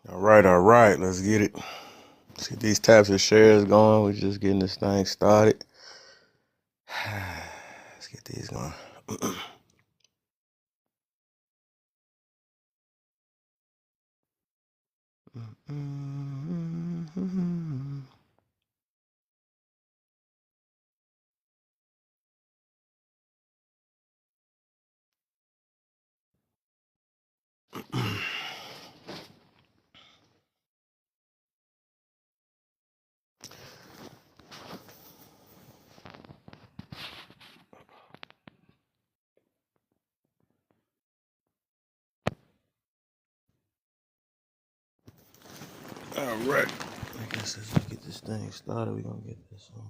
All right, let's get it. Let's get these taps and shares going. We're just getting this thing started. Let's get these going. All right. I guess as we get this thing started, we're going to get this on.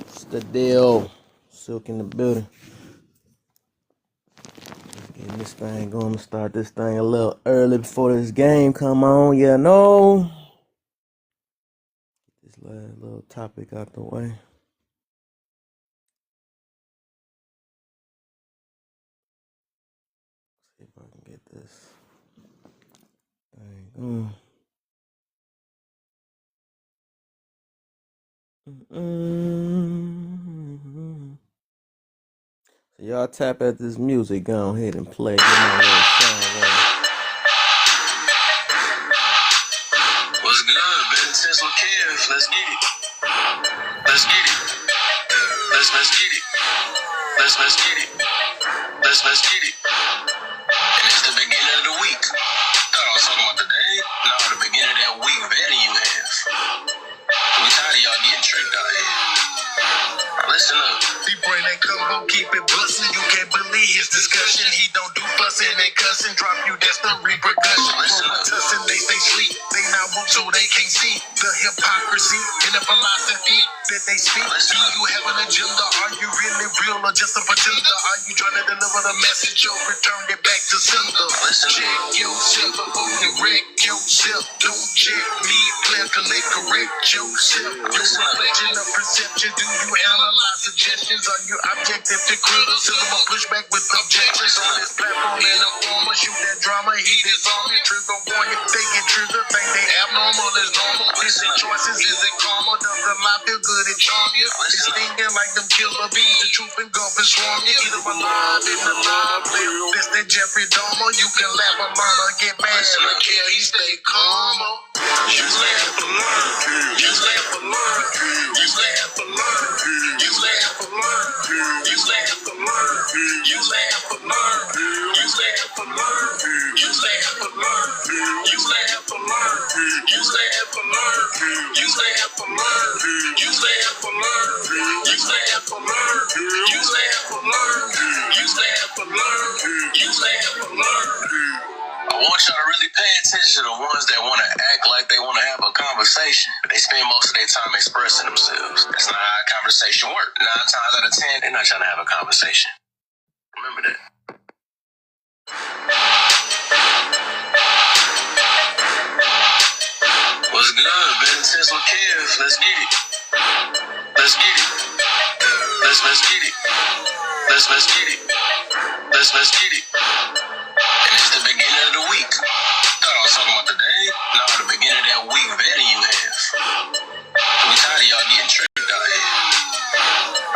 It's the deal. Silk in the building. Getting this thing going. To start this thing a little early before this game come on. Yeah, no. Get this last little topic out the way. See if I can get this thing going. So y'all tap at this music, go ahead and play. Get my little song on. What's good? Better test with Kev. Let's get it. Let's get it. Let's get it. Let's get it. Let's get it. And it's the beginning of the week. Thought I was talking about the day. No, the beginning of that week betting you have. We tired of y'all getting tricked out here. Listen up. He bring that combo, keep it bustin'. You can't believe his discussion. He don't do fussin' and cussin'. Drop you, that's the repercussion. Listen up. Tussin', they stay sleep. They not woke so they can't see the hypocrisy and the philosophy that they speak. Do you have an agenda? Are you really real or just a pretender? Are you trying to deliver the message or return it back to sender? Check yourself before you wreck yourself. Don't check me, clear, collect, correct yourself. Your reflection of perception. Do you analyze suggestions? Are you objective to criticism or pushback with objections? On this platform and a former, shoot that drama, he disarm it, trigger warning. They get triggered, think they abnormal is normal. Is it choices? Is it karma? Does the lie feel good and charm you? It's stinging like them killer bees. The truth engulf and swarm you. Either alive in the live live. This that Jeffrey Dahmer. You can laugh or learn or get mad. Look here, he stay calmer. You laugh or learn. You laugh or learn. You laugh or learn. You laugh or learn. You laugh or learn. You laugh or learn. You laugh or learn. You laugh or learn. You laugh or learn. You laugh or learn. You laugh or learn. You laugh or learn. You laugh or learn. You laugh or learn. You laugh or learn. You laugh or learn. I want y'all to really pay attention to the ones that want to act like they want to have a conversation. They spend most of their time expressing themselves. That's not how a conversation works. 9 times out of 10, they're not trying to have a conversation. Remember that. What's good? Better test with Kev. Let's get it. Let's get it. Let's get it. Let's get it. Let's get it. And it's the beginning of the week. Thought I was talking about the day. No, the beginning of that week betting you have. We tired of y'all getting tricked out here.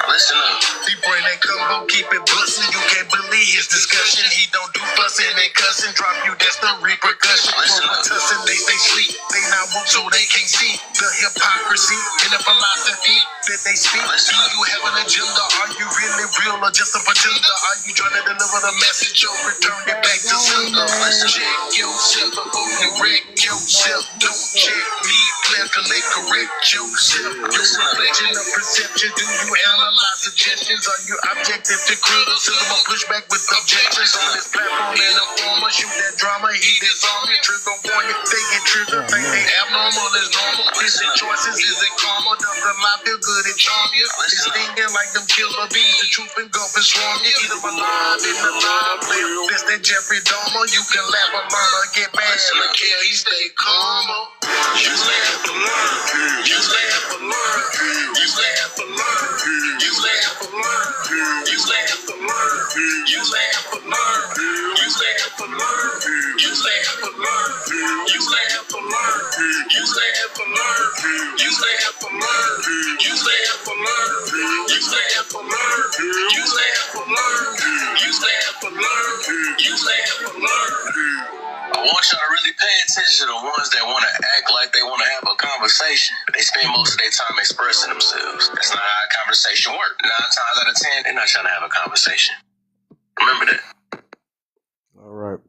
Listen up. He bring that combo, keep it bustin'. You can't believe his discussion. He don't do fussin' and cussin'. Drop you, that's the repercussion. Listen up. Tussin', they stay sleep. They not woke so they can't see the hypocrisy and the philosophy that they speak. Do you have an agenda? Are you really real or just a pretender? Are you trying to deliver the message or return it back to sender? Check yourself before you wreck yourself. Don't check me, clear, collect, correct yourself. Your reflection of perception. Do you analyze suggestions? Are you objective to criticism or pushback with objections? On this platform and a former, shoot that drama, he disarm it, trigger warning. They get triggered, think they abnormal is normal. Is it choices? Is it karma? Does the lie feel good and charm you? It's stinging like them killer bees. The truth engulf and swarm you. Either alive in the live live. This that Jeffrey Dahmer. You can laugh or learn or get mad. Look here, he stay calmer. Usually have to learn. Usually have to learn. Usually have to learn. Usually have to learn. Usually have to learn. Usually have to learn. Usually have to learn. Usually have to learn. Usually have to learn. Usually have to learn. Usually have to learn. Usually have to learn. Usually have to learn. Usually have to learn. Usually have to learn. Usually have to learn. I want y'all to really pay attention to the ones that want to act like they want to have a conversation. They spend most of their time expressing themselves. That's not how a conversation works. 9 times out of 10, they're not trying to have a conversation. Remember that. All right.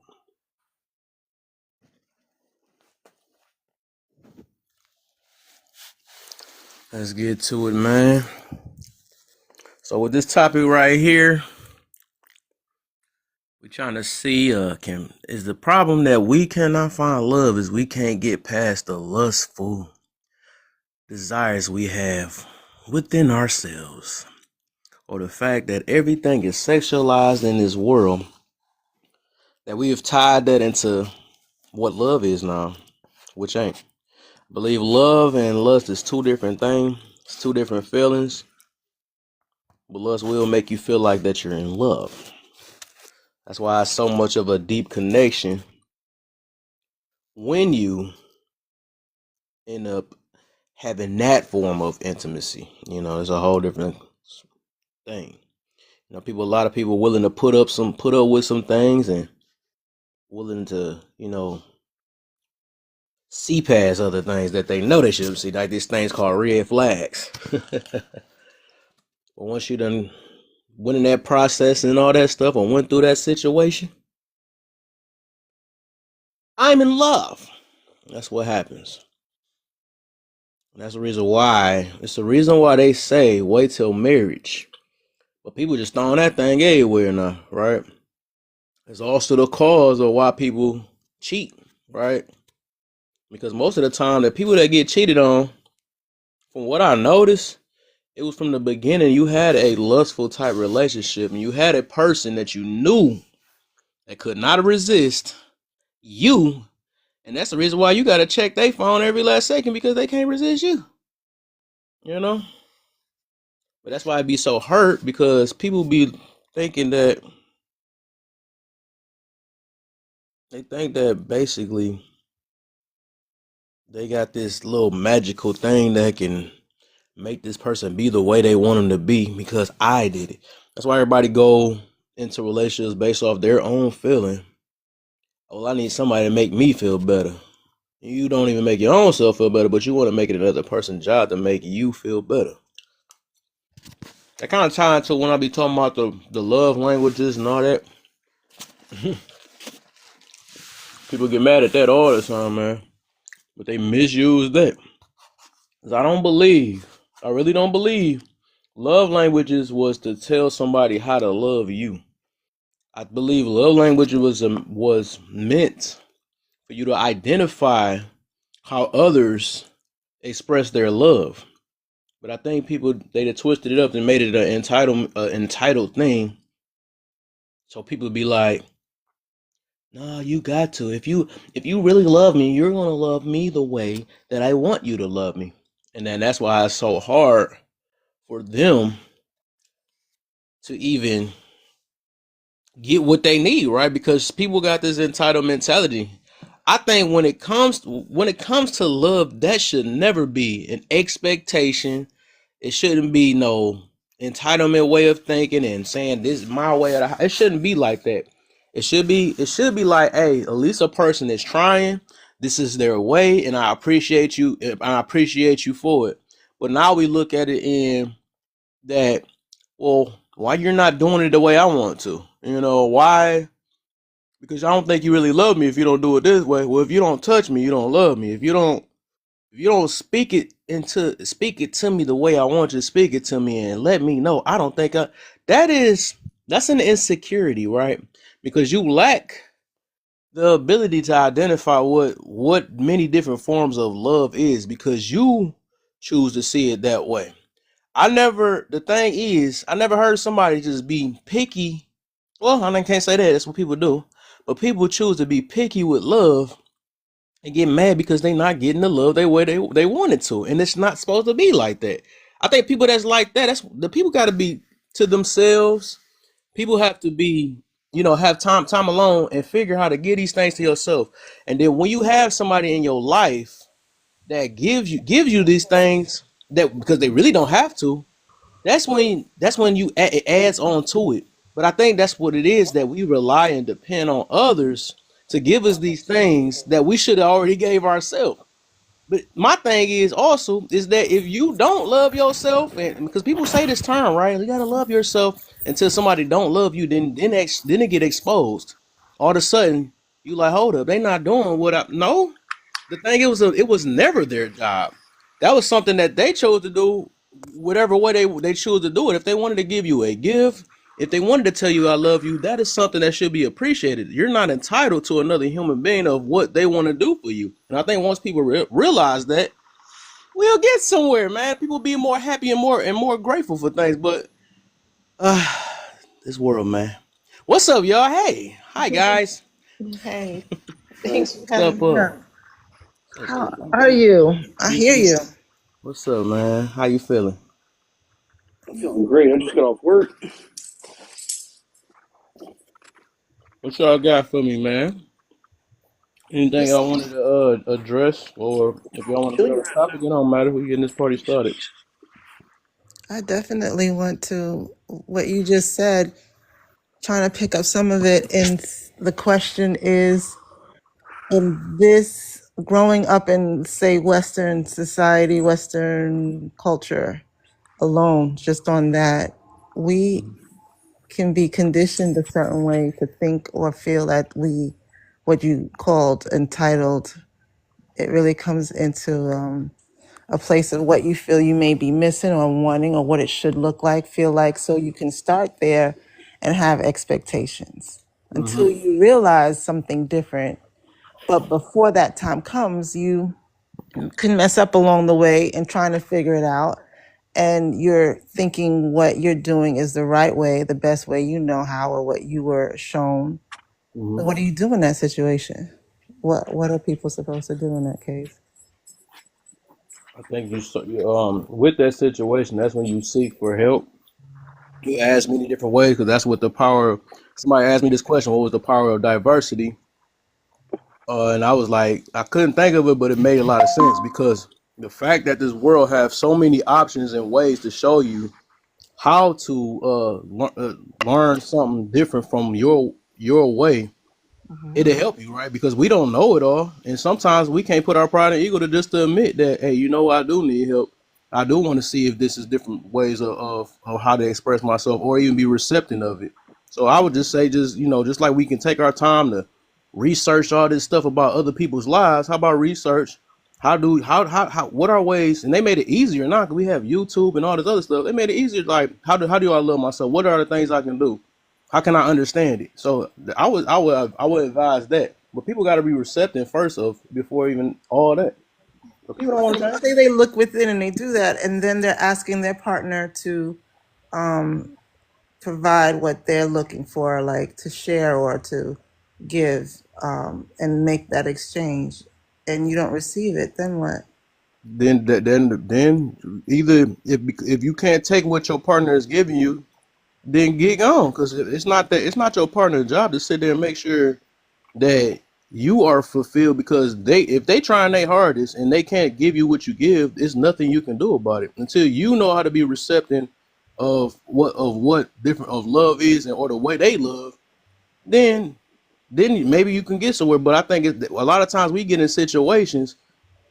Let's get to it, man. So with this topic right here, we're trying to see is the problem that we cannot find love is we can't get past the lustful desires we have within ourselves, or the fact that everything is sexualized in this world, that we have tied that into what love is now, which ain't. I believe love and lust is 2 different things. It's 2 different feelings. But lust will make you feel like that you're in love. That's why it's so much of a deep connection when you end up having that form of intimacy. You know, it's a whole different thing. You know, a lot of people willing to put up with some things and willing to, see past other things that they know they shouldn't see. Like these things called red flags. But once you done went in that process and all that stuff and went through that situation, I'm in love. That's what happens. And that's the reason why. It's the reason why they say wait till marriage. But people just throwing that thing everywhere now, right? It's also the cause of why people cheat, right? Because most of the time, the people that get cheated on, from what I noticed, it was from the beginning. You had a lustful type relationship, and you had a person that you knew that could not resist you, and that's the reason why you got to check their phone every last second, because they can't resist you. You know. But that's why I be so hurt, because people be thinking that basically they got this little magical thing that can make this person be the way they want them to be because I did it. That's why everybody go into relationships based off their own feeling. Well, I need somebody to make me feel better. You don't even make your own self feel better, but you want to make it another person's job to make you feel better. That kind of tie into when I be talking about the love languages and all that. People get mad at that all the time, man. But they misuse that. Because I really don't believe love languages was to tell somebody how to love you. I believe love language was meant for you to identify how others express their love. But I think people they twisted it up and made it an entitled thing. So people be like, "No, you got to. If you really love me, you're gonna love me the way that I want you to love me." And then that's why it's so hard for them to even get what they need, right? Because people got this entitled mentality. I think when it comes to love, that should never be an expectation. It shouldn't be no entitlement way of thinking and saying this is my way. It shouldn't be like that. It should be like, hey, at least a person is trying. This is their way, and I appreciate you. I appreciate you for it. But now we look at it in that, well, why you're not doing it the way I want to? Why? Because I don't think you really love me if you don't do it this way. Well, if you don't touch me, you don't love me. If you don't speak it to me the way I want you to speak it to me and let me know, I don't think that's an insecurity, right? Because you lack the ability to identify what many different forms of love is, because you choose to see it that way. The thing is, I never heard somebody just be picky. Well, I can't say that. That's what people do. But people choose to be picky with love and get mad because they not getting the love they way they wanted to, and it's not supposed to be like that. I think people that's like that, that's the people got to be to themselves. People have to be, have time alone and figure how to get these things to yourself. And then when you have somebody in your life that gives you these things that because they really don't have to, that's when it adds on to it. But I think that's what it is, that we rely and depend on others to give us these things that we should have already gave ourselves. But my thing is also is that if you don't love yourself, and because people say this term, right, you gotta love yourself until somebody don't love you, then it get exposed. All of a sudden, you like, hold up, they not doing what I no. The thing it was never their job. That was something that they chose to do, whatever way they choose to do it. If they wanted to give you a gift, if they wanted to tell you I love you, that is something that should be appreciated. You're not entitled to another human being of what they want to do for you. And I think once people realize that, we'll get somewhere, man. People be more happy and more grateful for things. But uh, this world, man. What's up, y'all? Hey, hi guys. Hey, thanks Nice. for What's up? having me on. What's up? How are you? I hear you. What's up, man? How you feeling? I'm feeling great. I just got off work. What y'all got for me, man? Anything This, y'all wanted to address, or if y'all want to start Chilling. a topic, it don't matter. We getting this party started. I definitely want to, what you just said, trying to pick up some of it. And the question is, in this growing up in, say, Western society, Western culture alone, just on that, we can be conditioned a certain way to think or feel that what you called entitled, it really comes into a place of what you feel you may be missing or wanting or what it should look like, feel like, so you can start there and have expectations Mm-hmm. until you realize something different. But before that time comes, you can mess up along the way and trying to figure it out. And you're thinking what you're doing is the right way, the best way you know how, or what you were shown. Mm-hmm. What do you do in that situation? What are people supposed to do in that case? I think with that situation, that's when you seek for help. You ask many different ways because that's what the power. Somebody asked me this question: what was the power of diversity? And I was like, I couldn't think of it, but it made a lot of sense because the fact that this world has so many options and ways to show you how to learn something different from your way, Mhm. it'll help you, right? Because we don't know it all, and sometimes we can't put our pride and ego to just to admit that, hey, I do need help. I do want to see if this is different ways of how to express myself, or even be receptive of it. So I would just say, just like we can take our time to research all this stuff about other people's lives. How about research? How what are ways? And they made it easier now because we have YouTube and all this other stuff. They made it easier. Like how do I love myself? What are the things I can do? How can I understand it? So I would advise that. But people got to be receptive first of before even all that. But people don't want to change. Say they look within and they do that, and then they're asking their partner to um, provide what they're looking for, like to share or to give, and make that exchange, and you don't receive it. Then what? Then either if you can't take what your partner is giving you, then get on because it's not your partner's job to sit there and make sure that you are fulfilled because if they trying their hardest and they can't give you what you give, there's nothing you can do about it until you know how to be receptive of what different of love is and or the way they love. Then then maybe you can get somewhere. But I think a lot of times we get in situations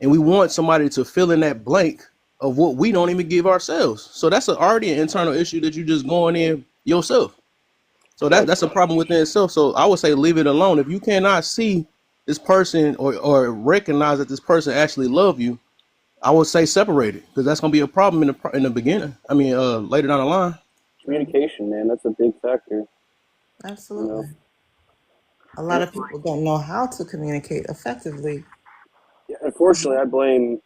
and we want somebody to fill in that blank of what we don't even give ourselves. So that's already an internal issue that you just going in yourself. So Right. that's a problem within itself. So I would say leave it alone. If you cannot see this person or recognize that this person actually love you, I would say separate it because that's gonna be a problem in the beginning. I mean, later down the line. Mhm. Communication, man. That's a big factor. You know. Absolutely. A lot And of people don't know how to communicate effectively. yeah, unfortunately, I blame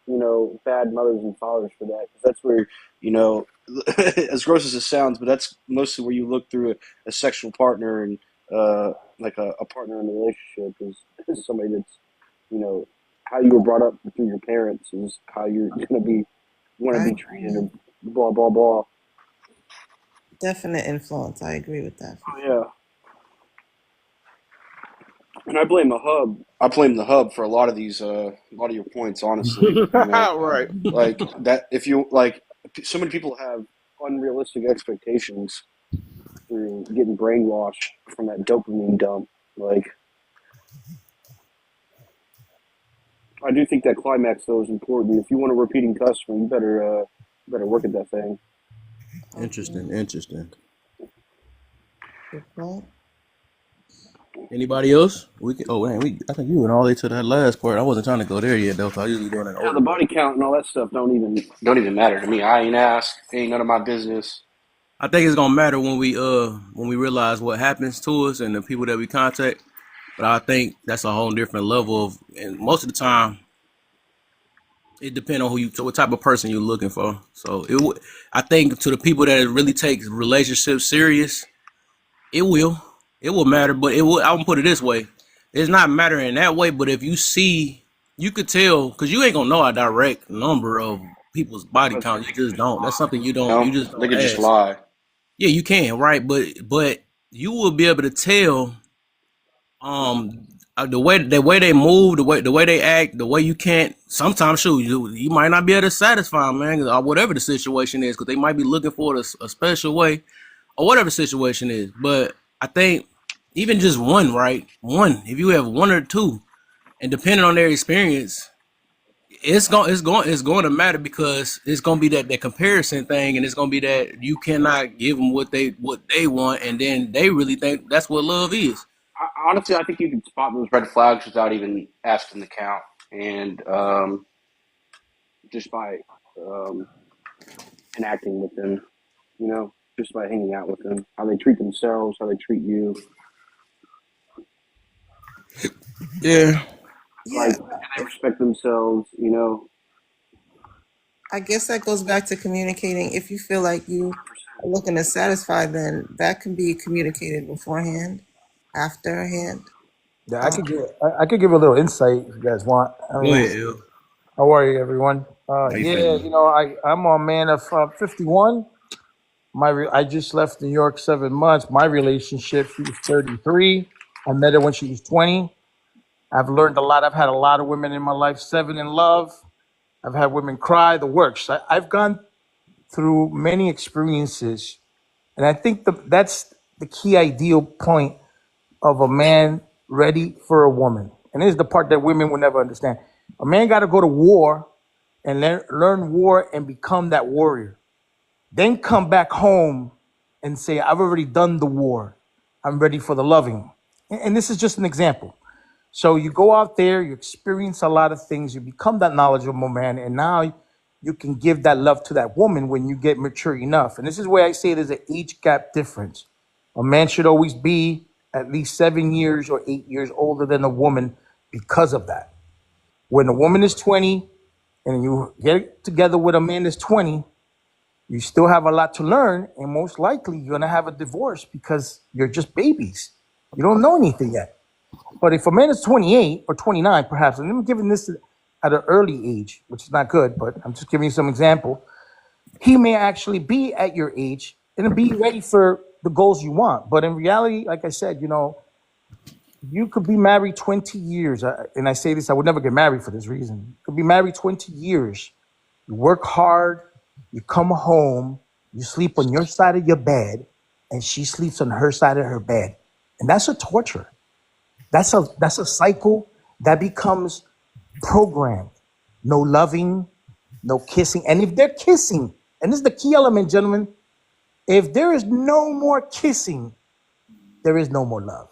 bad mothers and fathers for that because that's where you know, as gross as it sounds, but that's mostly where you look through a sexual partner and like a partner in a relationship is somebody that's you know how you were brought up through your parents is how you're gonna be want to I be treated, and blah blah blah. definite influence. I agree with that. Oh yeah, and I blame the hub. I blame the hub for a lot of these, a lot of your points. Honestly, Right. like that. If you like, so many people have unrealistic expectations through getting brainwashed from that dopamine dump. Like, I do think that climax though is important. If you want a repeating customer, you better work at that thing. Okay. Interesting. Good point. Anybody else? We can. Oh man, I think you went all the way to that last part. I wasn't trying to go there yet though. 'Cause I usually doing an Yeah, the overview. body count and all that stuff don't even matter to me. I ain't asked. Ain't none of my business. I think it's gonna matter when we realize what happens to us and the people that we contact. But I think that's a whole different level of, and most of the time it depends on what type of person you're looking for. So I think to the people that really take relationships serious, it will, it will matter. But it will. I will put it this way: it's not matter in that way. But if you see, you could tell because you ain't gonna know a direct number of people's body That's count. You just don't. That's something you you don't. You know, just they don't could just ask. lie. Yeah, you can, right? But you will be able to tell um the way they move, the way they act, the way you can't sometimes shoot you might not be able to satisfy them, man, or whatever the situation is, because they might be looking for it a special way or whatever the situation is. But I think even just one, right? One, if you have one or two, and depending on their experience, it's going to matter because it's going to be that comparison thing, and it's going to be that you cannot give them what they want, and then they really think that's what love is. Honestly, I think you can spot those red flags without even asking the count, and just by um, enacting with them. You know, just by hanging out with them, how they treat themselves, how they treat you. Yeah. Like, Yeah, do they respect themselves? You know, I guess that goes back to communicating. If you feel like you are looking to satisfy, then that can be communicated beforehand, afterhand. Yeah, I Um, could give I could give a little insight if you guys want. I Go mean, ahead, El. how are you, everyone? How you Yeah, feeling? I'm a man of 51. I just left New York 7 months. My relationship, she was 33. I met her when she was 20. I've learned a lot. I've had a lot of women in my life. 7 in love. I've had women cry. The works. I've gone through many experiences, and I think that's the key ideal point of a man ready for a woman. And this is the part that women will never understand. A man got to go to war and learn war and become that warrior. Then come back home and say, I've already done the war. I'm ready for the loving. And this is just an example. So you go out there, you experience a lot of things, you become that knowledgeable man, and now you can give that love to that woman when you get mature enough. And this is where I say there's an age gap difference. A man should always be at least 7 years or 8 years older than a woman because of that. When a woman is 20 and you get together with a man that's 20, you still have a lot to learn, and most likely you're gonna have a divorce because you're just babies. You don't know anything yet. But if a man is 28 or 29, perhaps, and I'm giving this at an early age, which is not good, but I'm just giving you some example, he may actually be at your age and be ready for the goals you want. But in reality, like I said, you could be married 20 years. And I say this, I would never get married for this reason. You could be married 20 years. You work hard, you come home, you sleep on your side of your bed, and she sleeps on her side of her bed. And that's a torture. That's a cycle that becomes programmed. No loving, no kissing. And if they're kissing, and this is the key element, gentlemen, if there is no more kissing, there is no more love.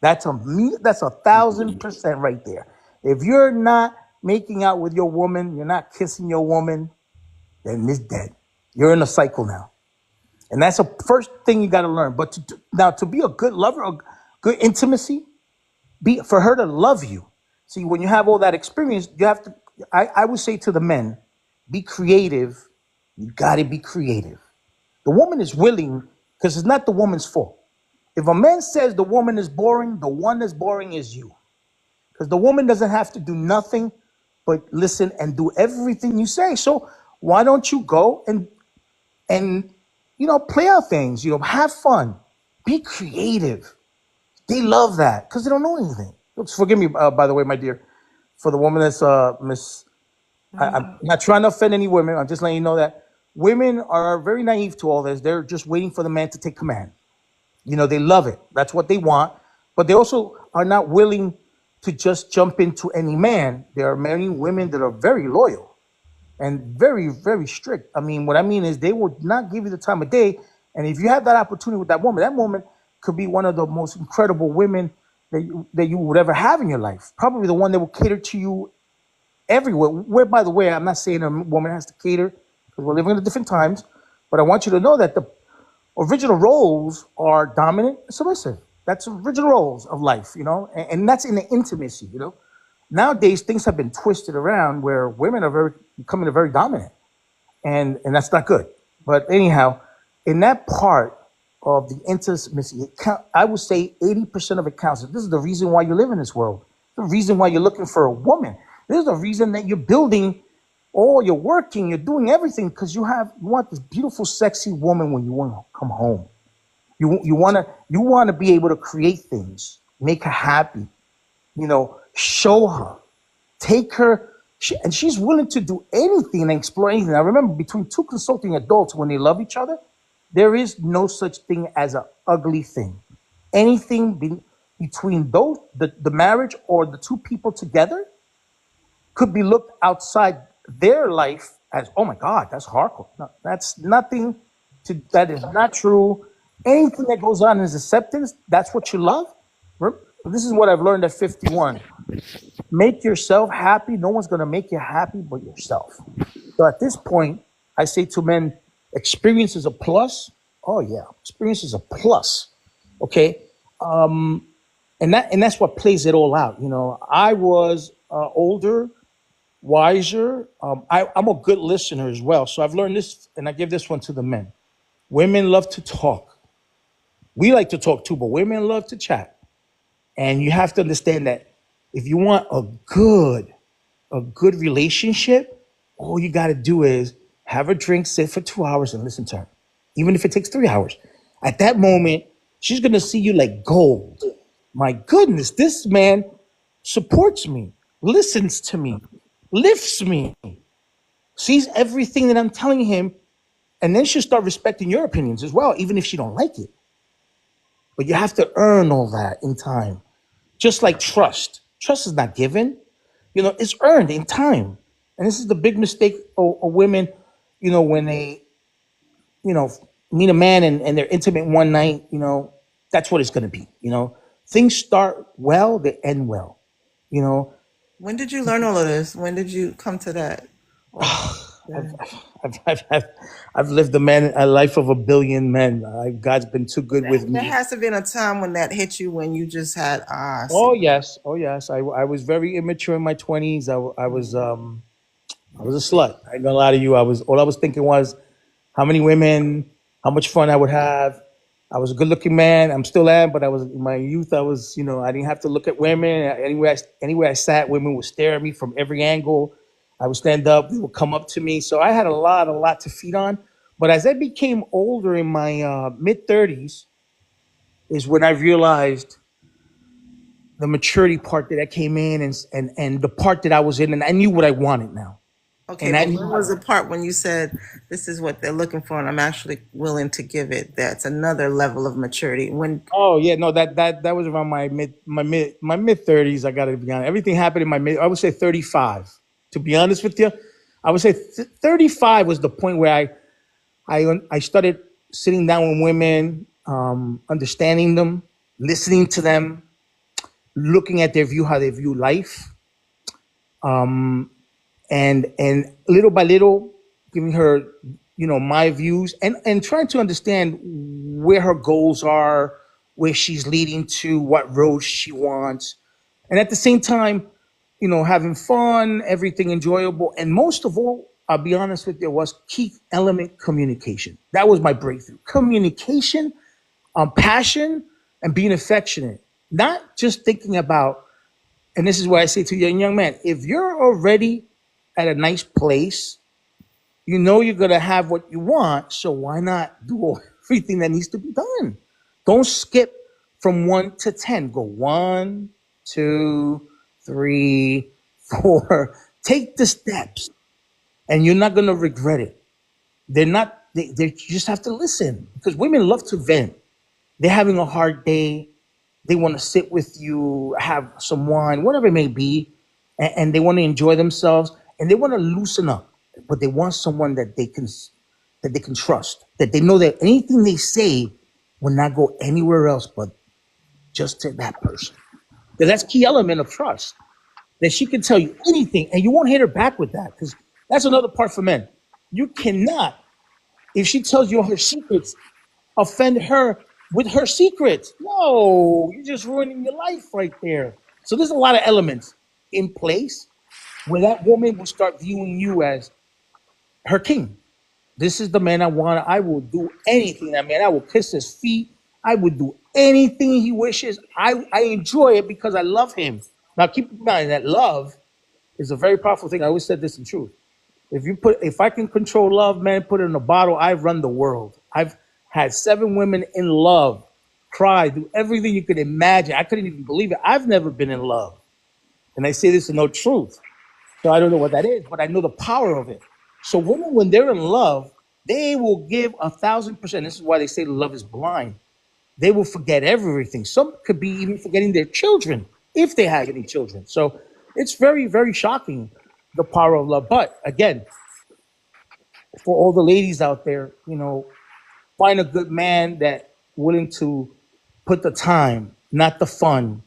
That's 1,000% right there. If you're not making out with your woman, you're not kissing your woman, then it's dead. You're in a cycle now. And that's the first thing you got to learn. But now to be a good lover, a good intimacy, be for her to love you. See, when you have all that experience, you have to. I would say to the men, be creative. You got to be creative. The woman is willing because it's not the woman's fault. If a man says the woman is boring, the one that's boring is you. because the woman doesn't have to do nothing but listen and do everything you say. So why don't you go and play out things, have fun, be creative. They love that because they don't know anything. Oops, forgive me, by the way, my dear, for the woman that's Miss. I'm not trying to offend any women. I'm just letting you know that women are very naive to all this. They're just waiting for the man to take command. They love it. That's what they want. But they also are not willing to just jump into any man. There are many women that are very loyal and very, very strict. I mean, what I mean is they will not give you the time of day. And if you have that opportunity with that woman could be one of the most incredible women that you would ever have in your life. Probably the one that will cater to you everywhere. Where, by the way, I'm not saying a woman has to cater because we're living in different times, but I want you to know that the original roles are dominant and submissive. That's original roles of life, and that's in the intimacy. Nowadays, things have been twisted around where women are becoming very dominant, and that's not good. But anyhow, in that part of the intimacy, I would say 80% of it counts. This is the reason why you live in this world. The reason why you're looking for a woman. This is the reason that you're building, or you're working, you're doing everything because you want this beautiful, sexy woman when you want to come home. You want to be able to create things, make her happy, show her, take her, and she's willing to do anything and explore anything. I remember between two consulting adults, when they love each other, there is no such thing as an ugly thing. Anything between the marriage or the two people together could be looked outside their life as, oh my God, that's hardcore. No, that's nothing that is not true. Anything that goes on is acceptance. That's what you love. This is what I've learned at 51. Make yourself happy. No one's going to make you happy but yourself. So at this point, I say to men, experience is a plus. Oh yeah, experience is a plus. Okay. And that's what plays it all out. I was older, wiser. I'm a good listener as well. So I've learned this, and I give this one to the men. Women love to talk. We like to talk too, but women love to chat. And you have to understand that if you want a good relationship, all you got to do is have a drink, sit for 2 hours, and listen to her. Even if it takes 3 hours. At that moment, she's going to see you like gold. My goodness, this man supports me, listens to me, lifts me, sees everything that I'm telling him, and then she'll start respecting your opinions as well, even if she don't like it. But you have to earn all that in time. Just like trust. Trust is not given. It's earned in time. And this is the big mistake of women, when they, meet a man and they're intimate one night, that's what it's going to be. Things start well, they end well. When did you learn all of this? When did you come to that? I've, I've lived a life of a billion men. God's been too good with There me. has to have been a time when that hit you when you just had Oh yes, oh yes. I was very immature in my 20s. I was a slut. I ain't gonna lie to you. All I was thinking was how many women, how much fun I would have. I was a good looking man. I'm still am, but I was in my youth. I didn't have to look at women. Anywhere I sat, women would stare at me from every angle. I would stand up. They would come up to me. So I had a lot to feed on. But as I became older in my mid 30s, is when I realized the maturity part that I came in and the part that I was in, and I knew what I wanted now. Okay, And I but knew, when was the part when you said this is what they're looking for and I'm actually willing to give it? That's another level of maturity. When oh yeah, no, that was around my mid 30s. I gotta be honest. Everything happened in my mid. I would say 35. To be honest with you, I would say 35 was the point where I started sitting down with women, understanding them, listening to them, looking at how they view life, and little by little giving her my views and trying to understand where her goals are, where she's leading to, what road she wants, and at the same time having fun, everything enjoyable, and most of all, I'll be honest with you, was key element communication. That was my breakthrough. Communication, passion, and being affectionate, not just thinking about and this is what I say to young man: if you're already at a nice place, you know you're gonna have what you want. So why not do everything that needs to be done? Don't skip from 1 to 10. Go 1, 2, 3, 4. Take the steps, and you're not gonna regret it. They're not. They you just have to listen because women love to vent. They're having a hard day. They want to sit with you, have some wine, whatever it may be, and they want to enjoy themselves and they want to loosen up. But they want someone that they can trust, that they know that anything they say will not go anywhere else but just to that person. Because that's key element of trust. That she can tell you anything and you won't hit her back with that. Because that's another part for men. You cannot, if she tells you her secrets, offend her with her secrets. No, you're just ruining your life right there. So there's a lot of elements in place where that woman will start viewing you as her king. This is the man I want. I will do anything. That man, I will kiss his feet. I would do anything he wishes. I enjoy it because I love him. Now keep in mind that love is a very powerful thing. I always said this in truth. If I can control love, man, put it in a bottle, I run the world. I've had 7 women in love, cry, do everything you could imagine. I couldn't even believe it. I've never been in love. And I say this in no truth. So I don't know what that is, but I know the power of it. So women, when they're in love, they will give 1,000%. This is why they say love is blind. They will forget everything. Some could be even forgetting their children if they have any children. So it's very, very shocking the power of love. But again, for all the ladies out there, find a good man that willing to put the time, not the fun.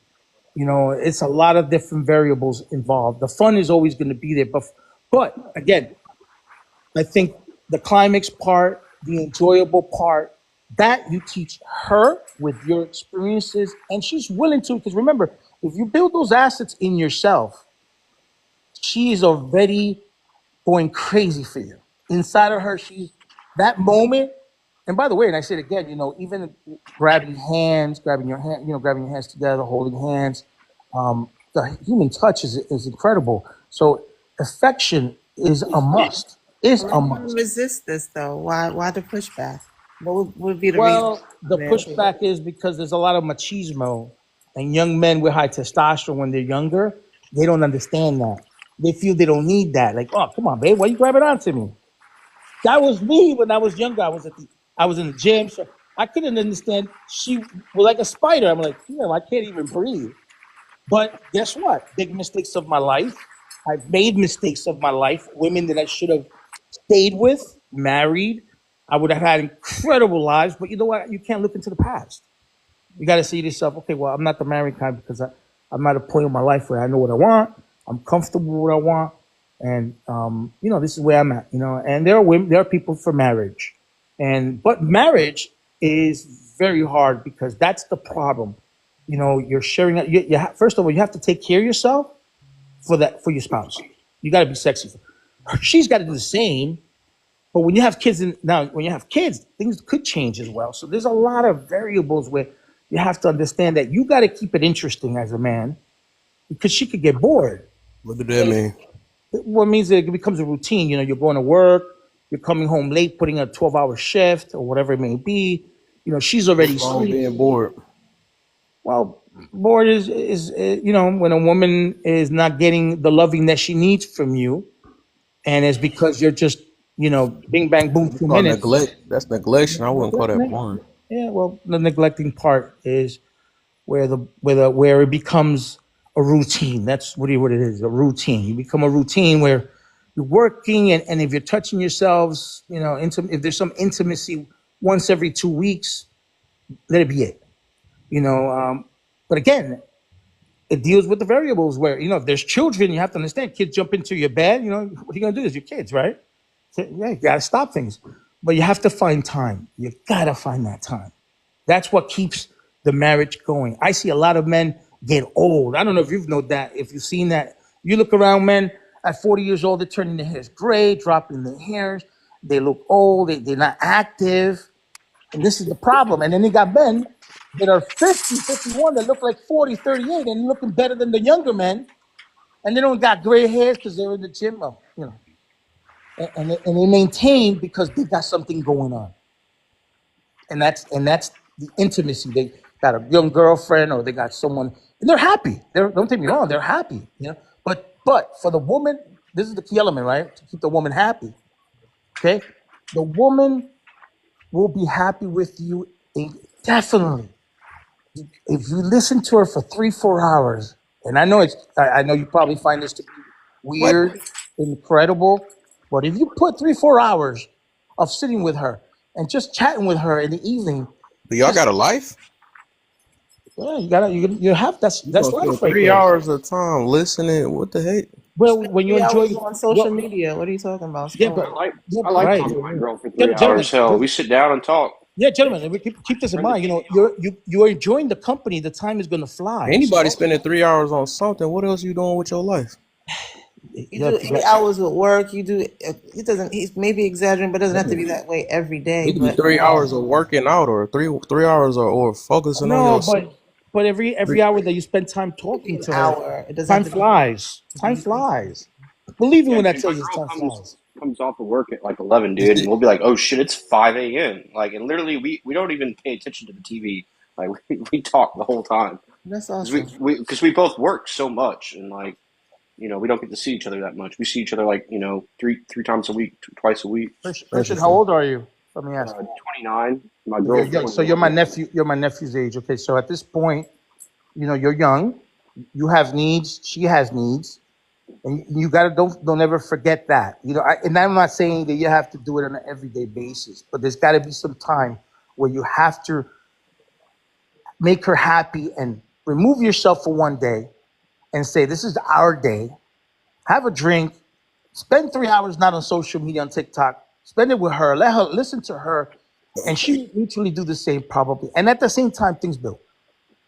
It's a lot of different variables involved. The fun is always going to be there, but again, I think the climax part, the enjoyable part, that you teach her with your experiences, and she's willing to. Because remember, if you build those assets in yourself, she is already going crazy for you. Inside of her, she that moment. And by the way, and I said again, even grabbing your hand, grabbing your hands together, holding hands, the human touch is incredible. So affection is a must. Is Why a do you must. resist this though? Why the pushback? What would be the reason? Well, the pushback is because there's a lot of machismo, and young men with high testosterone when they're younger, they don't understand that. They feel they don't need that. Like, oh, come on, babe, why you grabbing onto me? That was me when I was younger. I was in the gym, so I couldn't understand. She was like a spider. I'm like, damn, I can't even breathe. But guess what? Big mistakes of my life. I've made mistakes of my life. Women that I should have stayed with, married. I would have had incredible lives. But you know what? You can't look into the past. You got to say to yourself, okay, well, I'm not the married kind because I'm at a point in my life where I know what I want. I'm comfortable with what I want. And, this is where I'm at, and there are women, there are people for marriage. But marriage is very hard because that's the problem. You're sharing, first of all, you have to take care of yourself for your spouse. You got to be sexy. She's got to do the same. But when you have kids, things could change as well. So there's a lot of variables where you have to understand that you got to keep it interesting as a man because she could get bored. What do that mean? What means that it becomes a routine. You're going to work, you're coming home late, putting a 12-hour shift or whatever it may be. She's already What's wrong with asleep. being bored? Well, bored is when a woman is not getting the loving that she needs from you, and it's because you're just bing bang boom We 2 minutes. neglect. That's neglection. I wouldn't call that Neglecting it. boring. Yeah, well, the neglecting part is where it becomes a routine. That's what it is, a routine. You become a routine where you're working, and if you're touching yourselves, if there's some intimacy once every 2 weeks, let it be it. But again, it deals with the variables where if there's children, you have to understand. Kids jump into your bed. What are you gonna do? Is your kids, right? So, yeah, you gotta stop things, but you have to find time. You gotta find that time. That's what keeps the marriage going. I see a lot of men get old. I don't know if you've known that. If you've seen that, you look around, men at 40 years old, they're turning their hairs gray, dropping their hairs. They look old. They're not active. And this is the problem. And then you got men that are 50, 51 that look like 40, 38 and looking better than the younger men. And they don't got gray hairs because they're in the gym. Well, you know, and they maintain because they got something going on. And that's the intimacy. They got a young girlfriend or they got someone and they're happy. Don't take me wrong, they're happy, you know. But for the woman, this is the key element, right? To keep the woman happy. Okay. The woman will be happy with you definitely if you listen to her for 3 4 hours. And I know I know you probably find this to be What? weird, incredible, but if you put 3 4 hours of sitting with her and just chatting with her in the evening, Do y'all just got a life? yeah, you have You that's gonna life spend right three there. hours of time listening? What the heck? You Well, spend when you 3 hours enjoy, on social well, media. What are you talking about? yeah, Scrolling. but yeah, I like right, talking to my girl for gentlemen, 3 hours. Hell, we sit down and talk. yeah, gentlemen, and we keep this in Turn the mind. You TV know, off. you're enjoying the company. The time is going to fly. Anybody So spending 3 hours on something? What else you doing with your life? You yeah, do 8 hours with work. You do. It doesn't. He's maybe exaggerating, but it doesn't have to be that way every day. It could be But 3 hours of working out, or three hours or focusing on no, yourself. but every hour that you spend time it could be talking an to her, hour. It doesn't time have to be. flies. Time flies. Believe me Yeah, when I dude, tell my you, girl time comes flies. comes off of work at like 11, dude, and we'll be like, "Oh shit, it's 5 a.m." Like, and literally, we don't even pay attention to the TV. Like, we talk the whole time That's because awesome. we both work so much, and like, we don't get to see each other that much. We see each other like, three times a week, twice a week. Christian, how old are you? Let me ask. 29. My You're girl's young. So you're 21. my nephew. You're my nephew's age. Okay. So at this point, you're young. You have needs. She has needs. And you gotta don't ever forget that. And I'm not saying that you have to do it on an everyday basis, but there's got to be some time where you have to make her happy and remove yourself for one day and say, "This is our day." Have a drink, spend 3 hours not on social media on TikTok. Spend it with her. Let her listen to her, and she will mutually do the same probably. And at the same time, things build.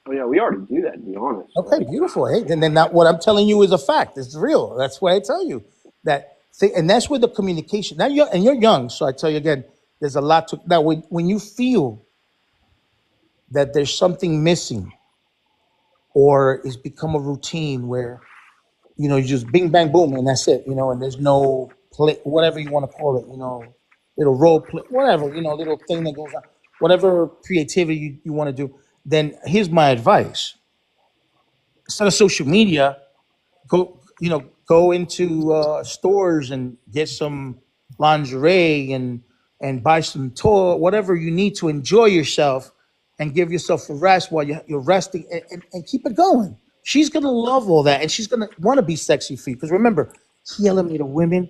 Oh yeah, we already do that. To be honest, Okay, like, beautiful. Hey, then not what I'm telling you is a fact. It's real. That's why I tell you that thing, and that's where the communication. Now you're young, so I tell you again. There's a lot to now. When you feel that there's something missing, or it's become a routine where you just bing bang boom and that's it. And there's no play, whatever you want to call it. Little role play, whatever. Little thing that goes on, whatever creativity you want to do. Then here's my advice: instead of social media, go into stores and get some lingerie and buy some toy, whatever you need to enjoy yourself and give yourself a rest while you're resting and keep it going. She's gonna love all that and she's gonna want to be sexy for you because remember, key element of women,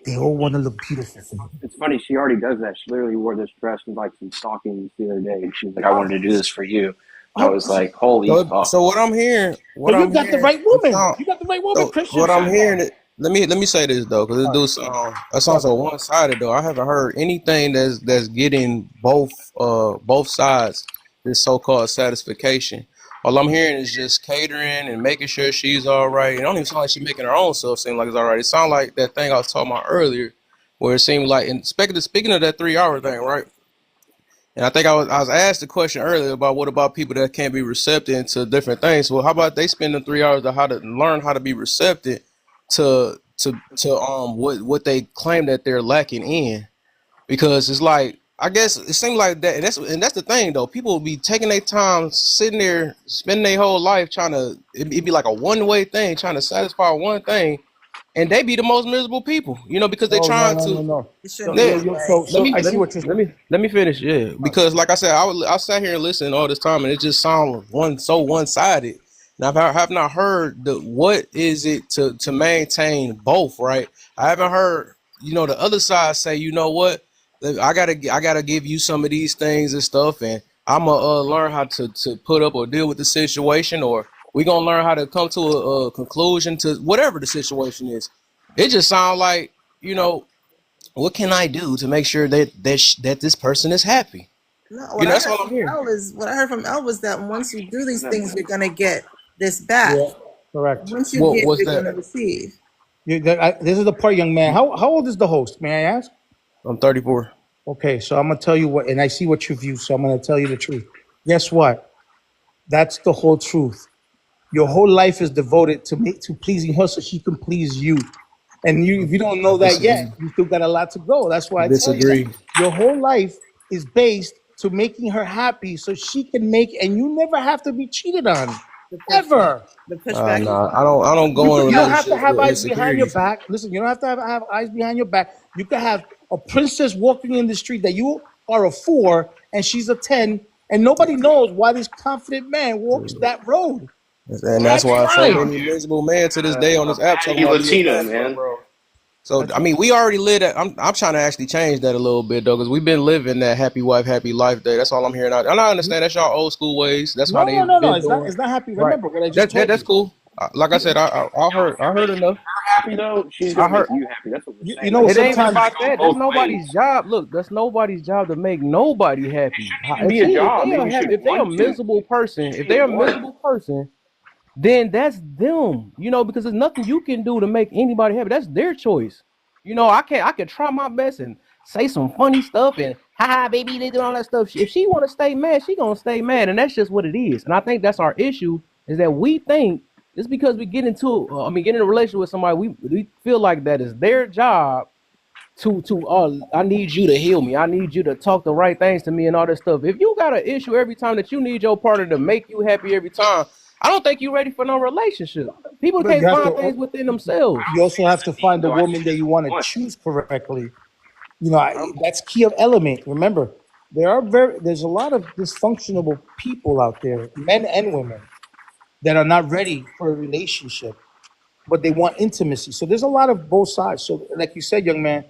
they all want to look beautiful for you. it's funny. She already does that. She literally wore this dress and like some stockings the other day, and she was like, "I wanted to do this for you." And I Oh, was like, "Holy So fuck!" what I'm hearing, so you got the right it woman. sound, You got the right woman, so Christian. what I'm hearing, let me say this though, because it All right, do sound that go sounds ahead. so one sided though. I haven't heard anything that's getting both sides this so called satisfaction. All I'm hearing is just catering and making sure she's all right. It don't even sound like she's making her own self seem like it's all right. It sounds like that thing I was talking about earlier, where it seemed like, and speaking of that 3 hour thing, right? And I think I was asked the question earlier about what about people that can't be receptive to different things. Well, how about they spend the 3 hours to how to learn how to be receptive to what they claim that they're lacking in, because it's like, I guess it seems like that, and that's the thing though. People will be taking their time sitting there, spending their whole life trying to, it'd be like a one way thing, trying to satisfy one thing, and they be the most miserable people, because they're Oh no tray no no to. no. It shouldn't So be Yeah, that way. let so me I let see me what you're let saying. me let me finish. Yeah, because like I said, I sat here and listened all this time, and it just sounds so one sided. And I have not heard the what is it to maintain both. Right, I haven't heard the other side say, what, I gotta give you some of these things and stuff, and I'm gonna learn how to put up or deal with the situation, or we gonna learn how to come to a conclusion to whatever the situation is. It just sounds like, what can I do to make sure that this person is happy? No, what I That's heard all I'm from hearing. El is what I heard from El was that once you do these Isn't that things, funny? you're gonna get this back. Yeah, correct. Once you What give, was you're that? gonna receive. This is the part, young man. How old is the host? May I ask? I'm 34. Okay, so I'm gonna tell you what, and I see what you view, so I'm gonna tell you the truth. Guess what? That's the whole truth. Your whole life is devoted to pleasing her so she can please you. And if you don't I know that disagree. yet, you still got a lot to go. That's why I I tell you that. disagree. Your whole life is based to making her happy so she can and you never have to be cheated on. The pushback. Ever. The pushback is Nah, I don't go in You don't have to relationships have with eyes behind your insecurities. back. Listen, you don't have to have eyes behind your back. You can have a princess walking in the street that you are a 4 and she's a 10, and nobody knows why this confident man walks that road. And that's That's why so fine. many miserable men to this day on this app talking Patty about being Latina, passionate, man. bro. So That's I mean, we already live that. I'm trying to actually change that a little bit though, because we've been living that happy wife, happy life day. That's all I'm hearing out. And I understand that's y'all old school ways. That's how no, no, they've no, no. been It's not. doing. It's not happy. Right. Remember what I just That told that's you. cool. Like I said, I heard enough. Happy though, she's I gonna make heard. you happy. That's what we're You saying. know, Like It ain't even sometimes sometimes it about goes that. That's both ways. nobody's job. Look, that's nobody's job to make nobody happy. Shouldn't be a If job. they Maybe are you happy, should if they a want to. miserable person, Should if be a they're a want. miserable person, then that's them. Because there's nothing you can do to make anybody happy. That's their choice. I can try my best and say some funny stuff and hi baby, they do all that stuff. If she wanna stay mad, she gonna stay mad, and that's just what it is. And I think that's our issue is that we think it's because we get in a relationship with somebody, we feel like that is their job to I need you to heal me. I need you to talk the right things to me and all that stuff. If you got an issue every time that you need your partner to make you happy every time, I don't think you're ready for no relationship. People but you can't have find things to. within themselves. You also have to find the Though I see woman what that you you want to want. choose correctly. That's key of element. Remember, there's a lot of dysfunctional people out there, men and women, that are not ready for a relationship, but they want intimacy. So there's a lot of both sides. So, like you said, young man,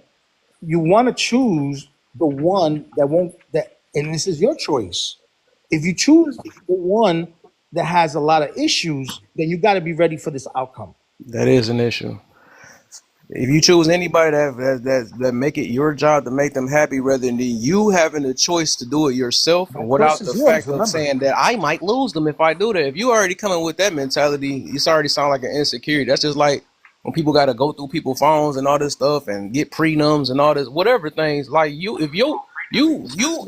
you want to choose the one that won't and this is your choice. If you choose the one that has a lot of issues, then you got to be ready for this outcome. That is an issue. If you choose anybody that make it your job to make them happy, rather than you having the choice to do it yourself, and That choice without the is yours. fact of Remember, saying that I might lose them if I do that, if you already coming with that mentality, it's already sound like an insecurity. That's just like when people got to go through people's phones and all this stuff and get prenums and all this whatever things. Like if you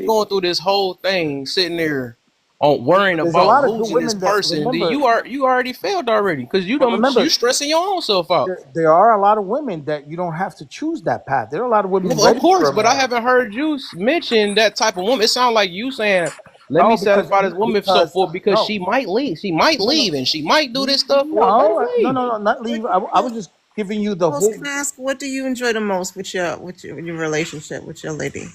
going through this whole thing sitting there on worrying there's a about lot of good losing this women that person, then you already failed already because but you remember, stressing your own self out. there are a lot of women that you don't have to choose that path. There are a lot of women Well, of ready for course, a but I man. haven't heard you mention that type of woman. It sounds like you saying, "Let me No, because satisfy this woman so because forth," because no, she might leave. She might no, no, leave, and she might do this stuff. Well, let her no, no, leave. no, no, not leave. I was just giving you the Most whole. can I ask, what do you enjoy the most with your relationship with your lady?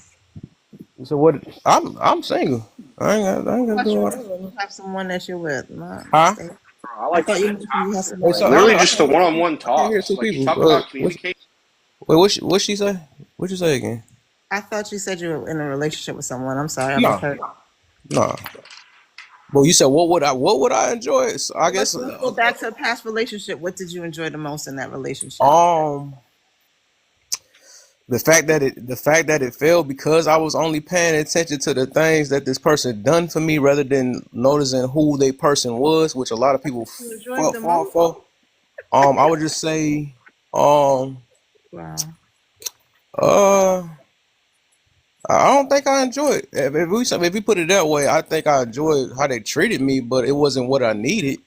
So what? I'm single. I ain't got to I thought do you all mentioned that. you have someone that you're with. My Huh? mistake. I I like thought that. you mentioned you have Wait, someone so that you're I, Literally I with. just can't the hear two one-on-one people. I can't hear talks. two Like you people. talk about Wait, communication. what she say? What you say again? I thought you said you were in a relationship with someone. I'm sorry, I No, misheard. no. Well, you said what would I enjoy? So I Well, guess let's go back to a past relationship. What did you enjoy the most in that relationship? um the fact that it failed because I was only paying attention to the things that this person done for me rather than noticing who they person was, which a lot of people You enjoyed the fall most? for. I would just say, um, Wow. uh, I don't think I enjoyed. If we put it that way, I think I enjoyed how they treated me, but it wasn't what I needed.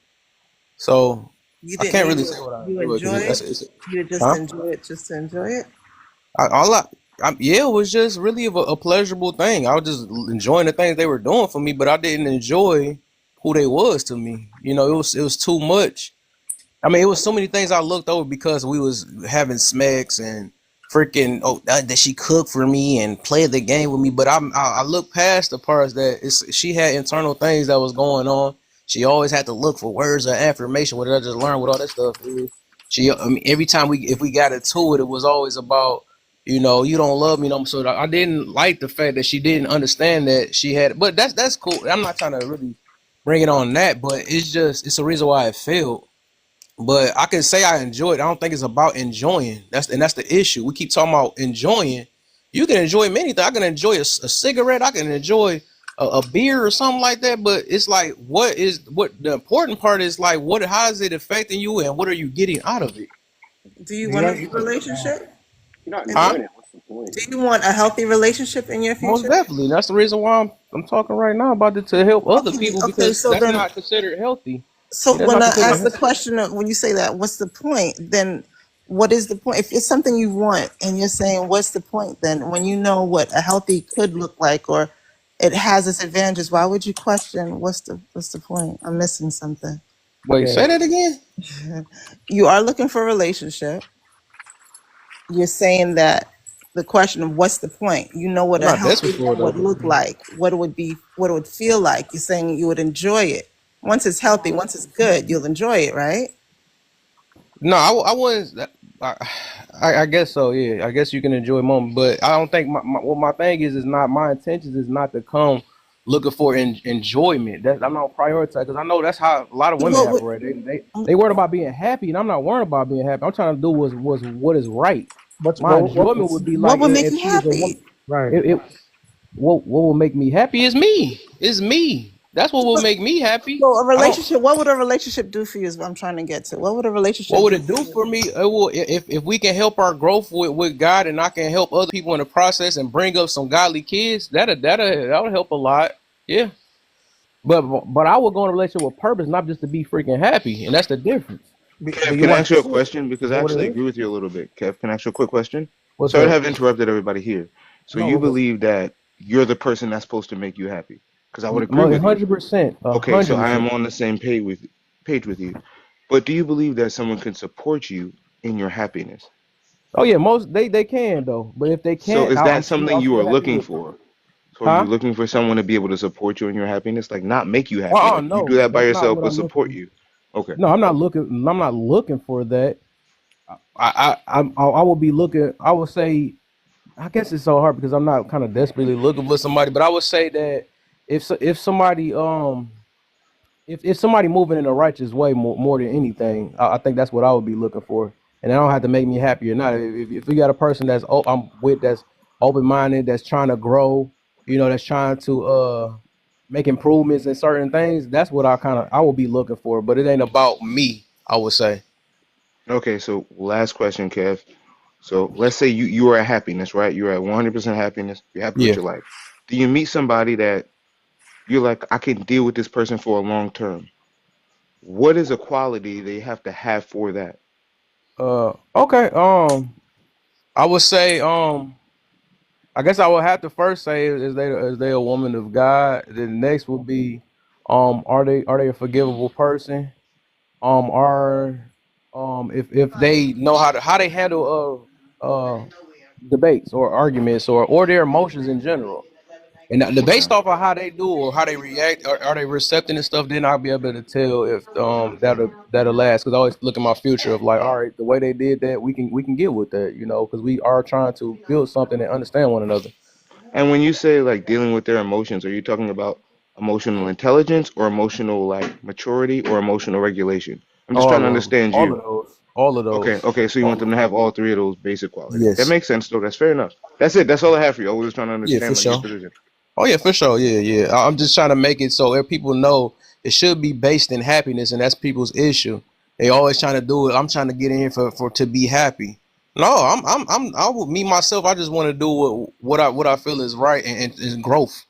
So You I didn't can't need really it. say what I You enjoyed enjoy because it. You just huh? enjoy it just to enjoy it. All yeah, it was just really a pleasurable thing. I was just enjoying the things they were doing for me, but I didn't enjoy who they was to me. It was too much. I mean, it was so many things I looked over because we was having smacks and freaking that she cooked for me and played the game with me. But I looked past the parts that she had internal things that was going on. She always had to look for words of affirmation. What did I just learn? What all that stuff is? I mean, every time if we got into it, it was always about you don't love me no more. So I didn't like the fact that she didn't understand that she had. But that's cool. I'm not trying to really bring it on that, but it's a reason why it failed. But I can say I enjoy it. I don't think it's about enjoying. That's the issue. We keep talking about enjoying. You can enjoy many things. I can enjoy a cigarette. I can enjoy a beer or something like that. But it's like, what the important part is like, how is it affecting you and what are you getting out of it? Do you You want know, a relationship? You're not In the, Huh? enjoying it. point. Do you want a healthy relationship in your Most future? definitely. That's the reason why I'm talking right now about it to help other Okay, people okay. because So that's then, not considered healthy. so That's when not I considered ask the healthy. question of, when you say that, what's the point? Then what is the point? If it's something you want and you're saying, what's the point then? When you know what a healthy could look like or it has its advantages, why would you question what's the point? I'm missing something. Wait, Yeah. say that again? You are looking for a relationship. You're saying that the question of what's the point? You know what I'm a not desperate healthy for it one would though. look like, what it would be, what it would feel like. You're saying you would enjoy it. Once it's healthy, once it's good, you'll enjoy it, right? No, I wasn't. I, I guess so. Yeah, I guess you can enjoy a moment, but I don't think what my thing is not my intentions is not to come looking for enjoyment. That I'm not prioritize because I know that's how a lot of So women what have would, already. They worried about being happy, and I'm not worried about being happy. I'm trying to do was what is right. What's My enjoyment would be what like would make if you she was a woman. happy? right? It what will make me happy is me. It's me. That's what will make me happy. So a I don't. relationship, what would a relationship do for you is what I'm trying to get to. What would a What relationship would do it for do you? for me? It will if we can help our growth with God and I can help other people in the process and bring up some godly kids. That'll help a lot. Yeah. But I would go in a relationship with purpose, not just to be freaking happy, and that's the difference. Do Kev, you can I want ask you a kids? question? Is Because I that what actually it is? agree with you a little bit. Kev, can I ask you a quick question? What's Sorry to up? have interrupted everybody here. So No, you go ahead. believe that you're the person that's supposed to make you happy? Because I would agree with you. 100%, Okay, so I 100%. am on the same page with you. But do you believe that someone can support you in your happiness? Oh yeah, most they can though, but if they So can't, is that something I'm you still are happy looking with. for? So are you Huh? looking for someone to be able to support you in your happiness? Like not make you happy. Like you do No, that by that's not yourself, what but I'm support looking. you. Okay. No, I'm not looking. I'm not looking for that. I will be looking. I would say I guess it's so hard because I'm not kind of desperately looking for somebody, but I would say that if somebody if somebody moving in a righteous way more than anything, I think that's what I would be looking for, and I don't have to make me happy or not. If you got a person I'm with that's open minded, that's trying to grow, that's trying to make improvements in certain things, that's what I will be looking for. But it ain't about me. I would say, Okay, so last question, Kev. So let's say you are at happiness, right? You're at 100% happiness. You're happy with yeah. your life. Do you meet somebody that you're like, I can deal with this person for a long term? What is a quality they have to have for that? Okay. I would say I guess I would have to first say is they a woman of God. Then next would be are they a forgivable person? Are if they know how they handle debates or arguments or their emotions in general. And based Okay. off of how they do or how they react, are they receptive and stuff? Then I'll be able to tell if that'll last. Because I always look at my future of like, all right, the way they did that, we can get with that, because we are trying to build something and understand one another. And when you say like dealing with their emotions, are you talking about emotional intelligence or emotional like maturity or emotional regulation? I'm just trying All to of them, understand all you. of those, all of Okay, those, okay, so you all want of them to them. have all three of those basic qualities. That Yes, makes sense though. That's fair enough. That's it. That's all I have for you. I was just trying to yeah, for understand like your sure. position. Oh yeah, for sure. Yeah, yeah. I'm just trying to make it so if people know it should be based in happiness, and that's people's issue. They always trying to do it. I'm trying to get in here for to be happy. No, I will me myself. I just want to do what I feel is right and growth.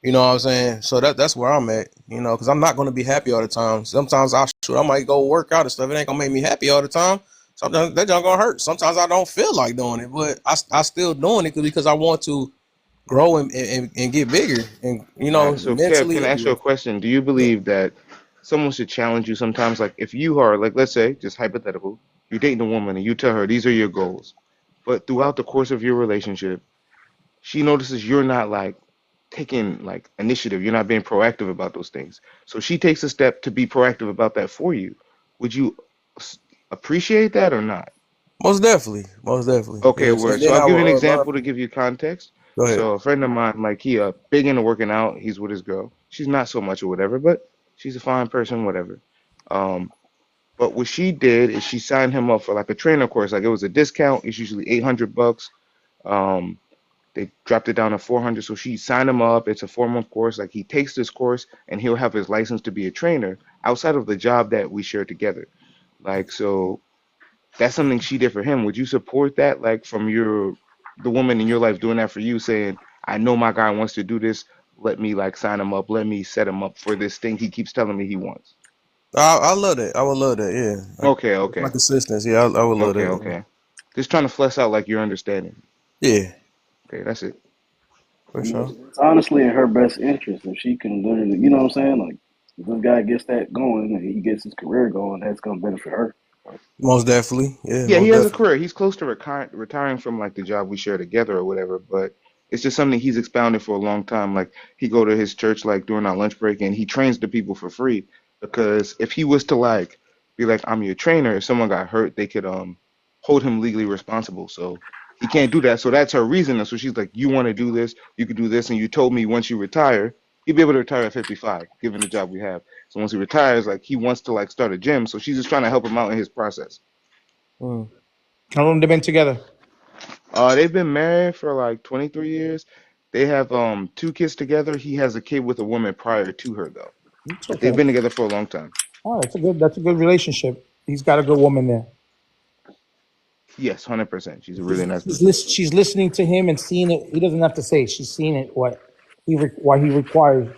You know what I'm saying? So that's where I'm at. Because I'm not going to be happy all the time. Sometimes I might go work out and stuff. It ain't gonna make me happy all the time. Sometimes that just gonna hurt. Sometimes I don't feel like doing it, but I still doing it because I want to grow and get bigger and All right, so Kev, mentally can I ask you a everywhere. question? Do you Yeah. believe that someone should challenge you sometimes? Like if you are like, let's say, just hypothetical, you're dating a woman and you tell her these are your goals, but throughout the course of your relationship, she notices you're not like taking like initiative, you're not being proactive about those things. So she takes a step to be proactive about that for you. Would you s- appreciate that or not? Most definitely, most definitely. Okay, Yes, and word. So then I'll I give you an will learn example to from. give you context. Go ahead. So a friend of mine, like he big into working out. He's with his girl. She's not so much or whatever, but she's a fine person, whatever. Um, but what she did is she signed him up for like a trainer course. Like it was a discount. It's usually $800. Um, they dropped it down to 400. So she signed him up. It's a 4 month course. Like he takes this course and he'll have his license to be a trainer outside of the job that we share together. Like so that's something she did for him. Would you support that, like from the woman in your life doing that for you, saying, I know my guy wants to do this. Let me like sign him up. Let me set him up for this thing he keeps telling me he wants. I love that. I would love that. Yeah, Okay, my okay, consistency. I would love okay, that. okay. Just trying to flesh out like your understanding. Yeah, Okay, that's it. for You know, sure. it's honestly in her best interest if she can literally, you know what I'm saying? Like, if this guy gets that going and he gets his career going, that's gonna benefit her. Most definitely. Yeah, Yeah, he most has a definitely. career. He's close to retiring from like the job we share together or whatever, but it's just something he's expounded for a long time. Like he go to his church like during our lunch break and he trains the people for free because if he was to like be like I'm your trainer, if someone got hurt, they could hold him legally responsible. So he can't do that. So that's her reason. And so she's like, you want to do this, you could do this, and you told me once you retire, he'd be able to retire at 55, given the job we have. So once he retires, like he wants to like start a gym. So she's just trying to help him out in his process. Mm. How long they been together? They've been married for like 23 years. They have two kids together. He has a kid with a woman prior to her though. It's But they've okay. been together for a long time. Oh, that's a good relationship. He's got a good woman there. Yes, 100%. She's a really nice person. She's listening to him and seeing it. He doesn't have to say it. She's seeing it. What he requires.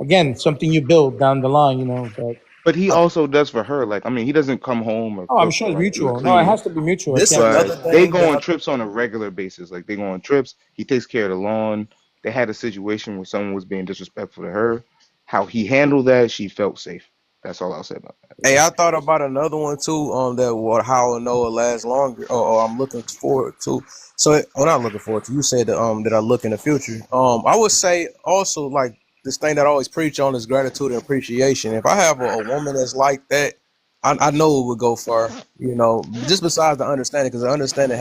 Again, something you build down the line. You know that. But he also does for her. Like, I mean, he doesn't come home or Oh, I'm cook sure or it's like do the mutual. No, it cleaning. has to be mutual. It This can't be. another But they thing go that on I, trips on a regular basis. Like they go on trips. He takes care of the lawn. They had a situation where someone was being disrespectful to her. How he handled that, she felt safe. That's all I'll say about that. hey, I thought about another one too. That what how I know it lasts longer. Or I'm looking forward to. So, well, not looking forward to. You said that I look in the future. I would say also like this thing that I always preach on is gratitude and appreciation. If I have a woman that's like that, I know it would go far. You know, just besides the understanding, because the understanding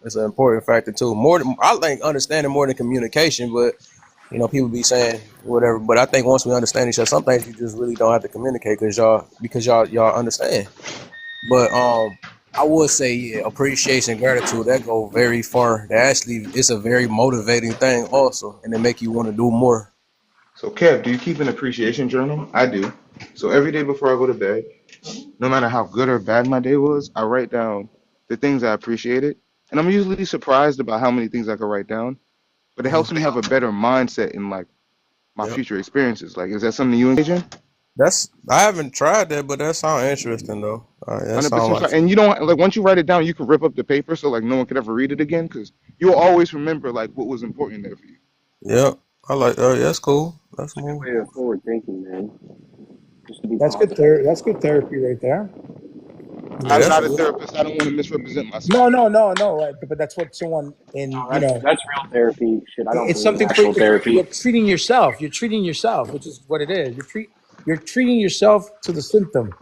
is an important factor too. More, than, I think understanding more than communication, but people be saying whatever, but I think once we understand each other, some things you just really don't have to communicate because y'all understand. But I would say yeah, appreciation, gratitude that go very far. That actually it's a very motivating thing also, and it make you want to do more. So, Kev, do you keep an appreciation journal? I do. So every day before I go to bed, no matter how good or bad my day was, I write down the things I appreciated. And I'm usually surprised about how many things I can write down, but it helps Mm, me have a better mindset in like my yep. future experiences. Like, is that something you engage in? That's I haven't tried that, but that sounds interesting though. That sounds 100% like try. And you don't like once you write it down, you can rip up the paper so like no one could ever read it again because you'll always remember like what was important there for you. yep. I like. Yeah, that's cool. That's It's a good smooth. way of forward thinking, man. Just to be That's good. positive. That's good therapy right there. Yeah, I'm that's not a good. therapist. I don't want to misrepresent myself. No, no, no, no. Right, but that's what someone in No, that's real therapy. Shit, I don't it's believe in something for actual you're therapy. treating yourself. You're treating yourself, which is what it is. You're treating yourself to the symptom.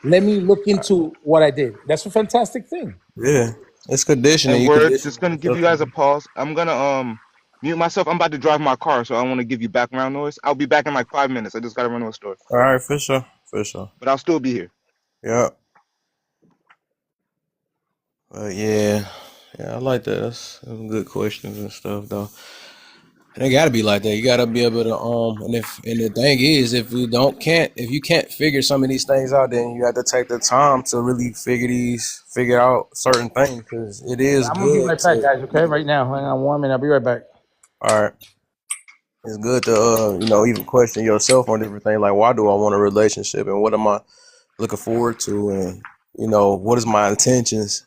Let me look into what I did. That's a fantastic thing. Yeah, it's conditioning. And You word, condition just gonna give you yourself. guys a pause. I'm gonna mute myself. I'm about to drive my car, so I want to give you background noise. I'll be back in like 5 minutes. I just gotta run to a store, All right, for sure, for sure. but I'll still be here. Yeah. Yeah, yeah, I like that. That's good questions and stuff, though. And it gotta be like that. You gotta be able to and the thing is, if you can't figure some of these things out, then you have to take the time to really figure out certain things because it Yeah, is I'm gonna be good right back, to. guys. Okay, right now. Hang on 1 minute. I'll be right back. All right, it's good to even question yourself on different things like why do I want a relationship and what am I looking forward to, and what is my intentions,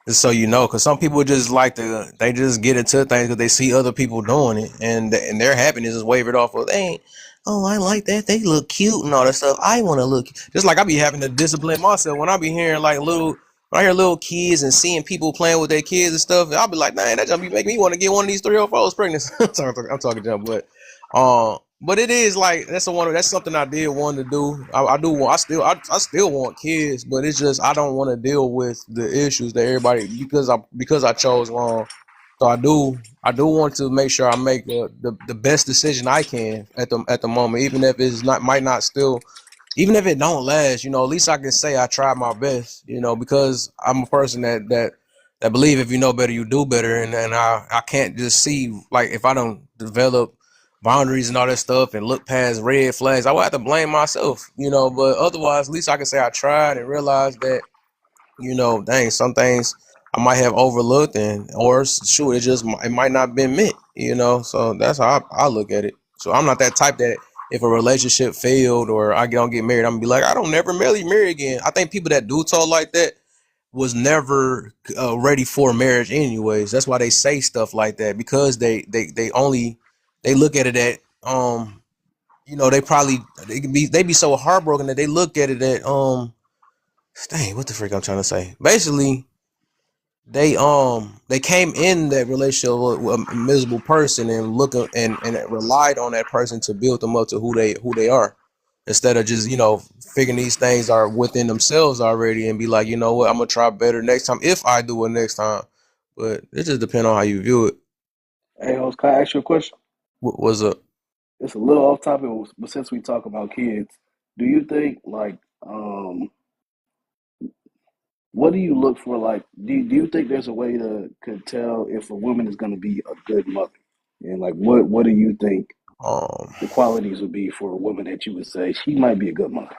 just so you know, because some people just like to they just get into things because they see other people doing it, and their happiness is wavered off of they ain't. Oh, I like that. They look cute and all that stuff. I want to look just like I be having to discipline myself when I be hearing like little. When I hear little kids and seeing people playing with their kids and stuff, I'll be like, man, that just be making me want to get one of these 304s pregnant. I'm talking jump, but it is like that's something I did want to do. I do want I still want kids, but it's just I don't want to deal with the issues that everybody because I chose wrong. So I do want to make sure I make the best decision I can at the moment, even if it's not might not still even if it don't last, at least I can say I tried my best, because I'm a person that believe if you know better, you do better, and I can't just see like if I don't develop boundaries and all that stuff and look past red flags, I would have to blame myself, but otherwise, at least I can say I tried and realized that, dang, some things I might have overlooked, and or shoot, it might not have been meant, you know. So that's how I look at it. So I'm not that type that if a relationship failed or I don't get married, I'm gonna be like, I don't never marry again. I think people that do talk like that was never ready for marriage anyways. That's why they say stuff like that, because they only they look at it at you know, they be so heartbroken that they look at it at dang, what the freak I'm trying to say. Basically, they came in that relationship with a miserable person and looking and relied on that person to build them up to who they are, instead of just, you know, figuring these things are within themselves already and be like, you know what, I'm gonna try better next time if I do it next time. But it just depends on how you view it. Hey, host, can I ask you a question? What was up? It's a little off topic, but since we talk about kids, do you think like what do you look for? Like, do you think there's a way to could tell if a woman is going to be a good mother? And like, what do you think Um, the qualities would be for a woman that you would say she might be a good mother?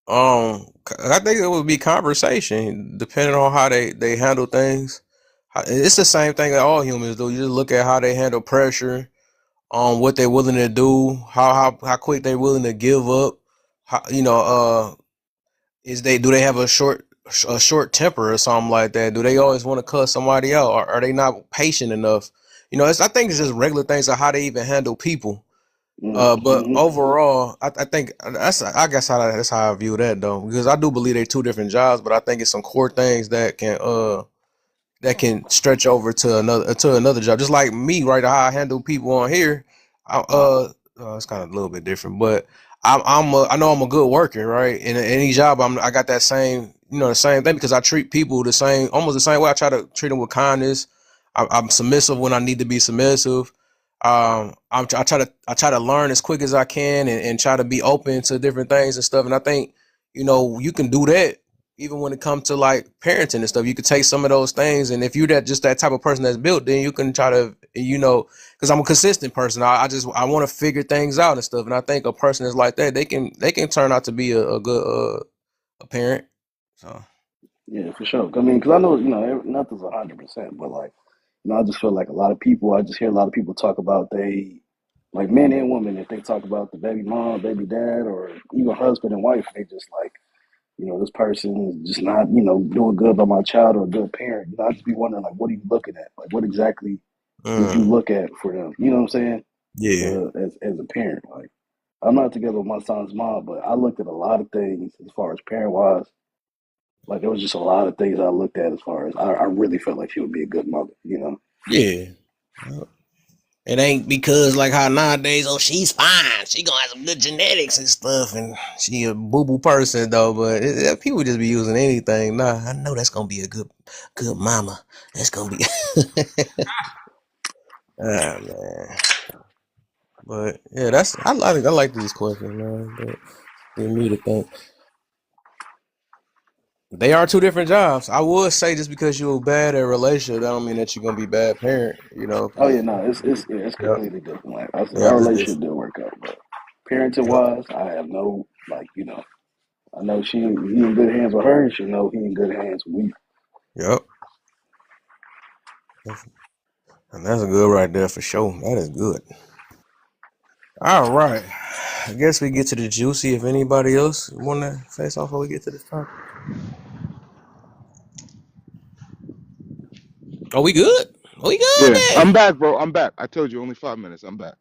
I think it would be conversation, depending on how they handle things. It's the same thing that all humans do. You just look at how they handle pressure, what they're willing to do, how quick they're willing to give up. How, you know, is they do they have a short temper or something like that? Do they always want to cuss somebody out, or are they not patient enough? You know, I think it's just regular things of how they even handle people. But Mm-hmm. overall, I think that's how I view that though, because I do believe they're two different jobs, but I think it's some core things that can stretch over to another job. Just like me, right? How I handle people on here, it's kind of a little bit different, but I know I'm a good worker, right? In any job, I got that same, you know, the same thing, because I treat people the same, almost the same way. I try to treat them with kindness. I'm submissive when I need to be submissive. I try to learn as quick as I can, and try to be open to different things and stuff. And I think, you know, you can do that even when it comes to like parenting and stuff. You could take some of those things, and if you're that type of person that's built, then you can try to, you know, because I'm a consistent person. I want to figure things out and stuff, and I think a person that's like that, they can turn out to be a good a parent. So Yeah, for sure. I mean, because I know nothing's 100%, but like I just feel like a lot of people. I just hear a lot of people talk about they like men and women. If they talk about the baby mom, baby dad, or even husband and wife, they just like this person is just not doing good by my child or a good parent. I just be wondering like, what are you looking at? Like, what exactly would you mm, look at for them? You know what I'm saying? yeah, As a parent, like I'm not together with my son's mom, but I looked at a lot of things as far as parent wise. Like it was just a lot of things I looked at as far as I really felt like she would be a good mother. yeah. It ain't because like how nowadays, oh, she's fine, she gonna have some good genetics and stuff, and she a boo boo person though. But people just be using anything. Nah, I know that's gonna be a good mama. That's gonna be. Ah man, but yeah, I like these questions, man. But get me to think, they are two different jobs. I would say just because you're bad at a relationship, that don't mean that you're gonna be a bad parent. You know, Oh yeah, because no, it's yep, completely different. Like I said, yep, our it's relationship different. did work out, but parenting Yep, wise, I have no I know he in good hands with her, and she know he in good hands with me. yep, and that's a good right there for sure. That is good. All right. I guess we get to the juicy. If anybody else want to face off before we get to this topic. Are we good? Are we good Yeah, then? I'm back, bro. I'm back. I told you only 5 minutes. I'm back.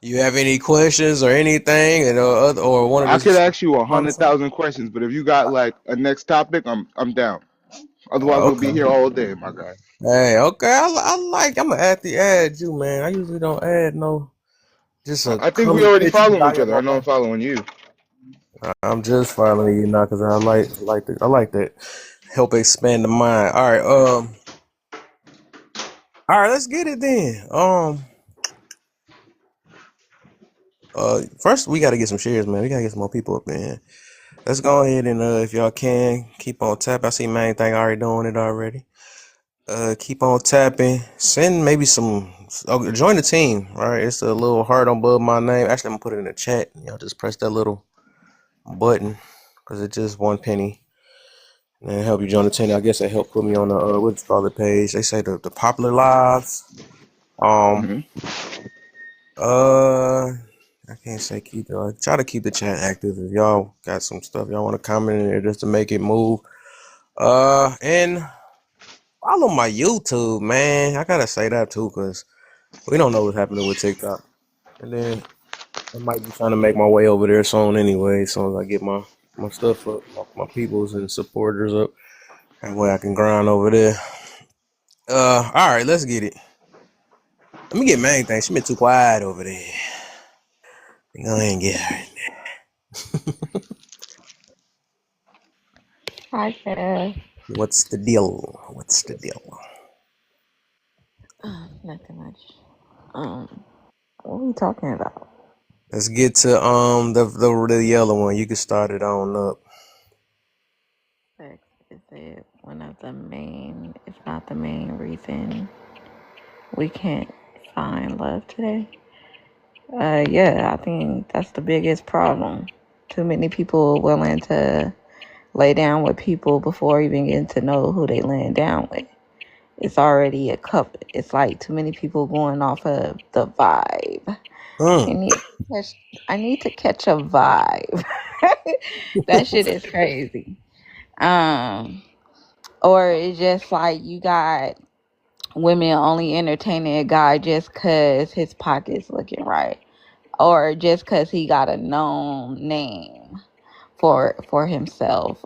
You have any questions or anything, and or wanted I to could ask you a respond to hundred something? thousand questions, but if you got like a next topic, I'm down. Otherwise, we'll be Okay. here all day, my guy. Hey, okay. I like. I'm gonna add you, man. I usually don't add no. Just a I think we already conversation following each other. I know I'm dialogue. following you. I'm just following you now because I like that. Help expand the mind. All right. Let's get it then. First we got to get some shares, man. We gotta get some more people up in here. Let's go ahead and if y'all can keep on tap. I see main thing already doing it already. Keep on tapping. Send maybe some. Oh, join the team. Right, it's a little heart on above my name. Actually, I'm gonna put it in the chat. Y'all just press that little button because it's just 1 penny. And help you join the team. I guess they helped put me on the what you call it page. They say the popular lives. Um Hmm. uh I can't say keep try to keep the chat active if y'all got some stuff y'all want to comment in there just to make it move. And follow my YouTube, man. I gotta say that too, cause we don't know what's happening with TikTok. And then I might be trying to make my way over there soon anyway, as soon as I get my stuff up, my peoples and supporters up. That way I can grind over there. All right, let's get it. Let me get main thing. She been too quiet over there. Go ahead and get her. Hi, Jeff. What's the deal? What's the deal? Nothing much. What are we talking about? Let's get to the yellow one. You can start it on up. Sex is it one of the main, if not the main reason we can't find love today? Yeah, I think that's the biggest problem. Too many people willing to lay down with people before even getting to know who they laying down with. It's already a couple. It's like too many people going off of the vibe. I Mm. need to catch, I need to catch a vibe. That shit is crazy. Um, or it's just like you got women only entertaining a guy just cause his pocket's looking right, or just cause he got a known name for himself.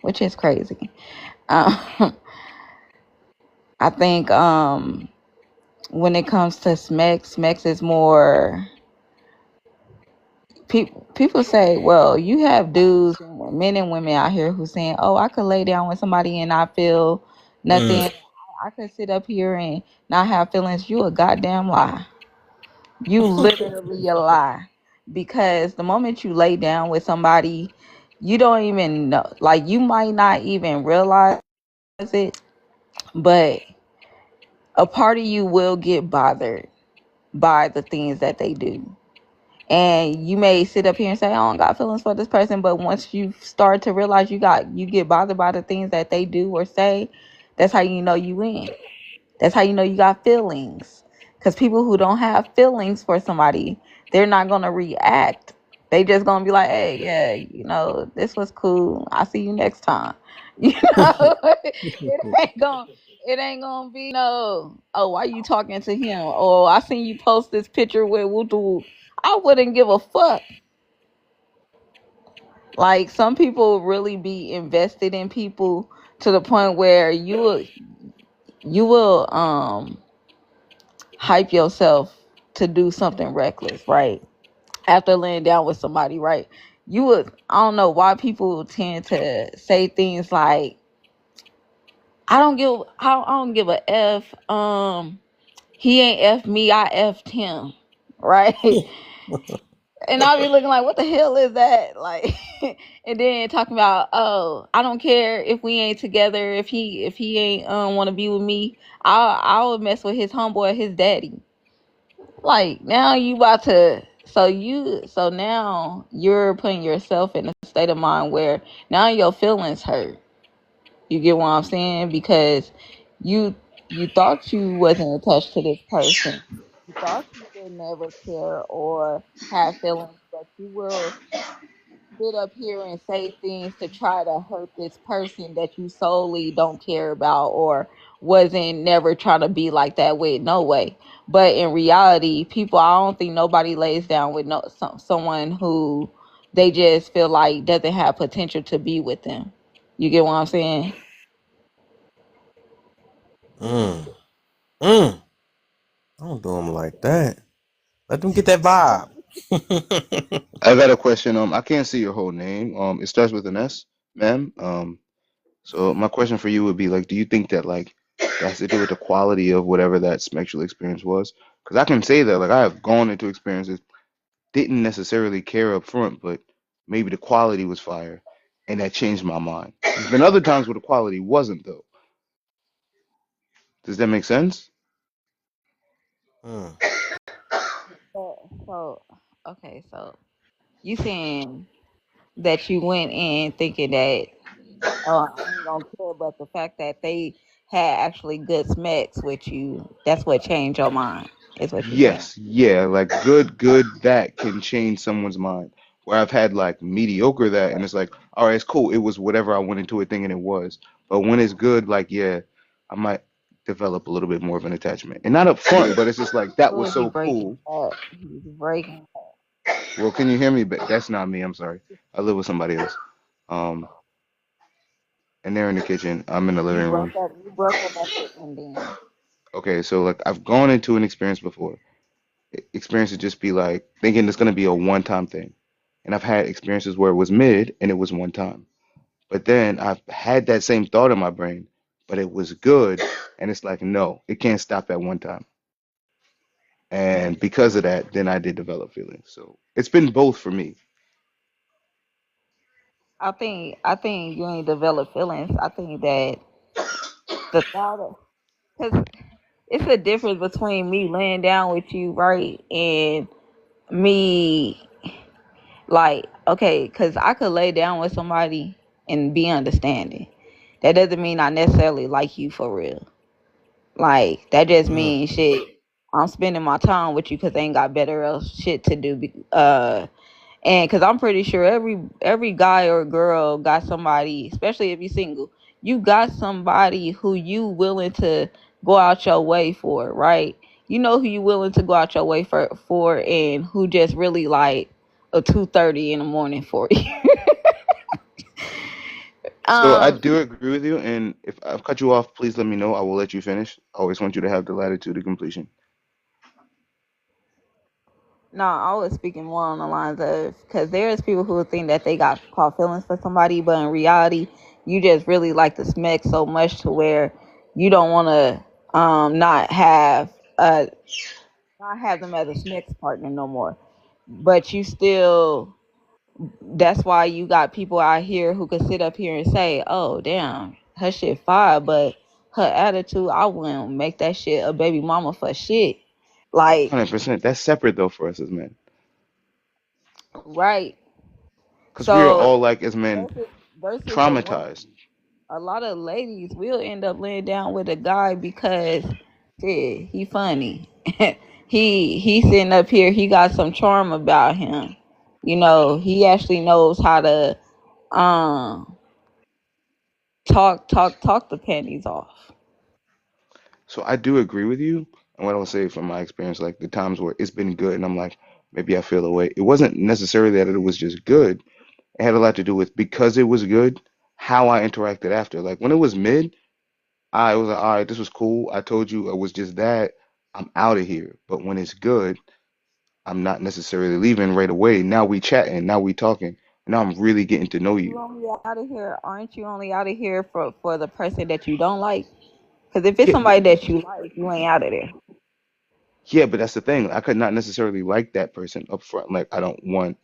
Which is crazy. Um, I think when it comes to Smex is more. People say, well, you have dudes, men and women out here who saying, oh, I could lay down with somebody and not feel Mm. nothing. I could sit up here and not have feelings. You a goddamn lie. You literally a lie. Because the moment you lay down with somebody, you don't even know. Like, you might not even realize it, but a part of you will get bothered by the things that they do. And you may sit up here and say, "I don't got feelings for this person," but once you start to realize you get bothered by the things that they do or say, that's how you know you win. That's how you know you got feelings. Because people who don't have feelings for somebody, they're not gonna react. They just gonna be like, "Hey, yeah, this was cool. I'll see you next time." You know, it ain't gonna be no. Oh, why you talking to him? Oh, I seen you post this picture with woo woo. I wouldn't give a fuck. Like some people really be invested in people to the point where you will hype yourself to do something reckless, right? After laying down with somebody, right? You would I don't know why people tend to say things like I don't give a F. He ain't F me, I F'd him. Right? And I'll be looking like, what the hell is that? Like, and then talking about, oh, I don't care if we ain't together. If he ain't want to be with me, I'll mess with his homeboy, his daddy. Like now you about to, so now you're putting yourself in a state of mind where now your feelings hurt. You get what I'm saying? Because you you thought you wasn't attached to this person. You thought you would never care or have feelings, but you will sit up here and say things to try to hurt this person that you solely don't care about or wasn't never trying to be like that with, no way. But in reality, people, I don't think nobody lays down with someone who they just feel like doesn't have potential to be with them. You get what I'm saying? Mm. Mm. Don't do them like that. Let them get that vibe. I got a question. I can't see your whole name. It starts with an S, ma'am. So my question for you would be like, do you think that like that's to do with the quality of whatever that sexual experience was? Because I can say that like I have gone into experiences, didn't necessarily care up front, but maybe the quality was fire, and that changed my mind. There's been other times where the quality wasn't though. Does that make sense? Mm. So okay, so you saying that you went in thinking that I ain't gonna care, but the fact that they had actually good smacks with you, that's what changed your mind, is what you're saying. Yes, yeah, like good that can change someone's mind. Where I've had like mediocre that, and it's like, all right, it's cool. It was whatever I went into it thinking it was. But when it's good, like, yeah, I might develop a little bit more of an attachment, and not up front, but it's just like that Who was is he so breaking cool. up? He's breaking. Well, can you hear me? But that's not me. I'm sorry. I live with somebody else. Um, and they're in the kitchen. I'm in the You living room. broke up. You broke up at the ending. Okay, so like I've gone into an experience before. Experience to just be like thinking it's gonna be a one-time thing. And I've had experiences where it was mid and it was one time. But then I've had that same thought in my brain, but it was good. And it's like, no, it can't stop at one time. And because of that, then I did develop feelings. So it's been both for me. I think you ain't developed feelings. I think that the thought of, because it's a difference between me laying down with you, right, and me, like, okay, because I could lay down with somebody and be understanding. That doesn't mean I necessarily like you for real. Like, that just Uh, means shit. I'm spending my time with you because I ain't got better else shit to do. And because I'm pretty sure every guy or girl got somebody, especially if you're single, you got somebody who you willing to go out your way for, right? You know who you willing to go out your way for, and who just really like a 2:30 in the morning for you. so I um, do agree with you. And if I've cut you off, please let me know. I will let you finish. I always want you to have the latitude of completion. No, I was speaking more on the lines of, because there's people who think that they got caught feelings for somebody, but in reality, you just really like the smack so much to where you don't want to uh not have them as a sex partner no more. But you still, that's why you got people out here who could sit up here and say, "Oh, damn, her shit fire," but her attitude, I wouldn't make that shit a baby mama for shit. Like, 100%. That's separate though for us as men. right. Because we are So all like as men versus the woman, traumatized. a lot of ladies will end up laying down with a guy because shit, he funny. He sitting up here, he got some charm about him. He actually knows how to um talk the panties off. So I do agree with you. And what I'll say from my experience, like the times where it's been good and I'm like, maybe I feel away. It wasn't necessarily that it was just good. It had a lot to do with because it was good, how I interacted after. Like when it was mid, I was like, all right, this was cool. I told you it was just that. I'm out of here. But when it's good, I'm not necessarily leaving right away. Now we chatting. Now we talking. Now I'm really getting to know You you. only out of here, aren't you only out of here for the person that you don't like? Because if it's Yeah, somebody that you like, you ain't out of there. yeah, but that's the thing. I could not necessarily like that person up front. Like I don't want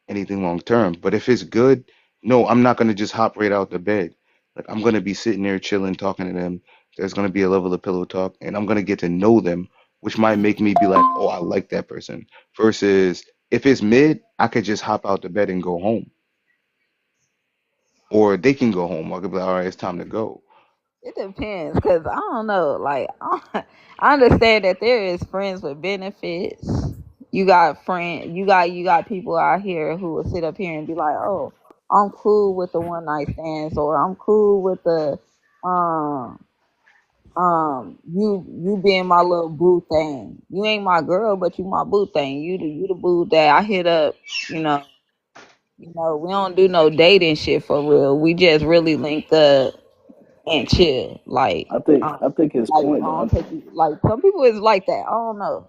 anything long term. But if it's good, no, I'm not gonna just hop right out the bed. Like I'm gonna be sitting there chilling, talking to them. There's gonna be a level of pillow talk, and I'm gonna get to know them, which might make me be like, oh, I like that person. Versus if it's mid, I could just hop out the bed and go home, or they can go home. I could be like, all right, it's time to go. It depends, because I don't know. Like, I understand that there is friends with benefits. You got people out here who will sit up here and be like, "Oh, I'm cool with the one night stands," or "I'm cool with the um you being my little boo thing. You ain't my girl, but you my boo thing. You the boo that I hit up. You know, we don't do no dating shit for real. We just really link up and chill. I think his Like, point I though. don't take you. Like, some people is like that. I don't know.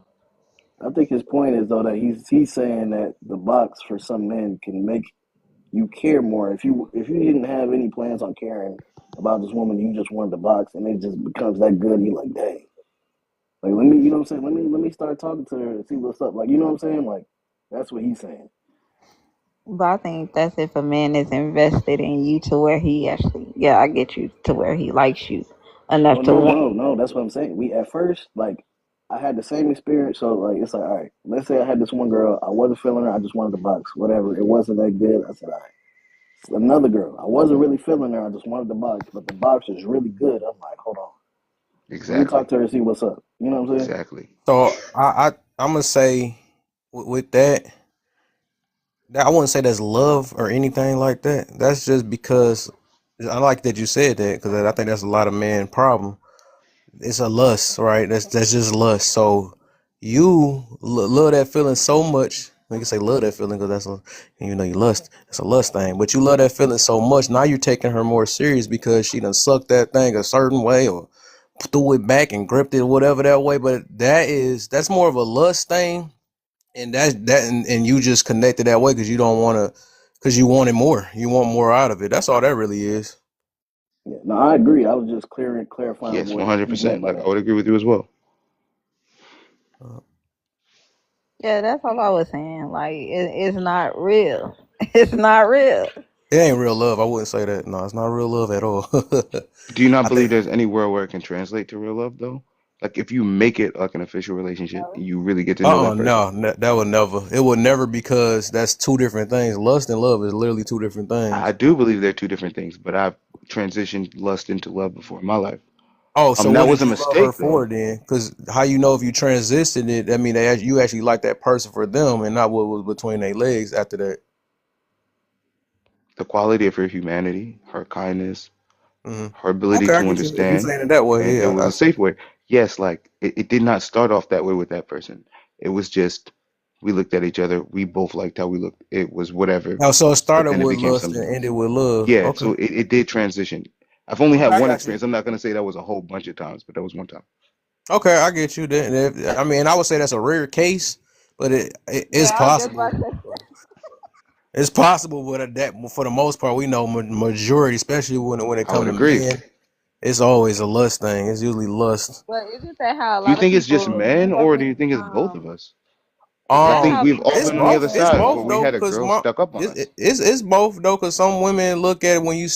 I think his point is though that he's saying that the box for some men can make you care more. If you didn't have any plans on caring about this woman, you just wanted the box, and it just becomes that good. You like, dang, like let me, you know what I'm saying? Let me start talking to her and see what's up. Like, you know what I'm saying? Like, that's what he's saying. But I think that's if a man is invested in you to where he actually, yeah, I get you, to where he likes you enough Well, to no, want. no, no. That's what I'm saying. We at first like. I had the same experience, so like it's like, all right. Let's say I had this one girl, I wasn't feeling her, I just wanted the box, whatever. It wasn't that good. I said, all right. Another girl. I wasn't really feeling her. I just wanted the box, but the box is really good. I'm like, hold on. Let me talk Exactly. to her and see what's up. You know what I'm saying? Exactly. So I'm gonna say with that, that I wouldn't say that's love or anything like that. That's just because I like that you said that because I think that's a lot of men problem. It's a lust, right? That's just lust. So you love that feeling so much. We can say love that feeling because that's a, you know, you lust. It's a lust thing, but you love that feeling so much. Now you're taking her more serious because she done sucked that thing a certain way or threw it back and gripped it whatever that way. But that's more of a lust thing, and and you just connected that way because you don't want to, because you wanted more. You want more out of it. That's all that really is. Yeah. No, I agree. I was just clarifying Yes, what he meant 100%. by Like I that. would agree with you as well. Uh, Yeah, that's all I was saying. Like it's not real. It's not real. it ain't real love. I wouldn't say that. No, it's not real love at all. Do you not I believe think. there's anywhere where it can translate to real love though? Like if you make it like an official relationship and you really get to know that person. No, that would never. It would never because that's two different things. Lust and love is literally two different I things. do believe they're two different things, but I've transitioned lust into love before in my life. Oh, so That what was did a you love her mistake though. for then? Because how you know if you transitioned it? I mean, you actually like that person for them and not what was between their legs after that. The quality of her humanity, her kindness, Hmm. her ability Okay, I to get you. If you understand, saying it that way, and it yeah, was I a see. safe way. Yes, like it did not start off that way with that person. It was just we looked at each other, we both liked how we looked. It was whatever, Now, so it but started then it with became lust something. and ended with love. Yeah, Okay, so it did transition. I've only had okay, I one got you. experience. I'm not gonna say that was a whole bunch of times, but that was one time. Okay, I get you. Then, I mean, I would say that's a rare case, but it's Yeah, I was just possible. about to say. It's possible, but that for the most part, we know majority, especially when it I come would to agree. men, it's always a lust thing. It's usually lust. But isn't that how a Do you lot of think it's just people men, have or do been? you think it's both of us? Because I That's think how we've all It's people been on the have other both. It's been side both where we though, had a because girl stuck up on us. it's both though, because some women look at it when you.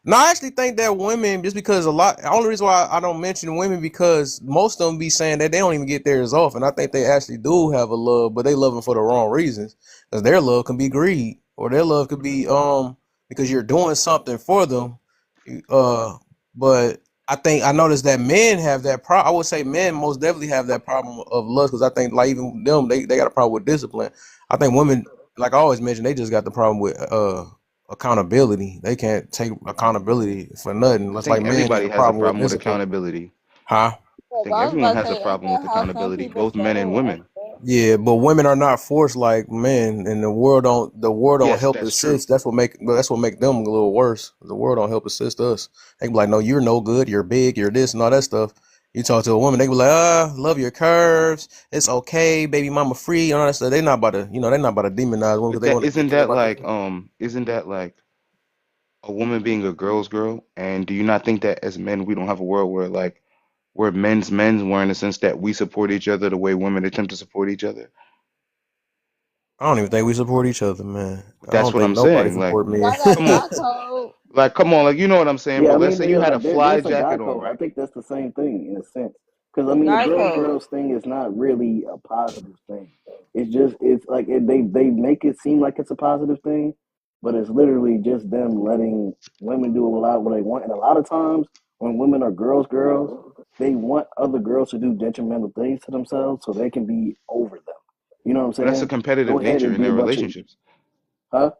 No, I actually think that women, just because a lot, the only reason why I don't mention women because most of them be saying that they don't even get theirs off, and I think they actually do have a love, but they love them for the wrong reasons, because their love can be greed, or their love could be because you're doing something for them, but I noticed that men have that problem. I would say men most definitely have that problem of lust because I think like even them they got a problem with discipline. I think women, like I always mention, they just got the problem with accountability. They can't take accountability for nothing. I That's think like men got everybody a has a problem with problem with discipline. accountability. Huh? I Because think I was everyone about to has a say, ain't problem with that how some accountability, people both men and feel? women. Yeah, but women are not forced like men, and the world don't Yes, help that's true. assist. That's what make them a little worse. The world don't help assist us. They be like, no, you're no good. You're big. You're this and all that stuff. You talk to a woman, they be like, love your curves. It's okay, baby, mama free, and all that stuff. They not about to, they're not about to demonize women because But they that want to isn't get care that about like them. a woman being a girl's girl? And do you not think that as men we don't have a world where like we're men's where in the sense that we support each other the way women attempt to support each other? I don't even think we support each other, man. I That's don't what think I'm nobody saying. Like, support men. Y'all got come on. guy code. Like, come on, like you know what I'm saying, Yeah, bro. I Let's mean, say you yeah, had a like fly there's a guy jacket on, code. I right? think that's the same thing in a sense. Because I mean, the Guy girls code. girls thing is not really a positive thing. It's like they make it seem like it's a positive thing, but it's literally just them letting women do a lot what they want. And a lot of times when women are girls, they want other girls to do detrimental things to themselves so they can be over them. You know what I'm But that's a saying? Go competitive ahead nature and in be a their bunch of relationships. huh?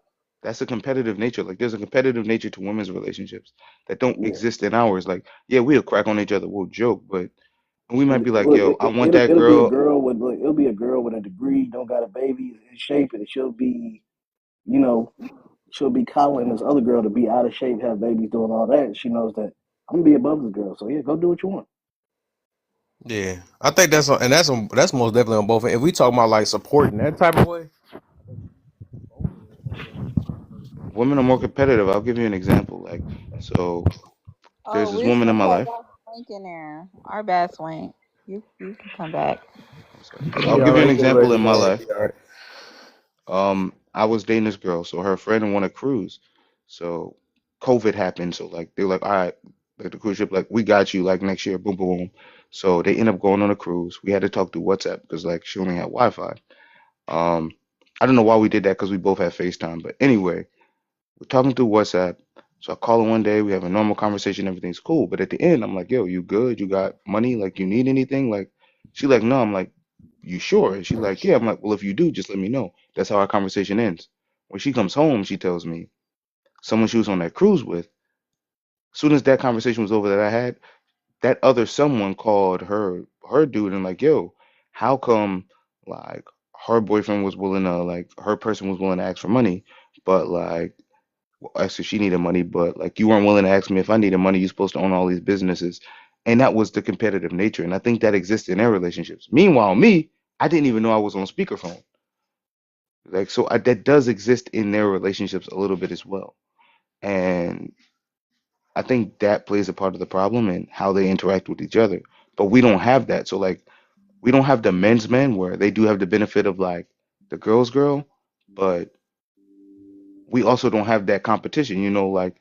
That's a competitive nature. Like there's a competitive nature to women's relationships that don't Yeah. exist in ours. Like, yeah, we'll crack on each other, we'll joke, but we might be like, Look, yo, I want it'll that it'll be a girl. girl with look, it'll be a girl with a degree, don't got a baby in shape, and she'll be, you know, she'll be coddling this other girl to be out of shape, have babies, doing all that. And she knows that I'm gonna be above this girl, so yeah, go do what you want. Yeah, I think that's most definitely on both. If we talk about like supporting that type of way, Women are more competitive. I'll give you an example. Like, so there's Oh, this we woman in still my had life. got Swink in there. Our bad Swink. You can come back. I'm sorry. So he I'll be give all you right. an He getting example ready in to my go. He life. be all right. I was dating this girl, so her friend won a cruise. So COVID happened, so like they were like, all right, like the cruise ship, like we got you, like next year, boom, boom, boom. So they end up going on a cruise. We had to talk through WhatsApp because like she only had Wi-Fi. Um, I don't know why we did that because we both had FaceTime, but anyway, We're talking through WhatsApp. So I call her one day, we have a normal conversation, everything's cool. But at the end, I'm like, yo, you good? You got money? Like, you need anything? Like, she like, no. I'm like, you sure? And she like, yeah. I'm like, well, if you do, just let me know. That's how our conversation ends. When she comes home, she tells me someone she was on that cruise with, as soon as that conversation was over that I had, that other someone called her dude and like, yo, how come like her boyfriend was willing to like her person was willing to ask for money, but like well, actually she needed money, but like you weren't willing to ask me if I needed money. You're supposed to own all these businesses. And that was the competitive nature. And I think that exists in their relationships. Meanwhile, me, I didn't even know I was on speakerphone. Like so that does exist in their relationships a little bit as well. And I think that plays a part of the problem and how they interact with each other. But we don't have that. So like we don't have the men's men where they do have the benefit of like the girl's girl, but we also don't have that competition. Like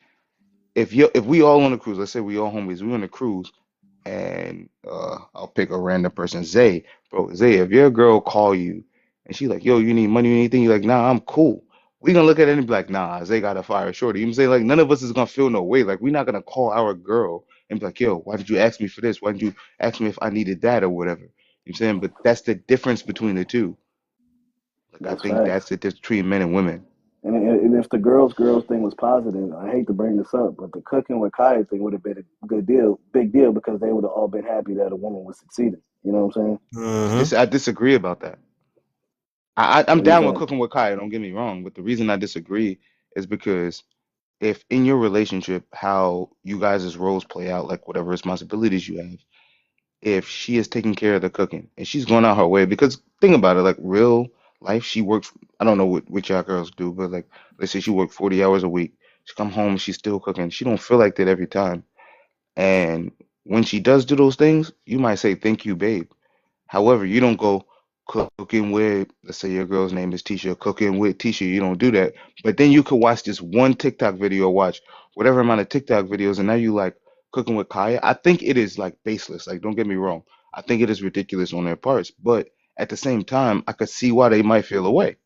if we all on a cruise, let's say we all homies, we on a cruise, and I'll pick a random person, Zay, bro, Zay, if your girl call you and she like, yo, you need money or anything, you're like, nah, I'm cool. We gonna look at it and be like, nah, Zay got to fire shorty. You know what I'm saying? Like none of us is gonna feel no way. Like we're not gonna call our girl and be like, yo, why did you ask me for this? Why did you ask me if I needed that or whatever? You know what I'm saying? But that's the difference between the two. Like I That's think facts. that's the difference between men and women. And if the girls thing was positive, I hate to bring this up, but the cooking with Kaya thing would have been a good deal, big deal, because they would have all been happy that a woman was succeeding. You know what I'm saying? Mm-hmm. I disagree about that. I'm What are you down with saying? cooking with Kaya, don't get me wrong, but the reason I disagree is because if in your relationship, how you guys' roles play out, like whatever responsibilities you have, if she is taking care of the cooking and she's going out her way, because think about it, like real life, she works, I don't know what y'all girls do, but like, let's say she worked 40 hours a week. She come home, she's still cooking. She don't feel like that every time. And when she does do those things, you might say, thank you, babe. However, you don't go cooking with, let's say your girl's name is Tisha, cooking with Tisha. You don't do that. But then you could watch this one TikTok video or watch whatever amount of TikTok videos, and now you like cooking with Kaya. I think it is like baseless. Like, don't get me wrong. I think it is ridiculous on their parts. But at the same time, I could see why they might feel away.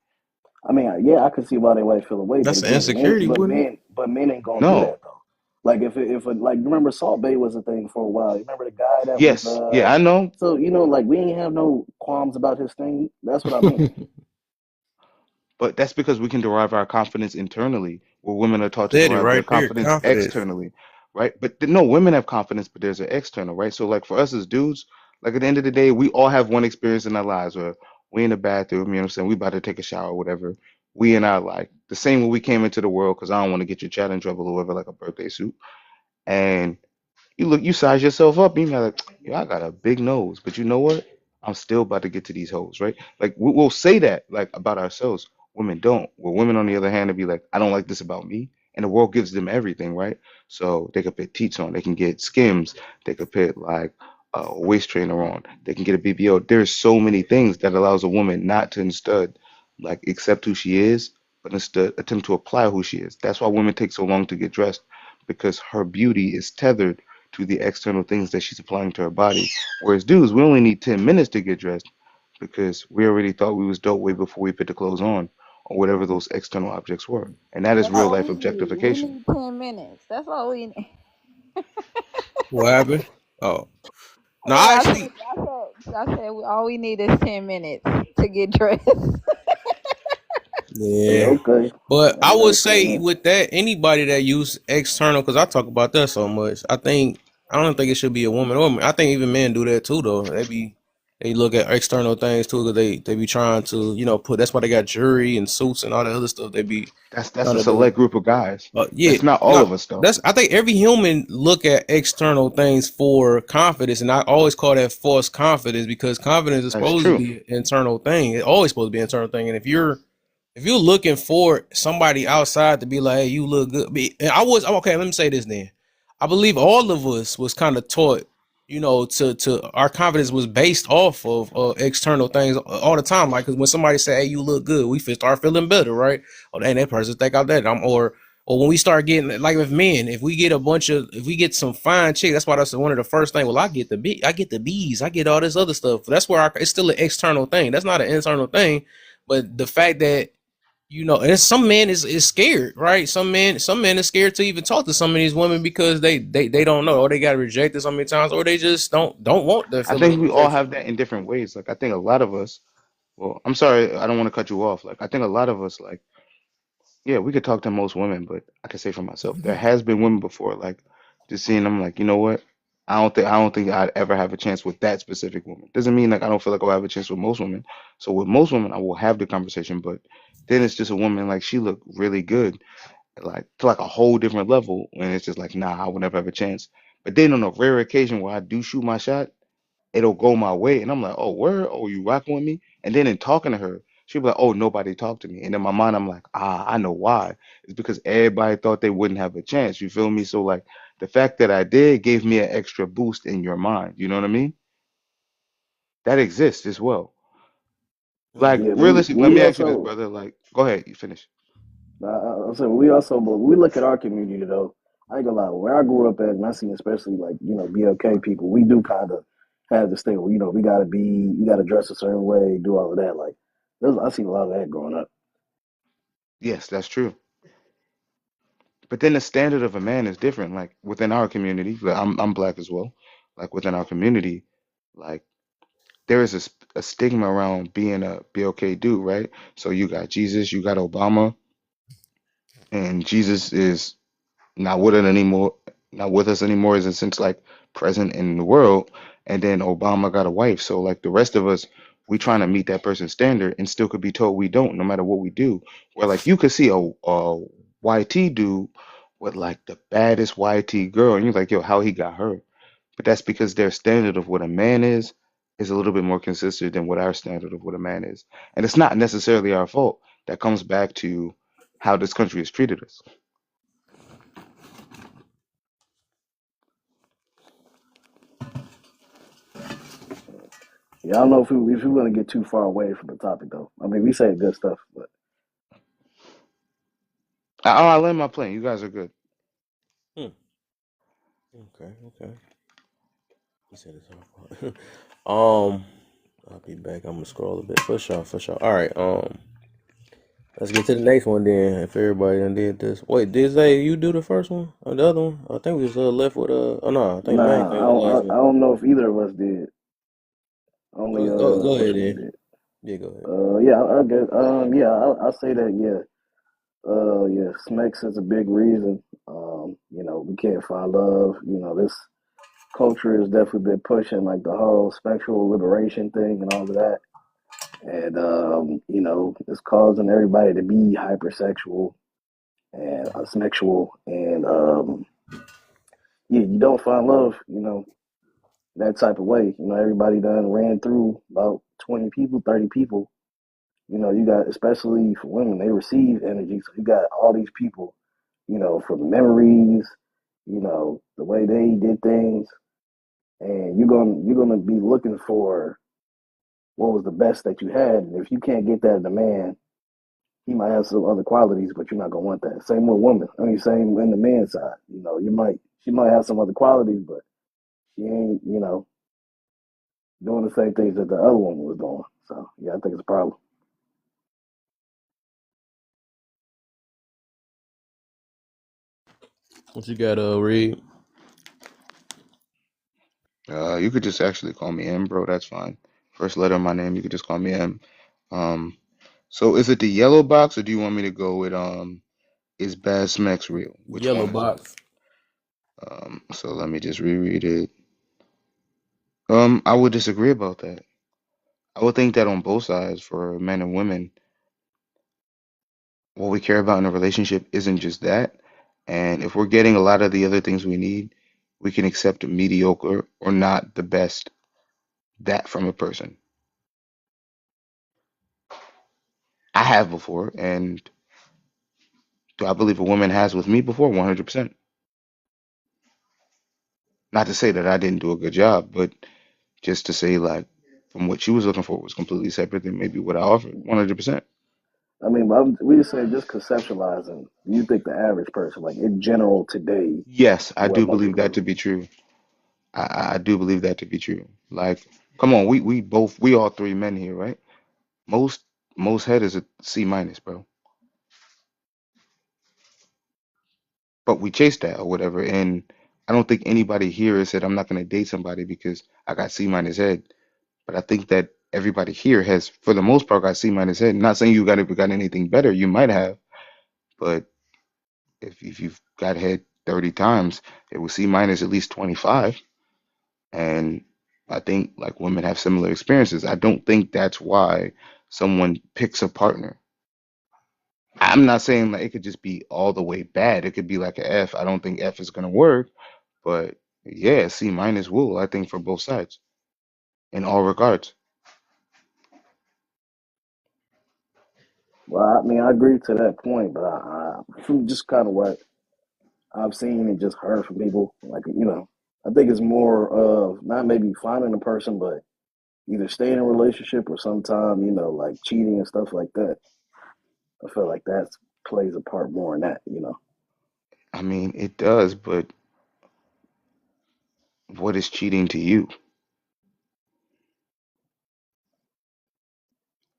I mean, yeah, I can see why they might feel away, but That's the again, men, insecurity, wouldn't it? men ain't gonna do No. that though. Like like remember Salt Bay was a thing for a while. You remember the guy that was Yes. Yeah, I know. so like we ain't have no qualms about his thing. That's what I mean. But that's because we can derive our confidence internally, where women are taught to Said it derive their right there. confidence Confidence. externally, right? But no, women have confidence, but there's an external, right? So, like for us as dudes, like at the end of the day, we all have one experience in our lives where we in the bathroom, you know what I'm saying? We about to take a shower, or whatever. We in our like the same way we came into the world, because I don't want to get your child in trouble or whatever, like a birthday suit. And you size yourself up, and you're like, yo, I got a big nose, but you know what? I'm still about to get to these hoes, right? Like we'll say that like about ourselves. Women don't. Well, women on the other hand, will be like, I don't like this about me, and the world gives them everything, right? So they could put teats on, they can get Skims, they could put like a waist trainer on, they can get a BBO. There's so many things that allows a woman not to instead like accept who she is, but instead attempt to apply who she is. That's why women take so long to get dressed because her beauty is tethered to the external things that she's applying to her body. Whereas dudes, we only need 10 minutes to get dressed because we already thought we was dope way before we put the clothes on or whatever those external objects were. And that is That's real all life we need. We objectification. need 10 minutes. That's all we need. What happened? Oh. No, Well, I I actually, said, all we need is 10 minutes to get dressed. Yeah, yeah. okay. But I I ain't would gotta say say that. with that, anybody that use external, because I talk about that so much. I don't think it should be a woman or man. I think even men do that too, though. They look at external things too, because they be trying to put. That's why they got jury and suits and all that other stuff. They be That's trying a to do. select group of guys. Yeah, That's not all no, of us though. that's. I think every human look at external things for confidence, and I always call that false confidence because confidence is That's supposed to true. be an internal thing. It's always supposed to be an internal thing, and if you're looking for somebody outside to be like, "Hey, you look good," and I was okay. Let me say this then. I believe all of us was kind of taught, to our confidence was based off of external things all the time. Like, cause when somebody say, "Hey, you look good," we start feeling better, right? Oh, dang, that person think out that or when we start getting like with men, if we get some fine chicks, that's why that's one of the first things. Well, I get the bees, I get all this other stuff. That's where it's still an external thing. That's not an internal thing. But the fact that you know, and some men is scared, right? Some men are scared to even talk to some of these women because they don't know, or they got rejected so many times, or they just don't want that I feeling think of we all rejection. have that in different ways. Like I think a lot of us, well, I'm sorry, I don't want to cut you off. Like I think a lot of us like yeah, we could talk to most women, but I can say for myself, there has been women before, like just seeing them, like you know what, I don't think I'd ever have a chance with that specific woman. Doesn't mean like I don't feel like I'll have a chance with most women. So with most women, I will have the conversation, but then it's just a woman like she looked really good, like to like a whole different level, and it's just like nah, I would never have a chance. But then on a rare occasion where I do shoot my shot, it'll go my way. And I'm like, oh, where? Oh, you rocking with me? And then in talking to her, she'll be like, oh, nobody talked to me. And in my mind, I'm like, I know why. It's because everybody thought they wouldn't have a chance. You feel me? So like the fact that I did gave me an extra boost in your mind. You know what I mean? That exists as well. Mm. Like Yeah, realistically, let we me ask you this, also brother. Like, go ahead, you finish. I said we also, but we look at our community though. I ain't gonna lie. Where I grew up at, and I see especially like BLK people, we do kind of have this thing where we gotta dress a certain way, do all of that. Like, I seen a lot of that growing up. Yes, that's true. But then the standard of a man is different. Like within our community, like, I'm black as well. Like within our community, like there is a stigma around being a BLK dude, right? So you got Jesus, you got Obama, and Jesus is not with us anymore. Not with us anymore, is in a sense like present in the world. And then Obama got a wife, so like the rest of us, we trying to meet that person's standard, and still could be told we don't, no matter what we do. Where like you could see a YT dude with like the baddest YT girl, and you're like, yo, how he got her? But that's because their standard of what a man is a little bit more consistent than what our standard of what a man is. And it's not necessarily our fault. That comes back to how this country has treated us. Yeah, I don't know if we want to get too far away from the topic though. I mean, we say good stuff, but I land my plane. You guys are good. Hmm. Okay, okay. He said it's our fault. um, I'll be back. I'm gonna scroll a bit for sure, for sure. All right. Let's get to the next one then. If everybody done did this, wait, did Zay you do the first one or the other one? I think we was left with Oh no, I think Main nah, came with the last I one. don't know if either of us did. Only Go which ahead one then. did? Yeah, go ahead. Yeah, I guess yeah, I'll say that yeah. Yeah, Smex is a big reason. We can't find love. This culture has definitely been pushing like the whole sexual liberation thing and all of that. And it's causing everybody to be hypersexual and sexual. And yeah, you don't find love, that type of way. Everybody done ran through about 20 people, 30 people. You got, especially for women, they receive energy. So you got all these people, from memories, the way they did things, and you're gonna be looking for what was the best that you had. And if you can't get that in a man, he might have some other qualities, but you're not gonna want that. Same with women. I mean, same in the man's side. She might have some other qualities, but she ain't, doing the same things that the other woman was doing. So yeah, I think it's a problem. What you got, Reed? You could just actually call me M, bro. That's fine. First letter of my name, you could just call me M. Um, so is it the yellow box, or do you want me to go with is Bad Smex real? Which Yellow one is it? box. So let me just reread it. I would disagree about that. I would think that on both sides, for men and women, what we care about in a relationship isn't just that. And if we're getting a lot of the other things we need, we can accept a mediocre or not the best that from a person. I have before, and do I believe a woman has with me before? 100%. Not to say that I didn't do a good job, but just to say, like, from what she was looking for was completely separate than maybe what I offered. 100%. I mean, but we just saying, just conceptualizing. Do you think the average person, like in general today, Yes, I what do most believe people that do? to be true. I do believe that to be true. Like, come on, we all three men here, right? Most most head is a C minus, bro. but we chased that or whatever. And I don't think anybody here has said I'm not going to date somebody because I got C minus head. But I think that everybody here has, for the most part, got C minus head. Not saying you got anything better, you might have, but if you've got head 30 times, it was C minus at least 25. And I think like women have similar experiences. I don't think that's why someone picks a partner. I'm not saying like it could just be all the way bad. It could be like a F. I don't think F is gonna work, but yeah, C minus will, I think, for both sides in all regards. Well, I mean, I agree to that point, but from just kind of what I've seen and just heard from people, like I think it's more of not maybe finding a person, but either staying in a relationship or sometime, like cheating and stuff like that. I feel like that plays a part more in that. I mean, it does, but what is cheating to you?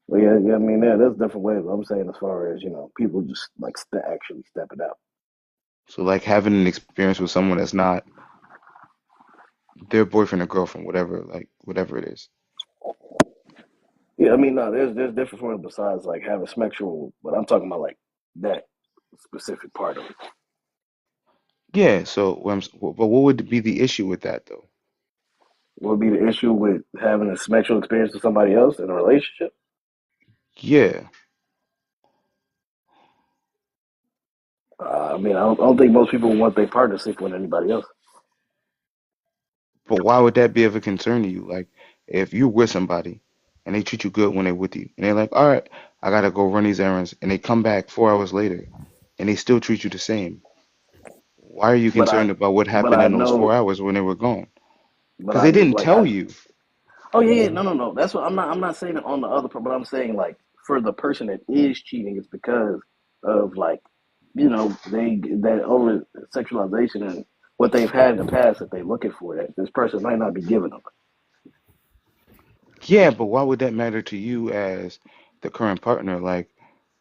But yeah, yeah, I mean, yeah, there's different ways. I'm saying as far as people just like actually stepping out. So like having an experience with someone that's not their boyfriend or girlfriend, whatever, like whatever it is. Yeah, I mean, no, there's different forms besides like having sexual, but I'm talking about like that specific part of it. Yeah, so but what would be the issue with that though? What would be the issue with having a sexual experience with somebody else in a relationship? Yeah, I mean, I don't think most people want their partner to sleep with anybody else. but why would that be of a concern to you? Like, if you're with somebody and they treat you good when they're with you, and they're like, all right, I gotta go run these errands, and they come back 4 hours later and they still treat you the same, why are you But I, concerned about what but happened I in those know, 4 hours when they were gone? but Because I they knew didn't like tell I. you. Oh yeah, yeah, no, no, no. That's what I'm not saying it on the other part, but I'm saying like for the person that is cheating, it's because of like they that over sexualization and what they've had in the past that they're looking for that this person might not be giving them. Yeah, but why would that matter to you as the current partner? Like,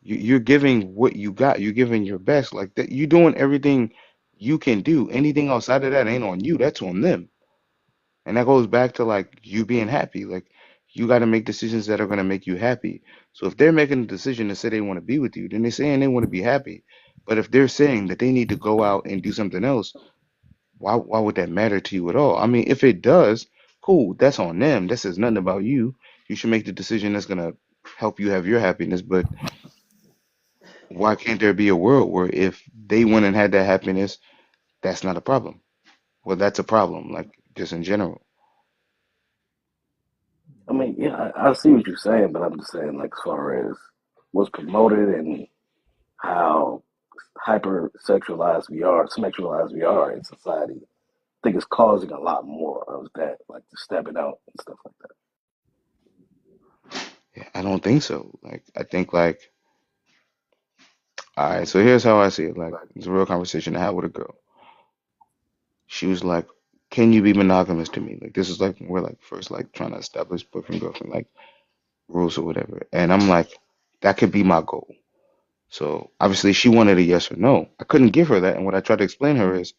you're giving what you got, you're giving your best, like that, you're doing everything you can do. Anything outside of that ain't on you, that's on them. And that goes back to like you being happy. Like you got to make decisions that are going to make you happy. So if they're making a decision to say they want to be with you, then they're saying they want to be happy. But if they're saying that they need to go out and do something else, why would that matter to you at all? I mean, if it does, cool, that's on them. That says nothing about you. You should make the decision that's going to help you have your happiness. But why can't there be a world where if they went and had that happiness, that's not a problem? Well, that's a problem, like just in general. I mean, yeah, I see what you're saying, but I'm just saying like as far as what's promoted and how hyper sexualized we are, sexualized we are in society. I think it's causing a lot more of that, like the stepping out and stuff like that. Yeah, I don't think so. Like, I think like, all right, so here's how I see it. Like, it's a real conversation I had with a girl. She was like, "Can you be monogamous to me?" Like, this is like when we're like first like trying to establish boyfriend girlfriend like rules or whatever. And I'm like, that could be my goal. So obviously she wanted a yes or no. I couldn't give her that, and what I tried to explain to her is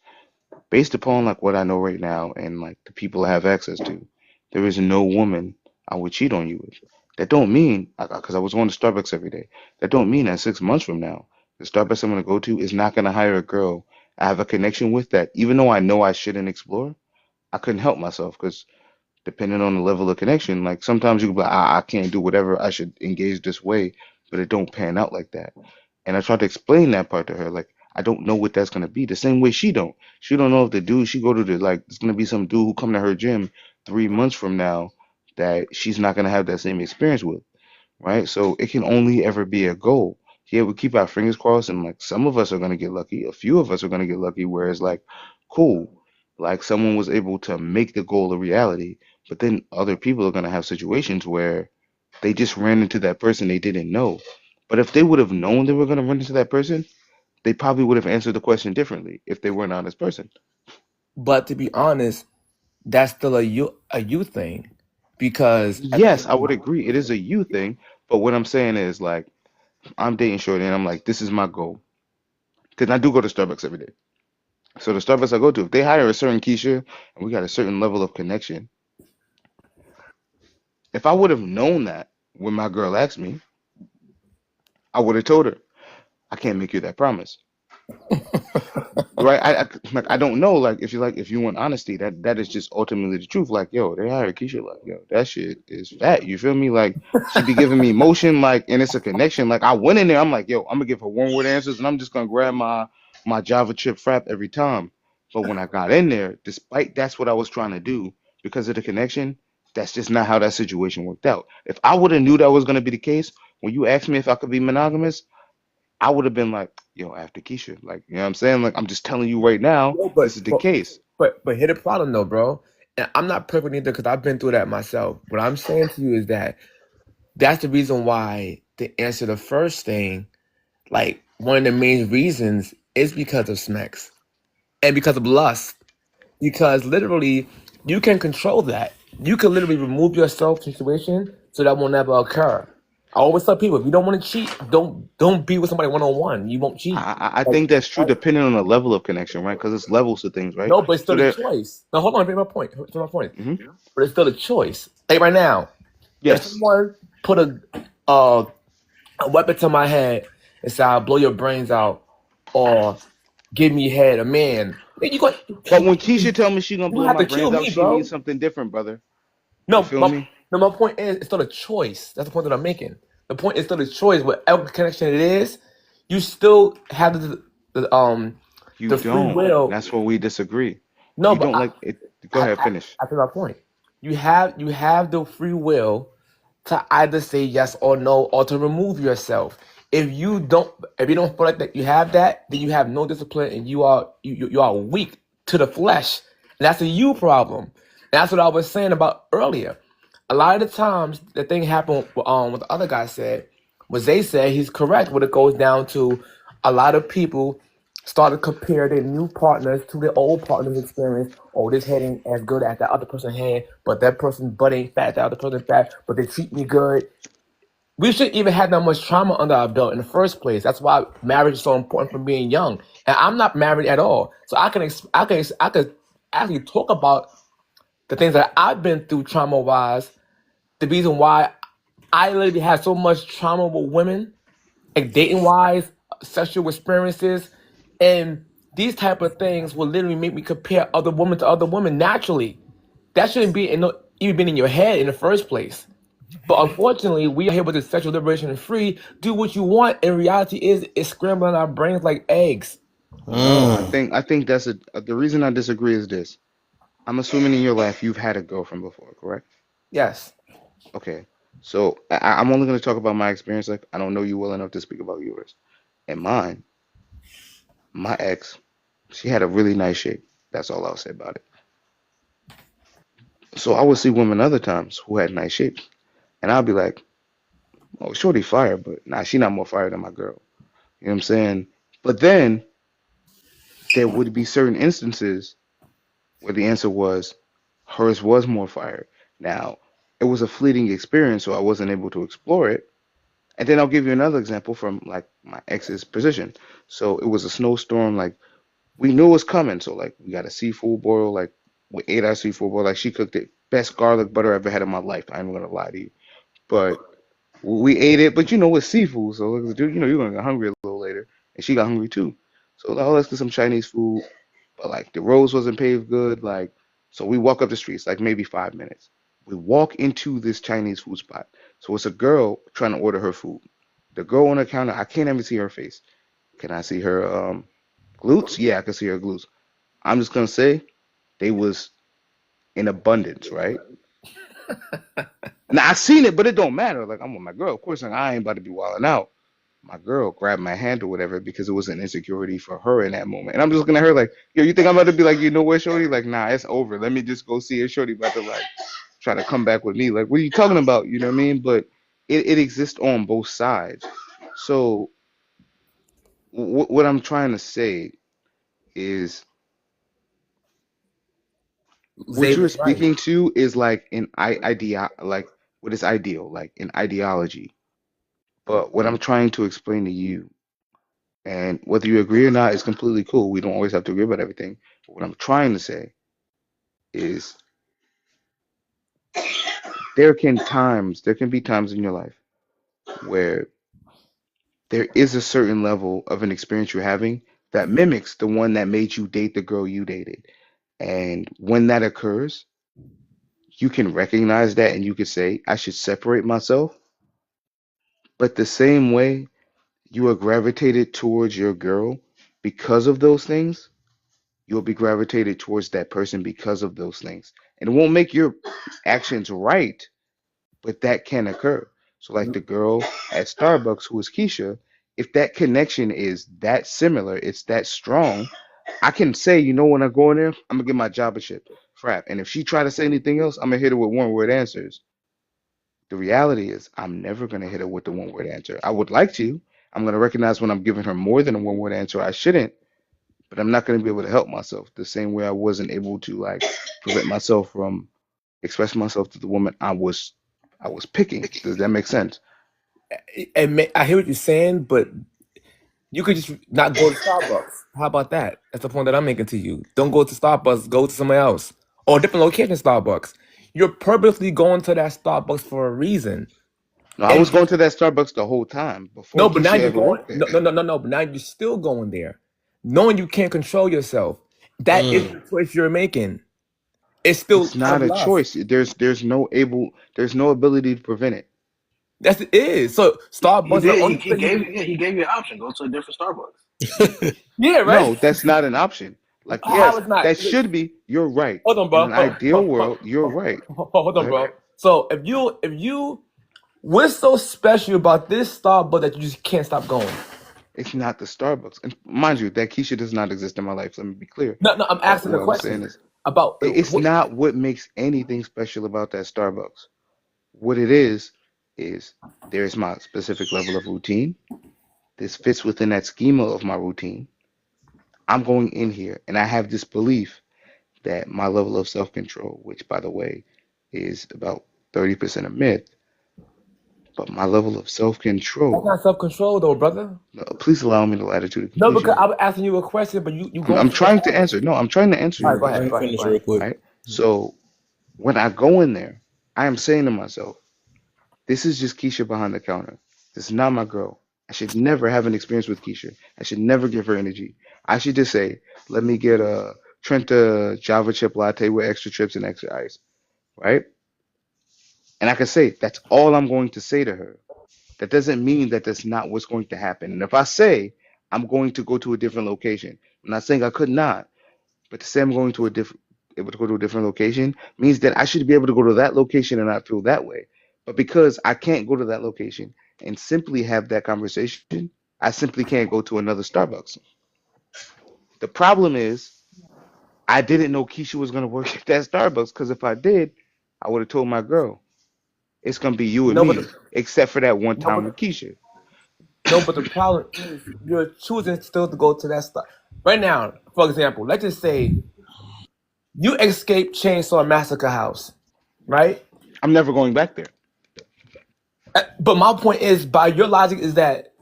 based upon like what I know right now and like the people I have access to, there is no woman I would cheat on you with. That don't mean because I was going to Starbucks every day. That don't mean that 6 months from now, the Starbucks I'm going to go to is not going to hire a girl I have a connection with that even though I know I shouldn't explore, I couldn't help myself because depending on the level of connection, like sometimes you can be like, I can't do whatever, I should engage this way, but it don't pan out like that. And I tried to explain that part to her, like I don't know what that's gonna be. The same way she don't. She don't know if the dude she go to the like it's gonna be some dude who come to her gym 3 months from now that she's not gonna have that same experience with, right? So it can only ever be a goal. Yeah, we keep our fingers crossed, and like some of us are gonna get lucky, a few of us are gonna get lucky, whereas like, cool, like someone was able to make the goal a reality, but then other people are gonna have situations where they just ran into that person they didn't know. But if they would have known they were gonna run into that person, they probably would have answered the question differently if they were an honest person. But to be honest, that's still a you thing, because at the Yes, I would agree. It is a you thing, but what I'm saying is like I'm dating Shorty and I'm like, this is my goal. Because I do go to Starbucks every day. So the Starbucks I go to, if they hire a certain Keisha and we got a certain level of connection, if I would have known that when my girl asked me, I would have told her, I can't make you that promise. Right? Like I don't know. Like if you want honesty, that is just ultimately the truth. Like yo, they hired Keisha. Like yo, that shit is fat. You feel me? Like she be giving me emotion. Like and it's a connection. Like I went in there. I'm like yo, I'm gonna give her one word answers, and I'm just gonna grab my Java chip frap every time. But when I got in there, despite that's what I was trying to do because of the connection, that's just not how that situation worked out. If I would have knew that was gonna be the case, when you asked me if I could be monogamous, I would have been like, yo, after Keisha. Like, you know what I'm saying? Like, I'm just telling you right now, Yo, this is the case. but here the problem though, bro. And I'm not perfect either because I've been through that myself. What I'm saying to you is that that's the reason why to answer the first thing, like one of the main reasons is because of smacks and because of lust. Because literally, you can control that. You can literally remove yourself from situation so that will never occur. I always tell people if you don't want to cheat, don't be with somebody one on one. You won't cheat. I Like, think that's true right? depending on the level of connection, right? Because it's levels to things, right? No, but it's So still a there, choice. Now hold on, make my point. Here's my point. hmm But it's still a choice. Like right now, if yes. someone put uh, a weapon to my head and say I'll blow your brains out or give me head, a man, then you got But when Keisha tell me she gonna you blow have my to kill brains out, me, she means bro. something different, brother. You No, feel my, me? no, my point is it's still a choice. That's the point that I'm making. The point is still a choice. Whatever connection it is, you still have You the free don't. will. That's where we disagree. No, You but don't like it. Go ahead, finish. I think my point. You have the free will to either say yes or no or to remove yourself. If you don't feel like that you have that, then you have no discipline and you are weak to the flesh. And that's a you problem. And that's what I was saying about earlier. A lot of the times the thing happened what the other guy said was they said he's correct when it goes down to a lot of people start to compare their new partners to their old partner's experience. Oh, this head ain't as good as that other person's head, but that person's butt ain't fat, that other person's fat, but they treat me good. We shouldn't even have that much trauma under our belt in the first place. That's why marriage is so important from being young. And I'm not married at all, so I could actually talk about the things that I've been through trauma wise. The reason why I literally had so much trauma with women, like dating wise, sexual experiences, and these type of things will literally make me compare other women to other women naturally. That shouldn't be even been in your head in the first place. But unfortunately, we are here with this sexual liberation and free. Do what you want. In reality, is it's scrambling our brains like eggs. No, I Mm. think I think that's the reason I disagree is this. I'm assuming in your life you've had a girlfriend before, correct? Yes. Okay. So I'm only going to talk about my experience. Like I don't know you well enough to speak about yours. And mine, my ex, she had a really nice shape. That's all I'll say about it. So I would see women other times who had nice shapes, and I'll be like, "Oh, shorty fire, but nah, she not more fire than my girl." You know what I'm saying? But then there would be certain instances where the answer was hers was more fire. Now, it was a fleeting experience, so I wasn't able to explore it. And then I'll give you another example from like my ex's position. So it was a snowstorm, like we knew it was coming. So like we got a seafood boil, like we ate our seafood boil, like she cooked it. Best garlic butter I ever had in my life. I ain't gonna lie to you. But we ate it, but you know it's seafood, so like, dude, you know you're gonna get hungry a little later. And she got hungry too. So like, oh, let's get some Chinese food. But like the roads wasn't paved good, like so we walk up the streets, like maybe 5 minutes. We walk into this Chinese food spot. So it's a girl trying to order her food. The girl on the counter, I can't even see her face. Can I see her glutes? Yeah, I can see her glutes. I'm just gonna say they was in abundance, right? Now I seen it, but it don't matter. Like I'm with my girl. Of course, like, I ain't about to be wilding out. My girl grabbed my hand or whatever because it was an insecurity for her in that moment. And I'm just looking at her like, yo, you think I'm about to be like, you know what, Shorty? Like, nah, it's over. Let me just go see her. Shorty about to like try to come back with me. Like, what are you talking about? You know what I mean? But it exists on both sides. So what I'm trying to say is what you're Xavier's right. speaking to is like an idea, like what is ideal, like an ideology. But what I'm trying to explain to you And whether you agree or not is completely cool. We don't always have to agree about everything. But what I'm trying to say is there can be times in your life where there is a certain level of an experience you're having that mimics the one that made you date the girl you dated. And when that occurs, you can recognize that and you could say, I should separate myself. But the same way you are gravitated towards your girl because of those things, you'll be gravitated towards that person because of those things. And it won't make your actions right, but that can occur. So, like the girl at Starbucks who is Keisha, if that connection is that similar, it's that strong, I can say, you know, when I go in there, I'm gonna get my job a shit frap. And if she try to say anything else, I'm gonna hit her with one word answers. The reality is, I'm never gonna hit her with the one word answer. I would like to. I'm gonna recognize when I'm giving her more than a one word answer. I shouldn't, but I'm not gonna be able to help myself the same way I wasn't able to like prevent myself from expressing myself to the woman I was picking. Does that make sense? And I hear what you're saying, but you could just not go to Starbucks. How about that? That's the point that I'm making to you. Don't go to Starbucks. Go to somewhere else or a different location. Starbucks. You're purposely going to that Starbucks for a reason. No, I was And going to that Starbucks the whole time before no, but now Keisha you're ever going. worked there. No, no, no, no, no. But now you're still going there, knowing you can't control yourself. That is Mm. the choice you're making. It's still It's out not of a lust. choice. There's no ability to prevent it. That's it is. So He Starbucks is the did. only He place you gave can. you. Yeah, he gave you an option. Go to a different Starbucks. Yeah, right. No, that's not an option. Like, How yes, is not? that should be. You're right. Hold on, In bro. an ideal world, you're right. Hold Go on, ahead. bro. So if you what's so special about this Starbucks that you just can't stop going? It's not the Starbucks. And mind you, that Keisha does not exist in my life. Let me be clear. No, no, I'm But asking the what I was saying question is, about it's what. not what makes anything special about that Starbucks. What it is there's my specific level of routine. This fits within that schema of my routine. I'm going in here and I have this belief that my level of self control, which by the way is about 30% a myth, but my level of self That's control, not self control, though, brother. please allow me the latitude of No, because conclusion. I was asking you a question, but you going I'm somewhere trying to else. answer. No, I'm trying to answer All your right, go Let ahead, him go question, ahead, finish go real ahead. quick. right? So when I go in there, I am saying to myself, this is just Keisha behind the counter. This is not my girl. I should never have an experience with Keisha. I should never give her energy. I should just say, let me get a Trenta Java chip latte with extra chips and extra ice, right? And I can say, that's all I'm going to say to her. That doesn't mean that that's not what's going to happen. And if I say I'm going to go to a different location, I'm not saying I could not, but to say I'm going to a different able to go to a different location means that I should be able to go to that location and not feel that way. But because I can't go to that location and simply have that conversation, I simply can't go to another Starbucks. The problem is I didn't know Keisha was gonna work at that Starbucks because if I did, I would have told my girl it's gonna be you and No, but me, except for that one no, time with Keisha. no, but the problem is you're choosing still to go to that stuff. Right now, for example, let's just say you escape Chainsaw Massacre House, right? I'm never going back there. But my point is, by your logic, is that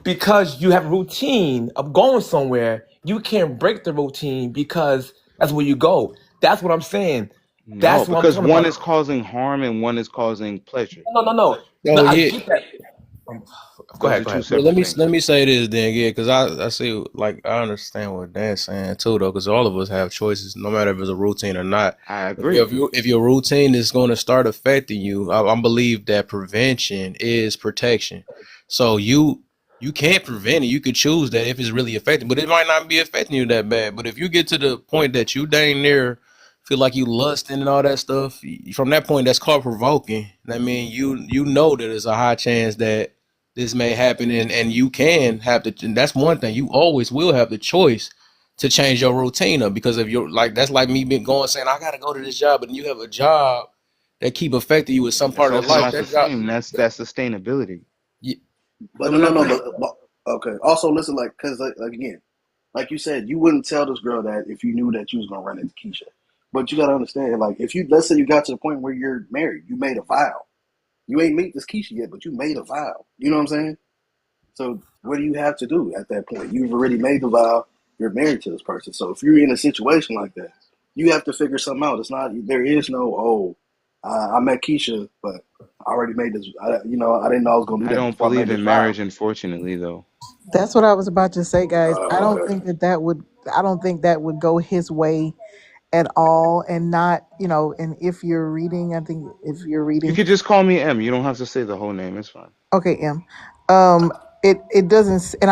because you have a routine of going somewhere, you can't break the routine because that's where you go. That's what I'm saying. No, That's what I'm because talking one about. is causing harm and one is causing pleasure. No, no, no, no. No, Oh I yeah. get that. Um, Go Those ahead, are go two ahead. But separate let things. me say this then, yeah, because I see like I understand what Dan's saying too, though, because all of us have choices, no matter if it's a routine or not. I agree. If your routine is going to start affecting you, I believe that prevention is protection. So you can't prevent it. You could choose that if it's really affecting, but it might not be affecting you that bad. But if you get to the point that you dang near feel like you lusting and all that stuff, from that point, that's called provoking. I mean, you know that there's a high chance that this may happen, and you can have the. And that's one thing. You always will have the choice to change your routine up because if you're like that's like me being going saying I gotta go to this job, and you have a job that keep affecting you with some That's part of the also life. not the That job, same. That's sustainability. yeah, But No, no, but no, not no. that. But okay. Also, listen, because like again, like you said, you wouldn't tell this girl that if you knew that you was gonna run into Keisha. But you gotta understand, like, if you let's say you got to the point where you're married, you made a vow. You ain't meet this Keisha yet, but you made a vow. You know what I'm saying? So what do you have to do at that point? You've already made the vow. You're married to this person. So if you're in a situation like that, you have to figure something out. It's not. There is no. Oh, I met Keisha, but I already made this. I didn't know I was gonna do I that don't before I made believe this in vow. marriage, unfortunately, though. That's what I was about to say, guys. I don't Okay. think that would. I don't think that would go his way at all, and not, And if you're reading, I think if you're You reading, could just call me M. You don't have to say the whole name. It's fine. okay, M. It doesn't, and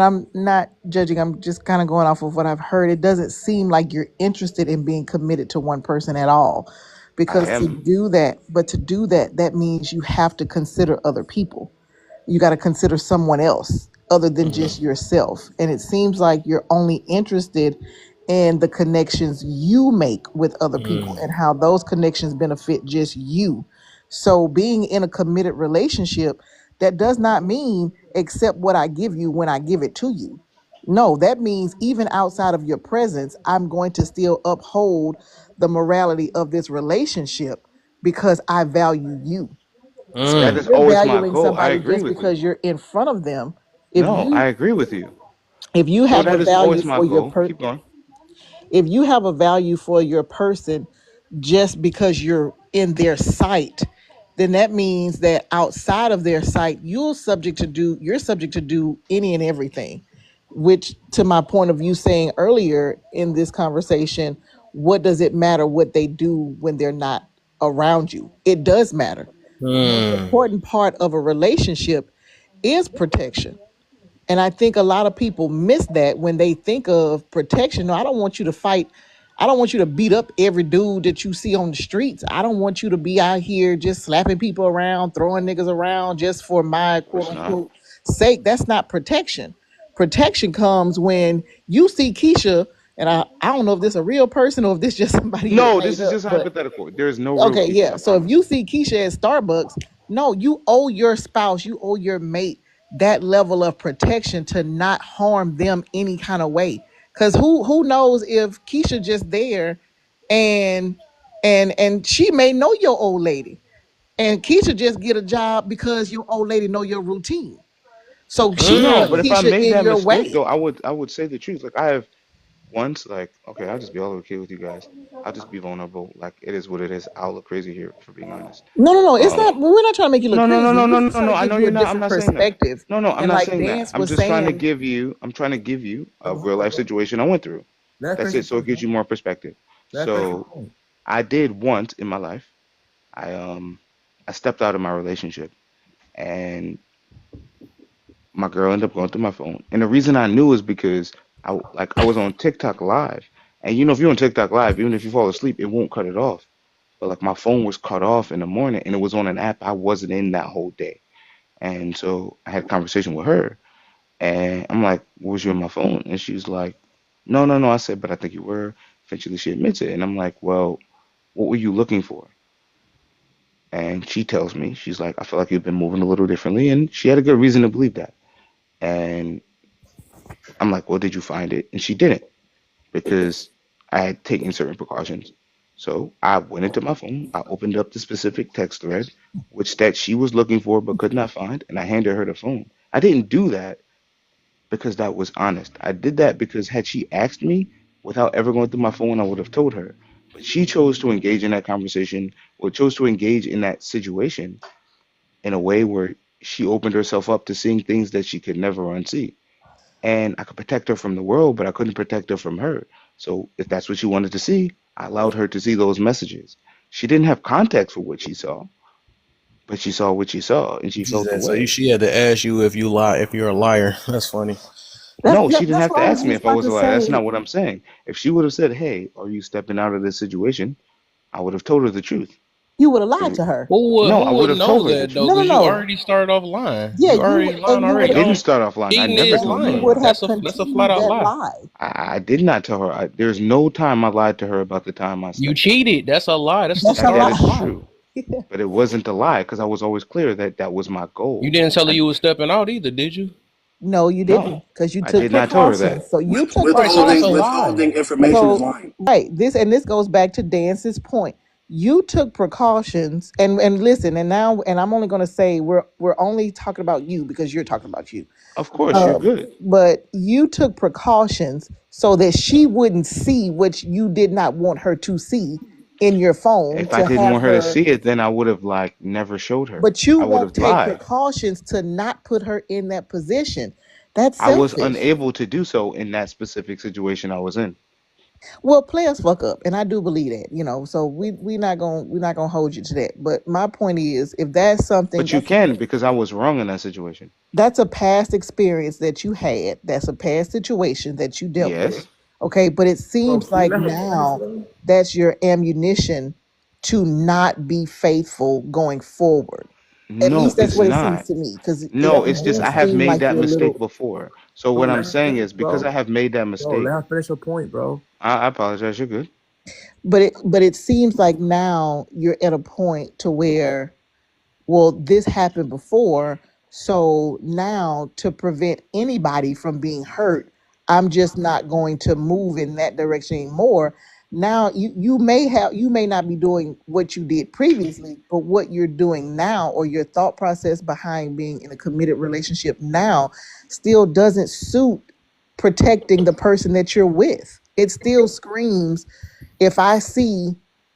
I'm not judging. I'm just kind of going off of what I've heard. It doesn't seem like you're interested in being committed to one person at all, I because am. to do that, that means you have to consider other people. You got to consider someone else other than just yourself. And it seems like you're only interested in the connections you make with other people and how those connections benefit just you. So being in a committed relationship, that does not mean accept what I give you when I give it to you. No, that means even outside of your presence, I'm going to still uphold the morality of this relationship because I value you. So if That Mm. is you're always my valuing goal. I somebody agree just with you. because you're in front of them, if No, I you agree with you. if you No, have a that is value always my for your goal. Keep going. if you have a value for your person just because you're in their sight, then that means that outside of their sight, you're subject to do any and everything. Which, to my point of view, saying earlier in this conversation, what does it matter what they do when they're not around you? It does matter. The most Mm. important part of a relationship is protection. And I think a lot of people miss that when they think of protection. No, I don't want you to fight. I don't want you to beat up every dude that you see on the streets. I don't want you to be out here just slapping people around, throwing niggas around just for my Of quote course not. unquote sake. That's not protection. Protection comes when you see Keisha, and I don't know if this a real person or if this just somebody you done No, this made is up, just but hypothetical. There's no real okay, Keisha, yeah. I So if promise. you see Keisha at Starbucks, no, you owe your spouse, you owe your mate that level of protection to not harm them any kind of way. Cause who knows if Keisha just there and and she may know your old lady. And Keisha just get a job because your old lady know your routine. So she don't No, want but Mm. if I Keisha made in that your mistake way. though, I would say the truth. Like I have once, like, okay, I'll just be all okay with you guys. I'll just be vulnerable. Like it is what it is. I'll look crazy here for being honest. No, no, no. It's Um, not. We're not trying to make you look no, no, no, crazy. no, We're no, just no, trying no. to I give know you you're a not. I'm different not saying that. perspective. No, no, I'm And not like saying that. Dance I'm was just trying to saying, give you. I'm trying to give you a real life situation I went through. That's it. So it gives you more perspective. So I did once in my life. I um I stepped out of my relationship and my girl ended up going through my phone. And the reason I knew is because I was on TikTok live. And if you're on TikTok live, even if you fall asleep, it won't cut it off. But like my phone was cut off in the morning and it was on an app I wasn't in that whole day. And so I had a conversation with her and I'm like, was you on my phone? And she's like, no, no, no. I said, but I think you were. Eventually she admits it. And I'm like, well, what were you looking for? And she tells me, she's like, I feel like you've been moving a little differently. And she had a good reason to believe that. And I'm like, well, did you find it? And she didn't because I had taken certain precautions. So I went into my phone, I opened up the specific text thread, which that she was looking for but could not find, and I handed her the phone. I didn't do that because that was honest. I did that because had she asked me without ever going through my phone, I would have told her. But she chose to engage in that conversation or chose to engage in that situation in a way where she opened herself up to seeing things that she could never unsee. And I could protect her from the world, but I couldn't protect her from her. So if that's what she wanted to see, I allowed her to see those messages. She didn't have context for what she saw, but she saw what she saw and she She felt the said, so way. she had to ask you if you lie, if you're a liar. That's funny. No, she didn't that's have what to I was ask me just if I about was to a liar. That's say. not what I'm saying. If she would have said, hey, are you stepping out of this situation? I would have told her the truth. You would have lied Because to her. no, I Who would would have know told her the that though? No, truth. no, Because you no. already started off lying. Yeah, You already lying and you I already. would have didn't start off lying. I Cheating never is and told you her lying. would that. have That's a flat continued out that lie. lie. I did not tell her. There's no time I lied to her about the time I You stepped out. cheated. That's a lie. That's the That's a That start of is the lie. lie. true. But it wasn't a lie because I was always clear that that was my You goal. didn't tell her I you was stepping out either, did you? No, you no, didn't, because you I took did not tell her that. precautions. So you took Right. So that's a precautions. lie. Withholding information is So lying. right, this goes back to Dance's point. You took precautions, and listen, and now, and I'm only going to say we're only talking about you because you're talking about you. Of course, you're good. But you took precautions so that she wouldn't see what you did not want her to see in your phone If I to didn't have want her to her. see it, then I would have like never showed her. But you I would won't have take lied. precautions to not put her in that position. That's I was selfish. unable to do so in that specific situation I was in. Well, players fuck up, and I do believe that. So we're not gonna hold you to that. But my point is, if that's something But you can because I was wrong in that situation. that's a past experience that you had, that's a past situation that you dealt with. Yes. Okay, but it Bro, seems can you like let her finish now though? that's your ammunition to not be faithful going forward. At No, least that's it's what it seems not. to me, because it, No, you it's just do I have seem made like that you're a mistake little. before. So Bro, what I'm let her saying finish, is because bro. I have made that Bro, let mistake, her finish her point, bro. I apologize. You're good. But it seems like now you're at a point to where, well, this happened before, so now to prevent anybody from being hurt, I'm just not going to move in that direction anymore. Now you may not be doing what you did previously, but what you're doing now, or your thought process behind being in a committed relationship now, still doesn't suit protecting the person that you're with. It still screams, if I see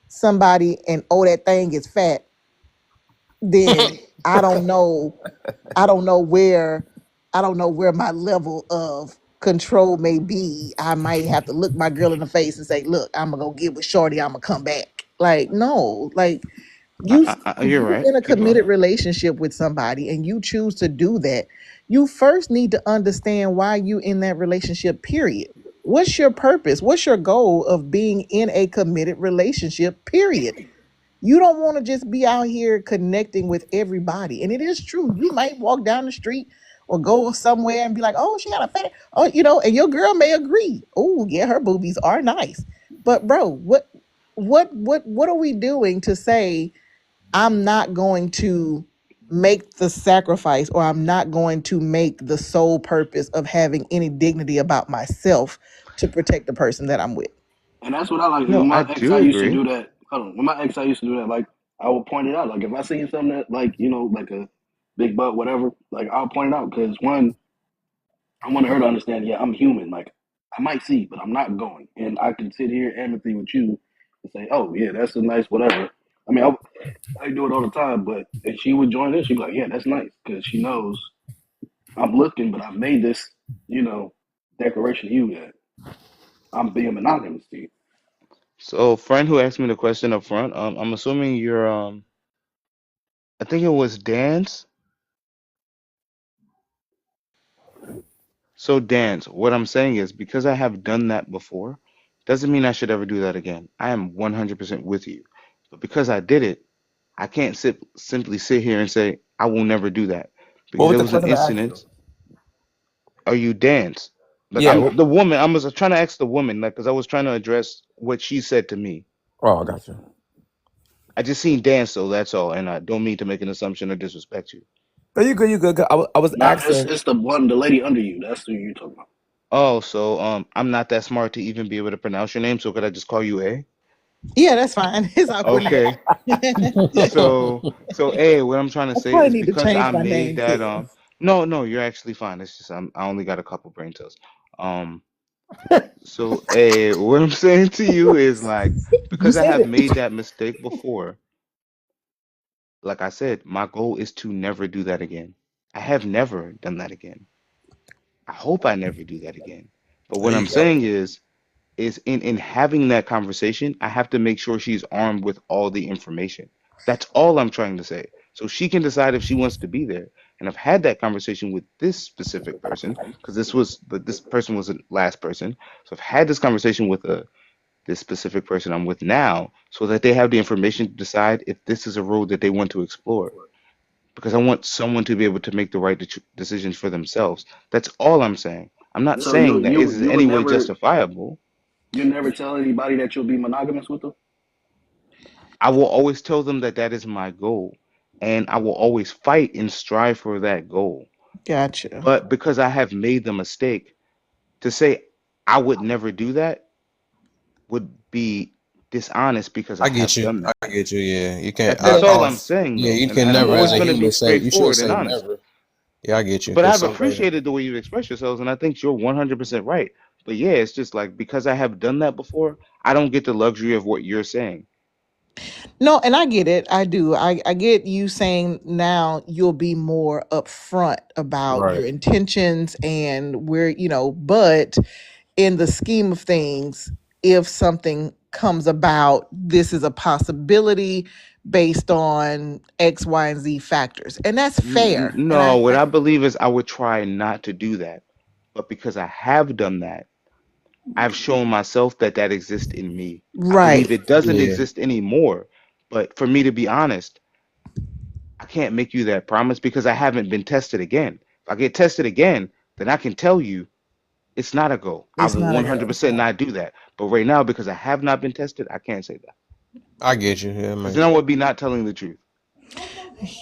somebody and, oh, that thing is fat, then I don't know where my level of control may be. I might have to look my girl in the face and say, look, I'm gonna go get with Shorty, I'm gonna come back. Like, no, like, you if You're you're right. in a Keep going. committed relationship with somebody and you choose to do that, you first need to understand why you in that relationship, period. What's your purpose? What's your goal of being in a committed relationship, period? You don't want to just be out here connecting with everybody. And it is true. You might walk down the street or go somewhere and be like, oh, she got a fat, oh, and your girl may agree. Oh, yeah, her boobies are nice. But bro, what are we doing to say I'm not going to make the sacrifice, or I'm not going to make the sole purpose of having any dignity about myself to protect the person that I'm with? And that's what I like. No, When I my ex, I do used to agree. do that. Hold on. When my ex, I used to do that. Like, I would point it out. Like, if I seen something that, like, like a big butt, whatever, like, I'll point it out. Because, one, I want her to understand, yeah, I'm human. Like, I might see, but I'm not going. And I can sit here amicably with you and say, oh, yeah, that's a nice whatever. I mean, I do it all the time, but if she would join in, she'd be like, yeah, that's nice. Because she knows I'm looking, but I've made this, you know, declaration to you that I'm being monogamous to you. So, friend who asked me the question up front, I'm assuming you're I think it was Dan's. So, Dan's, what I'm saying is because I have done that before, doesn't mean I should ever do that again. I am 100% with you. But because I did it, I can't simply sit here and say I will never do that What because was there the was an question I asked you? incident. Are you Dan's? Like Yeah. I'm the woman. I was trying to ask the woman, like, because I was trying to address what she said to me. Oh, I got you. I just seen dance, so that's all, and I don't mean to make an assumption or disrespect you. No, you good, you good. I was Nah, it's asking. it's the lady under you. That's who you're talking about. Oh, so I'm not that smart to even be able to pronounce your name, so could I just call you A? Yeah, that's fine. It's awkward enough. Okay. So A, what I'm trying to I say probably is need to because change I my made name that too. no, you're actually fine. It's just I only got a couple brain cells. Um so A, what I'm saying to you is like You because I said have it. made that mistake before, like I said, my goal is to never do that again. I have never done that again. I hope I never do that again. But There what you I'm go. saying is in having that conversation, I have to make sure she's armed with all the information. That's all I'm trying to say. So she can decide if she wants to be there. And I've had that conversation with this specific person because this person was the last person. So I've had this conversation with this specific person I'm with now so that they have the information to decide if this is a road that they want to explore because I want someone to be able to make the right decisions for themselves. That's all I'm saying. I'm not So you saying that it you is you any would way never justifiable. you never tell anybody that you'll be monogamous with them. I will always tell them that that is my goal, and I will always fight and strive for that goal. Gotcha. But because I have made the mistake to say I would never do that would be. dishonest because I I get have you. done that. I get you. Yeah, you can't. That's all I I'm saying yeah, though, you can and I'm never, as always a going to be human, say you shouldn't straightforward and say honest. never. Yeah, I get you. But Cause I've somebody, appreciated the way you've expressed yourselves, and I think you're 100% right. But yeah, it's just like because I have done that before, I don't get the luxury of what you're saying. No, and I get it. I do. I get you saying now you'll be more upfront about right? your intentions and where, but in the scheme of things, if something comes about, this is a possibility based on X, Y, and Z factors. And that's fair. And No, what I believe is I would try not to do that. But because I have done that, I've shown myself that that exists in me. I believe right. it doesn't Yeah, exist anymore. But for me to be honest, I can't make you that promise because I haven't been tested again. If I get tested again, then I can tell you it's not a go. I It's will not a go. 100% not do that. But right now, because I have not been tested, I can't say that. I get you. Yeah, Because then makes I sense. would be not telling the truth.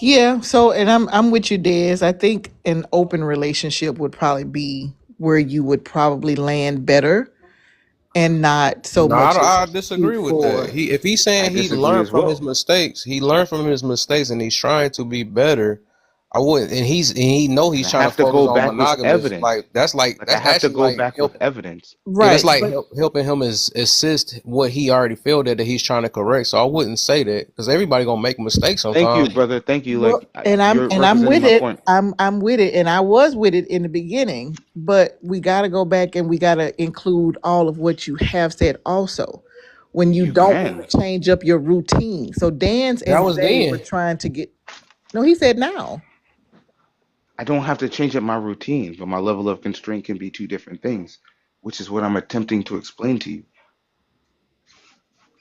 Yeah. So, and I'm with you, Des. I think an open relationship would probably be where you would probably land better and not so No, much as I shoot disagree with that. for. If he's I saying he disagree learned as from his well. mistakes, he learned from his mistakes, and he's trying to be better. I wouldn't, and he know And he's I trying to have to focus go on back with monogamous. evidence. Like I That's have to actually go like back with evidence. yeah, that's Right. like But helping him assist what he already felt that he's trying to correct. So I wouldn't say that because everybody gonna make mistakes Thank you, sometimes. brother. Thank you. well, Like and I'm you're and I'm representing with my it. point. I'm with it, and I was with it in the beginning. But we got to go back and we got to include all of what you have said. Also, when you You don't want can. to change up your routine. So Dan's That and was Zay were then. trying to get. No, he said now. I don't have to change up my routine, but my level of constraint can be two different things, which is what I'm attempting to explain to you.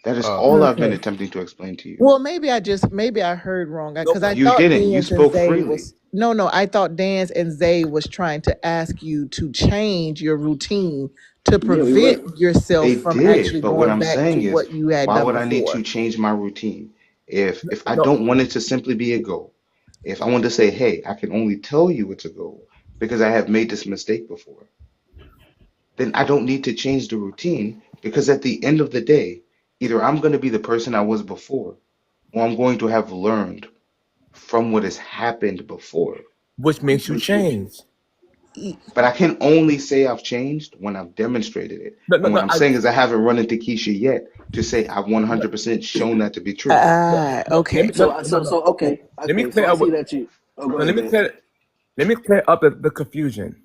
That is all I've been Okay. attempting to explain to you. Well, maybe I heard wrong No, because I but You thought didn't. You Dan's and spoke Zay freely. was no. I thought Dan's and Zay was trying to ask you to change your routine to Yeah, we were. prevent yourself They from did, actually but what going I'm back to saying is, what you had why done would I need before. to change my routine if I no, don't want it to simply be a goal? If I want to say, hey, I can only tell you it's a goal because I have made this mistake before, then I don't need to change the routine because at the end of the day, either I'm going to be the person I was before or I'm going to have learned from what has happened before. which makes you change. E- But I can only say I've changed when I've demonstrated it. No, no, And what no. I'm saying is I haven't run into Keisha yet to say I've No, 100% shown that to be true. Ah, no, let me okay. no, So, no, so, no. so, okay, Let me okay. So clear I up. see that you. Oh, go No, ahead, Ben. let me clear up the confusion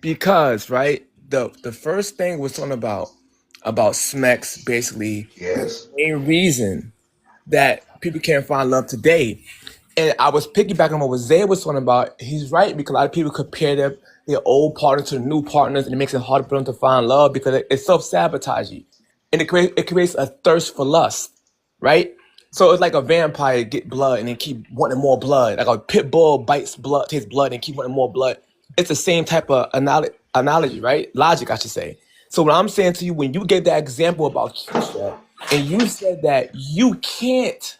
because right, the first thing was talking about Smecks basically is the Yes. main reason that people can't find love today. And I was piggybacking on what Zay was talking about. He's right because a lot of people compare their old partners to new partners, and it makes it harder for them to find love because it self sabotages you, and it creates a thirst for lust, right? So it's like a vampire get blood and then keep wanting more blood, like a pit bull bites blood, tastes blood, and keep wanting more blood. It's the same type of analogy, right? Logic, I should say. So what I'm saying to you, when you gave that example about Keisha, and you said that you can't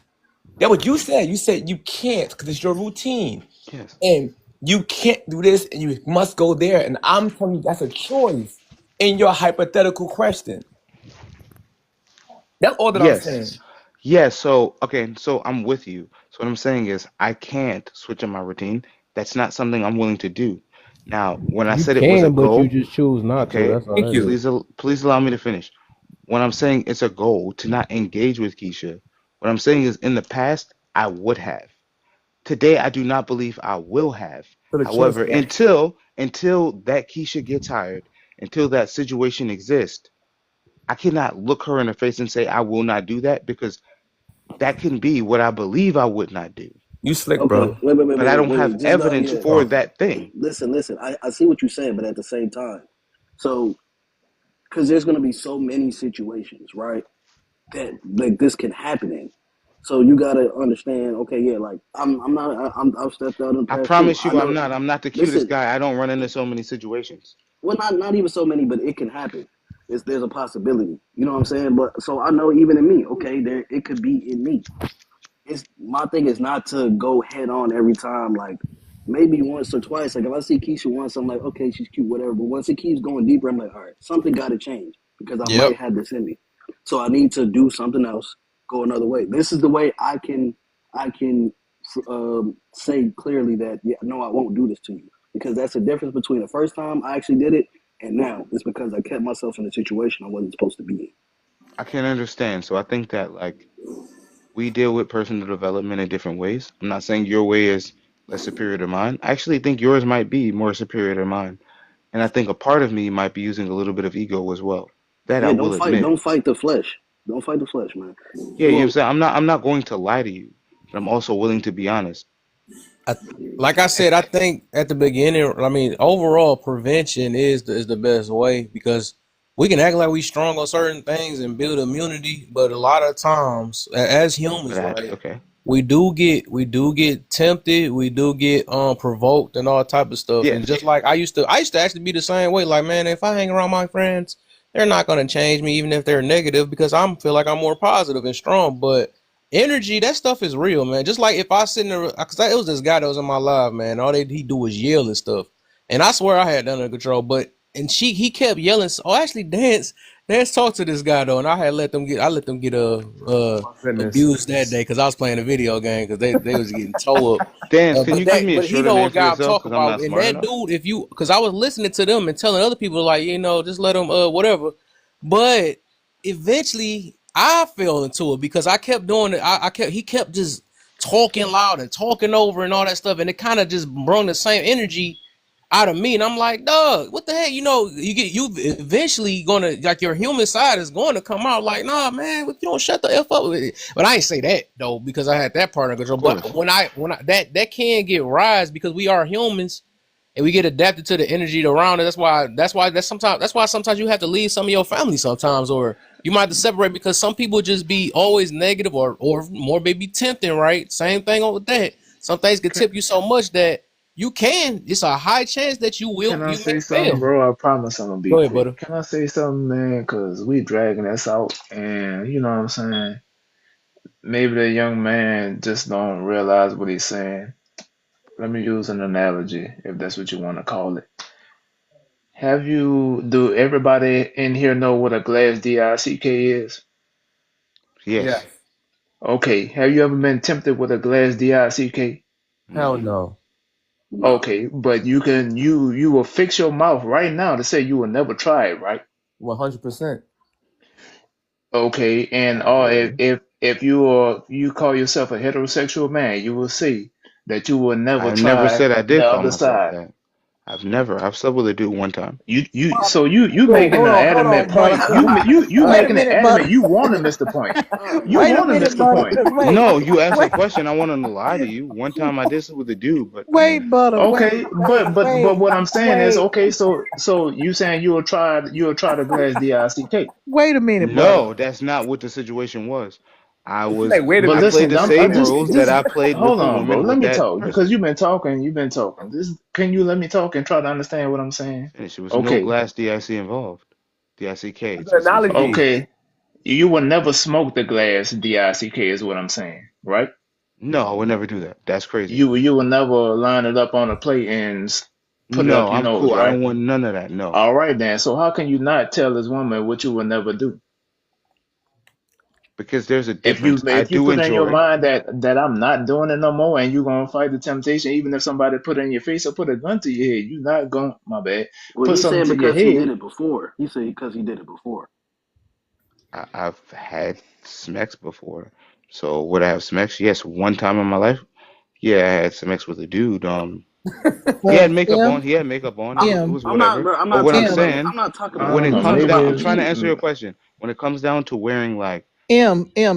that what you said. You said you can't because it's your routine. Yes. And you can't do this and you must go there. And I'm telling you that's a choice in your hypothetical question. That's all that I'm Yes. saying. Yes. So, okay. So I'm with you. So what I'm saying is I can't switch up my routine. That's not something I'm willing to do. Now, when I You said it was a can, but you goal, just choose not to. okay, That's all Thank that is. you. please allow me to finish. When I'm saying it's a goal to not engage with Keisha, what I'm saying is in the past, I would have. Today, I do not believe I will have. For the choice However, that until that Keisha gets hired, until that situation exists, I cannot look her in the face and say I will not do that because that can be what I believe I would not do. you slick, Okay, bro. But I don't have wait. Just know, evidence yeah. for that thing. Listen. I see what you're saying, but at the same time, so because there's gonna be so many situations, right? That like this can happen in. So you gotta understand. Okay, yeah, like I'm not. I've stepped out in the I past too. promise I you I'm know. not. I'm not the cutest Listen, guy. I don't run into so many situations. well, not even so many, but it can happen. There's a possibility. You know what I'm saying? But so I know even in me, okay, there it could be in me. It's my thing is not to go head on every time. Like maybe once or twice. Like if I see Keisha once, I'm like, okay, she's cute, whatever. But once it keeps going deeper, I'm like, all right, something got to change because I Yep. might have this in me. So I need to do something else, go another way. This is the way I can say clearly that yeah, no, I won't do this to you, because that's the difference between the first time I actually did it and now. It's because I kept myself in a situation I wasn't supposed to be in. I can understand. So I think that like we deal with personal development in different ways. I'm not saying your way is less superior to mine. I actually think yours might be more superior to mine. And I think a part of me might be using a little bit of ego as well. That I Yeah, will admit. don't fight the flesh. Don't fight the flesh, man. Yeah, you know what I'm Well, saying? I'm not going to lie to you, but I'm also willing to be honest. I, like I said, I think at the beginning, I mean, overall prevention is the best way, because we can act like we strong on certain things and build immunity, but a lot of times as humans, right? Okay. We do get tempted, we do get provoked and all type of stuff. And Yes. just like I used to actually be the same way. Like, man, if I hang around my friends, they're not gonna change me even if they're negative, because I'm feel like I'm more positive and strong. But energy, that stuff is real, man. Just like if I sit in there, because it was this guy that was in my life, man. All he do was yell and stuff, and I swear I had that under control. But and he kept yelling. Oh, actually, dance talked to this guy though, and I let them get My goodness. abused that day because I was playing a video game because they was getting towed up. Dance, can you give me a But he shorter know name what for guy I'm yourself? talking Because I'm about. not And smart that enough. dude, if you, because I was listening to them and telling other people like, just let them whatever. But eventually, I fell into it because I kept doing it. He kept just talking loud and talking over and all that stuff, and it kind of just brought the same energy out of me. And I'm like, dog, what the heck? You eventually gonna, like, your human side is going to come out like, nah, man, if you don't shut the F up with it. But I ain't say that though, because I had that part of control. Of But course. when I that can get rise because we are humans and we get adapted to the energy around it. That's why sometimes you have to leave some of your family sometimes, or you might have to separate, because some people just be always negative, or more maybe tempting, right? Same thing with that. Some things can Can, tip you so much that it's a high chance that can I you may say something, fail. bro? I promise I'm gonna be Go ahead, quick. brother. Can I say something, man? Cause we dragging this out, and you know what I'm saying. Maybe the young man just don't realize what he's saying. Let me use an analogy, if that's what you want to call it. Do everybody in here know what a glass DICK is? Yes. Yes. Okay, have you ever been tempted with a glass DICK? Hell No. no. no. Okay, but you will fix your mouth right now to say you will never try it, right? 100%. Okay, and if Okay. you call yourself a heterosexual man, you will see that you will never I never try said I the did call other myself side. that. I've slept with a dude one time. You Wait, making hold an on, adamant Butter. point. You Wait a making an minute, Butter. adamant. You want to miss the point. Oh You Wait a want to man. miss minute, the Butter. point. Wait, No, you asked a wait, question. I want to lie to you. One time I did sleep with a dude, but I wait, mean, Butter. Wait, Okay, wait, but wait, what I'm saying is wait. okay. So you saying you'll try the glass DICK. Wait a minute, Butter. no, that's not what the situation was. I It's was like, wait a But I minute. played listen, the I'm I same rules that just I played with hold the on, bro. woman Let with me that talk because person. you've been talking. You've been talking. Can you let me talk and try to understand what I'm saying? Finish. There was no Okay, glass DIC involved. DICK It's an specifically. analogy. okay. You will never smoke the glass DICK is what I'm saying, right? No, I would never do that. That's crazy. You will never line it up on a plate and put it No, up your I'm nose, cool. I right? don't want none of that. No, All right then. So how can you not tell this woman what you will never do? because there's a difference. I If you do put in your enjoy. mind that I'm not doing it no more and you're gonna fight the temptation, even if somebody put it in your face or put a gun to your head, you're not going my bad. Well, Put he's something saying to your because he did head. it before. He said because he did it before. I've had smacks before. So would I have smacks? Yes, one time in my life. Yeah, I had smacks with a dude. He had makeup on. M, He had makeup on. It M, was I'm not, whatever. bro. I'm But not what I'm talking about. M, saying, I'm not talking I about when don't it know. you. comes I'm down, Maybe I'm talking trying to he. answer your question. When it comes down to wearing like,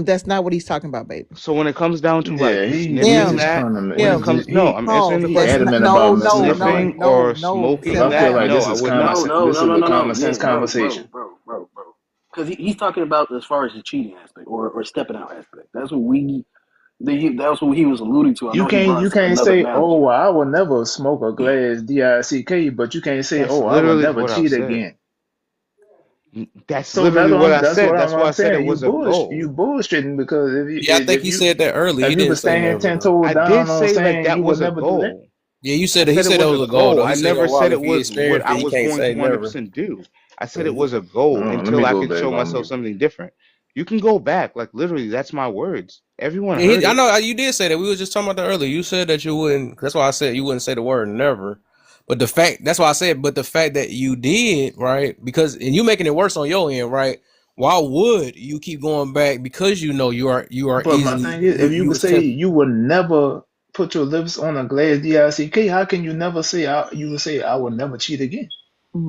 that's not what he's talking about, baby. so when it comes down to like yeah, he sniffing M, just that, trying to when it he M, comes, just no, he I'm answering pause. the he That's question. not, adamant no, about no, no, sniffing. Sniffing no, or no. Because smoking I Settle feel that, like down. no, this I is would common not. No, sense. no, This no, is no, a no, no. common sense Yeah, conversation. bro. Because he's talking about as far as the cheating aspect or stepping out aspect. That's what he was alluding to. I know he You brought can't another say, "Oh, analogy. well, I will never smoke a glass DICK," but you can't say, That's "Oh, I will literally never what I've cheat said. again." That's So literally what I that's said. what That's why I I'm said it saying. was a You goal. bullshitting because Yeah, I think he said that earlier. if He you didn't would say stand never ten though. toes I down did on say like saying that you would was a never do that. goal. Yeah, you I said said it that was a was a goal goal. though. I He said, "Oh never well, said it if he was what experienced it, I he was can't going to say never." 100% do. I So said it was a goal Let until me I go could back show on myself mute. something different. You can go back. Like literally, that's my words. Everyone Yeah, heard I it. know you did say that. We was just talking about that earlier. You said that you wouldn't. That's why I said you wouldn't say the word never. But the fact that's why I said. But the fact that you did, right? Because and you making it worse on your end, right? Why would you keep going back? Because you are But my easily thing is, if you you could was say tempted. you would never put your lips on a glass DICK, how can you never say you would say I will never cheat again?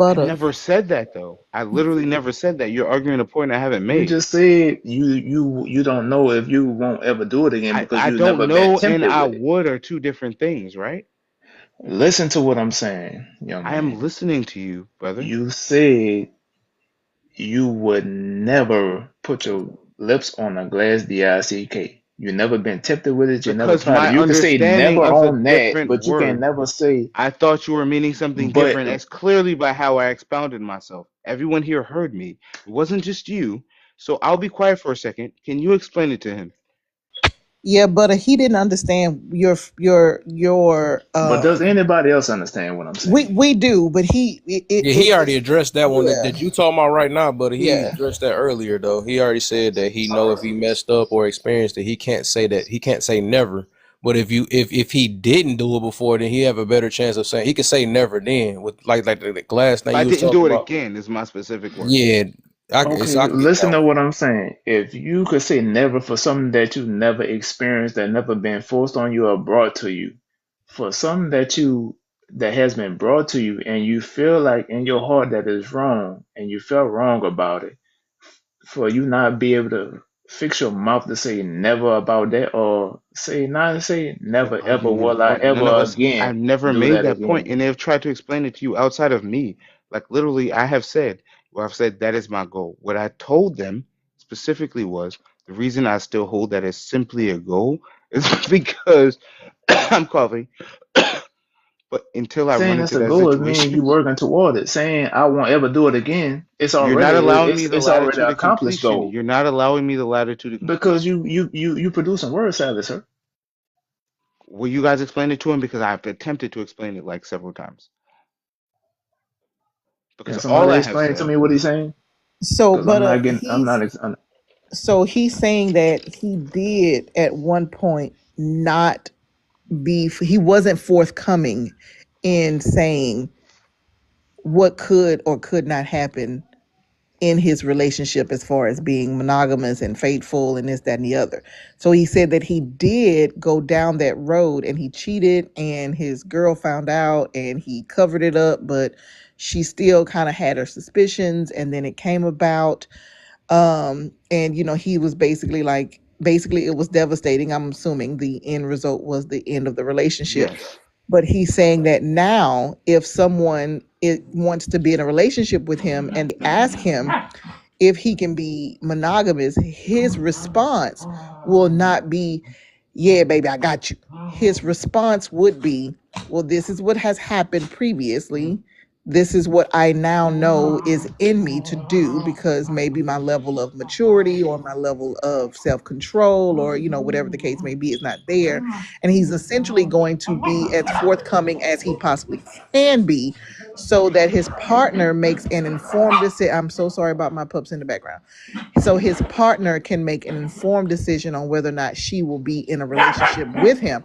I Butter. never said that though. I literally never said that. You're arguing a point I haven't You made. just said you don't know if you won't ever do it again because I you've don't never been know and tempted I with it. would are two different things, right? Listen to what I'm saying, young I am man. listening to you, brother. You said you would never put your lips on a glass DICK. You never been tempted with it. You never Because tried it. my You can say never understanding of the on that, different but you can word, never say I thought you were meaning something but. different as clearly by how I expounded myself. Everyone here heard me. It wasn't just you. So I'll be quiet for a second. Can you explain it to him? Yeah, but he didn't understand your But does anybody else understand what I'm saying? we do, but Yeah, he already addressed that one yeah, that you talking about right now, but he yeah. addressed that earlier though. He already said that he know if he messed up or experienced it, he can't say never. But if he didn't do it before, then he have a better chance of saying he could say never then with like the glass If thing I you was didn't talking do it about. again, is my specific words. Yeah, Okay, I can get that listen one. to what I'm saying. If you could say never for something that you never experienced, that never been forced on you or brought to you, for something that has been brought to you and you feel like in your heart that is wrong and you felt wrong about it, for you not be able to fix your mouth to say never about that or say You're never ever arguing a will I point. None of ever us, again I've never do made that that point, again. and they've tried to explain it to you outside of me. Like literally, I have said, well, I've said that is my goal. What I told them specifically was the reason I still hold that as simply a goal is because I'm coughing. But until I Saying run that's into the that goal is mean you situation, working toward it. Saying I won't ever do it again, you're not allowing me the it's already an latitude of accomplished completion. goal You're not allowing me the latitude of because completion. you producing word salad, sir. Will you guys explain it to him? Because I've attempted to explain it like several times. Because Can all somebody I have explain to said, me what he's saying? So, Because but I'm not. I'm, he's saying that he did at one point not he wasn't forthcoming in saying what could or could not happen in his relationship as far as being monogamous and faithful and this, that, and the other. So he said that he did go down that road and he cheated and his girl found out and he covered it up, but she still kind of had her suspicions and then it came about. And he was basically it was devastating. I'm assuming the end result was the end of the relationship. yes. But he's saying that now if someone wants to be in a relationship with him and ask him if he can be monogamous, his response will not be, yeah, baby, I got you. His response would be, well, this is what has happened previously. This is what I now know is in me to do because maybe my level of maturity or my level of self control or, whatever the case may be is not there. And he's essentially going to be as forthcoming as he possibly can be so that his partner makes an informed decision. I'm so sorry about my pups in the background. So his partner can make an informed decision on whether or not she will be in a relationship with him.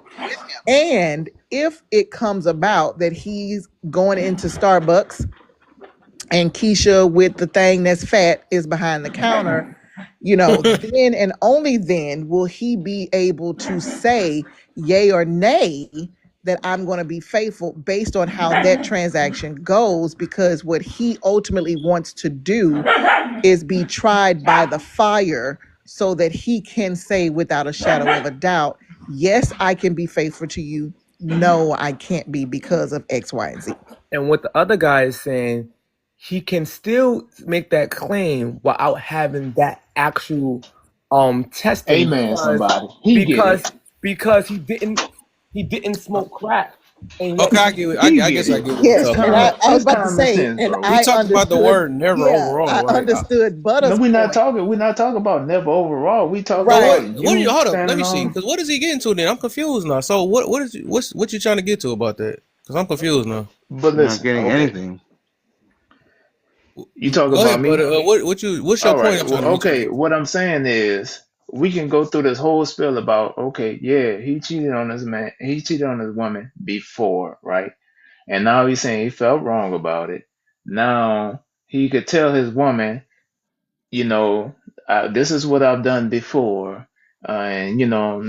And if it comes about that he's going into Starbucks and Keisha with the thing that's fat is behind the counter, then and only then will he be able to say yay or nay that I'm going to be faithful based on how that transaction goes, because what he ultimately wants to do is be tried by the fire so that he can say without a shadow of a doubt, yes, I can be faithful to you. No, I can't be because of X, Y, and Z. And what the other guy is saying, he can still make that claim without having that actual testing amen. Somebody, he get it. because because he didn't smoke crack and yet Okay, I get it. He I get guess I it. get what you're Yes, It's talking and about. I was it's about to common say, sense, and bro. We I talked about the understood, word never yeah, overall, I right? understood No, Butter's we're not point. talking. We're not talking about never overall. We talking So Right. about what are you you hold up, let standing me see. on. Because what is he getting to then? I'm confused now. So what is what you trying to get to about that? Because I'm confused now. But You're not listen, getting okay. anything. You talk Go about ahead, but me? what's your All point? right. I'm Well, trying to get to. okay. What I'm saying is, we can go through this whole spiel about, okay, yeah, he cheated on his man, he cheated on his woman before, right? And now he's saying he felt wrong about it. Now he could tell his woman, you know, this is what I've done before. And,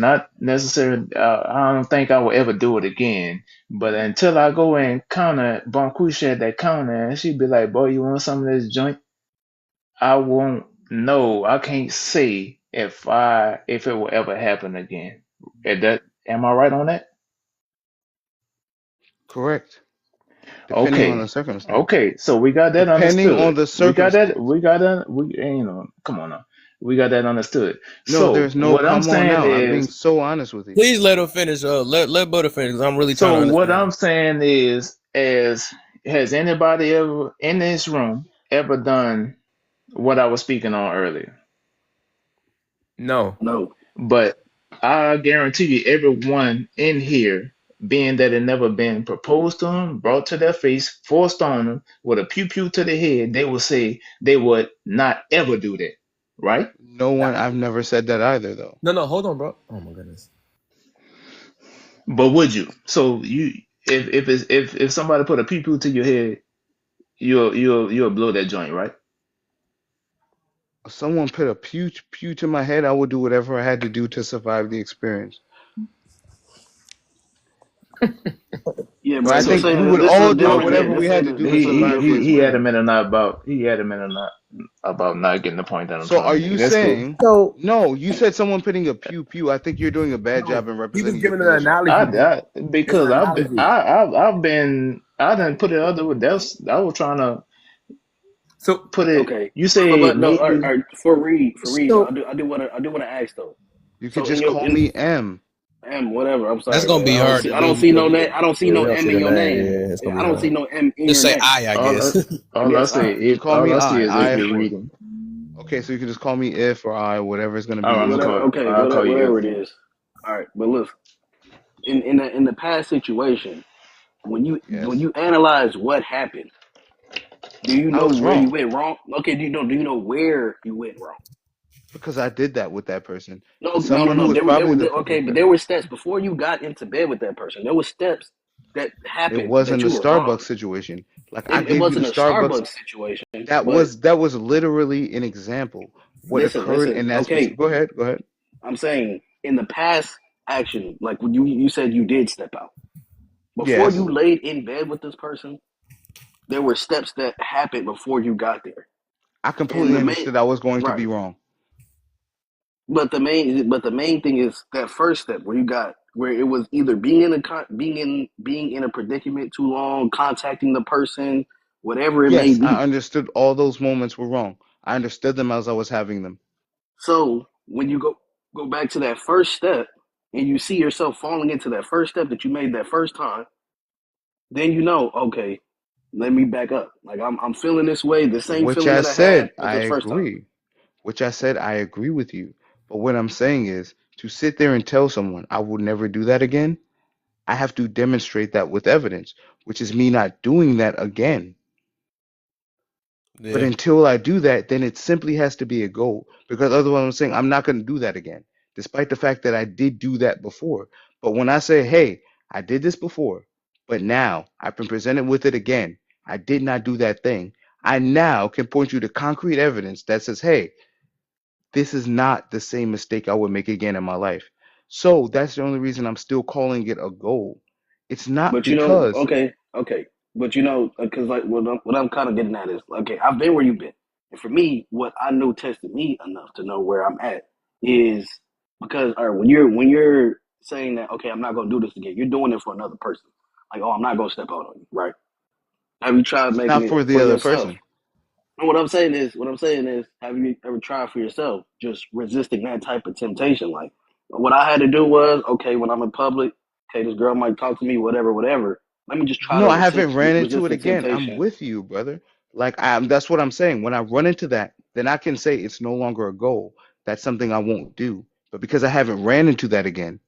not necessarily, I don't think I will ever do it again. But until I go and counter, Bonquisha at that counter, and she'd be like, boy, you want some of this joint? I won't know. I can't say if it will ever happen again. Am I right on that? Correct. Depending on Okay. the circumstance. Okay. So we got that Depending understood. on the We got that. circumstance. We got that. Come on now. We got that understood. No, So there's no what I'm come on saying now. I'm being is, so honest with you. Please let him finish. Let Butter finish. 'Cause I'm really trying to so what understand. I'm saying is, as has anybody ever in this room ever done what I was speaking on earlier? No. No. But I guarantee you, everyone in here, being that it never been proposed to them, brought to their face, forced on them with a pew pew to the head, they will say they would not ever do that, right? No one, I've never said that either, though. No, no, hold on, bro. Oh my goodness. But would you? So if somebody put a pew pew to your head, you'll blow that joint, right? If someone put a pew to my head, I would do whatever I had to do to survive the experience. Yeah, But bro. I Just think we saying would this is a all do different. Okay. whatever we had to do to This is a survive the different. He experience. adamant about not getting the point that I'm So trying are to make. you That's cool. saying, So no, you said someone putting a pew. I think you're doing a bad No, job in he was representing your giving an position. analogy, bro. It's Because an analogy. I didn't put it other way. I was trying to So, put it. Okay. You But said no. All right, maybe. all right, for Reed though, so I do want to ask though. You could So in just your call in me M. whatever. I'm That's sorry, gonna man. be hard to I don't do see no because name. I don't see yeah, no we don't M see in the your name. name. Yeah, it's gonna I be don't see hard. no M in just your say name. I All guess. I guess I. You can call all me I see is I if have you're work. reading. Okay, so you can just call me if or I, whatever it's gonna All be right, in the Whatever. chat. Okay. I'll call you if. Whatever it is. All right. But look, in the past situation, when Yes. you analyze what happened, do you I know was where you wrong went wrong? Okay. Do you know where you went wrong? because I did that with that person No. to someone who was There probably were the okay, but perpetrator. there were steps before you got into bed with that person. There were steps that It happened that wasn't a you were wrong. Starbucks situation. Like I It gave you the wasn't a Starbucks. Starbucks situation, That but was that was literally an example. What occurred listen. in that specific. Okay, Go ahead. Go ahead. I'm saying in the past action, like when you said you did step out before Yes, you laid in bed with this person, there were steps that happened before you got there, I and completely the main understood I was going to right. be wrong. But the main thing is that first step where you got where it was either being in a predicament too long, contacting the person, whatever it may Yes, I be. understood all those moments were wrong. I understood them as I was having them. So when you go back to that first step and you see yourself falling into that first step that you made that first time, then you know, okay, let me back up. Like I'm feeling this way, the same Which feeling I that I had said, as I this first time. agree. Which I said, I agree with you. But what I'm saying is to sit there and tell someone I will never do that again, I have to demonstrate that with evidence, which is me not doing that again. But Yeah. until I do that, then it simply has to be a goal. Because otherwise, I'm saying I'm not going to do that again, despite the fact that I did do that before. But when I say, hey, I did this before, but now I've been presented with it again, I did not do that thing. I now can point you to concrete evidence that says, hey, this is not the same mistake I would make again in my life. So that's the only reason I'm still calling it a goal. It's not But you know, because, okay. But you know, because like what I'm kind of getting at is, okay, I've been where you've been, and for me, what I know tested me enough to know where I'm at is because, or when you're saying that, okay, I'm not gonna do this again, you're doing it for another person. Like, oh, I'm not gonna step out on you, right? Have you tried it's making not it for the for other yourself? person. And what I'm saying is, have you ever tried for yourself, just resisting that type of temptation? Like, what I had to do was, okay, when I'm in public, okay, this girl might talk to me, whatever, whatever. Let me just try No, to I haven't ran into resist it the again. I'm temptation. with you, brother. That's what I'm saying. When I run into that, then I can say it's no longer a goal. That's something I won't do. But because I haven't ran into that again,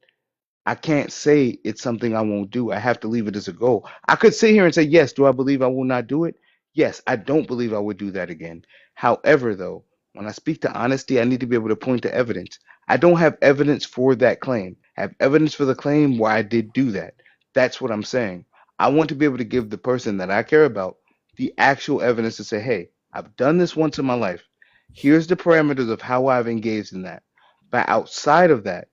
I can't say it's something I won't do. I have to leave it as a goal. I could sit here and say, yes, do I believe I will not do it? Yes, I don't believe I would do that again. However, though, when I speak to honesty, I need to be able to point to evidence. I don't have evidence for that claim. I have evidence for the claim where I did do that. That's what I'm saying. I want to be able to give the person that I care about the actual evidence to say, hey, I've done this once in my life. Here's the parameters of how I've engaged in that. But outside of that,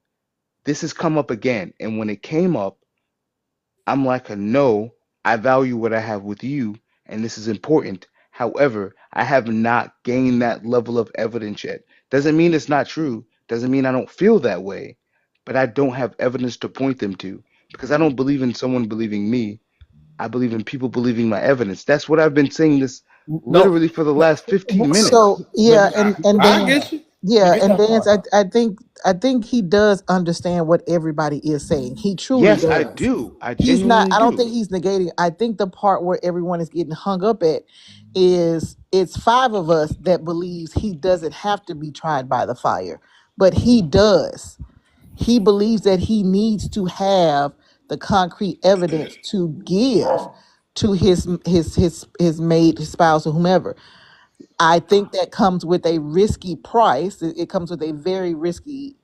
this has come up again. And when it came up, I'm like, no, I value what I have with you, and this is important. However, I have not gained that level of evidence yet. Doesn't mean it's not true. Doesn't mean I don't feel that way, but I don't have evidence to point them to because I don't believe in someone believing me. I believe in people believing my evidence. That's what I've been saying this No, literally for the last 15 minutes. So yeah, I get you. We yeah, get and that Dance, part. I think he does understand what everybody is saying. He truly Yes, I does. do. I He's not. genuinely I don't do. think he's negating. I think the part where everyone is getting hung up at is it's five of us that believes he doesn't have to be tried by the fire, but he does. He believes that he needs to have the concrete evidence to give to his mate, his spouse, or whomever. I think that comes with a risky price. It comes with a very risky,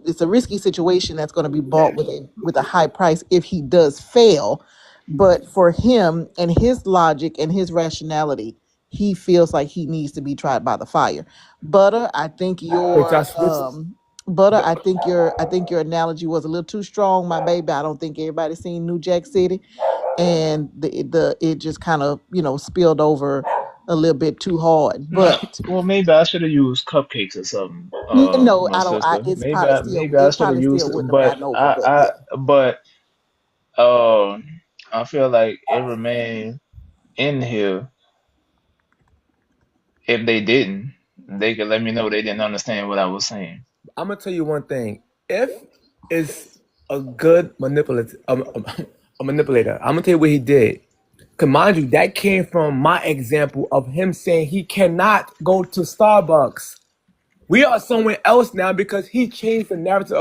it's a risky situation that's going to be bought with a high price if he does fail. But for him and his logic and his rationality, he feels like he needs to be tried by the fire. Butter, I think But your that's this. Butter, I think your analogy was a little too strong, my baby. I don't think everybody's seen New Jack City, and the it just kind of spilled over a little bit too hard. No, But well, maybe I should have used cupcakes or something. no, My I don't. sister. It's Maybe probably I still maybe I it should have probably used still it, wouldn't have but gotten over. But yeah, um, I feel like every man in here, if they didn't, they could let me know they didn't understand what I was saying. I'm gonna tell you one thing. If is a good manipulator, a manipulator, I'm gonna tell you what he did. Cause mind you, that came from my example of him saying he cannot go to Starbucks. We are somewhere else now because he changed the narrative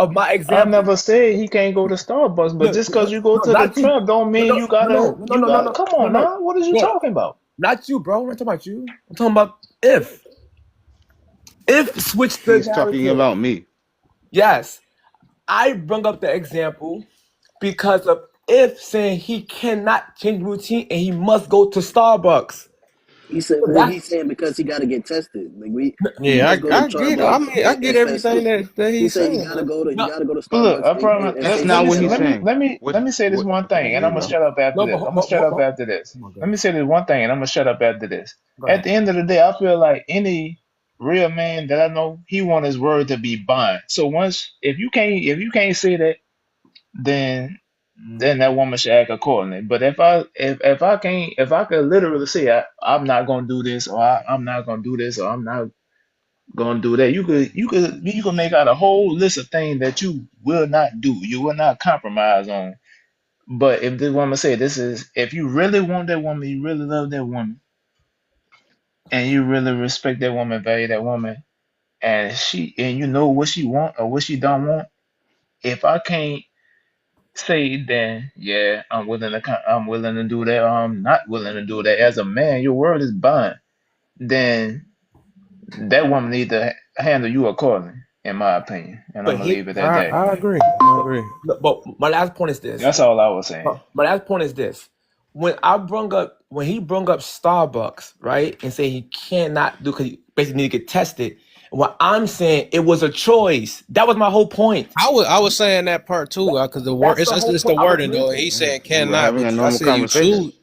of my I example. never said he can't go to Starbucks, but No, just because you go no, to the not you. trap don't No, mean no, you no, gotta no, no, you no, no, got no, come no, on no, now. What is you no. talking about? Not you, bro. I'm not talking about you. I'm talking about if. If switch the He's talking narrative. about me. Yes. I bring up the example because of if saying he cannot change routine and he must go to Starbucks. He said, So well, that's he's saying because he got to get tested. Like he Yeah, must go to I get. I Starbucks mean, I get and test everything it. that He he's said saying, man. he no, got to go to But look, Starbucks I promise. and That's take the not what test. he's saying. Let me say this What? one thing, and I'm Here you gonna go. shut up after no, this. I'm gonna shut up after this. oh my Let God. me say this one thing, and I'm gonna shut up after this. Go At ahead. the end of the day, I feel like any real man that I know, he want his word to be bond. So once, if you can't say that, then that woman should act accordingly. But if I can't, if I could literally say I'm not gonna do this, or I'm not gonna do this, or I'm not gonna do that, you could make out a whole list of things that you will not do, you will not compromise on. But if this woman say this is, if you really want that woman, you really love that woman, and you really respect that woman, value that woman, and you know what she want or what she don't want. If I can't say, then yeah, I'm willing to do that, or I'm not willing to do that. As a man, your word is bond. Then that woman need to handle you accordingly, in my opinion. And I'm But gonna he, leave it at I that. I agree. I but, agree. but my last point is this. That's all I was saying. My last point is this. When he brung up Starbucks, right, and say he cannot do because he basically need to get tested. What I'm saying, it was a choice. That was my whole point. I was saying that part too, because the word That's it's, the it's whole it's the point. I was wording though. He's listening. saying We were cannot, having but a I normal said you conversation. choose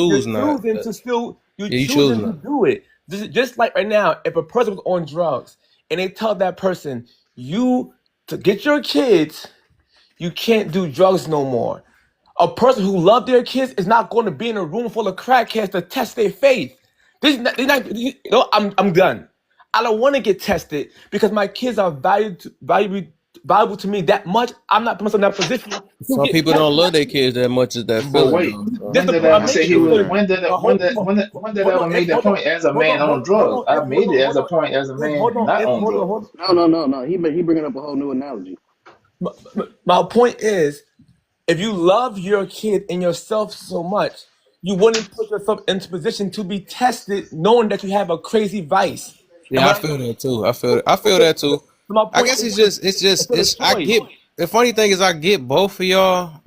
You're not. choosing to still you Yeah, you choose choosing to not. do it. Just like right now, if a person was on drugs and they tell that person you to get your kids, you can't do drugs no more. A person who loves their kids is not going to be in a room full of crackheads to test their faith. I'm done. I don't want to get tested because my kids are valuable to me that much. I'm not putting myself in that position to Some get people don't tested. love their kids that much as that But feeling wait, though. So That's when the did point I I'm I say making. he feel what was? you're Because saying. When did I hold on, ever if make that point as a man on hold drugs? on, I if made it as a point as a man hold on, not if on hold on, drugs. hold on. No. He bringing up a whole new analogy. My point is, if you love your kid and yourself so much, you wouldn't put yourself into position to be tested, knowing that you have a crazy vice. And Yeah, I what feel that too. I feel that too. my I point guess is, it's it's a I choice. get the funny thing is I get both of y'all,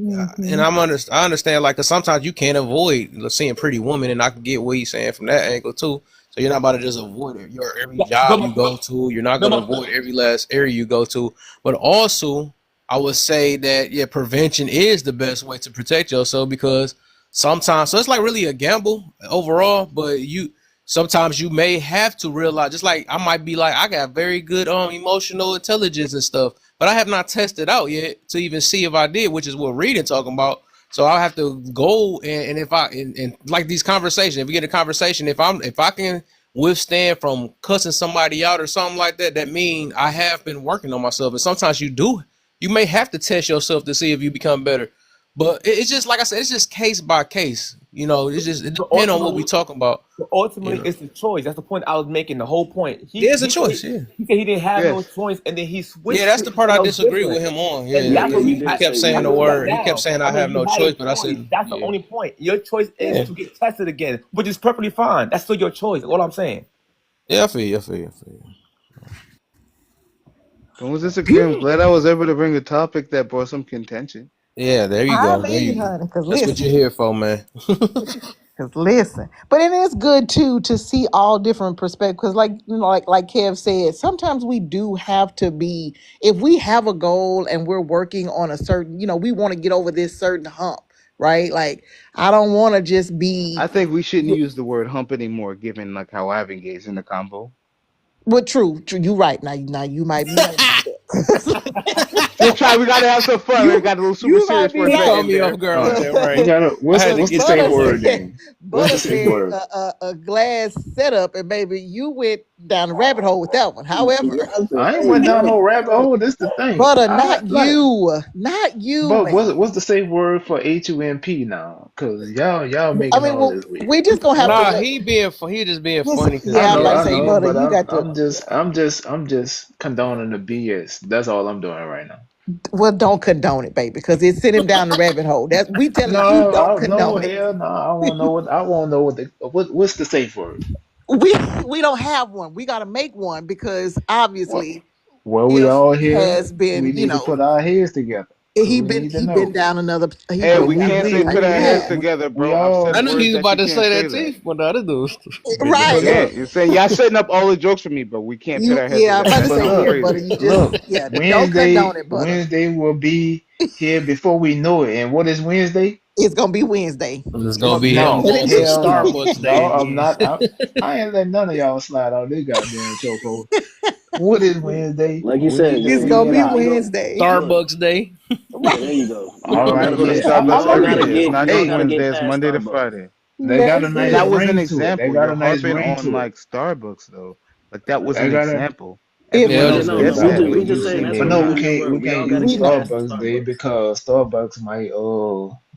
and Mm-hmm. I understand like 'cause sometimes you can't avoid seeing pretty woman, and I can get what you're saying from that angle too. So you're not about to just avoid it. Your every But job my, you go to, you're not but gonna my, avoid every last area you go to. But also, I would say that yeah, prevention is the best way to protect yourself because sometimes so it's like really a gamble overall, but you sometimes you may have to realize just like I might be like I got very good emotional intelligence and stuff, but I have not tested out yet to even see if I did, which is what reading talking about. So I'll have to go and if I and like these conversations, if we get a conversation, if I can withstand from cussing somebody out or something like that, that mean I have been working on myself. And sometimes you may have to test yourself to see if you become better. But it's just like I said, it's just case by case. You know, it but depends on what we talking about. You ultimately, know, it's the choice. That's the point I was making. The whole point. there's a choice. Yeah, He said he didn't have no Yes. choice, and then he yeah, switched that's to the part something I else disagree with different. him on. And Yeah, Yeah, that's because what he we. did he I, say kept he saying that's the what we didn't. got word. He kept now. saying I I mean, have you no had a choice, but I choice. said, That's the yeah, only point. Your choice is yeah, to get tested again, which is perfectly fine. That's still your choice. All I'm saying. yeah. I feel you. I feel you. I feel you. Don't disagree. I'm glad I was able to bring a topic that brought some contention. Yeah, there you I go. There mean, you go. honey, because That's what listen. you're here for, man. Cause listen, but it is good too to see all different perspectives. Cause like Kev said, sometimes we do have to be. If we have a goal and we're working on a certain, we want to get over this certain hump, right? Like I don't want to just be. I think we shouldn't use the word hump anymore, given like how I've engaged in the convo. Well, true. You right. Now you might be right about that. Just try. We gotta have some fun. We you got a little super you might serious be for a He right. caught second me off there. guard with All that, right. We right? gotta. I What's had to what's the get that safe Butter one word in. said, then? What's the Butter safe said word? a glass setup, and baby, you went down the rabbit hole with that one. However, I said, I ain't hey, went down bro, no rabbit hole. This the thing. Butter, I like. not you, But baby. what's the safe word for HUMP now? Cause y'all I making mean, all well, this weird. we just gonna have to Nah, let. he just being Just, funny because I yeah, he I'm know, about to knows I say, know, he Butter, but you got to. I'm just condoning the BS. That's all I'm doing right now. Well, don't condone it, baby, because it's sending down the rabbit hole. That we telling you, No, don't no, condone it. hell no. I want to know what's the safe word. We we don't have one. We got to make one because What? obviously, Well, we if all here. has been, We need to put our heads together. Cause we need to he been know. down another he Hey, been we down can't another say type put of our heads path. together, We bro. I've I said all. knew he words was that about you to can't say say that that. too, but the other dudes been You Right. doing can't. You say y'all setting up all the jokes for me, but we can't put You our heads yeah, I'm together. about to That But say, sounds yeah, look, Butter, crazy. you just look. yeah, don't condone Wednesday, it, Butter. Wednesday will be here before we know it. And what is Wednesday? It's gonna be Wednesday. it. It's gonna No, be him no, And going to hell no. Starbucks No, Day I'm again. not. I ain't letting none of y'all slide out this goddamn chokehold. What is Wednesday? like you We said, need to it's you, figure gonna it be you out. go, Wednesday. look, Starbucks Day. Right. yeah, there you go. All You right, gotta Whatever go the yeah, that, I'm Starbucks y'all okay every gotta with day. it. It's get, not y'all just Hey, gotta get Wednesday. It's past Monday to Starbucks. Friday. they got a That's And nice that it. was an ring to it. They example. got You're a nice harping ring on to it. like Starbucks though. Like that was They an got a. example. It Yeah, Everyone it was was else an No, gets no, that example. when we just you saying that's But what no, engage. we we using the can't. word. We We can't all gotta use we get don't. past the Starbucks Day Starbucks. because Starbucks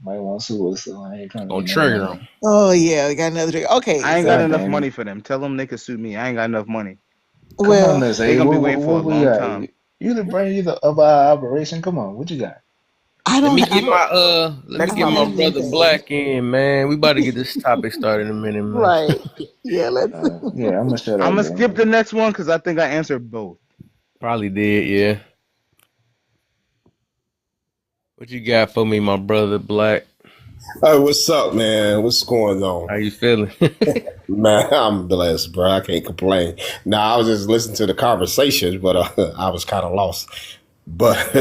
might want to sue us. So I ain't trying to Gonna get no trigger money. him. Oh yeah, we got another drink. Okay, I ain't got so God enough dang it! money for them. Tell them they can sue me. I ain't got enough money. Come on, well, Miss They're A. gonna be waiting for a What we long got? time. You the brain of our operation. Come on, what you got? I Let don't me have get my let me Next I get don't my have topic. brother anything. Black in, man. We about to get this topic started in a minute, man. Right. Yeah, let's Yeah, I'm gonna shut I'm up gonna skip then. the next one because I think I answered both. Probably did, yeah. What you got for me, my brother Black? Hey, what's up, man? What's going on? How you feeling? Man, I'm blessed, bro. I can't complain. Now, I was just listening to the conversations, but I was kind of lost. But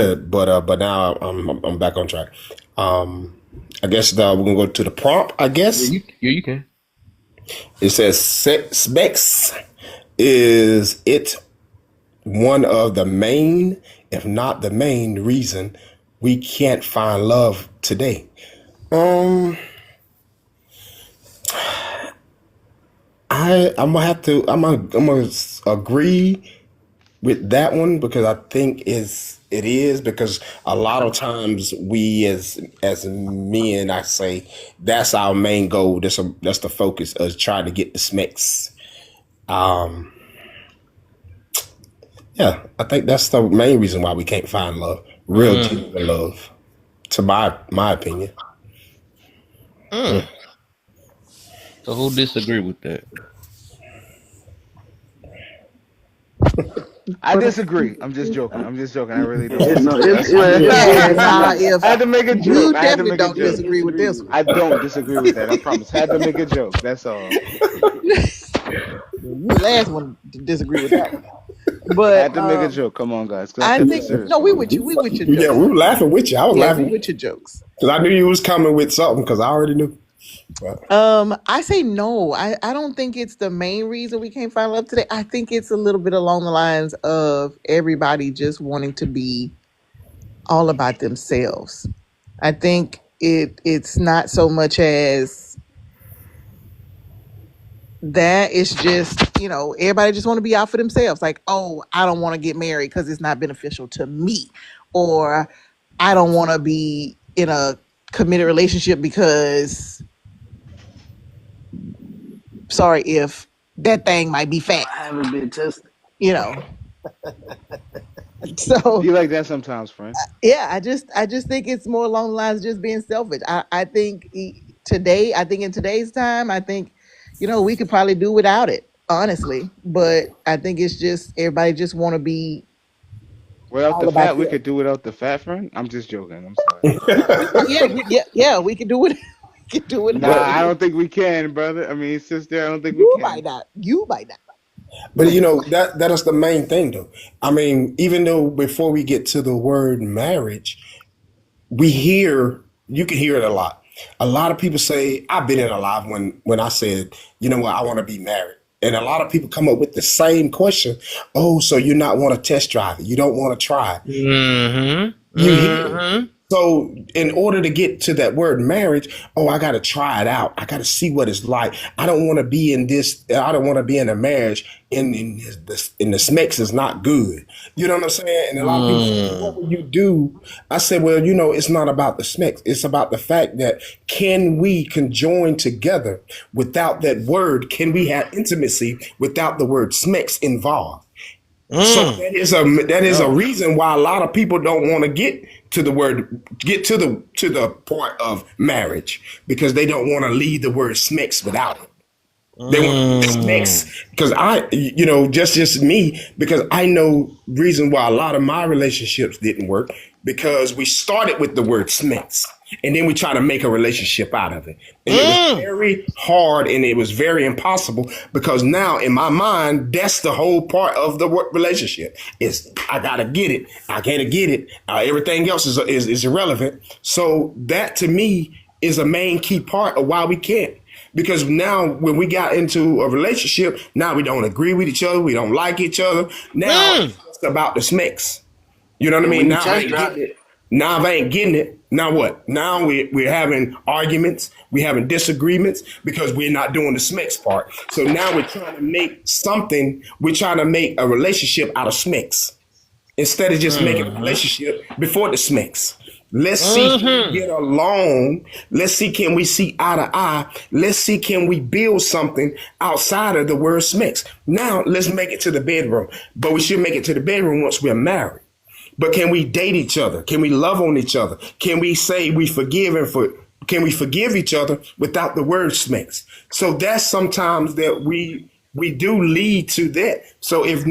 now I'm back on track. Um, I guess we're gonna go to the prompt. I guess Yeah, you can. it says specs. Is it one of the main, if not the main, reason we can't find love today? Um, I'm gonna agree with that one because I think it is because a lot of times we as men, I say that's our main goal. That's the focus of trying to get the smecks. Um, yeah, I think that's the main reason why we can't find love, real Mm, genuine love, to my opinion. mm. So who disagree with that? I disagree. I'm just joking. I'm just joking. I really don't. No, That's Yeah, nah, I if had to make a joke. you I had to definitely make a don't joke. disagree with disagree this with one. I don't disagree with that. I promise. Had to make a joke. That's all. You the last one to disagree with that one. But Had to make a joke. Come on, guys. Because I I kept it think serious no, for we a with you. minute. We with your Yeah, jokes. we were laughing with you. I was Yeah, we laughing with your jokes. because I knew you was coming with something because I already knew. But I say no. I don't think it's the main reason we can't find love today. I think it's a little bit along the lines of everybody just wanting to be all about themselves. I think it's not so much as that. It's just, everybody just want to be out for themselves. Like, oh, I don't want to get married because it's not beneficial to me. Or I don't want to be in a committed relationship because sorry if that thing might be fat, I haven't been tested. you know. So Be like that sometimes, friend. yeah, I just think it's more along the lines of just being selfish. I think today, I think in today's time, I think, we could probably do without it, honestly. But I think it's just everybody just want to be Without all the about fat, we them. could do without the fat, friend. I'm just joking. I'm sorry. Yeah, we could do it. We could do Nah, without but it. I don't think we can, brother. I mean, sister, I don't think we You might can. not. You might not. but that is the main thing though. I mean, even though before we get to the word marriage, we hear you can hear it a lot. A lot of people say, I've been in a lot when I said, you know what, I want to be married. And a lot of people come up with the same question. Oh, so you not want to test drive it. You don't want to try it. Mm-hmm. You hear it. Mm-hmm. So in order to get to that word marriage, oh, I got to try it out. I got to see what it's like. I don't want to be in this. I don't want to be in a marriage in the smecks is not good. You know what I'm saying? And a lot of people say, well, what Mm. will you do? I said, well, it's not about the smecks. It's about the fact that can we conjoin together without that word? Can we have intimacy without the word smecks involved? So Mm. that is a No. reason why a lot of people don't want to get to the point of marriage because they don't want to leave the word smecks without it. They want to be Mm. smecks because just me because I know reason why a lot of my relationships didn't work because we started with the word smecks and then we try to make a relationship out of it, and it was Mm. very hard and it was very impossible because now in my mind that's the whole part of the relationship is I gotta get it, I gotta get it. Everything else is irrelevant. So that to me is a main key part of why we can't. Because now, when we got into a relationship, now we don't agree with each other. We don't like each other. Now Mm. it's just about the smicks. You know what I And when mean? you Now I test ain't drive getting it. Now if I ain't getting it, now what? Now we're having arguments. We're having disagreements because we're not doing the smicks part. So now we're trying to make something. We're trying to make a relationship out of smicks instead of just making a Mm-hmm. relationship before the smacks. Let's see can we Mm-hmm. get along. Let's see can we see eye to eye. Let's see can we build something outside of the word smacks. Now let's make it to the bedroom. But we should make it to the bedroom once we're married. But can we date each other? Can we love on each other? Can we say we forgive can we forgive each other without the word smacks? So that's sometimes that we do lead to that. So if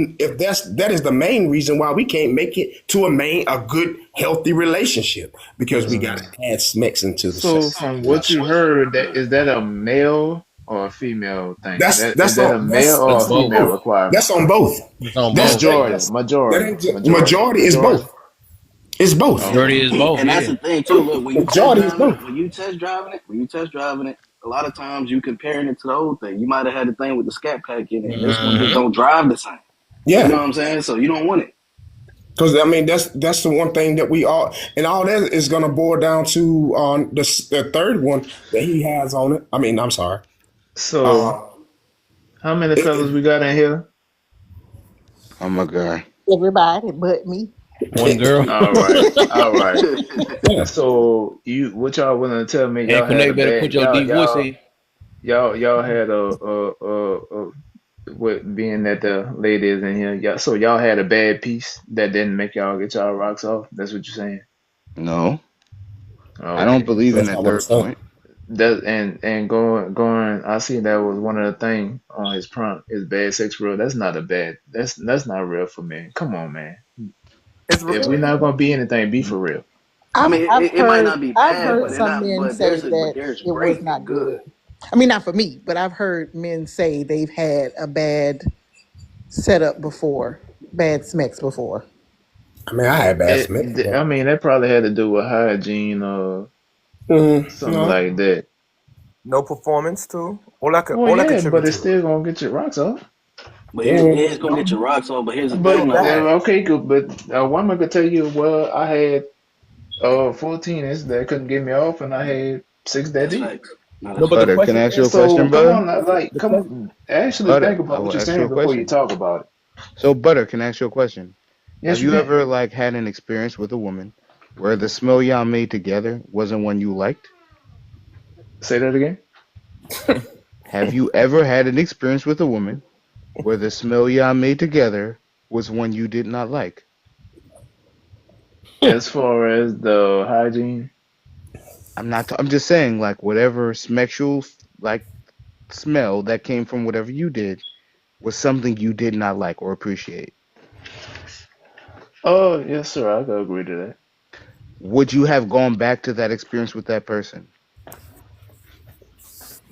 that is the main reason why we can't make it to a good healthy relationship because we got Mm. to add smacks into the So sex. from what you heard, that a male or a female thing? That's Is that's that a on male that's It's or that's a on both. female both. requirement? That's on both. It's on That's both. just Majority, that's that majority, ain't just, majority, majority is majority. both. It's both. Majority Okay. is both. and that's Yeah. the thing too. Look, Majority is both. when you test driving it, a lot of times you comparing it to the old thing. You might have had a thing with the scat pack in it, and this one just Mm-hmm. don't drive the same. You know Yeah. what I'm saying? So you don't want it. Because I mean that's the one thing that we all and all that is going to boil down to on the third one that he has on it. I mean, I'm sorry. So Uh, how many fellas it, we got in here? I'm a guy. Everybody but me. One girl. All right, all right. yeah. So what y'all willing to tell me? Hey, Y'all had a Connect better bad put your deep voice in. y'all had a with being that the lady is in here. So y'all had a bad piece that didn't make y'all get y'all rocks off. That's what you're saying. No, I don't Okay. believe in That's that not what I third said. point. that and going. I see that was one of the thing on his prompt. His bad sex real. That's not a bad. That's not real for men. Come on, man. It's If we're real. not gonna be anything, be for real. I I've mean, I've it might heard not be I've bad, heard but some men say but that there's it was great not and good. good. I mean, not for me, but I've heard men say they've had a bad setup before, bad smecks before. I mean, I had bad Smith. I mean, that probably had to do with hygiene or something No. like that. No performance too. Well, All I yeah, contribute but it's to it. still gonna get your rocks off. But Yeah. here's gonna No, get your rocks off. But here's the But thing, no though. bad. okay, good. But a woman could tell you, well, I had 14 that couldn't get me off, and I had six that That's did. facts. No, No, that's but the facts. Butter, can I question ask you a is, So question, come bud? on, like, the question. actually think Butter, I about what will you're ask you saying a before you question. talk about it. So, Butter, can I ask you a question? Yes, Have you you can. ever like had an experience with a woman where the smell y'all made together wasn't one you liked? Say that again. Have you ever had an experience with a woman where the smell y'all made together was one you did not like? As far as the hygiene, I'm just saying like whatever sexual like smell that came from whatever you did was something you did not like or appreciate. oh yes, sir, I could agree to that. Would you have gone back to that experience with that person?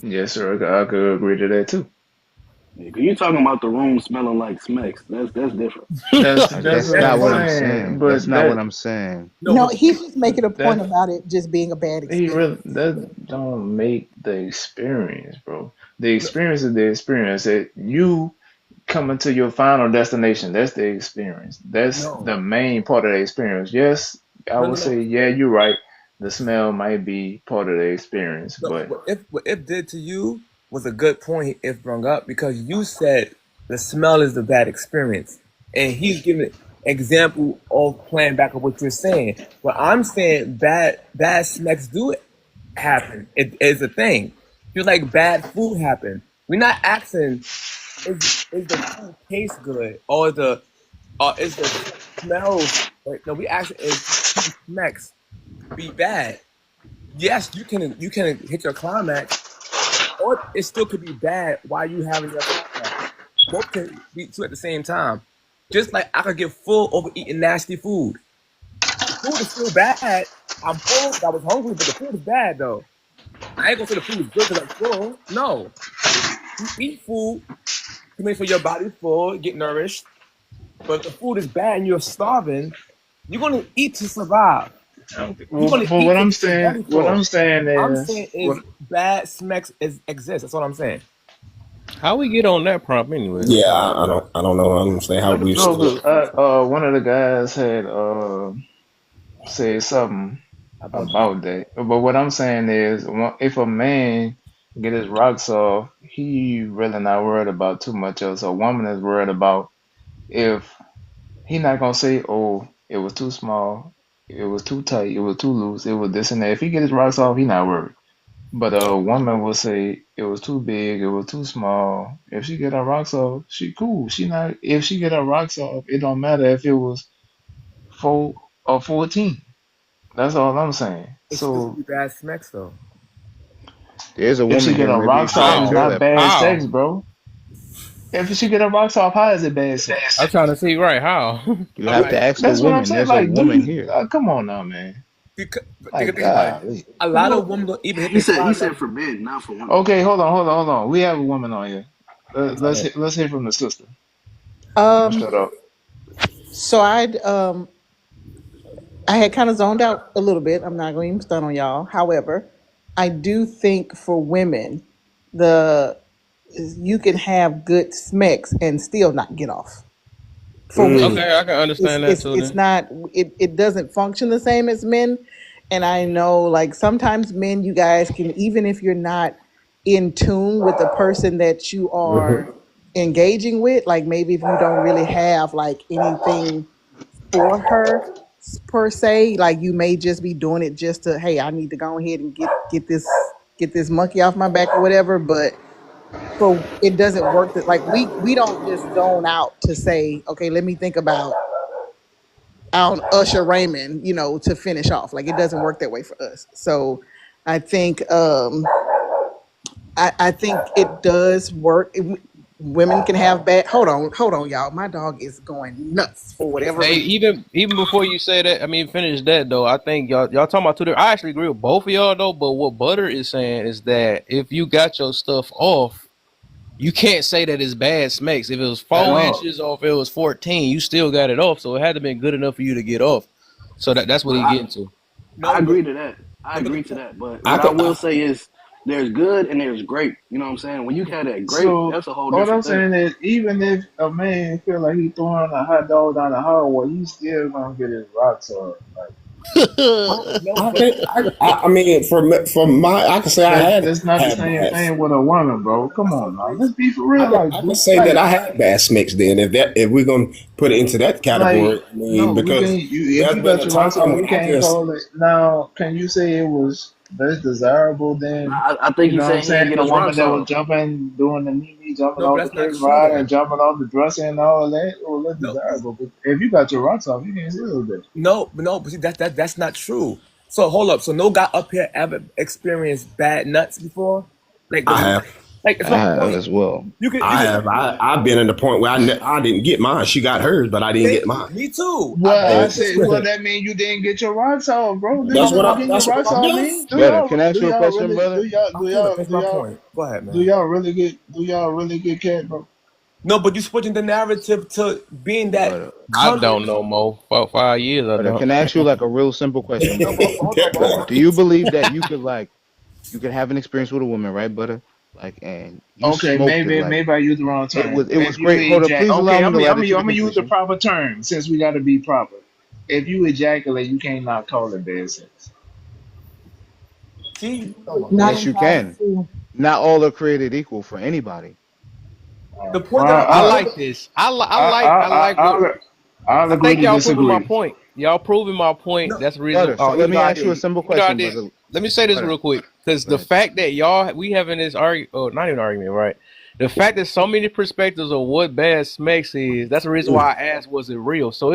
Yes, sir, I could agree to that too. Yeah, 'cause you talking about the room smelling like smecks. That's different. That's That's what That's not I'm what different. I'm saying. saying. That's But not what I'm saying. No, No, but the he's question just making a point that about it just being a bad he experience. really that don't make the experience, bro. The no, experience is the experience. That you coming to your final destination. That's the experience. That's the no, main part of the experience. Yes, I no, would no, no. say, yeah, you're right. The smell might be part of the experience, No, but what if did to you was a good point if brung up because you said the smell is the bad experience, and he's giving an example of playing back of what you're saying. But I'm saying bad smacks do happen. It is a thing. Just like bad food happen. We're not asking is the food taste good or is the smells right? No, we asking is do smacks be bad? Yes, you can hit your climax or it still could be bad while you having your climax. Both can be true at the same time. Just like I could get full over eating nasty food. The food is still bad. I'm full. 'Cause I was hungry, but the food is bad though. I ain't gonna say the food is good because I'm full. No, you eat food to make sure your body's full, get nourished. But if the food is bad and you're starving, you're gonna eat to survive. You're gonna but eat what to I'm get your saying, belly what I'm full. saying I'm is, saying is bad smacks exist. That's what I'm saying. How we get on that prompt anyway? That's Yeah, what I I want. don't know. I'm saying how we no, still. 'cause one of the guys had said something About that. about that. But what I'm saying is, if a man get his rocks off, he really not worried about too much else. A woman is worried about if he not gonna say, "Oh, it was too small, it was too tight, it was too loose, it was this and that." If he get his rocks off, he not worried. But a woman will say it was too big, it was too small. If she get her rocks off, she cool. She not. If she get her rocks off, it don't matter if it was 4 or 14. That's all I'm saying. It still So could be bad smacks though. There's a if she woman get here. her Maybe rocks she off, can't it's feel How? not that bad part. How? sex, bro. If she get her rocks off, how is it bad sex? I'm trying to see right how. You have to Right. ask the That's what I'm woman. saying. There's a Like, do woman you? here. Come on now, man. Because Like, think about it. golly. A lot of women Well, don't even hit he their said climax. forbidden, not for women. Okay, hold on. We have a woman on here. I'm sorry. Let's hear from the sister. I'm Um, shut up. so I had kind of zoned out a little bit. I'm not going to even stun on y'all. However, I do think for women, the you can have good smecks and still not get off. For women, Okay, I can understand that too. it's Then not it doesn't function the same as men. And I know like sometimes men, you guys can, even if you're not in tune with the person that you are engaging with, like maybe if you don't really have like anything for her per se, like you may just be doing it just to, hey, I need to go ahead and get this monkey off my back or whatever. But for it doesn't work that like we don't just zone out to say, okay, let me think about Usher Raymond, to finish off. Like it doesn't work that way for us. So I think I think it does work. Women can have bad. Hold on, y'all. My dog is going nuts for whatever Hey, reason. even before you say that, I mean, finish that though. I think y'all talking about two different. I actually agree with both of y'all though. But what Butter is saying is that if you got your stuff off, you can't say that it's bad smacks. If it was at 4 inches or if it was 14, you still got it off. So it had to been good enough for you to get off. So that's what But he getting to. I No, but agree to that. I no, but agree to the, that. But I what I could. will say is there's good and there's great. You know what I'm saying? When you have that great, So that's a whole what I'm different thing. saying is, even if a man feel like he throwing a hot dog down the hallway, he still gonna get his rocks off. Like no, I but can. I mean, from my, I can say I that's not the had same bad. thing with a woman, bro. Come that's a on now, great. let's be for real. I can say that I had bad smicks then. If we're gonna put it into that Like category, I mean, no, we can. because You if there's you been got a your rocks time off, when we I can't just call it. Now, can you say it was less desirable than? I think You he's know what I'm saying he ain't saying? get The his woman rocks that was off. jumping, doing the knee, jumping No, but off the that's not curtain true rod, and though. jumping off the dresser and all that, it was less No, desirable. But if you got your rocks off, you can't say it was better. no, but see, that's not true. So hold up. So no guy up here ever experienced bad nuts before. Like I the have. like it's I my have point. as well. You I could have. I've been in the point where I didn't get mine. She got hers, but I didn't thank get you. mine. Me too. I've Well, been I So said, well, that mean you didn't get your rocks off, bro. Do that's you know what what I. getting your That's what rocks I off meant. mean? Brother, can I ask you a question, Really brother? I feel it. That's my point. Go ahead, do man. y'all really get cat, bro? No, but you switching the narrative to being that Brother, I coming. don't know, Mo. For 5 years, I brother, don't. can I ask you like a real simple question, No, but brother? hold Brother, on. do you believe that you could like you could have an experience with a woman, right, brother? Like, and you Okay, smoked it, like maybe I used the wrong term. it was If you great. Hold up, ejaculate, please allow okay, me to ladder to I'm the gonna use the completion. proper term since we got to be proper. If you ejaculate, you can't not call it bad sex. See, come on, Not man. Yes, you entirely can. true. Not all are created equal for anybody. The point that Well, I the point like that this. I like what I'll I agree think to y'all proving my disagree. point. Y'all proving my point. no That's the reason. Brother, so let Even me though I ask you a did, simple even though I question, did. brother. Let me say this Brother, real quick, because go the ahead. fact that y'all we having this argument, or not even argument, right? The fact that so many perspectives of what bad smacks is, that's the reason why I asked, was it real? So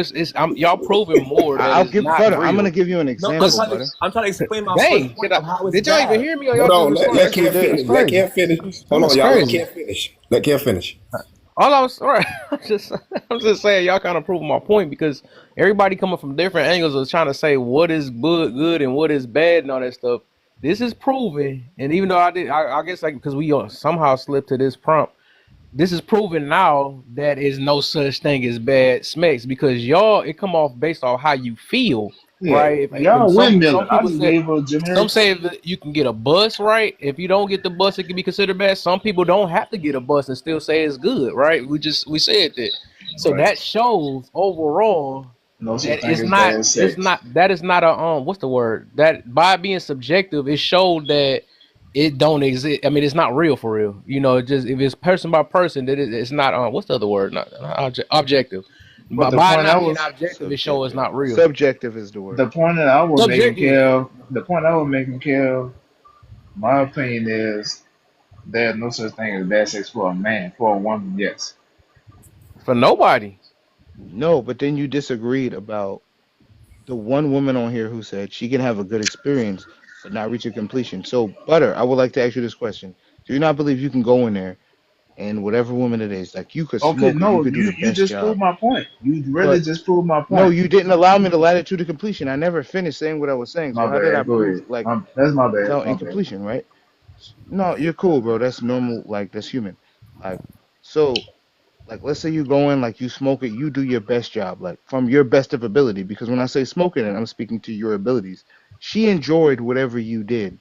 y'all proving more that I'll it's give not brother. I'm gonna real. give you an no example, brother. I'm trying to explain my first Dang, point of how it's did y'all even bad. hear me, or y'all Hold just on. Let responded? Yes, we Kev did. That's finish. Let crazy. Kev finish. Hold on, That's y'all. Let crazy. Kev finish. Let Kev finish. All I was all right. I'm just saying y'all kind of proving my point because everybody coming from different angles of trying to say what is good and what is bad and all that stuff. This is proven, and even though I guess like because we somehow slipped to this prompt, this is proven now that is no such thing as bad smacks because y'all it come off based off how you feel, Yeah, right? And y'all some windmilling. I people just say gave a some generic. say that you can get a bus, right? If you don't get the bus, it can be considered bad. Some people don't have to get a bus and still say it's good, right? We said that. So Right. that shows overall No such that thing as bad sex. that is not a what's the word? That by being subjective, it showed that it don't exist. I mean, it's not real for real. You know, it just if it's person by person, that it's not what's the other word? Not objective. But But by not being objective, it shows it's Subjective. not real. Subjective is the the word. point that I was making, Subjective. Kev, the point I was making, Kev, my opinion is there's no such thing as bad sex for a man. For a woman, yes. For nobody. No, but then you disagreed about the one woman on here who said she can have a good experience but not reach a completion. So, Butter, I would like to ask you this question. Do you not believe you can go in there and whatever woman it is, like you could Okay, smoke it, you no, could do the you best just proved job, my point. You really but just proved my no, point. you didn't allow me to ladder to the completion. I never finished saying what I was saying. My So how did I bad. Go prove ahead. like That's my bad. without My bad. incompletion, right? No, you're cool, bro. That's normal. Like that's human. Like so, like let's say you go in, like you smoke it, you do your best job, like from your best of ability. Because when I say smoking it, I'm speaking to your abilities. She enjoyed whatever you did,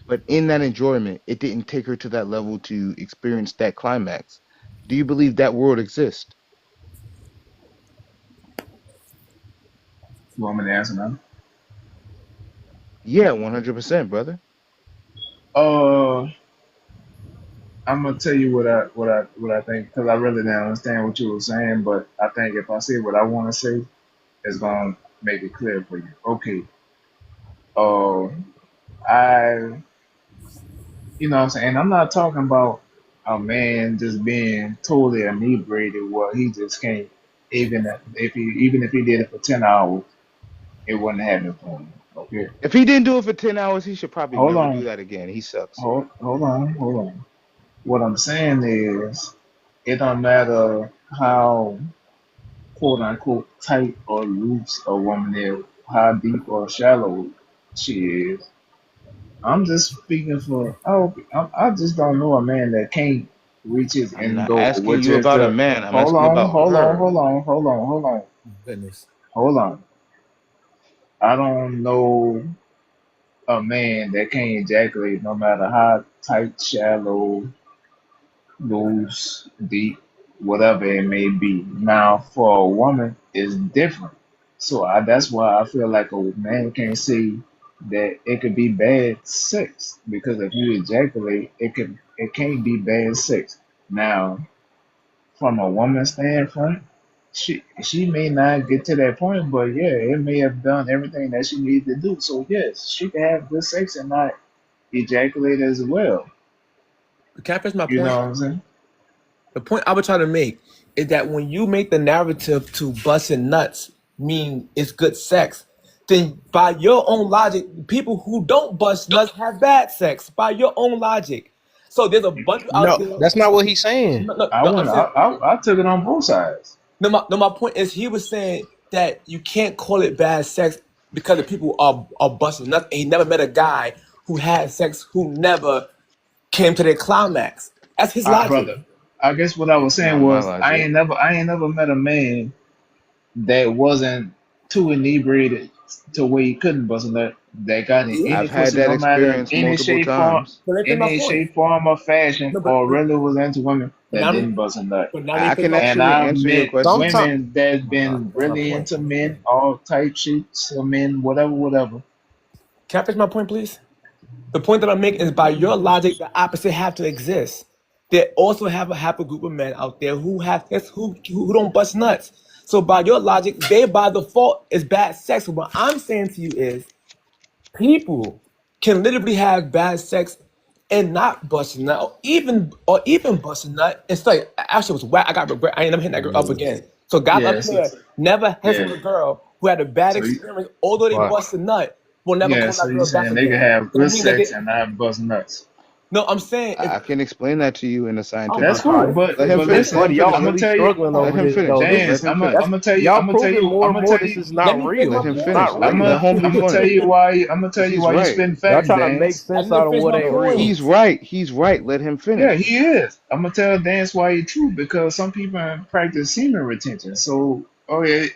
but in that enjoyment, it didn't take her to that level to experience that climax. Do you believe that world exists? You want me to answer now? Yeah, 100%, brother. Uh, I'm gonna tell you what I think because I really didn't understand what you were saying, but I think if I say what I want to say, it's gonna make it clear for you. Okay. Uh, I what I'm saying? I'm not talking about a man just being totally inebriated where he just can't even if he did it for 10 hours, it wouldn't happen for him. Okay. If he didn't do it for 10 hours, he should probably Hold never do on. that again. He sucks. Hold on. What I'm saying is, it don't matter how quote unquote tight or loose a woman is, how deep or shallow she is. I'm just speaking for. I just don't know a man that can't reach his I'm end not goal, asking which you is about a to man. I'm asking you about her. Goodness. hold on. I don't know a man that can't ejaculate no matter how tight, shallow, loose, deep, whatever it may be. Now, for a woman, it's different. That's why I feel like a man can't say that it could be bad sex because if you ejaculate, it can't be bad sex. Now, from a woman's standpoint, she may not get to that point, but yeah, it may have done everything that she needed to do. So yes, she can have good sex and not ejaculate as well. Can I finish my You know point? what I'm saying? The point I was trying to make is that when you make the narrative to busting nuts mean it's good sex, then by your own logic, people who don't bust nuts have bad sex. By your own logic, so there's a bunch out No, there. that's not what he's saying. No, no, I no, I'm wouldn't. saying I took it on both sides. no. My point is he was saying that you can't call it bad sex because the people are busting nuts. And he never met a guy who had sex who never came to their climax. That's his logic. Brother, I guess what I was That's saying not my was logic. I ain't never met a man that wasn't too inebriated to where he couldn't bust a nut that got in See? any I've had pussy, that no matter experience multiple times. So let me finish my any point. shape, form, or fashion, No, or really was into women but that now, didn't bust a nut. but now let me I finish can my And point. actually I've answer your met question. Sometimes women that's been That's my really point. into men, all type shapes of men, whatever, whatever. Can I finish my point, please? The point that I'm making is by your logic, the opposite have to exist. They also have a group of men out there who have sex who don't bust nuts. So by your logic, they by default is bad sex. So what I'm saying to you is people can literally have bad sex and not bust a nut, or even bust a nut. It's like actually it was whack. I got regret. I ain't never hitting that girl up again. So guys up Yeah, so, here never had yeah. with a girl who had a bad So you, experience, although they well, bust a nut, will never yeah. call So that you girl back saying they can again. have Don't good mean that sex they. and not bust nuts? No, I'm saying if. I can explain that to you in a Oh my That's scientific cool, God, way. but Let him finish. Let listen, him buddy, y'all finish. I'm gonna really tell you. struggling Let over him this finish. though. Dance, This Let him that's finish. y'all I'm gonna tell proving you, more I'm and gonna more tell this you, is let not me finish real. my Let him This is point. finish. not Let me real. Let finish. homie I'm gonna tell finish. you why, I'm gonna tell Cause you he's why you right. spitting Y'all facts, trying to make Dance. I sense didn't out of finish what my ain't real. point. He's right. He's right. Let him Yeah, finish. he is. I'm gonna tell Dance why he true because some people practice semen retention. So, okay,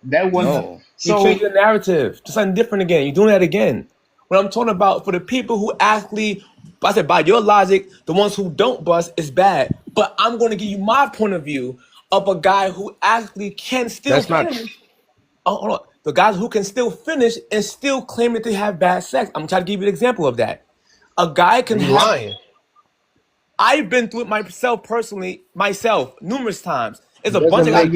that wasn't. No. You So, changed the narrative to something different again. You're doing that again. What I'm talking about for the people who actually, I said by your logic, the ones who don't bust is bad. But I'm going to give you my point of view of a guy who actually can still That's not finish. Oh, hold on. The guys who can still finish and still claim that they have bad sex. I'm trying to give you an example of that. A guy can he have. lying. I've been through it myself personally, myself numerous times. It's a It bunch doesn't of let guys.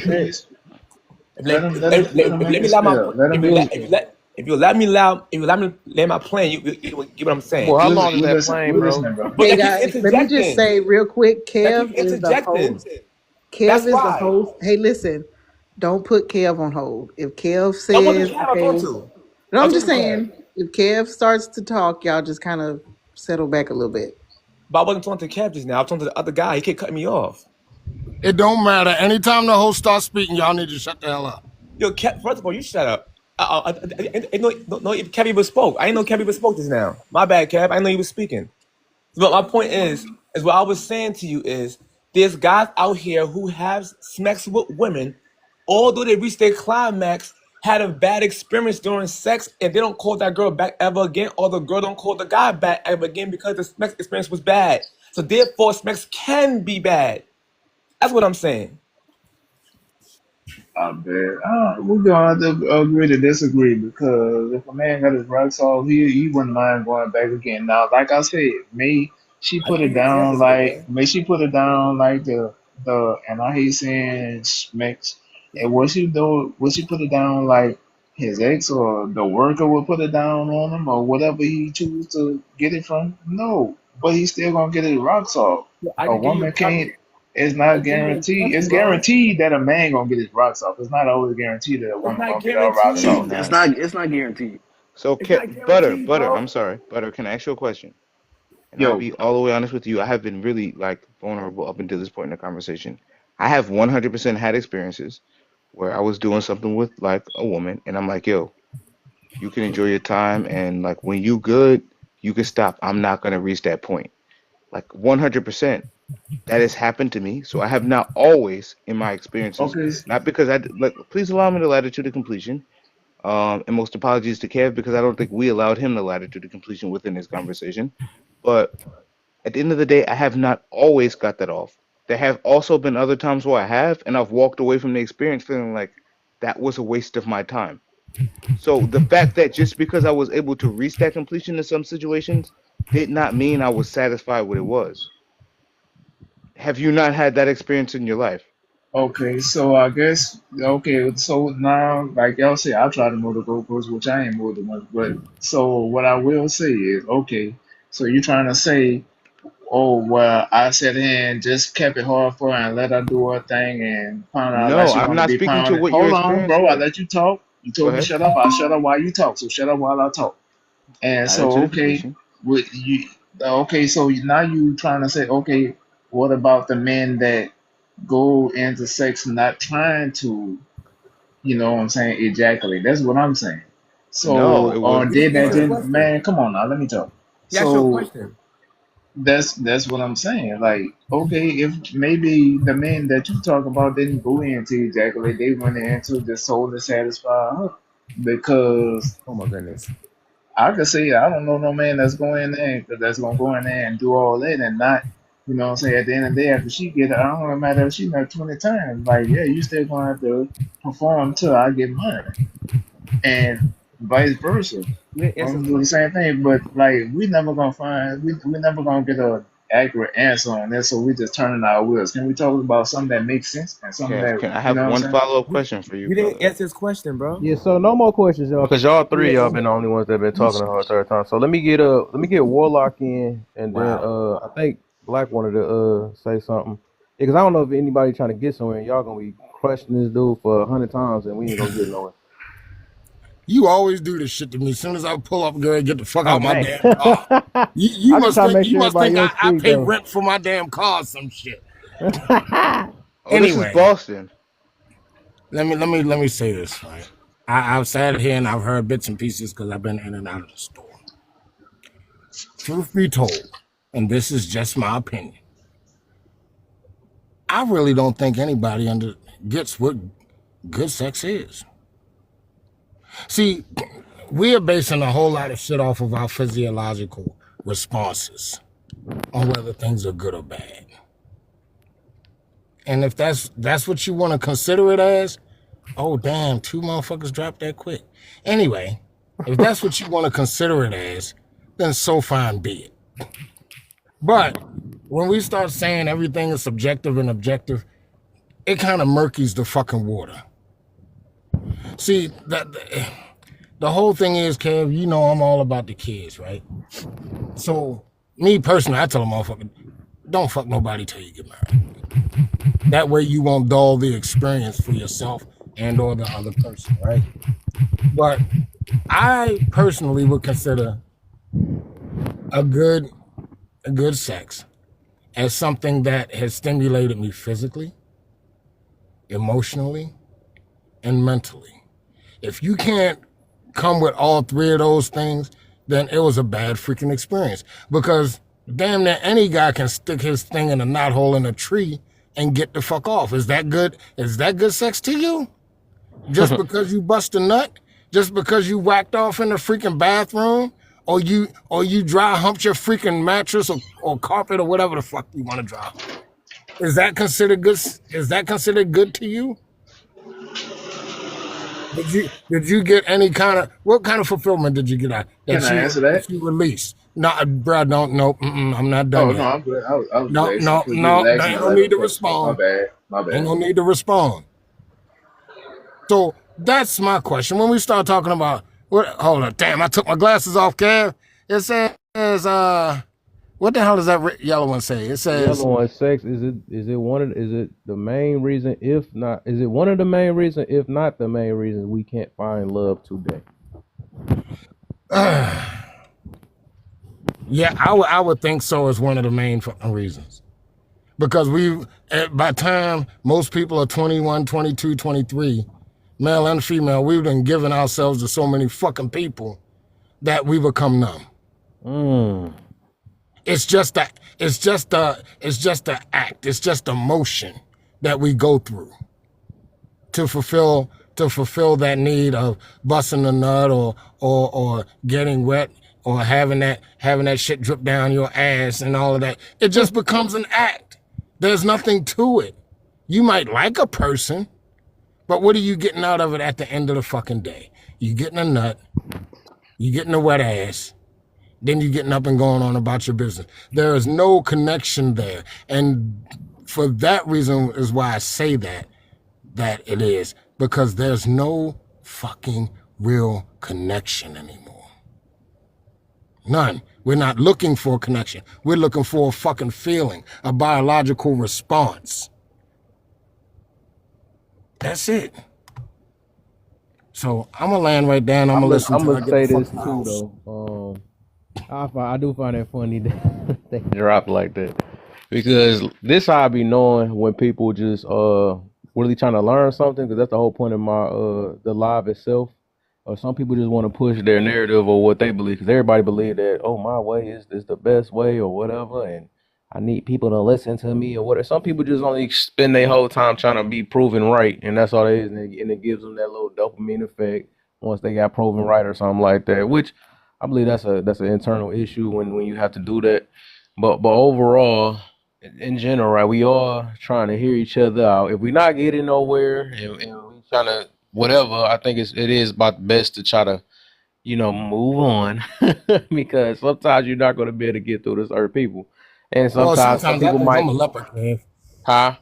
make him sense. If you make let me it allow my spill. Let him do it. if you let me lay my plan, you will get what I'm saying. Well, how long is We that listen. plane, We bro? listening, bro. But Hey they keep guys, let me just interjecting. say real quick, They keep Kev is the interjecting. host. That's Kev is the why. host. Hey, listen, don't put Kev on hold. If Kev I wasn't says, Cab I talked okay, to. no, I I'm talked just to Cab. saying, if Kev starts to talk, y'all just kind of settle back a little bit. But I wasn't talking to Cab just now. I was talking to the other guy. He kept cutting me off. It don't matter. Anytime the host starts speaking, y'all need to shut the hell up. Yo, Cab, first of all, you shut up. I know if Cab even spoke. I didn't know Cab even spoke just now. My bad, Cab. I didn't know you was speaking. But my point is what I was saying to you is there's guys out here who have sex with women, although they reach their climax, had a bad experience during sex, and they don't call that girl back ever again, or the girl don't call the guy back ever again because the sex experience was bad. So therefore, sex can be bad. That's what I'm saying. I bet. We're gonna have to agree to disagree because if a man got his rocks off, he wouldn't mind going back again. Now, like I said, I give you examples of it, bro. may she put it down like the and I hate saying smacks. And would she put it down like his ex or the worker would put it down on him or whatever he choose to get it from? No, but he's still gonna get his rocks off. I A can give you woman can't. It's I not give you an guaranteed. example, It's bro. guaranteed that a man gonna get his rocks off. It's not always guaranteed that a It's woman not gonna get her rocks No, it's off. guaranteed. not. It's not guaranteed. So, It's not guaranteed, Butter, bro. I'm sorry, Butter, can I ask you a question? And I'll Yo, be all the way honest with you. I have been really like vulnerable up until this point in the conversation. I have 100% had experiences where I was doing something with like a woman, and I'm like, yo, you can enjoy your time, and like when you good, you can stop. I'm not gonna reach that point. Like 100%. That has happened to me. So I have not always in my experiences, okay, not because like, please allow me the latitude of completion. And most apologies to Kev because I don't think we allowed him the latitude of completion within this conversation. But at the end of the day, I have not always got that off. There have also been other times where I have, and I've walked away from the experience feeling like that was a waste of my time. So the fact that just because I was able to reach that completion in some situations did not mean I was satisfied with it was. Have you not had that experience in your life? okay. So I guess okay. So now, like y'all say, I try to move the goalposts, which I ain't moved the much. But so what I will say is, okay. So you're trying to say, oh well, I sat here and just kept it hard for her and let her do her thing and found out like No, she I'm want to not be speaking to pounded. what your Hold on, experience bro. I is. let you talk. You Go told me ahead. shut up. I shut up while you talk. So shut up while I talk. And Latitude so, of okay, completion. with you, okay, so now you trying to say, okay, what about the men that go into sex not trying to, you know what I'm saying, ejaculate? That's what I'm saying. No, So, it was or He did didn't that answer the no. just, question. man, come on now, let me talk. He asked you a So question. that's what I'm saying. Like, okay, if maybe the men that you talk about didn't go in to ejaculate, they went in to just solely satisfy her because Oh my goodness. I could say I don't know no man that's going in there that's gonna go in there and do all that and not, you know what I'm saying, at the end of the day after she get it, I don't know matter if she met 20 times. Like, yeah, you still gonna have to perform till I get mine. And vice versa. You didn't I'm answer gonna the do the question. same thing, but like we never gonna get a accurate answer on this, so we just turning our wheels. Can we talk about something that makes sense and something Kev, that can I you have know what I'm one saying? follow-up You, question for you, you didn't brother? answer his question, bro. Yeah, so no more questions, y'all, because y'all You three of didn't y'all answer. been the only ones that been You, talking the whole entire time. So let me get Warlock in, and then wow. I think Black wanted to say something because I don't know if anybody trying to get somewhere. And y'all gonna be crushing this dude for 100 times, and we ain't gonna get nowhere. You always do this shit to me. As soon as I pull up, girl, get the fuck out Oh of my dang! damn car. You I'm just must trying to think make sure everybody else I free pay though. rent for my damn car or some shit. Oh, this is Anyway, Boston. let me say this, right? I've sat here and I've heard bits and pieces because I've been in and out of the store. Truth be told, and this is just my opinion, I really don't think anybody gets what good sex is. See, we are basing a whole lot of shit off of our physiological responses on whether things are good or bad. And if that's what you want to consider it as, oh damn, two motherfuckers dropped that quick. Anyway, if that's what you want to consider it as, then so fine be it. But when we start saying everything is subjective and objective, it kind of murkies the fucking water. See, the whole thing is, Kev, you know I'm all about the kids, right? So, me personally, I tell a motherfucker, don't fuck nobody till you get married. That way you won't dull the experience for yourself and or the other person, right? But I personally would consider a good a good sex as something that has stimulated me physically, emotionally, and mentally. If you can't come with all three of those things, then it was a bad freaking experience. Because damn near any guy can stick his thing in a knot hole in a tree and get the fuck off. Is that good? Is that good sex to you? Just because you bust a nut? Just because you whacked off in the freaking bathroom? Or you dry humped your freaking mattress or carpet or whatever the fuck you want to dry hump? Is that considered good? Is that considered good to you? Did you get any kind of what kind of fulfillment did you get out Can I answer that? that you released? No, bro, don't no, I'm not done Oh no, yet. I'm good. I was just No, asking no, because you no, was they asking ain't a no lot need of to questions. My respond. bad. My Ain't bad. no need to respond. So that's my question. When we start talking about what hold on, damn, I took my glasses off, Kev. It says what the hell does that yellow one say? It The yellow says one, sex. Is it the main reason? If not, is it one of the main reasons? If not the main reason, we can't find love today. Yeah, I would think so as one of the main fucking reasons. Because by the time most people are 21, 22, 23, male and female, we've been giving ourselves to so many fucking people that we become numb. It's just that it's just the act. It's just the motion that we go through to fulfill that need of busting a nut or getting wet or having that shit drip down your ass and all of that. It just becomes an act. There's nothing to it. You might like a person, but what are you getting out of it at the end of the fucking day? You getting a nut, you getting a wet ass, then you getting up and going on about your business. There is no connection there. And for that reason is why I say that it is. Because there's no fucking real connection anymore. None. We're not looking for a connection. We're looking for a fucking feeling, a biological response. That's it. So I'm gonna land right there and I'm gonna listen till I gonna get the say this fucking too house. though. I do find it funny that they drop like that because this how I be knowing when people just really trying to learn something, because that's the whole point of my the live itself. Or some people just want to push their narrative or what they believe, because everybody believe that, oh, my way is the best way or whatever, and I need people to listen to me or whatever. Some people just only spend their whole time trying to be proven right, and that's all it is, and it gives them that little dopamine effect once they got proven right or something like that. Which I believe that's an internal issue when you have to do that. But overall, in general, right, we all trying to hear each other out. If we're not getting nowhere and we trying to whatever, I think it is about best to try to move on because sometimes you're not going to be able to get through this earth, people, and Well, sometimes some sometimes I people think I'm might, a leper, Kev. huh?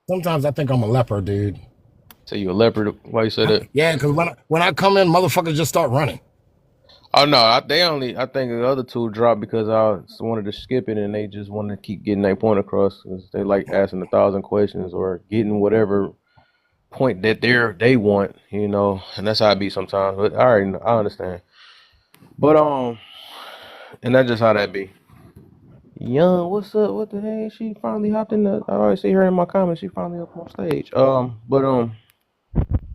Sometimes I think I'm a leper, dude. Say you a leopard? Why you say that? Yeah, because when I come in, motherfuckers just start running. Oh no, I think the other two dropped because I wanted to skip it and they just wanted to keep getting their point across because they like asking 1,000 questions or getting whatever point that they want, and that's how it be sometimes. But I understand. But and that's just how that be. Young, what's up? What the heck? She finally hopped in the. I already see her in my comments. She finally up on stage. But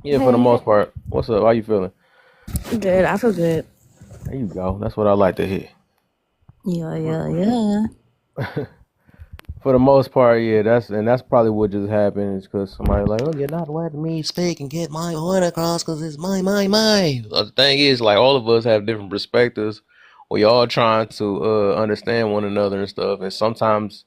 yeah, for the Hey, most part, what's up? How you feeling? good. I feel good. There you go. That's what I like to hear. Yeah, For, yeah, yeah. for the most part, yeah. That's probably what just happened is because somebody like, oh, you're not letting me speak and get my point across because it's my. The thing is, like, all of us have different perspectives. We all trying to understand one another and stuff, and sometimes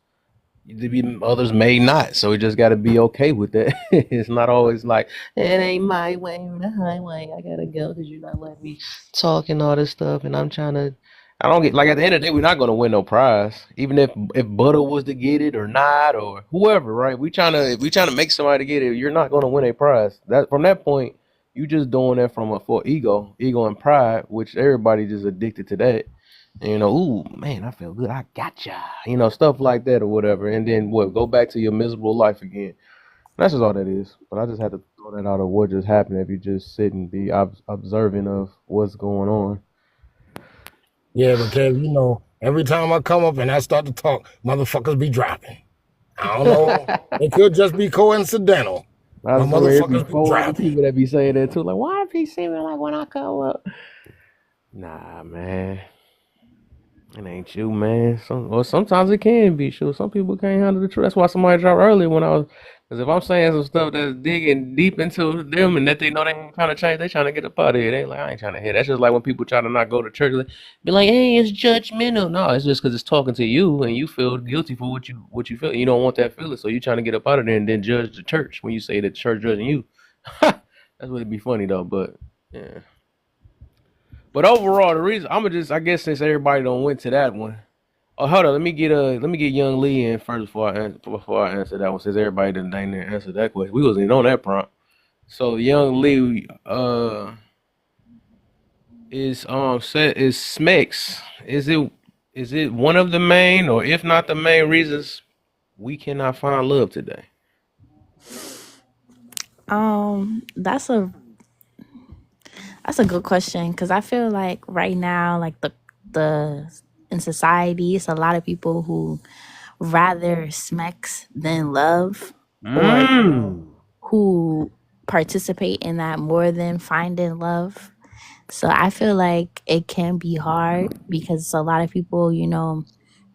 others may not, so we just got to be okay with that. It's not always like it ain't my way or the highway. I gotta go because you're not letting me talk and all this stuff, and I'm trying to. I don't get like at the end of the day, we're not gonna win no prize, even if Butter was to get it or not or whoever, right? If we trying to make somebody get it, you're not gonna win a prize. That from that point, you just doing that for ego and pride, which everybody just addicted to that. Ooh, man, I feel good. I gotcha. Stuff like that or whatever. And then what? Go back to your miserable life again. That's just all that is. But I just had to throw that out of what just happened if you just sit and be observant of what's going on. Yeah, because every time I come up and I start to talk, motherfuckers be dropping. I don't know. It could just be coincidental, I but swear it be motherfuckers be four other dropping. people that be saying that too. Like, why be seeming like when I come up? Nah, man. It ain't you, man. Sometimes it can be sure. Some people can't handle the truth. That's why somebody dropped earlier when I was. Because if I'm saying some stuff that's digging deep into them and that they know they ain't trying to change, they trying to get up out of here. They ain't like, I ain't trying to hear. That's just like when people try to not go to church. Like, be like, hey, it's judgmental. No, it's just because it's talking to you and you feel guilty for what you feel. You don't want that feeling, so you trying to get up out of there and then judge the church when you say that the church judging you. That's what it'd be funny though, but yeah. But overall, the reason I guess since everybody don't went to that one. Oh, hold on. Let me get Young Lee in first before I answer that one. Since everybody didn't answer that question, we wasn't even on that prompt. So Young Lee is Smex. Is it one of the main or if not the main reasons we cannot find love today? That's That's a good question because I feel like right now, like the in society, it's a lot of people who rather sex than love, or Mm. who participate in that more than finding love. So I feel like it can be hard because a lot of people,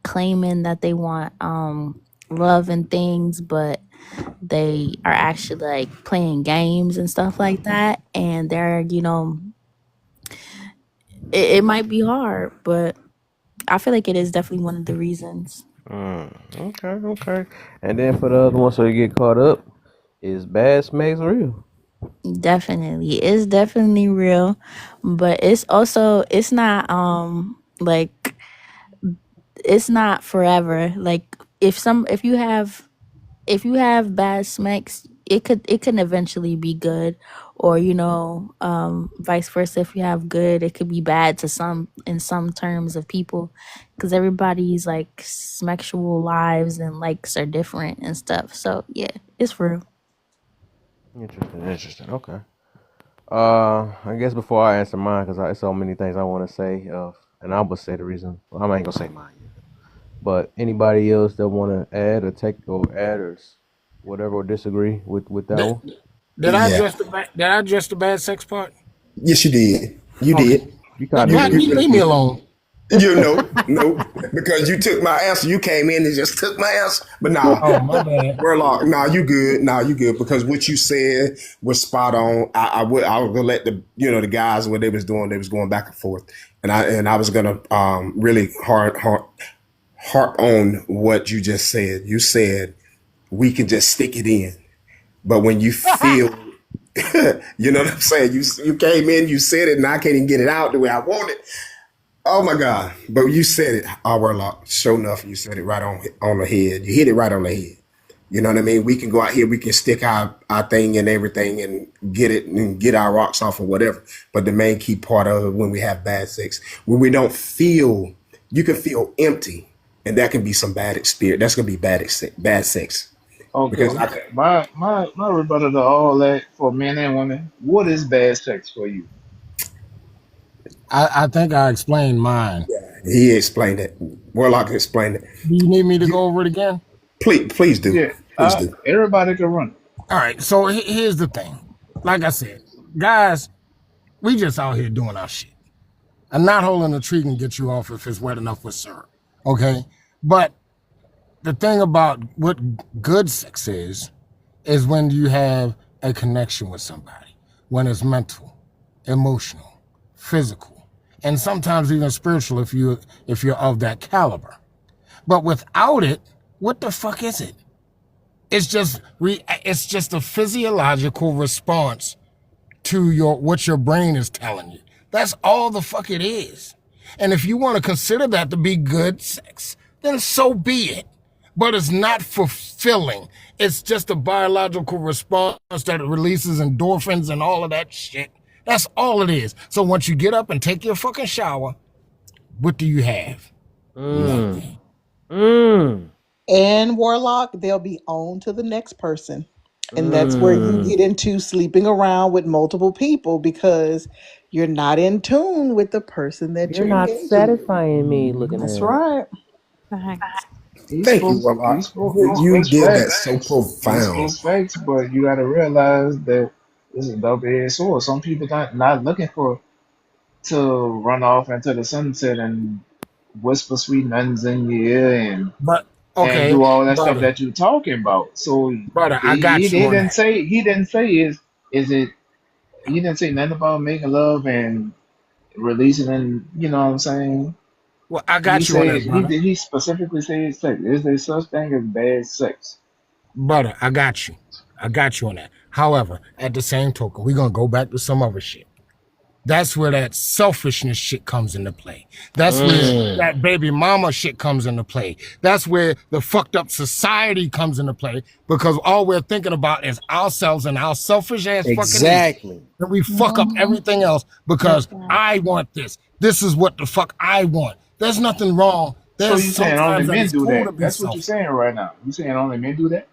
claiming that they want love and things, but they are actually like playing games and stuff like that, and they're it might be hard, but I feel like it is definitely one of the reasons. Okay, okay. And then for the other one, so you get caught up, is bad smacks real? Definitely, it's definitely real, but it's not like it's not forever. Like if you have bad smacks, it can eventually be good, or vice versa. If you have good, it could be bad to some in some terms of people, because everybody's like sexual lives and likes are different and stuff. So yeah, it's real. Interesting, interesting. Okay. I guess before I answer mine, because I so many things I want to say, and I'm gonna say the reason. Well, I ain't gonna say mine yet. But anybody else that want to add or take or add or whatever or disagree with that Did, one? did I Yeah. address the bad? Did I address the bad sex part? Yes, you did. You Okay. did. You Now, kind of You, Black, did. you you, leave me alone. you know, no, because you took my answer. You came in and just took my answer. But nah, Oh, my bad. Warlock, nah, you good. Nah, you good because what you said was spot on. I was gonna let the guys what they was doing. They was going back and forth, and I was gonna really harp on what you just said. You said we can just stick it in, but when you feel you know what I'm saying? You came in, you said it, and I can't even get it out the way I want it. Oh my God! But you said it, Warlock. Sure enough, you said it right on the head. You hit it right on the head. You know what I mean? We can go out here, we can stick our thing and everything and get it and get our rocks off or whatever. But the main key part of it when we have bad sex, when we don't feel, you can feel empty, and that can be some bad experience. That's gonna be bad sex because Okay, I my rebuttal to all that for men and women. What is bad sex for you? I think I explained mine. he explained it. Warlock explained it. Do you need me to You, go over it again? please do, Yeah, please do. everybody can run. All right. So here's the thing. Like I said, guys, we just out here doing our shit. And not holding a tree can get you off if it's wet enough with syrup. Okay. But the thing about what good sex is when you have a connection with somebody, when it's mental, emotional, physical, and sometimes even spiritual if you're of that caliber. But without it, what the fuck is it? It's just a physiological response to what your brain is telling you. That's all the fuck it is. And if you want to consider that to be good sex, then so be it. But it's not fulfilling. It's just a biological response that releases endorphins and all of that shit. That's all it is. So once you get up and take your fucking shower, what do you have? Mm. Nothing. Mm. And Warlock, they'll be on to the next person. And that's where you Mm. get into sleeping around with multiple people because you're not in tune with the person that You're you're not engaging with. satisfying me looking That's at it. right. Facts. He Thank you, spoke. He Warlock. spoke. He You spoke did that facts. so He profound. spoke facts, but you got to realize that this is a double-edged sword. Some people not looking for to run off into the sunset and whisper sweet nothings in your ear But and okay, do all that stuff brother, that you're talking about. So brother, I got you on that. he didn't say is it he didn't say nothing about making love and releasing and you know what I'm saying. Well, I He got you on said that, brother. he specifically said sex. Is there such thing as bad sex? Brother, I got you. I got you on that. However, at the same token, we're gonna go back to some other shit. That's where that selfishness shit comes into play. That's where Mm. that baby mama shit comes into play. That's where the fucked up society comes into play because all we're thinking about is ourselves and our selfish ass fucking needs. Exactly. And we fuck up Hmm. everything else because That's right. I want this. This is what the fuck I want. There's nothing wrong. So There's you saying only sometimes that men it's do cool that? to be That's what you're selfish. saying right now. You saying only men do that?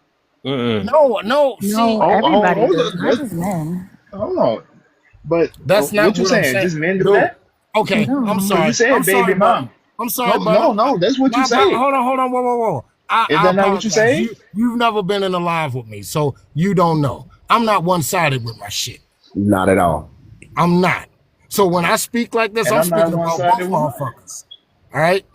Mm. No, no. No, See, Oh, everybody hold does, on. not just men. Hold on. But That's not what you what I'm saying? saying. Just men do Dude. that? Okay, I'm No. Because you sorry. I'm said baby sorry, brother. mom. I'm sorry, No, brother. no, no. That's what you My bad. said. Hold on. Whoa. Is I that not what you apologize. said? You've never been in a live with me, so you don't know. I'm not one-sided with my shit. Not at all. I'm not. So when I speak like this, And I'm I'm not speaking one about both sided with mine. motherfuckers. All right?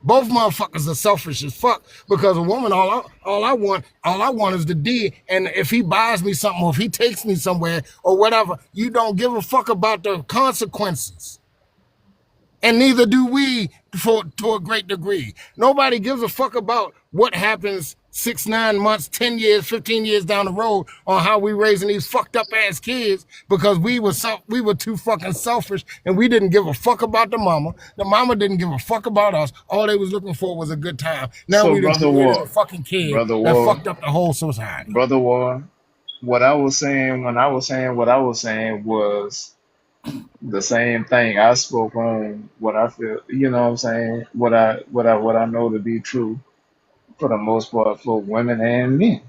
Both motherfuckers are selfish as fuck because a woman, all I want is the D. And if he buys me something or if he takes me somewhere or whatever, you don't give a fuck about the consequences. And neither do we to a great degree. Nobody gives a fuck about what happens 6, 9 months, 10 years, 15 years down the road on how we raising these fucked up ass kids because we were too fucking selfish and we didn't give a fuck about the mama. The mama didn't give a fuck about us. All they was looking for was a good time. Now So we done brother created a war, fucking kid brother that war, fucked up the whole society. brother war. What I was saying when I was saying what I was saying was the same thing. I spoke on what I feel, you know what I'm saying? What I know to be true for the most part for women and men.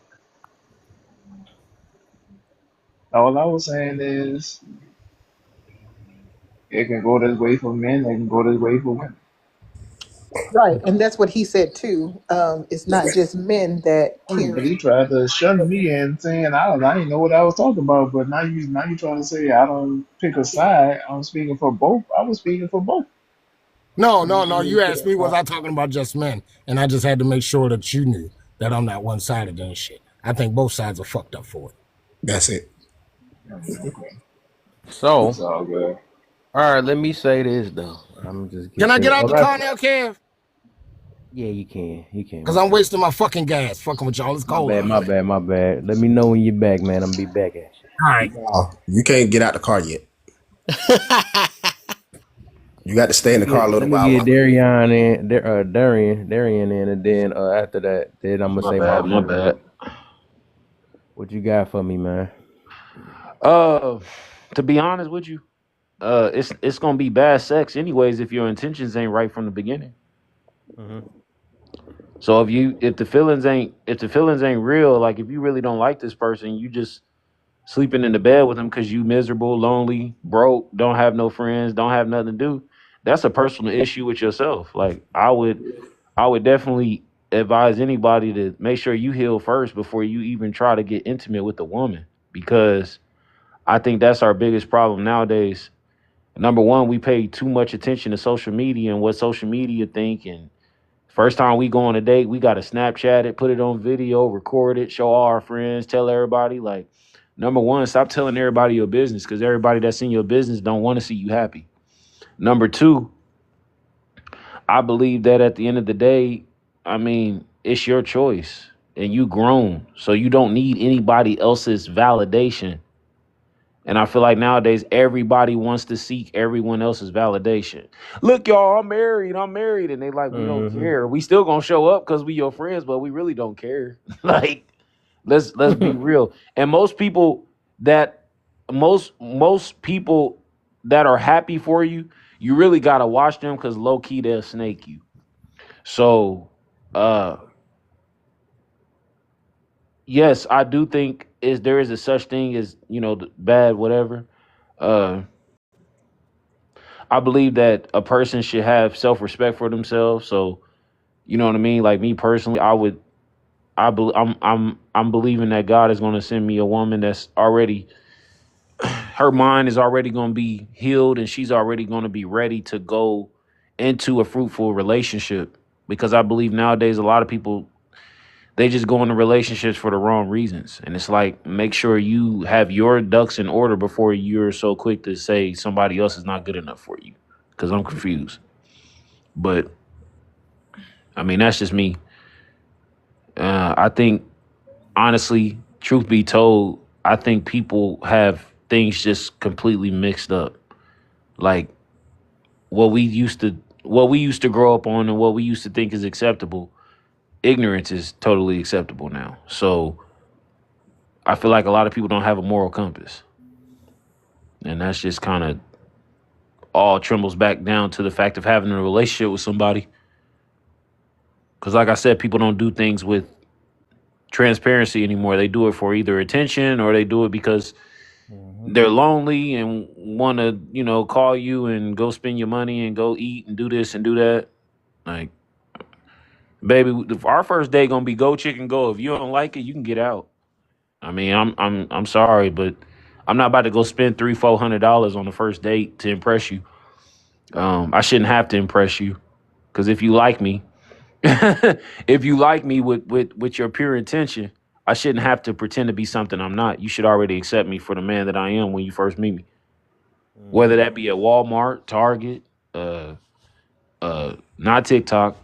All I was saying is it can go this way for men, it can go this way for women. Right. And that's what he said too. It's not just men that But carry. he tried to shun me and saying I didn't know what I was talking about. But now you trying to say I don't pick a side. I'm speaking for both. I was speaking for both. No. You asked me, was I talking about just men? And I just had to make sure that you knew that I'm not one-sided and shit. I think both sides are fucked up for it. That's it. Okay, So, it's all good. all right, let me say this though. I'm just Can get I get to out all the right. car now, Kev? Yeah, you can. You can. Because My I'm bad. wasting my fucking gas fucking with y'all. It's My cold bad. out My here. bad. My bad. Let me know when you're back, man. I'm gonna be back at All right. No, you can't get out the car yet. You got to stay in the car a Let little me while get longer. Darian in, Darian in, and then after that, then I'm gonna My say my bad, my piece. bad. What you got for me, man? Uh, to be honest with you, it's gonna be bad sex anyways if your intentions ain't right from the beginning. Hmm. So if the feelings ain't real, like if you really don't like this person, you just sleeping in the bed with them because you miserable, lonely, broke, don't have no friends, don't have nothing to do. That's a personal issue with yourself. Like I would definitely advise anybody to make sure you heal first before you even try to get intimate with a woman because I think that's our biggest problem nowadays. Number one, we pay too much attention to social media and what social media think. And first time we go on a date, we got to Snapchat it, put it on video, record it, show all our friends, tell everybody. Like, number one, stop telling everybody your business because everybody that's in your business don't want to see you happy. Number two, I believe that at the end of the day, I mean, it's your choice and you grown. So you don't need anybody else's validation. And I feel like nowadays everybody wants to seek everyone else's validation. Look, y'all, I'm married. I'm married. And they like, we don't Hmm. care. We still gonna show up because we your friends, but we really don't care. Like, let's be real. And that most people that are happy for you, you really gotta watch them because low key they'll snake you. So uh yes, I do think is there is a such thing as, the bad whatever. Uh I believe that a person should have self-respect for themselves. So, you know what I mean? Like me personally, I'm believing that God is going to send me a woman that's already her mind is already going to be healed and she's already going to be ready to go into a fruitful relationship because I believe nowadays a lot of people they just go into relationships for the wrong reasons. And it's like make sure you have your ducks in order before you're so quick to say somebody else is not good enough for you cuz I'm confused. But I mean, that's just me. I think, honestly, truth be told, I think people have things just completely mixed up. Like what we used to grow up on and what we used to think is acceptable. Ignorance is totally acceptable now. So I feel like a lot of people don't have a moral compass, and that's just kind of all trembles back down to the fact of having a relationship with somebody. Because, like I said, people don't do things with transparency anymore. They do it for either attention or they do it because They're lonely and want to, call you and go spend your money and go eat and do this and do that. Like, baby, our first day gonna be go chicken go. If you don't like it, you can get out. I mean, I'm sorry, but I'm not about to go spend $300-400 on the first date to impress you. I shouldn't have to impress you because if you like me, if you like me with your pure intention, I shouldn't have to pretend to be something I'm not. You should already accept me for the man that I am when you first meet me. Whether that be at Walmart, Target, uh, not TikTok,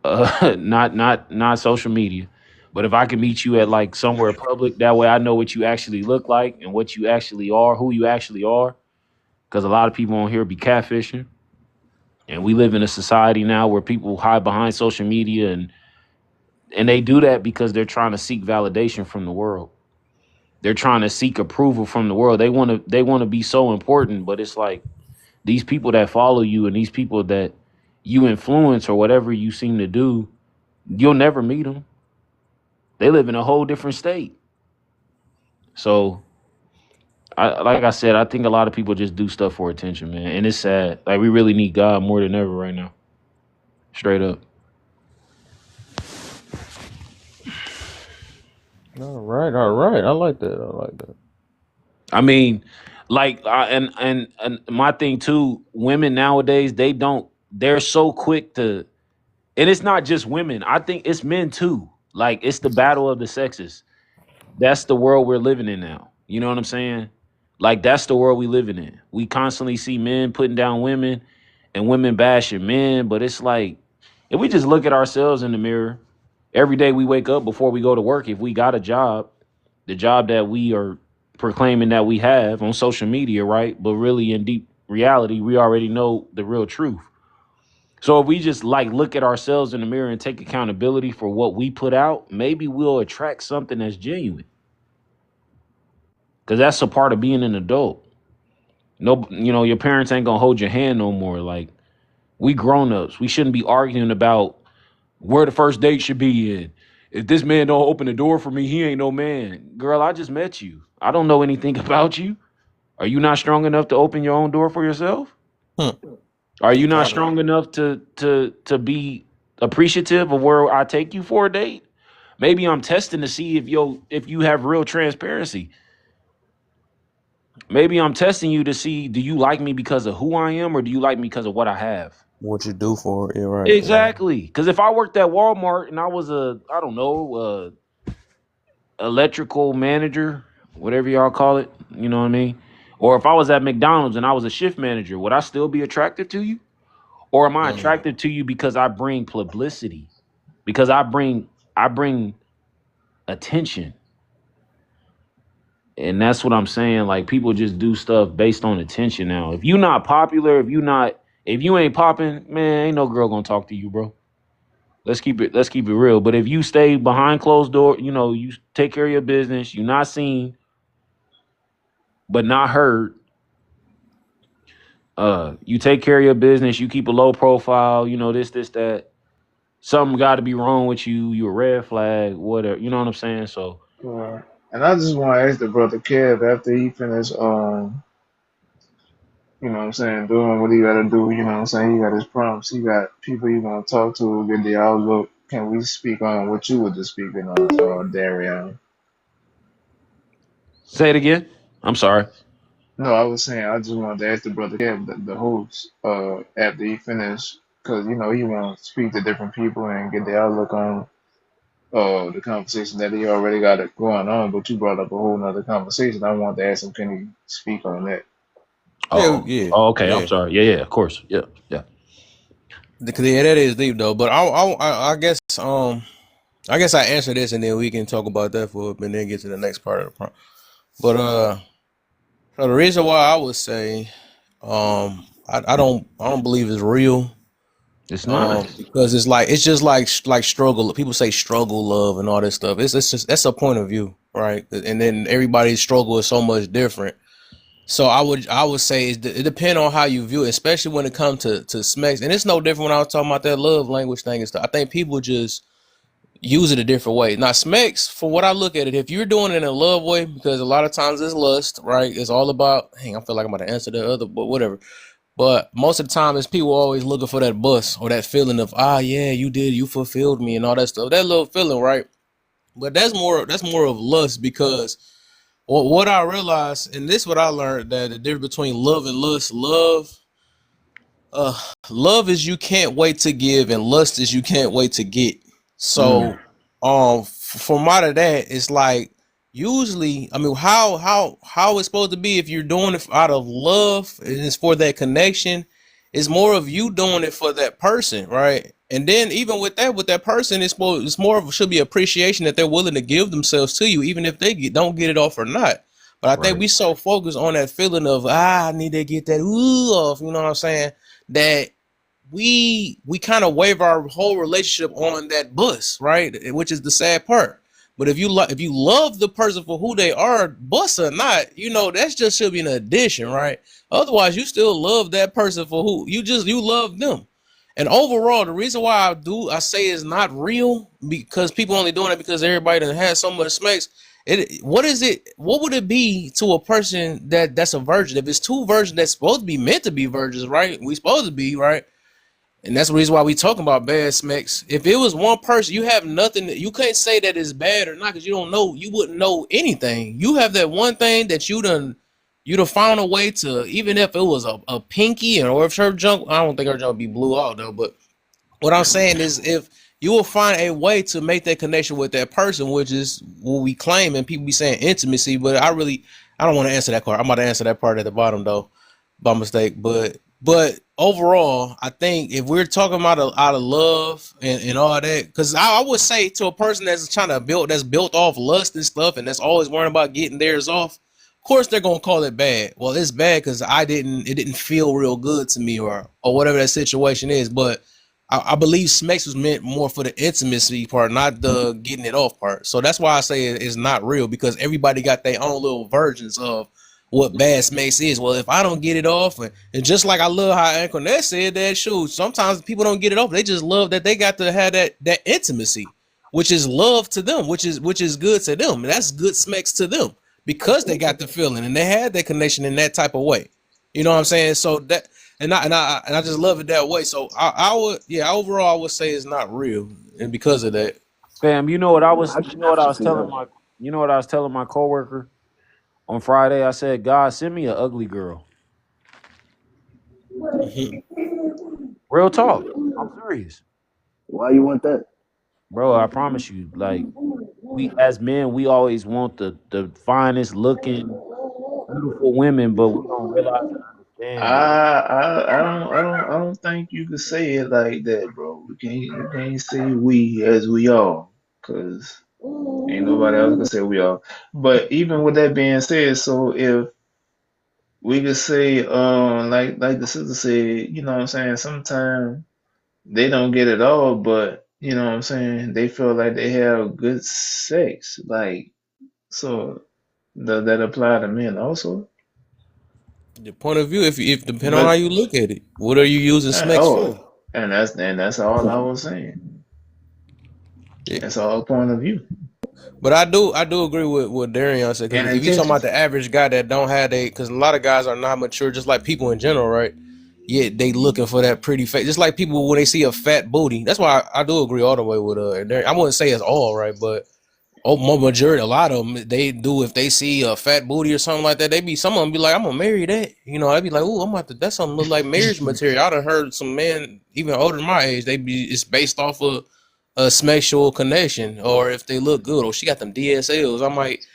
not social media. But if I can meet you at like somewhere public, that way I know what you actually look like and what you actually are, who you actually are. Because a lot of people on here be catfishing, and we live in a society now where people hide behind social media, and they do that because they're trying to seek validation from the world. They're trying to seek approval from the world. They want to be so important, but it's like these people that follow you and these people that you influence or whatever you seem to do, you'll never meet them. They live in a whole different state. So, like I said, I think a lot of people just do stuff for attention, man, and it's sad. Like we really need God more than ever right now. Straight up. All right, all right. I like that. I like that. I mean, like, and my thing too. Women nowadays, they're so quick to, and it's not just women. I think it's men too. Like it's the battle of the sexes. That's the world we're living in now. You know what I'm saying? Like that's the world we living in. We constantly see men putting down women and women bashing men, but it's like if we just look at ourselves in the mirror every day we wake up before we go to work, if we got a job, the job that we are proclaiming that we have on social media, right? But really in deep reality, we already know the real truth. So if we just like look at ourselves in the mirror and take accountability for what we put out, maybe we'll attract something that's genuine. Cause that's a part of being an adult. No, your parents ain't gonna hold your hand no more. Like we grown ups. We shouldn't be arguing about where the first date should be in. If this man don't open the door for me, he ain't no man. Girl, I just met you. I don't know anything about you. Are you not strong enough to open your own door for yourself? Hmm. Are you not Exactly. strong enough to be appreciative of where I take you for a date? Maybe I'm testing to see if you have real transparency. Maybe I'm testing you to see, do you like me because of who I am or do you like me because of what I have? What you do for it? Yeah, right. Yeah. Exactly. Because if I worked at Walmart and I was I don't know, electrical manager, whatever y'all call it, you know what I mean? Or if I was at McDonald's and I was a shift manager, would I still be attracted to you? Or am I attracted to you because I bring publicity? Because I bring attention. And that's what I'm saying. Like people just do stuff based on attention now. If you not popular, if you ain't popping, man, ain't no girl gonna talk to you, bro. Let's keep it real. But if you stay behind closed door, you take care of your business, you're not seen but not heard. You take care of your business, you keep a low profile, this, that. Something gotta be wrong with you, you a red flag, whatever. You know what I'm saying? So And I just want to ask the brother Kev after he finished, you know what I'm saying, doing what he got to do, you know what I'm saying, he got his prompts, he got people he want to talk to, get the outlook. Can we speak on what you were just speaking on, Darian? say it again. I'm sorry. No, I was saying I just wanted to ask the brother Kev, the host, after he finished, because, you know, he want to speak to different people and get the outlook on the conversation that he already got it going on, but you brought up a whole nother conversation. I wanted to ask him, can he speak on that? Yeah, Oh, yeah, oh, okay. I'm yeah. sorry. Yeah, of course. Yeah, yeah. Yeah, that is deep though. But I guess I answer this and then we can talk about that for a bit and then get to the next part of the prompt. But so the reason why I would say I don't believe it's real. It's not. Because it's just like struggle. People say struggle love and all this stuff. It's just that's a point of view, right? And then everybody's struggle is so much different. So I would say it depends on how you view it, especially when it comes to smacks. And it's no different when I was talking about that love language thing and stuff. I think people just use it a different way. Now, smacks, from what I look at it, if you're doing it in a love way, because a lot of times it's lust, right? It's all about, hang, I feel like I'm about to answer the other, but whatever. But most of the time, it's people always looking for that bus or that feeling of, yeah, you did, you fulfilled me and all that stuff. That little feeling, right? But that's more of lust because what I realized, and this is what I learned, that the difference between love and lust, love is you can't wait to give, and lust is you can't wait to get. Mm. So, from out of that, it's like usually, I mean, how it's supposed to be if you're doing it out of love and it's for that connection. It's more of you doing it for that person, right? And then even with that person, it's more of should be appreciation that they're willing to give themselves to you, even if don't get it off or not. But I think Right. we so focused on that feeling of I need to get that ooh off, you know what I'm saying? That we kind of waive our whole relationship on that bus, right? Which is the sad part. But if you love the person for who they are, bus or not, that's just should be an addition, right? Otherwise, you still love that person for who you love them. And overall, the reason why I say it's not real because people only doing it because everybody done had so much smacks. What is it? What would it be to a person that's a virgin? If it's two virgins that's supposed to be meant to be virgins, right? We supposed to be, right? And that's the reason why we talking about bad smacks. If it was one person, you have nothing. You can't say that it's bad or not because you don't know. You wouldn't know anything. You have that one thing that you done found a way to. Even if it was a pinky or if her junk, I don't think her junk be blue out though. But what I'm saying is, if you will find a way to make that connection with that person, which is what we claim, and people be saying intimacy, but I don't want to answer that part. I'm about to answer that part at the bottom though, by mistake. But overall, I think if we're talking about out of love and all that, because I would say to a person that's built off lust and stuff, and that's always worrying about getting theirs off. Of course, they're gonna call it bad. Well, it's bad because it didn't feel real good to me, or whatever that situation is. But I believe Smekes was meant more for the intimacy part, not the getting it off part. So that's why I say it's not real because everybody got their own little versions of what bad Smekes is. Well, if I don't get it off, and just like I love how Uncle Ness said that, shoot, sometimes people don't get it off. They just love that they got to have that intimacy, which is love to them, which is good to them. And that's good Smekes to them because they got the feeling and they had that connection in that type of way. You know what I'm saying? So that and I just love it that way. So I would, yeah, overall I would say it's not real, and because of that. Fam, I can see that. you know what I was telling my coworker on Friday? I said, God, send me an ugly girl. Mhm. Real talk. I'm serious. Why you want that? Bro, I promise you, like we as men, we always want the finest looking, beautiful women, but we don't realize and I, understand, bro. I don't think you could say it like that, bro. You can't say we as we are, cause ain't nobody else can say we are. But even with that being said, so if we could say, like the sister said, you know what I'm saying, sometimes they don't get it all, but you know what I'm saying, they feel like they have good sex. Like, so does that apply to men also? The point of view, if depending on how But you look at it, what are you using Smekes for? and that's all I was saying. Yeah. That's all point of view But I do agree with what Darian said and because if you talking about intentions. the average guy that don't have because a lot of guys are not mature, just like people in general, right? Yet they looking for that pretty face, just like people when they see a fat booty. That's why I do agree all the way with Darian. I wouldn't say it's all right, but majority, a lot of them, they do if they see a fat booty or something like that. Some of them be like, I'm gonna marry that. I'd be like, oh, I'm about to. That's something look like marriage material. I done heard some men even older than my age. It's based off of a sexual connection, or if they look good, or she got them DSLs. I might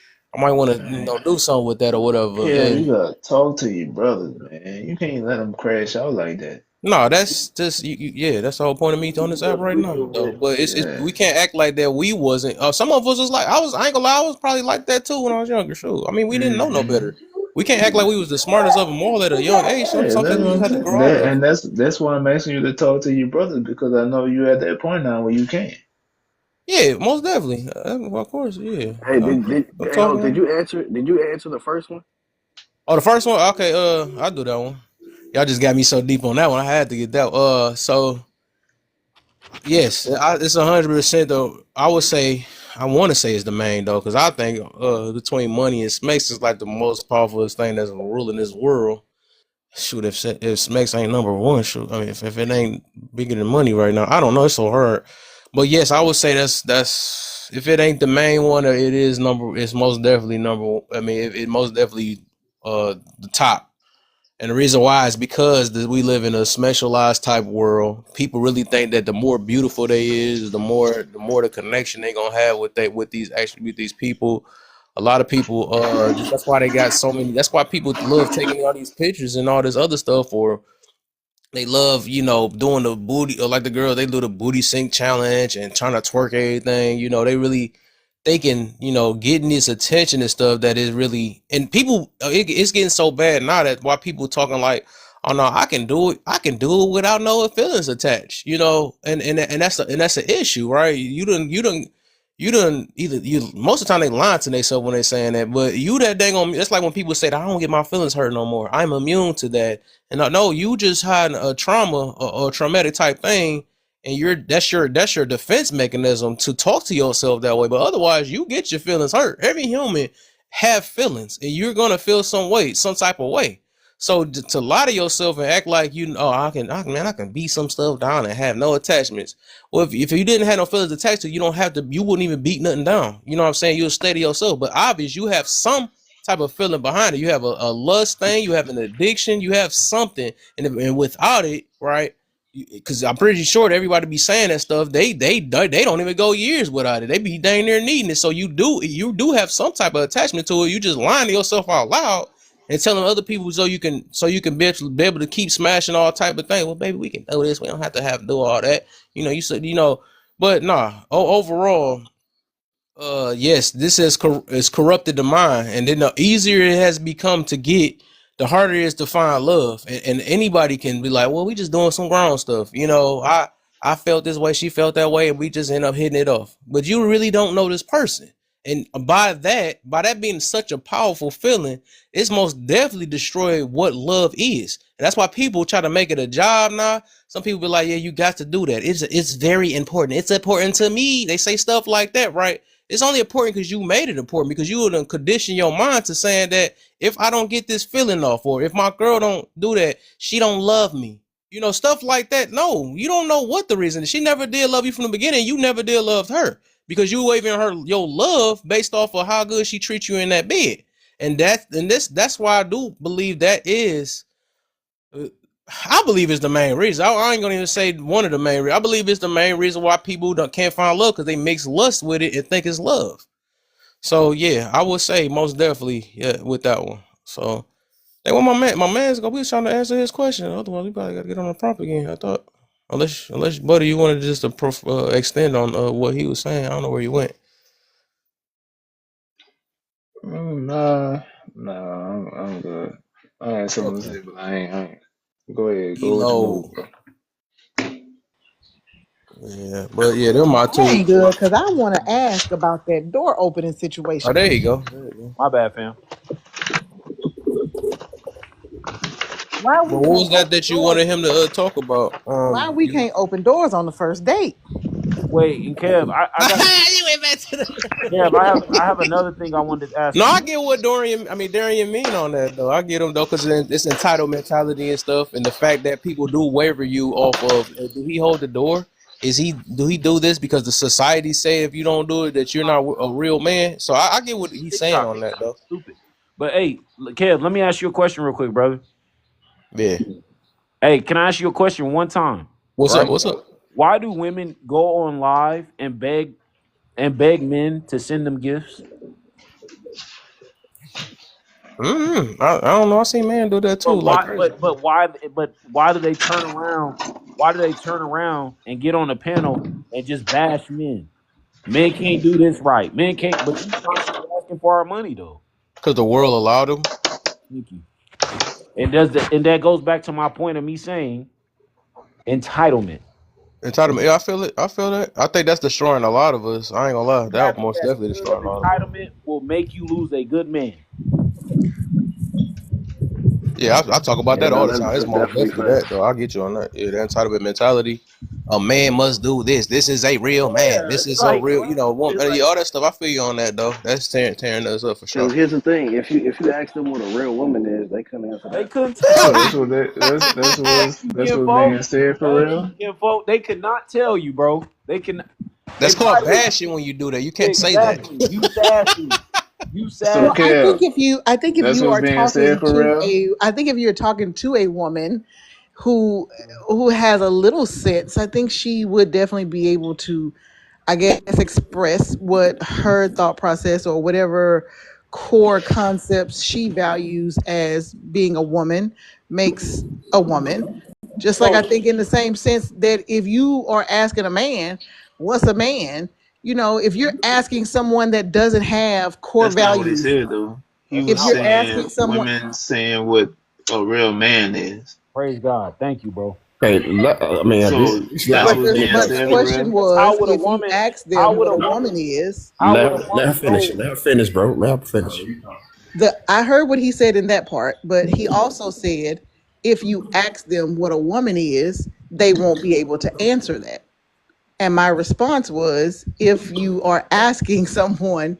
want to Man, do something with that or whatever. hell, you And gotta talk to your brothers, man. You can't let them crash out like that. no, that's just yeah. That's the whole point of me on this app right now, though. But it's Yeah. we can't act like that. We wasn't. Some of us was like I ain't gonna lie. I was probably like that too when I was younger. Sure. I mean, we didn't know no Hmm. better. We can't act like we was the smartest of them all at a young age. Yeah, Some that's things what we just I'm had to saying. grow out of. That's why I'm asking you to talk to your brothers because I know you at that point now where you can. Yeah, most definitely. Of course, yeah. Hey, I'm hey, Hope, talking. did you answer the first one? Oh, the first one. Okay. I'll do that one. Y'all just got me so deep on that one. I had to get that. So Yes, it's 100% though. I would say I want to say it's the main though, because I think between money and Smekes is like the most powerful thing that's ruling this world. Shoot, if Smekes ain't number one, shoot, I mean, if it ain't bigger than money right now, I don't know. It's so hard, but yes, I would say that's if it ain't the main one, it is number. It's most definitely number. I mean, it most definitely the top. And the reason why is because we live in a specialized type world. People really think that the more beautiful they is, the more the connection they gonna have with these people. A lot of people, that's why they got so many. That's why people love taking all these pictures and all this other stuff, or they love, doing the booty, or like the girl, they do the booty sync challenge and trying to twerk everything. They really thinking, getting this attention and stuff that is really, and people, it's getting so bad now that why people talking like, oh no, I can do it without no feelings attached, and that's an issue, right? You done either you most of the time they lying to themselves when they saying that, but you that dang on, that's like when people say that I don't get my feelings hurt no more. I'm immune to that. And I know you just had a trauma or a traumatic type thing, and that's your defense mechanism to talk to yourself that way. But otherwise, you get your feelings hurt. Every human have feelings, and you're gonna feel some type of way. So to lie to yourself and act like I can beat some stuff down and have no attachments. Well, if you didn't have no feelings attached to it, you wouldn't even beat nothing down. You know what I'm saying? You'll stay to yourself. But obvious, you have some type of feeling behind it. You have a lust thing, you have an addiction, you have something, and without it, right? Because I'm pretty sure that everybody be saying that stuff. They don't even go years without it. They be dang near needing it. So you do have some type of attachment to it. You just lying to yourself out loud and telling other people so you can be able to keep smashing all type of things. Well, baby, we can do this. We don't have to do all that. You said but nah. Overall, yes, this has corrupted the mind, and then the easier it has become to get, the harder it is to find love. And anybody can be like, well, we just doing some grown stuff. I felt this way, she felt that way, and we just end up hitting it off. But you really don't know this person. And by that being such a powerful feeling, it's most definitely destroyed what love is. And that's why people try to make it a job now. Some people be like, yeah, you got to do that. It's very important. It's important to me. They say stuff like that, right? It's only important because you made it important, because you would condition your mind to saying that if I don't get this feeling off, or if my girl don't do that, she don't love me. Stuff like that. No, you don't know what the reason is. She never did love you from the beginning. You never did love her, because you waving her your love based off of how good she treats you in that bed. That's why I do believe that is I believe it's the main reason. I ain't gonna even say one of the main reasons. I believe it's the main reason why people can't find love, because they mix lust with it and think it's love. So yeah, I would say most definitely, yeah, with that one. So hey, well, my man's gonna be trying to answer his question. Otherwise, we probably gotta get on the prompt again. I thought, unless buddy, you wanted just to extend on what he was saying. I don't know where you went. Nah, nah, I'm good. I had something to Okay, say, but I ain't. Go ahead, go with your Elo. move, bro. Yeah, but yeah, they're my I two. ain't good because I want to ask about that door opening Oh, situation. there you go. There you go. My bad, fam. Why we But what can't was that open that you doors? wanted him to talk about? Why we You can't open doors on the first date? Wait, and Kev, I got you went back to the. Kev. I have another thing I wanted to ask No, I you. get what Dorian mean on that though. I get him though, because it's entitled mentality and stuff, and the fact that people do waver you off of. Do he hold the door? Do he do this because the society say if you don't do it that you're not a real man? So I get what he's saying TikTok on is that though. stupid. But hey, Kev, let me ask you a question real quick, brother. Yeah. Hey, can I ask you a question one time? What's up? Right? What's up? Why do women go on live and beg men to send them gifts? I don't know. I see man do that too, But like why? crazy. But why do they turn around? Why do they turn around and get on the panel and just bash men? Men can't do this right. Men can't. But you constantly asking for our money though. Because the world allowed him. Thank you. And that goes back to my point of me saying entitlement. Entitlement. Yeah, I feel it. I feel that. I think that's destroying a lot of us. I ain't gonna lie. That most That definitely spirit of destroying a lot of us. entitlement will make you lose a good man. Yeah, I talk about Yeah, that no, all the time. It's that's most definitely definitely that facts. though. I'll get you on that. Yeah, the entitlement mentality. a man must do this. This is a real man. Yeah, This is a like real, you know, it's yeah, like all that stuff. I feel you on that though. That's tearing us up for sure. Because here's the thing: if you ask them what a real woman is, they couldn't answer they that. couldn't So tell that's you. what that's what's being Kinfolk, said for hey, real. kinfolk, they could not tell you, bro. They That's called probably bashing when you do that. You can't say that. exactly. You sassy. You So Well, sassy. Kev, I think if that's you what's are being said talking for to real. I think if you're talking to a woman who has a little sense, I think she would definitely be able to, I guess, express what her thought process or whatever core concepts she values as being a woman makes a woman. Just like I So think in the same sense that if you are asking a man, what's a man? You know, if you're asking someone that doesn't have core that's That's not not what what he he values, said. said though. He That's if was not you're what he asking saying said. someone, women saying what a real man is. Praise God. Thank you, bro. Hey, I mean, So just that's let but what's the being her but finish. the said for question real. Because how was would a if you woman? ask How them would what a a woman? woman is, How would a Let her woman finish. know? Let her finish, bro. Let her finish. the I heard what he said in that part, but he also said if you ask them what a woman is, they won't be able to answer that. And my response was if you are asking someone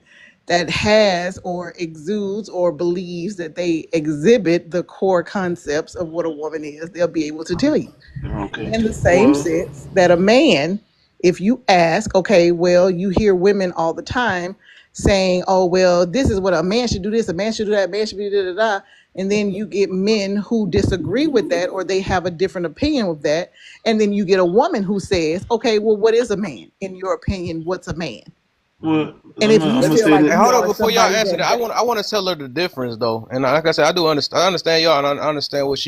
that has or exudes or believes that they exhibit the core concepts of what a woman is, they'll be able to tell you. Okay. In the same Well, sense that a man, if you ask, okay, well, you hear women all the time saying, oh, well, this is what a man should do this, a man should do that, a man should be da da da. And then you get men who disagree with that or they have a different opinion with that. And then you get a woman who says, okay, well, what is a man? In your opinion, what's a man? well, And if you I'm gonna feel say like Hey, that. you hold up are before y'all somebody answer that that. I want to tell her the difference though, and like I said, I understand y'all, and I understand what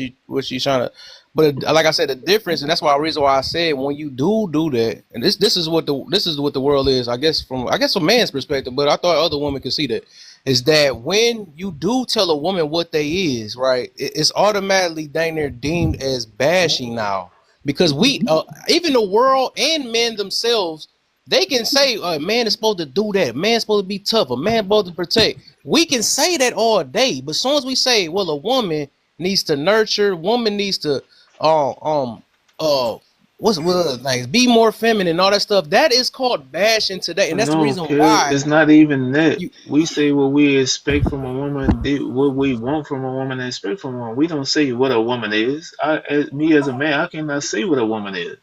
she's trying to. But like I said, the difference, and that's why the reason why I said when you do that, and this is what the world is. I guess from man's perspective, but I thought other women could see that. Is that when you do tell a woman what they is right, it's automatically dang near deemed as bashing now because we even the world and men themselves they can say a man is supposed to do that. Man's supposed to be tough. A man supposed to protect. We can say that all day, but as soon as we say, well, a woman needs to nurture, woman needs to uh um uh what's like be more feminine, all that stuff. That is called bashing today, and that's the No, reason kid, why it's not even that. you We say what we expect from a woman, what we want from a woman, and expect from a woman. We don't say what a woman is. Me as a man, I cannot say what a woman is,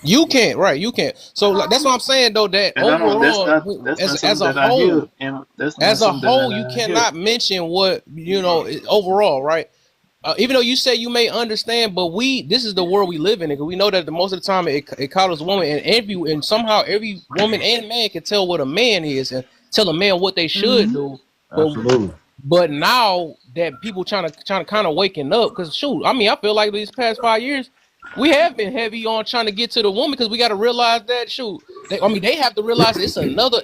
you can't right, you can't. So like, that's what I'm saying though. That and I don't. overall, That's not as something a that I hear, whole, and that's not you something that I hear. cannot mention what overall, right? Even though you say you may understand, but this is the world we live in, and we know that the most of the time it coddles a woman, and somehow every woman and man can tell what a man is and tell a man what they should Mhm. do. But Absolutely. now that people trying to kind of waking up, because shoot, I mean, I feel like these past 5 years we have been heavy on trying to get to the woman because we got to realize that shoot, they have to realize it's another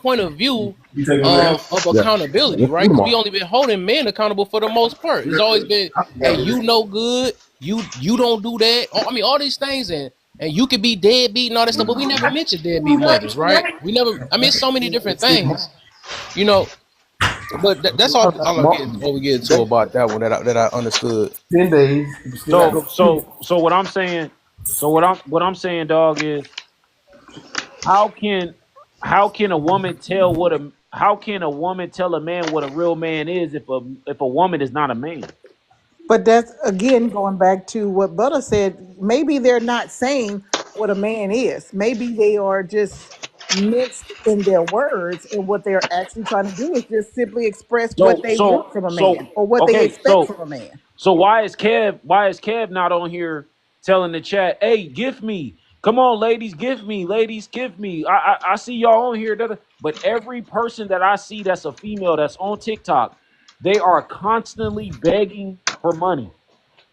point of view You take one there? of Yeah. accountability, Let's do right? them Because we all. only been holding men accountable for the most part. It's always been, hey, you no good, you don't do that. I mean, all these things, and you could be deadbeat and all that stuff, but we never mentioned deadbeat mothers, right? We never. I mean, so many different things, you know. But that's all I get over get to about that one that I understood. 10 days. You still got to So go. so what I'm saying. So what I'm saying, dog, is how can how can a woman tell what a how can a woman tell a man what a real man is if a woman is not a man? But that's again going back to what Butter said. Maybe they're not saying what a man is. Maybe they are just mixed in their words, and what they're actually trying to do is just simply express what So they so want from a so man or what they okay, expect so from a man. so why is Kev not on here telling the chat, hey, gift me. Come on, ladies, gift me. Ladies, gift me. I see y'all on here. But every person that I see that's a female that's on TikTok, they are constantly begging for money.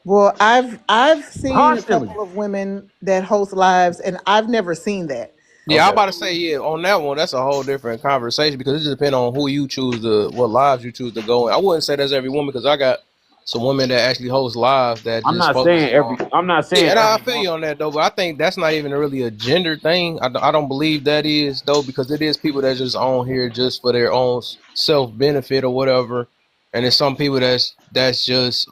Well, I've seen a Constantly. couple of women that host lives, and I've never seen that. Yeah, I'm Okay. about to say yeah. On that one, that's a whole different conversation because it just depends on who you choose what lives you choose to go in. I wouldn't say that's every woman because I got some women that actually host lives that I'm just not focus saying every on. I'm not Yeah, saying and I every feel woman. you on that though, but I think that's not even really a gender thing. I don't believe that is though because it is people that just on here just for their own self benefit or whatever, and there's some people that's just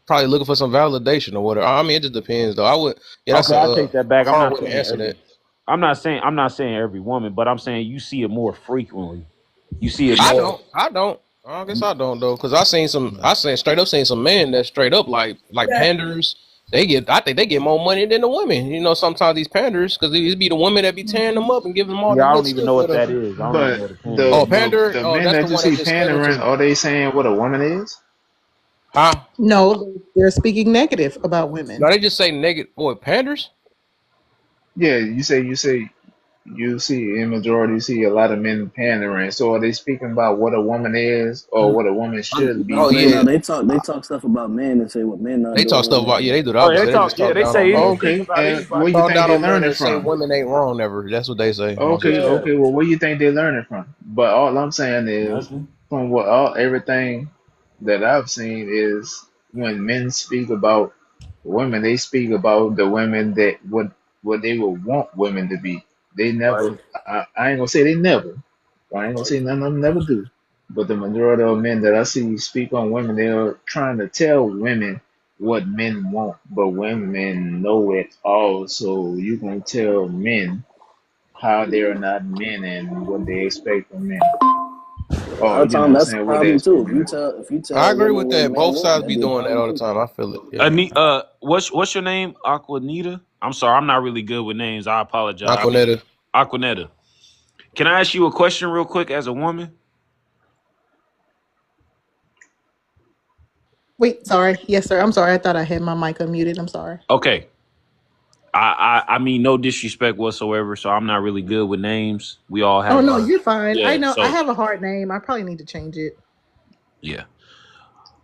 probably looking for some validation or whatever. I mean, it just depends though. I would, yeah, that's Okay, I take that back. I'm hard not way to saying answer every. that. I'm not saying every woman, but I'm saying you see it more frequently. You see it I more. don't. I don't. I guess I don't though, because I seen straight up seen some men that straight up like panders. They get, I think they get more money than the women. You know, sometimes these panders, because it be the women that be tearing them up and giving them all Yeah, the I good don't even stuff. know what Whatever. that is. I don't even know But what a pander Oh, is. pander. the Oh, men that's the that you one that see just cater pandering, to. are they saying what a woman is? Huh? No, they're speaking negative about No, women. they just say negative. What, panders? Yeah, you see in majority you see a lot of men pandering. So are they speaking about what a woman is or what a woman should be Oh doing? yeah, They talk stuff about men and say what men not they talk doing stuff and about, yeah, they do the Oh, yeah, they opposite. They talk. just Yeah, talk they down say on men. anything Okay, about and where anybody. you Talk think down they on men learning and say from? women ain't wrong never. That's what they say. Most of Okay, the time. Yeah, okay. Well, where you think they learning from? But all I'm saying is, nothing. from what all everything that I've seen is when men speak about women, they speak about the women that what they would want women to be. They Right. never. I ain't gonna say they never. I ain't gonna say none of them never do. But the majority of men that I see speak on women, they are trying to tell women what men want, but women know it all. So you can tell men how they're not men and what they expect from men. a lot Or, of you know time what I'm that's the saying, what they problem too. expect from men. If you I tell agree women with what that. men Both want, sides that'd be be a doing that problem all the too. time. I feel it. Yeah. What's your name? Aquanita. I'm sorry, I'm not really good with names. I apologize. Aquanetta. Aquanetta. Can I ask you a question real quick as a woman? Wait, sorry. Yes, sir. I'm sorry. I thought I had my mic unmuted. I'm sorry. Okay. I mean no disrespect whatsoever, so I'm not really good with names. We all Oh have no, our you're fine. I yeah. know I So have a hard name. I probably need to change it. yeah.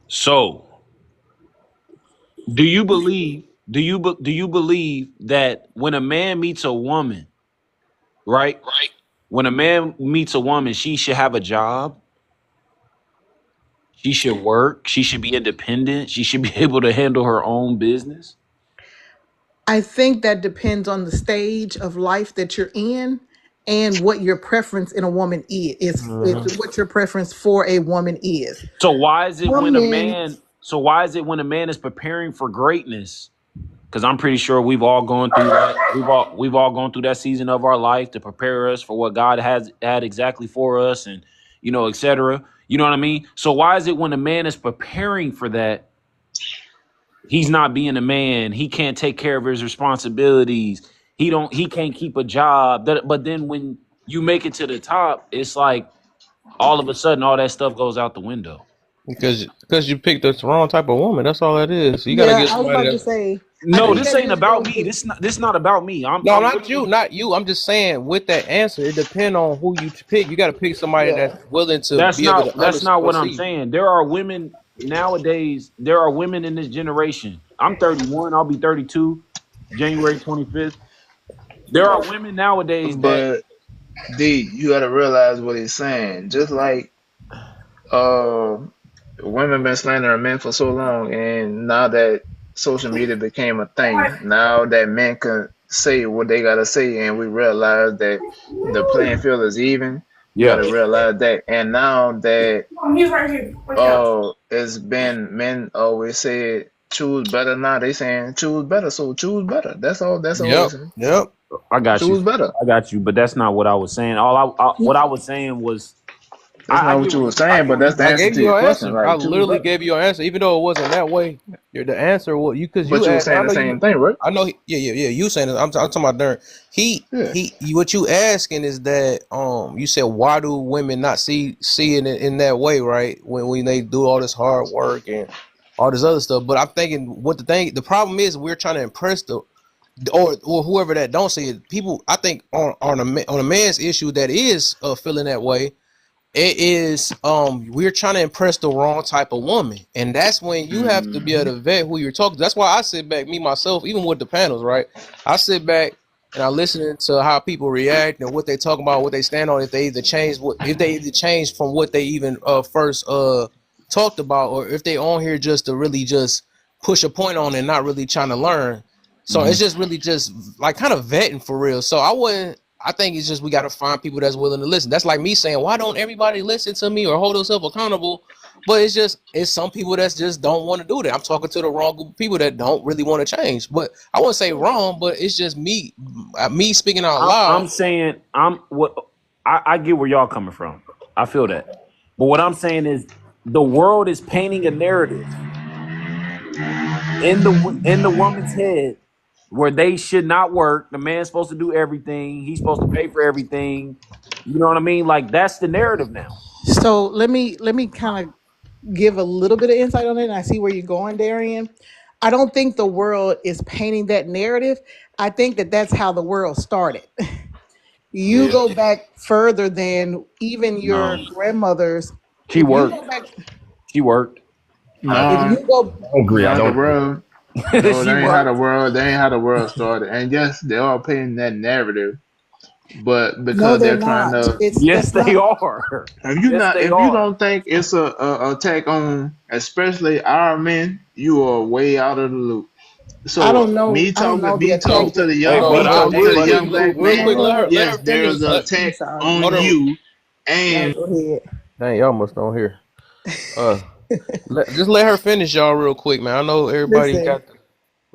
So do you believe that when a man meets a woman, right? When a man meets a woman, she should have a job. She should work. She should be independent. She should be able to handle her own business. I think that depends on the stage of life that you're in and what your preference in a woman is what your preference for a woman is. So why is it when Some a men, man? So why is it when a man is preparing for greatness? Because I'm pretty sure we've all gone through that. We've all gone through that season of our life to prepare us for what God has had exactly for us, and etc. You know what I mean? So why is it when a man is preparing for that, he's not being a man? He can't take care of his responsibilities. He can't keep a job. But then when you make it to the top, it's like all of a sudden all that stuff goes out the window. Because you picked the wrong type of woman. That's all that is. You gotta yeah, get I was somebody about to that's. say, I No, think this that ain't just about goes me. with This not about me. No, I'm not you, literally not you. I'm just saying with that answer, it depends on who you pick. You got to pick somebody that's yeah. willing to be able to that's not understand. what I'm See, saying. There are women nowadays, there are women in this generation. I'm 31, I'll be 32 January 25th. There are women nowadays that But D, you gotta realize what he's saying. Just like uh, women been slandering men for so long, and now that social media became a thing, now that men can say what they gotta say, and we realize that the playing field is even. You yeah. gotta realize that, and now that it's been men always said choose better. Now they saying choose better, so choose better. That's all yep, it's saying. yep. I got you. Choose better. I got you, but that's not what I was saying. What I was saying was That's I not what get you what were you I saying, get but what that's you're the I answer gave to you your your question. answer. I Like choose literally better. gave you your answer, even though it wasn't that way. The answer was you because But you you were asked. I saying the know you. same thing, right? I know. Yeah. You saying this? I'm talking about Darren. Yeah. What you asking is that you said why do women not see it in that way, right? When they do all this hard work and all this other stuff. But I'm thinking the problem is we're trying to impress the or whoever that don't see it. People, I think on a man's issue that is feeling that way, it is we're trying to impress the wrong type of woman, and that's when you have to be Hmm. able to vet who you're talking to. That's why I sit back, me myself, even with the panels, right? I sit back and I listen to how people react and what they talk about, what they stand on, if they either change from what they even first talked about, or if they on here just to really just push a point on and not really trying to learn. So saying. it's just really just like kind of vetting for real. So I wouldn't. I think it's just we got to find people that's willing to listen. That's like me saying, why don't everybody listen to me or hold themselves accountable? But it's some people that just don't want to do that. I'm talking to the wrong group of people that don't really want to change. But I wouldn't say wrong, but it's just me speaking out I'm loud. saying I get where y'all coming from. I feel that. But what I'm saying is the world is painting a narrative in the woman's head where they should not work. The man's supposed to do everything. He's supposed to pay for everything. You know what I mean? Like that's the narrative now. So let me kind of give a little bit of insight on it, and I see where you're going, Darian. I don't think the world is painting that narrative. I think that that's how the world started. You Yeah. go back further than even your No. grandmothers. She If you worked. go back, She worked. if No, you go, I don't agree. I no, the don't agree. world. No, She that ain't how the worked. world. That ain't how the world started. And yes, they are painting that narrative, but no, because they're they're trying not. to. Yes, It's they not. are. If you Yes, not, they if you are. don't think it's a attack on, especially our men, you are way out of the loop. I So don't know. I don't know the me attack. talking So to the hold Hey, young, on, but me I, talking real to hey, the quick, young but black real quick. man. Let her Yes, there finish. is an Let, I'm attack sorry. on hold on. you, Y'all and go ahead. Dang, y'all almost don't hear. Uh, just let her finish, y'all, real quick, man. I know everybody Listen. got.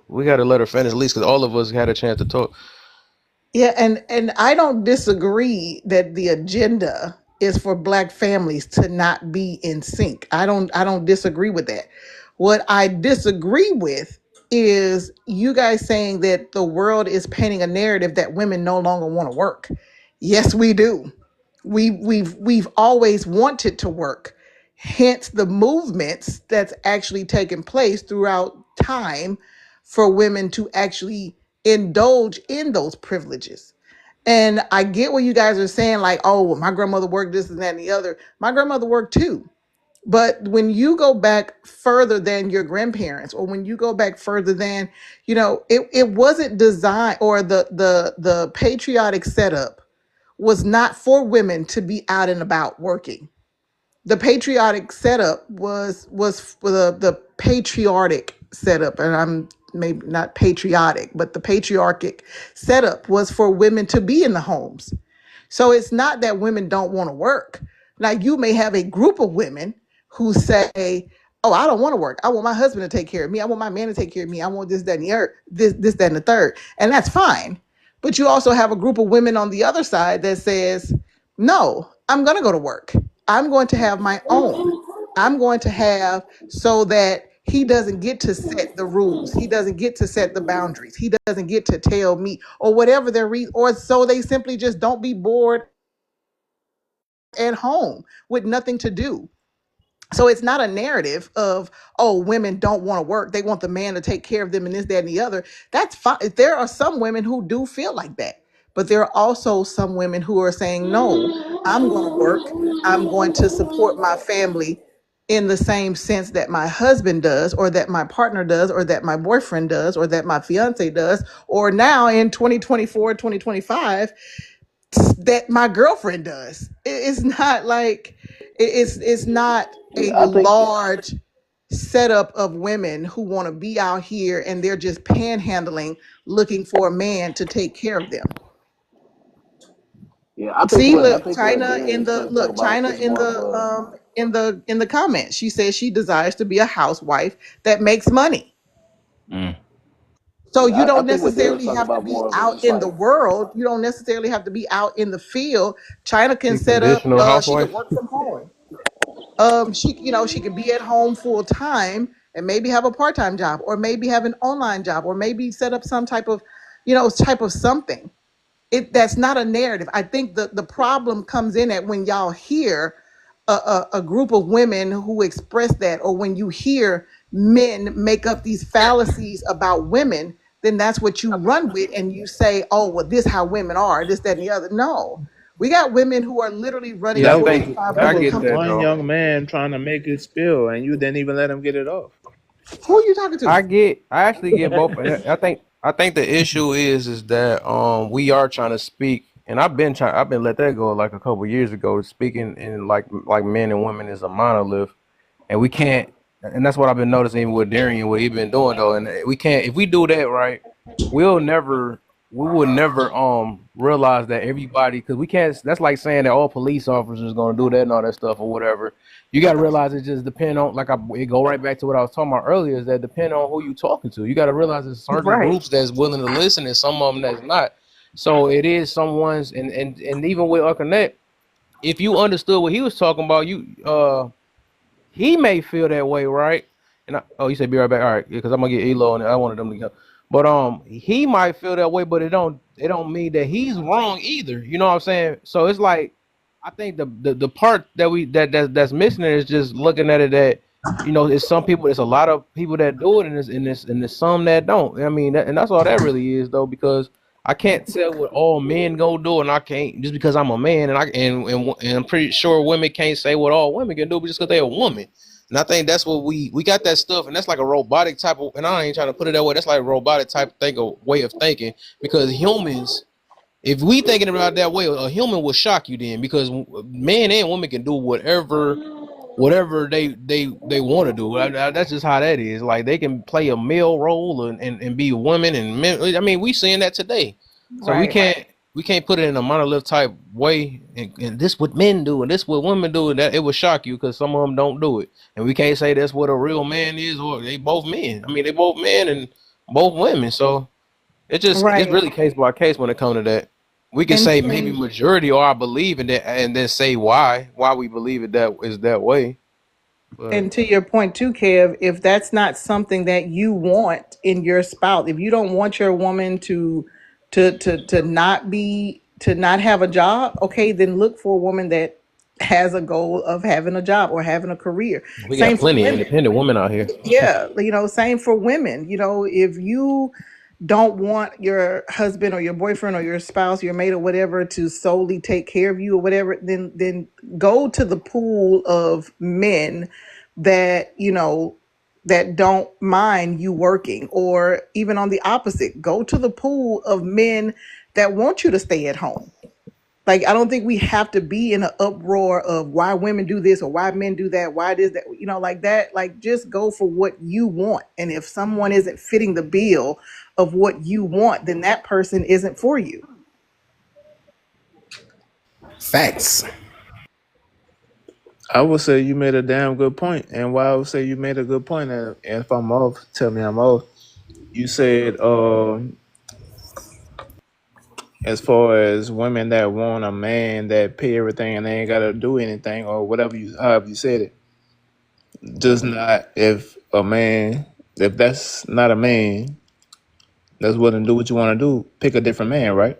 We got to let her finish at least because all of us had a chance to talk. Yeah, and I don't disagree that the agenda is for black families to not be in sync. I don't disagree with that. What I disagree with is you guys saying that the world is painting a narrative that women no longer want to work. Yes, we do. We've always wanted to work. Hence the movements that's actually taken place throughout time for women to actually indulge in those privileges. And I get what you guys are saying, like, oh, well, my grandmother worked this and that and the other. My grandmother worked too. But when you go back further than your grandparents, or when you go back further than, it wasn't designed, or the patriotic setup was not for women to be out and about working. The patriotic setup was for the patriotic setup, and I'm maybe not patriotic, but the patriarchic setup was for women to be in the homes. So it's not that women don't want to work. Now you may have a group of women who say, "Oh, I don't want to work. I want my husband to take care of me. I want my man to take care of me. I want this, that, and the other, this, that, and the third," and that's fine. But you also have a group of women on the other side that says, "No, I'm going to go to work. I'm going to have my own. I'm going to have so that." He doesn't get to set the rules. He doesn't get to set the boundaries. He doesn't get to tell me, or whatever their reason, or so they simply just don't be bored at home with nothing to do. So it's not a narrative of, oh, women don't want to work. They want the man to take care of them and this, that, and the other. That's fine. There are some women who do feel like that. But there are also some women who are saying, no, I'm going to work. I'm going to support my family in the same sense that my husband does, or that my partner does, or that my boyfriend does, or that my fiance does, or now in 2024, 2025, that my girlfriend does. It's not like it's not a I think large setup of women who want to be out here and they're just panhandling looking for a man to take care of them. yeah, See, I look, think what Darian is really talking about China is more of a in the comments. She says she desires to be a housewife that makes money. Mm. So yeah. you I don't think what Darian's necessarily talking have to about be more of is out just in the like world. You don't necessarily have to be out in the field. China can See, set up. traditional She could housewife. work from home. She could be at home full time and maybe have a part time job, or maybe have an online job, or maybe set up some type of, type of something. That's not a narrative. I think the problem comes in at when y'all hear a group of women who express that, or when you hear men make up these fallacies about women, then that's what you run with, and you say, "Oh, well, this how women are, this, that, and the other." No, we got women who are literally running Yeah, that I was think Fortune that I 500 was get that companies. one though. young man trying to make it spill, and you didn't even let him get it off. Who are you talking to? I actually get both. I think the issue is that we are trying to speak, and I've been let that go like a couple years ago. Speaking in like men and women is a monolith, and we can't. And that's what I've been noticing even with Darian, what he been doing though. And we can't, if we do that right, we'll never. we would never realize that everybody, because we can't, that's like saying that all police officers going to do that and all that stuff or whatever. You got to realize it just depend on, like, it go right back to what I was talking about earlier, is that depend on who you talking to. You got to realize there's certain Right. groups that's willing to listen and some of them that's not. So it is someone's, and even with Uncle Net, if you understood what he was talking about, he may feel that way, right? And oh, you said be right back. All right, because I'm gonna get Elo and I wanted them to go. But he might feel that way, but it don't mean that he's wrong either. You know what I'm saying? So it's like, I think the part that that's missing is just looking at it that, it's some people, there's a lot of people that do it, and there's some that don't. I mean, and that's all that really is, though, because I can't tell what all men go do, and I can't, just because I'm a man, and and I'm pretty sure women can't say what all women can do just because they're a woman. And I think that's what we got that stuff, and that's like a robotic type of, and I ain't trying to put it that way. That's like a robotic type of way of thinking, because humans, if we thinking about it that way, a human will shock you then, because men and women can do whatever they want to do. That's just how that is. Like, they can play a male role and be women and men. I mean, we seeing that today. So we Right. can't put it in a monolith type way, and this what men do and this what women do, and that it will shock you because some of them don't do it. And we can't say that's what a real man is, or they both men. I mean, they both men and both women. So it's Right. really case by case when it comes to that. We can And say maybe majority, or I believe in that, and then say why we believe it that is that way. But And to your point too, Kev, if that's not something that you want in your spouse, if you don't want your woman to not have a job, okay, then look for a woman that has a goal of having a job or having a career. we got Same for plenty of women. independent women out here. Yeah, same for women. If you don't want your husband or your boyfriend or your spouse, your mate or whatever to solely take care of you or whatever, then go to the pool of men that, that don't mind you working, or even on the opposite, go to the pool of men that want you to stay at home. Like, I don't think we have to be in an uproar of why women do this or why men do that, why it is that, like that. Like, just go for what you want. And if someone isn't fitting the bill of what you want, then that person isn't for you. Facts. I would say you made a damn good point, and why I would say you made a good point, and if I'm off, tell me I'm off. You said, as far as women that want a man that pay everything and they ain't gotta do anything or whatever however you said it, just not if that's not a man that's willing to do what you want to do, pick a different man, right?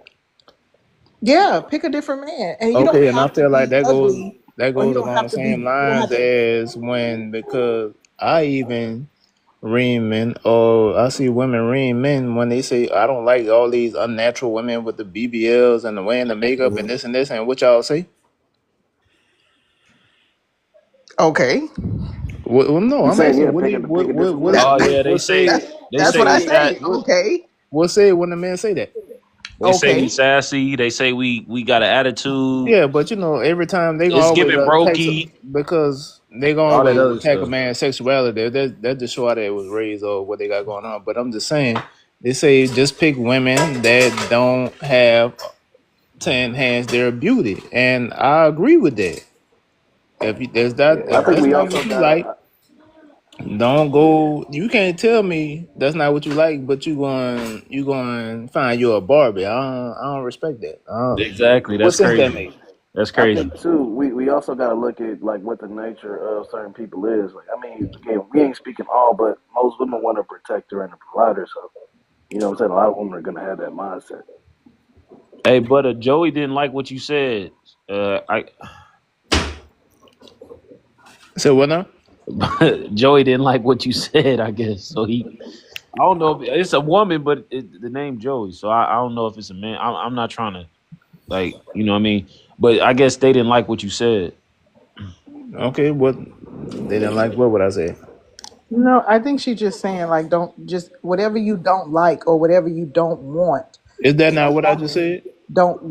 Yeah, pick a different man. And you don't Okay, and I have to feel like be that goes ugly, that or you goes don't along have the to be, same you don't have lines to. as when because I even ream men or I see women ream men when they say I don't like all these unnatural women with the BBLs and the wearing the makeup and this and what y'all say? Okay. Well, no, He's I'm saying, asking yeah, what do you pick a different what man. Oh what yeah, what say they That's say what we I sass say. Okay. what say when the men say that? they say we Okay. sassy. They say we got an attitude. Yeah, but every time they gonna It's always giving attack brokey. because they gonna All that always other attack a stuff. man's sexuality. That just show how they was raised or what they got going on. But I'm just saying, they say just pick women that don't have to enhance their beauty, and I agree with that. Yeah, I If think that's we not also what you got like, to. don't go. You can't tell me that's not what you like, but you going find you a Barbie. I don't respect that. Exactly. What That's sense that crazy. make? That's I crazy. think too. We also got to look at like what the nature of certain people is. Like, I mean, again, we ain't speaking all, but most women want a protector and a provider. So you know what I'm saying. A lot of women are gonna have that mindset. Hey, but Joey didn't like what you said. I So what now? Joey didn't like what you said. I guess so. I don't know if it's a woman, but the name Joey. So I don't know if it's a man. I'm not trying to like you know what I mean. But I guess they didn't like what you said. Okay, what they didn't like? What would I say? No, I think she's just saying, like, don't, just whatever you don't like or whatever you don't want Is that in a not what I just woman, said? don't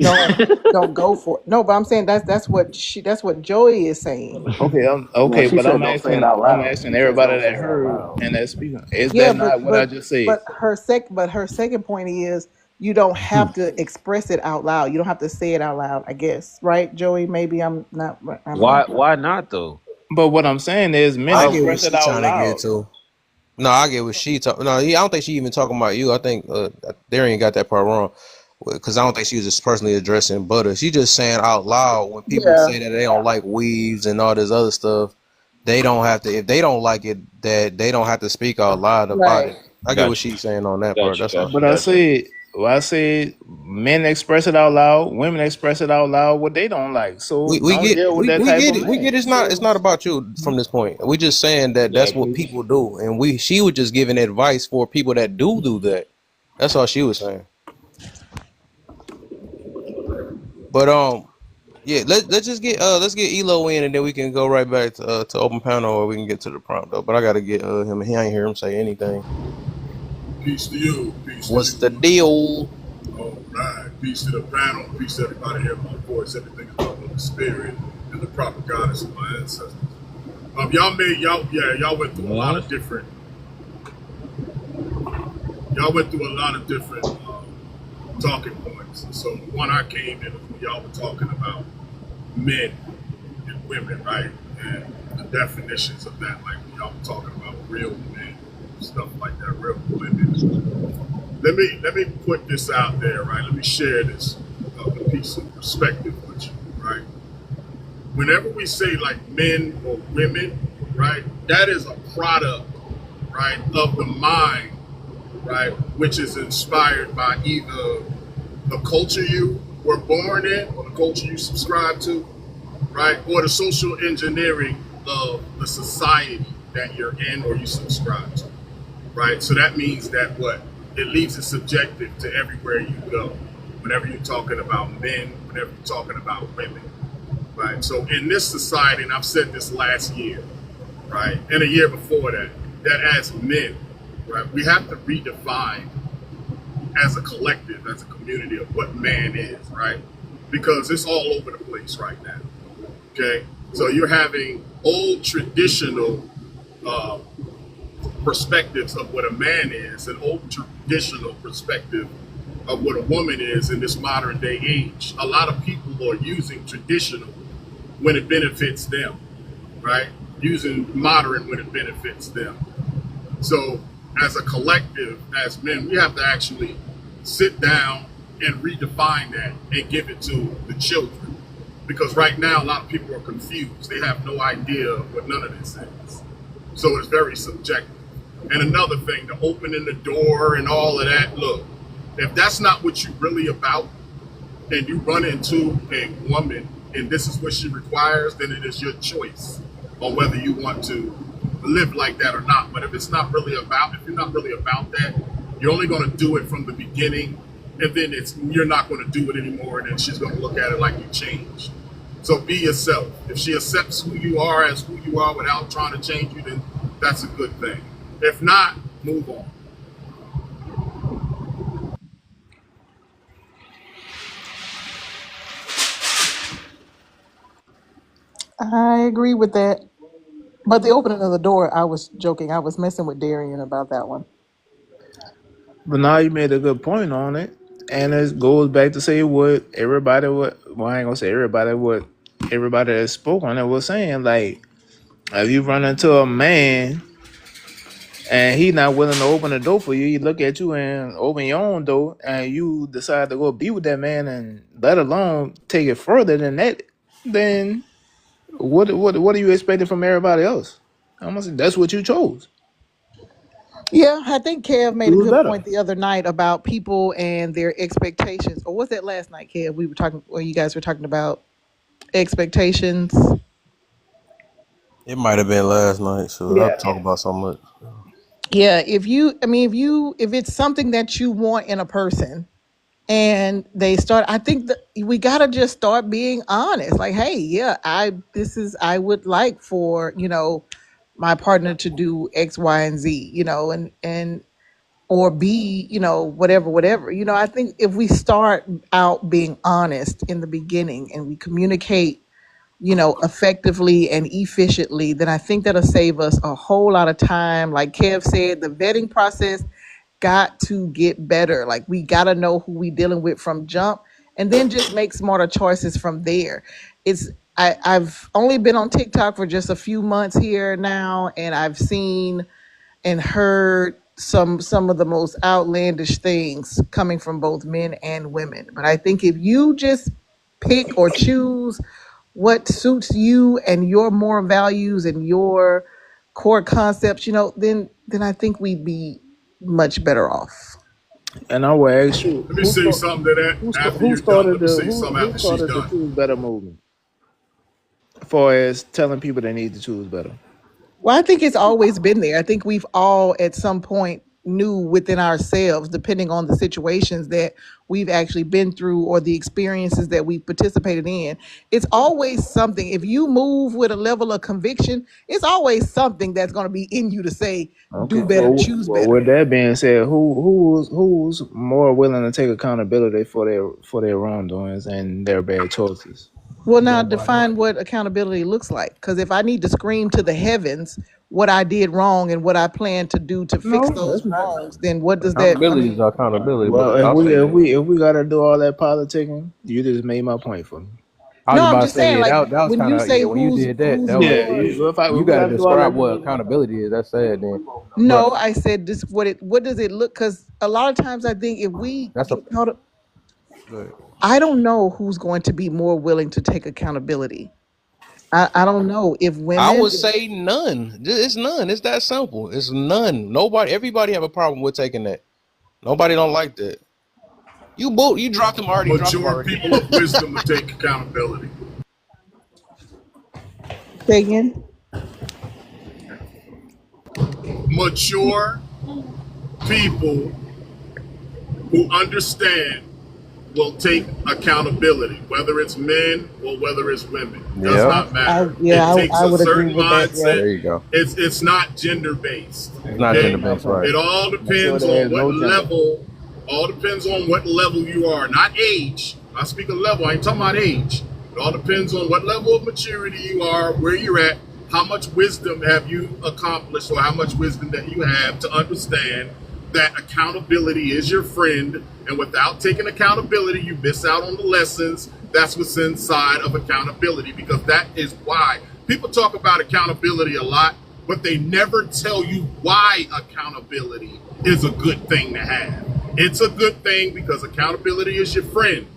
go for it. No, but I'm saying that's what Joey is saying. Okay, No, okay, she but said don't say it out I'm loud. asking She said everybody don't say that it out heard loud. and that speaking. Is Yeah, that but not what I but just said? but her second point is you don't have to express it out loud. You don't have to say it out loud, I guess. Right, Joey? Maybe I'm not, I'm wrong. Why not though? But what I'm saying is, men I get what express it she out trying to get loud. to. No, I get what she talk. No, I don't think she even talking about you. I think Darian got that part wrong, because I don't think she was just personally addressing Butter. She just saying out loud when people Yeah. say that they don't like weaves and all this other stuff. They don't have to, if they don't like it, that they don't have to speak out loud about Right. it. I get what Got you, she's saying on that part. got you, That's all. got But you, got you. I say men express it out loud, women express it out loud what they don't like. So We don't get deal with that we type get of it. We man. get it's not about you from this point. We just saying that that's what Exactly. people do, and she was just giving advice for people that do that. That's all she was saying. But yeah, let's just get let's get Elo in, and then we can go right back to open panel, or we can get to the prompt though. But I gotta get him. He ain't hear him say anything. Peace to you. Peace to What's you. the deal? All right. Peace to the panel. Peace to everybody here. My voice. Everything is up with the spirit and the proper guidance of my ancestors. Y'all went through a lot Yeah. of different. Y'all went through a lot of different talking points. So the one I came in, y'all were talking about men and women, right? And the definitions of that, like y'all were talking about real men, stuff like that, real women. Let me put this out there, right? Let me share this piece of perspective with you, right? Whenever we say like men or women, right, that is a product, right, of the mind, right, which is inspired by either the culture you were born in or the culture you subscribe to, right, or the social engineering of the society that you're in or you subscribe to, right? So that means that what? It leaves it subjective to everywhere you go. Whenever you're talking about men, whenever you're talking about women, right? So in this society, and I've said this last year, right, and a year before that, that as men, right, we have to redefine as a collective, as a community of what man is, right? Because it's all over the place right now, okay? So you're having old traditional uh, perspectives of what a man is, an old traditional perspective of what a woman is in this modern day age. A lot of people are using traditional when it benefits them, right? Using modern when it benefits them. So as a collective, as men, we have to actually sit down and redefine that and give it to the children. Because right now, a lot of people are confused. They have no idea what none of this is. So it's very subjective. And another thing, the opening the door and all of that, look, if that's not what you're really about, and you run into a woman and this is what she requires, then it is your choice on whether you want to live like that or not. But if it's not really about, if you're not really about that, you're only going to do it from the beginning, and then you're not going to do it anymore, and then she's going to look at it like you changed. So be yourself. If she accepts who you are as who you are without trying to change you, then that's a good thing. If not, move on. I agree with that. But the opening of the door, I was joking. I was messing with Darian about that one. But now you made a good point on it, and it goes back to say what everybody, what well, I ain't gonna say everybody, what everybody that spoke on it was saying. Like, if you run into a man and he not willing to open the door for you, he look at you and open your own door, and you decide to go be with that man, and let alone take it further than that, then what are you expecting from everybody else? I'm gonna say that's what you chose. Yeah, I think Kev made a Choose good better. point the other night about people and their expectations. Or was that last night, Kev? We were talking, or you guys were talking about expectations. It might have been last night, so I'll Yeah. talk about so much. Yeah, if it's something that you want in a person, and they start, I think that we gotta just start being honest. Like, hey, yeah, I would like for my partner to do X, Y, and Z, and or be, whatever. I think if we start out being honest in the beginning and we communicate, effectively and efficiently, then I think that'll save us a whole lot of time. Like Kev said, the vetting process, got to get better. Like we got to know who we dealing with from jump, and then just make smarter choices from there. It's I've only been on TikTok for just a few months here now, and I've seen and heard some of the most outlandish things coming from both men and women. But I think if you just pick or choose what suits you and your moral values and your core concepts, then I think we'd be much better off. And I will ask you, Let me say something to that after who you're done. started Let me the say something who after she's started the done. choose better movement? As far as telling people they need to choose better. Well, I think it's always been there. I think we've all at some point knew within ourselves, depending on the situations that we've actually been through or the experiences that we've participated in. It's always something. If you move with a level of conviction, it's always something that's going to be in you to say, do Okay. better, choose Well, better. with that being said, who's more willing to take accountability for their wrongdoings and their bad choices? Well, now Nobody. define what accountability looks like. Because if I need to scream to the heavens what I did wrong and what I plan to do to fix No, those that's not. wrongs, then what does that, I Accountability is mean, accountability, Well, but I'll say that. if we gotta do all that politicking, you just made my point for me. I was no, just I'm about to just say, saying, yeah, like that was when kind you of, say yeah, when you did that, who's that was, Yeah, more, if you we got to gotta do all describe that, what accountability is. That's sad then. no, But I said this. What does it look? Because a lot of times I think if we that's a, get caught up, good. I don't know who's going to be more willing to take accountability. I don't know if I women. would say none. It's none. It's that simple. It's none. Nobody, everybody have a problem with taking that. Nobody don't like that. You dropped them already. Dropped them Mature already. people of wisdom will take accountability. Say again. Mature people who understand will take accountability, whether it's men or whether it's women. Does Yeah, not matter. Yeah, It takes I a would agree certain with that. Yeah. mindset. there you go. It's not gender based. It's not you Okay, gender made my based, point. right? it all depends Maturity on has what no gender. level. All depends on what level you are, not age. I speak of level. I ain't talking about age. It all depends on what level of maturity you are, where you're at, how much wisdom have you accomplished, or how much wisdom that you have to understand that accountability is your friend. And without taking accountability, you miss out on the lessons. That's what's inside of accountability, because that is why people talk about accountability a lot, but they never tell you why accountability is a good thing to have. It's a good thing because accountability is your friend.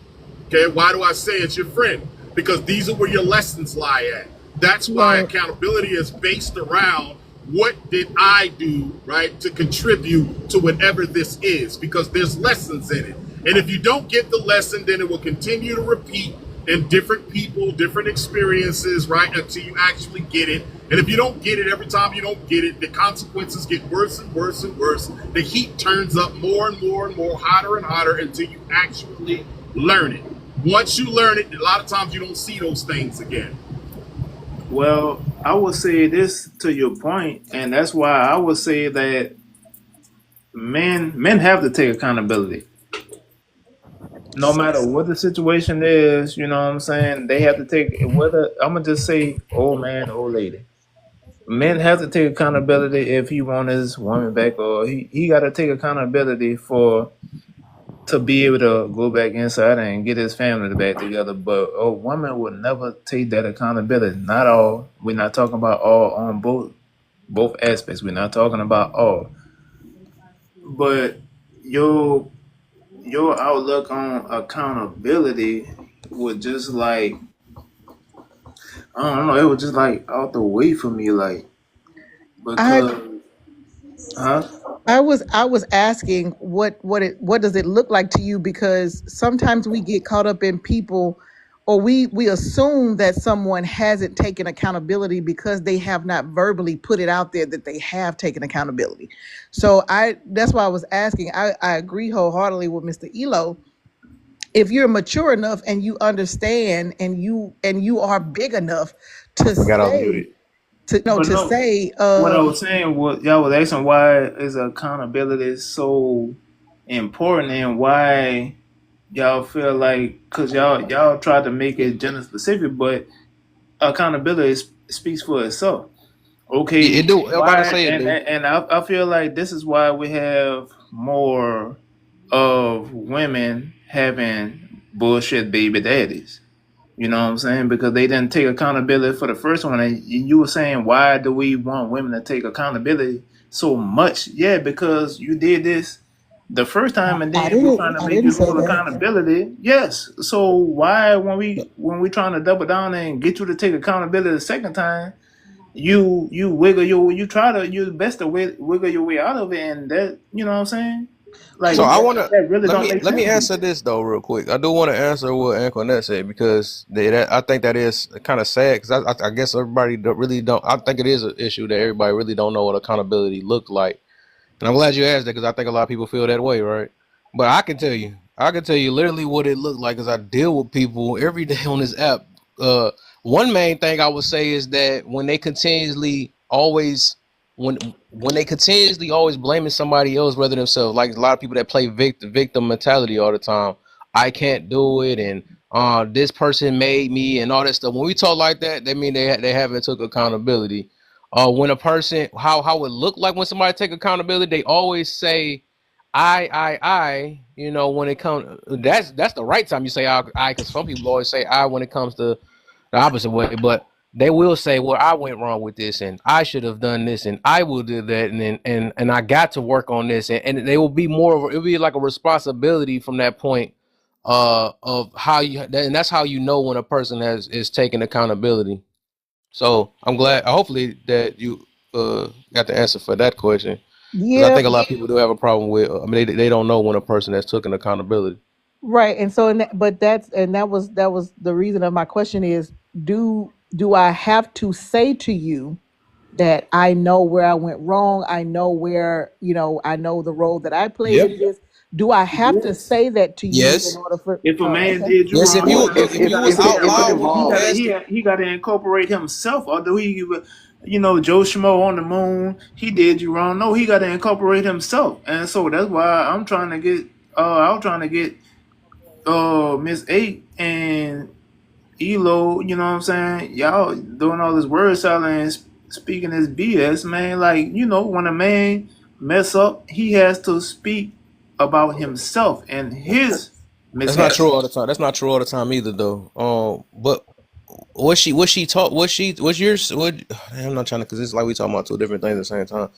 Okay, why do I say it's your friend? Because these are where your lessons lie at. That's why Right. accountability is based around what did I do, right, to contribute to whatever this is, because there's lessons in it. And if you don't get the lesson, then it will continue to repeat in different people, different experiences, right, until you actually get it. And if you don't get it every time you don't get it, the consequences get worse and worse and worse. The heat turns up more and more and more, hotter and hotter, until you actually learn it. Once you learn it, a lot of times you don't see those things again. Well, I would say this to your point, and that's why I would say that men have to take accountability. No matter what the situation is, you know what I'm saying? They have to take whether I'm gonna just say old man, old lady. Men have to take accountability if he want his woman back, or he gotta take accountability for to be able to go back inside and get his family back together. But a woman would never take that accountability. Not all. We're not talking about all on both aspects. We're not talking about all. But your your outlook on accountability was just like I don't know, it was just like out the way for me, like I because huh? I was asking what does it look like to you, because sometimes we get caught up in people, or we assume that someone hasn't taken accountability because they have not verbally put it out there that they have taken accountability. So I that's why I was asking. I agree wholeheartedly with Mr. Elo. If you're mature enough and you understand and you are big enough I to forgot I was say muted. But to no, say what I was saying was y'all was asking why is accountability so important and why y'all feel like because y'all try to make it gender specific, but accountability speaks for itself. Yeah, Okay, it do. I was about to why say it do. and I feel like this is why we have more of women having bullshit baby daddies. You know what I'm saying? Because they didn't take accountability for the first one. And you were saying, why do we want women to take accountability so much? Yeah, because you did this the first time, and then we're trying to I make didn't you say lose that. accountability. Yes. So why, when we trying to double down and get you to take accountability the second time, you wiggle you try to you best to wiggle your way out of it, and that, you know what I'm saying? So Like I that, want to that really let don't me make let me sense to me. answer this though real quick. I do want to answer what Antoinette said because I think that is kind of sad because I guess everybody really don't. I think it is an issue that everybody really don't know what accountability looked like. And I'm glad you asked that because I think a lot of people feel that way, right? But I can tell you literally what it looked like because I deal with people every day on this app. Uh, One main thing I would say is that when when they continuously always blaming somebody else rather than themselves, like a lot of people that play victim mentality all the time. I can't do it, and this person made me, and all that stuff. When we talk like that, that mean they haven't took accountability. When a person how it look like when somebody take accountability, they always say I. When it comes, that's the right time you say I, because some people always say I when it comes to the opposite way, but they will say, well, I went wrong with this, and I should have done this, and I will do that, and I got to work on this, and they will be it'll be like a responsibility from that point, of how and that's how you know when a person is taking accountability. So I'm glad, hopefully, that you got the answer for that question, because I Yeah, think a lot of people do have a problem with. I mean, they don't know when a person has taken accountability. right. And so, but that was the reason of my question is, do I have to say to you that I know where I went wrong? I know where, I know the role that I played Yep. in this. Do I have to Yes. say that to you in Yes. order for? If a Oh, man okay. did you Yes. If wrong, you what if you was he out got if it loud to when you involves, asked it, he got to incorporate himself, or do he, Joe Schmo on the moon, he did you wrong? No, he got to incorporate himself, and so that's why I'm trying to get. I was trying to get Miss Eight and Elo. You know what I'm saying? Y'all doing all this word salad and speaking this BS, man. Like, when a man mess up, he has to speak about himself and his that's not true mishaps. all the time. That's not true all the time either, though. But what she taught, what's yours? What I'm not trying to, because it's like we talking about two different things at the same time.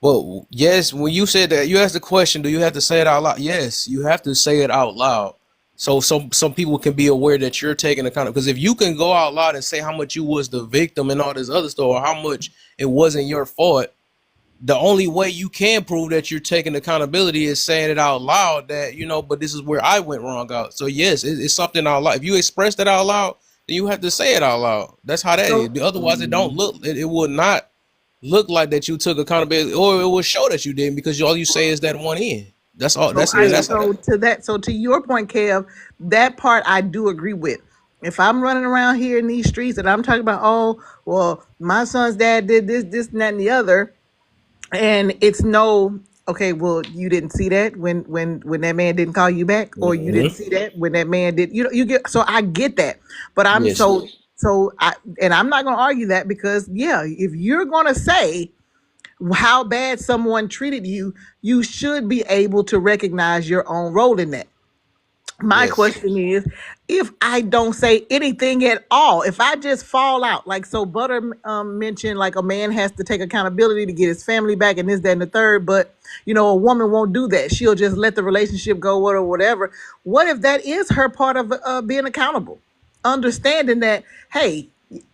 Well, yes, when you said that, you asked the question, do you have to say it out loud? Yes, you have to say it out loud. So some people can be aware that you're taking account. Because if you can go out loud and say how much you was the victim and all this other stuff, or how much it wasn't your fault, the only way you can prove that you're taking accountability is saying it out loud, that but this is where I went wrong out. So yes, it's something out loud. If you express that out loud, then you have to say it out loud. That's how that is. So, Otherwise it would not look like that you took accountability, or it will show that you didn't, because all you say is that one end. That's all. so That's how that. to your point, Kev, that part I do agree with. If I'm running around here in these streets and I'm talking about, oh, well, my son's dad did this, and that, and the other, and it's no, okay, well, you didn't see that when that man didn't call you back, or you didn't Mhm. see that when that man did, you get. So I get that, but I'm Yes. and I'm not going to argue that, because yeah, if you're going to say how bad someone treated you, you should be able to recognize your own role in that. My Yes. question is, if I don't say anything at all, if I just fall out, like, so Butter mentioned, like, a man has to take accountability to get his family back and this, that, and the third, but a woman won't do that. She'll just let the relationship go, or whatever. What if that is her part of being accountable? Understanding that, hey,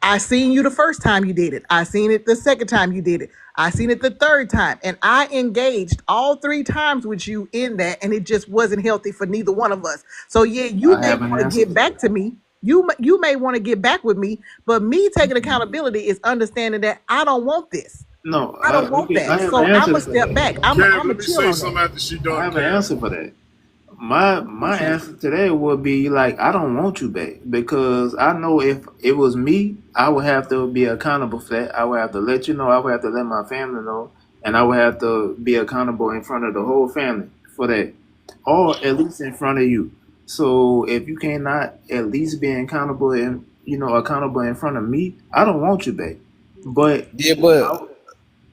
I seen you the first time you did it. I seen it the second time you did it. I seen it the third time. And I engaged all three times with you in that. And it just wasn't healthy for neither one of us. So yeah, you I may have an want to answer get for back that. to me. You may want to get back with me, but me taking accountability is understanding that I don't want this. No, I don't want I that. have an So I'm answer a for step that. back. I'm Kev, I'm a let me chill say on that. something after she I done, have an Kev. answer for that. My answer today would be like, I don't want you back, because I know if it was me, I would have to be accountable for that. I would have to let you know. I would have to let my family know, and I would have to be accountable in front of the whole family for that, or at least in front of you. So if you cannot at least be accountable in front of me, I don't want you back. But Yeah, but I,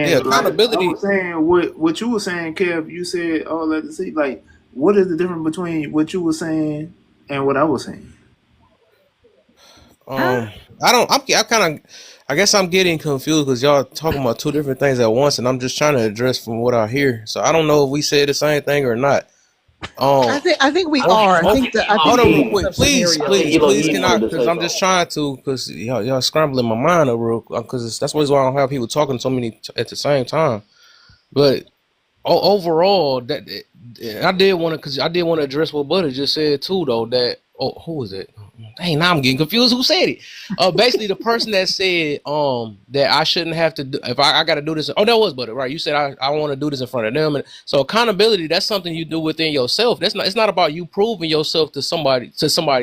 Yeah, And like I accountability. was saying, what you were saying, Kev, you said all that to see. Like, what is the difference between what you were saying and what I was saying? I don't. I kind of. I guess I'm getting confused because y'all talking about two different things at once, and I'm just trying to address from what I hear. So I don't know if we said the same thing or not. Um, I think we oh, are. I oh, think that I hold think on you're real mixing quick, up please, I think scenarios. please, Elo please. he Can I? wanted to Because say I'm just something. trying to. Because y'all scrambling my mind up real. Because that's why I don't have people talking so many at the same time. But overall, I did want to, because I did want to address what Butter just said too, though. That who was it? Dang, now I'm getting confused. Who said it? Basically the person that said that I shouldn't have to do if I got to do this. Oh, that was Butter, right? You said I want to do this in front of them, and so accountability, that's something you do within yourself. That's not. It's not about you proving yourself to somebody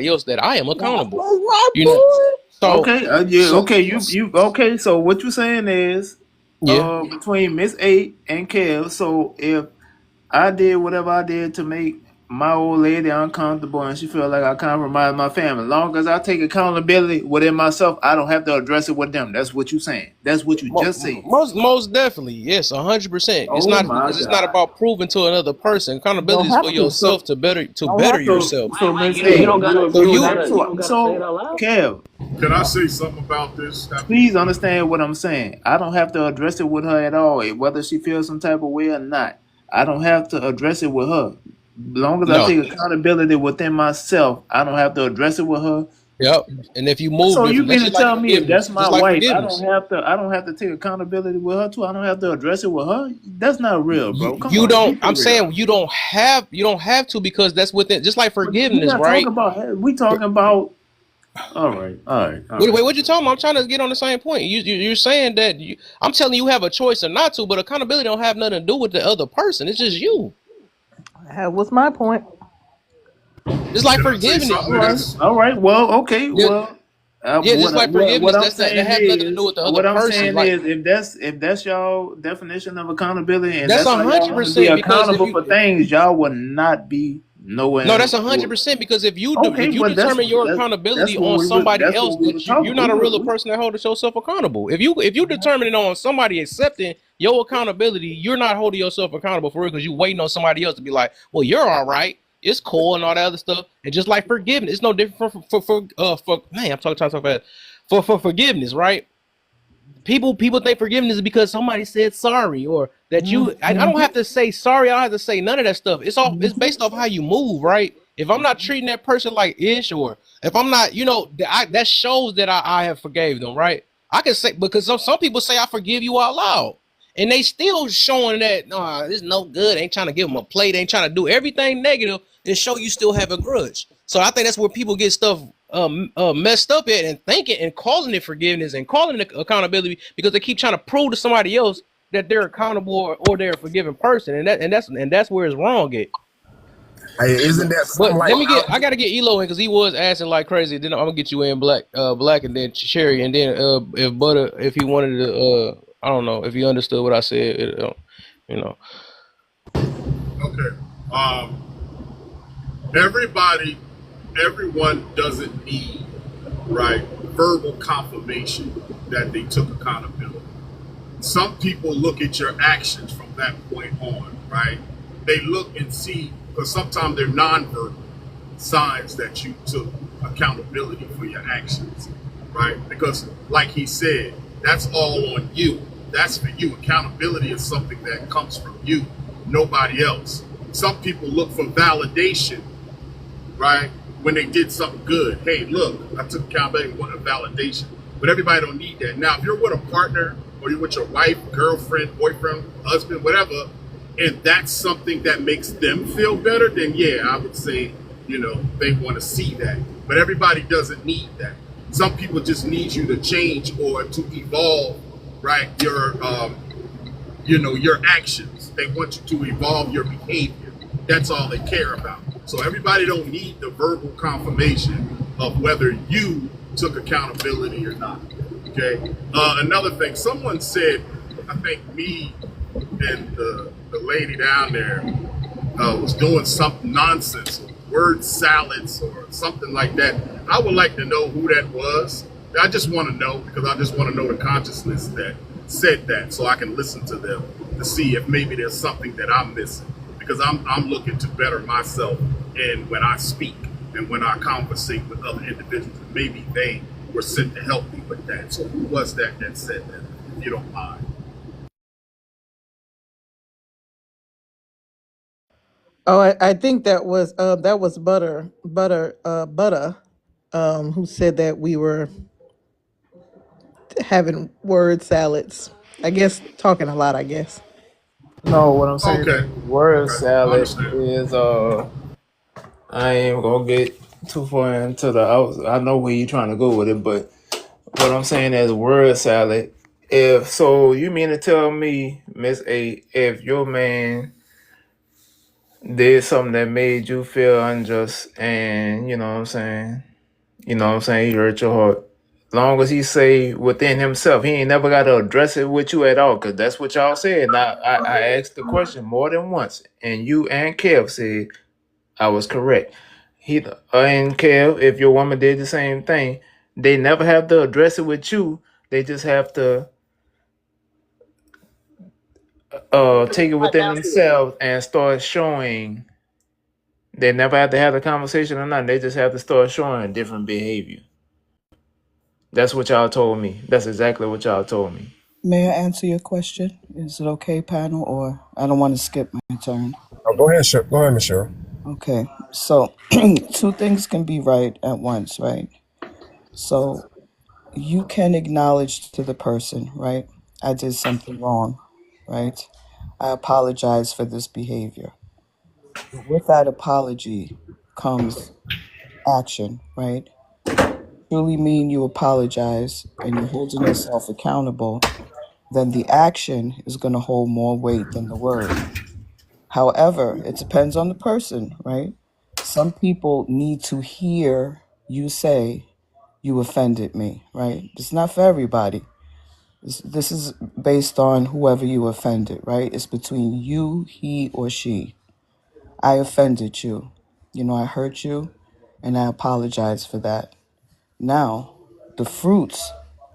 else that I am That accountable. was my You know. boy. So Okay, yeah, so okay, you okay. So what you saying is, yeah. between Miss Eight and Kev. So if I did whatever I did to make my old lady uncomfortable and she felt like I compromised my family, as long as I take accountability within myself, I don't have to address it with them. That's what you saying. That's what you just said. Most definitely, yes, 100%. It's Oh not my because it's not God. about proving to another person. Accountability Don't is for have to. yourself to Don't better have to. So yourself. so Miss You Eight, don't gotta So you you don't gotta say it so out loud. Kev, Can I say something about this after you please finish? understand what I'm saying. I don't have to address it with her at all, whether she feels some type of way or not. I don't have to address it with her. As long as I no, take accountability within myself, I don't have to address it with her. yep. And if you move So you different, that's mean to just like tell me if that's forgiveness. my Just like wife, I don't forgiveness. have to take accountability with her too. I don't have to address it with her. That's not real, bro. Come You on, don't. be for I'm real. saying you don't have to because that's within. Just like But we're forgiveness, not right? talking about. We talking about. All Wait, right. what you talking about? I'm trying to get on the same point. You're saying that I'm telling you have a choice or not to, but accountability don't have nothing to do with the other person. It's just you. That was my point. It's like Can I say forgiveness. something All to right. this? All right. Well, okay. Yeah, Well, yeah, just like what forgiveness. I'm That's not that saying have nothing to do is with the other person. Like if that's y'all definition of accountability and that's that's a how y'all hundred want to be percent because if accountable you for things, y'all will not be no, nowhere. that's 100% because Okay, if you but determine your accountability on somebody that's else, what we were that talking. you're not a real person that holds yourself accountable. If you determine it on somebody accepting your accountability, you're not holding yourself accountable for it because you waiting on somebody else to be like, well, you're all right. It's cool and all that other stuff. And just like forgiveness, it's no different for man. I'm talking so fast for forgiveness, right? People think forgiveness is because somebody said sorry or that you I don't have to say sorry. I don't have to say none of that stuff. It's based off how you move, right? If I'm not treating that person like ish, or if I'm not, that shows that I have forgave them, right? I can say because some people say I forgive you out loud, and they still showing that this is no good. Ain't trying to give them a plate. Ain't trying to do everything negative and show you still have a grudge. So I think that's where people get stuff messed up at and thinking and calling it forgiveness and calling it accountability because they keep trying to prove to somebody else that they're accountable or they're a forgiving person, and that's where it's wrong at. Hey, isn't that But something like I gotta get Elo in because he was asking like crazy. Then I'm gonna get you in black, and then Sherry, and then if Butter, if he wanted to, I don't know if he understood what I said, you know. Okay. Everybody, everyone doesn't need, right, verbal confirmation that they took accountability. Some people look at your actions from that point on, right? They look and see, because sometimes they're nonverbal signs that you took accountability for your actions, right? Because, like he said, that's all on you. That's for you. Accountability is something that comes from you, nobody else. Some people look for validation, right? When they did something good. Hey, look, I took accountability and wanted validation. But everybody don't need that. Now, if you're with a partner or you're with your wife, girlfriend, boyfriend, husband, whatever, and that's something that makes them feel better, then yeah, I would say, they want to see that. But everybody doesn't need that. Some people just need you to change or to evolve, right? Your actions. They want you to evolve your behavior. That's all they care about. So everybody don't need the verbal confirmation of whether you took accountability or not. Okay. Another thing, someone said, I think me and the lady down there was doing something nonsense, word salads or something like that. I would like to know who that was. I just want to know because I just want to know the consciousness that said that, so I can listen to them to see if maybe there's something that I'm missing, because I'm looking to better myself, and when I speak and when I conversate with other individuals, maybe they were sent to help me with that. So who was that said that, if you don't mind? Oh, I think that was Butter, who said that we were having word salads. I guess talking a lot. I guess. No, what I'm saying Okay, is word okay, I salad understand. is I ain't gonna get too far into the out. I know where you're trying to go with it, but what I'm saying is word salad. If so, you mean to tell me, Miss A, if your man did something that made you feel unjust, and you know what I'm saying, he hurt your heart. Long as he say within himself, he ain't never got to address it with you at all, because that's what y'all said. Now I asked the question more than once, and you and Kev said I was correct. He and Kev, if your woman did the same thing, they never have to address it with you. They just have to take it within themselves and start showing. They never have to have the conversation or nothing. They just have to start showing different behavior. That's what y'all told me. That's exactly what y'all told me. May I answer your question? Is it okay, panel, or I don't want to skip my turn? Oh, go ahead, Go ahead, Michelle. Okay, so two things can be right at once, right? So you can acknowledge to the person, right? I did something wrong, right? I apologize for this behavior. But with that apology comes action, right? Truly mean you apologize and you're holding yourself accountable, then the action is going to hold more weight than the word. However, it depends on the person, right? Some people need to hear you say, you offended me, right? It's not for everybody. This is based on whoever you offended, right? It's between you, he, or she. I offended you. I hurt you, and I apologize for that. Now, the fruits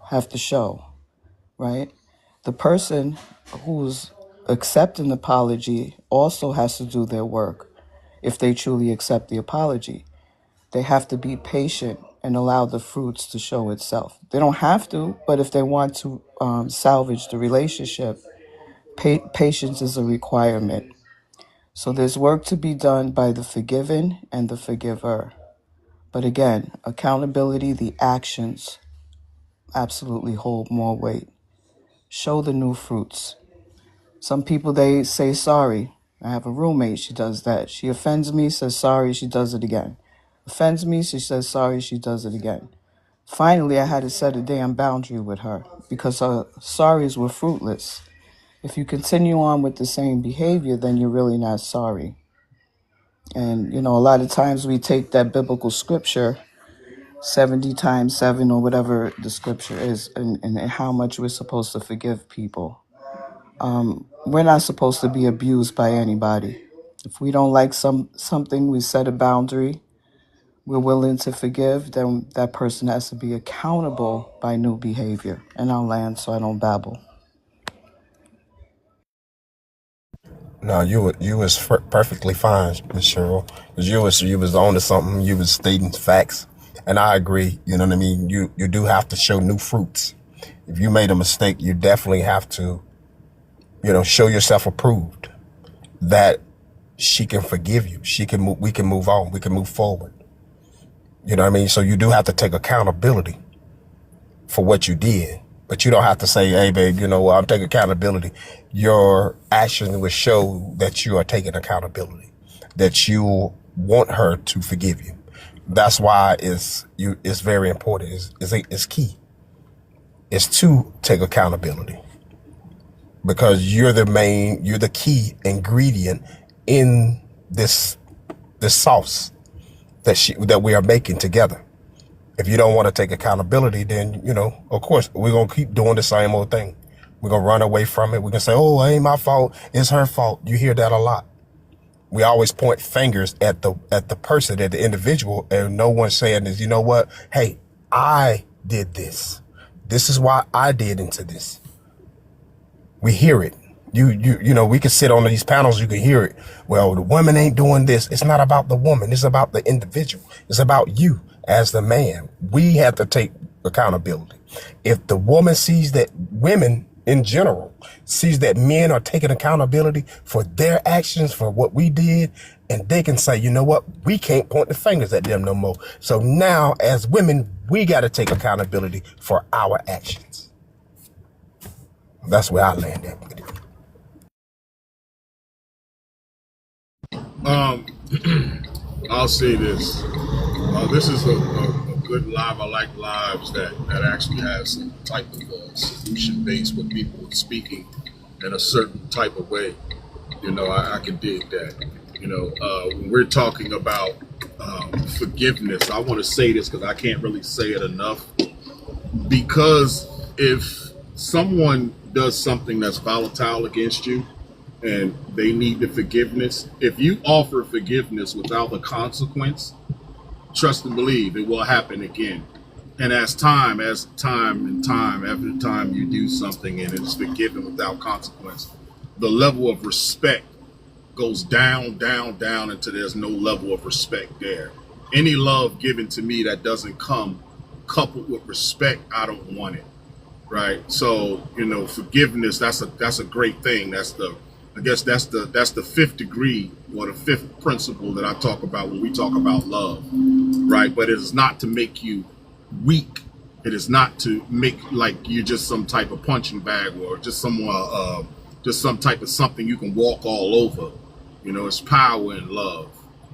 have to show, right? The person who's accepting the apology also has to do their work if they truly accept the apology. They have to be patient and allow the fruits to show itself. They don't have to, but if they want to salvage the relationship, patience is a requirement. So there's work to be done by the forgiven and the forgiver. But again, accountability, the actions absolutely hold more weight. Show the new fruits. Some people, they say sorry. I have a roommate, she does that. She offends me, says sorry, she does it again. Offends me, she says sorry, she does it again. Finally, I had to set a damn boundary with her because her sorries were fruitless. If you continue on with the same behavior, then you're really not sorry. And, a lot of times we take that biblical scripture, 70 times 7 or whatever the scripture is, and how much we're supposed to forgive people. We're not supposed to be abused by anybody. If we don't like something, we set a boundary, we're willing to forgive, then that person has to be accountable by new behavior. And I'll land so I don't babble. No, you was perfectly fine, Miss Cheryl. 'Cause you was on to something. You was stating facts, and I agree. You know what I mean. You do have to show new fruits. If you made a mistake, you definitely have to, show yourself approved that she can forgive you. She can move. We can move on. We can move forward. You know what I mean. So you do have to take accountability for what you did. But you don't have to say, hey, babe, I'm taking accountability. Your actions will show that you are taking accountability, that you want her to forgive you. That's why it's very important. It's key. It's to take accountability because you're the key ingredient in this sauce that we are making together. If you don't want to take accountability, then, of course, we're going to keep doing the same old thing. We're going to run away from it. We're going to say, oh, it ain't my fault. It's her fault. You hear that a lot. We always point fingers at the person, at the individual, and no one's saying is, you know what? Hey, I did this. This is why I did into this. We hear it. We can sit on these panels. You can hear it. Well, the woman ain't doing this. It's not about the woman. It's about the individual. It's about you as the man. We have to take accountability. If the woman sees that women in general sees that men are taking accountability for their actions, for what we did, and they can say, you know what, we can't point the fingers at them no more. So now as women, we got to take accountability for our actions. That's where I land at with it. Um, I'll say this. This is a good live. I like lives that actually have some type of solution base where people are speaking in a certain type of way. I can dig that. When we're talking about forgiveness, I want to say this because I can't really say it enough. Because if someone does something that's volatile against you, and they need the forgiveness. If you offer forgiveness without a consequence, trust and believe it will happen again. And as time and time after time you do something and it's forgiven without consequence, the level of respect goes down, down, down until there's no level of respect there. Any love given to me that doesn't come coupled with respect, I don't want it. Right. So, forgiveness, that's a great thing. That's the fifth degree or the fifth principle that I talk about when we talk about love. Right. But it is not to make you weak. It is not to make like you're just some type of punching bag or just some type of something you can walk all over. It's power in love.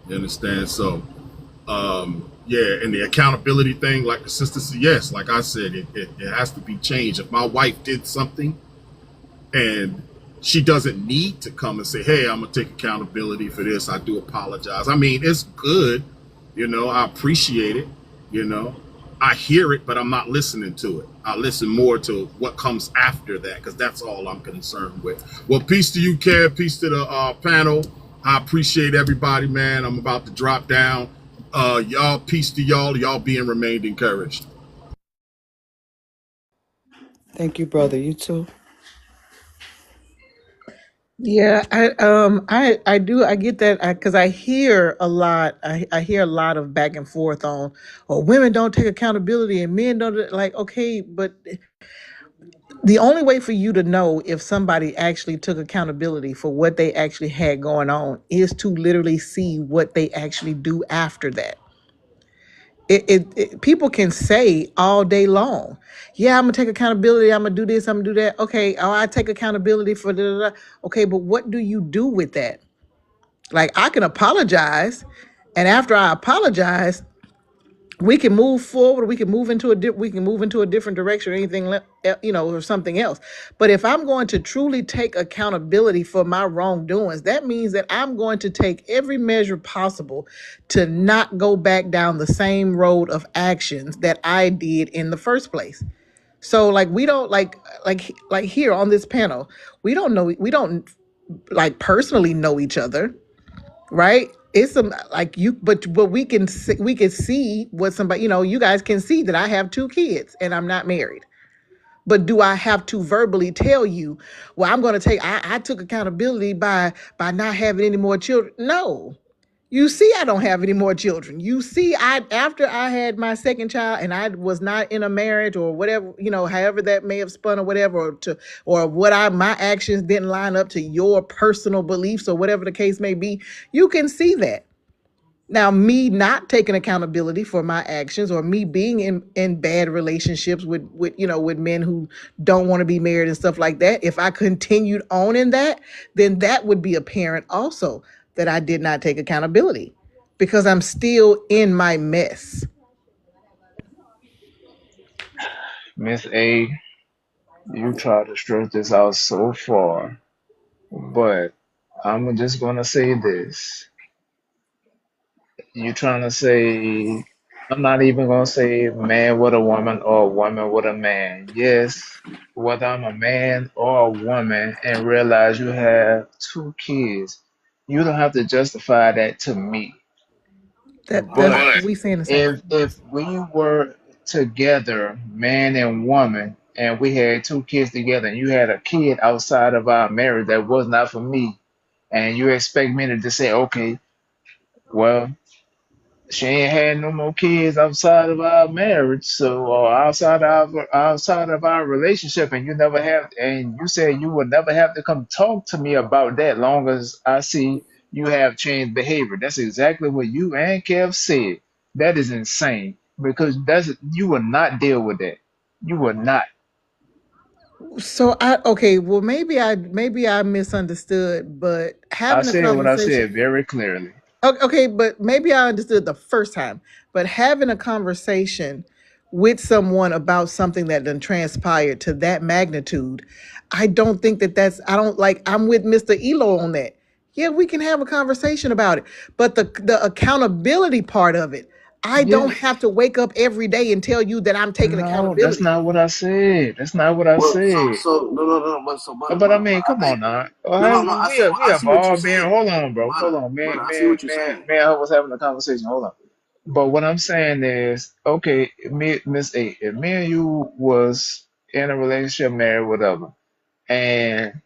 You understand? So yeah, and the accountability thing, like the sister said, yes, like I said, it has to be changed. If my wife did something and she doesn't need to come and say, hey, I'm gonna take accountability for this, I do apologize. I mean, it's good, I appreciate it, I hear it, but I'm not listening to it. I listen more to what comes after that, because that's all I'm concerned with. Well, peace to you, Kev, peace to the panel. I appreciate everybody, man. I'm about to drop down. Y'all, peace to y'all. Y'all being remained encouraged. Thank you, brother. You too. Yeah, I do I get that because I hear a lot. I hear a lot of back and forth on, oh, women don't take accountability and men don't like. Okay, but the only way for you to know if somebody actually took accountability for what they actually had going on is to literally see what they actually do after that. People can say all day long, yeah, I'm gonna take accountability, I'm gonna do this, I'm gonna do that. Okay, oh, I take accountability for da, da, da. Okay, but what do you do with that? Like, I can apologize, and after I apologize, we can move forward. We can move into a different direction, or anything, or something else. But if I'm going to truly take accountability for my wrongdoings, that means that I'm going to take every measure possible to not go back down the same road of actions that I did in the first place. So, like, we don't like here on this panel, we don't like personally know each other, right? It's some like you, but we can see what somebody, you guys can see that I have two kids and I'm not married. But do I have to verbally tell you, well, I'm going to I took accountability by not having any more children? No. You see, I don't have any more children. You see, after I had my second child and I was not in a marriage or whatever, however that may have spun or whatever, or my actions didn't line up to your personal beliefs or whatever the case may be. You can see that. Now, me not taking accountability for my actions, or me being in bad relationships with men who don't want to be married and stuff like that, if I continued on in that, then that would be apparent also that I did not take accountability, because I'm still in my mess. Miss A, you try to stretch this out so far, but I'm just gonna say this. You trying to say, I'm not even gonna say man with a woman or woman with a man. Yes, whether I'm a man or a woman and realize you have two kids, you don't have to justify that to me. That's But we saying the same if thing. if we were together, man and woman, and we had 2 kids together, and you had a kid outside of our marriage that was not for me, and you expect me to just say, okay, well, she ain't had no more kids outside of our marriage, so or outside of our relationship, and you never have, and you said you would never have to come talk to me about that, long as I see you have changed behavior. That's exactly what you and Kev said. That is insane because that's you will not deal with that. You will not. So I okay, well maybe I misunderstood, but I having a said what I conversation. said very clearly. Okay, but maybe I understood the first time. But having a conversation with someone about something that done transpired to that magnitude, I don't think I don't like, I'm with Mr. Elo on that. Yeah, we can have a conversation about it. But the accountability part of it, I don't Yeah, have to wake up every day and tell you that I'm taking no, that's accountability. not what I said. That's not what I Well, said. no, no, no, But I but mean, I come think on now. no, no, no. We I have see what you're all been. saying, Hold on, bro. Hold brother. on, Brother, I see what you're saying. I was having a conversation. Hold on. But what I'm saying is, okay, Miss A, if me and you was in a relationship, married, whatever, and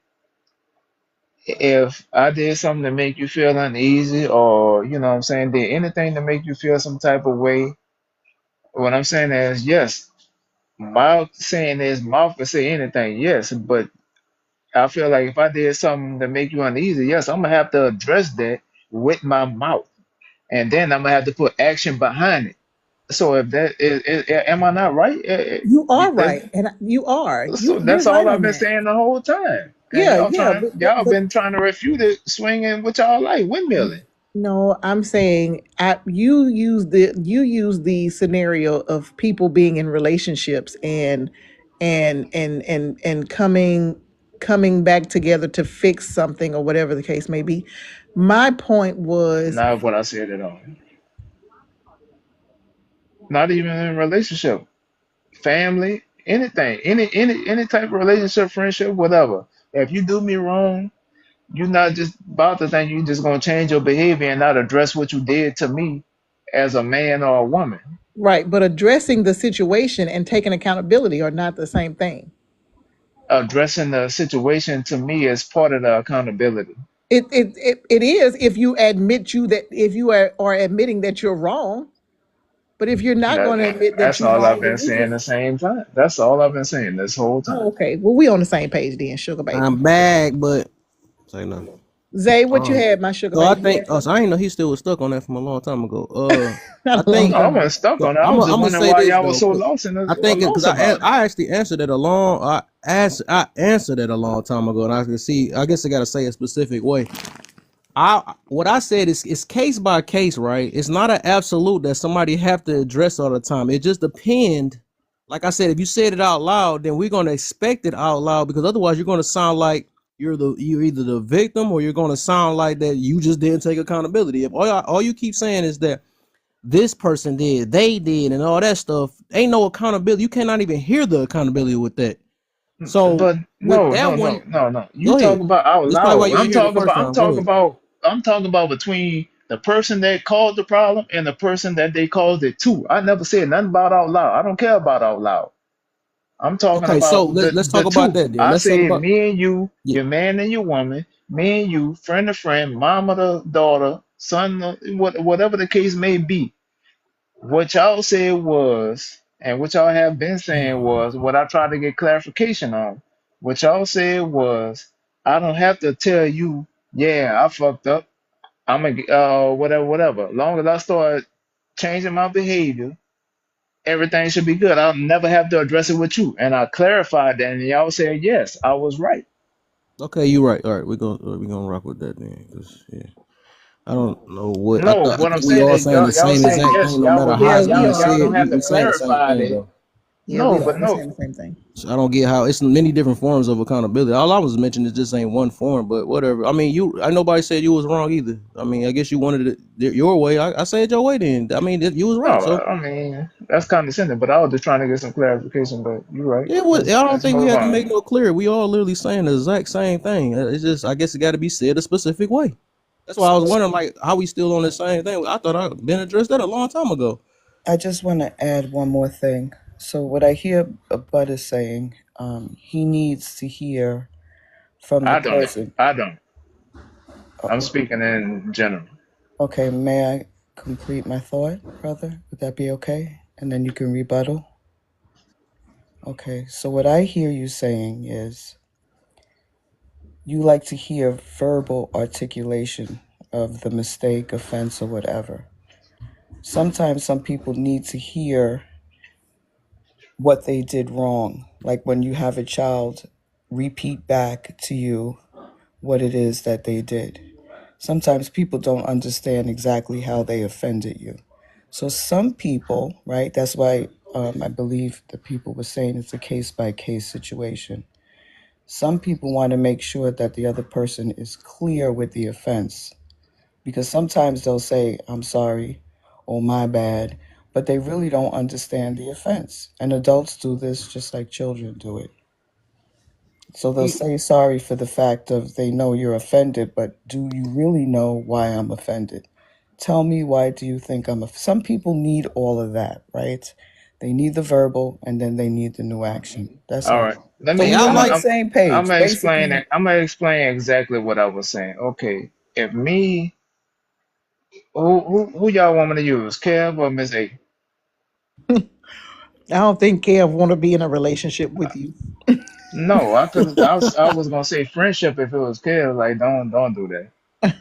if I did something to make you feel uneasy, or you know what I'm saying, did anything to make you feel some type of way, what I'm saying is, yes, mouth can say anything, yes, but I feel like if I did something to make you uneasy, yes, I'm gonna have to address that with my mouth, and then I'm gonna have to put action behind it. So if am I not right? You are That's, right, and you are. so You're that's all right I've on been that. saying the whole time, and Yeah, yeah, y'all but been trying to refute it, swinging what y'all like, windmilling. no, I'm saying you use the scenario of people being in relationships and coming back together to fix something or whatever the case may be. My point was Not what I said at all. Not even in a relationship, family, anything, any type of relationship, friendship, whatever. If you do me wrong, you're not just about to think you're just gonna change your behavior and not address what you did to me as a man or a woman. right, but addressing the situation and taking accountability are not the same thing. Addressing the situation to me is part of the accountability. It is if you admit if you are admitting that you're wrong. But if you're not going to admit that That's you're all I've wrong, been then we saying just the same time. That's all I've been saying this whole oh, time. okay. Well, we on the same page then, sugar baby. I'm back, but say no. Zay, what you Um, had, my sugar so I baby? You think. had Oh, so something? I didn't know he still was stuck on that from a long time ago. I Not a long think. No, I time wasn't ago. stuck So on it. I was just I'm gonna wondering say why this y'all was though, so 'cause lost I think because lost about it. I actually answered it a long. I answered it a long time ago, and I can see. I guess I gotta say a specific way. What I said is it's case by case, right? It's not an absolute that somebody have to address all the time. It just depends. Like I said, if you said it out loud, then we're gonna expect it out loud because otherwise you're gonna sound like you're either the victim or you're gonna sound like that you just didn't take accountability. If all you keep saying is that this person did, they did, and all that stuff, ain't no accountability. You cannot even hear the accountability with that. So But with no, that no, no, one, no, no. You go talk ahead. about out This is probably why loud. you didn't hear the first time. Go ahead. I'm talking about between the person that caused the problem and the person that they caused it to. I never said nothing about out loud. I don't care about out loud. I'm talking Okay, so about let's the talk about two. that then. I Let's talk said about me and you, yeah. your man and your woman, me and you, friend to friend, mama to daughter, son, whatever the case may be. What y'all said was, and what y'all have been saying was, what I tried to get clarification on. What y'all said was, I don't have to tell you, yeah, I fucked up. I'm gonna, whatever, whatever. Long as I start changing my behavior, everything should be good. I'll never have to address it with you. And I clarified that, and y'all said, yes, I was right. Okay, you're right. All right, we're gonna rock with that then. 'Cause, yeah, I don't know what I No, thought. I what I'm think we saying all is, saying the y'all same saying exact yes, thing, no y'all matter was how Yeah, it's we being y'all are. said. don't have to We saying the same clarify thing that. though. Yeah, No, we but are. We're no, saying the same thing. So I don't get how it's many different forms of accountability. All I was mentioning is just ain't one form, but whatever. I mean, nobody said you was wrong either. I mean, I guess you wanted it your way. I said your way then. I mean, you was no. right. So I mean, that's condescending. But I was just trying to get some clarification. But you're right. yeah, I don't Let's think we move had to make on. no clear. We all literally saying the exact same thing. It's just I guess it got to be said a specific way. That's why I was wondering like how we still on the same thing. I thought I'd been addressed that a long time ago. I just want to add one more thing. So what I hear Bud is saying, he needs to hear from the I don't. person. I don't. I'm Uh, speaking in general. okay, may I complete my thought, brother? Would that be okay? And then you can rebuttal. Okay, so what I hear you saying is you like to hear verbal articulation of the mistake, offense, or whatever. Sometimes some people need to hear what they did wrong. Like when you have a child repeat back to you what it is that they did. Sometimes people don't understand exactly how they offended you. So some people, right? That's why I believe the people were saying it's a case by case situation. Some people want to make sure that the other person is clear with the offense because sometimes they'll say, I'm sorry, or my bad, but they really don't understand the offense. And adults do this just like children do it. So they'll say sorry for the fact of they know you're offended, but do you really know why I'm offended? Tell me why do you think some people need all of that, right? They need the verbal and then they need the new action. That's All all. right. Let So me. Hey, we I on I'm. the like. I'm. same I'm page. gonna explain Basically, it. I'm gonna explain exactly what I was saying. Okay. If me, who y'all want me to use, Kev or Miss A? I don't think Kev want to be in a relationship with you. No, I couldn't. I was gonna say friendship if it was Kev. Like, don't do that.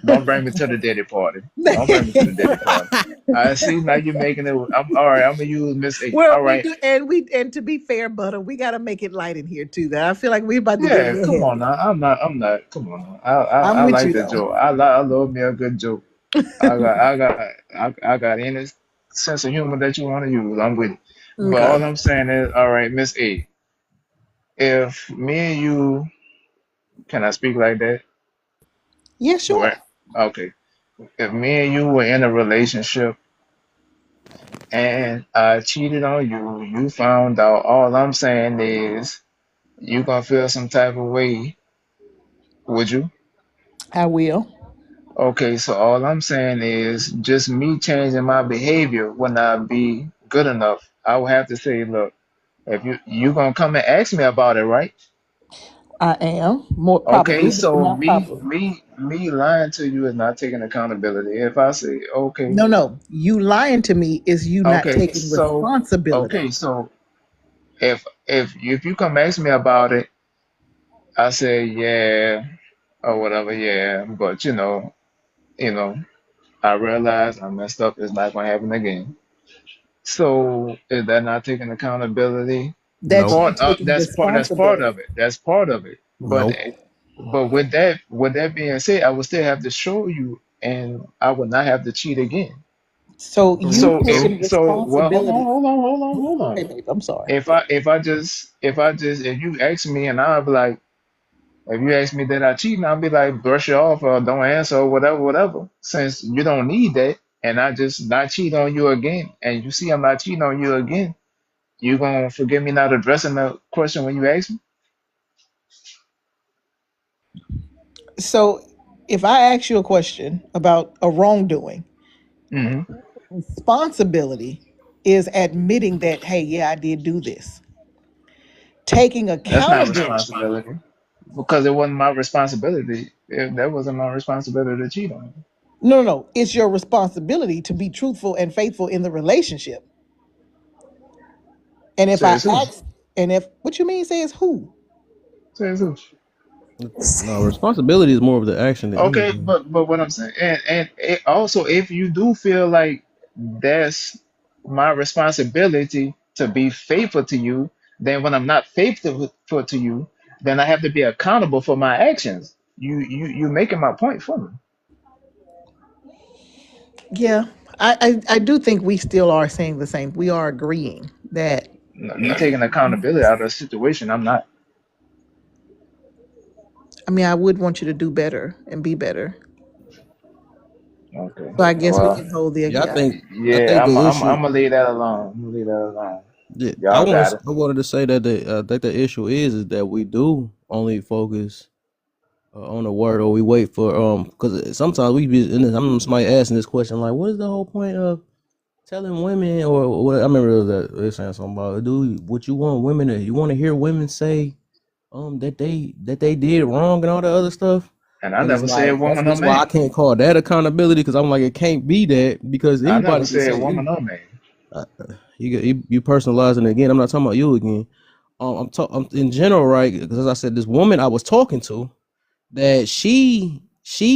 Don't bring me to the daddy party. Don't bring me to the daddy party. I see now you're making it. I'm all right. I'm gonna use Miss A. Well, All we right. do, and to be fair, Butter, we got to make it light in here too. That I feel like we're about to get a Yeah, little come on heavy. now. I'm not. Come on now. I I'm with like you the though. joke. I love me a good joke. I got any sense of humor that you want to use. I'm with it. But Okay. all I'm saying is, all right, Miss A, if me and you, can I speak like that? Yeah, sure. Right. Okay. If me and you were in a relationship and I cheated on you, you found out, all I'm saying is you gonna feel some type of way, would you? I will. Okay, so all I'm saying is just me changing my behavior would not be good enough. I would have to say, look, if you gonna come and ask me about it, right? I am more Okay, probably, but so not me probably. me me lying to you is not taking accountability. If I say, okay, No, no. You lying to me is you not okay, taking so responsibility. okay, so if you come ask me about it, I say yeah or whatever, yeah, but you know, I realize I messed up. It's not gonna happen again. So is that not taking accountability? That's No, you taking That's part of responsibility. it. That's part of it. But no. with that being said, I would still have to show you, and I would not have to cheat again. So you So True. taking well, hold on, responsibility. hold on, hold on, hold Okay, on. babe. I'm sorry. If you ask me and I'll be like, if you ask me that I cheat, and I'll be like, brush it off or don't answer or whatever, whatever. Since you don't need that, and I just not cheat on you again, and you see I'm not cheating on you again, you gonna forgive me not addressing the question when you ask me? So if I ask you a question about a wrongdoing, Hmm. responsibility is admitting that, hey, yeah, I did do this. Taking That's not accountability. responsibility because it wasn't my responsibility. That wasn't my responsibility to cheat on you. No, no, no. It's your responsibility to be truthful and faithful in the relationship. And if I Says who? ask, and if what you mean says who? Says who? No, responsibility is more of the action than Okay, anything. but what I'm saying, and also, if you do feel like that's my responsibility to be faithful to you, then when I'm not faithful to you, then I have to be accountable for my actions. You making my point for me. Yeah, I do think we still are saying the same. We are agreeing that. No, you taking accountability out of the situation. I'm not. I mean, I would want you to do better and be better. Okay. So I guess we Well, can hold the Yeah, yeah. I yeah, think I'm the I'm issue. I'm gonna leave that alone. I'm gonna leave that alone. Yeah, Y'all got it. I wanted to say that I think the issue is that we do only focus on the word, or we wait for because sometimes we be and somebody asking this question like, what is the whole point of telling women, or what I remember it was that they saying something about, dude, what you want women to, you want to hear women say that they did wrong and all that other stuff. And I And it's never said like that's the woman or reason why I man. can't call that accountability, because I'm like, it can't be that, because I never anybody can said say woman or man. uh, you personalizing it again. I'm not talking about you again. I'm in general, right? Because as I said, this woman I was talking to, that she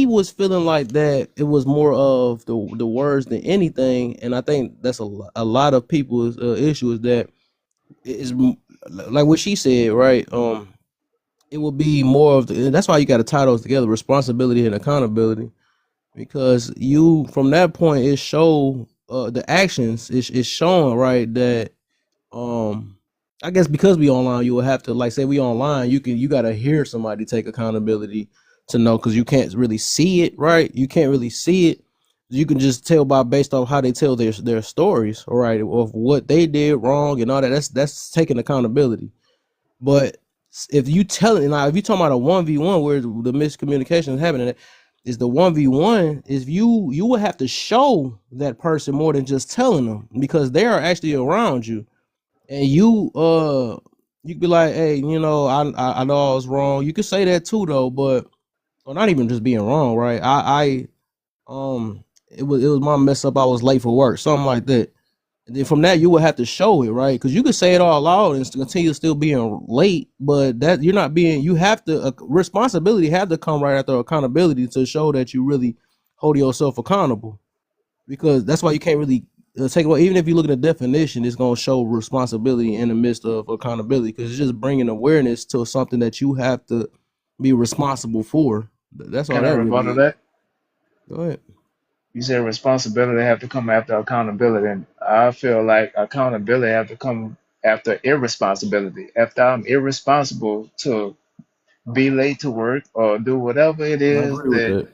was feeling like that it was more of the words than anything, and I think that's a lot of people's issue is that is like what she said, right? It will be more of the, and that's why you got to tie those together, responsibility and accountability, because you from that point it show the actions is showing, right, that um I guess because we online, you will have to, like, say we online, you got to hear somebody take accountability to know, because you can't really see it, right? You can't really see it. You can just tell by based off how they tell their stories, right, of what they did wrong and all that. That's taking accountability. But if you tell it now, if you talking about a 1v1 where the miscommunication is happening, is the 1v1 is you will have to show that person more than just telling them, because they are actually around you, and you could be like, hey, I know I was wrong. You could say that too though, but or not even just being wrong, right? It was my mess up. I was late for work, something like that. And then from that, you would have to show it, right? Because you could say it all out and continue still being late, but that you're not being. You have to responsibility have to come right after accountability to show that you really hold yourself accountable. Because that's why you can't really take away. Even if you look at the definition, it's gonna show responsibility in the midst of accountability, because it's just bringing awareness to something that you have to be responsible for. That's all Can I that really rebuttal is. that? Go ahead. You said responsibility have to come after accountability. And I feel like accountability have to come after irresponsibility. After I'm irresponsible to be late to work or do whatever it I is agree with that, that.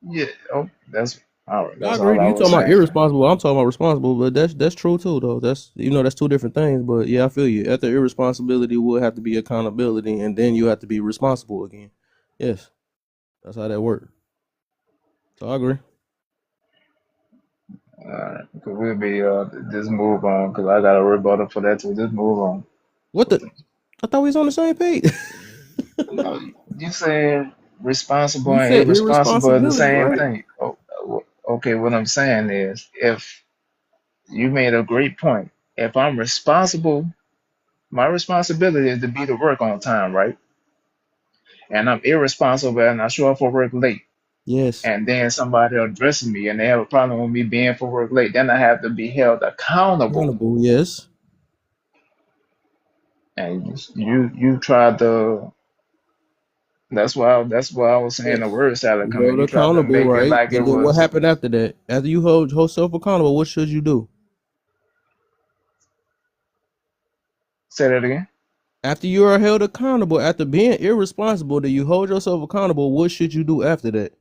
yeah, oh, that's all right. I That's all agree. I You was talking about saying. irresponsible? I'm talking about responsible, but that's true too, though. That's two different things. But yeah, I feel you. After irresponsibility will have to be accountability, and then you have to be responsible again. Yes, that's how that works. So I agree. All right, because we'll be just move on because I got a rebuttal for that too. Just move on. What the? I thought we was on the same page. No, you saying responsible You and said irresponsible are the irresponsibility, same right? thing. Oh, okay, what I'm saying is if you made a great point. If I'm responsible, my responsibility is to be to work on time, right? And I'm irresponsible and I show up for work late. Yes. And then somebody addresses me and they have a problem with me being for work late. Then I have to be held accountable. Accountable. Yes. And you tried to. That's why I was saying the Yes. word salad You come in. held You tried to accountable, make it right? like it And then what was. happened after that? After you hold yourself accountable, what should you do? Say that again. After you are held accountable, after being irresponsible, do you hold yourself accountable? What should you do after that?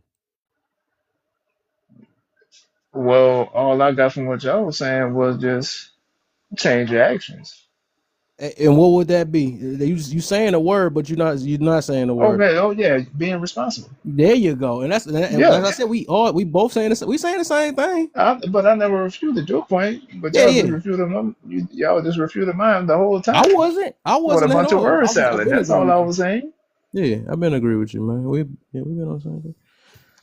Well, all I got from what y'all was saying was just change your actions. And what would that be? You saying a word, but you're not saying a word. Okay. Oh yeah, being responsible. There you go. And Yeah. as I said, we both saying this. We saying the same thing. But I never refuted your point. But Yeah, y'all just yeah. refuted them. Y'all just refuted mine the whole I time wasn't. I with a wasn't at bunch of all. word I've salad. been That's agree all I with you. was saying. Yeah, I've been agree with you, man. We've been on the same thing.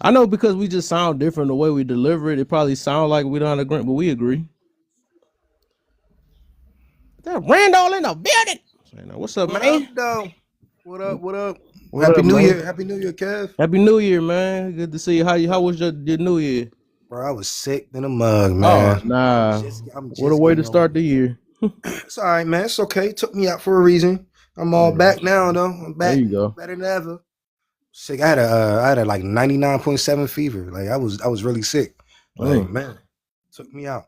I know, because we just sound different the way we deliver it. It probably sound like we don't agree, but we agree. That Randall in the building. Saying, what's up, What up, man? though? What up? What up? What Happy up, New man? Year. Happy New Year, Kev. Happy New Year, man. Good to see you. How was your New Year? Bro, I was sick in a mug, Oh, man. nah. I'm What a just way getting to over start it. the year. It's all right, man. It's okay. Took me out for a reason. I'm all Yeah, back now, though. I'm there back you go. better than ever. Sick. I had a like 99.7 fever. Like I was really sick. Like, Mm. man, took me out.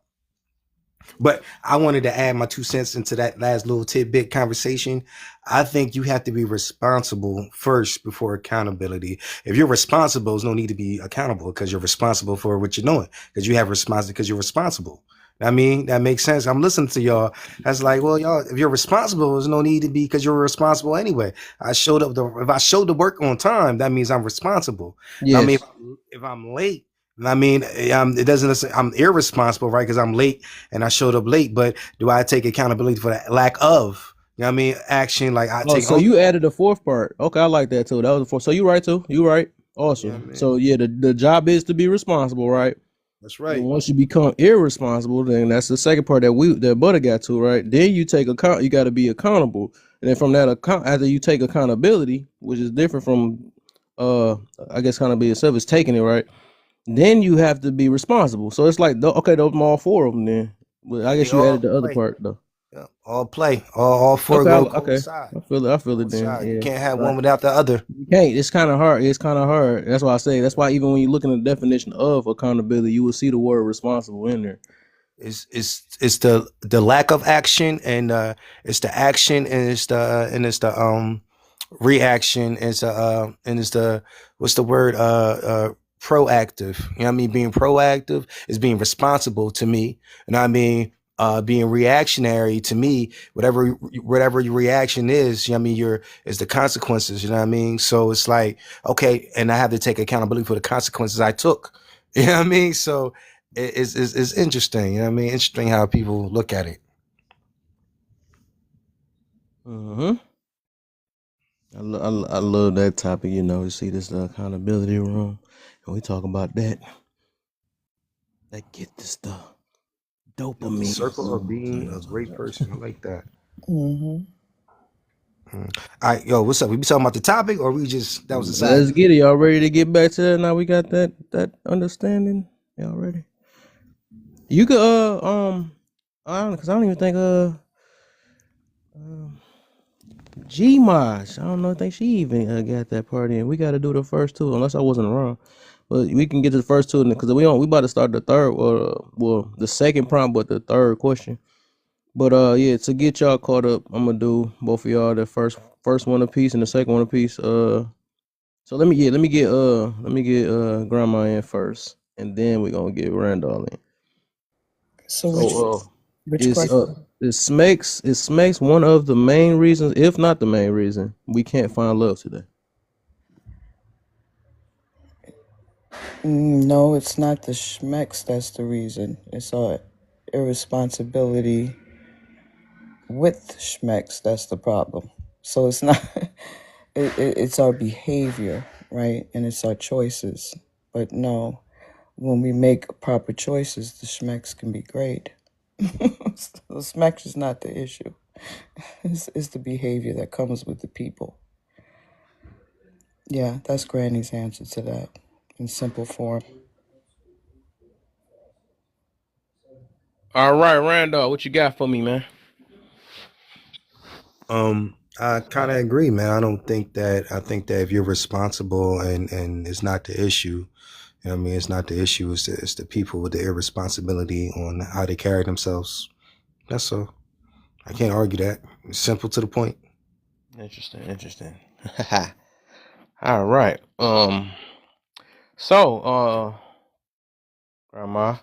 But I wanted to add my 2 cents into that last little tidbit conversation. I think you have to be responsible first before accountability. If you're responsible, there's no need to be accountable because you're responsible for what you're doing because you have responsibility because you're responsible. I mean, that makes sense. I'm listening to y'all. That's like, well, y'all, if you're responsible, there's no need to be because you're responsible anyway. If I showed the work on time, that means I'm responsible. I mean, Yes. if I'm late, I mean, it doesn't. I'm irresponsible, right? Because I'm late and I showed up late. But do I take accountability for that lack of? You know what I mean? Action, like I Oh, take so ownership. you added the fourth part. Okay, I like that too. That was the fourth. So you right too. You right. You know what I Awesome. So mean? yeah, the job is to be responsible, right? That's And right. once you become irresponsible, then that's the second part that Butter got to, right? Then you take account. You got to be accountable, and then from that account, after you take accountability, which is different from, I guess accountability itself is taking it, right? Then you have to be responsible. So it's like, okay, those are all four of them. Then, but I They guess you all added the other play. part though. Yeah, all play. All four Okay, go okay, coincide. I feel it. I feel it. Then, Coincide. You yeah. can't have Right. one without the other. You can't. It's kind of hard. It's kind of hard. That's why I say. That's why even when you look in the definition of accountability, you will see the word responsible in there. It's the lack of action and it's the action and it's the reaction and it's the what's the word proactive. You know what I mean? Being proactive is being responsible to me. And I mean being reactionary to me, whatever your reaction is, you know what I mean, is the consequences, you know what I mean? So it's like, okay, and I have to take accountability for the consequences I took. You know what I mean? So it's interesting, you know what I mean? Interesting how people look at it. Mm-hmm. I love that topic. You know, you see this accountability room, and we talk about that. That get this stuff Yep, the dopamine. circle of being a great person. I like that. Mm-hmm. Mm. All right, yo, what's up? We be talking about the topic, or we just that was a side Let's note? get it. Y'all ready to get back to that? Now we got that understanding. Y'all ready? You could I don't, cause I don't even think Gmaj. I don't know. I think she even got that part in. We got to do the first two, unless I wasn't wrong. But we can get to the first two because we about to start the third, well, the second prompt, but the third question. But yeah, to get y'all caught up, I'm gonna do both of y'all the first one apiece and the second one apiece. So let me get grandma in first, and then we're gonna get Randall in. So So which is question? it makes one of the main reasons, if not the main reason, we can't find love today. No, it's not the schmecks that's the reason. It's our irresponsibility with schmecks that's the problem. So it's not, it's our behavior, right? And it's our choices. But no, when we make proper choices, the schmecks can be great. The schmecks is not the issue. It's the behavior that comes with the people. Yeah, that's Granny's answer to that in simple form. All right, Randall, what you got for me, man? I kind of agree, man. I don't think that. I think that if you're responsible and it's not the issue, you know what I mean, it's not the issue. It's the people with the irresponsibility on how they carry themselves. That's all. I can't argue that. It's simple to the point. Interesting. All right. So, grandma,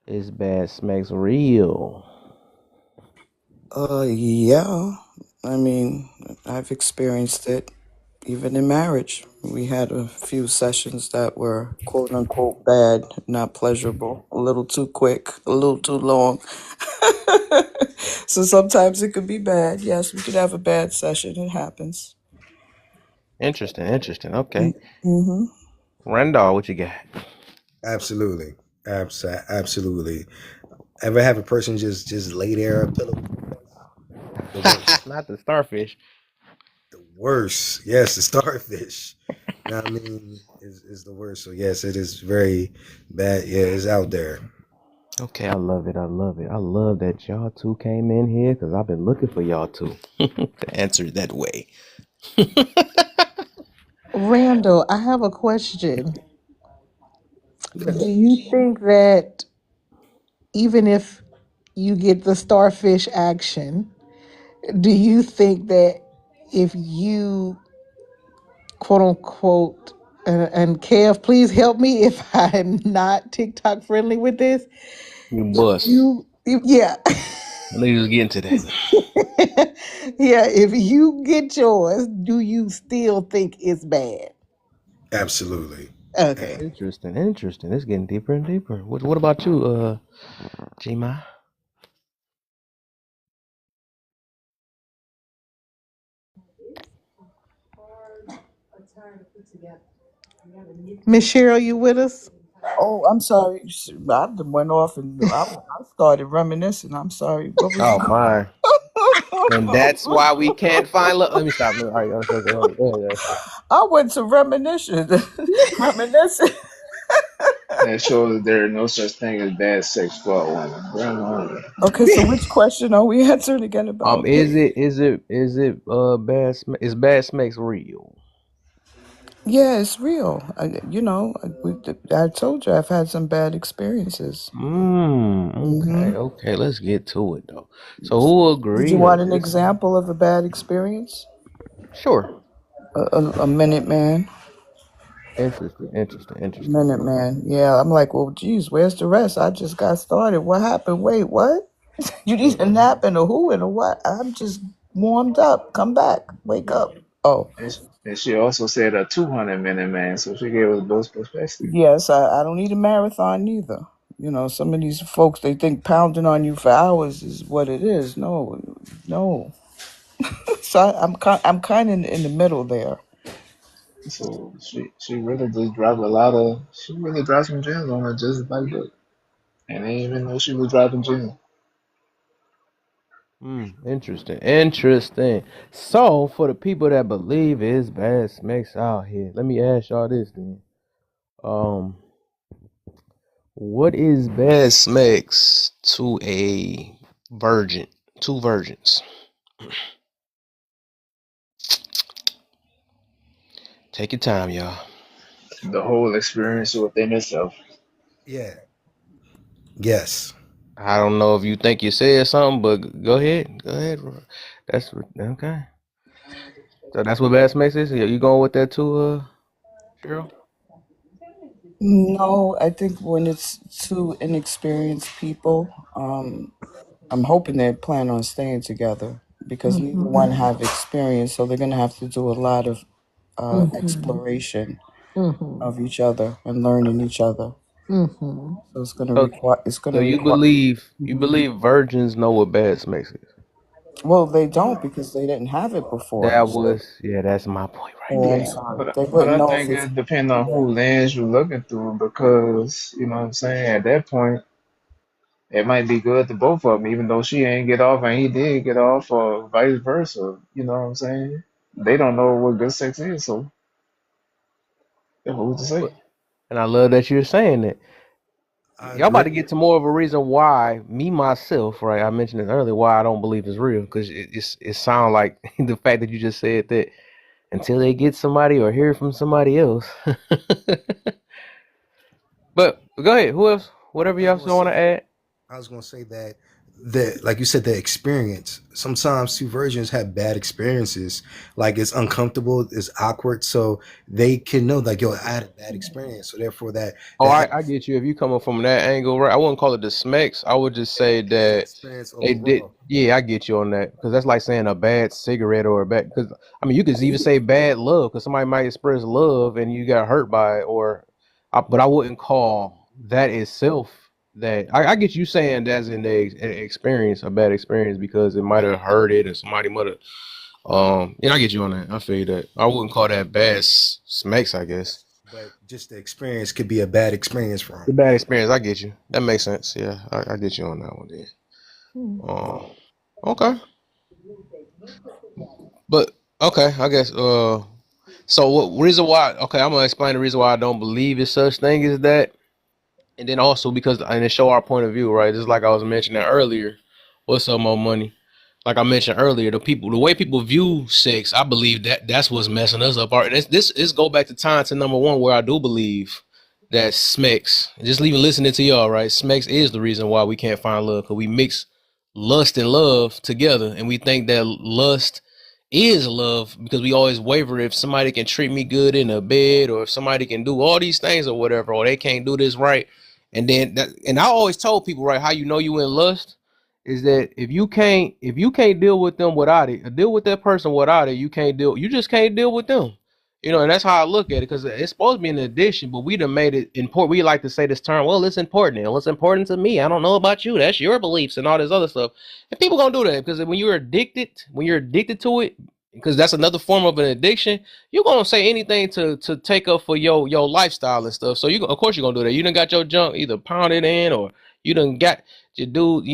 is bad smacks real? Yeah. I mean, I've experienced it even in marriage. We had a few sessions that were quote unquote bad, not pleasurable, a little too quick, a little too long. So sometimes it could be bad. Yes, we could have a bad session. It happens. Interesting. Okay. Mm-hmm. Randall, what you got? Absolutely, absolutely. Ever have a person just lay there a pillow? The worst. Not the starfish. The worst. Yes, the starfish. You know what I mean? Is the worst. So yes, it is very bad. Yeah, it's out there. Okay, I love it. I love that y'all two came in here because I've been looking for y'all two to answer it that way. Randall, I have a question. Yeah. Do you think that even if you get the starfish action, do you think that if you quote unquote and Kev, please help me if I'm not TikTok friendly with this. You bust. Yeah. I knew you was getting to that. Yeah, if you get yours, do you still think it's bad? Absolutely. Okay. Interesting, interesting. It's getting deeper and deeper. What about you, G-Ma? Miss Cheryl, you with us? Oh, I'm sorry. I done went off and I started reminiscing. I'm sorry. What was? Oh my. And that's why we can't find love. Let me stop. All right, I'm sorry. Go ahead. Go ahead. I went to reminiscing. Reminiscing. That shows there is no such thing as bad sex for a woman. Grandma. Okay, so which question are we answering again about? Is it is bad smacks real? Yeah, it's real. I told you I've had some bad experiences. Okay, Hmm. okay. Let's get to it though. So who Did you agree want that an this? example of a bad experience? Sure. A minute man. Interesting. Interesting. Interesting. Minute man. Yeah, I'm like, well, geez, where's the rest? I just got started. What happened? Wait, what? You need a nap and a who and a what? I'm just warmed up. Come back. Wake up. Oh, And she also said a 200-minute man, so she gave us both perspectives. yes, I don't need a marathon neither. You know, some of these folks, they think pounding on you for hours is what it is. No, no. So I'm kind of in the middle there. So she really just dropped a lot of she really dropped some gems on her just like that. And they didn't even know she was dropping gems. Interesting. Interesting. So for the people that believe it's bad smacks out here, let me ask y'all this then. Um, what is bad smacks to a virgin? Two virgins. Take your time, y'all. The whole experience within itself. Yeah. Yes. I don't know if you think you said something, but go ahead. Go ahead. That's okay. So that's what bad smacks is. You going with that too, Cheryl? No, I think when it's two inexperienced people, I'm hoping they plan on staying together because neither Mm-hmm. one have experience, so they're gonna have to do a lot of Mm-hmm. exploration Mm-hmm. of each other and learning each other. Mm-hmm. So it's gonna So, require. It's so gonna you require. believe virgins know what bad smacks is? Well, they don't because they didn't have it before. So, That's my point right oh, I'm there. sorry. But They but wouldn't I know if think it's. it depends on Yeah. who lens you're looking through because you know what I'm saying, at that point it might be good to both of them, even though she ain't get off and he did get off, or vice versa. You know what I'm saying? They don't know what good sex is, so who's to say? And I love that you're saying that. I Y'all about agree. to get to more of a reason why me myself, right? I mentioned this earlier, why I don't believe it's real, because it sounds like the fact that you just said that until they get somebody or hear from somebody else. But go ahead. Who else? Whatever I was y'all gonna still want say to add. I was gonna say that like you said, the experience. Sometimes two virgins have bad experiences. Like it's uncomfortable, it's awkward. So they can know like, yo, I had a bad experience. So therefore Oh, that I get you. If you coming from that angle, right? I wouldn't call it the smecks. I would just say it's the that experience they did. overall. Yeah, I get you on that because that's like saying a bad cigarette or a bad. Because I mean, you could even say bad love because somebody might express love and you got hurt by it, or. But I wouldn't call that itself that. I get you saying that's in the experience a bad experience because it might have hurt it or somebody might have. Yeah, I get you on that. I feel that. I wouldn't call that bad smecks. I guess. But just the experience could be a bad experience for The them. bad experience. I get you. That makes sense. Yeah, I get you on that one then. Okay. But okay, I guess. So what reason why? Okay, I'm gonna explain the reason why I don't believe in such thing is that, and then also because and it show our point of view, right? Just like I was mentioning earlier. What's up, more money? Like I mentioned earlier, the way people view sex, I believe that that's what's messing us up. All right, this go back to time to number one, where I do believe that Smex, just even listening to y'all, right? Smex is the reason why we can't find love because we mix lust and love together, and we think that lust is love because we always waver if somebody can treat me good in a bed or if somebody can do all these things or whatever, or they can't do this right. And then that, and I always told people, right, how you know you in lust is that if you can't deal with them without it, deal with that person without it, you just can't deal with them. You know, and that's how I look at it because it's supposed to be an addiction, but we done made it important. We like to say this term, well, it's important. Well, it's important to me. I don't know about you. That's your beliefs and all this other stuff. And people gonna do that because when you're addicted to it, because that's another form of an addiction, you're gonna say anything to take up for your lifestyle and stuff. So of course you're gonna do that. You done got your junk either pounded in or you done got your dude.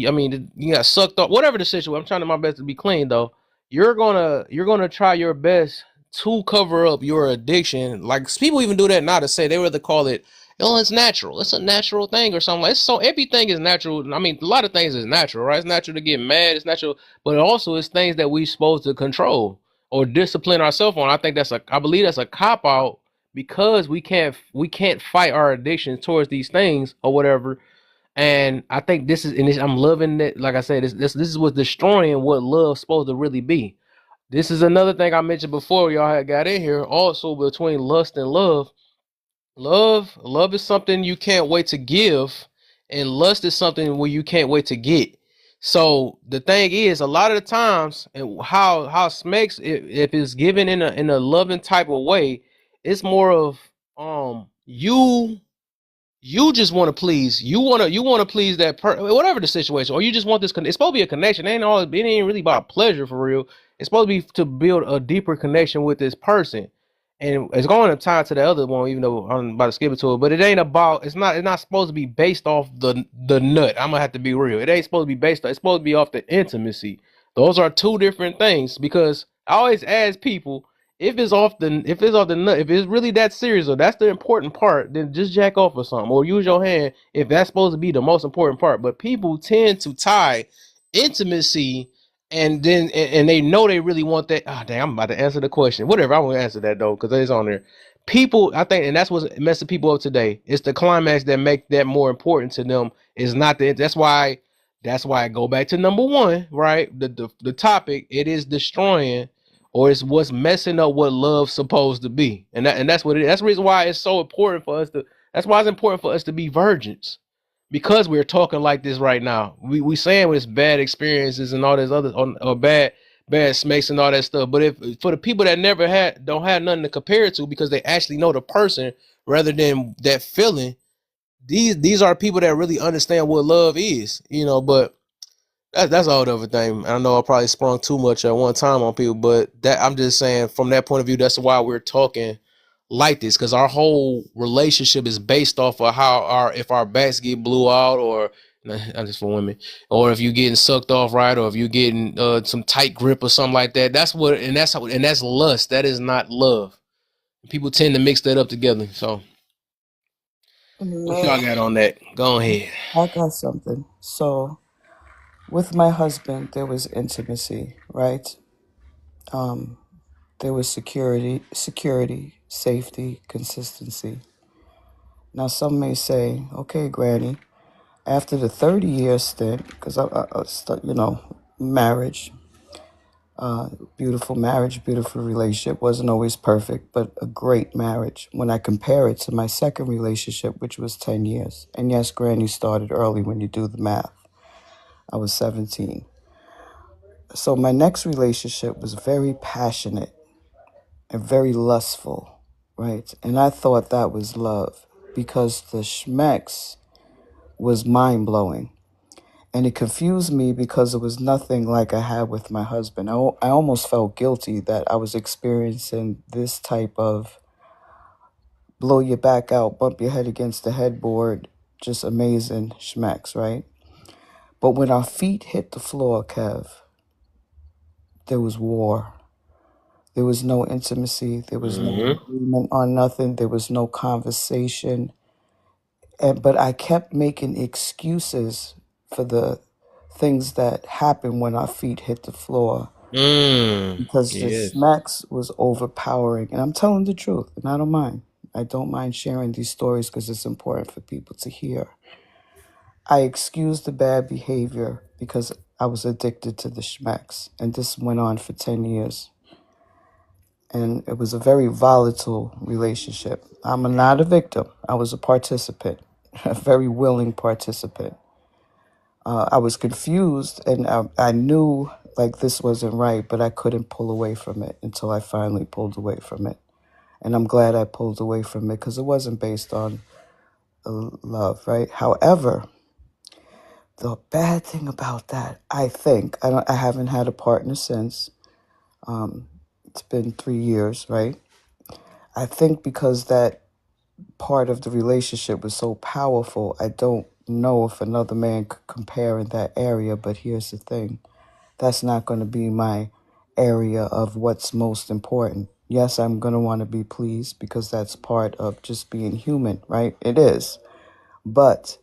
I mean, you got sucked up. Whatever the situation. I'm trying to my best to be clean though. You're gonna try your best to cover up your addiction. Like people even do that now to say they rather call it, oh, it's natural. It's a natural thing or something. Like, it's so everything is natural. I mean, a lot of things is natural, right? It's natural to get mad. It's natural, but also it's things that we supposed to control or discipline ourselves on. I believe that's a cop out because we can't fight our addiction towards these things or whatever. And I think I'm loving it. Like I said, this is what's destroying what love's supposed to really be. This is another thing I mentioned before y'all had got in here. Also, between lust and love, love is something you can't wait to give, and lust is something where you can't wait to get. So the thing is, a lot of the times, and how smacks if it's given in a loving type of way, it's more of you just want to please you want to please that whatever the situation, or you just want this it's supposed to be a connection. It ain't really about pleasure for real. It's supposed to be to build a deeper connection with this person, and it's going to tie to the other one, even though I'm about to skip it to it. But it ain't about it's not supposed to be based off the nut. I'm gonna have to be real. It ain't supposed to be based on. It's supposed to be off the intimacy. Those are two different things, because I always ask people, if it's off the nut, if it's really that serious or that's the important part, then just jack off or something, or use your hand if that's supposed to be the most important part. But people tend to tie intimacy, and they know they really want that. Ah, dang, I'm about to answer the question. Whatever, I won't answer that though because it's on there. People, I think, and that's what's messing people up today. It's the climax that make that more important to them. Is not the. That's why I go back to number one, right? The topic. It is destroying, or it's what's messing up what love's supposed to be, and that's what it is. That's the reason why it's so important for us to. That's why it's important for us to be virgins, because we're talking like this right now. We saying it's bad experiences and all this other or bad smacks and all that stuff. But if for the people that never don't have nothing to compare it to because they actually know the person rather than that feeling, these are people that really understand what love is, But that's all the other thing. I know I probably sprung too much at one time on people, but that I'm just saying from that point of view, that's why we're talking like this, because our whole relationship is based off of how if our backs get blew out, or not just for women, or if you're getting sucked off, right, or if you're getting some tight grip or something like that. That's lust. That is not love. People tend to mix that up together. So what Man, y'all got on that? Go ahead. I got something. So, with my husband, there was intimacy, right? Um, there was security, safety, consistency. Now, some may say, okay, Granny, after the 30-year stint, because marriage, beautiful marriage, beautiful relationship, wasn't always perfect, but a great marriage when I compare it to my second relationship, which was 10 years. And yes, Granny started early when you do the math. I was 17. So my next relationship was very passionate and very lustful, right? And I thought that was love because the schmex was mind blowing. And it confused me because it was nothing like I had with my husband. I almost felt guilty that I was experiencing this type of blow your back out, bump your head against the headboard, just amazing schmecks, right? But when our feet hit the floor, Kev, there was war. There was no intimacy. There was no Mm-hmm. agreement on nothing. There was no conversation. But I kept making excuses for the things that happened when our feet hit the floor because the Yes. smacks was overpowering. And I'm telling the truth, and I don't mind. I don't mind sharing these stories because it's important for people to hear. I excused the bad behavior because I was addicted to the schmacks. And this went on for 10 years. And it was a very volatile relationship. I'm not a victim. I was a participant, a very willing participant. I was confused, and I knew like this wasn't right, but I couldn't pull away from it until I finally pulled away from it. And I'm glad I pulled away from it because it wasn't based on love, right? However, the bad thing about that, I think, I haven't had a partner since. It's been 3 years, right? I think because that part of the relationship was so powerful, I don't know if another man could compare in that area. But here's the thing, that's not going to be my area of what's most important. Yes, I'm going to want to be pleased because that's part of just being human, right? It is. But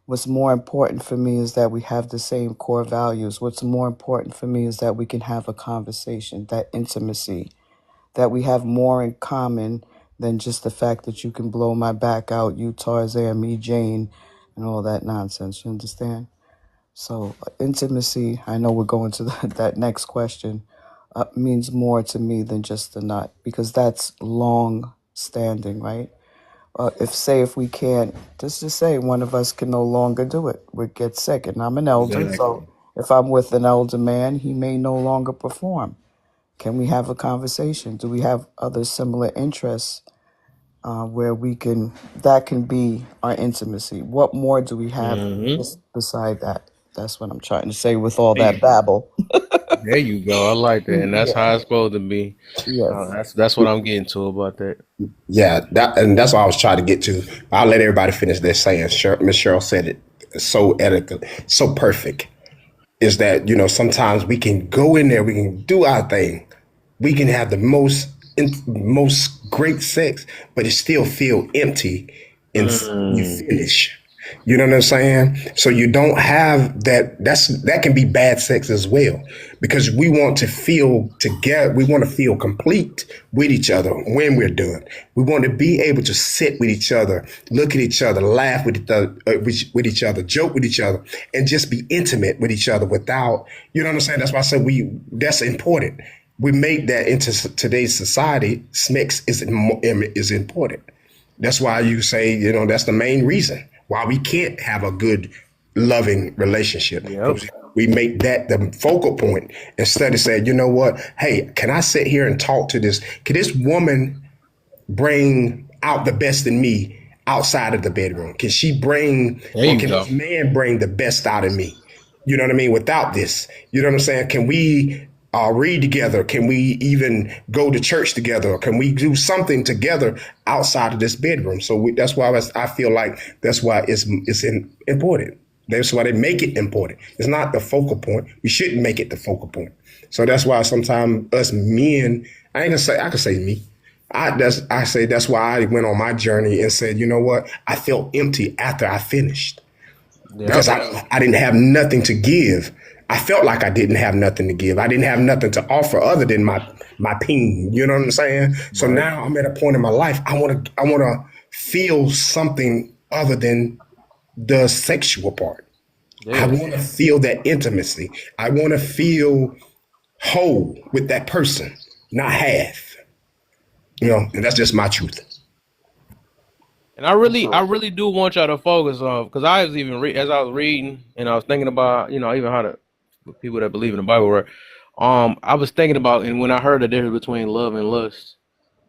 what's more important for me is that we have the same core values. What's more important for me is that we can have a conversation, that intimacy, that we have more in common than just the fact that you can blow my back out, you Tarzan, me Jane, and all that nonsense. You understand? So intimacy, I know we're going to that next question, means more to me than just the nut because that's long standing, right? If we can't, just say one of us can no longer do it, we get sick, and I'm an elder, so Exactly. if I'm with an elder man, he may no longer perform. Can we have a conversation? Do we have other similar interests where that can be our intimacy? What more do we have Mm-hmm. just beside that? That's what I'm trying to say with all There you that babble. there you go. I like that, and that's Yeah. how it's supposed to be. Yes. That's what I'm getting to about that. Yeah, and that's what I was trying to get to. I'll let everybody finish their saying. Miss Cheryl said it so elegant, so perfect. Is that sometimes we can go in there, we can do our thing, we can have the most great sex, but it still feel empty, and you Mm. finish. You know what I'm saying? So you don't have that. That can be bad sex as well, because we want to feel together. We want to feel complete with each other when we're done. We want to be able to sit with each other, look at each other, laugh with each other, joke with each other, and just be intimate with each other without. You know what I'm saying? That's why I said That's important. We make that into today's society. Sex is important. That's why you say, that's the main reason why we can't have a good, loving relationship. Yep. Because we make that the focal point instead of saying, you know what? Hey, can I sit here and talk to this? Can this woman bring out the best in me outside of the bedroom? Can she bring, There or you can go. this man bring the best out of me? You know what I mean? Without this, you know what I'm saying? Can we read together? Can we even go to church together? Or can we do something together outside of this bedroom? So that's why I feel like that's why it's important. That's why they make it important. It's not the focal point. We shouldn't make it the focal point. So that's why sometimes us men, I can say me. I say that's why I went on my journey and said, you know what? I felt empty after I finished Yep. because I didn't have nothing to give. I felt like I didn't have nothing to give. I didn't have nothing to offer other than my peen. You know what I'm saying? So Right. now I'm at a point in my life. I want to feel something other than the sexual part. I Yeah. want to feel that intimacy. I want to feel whole with that person, not half. And that's just my truth. And I really do want y'all to focus on, because I was even as I was reading and I was thinking about, even how to people that believe in the Bible, right? I was thinking about, and when I heard the difference between love and lust,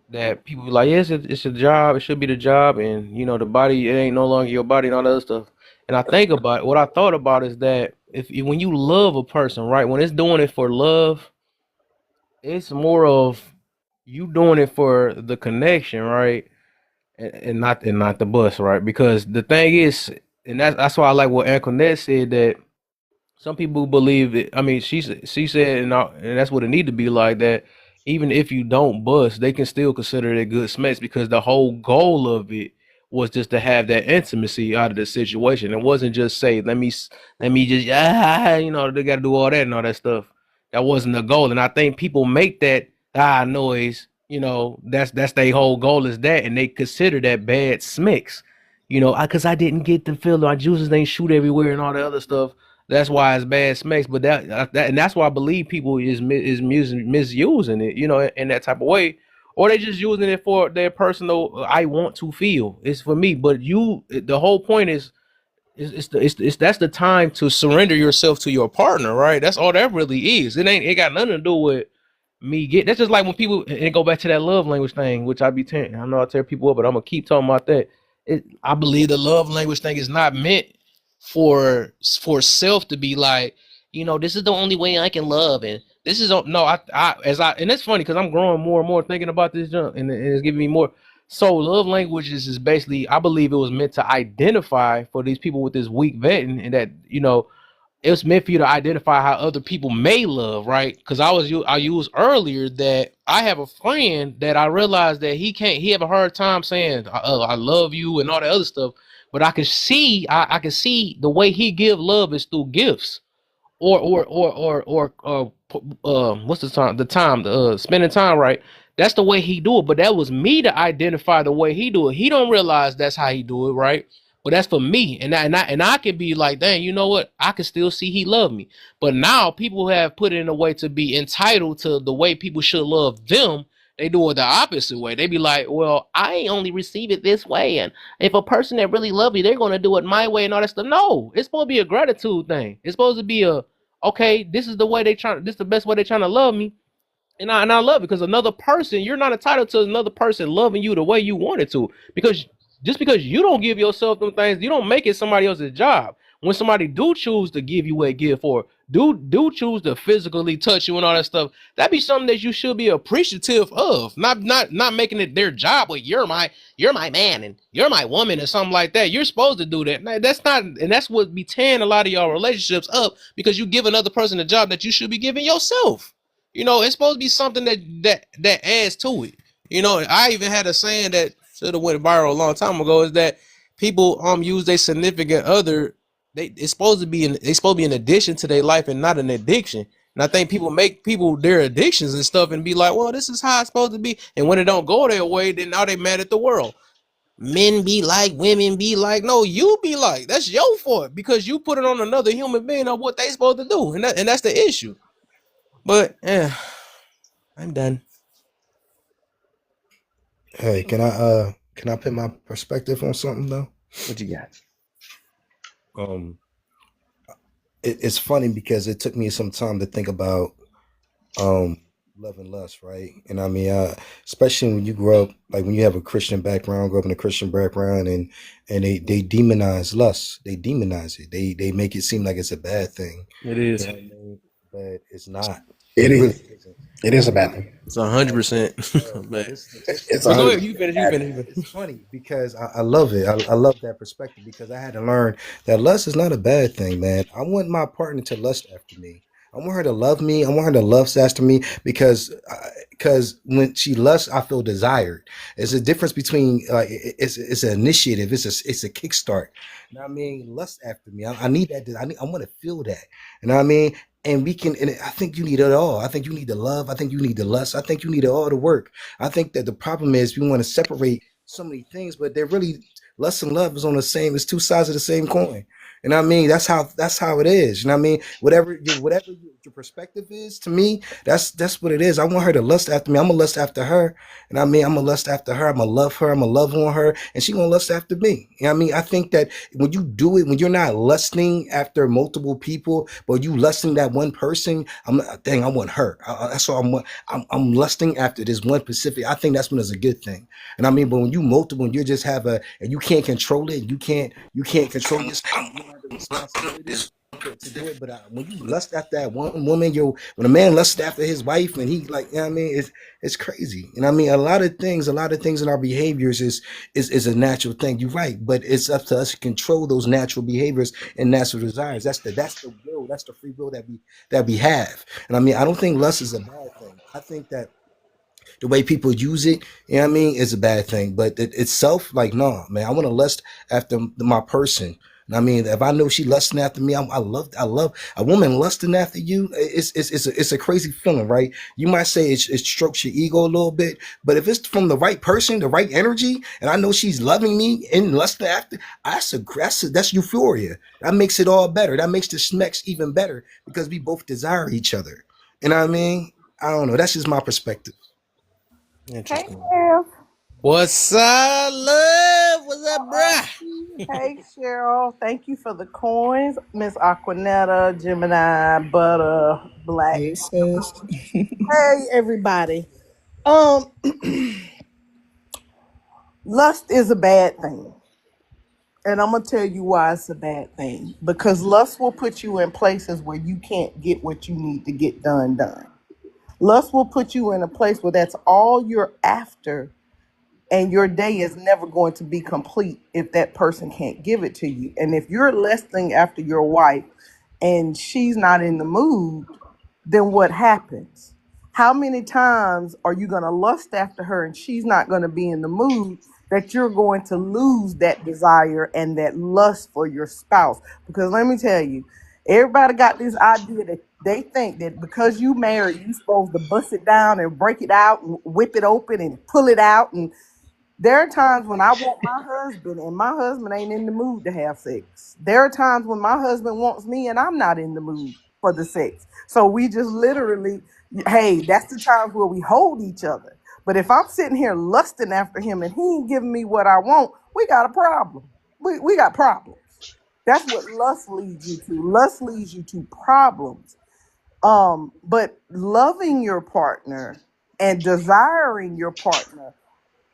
that people be like, yes, it's a job, it should be the job, and the body, it ain't no longer your body and all that other stuff. And I think about what I thought about is that if when you love a person, right, when it's doing it for love, it's more of you doing it for the connection, right? And not the bus, right? Because the thing is, and that's why I like what Antoinette said, that some people believe that. I mean, she said, and that's what it need to be like that. Even if you don't bust, they can still consider it good smacks, because the whole goal of it was just to have that intimacy out of the situation. It wasn't just say, let me just they got to do all that and all that stuff. That wasn't the goal, and I think people make that noise. That's their whole goal is that, and they consider that bad smicks. Because I didn't get the feel, my juices ain't shoot everywhere and all the other stuff. That's why it's bad smacks. But and that's why I believe people is misusing it, in that type of way, or they just using it for their personal. I want to feel. It's for me. But the whole point is that's the time to surrender yourself to your partner, right? That's all that really is. It got nothing to do with. me get. That's just like when people and it go back to that love language thing, which I be tearing. I know I tear people up, but I'm gonna keep talking about that. I believe the love language thing is not meant for self to be like, this is the only way I can love, and this is no. And it's funny because I'm growing more and more thinking about this junk, and it's giving me more. So love languages is basically, I believe it was meant to identify for these people with this weak vetting, and that it was meant for you to identify how other people may love, right? Because I used earlier that I have a friend that I realized that he have a hard time saying I love you and all that other stuff, but I can see the way he give love is through gifts or what's the spending time, right? That's the way he do it, but that was me to identify the way he do it. He don't realize that's how he do it, right? But that's for me, and I can be like, dang, you know what? I can still see he love me. But now people have put it in a way to be entitled to the way people should love them. They do it the opposite way. They be like, well, I only receive it this way, and if a person that really love you, they're gonna do it my way and all that stuff. No, it's supposed to be a gratitude thing. It's supposed to be a okay, this is the way this is the best way they're trying to love me. And I love it because another person, you're not entitled to another person loving you the way you want it to. Because just because you don't give yourself them things, you don't make it somebody else's job. When somebody do choose to give you a gift or do choose to physically touch you and all that stuff, that be something that you should be appreciative of. Not making it their job. Well, you're my man and you're my woman or something like that. You're supposed to do that. That's not, and that's what be tearing a lot of y'all relationships up because you give another person a job that you should be giving yourself. It's supposed to be something that adds to it. I even had a saying that should have went viral a long time ago is that people use their significant other. It's supposed to be an addition to their life and not an addiction. And I think people make people their addictions and stuff and be like, well, this is how it's supposed to be. And when it don't go their way, then now they mad at the world. Men be like, women be like, no, you be like, that's your fault because you put it on another human being on what they supposed to do, and that's the issue. But yeah, I'm done. Hey, can I put my perspective on something though? What you got? Um, it's funny because it took me some time to think about um love and lust, right? And I mean, especially when you grow up, like when you have a Christian background, grow up in a Christian background, and they demonize lust, they demonize it, they make it seem like it's a bad thing, It you is. know what I mean? But it's not. It It is. really isn't. It is a bad thing. It's 100%. Like Man. It's But a go hundred ahead. You percent finish. You bad finish. thing. You it's finish. funny because I love it. I love that perspective because I had to learn that lust is not a bad thing, man. I want my partner to lust after me. I want her to love me. I want her to lust after me because when she lusts, I feel desired. There's a difference between it's an initiative. It's a kickstart. You know what I mean? Lust after me. I need that. I want to feel that. You know what I mean? And we can. And I think you need it all. I think you need the love. I think you need the lust. I think you need it all to work. I think that the problem is we want to separate so many things, but they're really lust and love is on the same. It's two sides of the same coin. You know what I mean? That's how it is. You know what I mean? Whatever your perspective is to me, that's what it is. I want her to lust after me. I'm gonna lust after her. And I mean I'm gonna lust after her. I'm gonna love her. I'm gonna love on her, and she gonna lust after me. You know what I mean? I think that when you do it, when you're not lusting after multiple people, but you lusting that one person, I want her. That's all I'm lusting after this one specific. I think that's when it's a good thing. And I mean, but when you multiple, and you just have and you can't control it, you can't control yourself. You don't have the responsibility to do it. But when you lust after that one woman, when a man lusts after his wife, and he like, you know what I mean, it's crazy. And I mean, a lot of things in our behaviors is a natural thing. You're right, but it's up to us to control those natural behaviors and natural desires. That's the will, that's the free will that we have. And I mean, I don't think lust is a bad thing. I think that the way people use it, you know what I mean, is a bad thing. But itself, like, no, man, I want to lust after my person. And I mean, if I know she lusting after me, I love a woman lusting after you. It's a crazy feeling, right? You might say it strokes your ego a little bit, but if it's from the right person, the right energy, and I know she's loving me and lusting after, that's euphoria. That makes it all better. That makes the smecks even better because we both desire each other. You know what I mean? I don't know. That's just my perspective. Hey, Interesting. Steph. What's up, love? What's up, bruh? Hey Cheryl, thank you for the coins, Miss Aquanetta, Gemini, Butter, Black. Hey, sis. Hey everybody. Um, lust is a bad thing. And I'm gonna tell you why it's a bad thing. Because lust will put you in places where you can't get what you need to get done. Lust will put you in a place where that's all you're after, and your day is never going to be complete if that person can't give it to you. And if you're lusting after your wife and she's not in the mood, then what happens? How many times are you going to lust after her and she's not going to be in the mood, that you're going to lose that desire and that lust for your spouse? Because let me tell you, everybody got this idea that they think that because you married, you're supposed to bust it down and break it out and whip it open and pull it out. And there are times when I want my husband and my husband ain't in the mood to have sex. There are times when my husband wants me and I'm not in the mood for the sex. So we just literally, hey, that's the times where we hold each other. But if I'm sitting here lusting after him and he ain't giving me what I want, we got a problem. We got problems. That's what lust leads you to. Lust leads you to problems. But loving your partner and desiring your partner,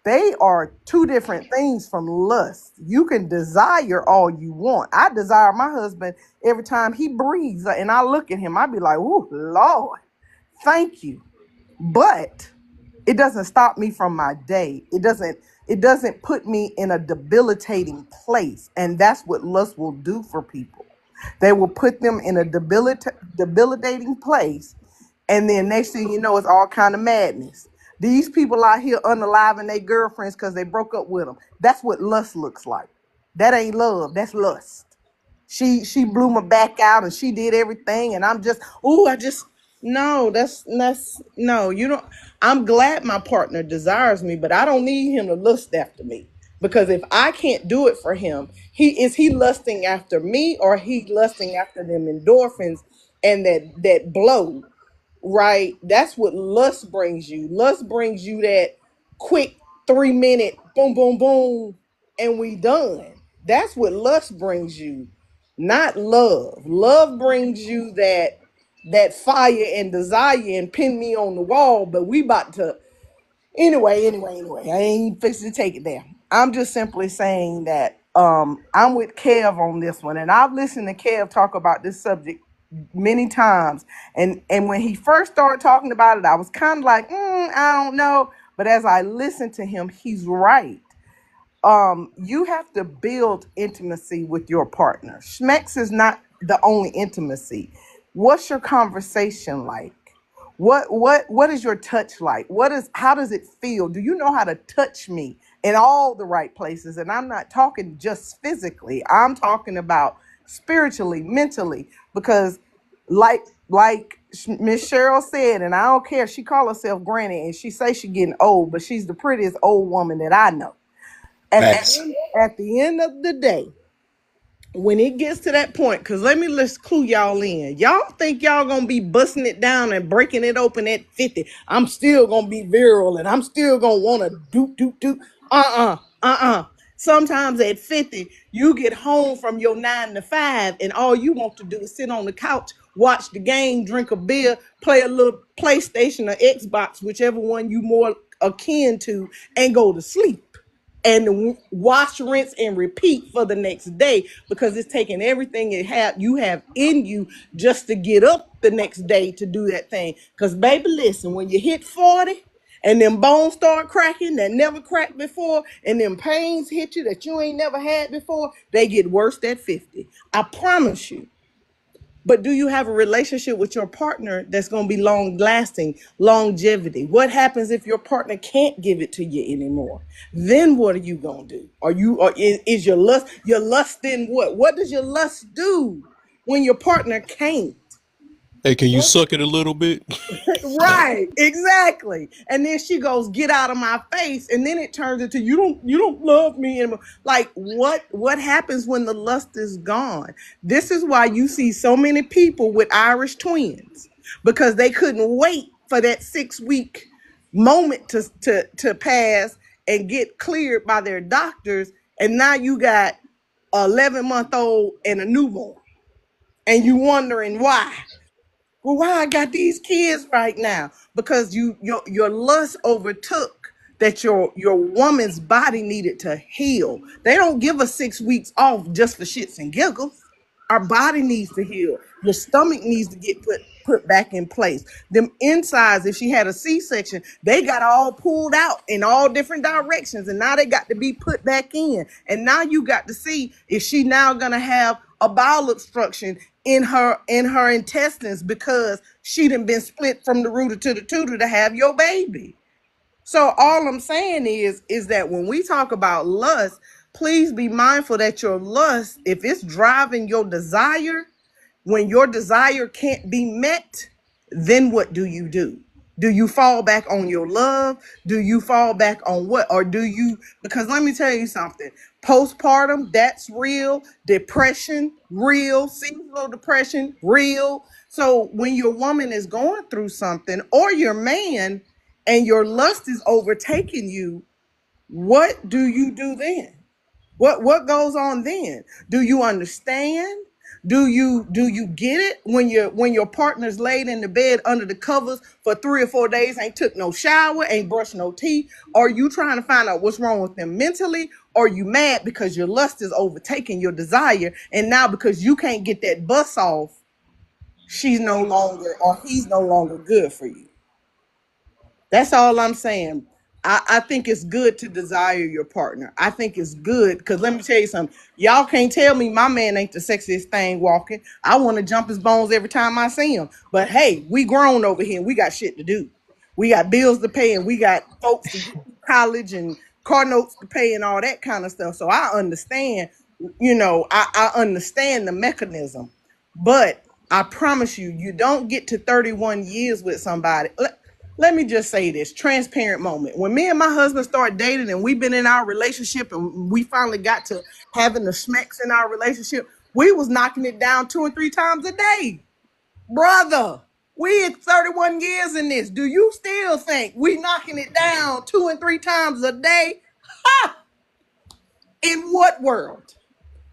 they are two different things from lust. You can desire all you want. I desire my husband every time he breathes, and I look at him, I be like, "Oh Lord, thank you." But it doesn't stop me from my day. It doesn't put me in a debilitating place, and that's what lust will do for people. They will put them in a debilitating place, and then next thing you know, it's all kind of madness. These people out here unaliving their girlfriends because they broke up with them. That's what lust looks like. That ain't love. That's lust. She blew my back out and she did everything, and I'm just, oh, I just, no, that's no, you don't. I'm glad my partner desires me, but I don't need him to lust after me. Because if I can't do it for him, he lusting after me, or he lusting after them endorphins and that blow, right? That's what lust brings you. Lust brings you that quick 3 minute boom, boom, boom, and we done. That's what lust brings you, not love. Love brings you that fire and desire and pin me on the wall, but we about to anyway. I ain't fixing to take it there. I'm just simply saying that I'm with Kev on this one, and I've listened to Kev talk about this subject many times. And when he first started talking about it, I was kind of like, I don't know. But as I listened to him, he's right. You have to build intimacy with your partner. Schmex is not the only intimacy. What's your conversation like? What is your touch like? How does it feel? Do you know how to touch me in all the right places? And I'm not talking just physically. I'm talking about spiritually, mentally, because like Miss Cheryl said, and I don't care, she call herself granny and she say she getting old, but she's the prettiest old woman that I know. Facts. At the end of the day, when it gets to that point, because let's clue y'all in. Y'all think y'all gonna be busting it down and breaking it open at 50. I'm still gonna be virile and I'm still gonna wanna do. Sometimes at 50, you get home from your 9 to 5, and all you want to do is sit on the couch, watch the game, drink a beer, play a little PlayStation or Xbox, whichever one you more akin to, and go to sleep and wash, rinse, and repeat for the next day, because it's taking everything you have in you just to get up the next day to do that thing. Because baby, listen, when you hit 40 and them bones start cracking that never cracked before, and them pains hit you that you ain't never had before, they get worse at 50. I promise you. But do you have a relationship with your partner that's going to be long lasting, longevity? What happens if your partner can't give it to you anymore? Then what are you going to do? Is your lust then what? What does your lust do when your partner can't? Hey, can you suck it a little bit? Right, exactly. And then she goes, "Get out of my face," and then it turns into, you don't love me anymore. Like what happens when the lust is gone? This is why you see so many people with Irish twins, because they couldn't wait for that 6 week moment to pass and get cleared by their doctors, and now you got a 11-month-old and a newborn, and you wondering why. Well, why I got these kids right now? Because your lust overtook that your woman's body needed to heal. They don't give us 6 weeks off just for shits and giggles. Our body needs to heal. Your stomach needs to get put back in place. Them insides, if she had a C-section, they got all pulled out in all different directions, and now they got to be put back in. And now you got to see, is she now gonna have a bowel obstruction in her intestines because she done been split from the rooter to the tutor to have your baby. So all I'm saying is that when we talk about lust, please be mindful that your lust, if it's driving your desire, when your desire can't be met, then what do you do? Do you fall back on your love? Do you fall back on what? Or do you, because let me tell you something, postpartum, that's real. Depression, real. Seasonal depression, real. So when your woman is going through something, or your man, and your lust is overtaking you, what do you do then? What goes on then? Do you understand? Do you get it when your partner's laid in the bed under the covers for 3 or 4 days, ain't took no shower, ain't brushed no teeth? Are you trying to find out what's wrong with them mentally? Or you mad because your lust is overtaking your desire, and now because you can't get that bus off, she's no longer, or he's no longer good for you? That's all I'm saying. I think it's good to desire your partner. I think it's good because let me tell you something. Y'all can't tell me my man ain't the sexiest thing walking. I want to jump his bones every time I see him. But hey, we grown over here and we got shit to do. We got bills to pay and we got folks to get through college and car notes to pay and all that kind of stuff. So I understand, I understand the mechanism. But I promise you, you don't get to 31 years with somebody. Let me just say this transparent moment. When me and my husband started dating and we've been in our relationship and we finally got to having the smacks in our relationship, we was knocking it down 2 and 3 times a day. Brother, we at 31 years in this. Do you still think we knocking it down 2 and 3 times a day? Ha! In what world?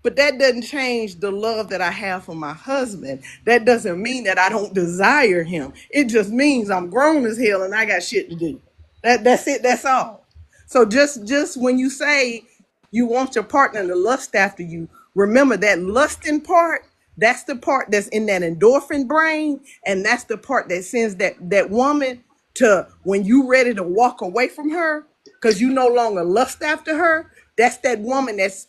But that doesn't change the love that I have for my husband. That doesn't mean that I don't desire him. It just means I'm grown as hell and I got shit to do. That's it. That's all. So just when you say you want your partner to lust after you, remember that lusting part, that's the part that's in that endorphin brain, and that's the part that sends that woman to, when you ready to walk away from her because you no longer lust after her. That's that woman that's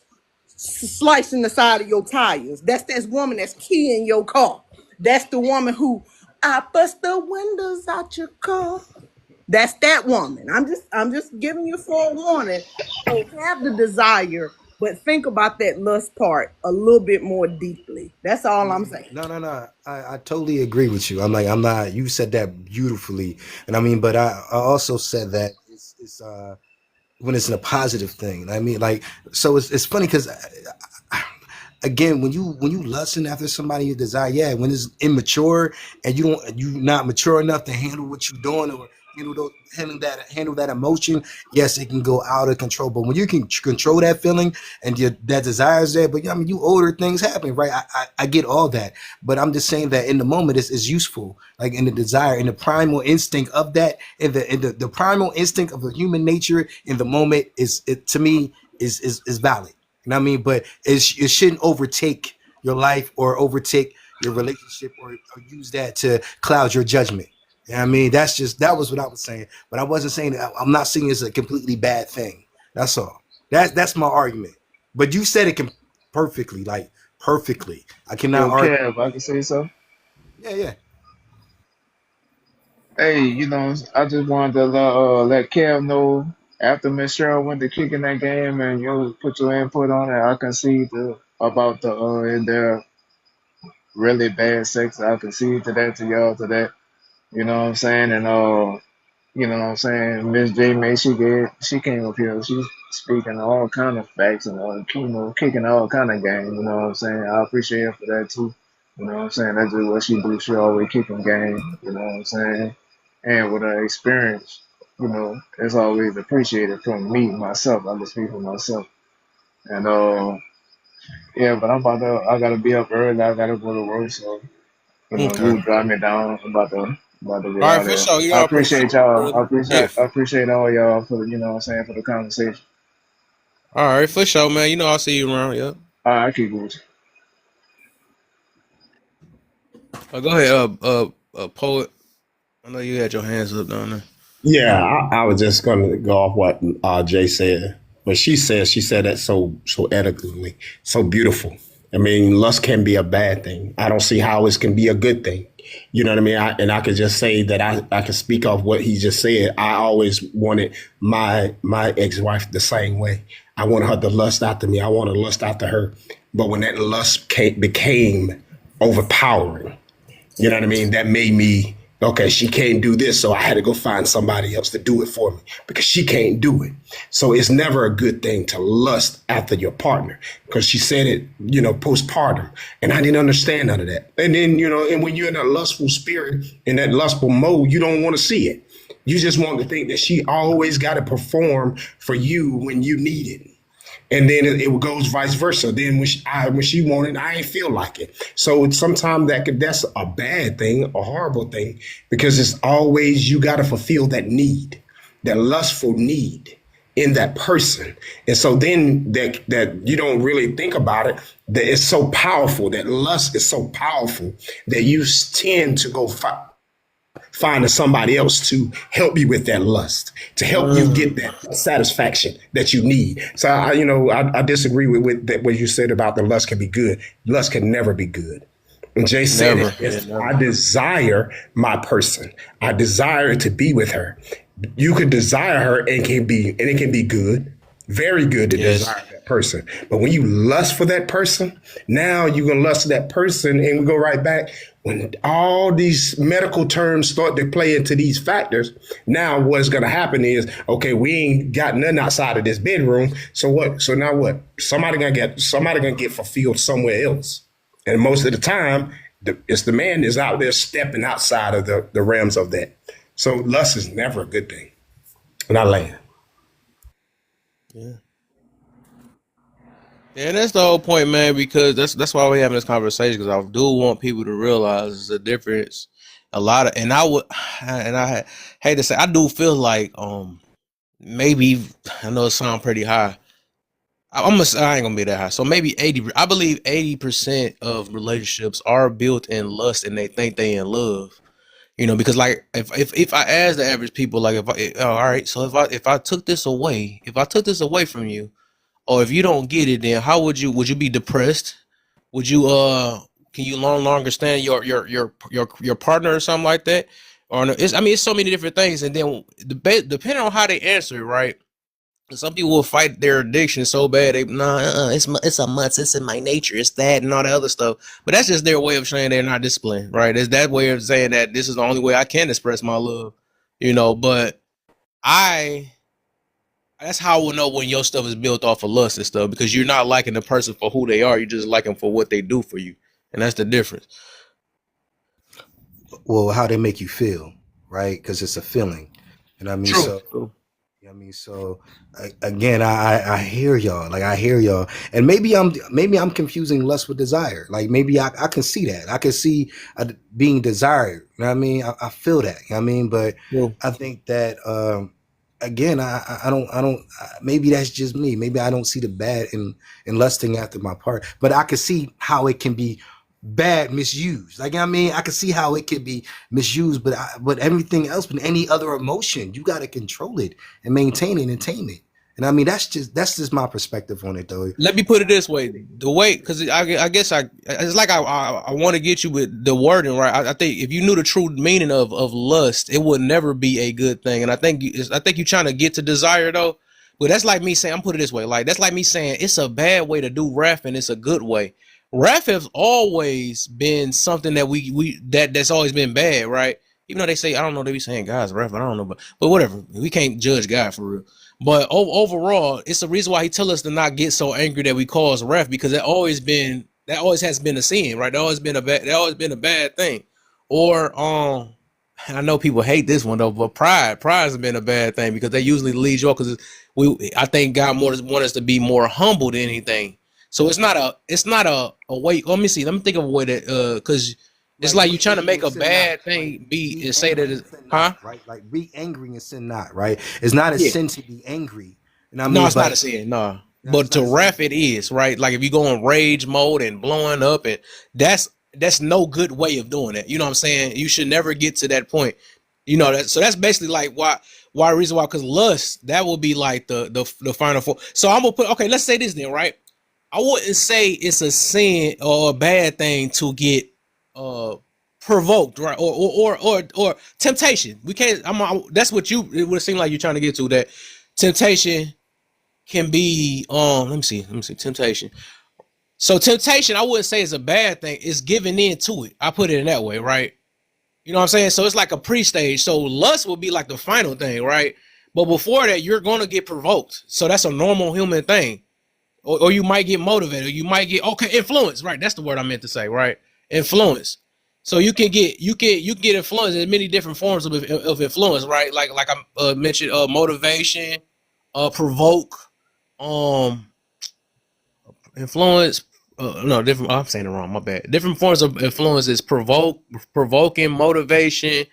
slicing the side of your tires. That's that woman that's keying your car. That's the woman who, I bust the windows out your car. That's that woman. I'm just giving you forewarning. So have the desire, but think about that lust part a little bit more deeply. That's all I'm saying. No, no, no. I totally agree with you. I'm not, you said that beautifully. And I mean, but I also said that it's when it's in a positive thing. I mean, like, so it's funny because again, when you lusting after somebody you desire, yeah, when it's immature and you not mature enough to handle what you're doing, or handle that emotion, yes, it can go out of control. But when you can control that feeling and that desire is there, but I mean, you older, things happen, right? I get all that, but I'm just saying that in the moment it's useful, like in the desire, in the primal instinct of that, in the primal instinct of the human nature in the moment is, it to me, is valid. You know what I mean? But it shouldn't overtake your life or overtake your relationship, or use that to cloud your judgment. You know what I mean? That was what I was saying. But I wasn't saying that, I'm not saying it's a completely bad thing. That's all. That's my argument. But you said it perfectly, like perfectly. I cannot Yo, argue. Kev, I can say so. Yeah, yeah. Hey, I just wanted to let Kev know after Miss Cheryl went to kicking that game and you put your input on it. I can see about the their really bad sex. I can see to that, to y'all, to that. You know what I'm saying? And you know what I'm saying? Miss J May, she came up here, she's speaking all kind of facts and kicking all kind of game, you know what I'm saying? I appreciate her for that too. You know what I'm saying? That's just what she do. She always kicking game, you know what I'm saying? And with her experience, it's always appreciated from me, myself. I just speak for myself. And Yeah, but I gotta be up early. I gotta go to work, so Okay. you drive me down. I'm about to get All right, out of for here. sure. You I know, I appreciate appreciate it, y'all. brother. Yeah. I appreciate all y'all for the, you know what I'm saying, for the conversation. All right, for sure, man. You know, I'll see you around. Yeah. All right, I keep going. Go ahead, poet. I know you had your hands up down there. Yeah, I was just going to go off what Jay said. But she said that so eloquently, so beautiful. I mean, lust can be a bad thing. I don't see how it can be a good thing. You know what I mean? And I could just say that I could speak off what he just said. I always wanted my ex-wife the same way. I wanted her to lust after me. I wanted to lust after her. But when that lust became overpowering, you know what I mean? That made me, okay, she can't do this. So I had to go find somebody else to do it for me because she can't do it. So it's never a good thing to lust after your partner because she said it, postpartum. And I didn't understand none of that. And then, and when you're in a lustful spirit, in that lustful mode, you don't want to see it. You just want to think that she always got to perform for you when you need it. And then it goes vice versa. Then when she wanted, I ain't feel like it. So sometimes that's a bad thing, a horrible thing, because it's always you got to fulfill that need, that lustful need in that person. And so then that you don't really think about it. That it's so powerful. That lust is so powerful that you tend to go finding somebody else to help you with that lust, to help you get that satisfaction that you need. So I disagree with that what you said about the lust can be good. Lust can never be good. And Jay said Never. it. Yeah, If never. I desire my person, I desire to be with her. You could desire her and it can be good, very good to Yes. desire that person. But when you lust for that person, now you're gonna lust for that person, and we go right back. When all these medical terms start to play into these factors, now what's gonna happen is, okay, we ain't got nothing outside of this bedroom. So what? So now what? Somebody gonna get fulfilled somewhere else. And most of the time, it's the man is out there stepping outside of the realms of that. So lust is never a good thing. And I land. Yeah. Yeah, that's the whole point, man. Because that's why we're having this conversation. Because I do want people to realize the difference. A lot of, and I would, and I hate to say, I do feel like, maybe I know it sounds pretty high. I ain't gonna be that high. So maybe 80. I believe 80% of relationships are built in lust, and they think they in love. Because like if I ask the average people, like all right, so if I took this away, if I took this away from you, or if you don't get it, then how would you be depressed? Would you can you no longer stand your partner or something like that? Or no, it's so many different things, and then depending on how they answer it, right? Some people will fight their addiction so bad they it's a must, it's in my nature, it's that and all that other stuff. But that's just their way of saying they're not disciplined, right? It's that way of saying that this is the only way I can express my love, But I that's how I will know when your stuff is built off of lust and stuff because you're not liking the person for who they are, you just like them for what they do for you, and that's the difference. Well, how they make you feel, right? Because it's a feeling. And I mean, True. so again, I hear y'all. Like I hear y'all, and maybe I'm confusing lust with desire. Like maybe I can see that. I can see being desired. You know what I mean? I feel that. You know what I mean? But True. I think that again, I don't. Maybe that's just me. Maybe I don't see the bad in lusting after my part. But I can see how it can be bad misused. Like I mean, I can see how it could be misused. But everything else, but any other emotion, you got to control it and maintain it and tame it. And I mean, that's just my perspective on it, though. Let me put it this way: the way, because I guess it's like I want to get you with the wording right. I think if you knew the true meaning of lust, it would never be a good thing. And I think you're trying to get to desire though. But that's like me saying, I'm put it this way, like that's like me saying it's a bad way to do ref and it's a good way. Ref has always been something that that's always been bad, right? Even though they say I don't know, they be saying guys ref, I don't know, but whatever. We can't judge God for real. But overall, it's the reason why he tell us to not get so angry that we cause ref because that always has been a sin, right? That always been a bad thing. Or I know people hate this one though, but pride has been a bad thing because they usually lead you up because I think God more want us to be more humble than anything. So it's not a way. Let me see. Let me think of a way that because it's Like like you be trying to angry make and a sin not, bad right? thing be Be and say that angry it's and sin huh? not, right? Like be angry and sin not, right? It's not a Yeah. sin to be angry. You know what I No, mean? it's not a But sin. No, it's but not to a sin. ref it is right. Like if you go in rage mode and blowing up, and that's that's no good way of doing it. You know what I'm saying? You should never get to that point. You know that. So that's basically like why reason why because lust that will be like the final form. So I'm gonna put okay. Let's say this then, right? I wouldn't say it's a sin or a bad thing to get uh provoked, right? Or temptation. We can't. That's what you. It would seem like you're trying to get to that temptation can be let me see temptation. So temptation I wouldn't say is a bad thing. It's giving in to it. I put it in that way, right? You know what I'm saying? So it's like a pre-stage. So lust will be like the final thing, right? But before that you're going to get provoked. So that's a normal human thing. Or you might get motivated, or you might get okay influence, right? That's the word I meant to say, right? Influence. So you can get influence in many different forms of influence, right? Like I mentioned, motivation, provoke, um influence, no different, I'm saying it wrong, my bad. Different forms of influence is provoking, motivation,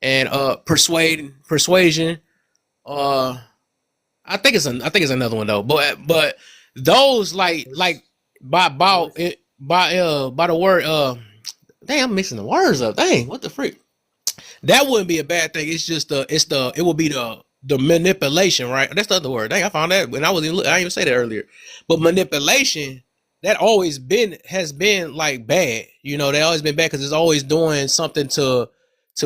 and persuasion. uh I think it's another one though, but those like by the word dang, I'm mixing the words up. Dang, what the freak? That wouldn't be a bad thing. It's just it would be the manipulation, right? That's the other word. Dang, I found that when I didn't even say that earlier. But manipulation that always been has been like bad. You know, they always been bad because it's always doing something to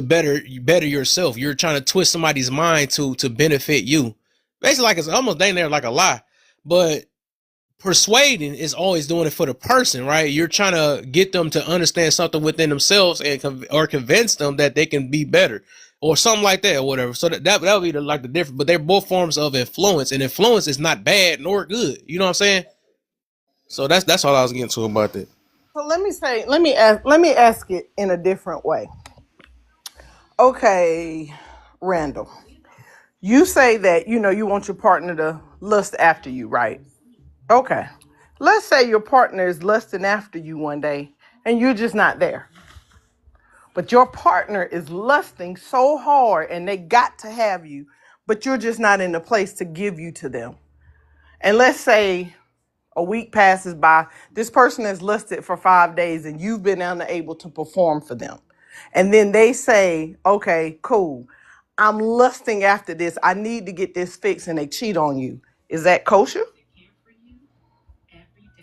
better yourself. You're trying to twist somebody's mind to benefit you. Basically, like it's almost dang there like a lie. But persuading is always doing it for the person, right? You're trying to get them to understand something within themselves and or convince them that they can be better or something like that or whatever. So that would be like the difference, but they're both forms of influence, and influence is not bad nor good. You know what I'm saying? So that's all I was getting to about that. So let me ask it in a different way. Okay, Randall, you say that you want your partner to lust after you, right? Okay. Let's say your partner is lusting after you one day and you're just not there. But your partner is lusting so hard and they got to have you, but you're just not in the place to give you to them. And let's say a week passes by, this person has lusted for 5 days and you've been unable to perform for them. And then they say, okay, cool. I'm lusting after this. I need to get this fixed, and they cheat on you. Is that kosher?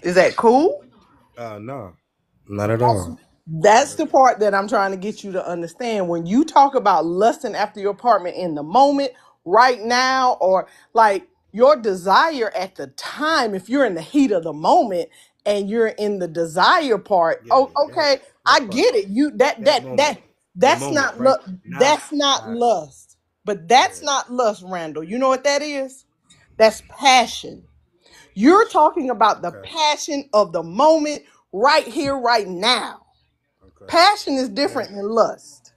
Is that cool? No, not at That's all. that's the part that I'm trying to get you to understand. When you talk about lusting after your partner in the moment, right now, or like your desire at the time, if you're in the heat of the moment and you're in the desire part, Yeah, oh, that okay, I that part, get it. You that that that moment, that the that's moment, not right now. that's not I, lust. But yeah. that's not lust, Randall. You know what that is? That's passion. You're talking about the Okay. passion of the moment right here, right now. Okay. Passion is Yeah. different than lust.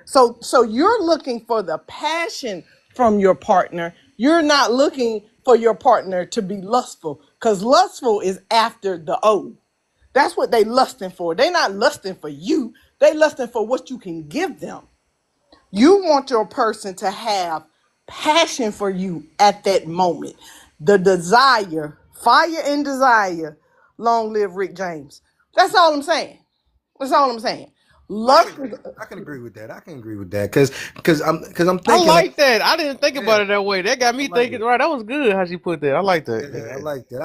So you're looking for the passion from your partner. You're not looking for your partner to be lustful, because lustful is after the O. That's what they lusting for. They're not lusting for you. They lusting for what you can give them. You want your person to have passion for you at that moment. The desire, fire and desire. Long live Rick James. That's all I'm saying. That's all I'm saying. I can Lust agree. is I can agree with that. I can agree with that because I'm I thinking like like that. I didn't think yeah, about it that way. That got I me like thinking. it. Right, that was good how she put that. I like that. Yeah, I Yeah. like that.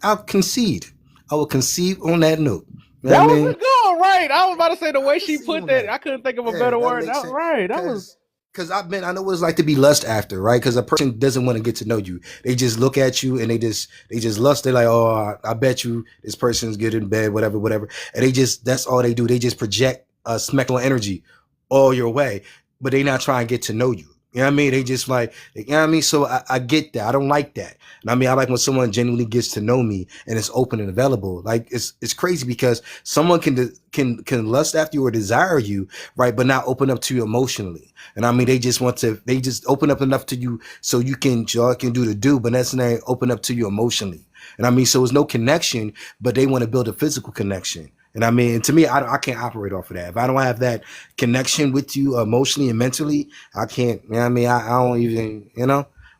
I'll concede. I will concede on that note. You know what That I was mean? a good one, right? I was about to say the I way she concede put on that. that. I couldn't think of a Yeah, better that word. makes That sense. right. That was Because I know what it's like to be lust after, right? Because a person doesn't want to get to know you. They just look at you and they just lust. They're like, oh, I bet you this person's good in bed, whatever, whatever. And that's all they do. They just project sexual energy all your way, but they not trying to get to know you. You know what I mean? They just like, you know what I mean? So I get that. I don't like that. And I mean, I like when someone genuinely gets to know me and it's open and available. Like it's crazy because someone can lust after you or desire you, right? But not open up to you emotionally. And I mean, they just open up enough to you so y'all can do the do, but that's not open up to you emotionally. And I mean, so it's no connection, but they want to build a physical connection. And I mean, to me, I can't operate off of that. If I don't have that connection with you emotionally and mentally, I can't. You know what I mean? I don't even.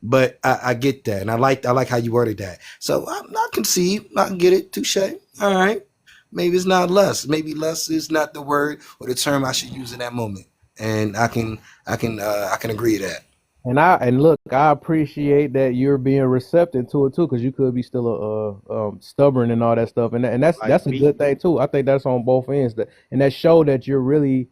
But I get that, and I like how you worded that. So I concede. I can get it. Touche. All right. Maybe it's not lust. Maybe lust is not the word or the term I should use in that moment. And I can agree to that. And look, I appreciate that you're being receptive to it too, because you could be still stubborn and all that stuff, and that's Like that's a me. good thing too. I think that's on both ends, and that show that you're really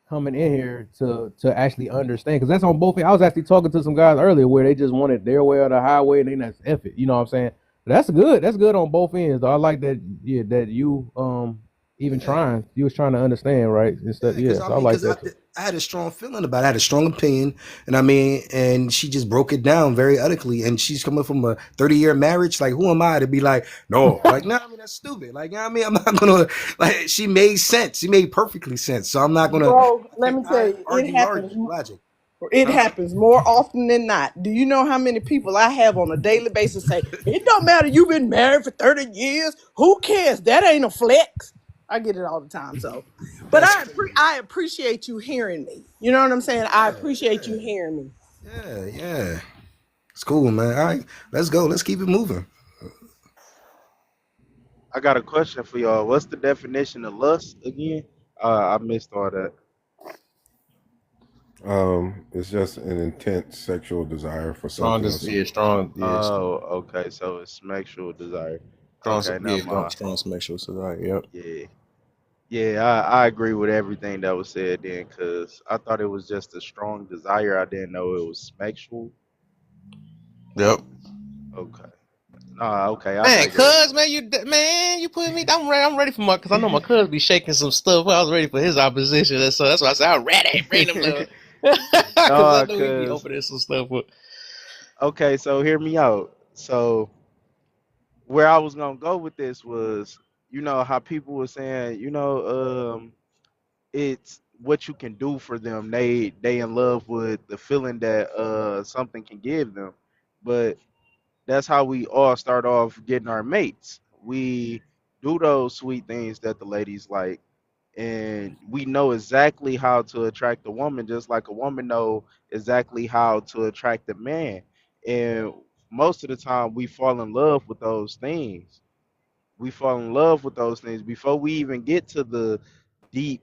coming in here to actually understand, because that's on both ends. I was actually talking to some guys earlier where they just wanted their way or the highway, and they not F it. You know what I'm saying? That's good. That's good on both ends, though. I like that. Yeah, that you even Yeah. trying. You was trying to understand, right? Yeah, Instead, because yeah. I So I mean, like because that too. I had a strong feeling about it. I had a strong opinion, and I mean, and she just broke it down very eloquently. And she's coming from a 30-year marriage. Like, who am I to be like, no? Like, no, I mean, that's stupid. Like, you know what I mean, I'm not gonna like. She made sense. She made perfectly sense. So I'm not gonna. Bro, I let can't me tell you, argue logic, it huh? happens more often than not. Do you know how many people I have on a daily basis say, it don't matter, you've been married for 30 years. Who cares? That ain't a flex. I get it all the time. So, but That's crazy. I appreciate you hearing me. You know what I'm saying? I Yeah, appreciate you yeah, hearing me. yeah. It's cool, man. All right, let's go. Let's keep it moving. I got a question for y'all. What's the definition of lust again? I missed all that. It's just an intense sexual desire for Strong, something or someone. strong, Oh, okay. So it's sexual desire. Okay, never mind. strong sexual desire. Yep. Yeah. Yeah, I agree with everything that was said then, because I thought it was just a strong desire. I didn't know it was sexual. Yep. Okay. Nah, okay, I Man, digress. cuz man, you put me. I'm ready for my, cause I know my cuz be shaking some stuff. I was ready for his opposition, and so that's why I said I'm ready. Bring them little, cause I Nah, know he be cause opening some stuff. With. okay, so hear me out. So where I was gonna go with this was, how people were saying, it's what you can do for them. They in love with the feeling that something can give them. But that's how we all start off getting our mates. We do those sweet things that the ladies like, and we know exactly how to attract a woman, just like a woman know exactly how to attract a man. And most of the time we fall in love with those things. We fall in love with those things before we even get to the deep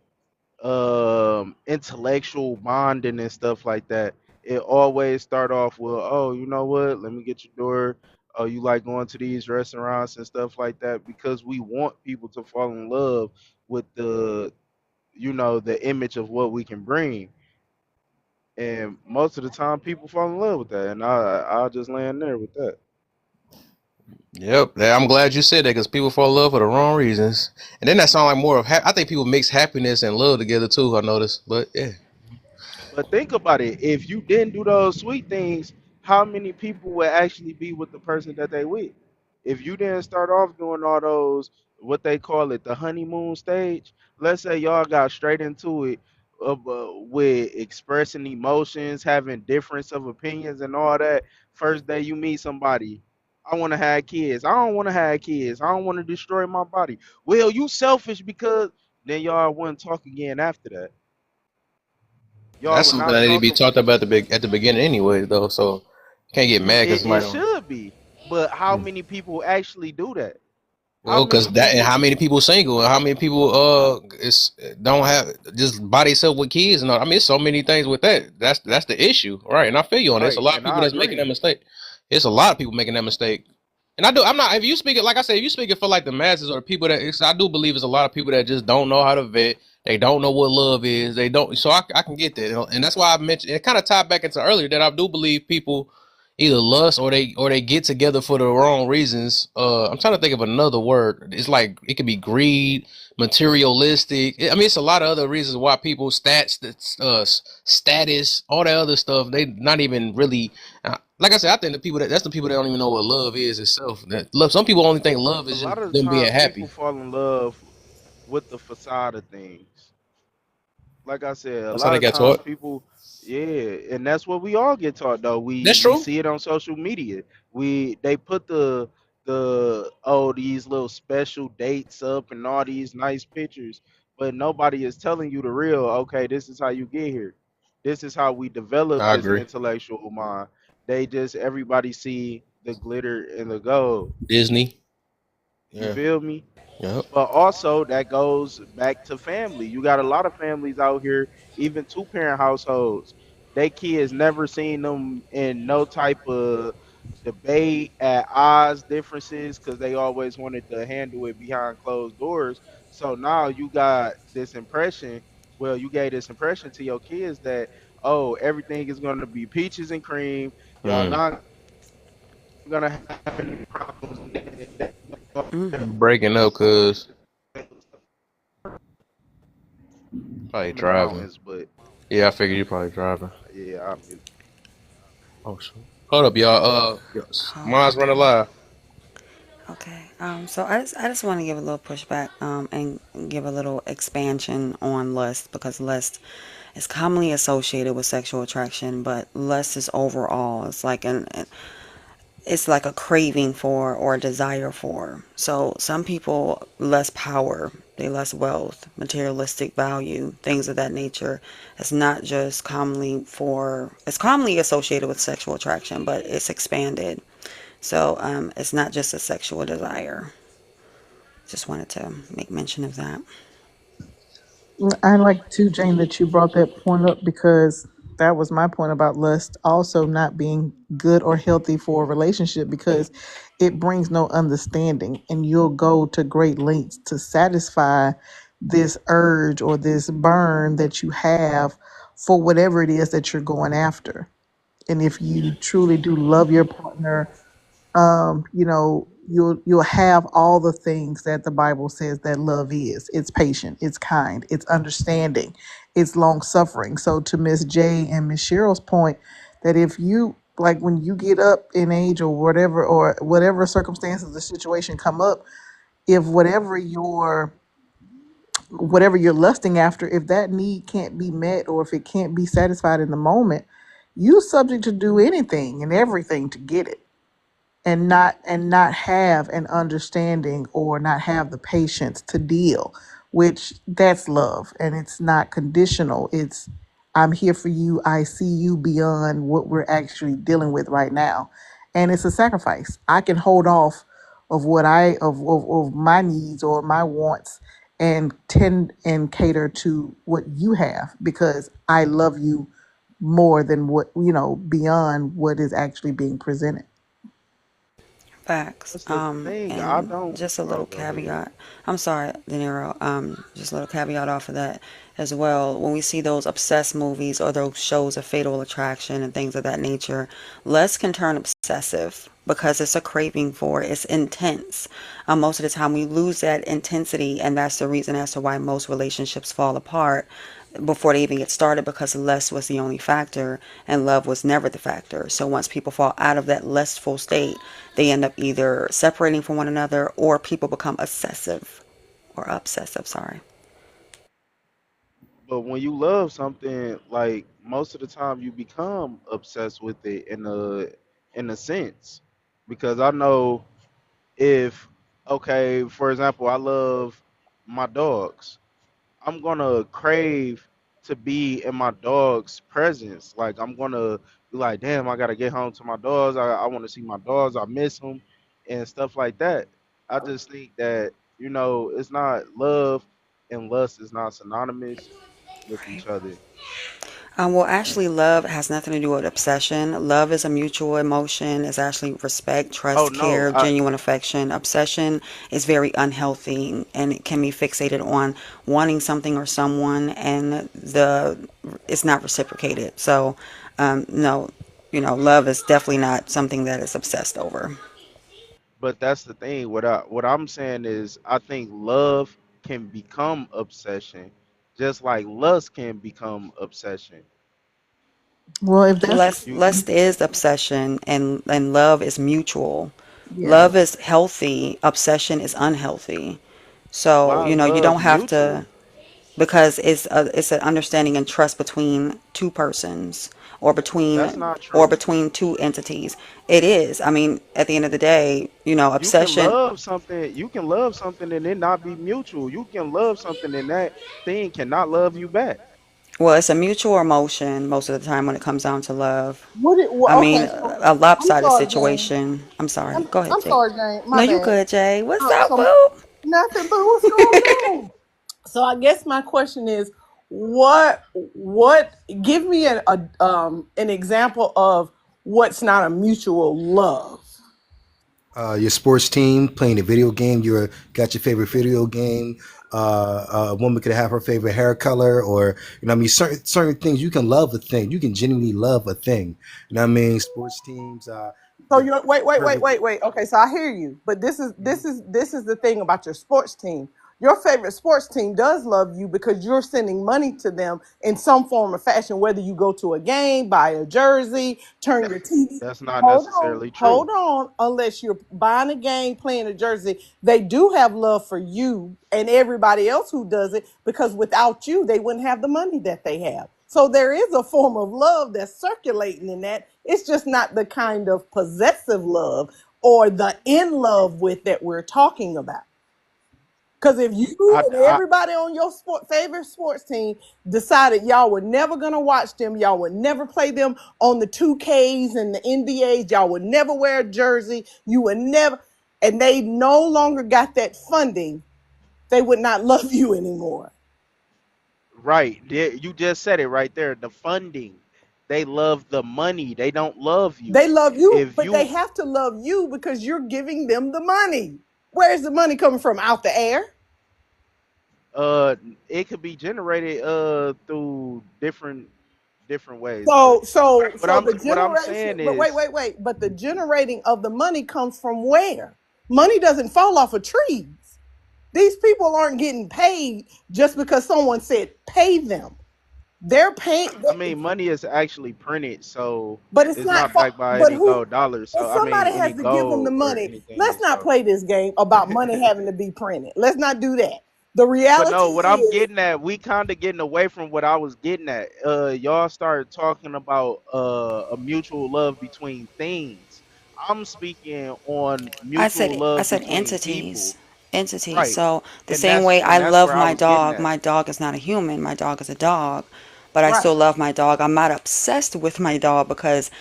intellectual bonding and stuff like that. It always start off with, oh, you know what, let me get your door. Oh, you like going to these restaurants and stuff like that, because we want people to fall in love with the image of what we can bring. And most of the time people fall in love with that, and I'll just land there with that. Yep, I'm glad you said that, because people fall in love for the wrong reasons, and then that sound like more of. I think people mix happiness and love together too. I noticed, but yeah, But think about it, if you didn't do those sweet things, how many people would actually be with the person that they with? If you didn't start off doing all those, what they call it, the honeymoon stage, let's say y'all got straight into it, with expressing emotions, having difference of opinions and all that. First day you meet somebody, I want to have kids, I don't want to have kids, I don't want to destroy my body. Well, you selfish because then y'all wouldn't talk again after that. Y'all that's would something not that need to talk. be talked about at the beginning anyway, though. So you can't get mad because It somebody don't. should be, but how many people actually do that? How Well, many because that, and people? how many people single, and how many people is don't have just by themselves with kids, and all. I mean, it's so many things with that. That's the issue, right? And I feel you on it. It's a Right, lot of and people I that's making that agree. mistake. It's a lot of people making that mistake, and I do. I'm not. If you speak it, like I said, if you speak it for like the masses or the people that I do believe it's a lot of people that just don't know how to vet. They don't know what love is. They don't. So I can get that, and that's why I mentioned it. Kind of tied back into earlier that I do believe people. either lust or they get together for the wrong reasons. I'm trying to think of another word. It's like it could be greed, materialistic. I mean, it's a lot of other reasons why people status, all that other stuff. They not even really. Like I said, I think that's the people that don't even know what love is itself. That love. Some people only think love A is lot just of the them being times people happy. fall in love with the facade of things. Like I said, a That's how lot they of got times taught. people, yeah, and that's what we all get taught though. That's We true. see it on social media. They put these little special dates up and all these nice pictures, but nobody is telling you the real. Okay, this is how you get here. This is how we develop I this agree. intellectual mind. They just everybody see the glitter and the gold. Disney. You Yeah. feel me? Yep. But also that goes back to family. You got a lot of families out here, even two parent households. They kids never seen them in no type of debate at odds differences because they always wanted to handle it behind closed doors. So now you got this impression. Well, you gave this impression to your kids that oh everything is gonna be peaches and cream. Y'all Mm. not gonna have any problems. Breaking up, cause probably In the driving. mountains, but Yeah, I figured you probably driving. yeah, Oh shit. Hold up, y'all. Mine's running live. Okay. So I just want to give a little pushback and give a little expansion on lust because lust is commonly associated with sexual attraction, but lust is overall. It's like a craving for or a desire for. So some people lust power, they lust wealth, materialistic value, things of that nature. It's commonly associated with sexual attraction, but it's expanded. So it's not just a sexual desire. Just wanted to make mention of that. I like too, Jane, that you brought that point up because that was my point about lust also not being good or healthy for a relationship because it brings no understanding and you'll go to great lengths to satisfy this urge or this burn that you have for whatever it is that you're going after. And if you truly do love your partner, you'll have all the things that the Bible says that love is. It's patient, it's kind, it's understanding, it's long suffering. So to Miss J and Miss Cheryl's point, that if you like when you get up in age or whatever circumstances the situation come up, if whatever you're lusting after, if that need can't be met or if it can't be satisfied in the moment, you subject to do anything and everything to get it and not have an understanding or not have the patience to deal, which that's love and it's not conditional. It's I'm here for you, I see you beyond what we're actually dealing with right now, and it's a sacrifice. I can hold off of what of my needs or my wants and tend and cater to what you have because I love you more than what beyond what is actually being presented. Facts. that's the thing. I And don't. just a Oh, little go ahead. caveat. I'm sorry, De Niro. Just a little caveat off of that as well. When we see those obsessed movies or those shows of fatal attraction and things of that nature, lust can turn obsessive because it's a craving for it. It's intense. Most of the time, we lose that intensity, and that's the reason as to why most relationships fall apart before they even get started because lust was the only factor and love was never the factor. So once people fall out of that lustful state, they end up either separating from one another or people become obsessive, sorry. But when you love something, like most of the time, you become obsessed with it in a sense, because I know if okay, for example, I love my dogs. I'm gonna crave to be in my dog's presence. Like I'm gonna be like, damn, I gotta get home to my dogs. I want to see my dogs. I miss them and stuff like that. I just think that it's not love and lust is not synonymous with Right. each other. Well, actually, love has nothing to do with obsession. Love is a mutual emotion. It's actually respect, Oh trust, no, care, genuine affection. Obsession is very unhealthy and it can be fixated on wanting something or someone, and it's not reciprocated. So, no. love is definitely not something that is obsessed over. But that's the thing. What I'm saying is, I think love can become obsession, just like lust can become obsession. Well, if that's You Lust is obsession, and love is mutual. yeah. Love is healthy, obsession is unhealthy. So, Why is you love don't have to, mutual? because it's an understanding and trust between two persons, or That's between not true. two entities. It is. I mean, at the end of the day, You can obsession. love something. You can love something and it not be mutual. You can love something and that thing cannot love you back. Well, it's a mutual emotion most of the time when it comes down to love. I mean, Okay, so a I'm lopsided sorry, Jane. situation. I'm sorry. Go ahead, I'm Jay. sorry, Jane. My No, you bad. good, Jay. What's up, So boo? nothing, but what's going on? So I guess my question is, what? Give me an example of what's not a mutual love. Your sports team playing a video game. You got your favorite video game. A woman could have her favorite hair color, or I mean, certain things. You can love a thing. You can genuinely love a thing. You know what I mean? Sports teams. So The you wait, wait, wait, perfect. wait, wait. Okay, so I hear you, but this is the thing about your sports team. Your favorite sports team does love you because you're sending money to them in some form or fashion, whether you go to a game, buy a jersey, turn That, your TV. that's not Hold on, necessarily hold true. on. Unless you're buying a game, playing a jersey, they do have love for you and everybody else who does it because without you, they wouldn't have the money that they have. So there is a form of love that's circulating in that. It's just not the kind of possessive love or the in love with that we're talking about. Because if you I, and I everybody on your favorite sports team decided y'all were never gonna watch them, y'all would never play them on the 2Ks and the NBAs, y'all would never wear a jersey, you would never, and they no longer got that funding, they would not love you anymore. right. You just said it right there. The funding. They love the money. They don't love you. They love you, If but they you have to love you because you're giving them the money. Where's the money coming from? Out the air? uh it could be generated through different ways, but So the what I'm generation, saying but wait, is wait, wait. But the generating of the money comes from where? Money doesn't fall off of trees. These people aren't getting paid just because someone said pay them. They're paying, I mean money is actually printed, so but it's it's not. not backed by But any who? gold dollars. But So I mean somebody any has to give them the gold or money. anything. Let's not So play this game about money having to be printed. Let's not do that. The but reality no, what I'm is, getting at, we kind of getting away from what I was getting at. Y'all started talking about a mutual love between things. I'm speaking on mutual I love said between entities. people. Entities. Right. So the And same that's way I love where I was getting at. my dog is not a human, my dog is a dog, but I right. still love my dog. I'm not obsessed with my dog because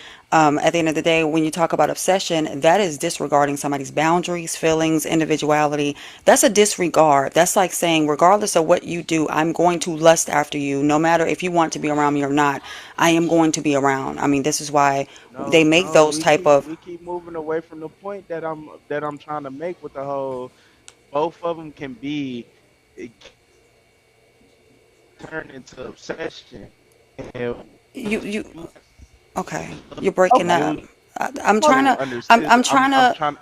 at the end of the day, when you talk about obsession, that is disregarding somebody's boundaries, feelings, individuality. That's a disregard. That's like saying, regardless of what you do, I'm going to lust after you, no matter if you want to be around me or not. I am going to be around. I mean, this is why they No, make no, those we type keep of. we keep moving away from the point that I'm trying to make with the whole. Both of them can be it can turn into obsession, and You you Okay, you're breaking Okay. up. you I'm Well, trying to to. understand. I'm trying I'm to. trying.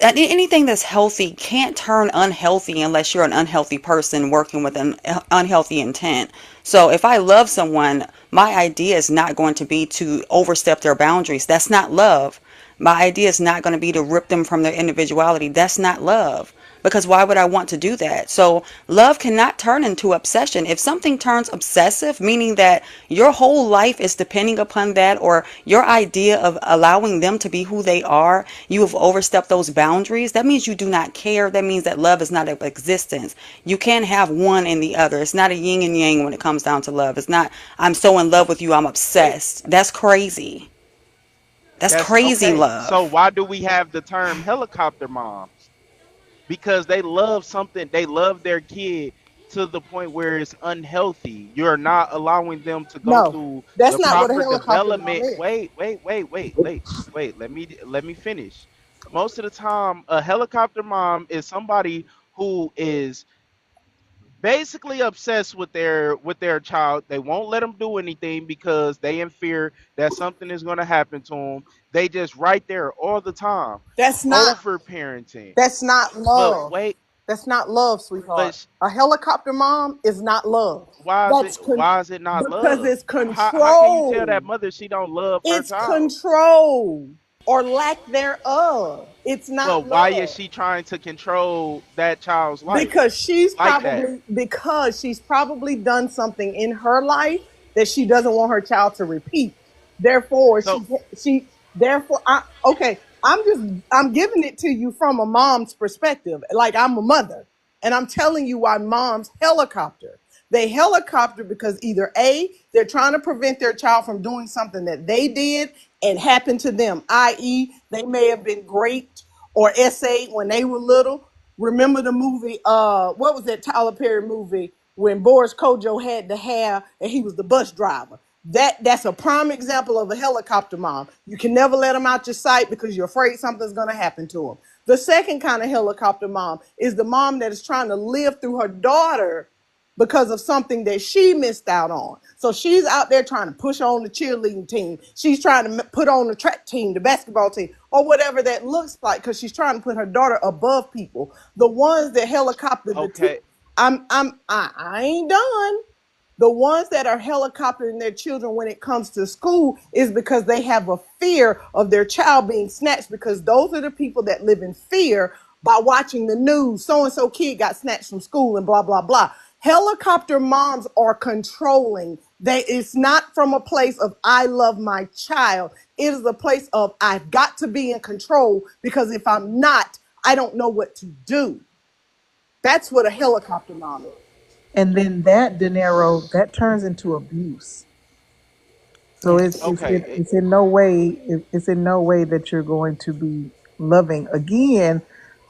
Anything that's healthy can't turn unhealthy unless you're an unhealthy person working with an unhealthy intent. So if I love someone, my idea is not going to be to overstep their boundaries. That's not love. My idea is not going to be to rip them from their individuality. That's not love. Because why would I want to do that? So love cannot turn into obsession. If something turns obsessive, meaning that your whole life is depending upon that, or your idea of allowing them to be who they are, you have overstepped those boundaries. That means you do not care. That means that love is not of existence. You can't have one and the other. It's not a yin and yang when it comes down to love. It's not, I'm so in love with you, I'm Wait, obsessed. That's crazy. That's that's crazy okay. So love. why do we have the term helicopter moms? Because they love something. They love their kid to the point where it's unhealthy. You're not allowing them to go no, through that's the not what a proper helicopter mom development. is. Wait. Let me finish. Most of the time, a helicopter mom is somebody who is basically obsessed with their child. They won't let them do anything because they in fear that something is going to happen to them. They just right there all the time, That's not over parenting. that's not But love. wait, That's not love, but sweetheart. A helicopter mom is not love. That's why is it not because love? it's How can you tell control. that mother she don't love her It's child? control or lack thereof. It's not But why is love. she trying to control that child's life like that? Because she's probably done something in her life that she doesn't want her child to repeat. Therefore, So she therefore I okay, I'm giving it to you from a mom's perspective. Like I'm a mother, and I'm telling you why moms helicopter. They helicopter because either A, they're trying to prevent their child from doing something that they did and happened to them, i.e., they may have been raped or essayed when they were little. Remember the movie, what was that Tyler Perry movie when Boris Kojo had the hair and he was the bus driver? That's a prime example of a helicopter mom. You can never let them out your sight because you're afraid something's going to happen to them. The second kind of helicopter mom is the mom that is trying to live through her daughter because of something that she missed out on. So she's out there trying to push on the cheerleading team. She's trying to put on the track team, the basketball team, or whatever that looks like, because she's trying to put her daughter above people. The ones that helicopter okay, I ain't done. The ones that are helicoptering their children when it comes to school is because they have a fear of their child being snatched, because those are the people that live in fear by watching the news. So and so kid got snatched from school and blah, blah, blah. Helicopter moms are controlling. It's not from a place of I love my child. It is a place of I've got to be in control because if I'm not, I don't know what to do. That's what a helicopter mom is. And then that dinero that turns into abuse. So okay, it's in no way it's in no way that you're going to be loving. Again,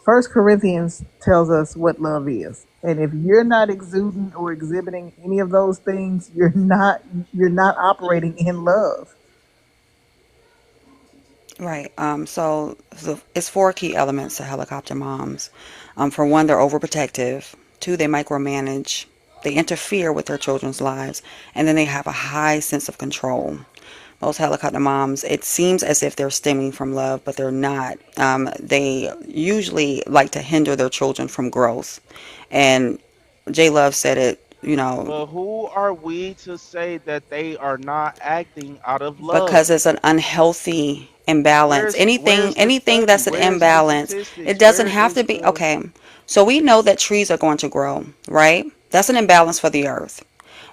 First Corinthians tells us what love is, and if you're not exuding or exhibiting any of those things, you're not operating in love. Right. So it's four key elements to helicopter moms. For one, they're overprotective. Two, they micromanage. They interfere with their children's lives. And then they have a high sense of control. Most helicopter moms, it seems as if they're stemming from love, but they're not. They usually like to hinder their children from growth. And J Love said it, but who are we to say that they are not acting out of because love? it's an unhealthy imbalance. Where's the Anything study? that's an Where's the imbalance, it statistics? doesn't Where have to is be the okay. So we know that trees are going to grow, right? That's an imbalance for the earth.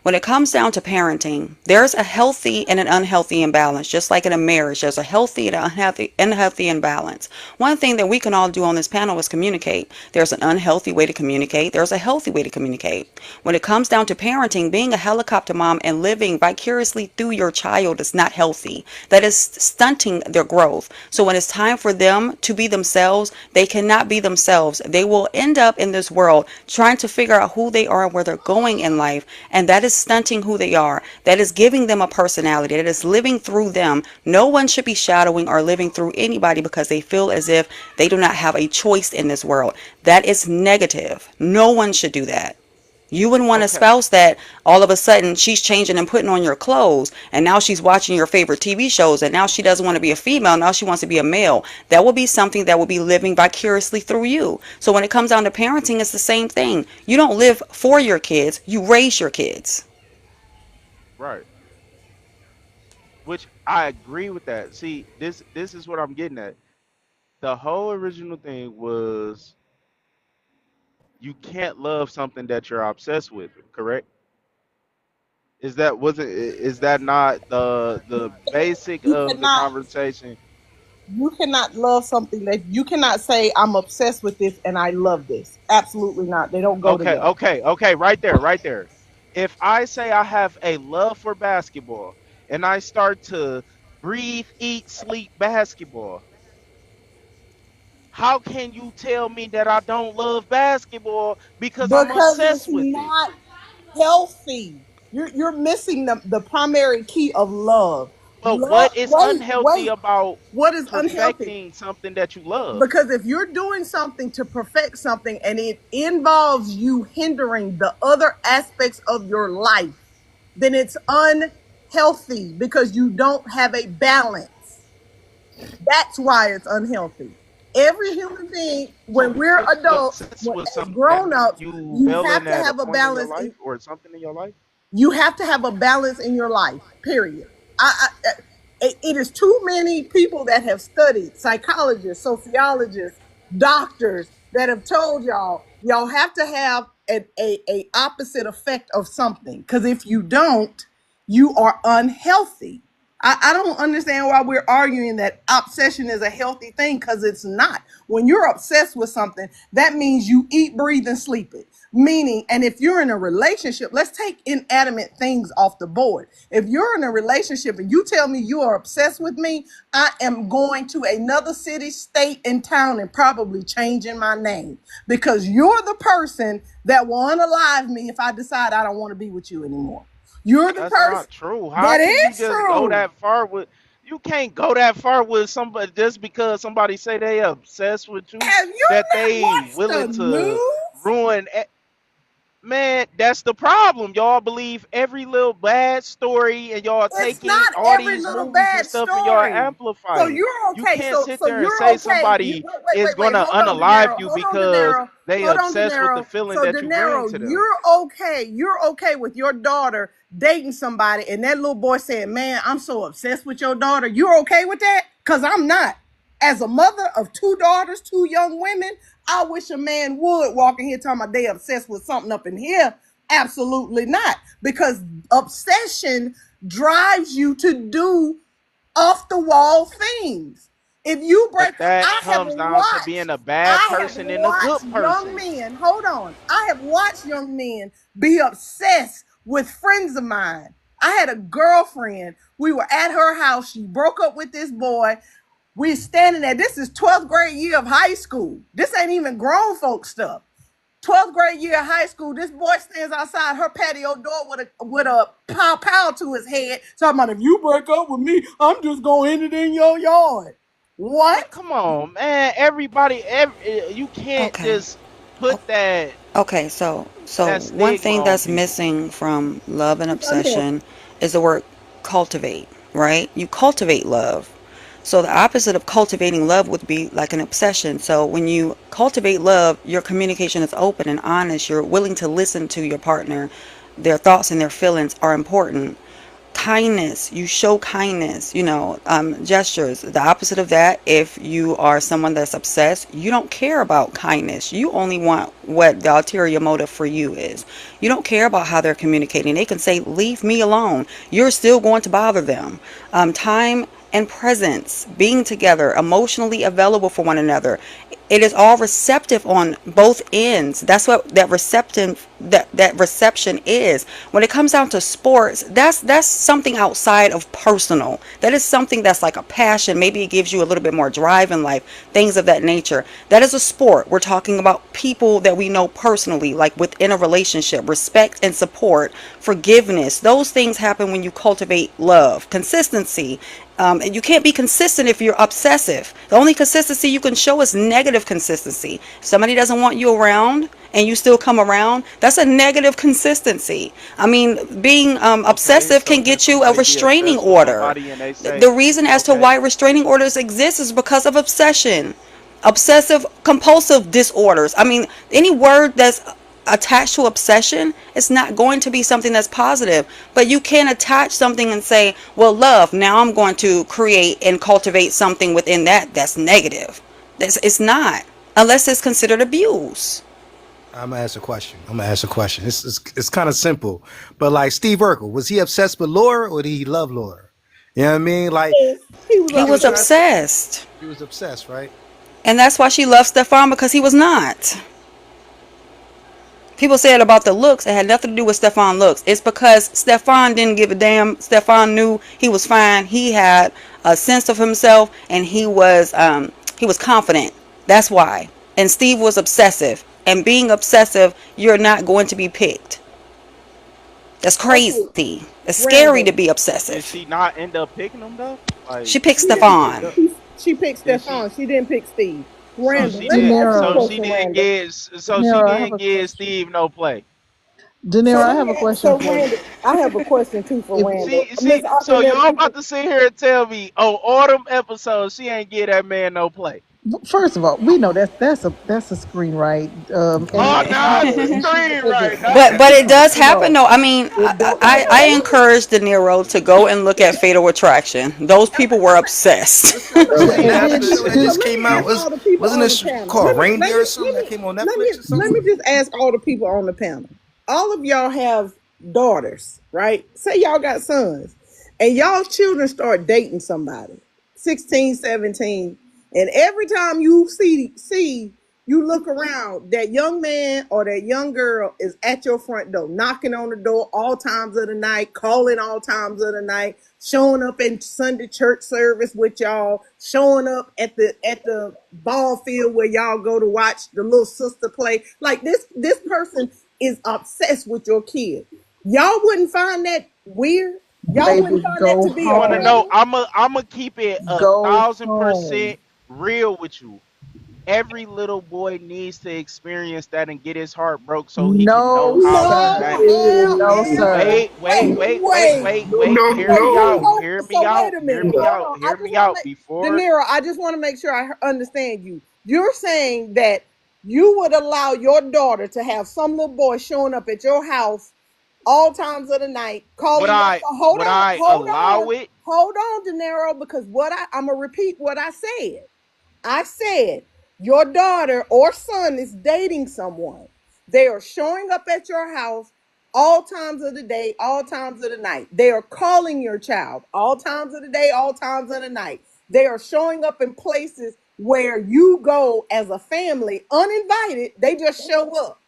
When it comes down to parenting, there's a healthy and an unhealthy imbalance. Just like in a marriage, there's a healthy and an unhealthy imbalance. One thing that we can all do on this panel is communicate. There's an unhealthy way to communicate. There's a healthy way to communicate. When it comes down to parenting, being a helicopter mom and living vicariously through your child is not healthy. That is stunting their growth. So when it's time for them to be themselves, they cannot be themselves. They will end up in this world trying to figure out who they are and where they're going in life. And that is stunting who they are. That is giving them a personality. That is living through them. No one should be shadowing or living through anybody because they feel as if they do not have a choice in this world. That is negative. No one should do that. You wouldn't want a okay? spouse that all of a sudden she's changing and putting on your clothes and now she's watching your favorite TV shows and now she doesn't want to be a female, now she wants to be a male. That will be something that will be living vicariously through you. So when it comes down to parenting, it's the same thing. You don't live for your kids, you raise your kids. Right. Which I agree with that. See, this is what I'm getting at. The whole original thing was you can't love something that you're obsessed with, correct? Is that not the basic You of the cannot conversation? you cannot love something that you cannot say I'm obsessed with this and I love this. Absolutely not. They don't go Okay, together. okay, okay, right there, right there. If I say I have a love for basketball and I start to breathe, eat, sleep basketball, how can you tell me that I don't love basketball because I'm Because it's obsessed with it? not healthy. You're missing the primary key of love. But what is unhealthy Wait. about What is unhealthy? perfecting something that you love? Because if you're doing something to perfect something and it involves you hindering the other aspects of your life, then it's unhealthy because you don't have a balance. That's why it's unhealthy. Every human being, So when we're you adults, obsessed with as something that grown ups, you you have failing to at a have a point in your balance life in or something in your life? you have to have a balance in your life, period. It is too many people that have studied, psychologists, sociologists, doctors, that have told y'all have to have a opposite effect of something, because if you don't, you are unhealthy. I don't understand why we're arguing that obsession is a healthy thing, because it's not. When you're obsessed with something, that means you eat, breathe, and sleep it. Meaning, and if you're in a relationship, let's take inanimate things off the board. If you're in a relationship and you tell me you are obsessed with me, I am going to another city, state, and town and probably changing my name, because you're the person that will unalive me if I decide I don't want to be with you anymore. You're the That's person not true. How that can you is just go true. that far with you can't go that far with somebody just because somebody say they obsessed with you Have you that not they watched willing the to news? ruin man, that's the problem. Y'all believe every little bad story and y'all It's taking not all every these little movies and bad stuff and y'all story. amplify So it. you're You okay. can't sit So there and you're say okay. somebody is Wait. gonna Hold on, De unalive Niro. you Hold on, De because Niro. they Hold on, De obsessed with the Niro. feeling So that De you bring Niro, to them. you're okay. You're okay with your daughter dating somebody, and that little boy saying, "Man, I'm so obsessed with your daughter." You're okay with that? Cause I'm not. As a mother of two daughters, two young women, I wish a man would walk in here talking about they obsessed with something up in here. Absolutely not. Because obsession drives you to do off the wall things. If you But break up, that comes down to being a bad I have person and a good watched young person. men, hold on. I have watched young men be obsessed with friends of mine. I had a girlfriend. We were at her house. She broke up with this boy. We're standing there. This is 12th grade year of high school. This ain't even grown folk stuff. 12th grade year of high school, this boy stands outside her patio door with a pow to his head, talking about, if you break up with me, I'm just gonna end it in your yard. Man, What? come on, man. You can't Okay. just put Okay, so that one stigma thing on that's people. missing from love and It's unhealthy. obsession is the word cultivate, right? You cultivate love. So the opposite of cultivating love would be like an obsession. So when you cultivate love, your communication is open and honest. You're willing to listen to your partner. Their thoughts and their feelings are important. Kindness, you show kindness, gestures. The opposite of that, if you are someone that's obsessed, you don't care about kindness. You only want what the ulterior motive for you is. You don't care about how they're communicating. They can say, leave me alone. You're still going to bother them. Time and presence, being together, emotionally available for one another. It is all receptive on both ends. That's what that reception is. When it comes down to sports, that's something outside of personal. That is something that's like a passion. Maybe it gives you a little bit more drive in life, things of that nature. That is a sport. We're talking about people that we know personally, like within a relationship, respect and support, forgiveness. Those things happen when you cultivate love, consistency. And you can't be consistent if you're obsessive. The only consistency you can show is negative consistency. If somebody doesn't want you around and you still come around, that's a negative consistency. I mean, being Okay, obsessive so can can get you a somebody be restraining obsessed with order. somebody and they say, The reason as to okay, why restraining orders exist is because of obsession. Obsessive compulsive disorders. I mean, any word that's attached to obsession, it's not going to be something that's positive. But you can attach something and say, well, love, now I'm going to create and cultivate something within that's negative. It's not, unless it's considered abuse. I'm gonna ask a question. It's kind of simple, but like Steve Urkel, was he obsessed with Laura or did he love Laura? You know what I mean? Like, Yes, he was He was he was obsessed. obsessed? obsessed. He was obsessed, right? And that's why she loved Stefan, because he was not. People said about the looks, it had nothing to do with Stefan looks. It's because Stefan didn't give a damn. Stefan knew he was fine. He had a sense of himself, and he was confident. That's why. And Steve was obsessive. And being obsessive, you're not going to be picked. That's Okay, crazy. It's scary to Randall. be Did obsessive. she not end up picking him though? She Like picked She didn't pick. picked Stefan. up? She picked Did she? Stephon. She didn't pick Steve. So Randall, she let me did. ask you a So Dinero, she question, didn't Randall. get. So she Dinero, I have didn't a give question. Steve no play. So Dinero, I let have me a ask, question so for you. Randall, I have a question too for If Randall. See. Miss So Aquanet, y'all about to sit here and tell me, oh, all them episodes, she ain't give that man no play. first of all, we know that's a screenwrite, Oh, and no, it's the and she screen did right. that. But it does happen No, though. I mean, it don't. I encourage De Niro to go and look at Fatal Attraction. Those people were The obsessed. show, so See, And that's that then, the. show that so then just let me came out ask was all the people wasn't on it the panel. called Reindeer or something that came on Netflix or Let me something? just ask all the people on the panel. All of y'all have daughters, right? Say y'all got sons, and y'all children start dating somebody, 16, 17, and every time you see you look around, that young man or that young girl is at your front door, knocking on the door all times of the night, calling all times of the night, showing up in Sunday church service with y'all, showing up at the ball field where y'all go to watch the little sister play. Like this person is obsessed with your kid. Y'all wouldn't find that weird? Y'all baby, wouldn't find that go to be You want to know? home. upsetting? I'm a keep it a Go thousand home. percent real with you. Every little boy needs to experience that and get his heart broke so he can know No, how to No, sir. manage. hell, No, hell. sir. Wait. Hear So me you out. No, so Hear so me wait out. a Hear minute. me no. Hold out. on. I Hear just me want to out. make De Before Niro, I just want to make sure I understand you. You're saying that you would allow your daughter to have some little boy showing up at your house all times of the night, would calling your I phone. Hold would on, I allow it? hold on, De Niro, because I'm gonna repeat what I said. I said your daughter or son is dating someone. They are showing up at your house all times of the day, all times of the night. They are calling your child all times of the day, all times of the night. They are showing up in places where you go as a family uninvited. They just show up.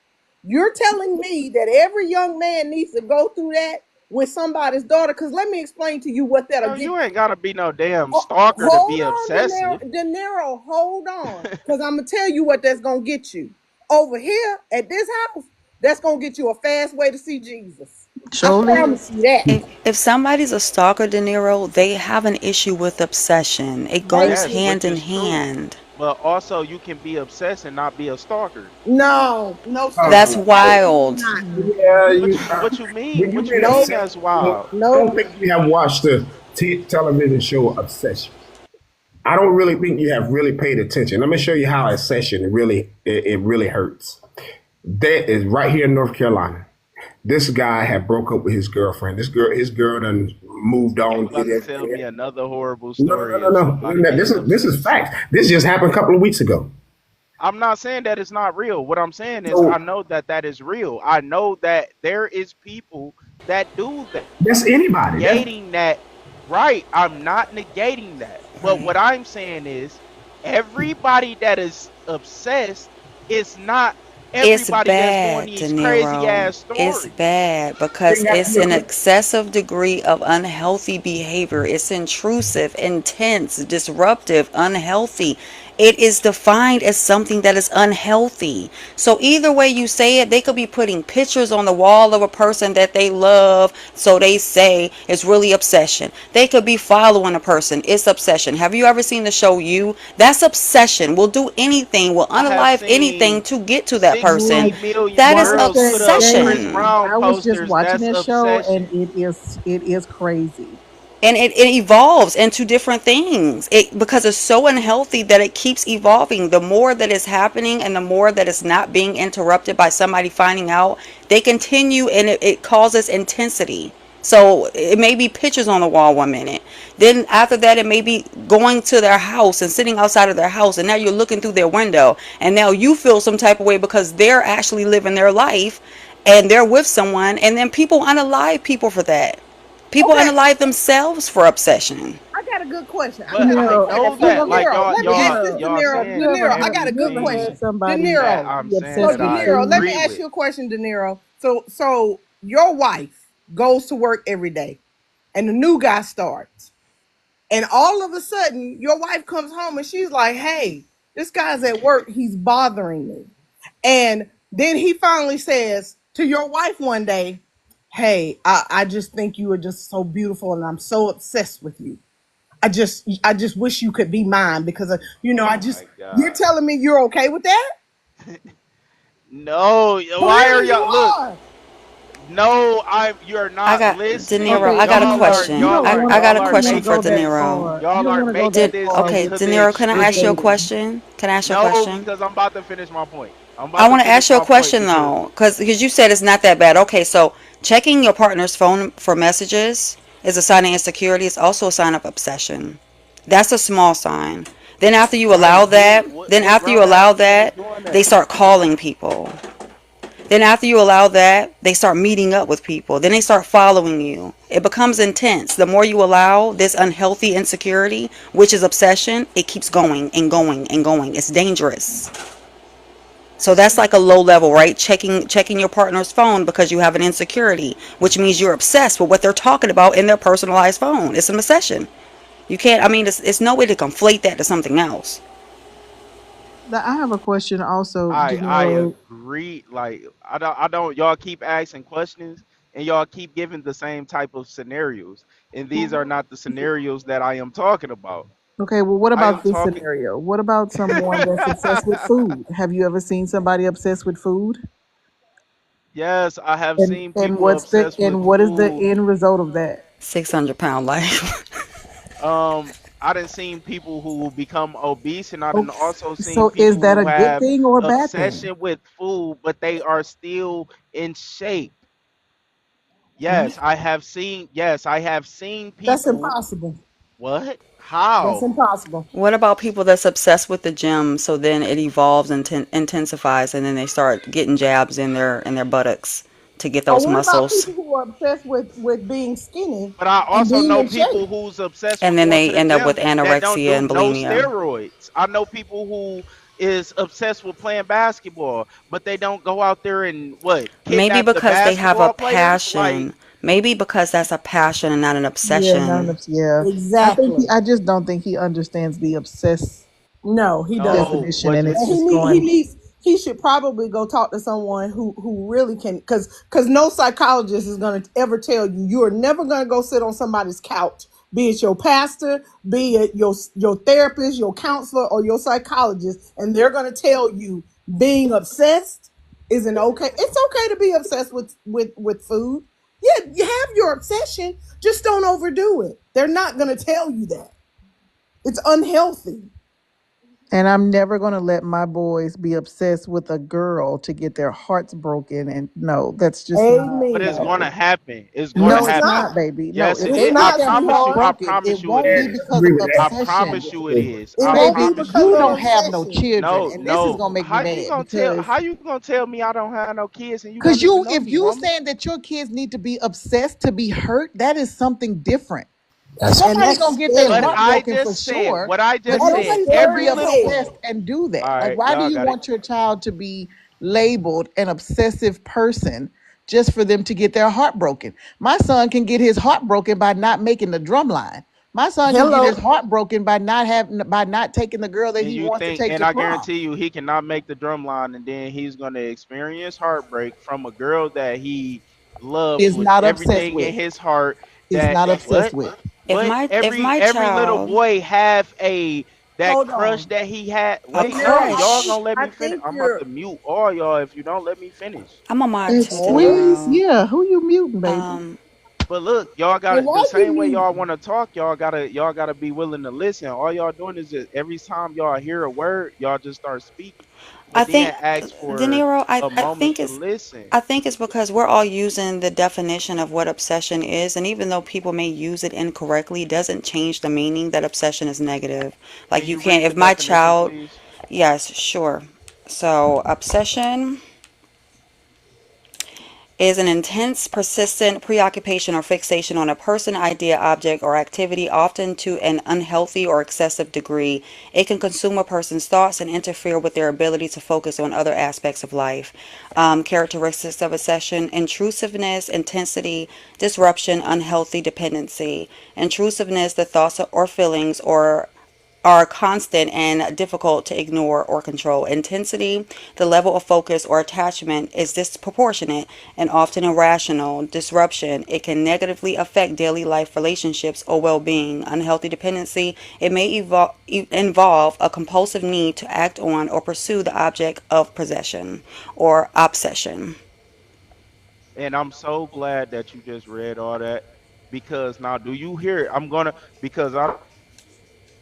You're telling me that every young man needs to go through that with somebody's daughter? Because let me explain to you what that'll No, get you ain't you. gotta be no damn Oh, stalker to hold be on, obsessive. De Niro, hold on. Because I'm going to tell you what that's going to get you. Over here at this house, that's going to get you a fast way to see Jesus. I Surely. promise you that. If somebody's a stalker, De Niro, they have an issue with obsession. It Thank goes Yes, you. hand which in is true. hand. But also you can be obsessed and not be a stalker. No, no, sir. That's Absolutely wild. not. Yeah, What you mean? when you What you read Nope. mean Obsession, that's wild? I Nope. don't think you have watched the television show Obsession. I don't really think you have really paid attention. Let me show you how Obsession it really hurts. That is right here in North Carolina. This guy had broke up with his girlfriend. His girl done moved You on, did about to tell everything. me another horrible No, no, story no, of no, somebody no. being This is obsessed. fact. This just happened a couple of weeks ago. I'm not saying that it's not real. What I'm saying is I So know that that is real. I know that there is people that do that. that's anybody. That's Negating that, right? I'm not negating that. But what Right. I'm saying is everybody that is obsessed is not It's everybody that's doing bad, De these crazy Niro. ass It's stories. bad they because got it's an excessive degree of unhealthy behavior. It's intrusive, intense, disruptive, unhealthy. It is defined as something that is unhealthy. So either way you say it, they could be putting pictures on the wall of a person that they love, so they say it's really obsession. They could be following a person. It's obsession. Have you ever seen the show You? That's obsession. We'll do anything, will I have unalive anything seen to get to that person. 16 million That is Watch girls that put up game. Chris obsession. Brown I was just posters. watching That's that show, and obsession. it is crazy. And it evolves into different things because it's so unhealthy that it keeps evolving. The more that is happening and the more that it's not being interrupted by somebody finding out, they continue, and it causes intensity. So it may be pictures on the wall one minute, then after that it may be going to their house and sitting outside of their house, and now you're looking through their window, and now you feel some type of way because they're actually living their life and they're with someone, and then people unalive people for that. People Okay, unalive themselves for obsession. I got a good question. I But got a I good Dinero, question. know have So, De that, you like ever, Niro, y'all, let me ask y'all, this, Dinero, De y'all Niro. have De you saying ever Niro, I have got a you good ever everything had question. De somebody that Niro. I'm be saying So, that obsessed De with I Niro, food? let me agree ask with. you a question, De Niro. So your wife goes to work every day, and the new guy starts. And all of a sudden, your wife comes home and she's like, hey, this guy's at work. He's bothering me. And then he finally says to your wife one day, hey, I just think you are just so beautiful and I'm so obsessed with you. I just wish you could be mine because Oh I my just you're god. telling me you're okay with that? No, why are Clearly you y'all look? are. No, you're I not got De listening. Niro. Okay, I got De a Niro, you question. don't want I to got Y'all a are you don't want to question for go making De that this Niro. far. You y'all don't are want to go making that Did this far okay, with into De the Niro, can I with ask you a extreme. dating. question? Can I ask you a No, question? because I'm about to finish my point. I'm I about to want to ask finish you a my point question because though, because you said it's not that bad. Okay, so checking your partner's phone for messages is a sign of insecurity. It's also a sign of obsession. That's a small sign. Then after you right, allow who that, what grown ass man is doing they that? start calling people. Then after you allow that, they start meeting up with people. Then they start following you. It becomes intense. The more you allow this unhealthy insecurity, which is obsession, it keeps going and going and going. It's dangerous. So that's like a low level, right? Checking your partner's phone because you have an insecurity, which means you're obsessed with what they're talking about in their personalized phone. It's an obsession. You can't. I mean, it's no way to conflate that to something else. I have a question also, I Deniro. agree. Like I don't y'all keep asking questions and y'all keep giving the same type of scenarios. And these are not the scenarios that I am talking about. Okay, well, what I about am this talking scenario? What about someone that's obsessed with food? Have you ever seen somebody obsessed with food? Yes, I have And seen and people what's the obsessed with and what is the food. end result of that? 600 pound life. I done seen people who become obese, and I done Okay, also seen so is people that who a good have thing or a bad thing? obsession with food, but they are still in shape. What? Yes, I have seen That's people. impossible. What? That's How? impossible. What about people that's obsessed with the gym? So then it evolves and intensifies, and then they start getting jabs in their buttocks to get Or those what about muscles, people who are obsessed with being skinny But I and also being know in people shape? who's obsessed and with then going to they the end up with gym that don't anorexia do and no bulimia. steroids. I know people who is obsessed with playing basketball, but they don't go out there and what Maybe kidnap the because they have a basketball players. Like passion. Maybe because that's a passion and not an Yeah, obsession. yeah. Exactly. I just don't think he understands the obsess No, he doesn't. no, definition, what and it it's And just he going. needs he should probably go talk to someone who really can because no psychologist is going to ever tell you you are never going to go sit on somebody's couch, be it your pastor, be it your therapist, your counselor, or your psychologist, and they're going to tell you being obsessed isn't okay. It's okay to be obsessed with food. Yeah, you have your obsession, just don't overdo it. They're not going to tell you that. It's unhealthy. And I'm never going to let my boys be obsessed with a girl to get their hearts broken. And no, that's just not. but it's Amen. gonna No, happen. It's No, gonna no, it's it's happen. not, not. baby. No, Yes, if it It's they is. get not, their hearts sweetheart. I broken, it promise you it won't be is. because of I obsession. promise you it is. It I Baby, won't be promise you because you it of don't is. have no obsession. children, No, and this is no. gonna make me mad because How you gonna tell me I don't have no kids and you because don't even you know if me, you woman? saying that your kids need to be obsessed to be hurt, that is something different. That's And Somebody that's gonna get their But scary. heart I broken for just said sure, what I but just That you is said. can't scary Every be as little hell. obsessed and do all that. Like, right, why do y'all you got it. want your child to be labeled an obsessive person just for them to get their heart broken? My son can get his heart broken by not making the drum line. My son can get his Hello. heart broken by not taking the girl that And he you wants to think take and to I prom. guarantee you he cannot make the drum line and then he's gonna experience heartbreak from a girl that he loves Is with not obsessed everything in with. his heart Is that not obsessed what with. If my every little child, boy have a that Hold crush on. that he had. A Wait, hold on, y'all crush. gonna let I me finish? think I'm about you're to mute all y'all if you don't let me finish. I'm a mod too, De All Squeeze, Niro. yeah. Who you muting, baby? Um, but look, y'all got and to the why you same way y'all muting? want to talk. Y'all gotta be willing to listen. All y'all doing is just every time y'all hear a word, y'all just start speaking, I but think then ask De for Niro. a moment to listen. I think it's because we're all using the definition of what obsession is, and even though people may use it incorrectly, it doesn't change the meaning that obsession is negative. Like Can you you can't. read the If my definition, child, please? yes, sure. So obsession is an intense, persistent preoccupation or fixation on a person, idea, object, or activity, often to an unhealthy or excessive degree. It can consume a person's thoughts and interfere with their ability to focus on other aspects of life. Characteristics of obsession: intrusiveness, intensity, disruption, unhealthy dependency. Intrusiveness, the thoughts or feelings or are constant and difficult to ignore or control. Intensity, the level of focus or attachment, is disproportionate and often irrational. Disruption, it can negatively affect daily life relationships or well being. Unhealthy dependency, it may involve a compulsive need to act on or pursue the object of possession or obsession. And I'm so glad that you just read all that because now do you hear it? I'm gonna because I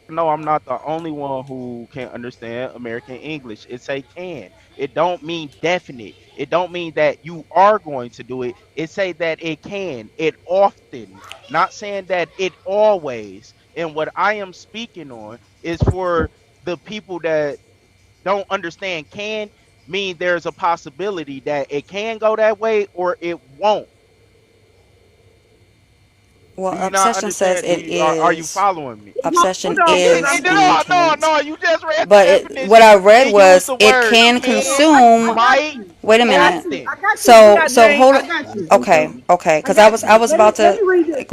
know I'm not the only one who can understand American English. It say can. It don't mean definite. It don't mean that you are going to do it. It say that it can. It often. Not saying that it always. And what I am speaking on is for the people that don't understand can mean there's a possibility that it can go that way or it won't. Well, Do you not obsession says understand? Do it you are you is. following me? Obsession Hold on, because is I'm the No, no, intent. no. You just read the But what definition. I read It used was the it word can hold on. can, I consume. got might, you. Wait a I got minute. you. I often. got you, So G.I. so Jane. hold I it. got you. Okay, I because I got was you. I was about Let me to read this.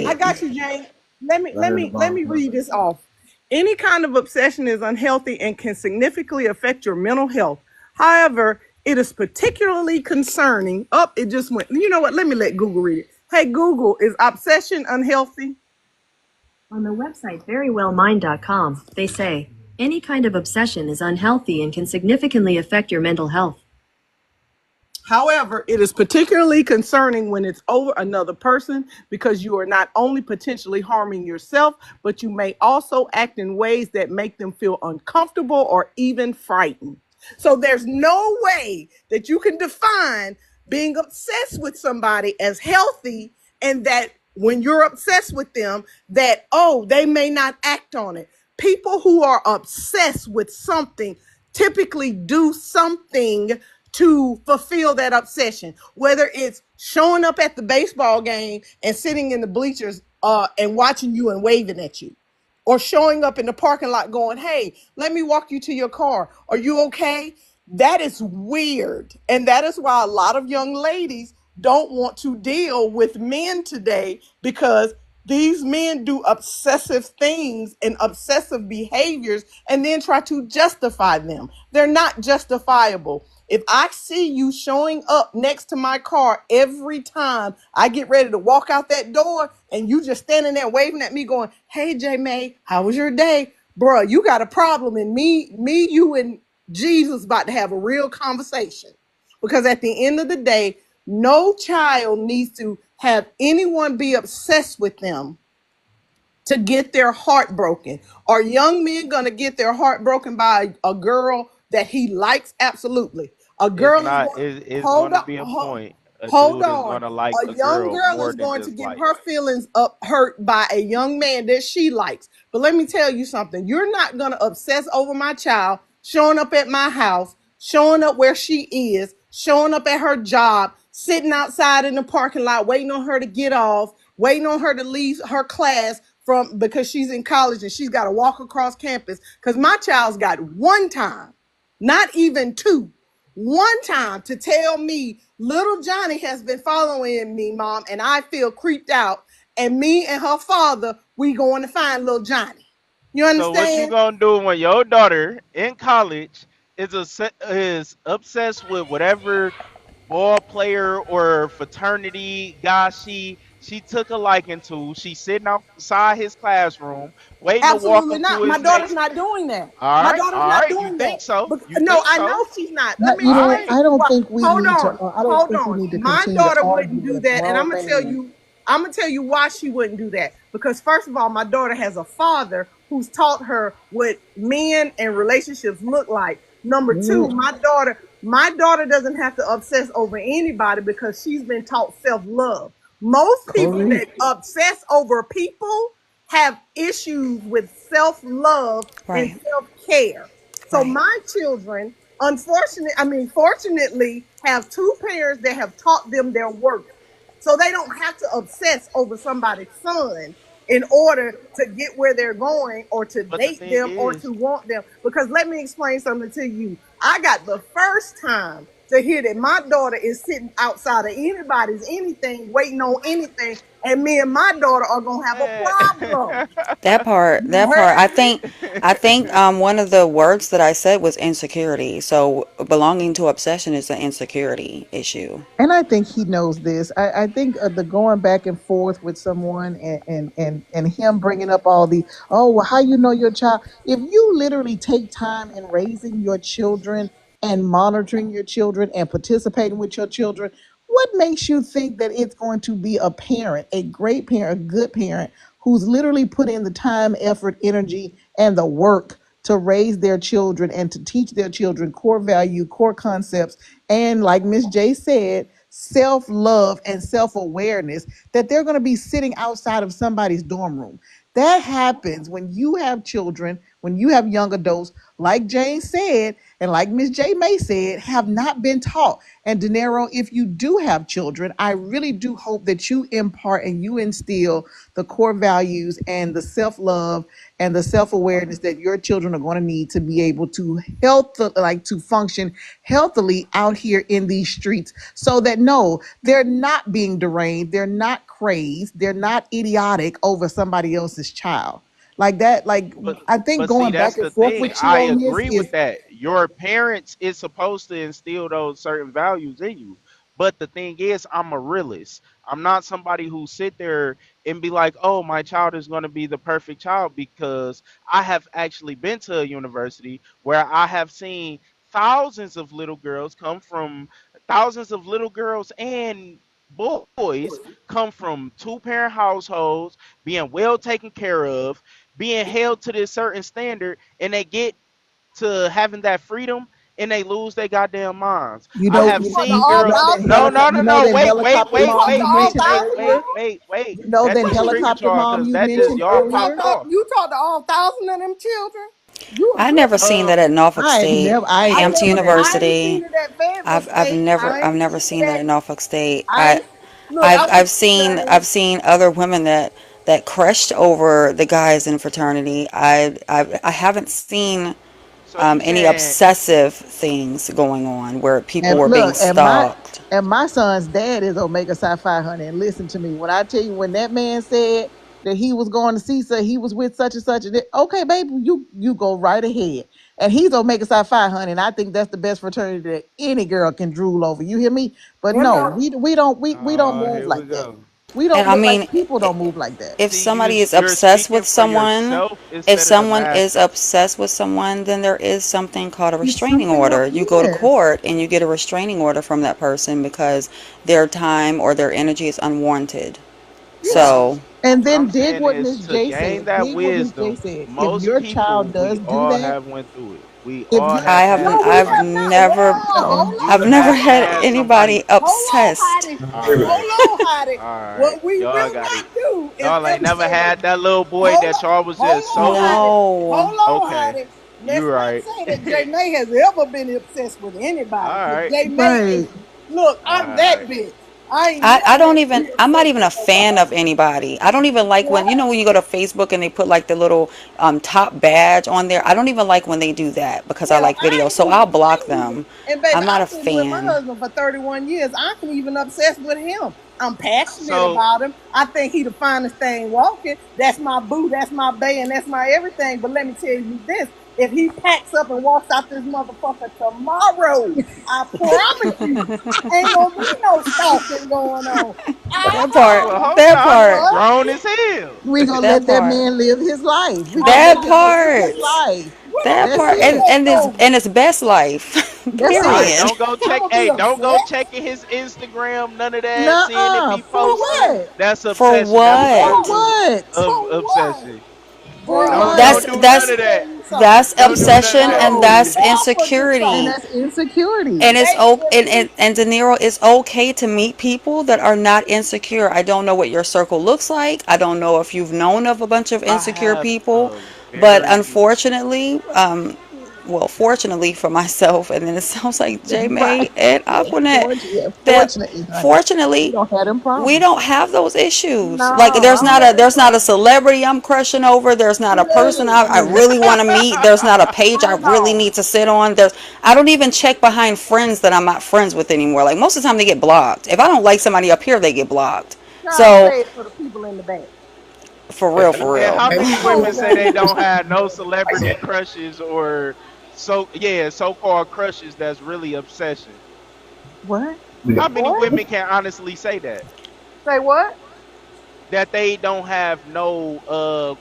I elaborate. got you, Jane. Let me read this off. Any kind of obsession is unhealthy and can significantly affect your mental health. However, it is particularly concerning. Up, it just went. You know what? Let me let Google read it. Hey Google, is obsession unhealthy? On the website verywellmind.com, they say any kind of obsession is unhealthy and can significantly affect your mental health. However, it is particularly concerning when it's over another person because you are not only potentially harming yourself, but you may also act in ways that make them feel uncomfortable or even frightened. So there's no way that you can define being obsessed with somebody as healthy, and that when you're obsessed with them, that, oh, they may not act on it. People who are obsessed with something typically do something to fulfill that obsession, whether it's showing up at the baseball game and sitting in the bleachers and watching you and waving at you, or showing up in the parking lot going, hey, let me walk you to your car. Are you okay? That is weird. And that is why a lot of young ladies don't want to deal with men today, because these men do obsessive things and obsessive behaviors and then try to justify them. They're not justifiable. If I see you showing up next to my car every time I get ready to walk out that door and you just standing there waving at me going, hey, J May, how was your day? Bruh, you got a problem. And you and Jesus about to have a real conversation. Because at the end of the day, no child needs to have anyone be obsessed with them to get their heart broken. Are young men going to get their heart broken by a girl that he likes? Absolutely. A It's girl is not. going, It's hold going to on, be a point. A hold dude is on. going to like A a young girl girl more is than going to just get like. her feelings up hurt by a young man that she likes. But let me tell you something. You're not going to obsess over my child showing up at my house, showing up where she is, showing up at her job, sitting outside in the parking lot, waiting on her to get off, waiting on her to leave her class from because she's in college and she's got to walk across campus. Because my child's got one time, not even two, one time to tell me little Johnny has been following me, mom, and I feel creeped out. And me and her father, we going to find little Johnny. You So what you understand? gonna do when your daughter in college is obsessed with whatever ball player or fraternity guy she took a liking to? She's sitting outside his classroom waiting to walk Absolutely up not. to My his daughter's next. not doing that. All My right, daughter's all not right. You doing think that. so? But You no, think I so? know she's not. Let That, me you All know, explain. right. I don't What? think we Hold need to. on. I don't Hold think we on. need to My continue to daughter argue wouldn't do with that, and I'm grown gonna tell man. you. I'm gonna tell you why she wouldn't do that. Because first of all, my daughter has a father who's taught her what men and relationships look like. Number two, Mm, my daughter doesn't have to obsess over anybody because she's been taught self-love. Most people Correct. that obsess over people have issues with self-love and Right. self-care. So Right. my children, fortunately, have two parents that have taught them their worth. So they don't have to obsess over somebody's son in order to get where they're going or to But the date thing them or is, to want them. Because let me explain something to you. I got the first time. to hear that my daughter is sitting outside of anybody's anything, waiting on anything, and me and my daughter are gonna have a Man. problem. That part, You that part. heard me? I think one of the words that I said was insecurity. So belonging to obsession is an insecurity issue. And I think he knows this. I think the going back and forth with someone and him bringing up all the, oh, well, how you know your child? If you literally take time in raising your children and monitoring your children and participating with your children, what makes you think that it's going to be a parent, a great parent, a good parent who's literally put in the time, effort, energy, and the work to raise their children and to teach their children core value, core concepts, and like Miss J said, self-love and self-awareness, that they're going to be sitting outside of somebody's dorm room. That happens when you have children, when you have young adults, like Jane said, and like Miss J May said, have not been taught. And De Niro, if you do have children, I really do hope that you impart and you instill the core values and the self-love and the self-awareness that your children are going to need to be able to like to function healthily out here in these streets, so that no, they're not being deranged, they're not crazed, they're not idiotic over somebody else's child. Like that, like But I think but see, going back that's and the forth thing. with you I on this agree with is that. Your parents is supposed to instill those certain values in you. But the thing is, I'm a realist. I'm not somebody who sit there and be like, "Oh, my child is going to be the perfect child," because I have actually been to a university where I have seen thousands of little girls come from thousands of little girls and boys come from two-parent households, being well taken care of, being held to this certain standard, and they get to having that freedom and they lose their goddamn minds. you I know have You you, talking to seen you all girls. know that thousand of No, them? no, no, you know no. that Wait, wait, helicopter You wait, mom talking to you wait, all wait, mentioned wait, thousand of wait, earlier, them? wait, wait. you know That that just Wait, triggered helicopter y'all mom because you that just mentioned y'all popped earlier. off. You talk to all thousand of them children? You a I good never one. seen that at Um, Norfolk State, I ain't I Hampton seen never, that I either. ain't seen University. it at Fayetteville State. I I've ain't never seen it seen that at, at Norfolk State. I ain't, look, I went I've to seen Sterling. other women that crushed over the guys in fraternity. I haven't seen so you any saying obsessive things going on where people And were being look, stalked. and my son's dad is Omega Psi Phi honey. And listen to me, when I tell you, when that man said that he was going to see, so he was with such and such, and okay, baby, you go right ahead. And he's Omega Psi Phi honey, and I think that's the best fraternity that any girl can drool over. You hear me? But no, Hello. we don't move here we like that. go. We And don't I look like mean, people don't move like that. if See, somebody is you're obsessed with speaking for someone, yourself instead of the masses. then there is something called a It's restraining something order. else. You go to Yes, court and you get a restraining order from that person because their time or their energy is unwanted. yeah. What I'm So, And what I'm then dig saying what is Miss to J gain said. that Dig what Miss J wisdom. said. If Most your people, child we does do all that, have went through it. We if all you have had No, we I've have somebody. not. Whoa, never, no, hold You I've on, never haven't hold had on. had anybody somebody. Hold on, obsessed. Heidi. All Wait a right, minute. Hold on, Heidi. all right. What we Y'all will got not it. do is Y'all ain't ever never say that. had that little boy Hold that on, y'all was hold just on, so Heidi. No. Hold on, okay. Heidi. You Let's not right. say that Jay May has ever been obsessed with All anybody. Because right. Jay May is, right. look, All I'm that right. bitch. I ain't never had to be I'm not obsessed even with a fan nobody. of anybody. I don't even like when, What? when you go to Facebook and they put like the little top badge on there. I don't even like when they do that because I Hell, like videos. So I'll block I ain't even, them. and baby, I'm not a I've been with my fan. husband for 31 years. I ain't even obsessed with him. I'm passionate So about him. I think he the finest thing walking. That's my boo, that's my bae, and that's my everything. But let me tell you this. If he packs up and walks out this motherfucker tomorrow, I promise you, ain't gonna be no stalking going on. I That part. well, hold That on. You part. what? grown as hell. We gonna That let that part. man live his life. We gonna let That him live his part. life. What I'm That gonna That's part. do? it. And it's best life. That's All right, it. Period. don't go I'm check. gonna be Hey, don't go upset checking his Instagram. None of that. Seeing if Nuh-uh. he for For posting. what? what? That's For obsession. That's For part what? two what? of For what? obsession. For Bruh, what? That's Don't do none that's of let me that. tell you something. that's Don't do none of obsession that. and No, that's I'm gonna do And insecurity. something. that's insecurity. And it's Baby, okay, if he and De Niro, it's okay to meet people that are not insecure. I don't know what your circle looks like. I don't know if you've known of a bunch of I insecure have people, a but very unfortunately, well, fortunately for myself, and then it sounds like J Right. May and Aquanet, Yeah, that fortunately, honey, we fortunately don't have them we problems. don't have those issues. Like No, I don't have that there's not a problem. celebrity I'm crushing over. There's not a person I Listen, really want to meet. There's not a page I not at really all. need to sit on. I don't even check behind friends that I'm not friends with anymore. Like most of the time they get blocked. If I don't like somebody up here, they get blocked. God So say it for the people in the back. for real, for And real. how Hey, many Come women on say now. they don't have no like celebrity that. crushes or so-called crushes that's really obsession? What? How many What? women can honestly say Say what? that they don't have no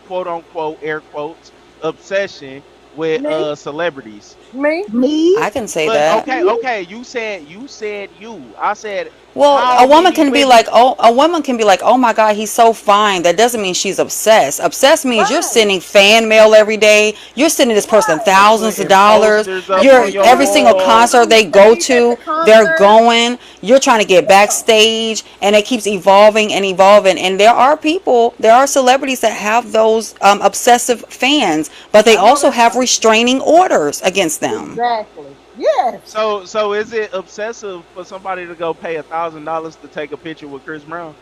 quote unquote air quotes obsession with Me? celebrities? Me? Me? I can say But that. okay, you said you. I said Well, how a woman many can be women? like, oh, a woman can be like, oh my God, he's so fine. That doesn't mean she's obsessed. Obsessed means you're Right. sending fan mail every day. You're sending this person Right. You thousands of putting dollars. posters And up You're on you your every single posting wall. concert on the they go stage at to, the they're concert. going. You're trying to get Yeah. backstage, and it keeps evolving and evolving. And there are celebrities that have those obsessive fans, but they I know also that's have right. restraining orders against them. Exactly. Yes. So is it obsessive for somebody to go pay $1,000 to take a picture with Chris Brown?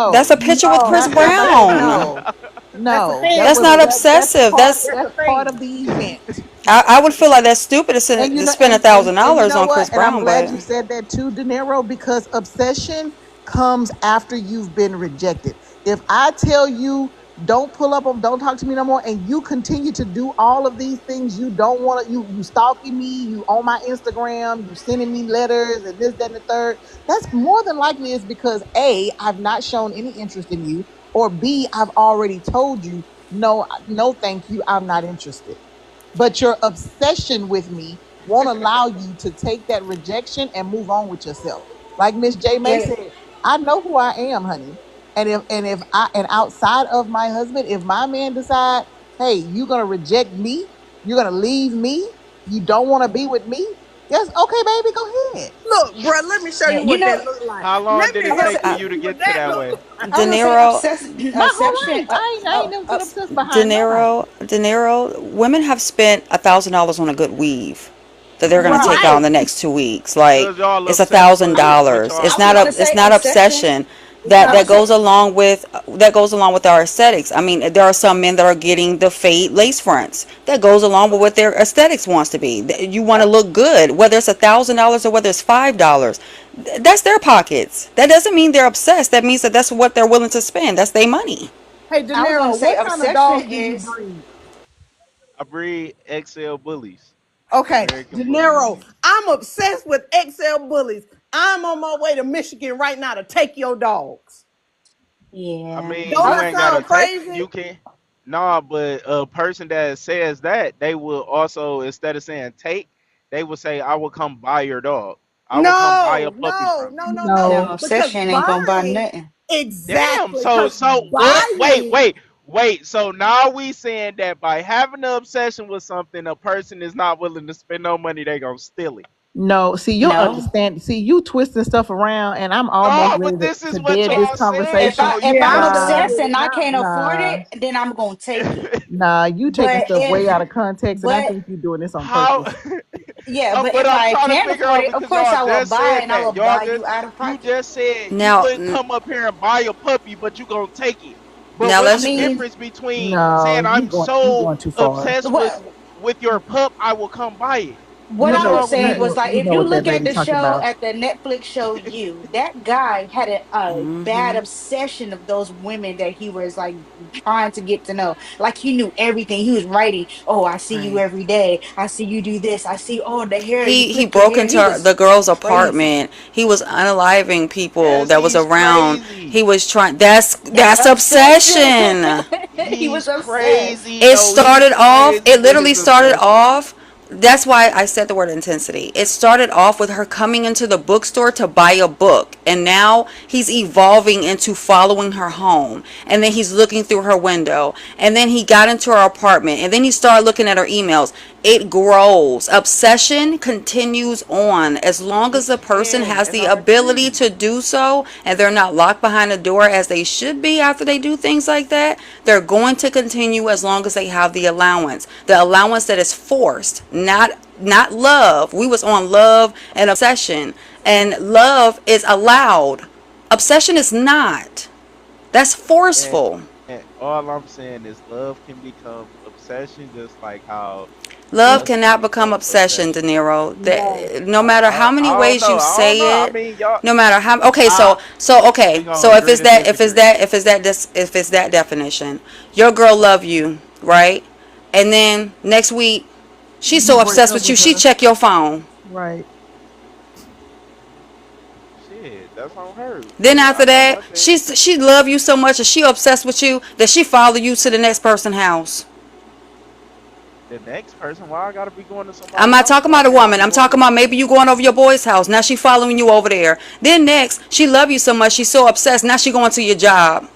That's No, a picture with Chris not That's that. That Brown. no, that's a no. That fan That's was not club. that's obsessive. part. That's That's a That's part fan. of the event. I would feel like that's stupid to And you to know, spend a and thousand and you dollars know on what? Chris And I'm Brown, glad but you said that too, De Niro, because obsession comes after you've been rejected. If I tell you don't pull up on, don't talk to me no more, and you continue to do all of these things, you don't want to, you stalking me, you on my Instagram, you sending me letters and this, that, and the third. That's more than likely is because A, I've not shown any interest in you, or B, I've already told you no, no, thank you, I'm not interested, but your obsession with me won't allow you to take that rejection and move on with yourself. Like Miss J May Yeah, said, I know who I am, honey. And if I and outside of my husband, if my man decide, hey, you're gonna reject me, you're gonna leave me, you don't want to be with me, yes, okay, baby, go ahead. Look, bro, let me show yeah. you You what know, that look like. How long Let did me it I was help take for say, you you to see what get to that that look way? I De was like. gonna say, Niro, My whole obsession. life, I ain't never obsessed behind nobody. De Niro, women have spent $1,000 on a good weave that they're gonna take out in Right. the next 2 weeks. Like Cause y'all it's a obsessed thousand with dollars. y'all It's I was not gonna it's say celebrities. not obsession. obsession It's I not would say, that goes along with our aesthetics. I mean, there are some men that are getting the fade lace fronts. That goes along with what their aesthetics wants to be. You want to look good, whether it's $1,000 or whether it's $5. That's their pockets. That doesn't mean they're obsessed. That means that that's what they're willing to spend. That's their money. Hey, De I was gonna Niro, say what kind of obsession dog do you is breed? I breed XL bullies, Okay, De American bullies. Niro, I'm obsessed with XL bullies. I'm on my way to Michigan right now to take your dogs. I yeah. mean, Don't I you that ain't gotta sound take. crazy? You can. Nah, but a person that says that they will also instead of saying take, they will say, "I will come buy your dog. I will come buy a No, puppy no, from you." no, no, no. no no. Because obsession ain't gonna buy buying, nothing. Damn. exactly, So because so what? Wait buying, wait wait. So now we saying that by having an obsession with something, a person is not willing to spend no money. They gonna steal it. No, see, you'll No. understand. See, you twisting stuff around, and I'm almost No, ready but this to is what dead If this y'all saying conversation. though. if You yeah, I'm I'm just done Nah, with obsessed it and I now. can't afford nah, it, then I'm gonna take it. nah. You taking But stuff way if out of context, and I but think you're doing this on how. purpose. yeah, but But if I'm I trying to can't figure afford out it, of because course y'all I will just buy it said and I will that. Y'all buy just you out of you pocket. just said you Now, wouldn't come up here and buy a puppy, but you gonna take it. But now what's I the let's mean, difference between saying No, I'm you so going too far. obsessed what with your pup, I will come buy it? what You What's I know, was wrong with saying that? was like you if know you what that look at lady the talking show about. at the Netflix show You, that guy had a bad obsession of those women that he was like trying to get to know. Like he knew everything. He was writing, "Oh, I see you right. every day. I see you do this. I see oh the hair, you He flip the broke hair." into He was the girl's crazy. apartment. He was unaliving people Yes, that was he's around. He crazy. was trying. That's That's obsession. obsession. He was He's obsessed. crazy It though. He's started off. crazy It with literally his started obsession. off. That's why I said the word intensity. It started off with her coming into the bookstore to buy a book, and now he's evolving into following her home, and then he's looking through her window, and then he got into her apartment, and then he started looking at her emails. It grows. Obsession continues on as long as It the person can, has and the I ability agree. to do so, and they're not locked behind a door as they should be after they do things like that. They're going to continue as long as they have the allowance that is forced, not love. We was on love and obsession, and love is allowed. Obsession is not. That's forceful. And all I'm saying is love can become obsession, just like how Love lust can cannot become become obsession, De obsession. Niro. No. No matter how many I don't ways know. you I don't know. say I it, mean, y'all. no matter how. Okay, I okay. we gonna So if agree it's to that, if it's disagree. that, if it's that, if it's that definition, your girl love you, right? And then next week, she's You so break obsessed up with you, with she her. check your phone. Right. Shit, that's on her. Then But after I know that, one thing: she love you so much, and she obsessed with you that she follow you to the next person's house. the next person, why I gotta be going to I'm somebody's not house? talking Why about a can't I woman. be I'm going talking to? about maybe you going over your boy's house. Now she following you over there. Then next, she love you so much, she's so obsessed. Now she going to your job.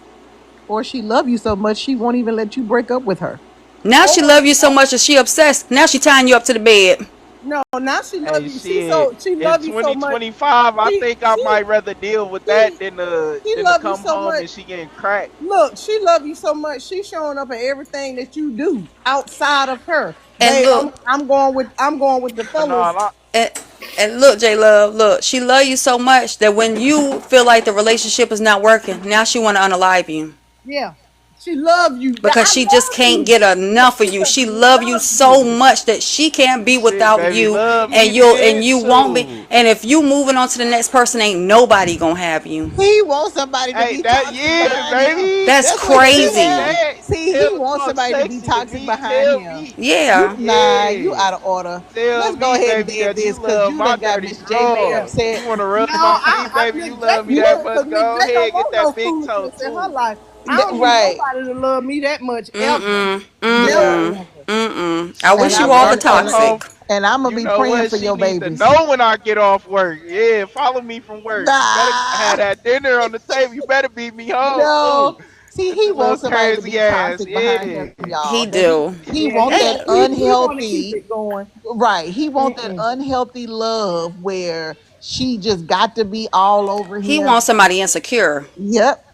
Or she love you so much she won't even let you break up with her. Now she Or love you so much that she obsessed. Now she tying you up to the bed. no, now she love Hey, you. shit. She In love you so much. 2025, I She think I she might rather deal with that she than she to love you come so home much. and she getting cracked. Look, she love you so much. She's showing up at everything that you do outside of her. And Babe, look, I'm going with the But no, fellas. and, and look, J Love, look, she love you so much that when you feel like the relationship is not working, now she want to unalive you Yeah. She love you. because I she just love can't you. get enough of you. Yes, She love you love so you. much that she can't be shit, without baby, you, love and me then you won't be. too. And if you moving on to the next person, ain't nobody gonna have you. He wants somebody to Hey, be that toxic yeah, behind him. baby. That's That's what Tell she me crazy. has. that. See, he wants Talk somebody to be sexy to toxic me. behind Tell him. me. You Yeah. nah, you Yeah. out of order. Tell Let's go me, ahead and baby, dead that you this because love you my done got dirty Miss J May draws. upset. You want to No, rub my feet, baby? Miss You J, love me that look, much? because Miss J Go don't ahead, get want that no big toe foolishness in her too. life. I don't need Right. nobody to love me that much ever. Mm-mm. Never, Yeah. Mm-mm. ever. Mm-mm. I And wish I'm you all Shit, the I come home. toxic. and I'm gonna You be know praying what? for She your need to babies. know when I get off work. Yeah, follow me from work. You better Nah. have that dinner on the table. You better beat me home too. No. See, With he your little wants somebody to crazy be ass. toxic behind Yeah. him, y'all. He That do. he Yeah, want that we want to keep unhealthy, it going. right. He want that Mm-mm. unhealthy love where she just got to be all over He him. wants somebody insecure. Yep.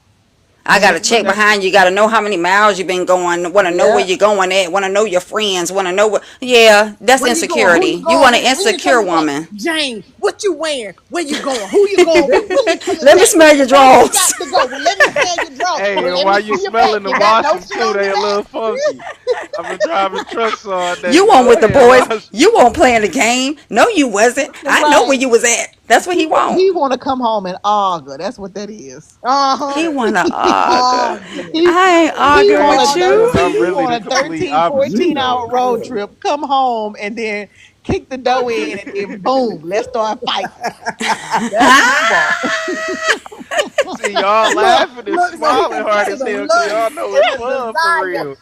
I And gotta it's But check that's behind you. Gotta know how many miles you've been going. Want to know where yep. you're going at. Want to know your friends. Want to know what. Yeah, that's Where you going? Who you insecurity. You going want an with? When you insecure coming back? woman. Jane, what you wearing? Where you going? Who you going with? When you coming Let me back? smell your Where you got drawers. to go? Well, let me smell your drawers. hey, Well, and let me while you see your back. smelling You them, got wash no them shit too. on They your a back. little funky. I've been driving trucks all day. You want Go with the ahead, boys. wash. You won't playing the game. No, you wasn't. I know where Right. you was at. That's what he want. He want to come home and argue. That's what that is. He Uh-huh. wanna argue. Oh, yeah. he I ain't he Okay, arguing want with a because you. 13 I'm he really want the a complete 13 14 opposite hour though. road trip, come home and then kick the door in and then boom, let's start fighting. That's what he want. See, y'all Look, laughing and look, so he smiling can get hard to as the hell because lust y'all know and it's the fun for desire. real.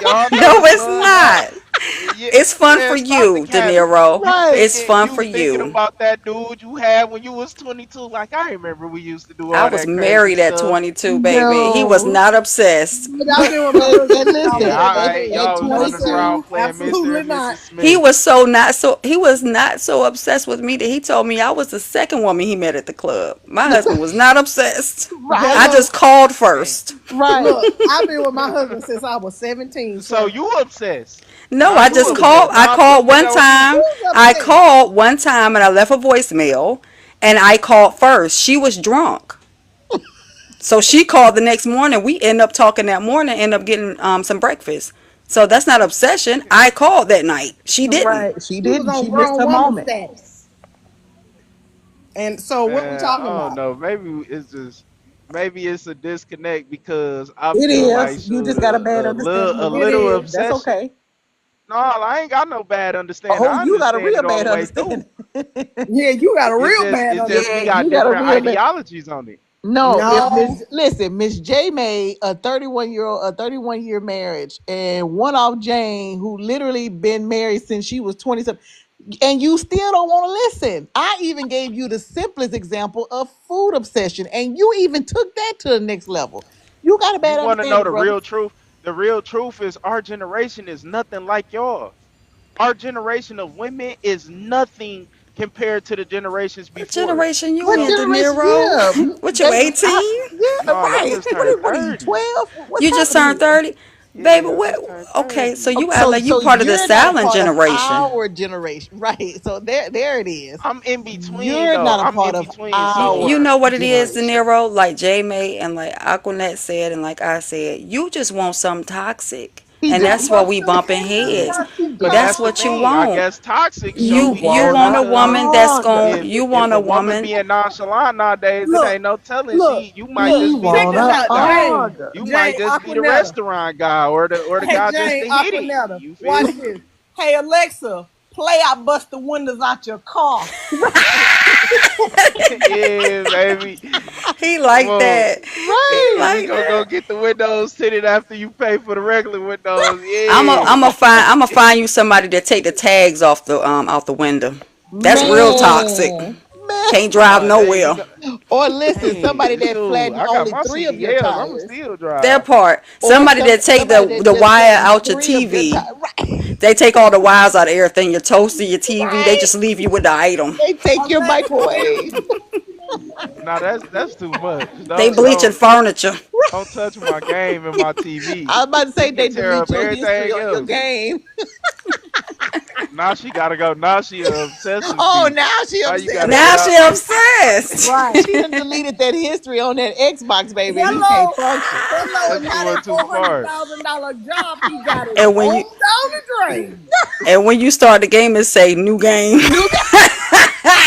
Y'all No, know it's it's fun. Y'all, not. yeah, It's fun for man, stop the you, De capping. Niro. Right. It's fun for You thinking you. about that dude you had when you was 22? Like I remember we used to do I all was that crazy married at stuff. 22, baby. He was No. not obsessed. But I've been with my husband And since I was listen, Yeah, all right. 17. at Y'all was running 22, around 22, playing Mr. absolutely and Mrs. not. He Smith. was so not so he was not so obsessed with me that he told me I was the second woman he met at the club. My husband was not obsessed. I right, Hello. just called Dang. first. right. Look, I've been with my husband since I was 17, So sir. you obsessed? No, Now I you just obsessed? called. I Now I'm called putting it one on you. time. Who's I upset? called one time and I left a voicemail and I called first. She was drunk. So she called the next morning. We end up talking that morning, end up getting some breakfast. So that's not obsession. I called that night. She didn't. Right. She She was didn't. on She missed grown her woman moment. status. And so what we Man, I talking don't about? know. Maybe it's a disconnect because I It feel like is. You shoot just got a bad a understanding of It what it little is. is. That's obsession. okay. No, I ain't got no bad understanding. Oh, I you got a understand real it all bad the way through. understanding. Yeah, you got a real bad It's just we Yeah, understanding. got you got a different real bad. ideologies on it. No, if No. Miss listen, Miss J made a 31-year marriage, and one off Jane, who literally been married since she was 27, and you still don't want to listen. I even gave you the simplest example of food obsession, and you even took that to the next level. You got a You bad want to know understanding, the brother. real truth? The real truth is our generation is nothing like y'all. Our generation of women is nothing compared to the generations What before us. generation you What So, in, De generation? Niro? Yeah, What you they, 18? yeah, no, I right. just turned What are you 30. 12? What's You just happening turned here? 30? Baby, Yeah, I what? just turned Okay, so 30. you act So like you so part of the you're not a silent part of generation. our generation, right? So there it is. I'm in between You're though. not a I'm in part of between. So You our know what it is, De generation. Niro? Like J May and like Aquanet said, and like I said, you just want something toxic. He And just that's he why wants we some bumping heads. toxic but That's that's the what you thing. I content. want. guess toxic show You be You good want a because woman that's wanna going if a woman being nonchalant nowadays, it Look, ain't no telling. look, You might look. he just be the Check this wanna food out, guy. Jane. argue. You might Jane just be the Aquanetta. restaurant guy or the Hey, guy that's Jane the hitty. Aquanetta. You feel Watch me? this. Hey, Alexa, play I Bust the Windows Out Your Car. Yeah, baby. He Come like on. that. He Right. We like gonna go that. get the windows tinted after you pay for the regular windows. I'm Yeah. I'm a find you somebody that take the tags off the window. That's real toxic. Man. Man. Can't drive Oh dang, nowhere. Or listen, somebody hey, that shoot. flatten I got only my three of your CDLs. I'ma tires. still That drive. part. Or Somebody that take somebody that the just wire flattens out your three of your TV. tires. Right. They take all the wires out of everything. Your toaster, your TV. They Right. just leave you with the item. They take your Alexa, microwave. Now that's too much. They bleaching furniture. Don't touch my game and my TV. I was about to say It they can tear delete up your history everything on your else. game. Now she gotta go. Now she a obsessive Oh, beast. now she Now you gotta obsessed. get Now out. she obsessed. right. She done deleted that history on that Xbox, baby. You can't Hello. function. Hello. That's And now going that too far. $400,000 job he got is and when going you down the drain. and when you start the game, it say new game. New guy.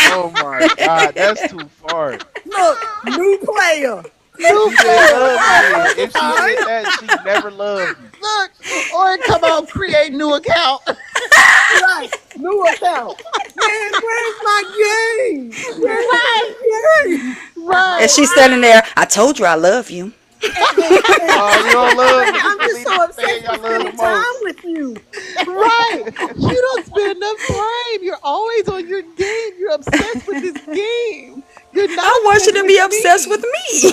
Oh my God, that's too far. Look, new player. Click New You didn't here player. love me then. If she every did time. that, she never loved me. Look, or come on, create new account. Right. New account. Man, where's my game? Where's Right, my game? And right, she's standing there. I told you I love you. Oh, you don't love me. You I'm just deleted so the thing obsessed I with love the spending time most. with you. right. You don't spend enough time. You're always on your game. You're obsessed with this game. You're not I want you obsessed to with be obsessed with me. me.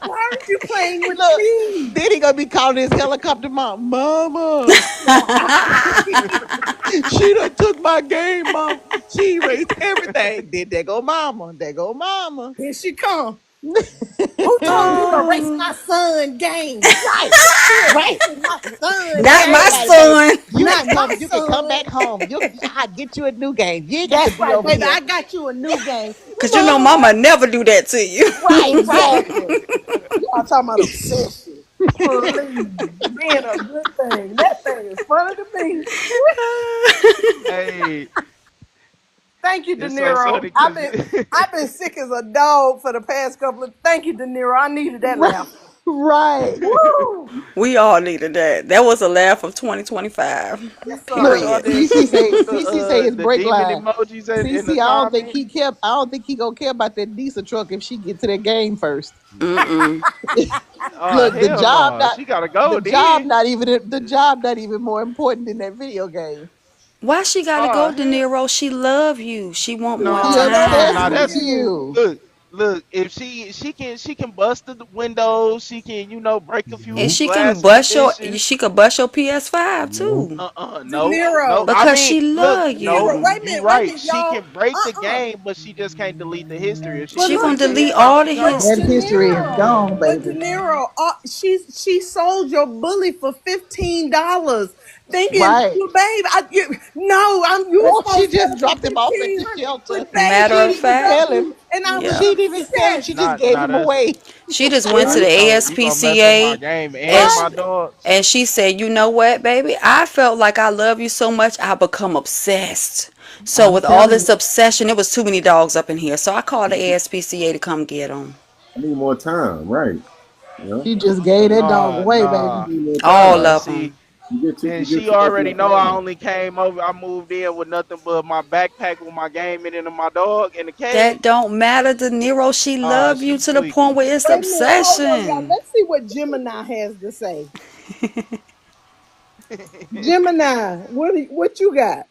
Why aren't you playing with Look, me? then he gonna be calling his helicopter mom. Mama, she done took my game, mom. She erased everything. Did they go mama? They go mama. Here she come. Who told you to race my son game? Right, right. This is my son Tell Not my game. everybody, baby. son. You Not can my come. You can come son. back home. I get you a new game. You ain't got to That's be right, over baby. here. I got you a new game. Cause you know Mama. mama never do that to you. Right, right. Exactly. Y'all talking about obsession. Please. Being a good thing. That thing is funny to me. Hey, Thank you, De it's so Niro. funny because I've been sick as a dog for the past couple of. Thank you, De Niro. I needed that Right, laughter. right. Woo! We all needed that. That was a laugh of 2025. Yes, Look, sir. y'all Period. didn't see CC say his the break demon line. emojis in the CC, I don't think comments. he care. I don't think he gonna care about that diesel truck if she get to that game first. Mm-mm. Oh Look, hell no, she gotta go then. the job not even more important than that video game. Why she gotta Oh go, De hell Niro? She love you. She want more She no, obsessed nah, time. with that's you. look, look. If she can bust the windows, she can break a And few she can glasses and bust your dishes. PS5 too. De No, no. Niro. I Because mean, she look, love De no, Niro. you. you Wait a right. minute, She y'all. can break the Uh-uh. game, but she just can't delete the history. If she But She gonna look, delete the De delete history, all Niro. the she gone. That De history. history is Niro. gone, But De baby. Niro, she sold your bully for $15, thinking, Right. well, babe, no, you was Oh, she supposed to sell just it for dropped him off at the 1500, shelter. but babe, Matter She I of didn't even love fact, sell him. you, and I was yeah. She didn't even sell him. obsessed. She just gave Not him us. away. She just went Now to the you gonna mess with my ASPCA game and and sh- my Right. dogs. and she said, "You know what, baby? I felt like I love you so much, I become obsessed. So I'm with all telling this you. obsession, it was too many dogs up in here. So I called the ASPCA to come get them, I need more time, right? You know, She just gave that dog away, baby. Nah. I need more all time. Uh-uh. of See, them. And you get she too much already know I information. only came over. I moved in with nothing but my backpack with my game in it and my dog and the That cage. don't matter, De Niro. She Ah, love you she to the point tweaking. where it's Wait a minute, hold on, y'all. obsession. Let's see what Gemini has to say. Gemini, what you got?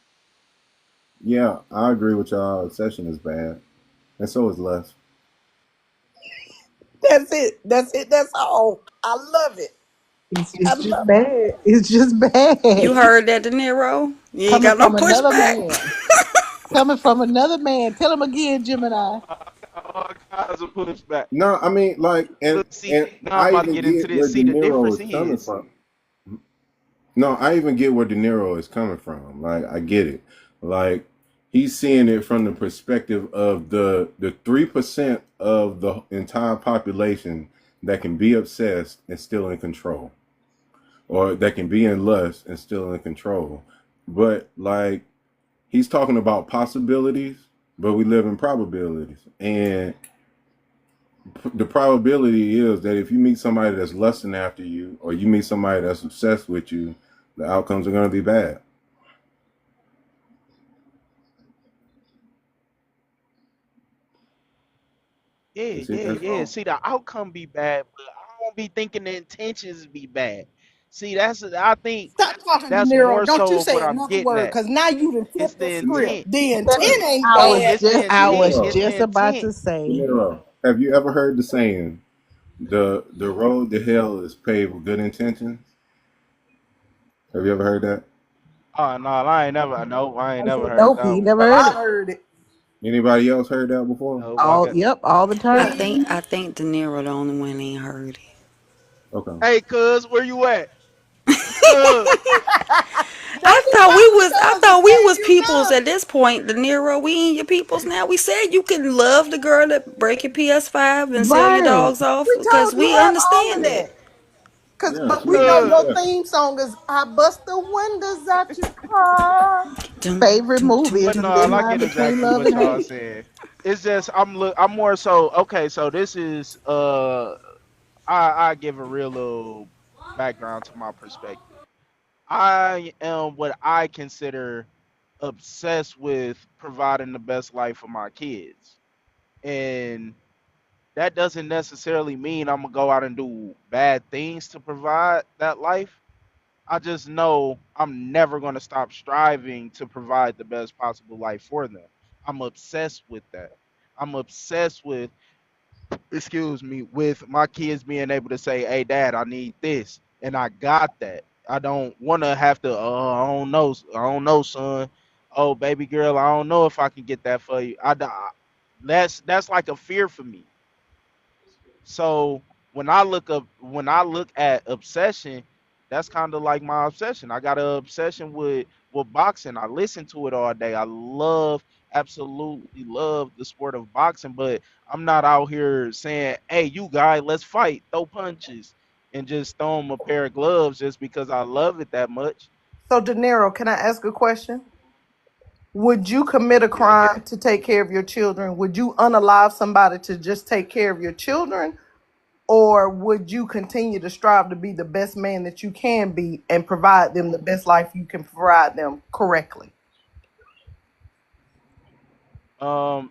Yeah, I agree with y'all. Obsession is bad, and so is lust. That's it. That's it. That's all. I love it. I It's just love bad. It's just You bad. heard that, De Niro? You ain't Coming got no from another pushback. man. Coming from another man. Tell him again, Gemini. All kinds of pushback. No, I mean like, Look, see, and now I'm I about to even get into get this. where See, De the Niro difference is coming is, from. No, I even get where De Niro is coming from. Like, I get it. Like, he's seeing it from the perspective of the 3% of the entire population that can be obsessed and still in control, or that can be in lust and still in control. But like, he's talking about possibilities, but we live in probabilities, and the probability is that if you meet somebody that's lusting after you, or you meet somebody that's obsessed with you, the outcomes are going to be bad. yeah, That's it. yeah, That's yeah. all. See, the outcome be bad, but I don't be thinking the intentions be bad. See, I think Stop talking, De that's Niro. more Don't you so of what say I'm another getting word, at. because now you done It's flipped the the De Niro, script. intent. The have, intent ain't I No, was bad. it's the just I De intent. was It's Niro, the just about intent. to De say. Niro, have you ever heard the saying, the road to hell is paved with good intentions? Have you ever heard that? Oh no, I ain't never. Nope, I ain't I never said, heard nope, that he one. never Well, heard I it. heard it. Anybody else heard that before? Nope, I All got. yep, all the I time. think I think De Niro the only one ain't heard Okay. Hey, cuz, where you at? Cuz, Don't be talking to I us and thought we saying was you peoples know. at this point, De Niro. We ain't your peoples now. We said you can love the girl that break your PS5 and sell your Right. dogs off We because told you we all of understand it. that. Cause, Yeah, but she we know was your cuz. obsessed. theme song is "I bust the windows out your car." Dun, Favorite dun, movie dun, But is a no, dun, thin I dun. line get between exactly love what and y'all hate. saying. It's just I'm more so okay. So this is I give a real little background to my perspective. I am what I consider obsessed with providing the best life for my kids, and that doesn't necessarily mean I'm gonna go out and do bad things to provide that life. I just know I'm never going to stop striving to provide the best possible life for them. I'm obsessed with that. I'm obsessed with, excuse me, with my kids being able to say, "Hey, Dad, I need this," and I got that. I don't want to have to. Oh, I don't know, son. Oh, baby girl, I don't know if I can get that for you. That's like a fear for me. So when I look at obsession, that's kind of like my obsession. I got an obsession with boxing. I listen to it all day. I love, absolutely love the sport of boxing, but I'm not out here saying, "Hey, you guy, let's fight, throw punches," and just throw them a pair of gloves just because I love it that much. So, De Niro, can I ask a question? Would you commit a Yeah. crime to take care of your children? Would you unalive somebody to just take care of your children? Or would you continue to strive to be the best man that you can be and provide them the best life you can provide them correctly?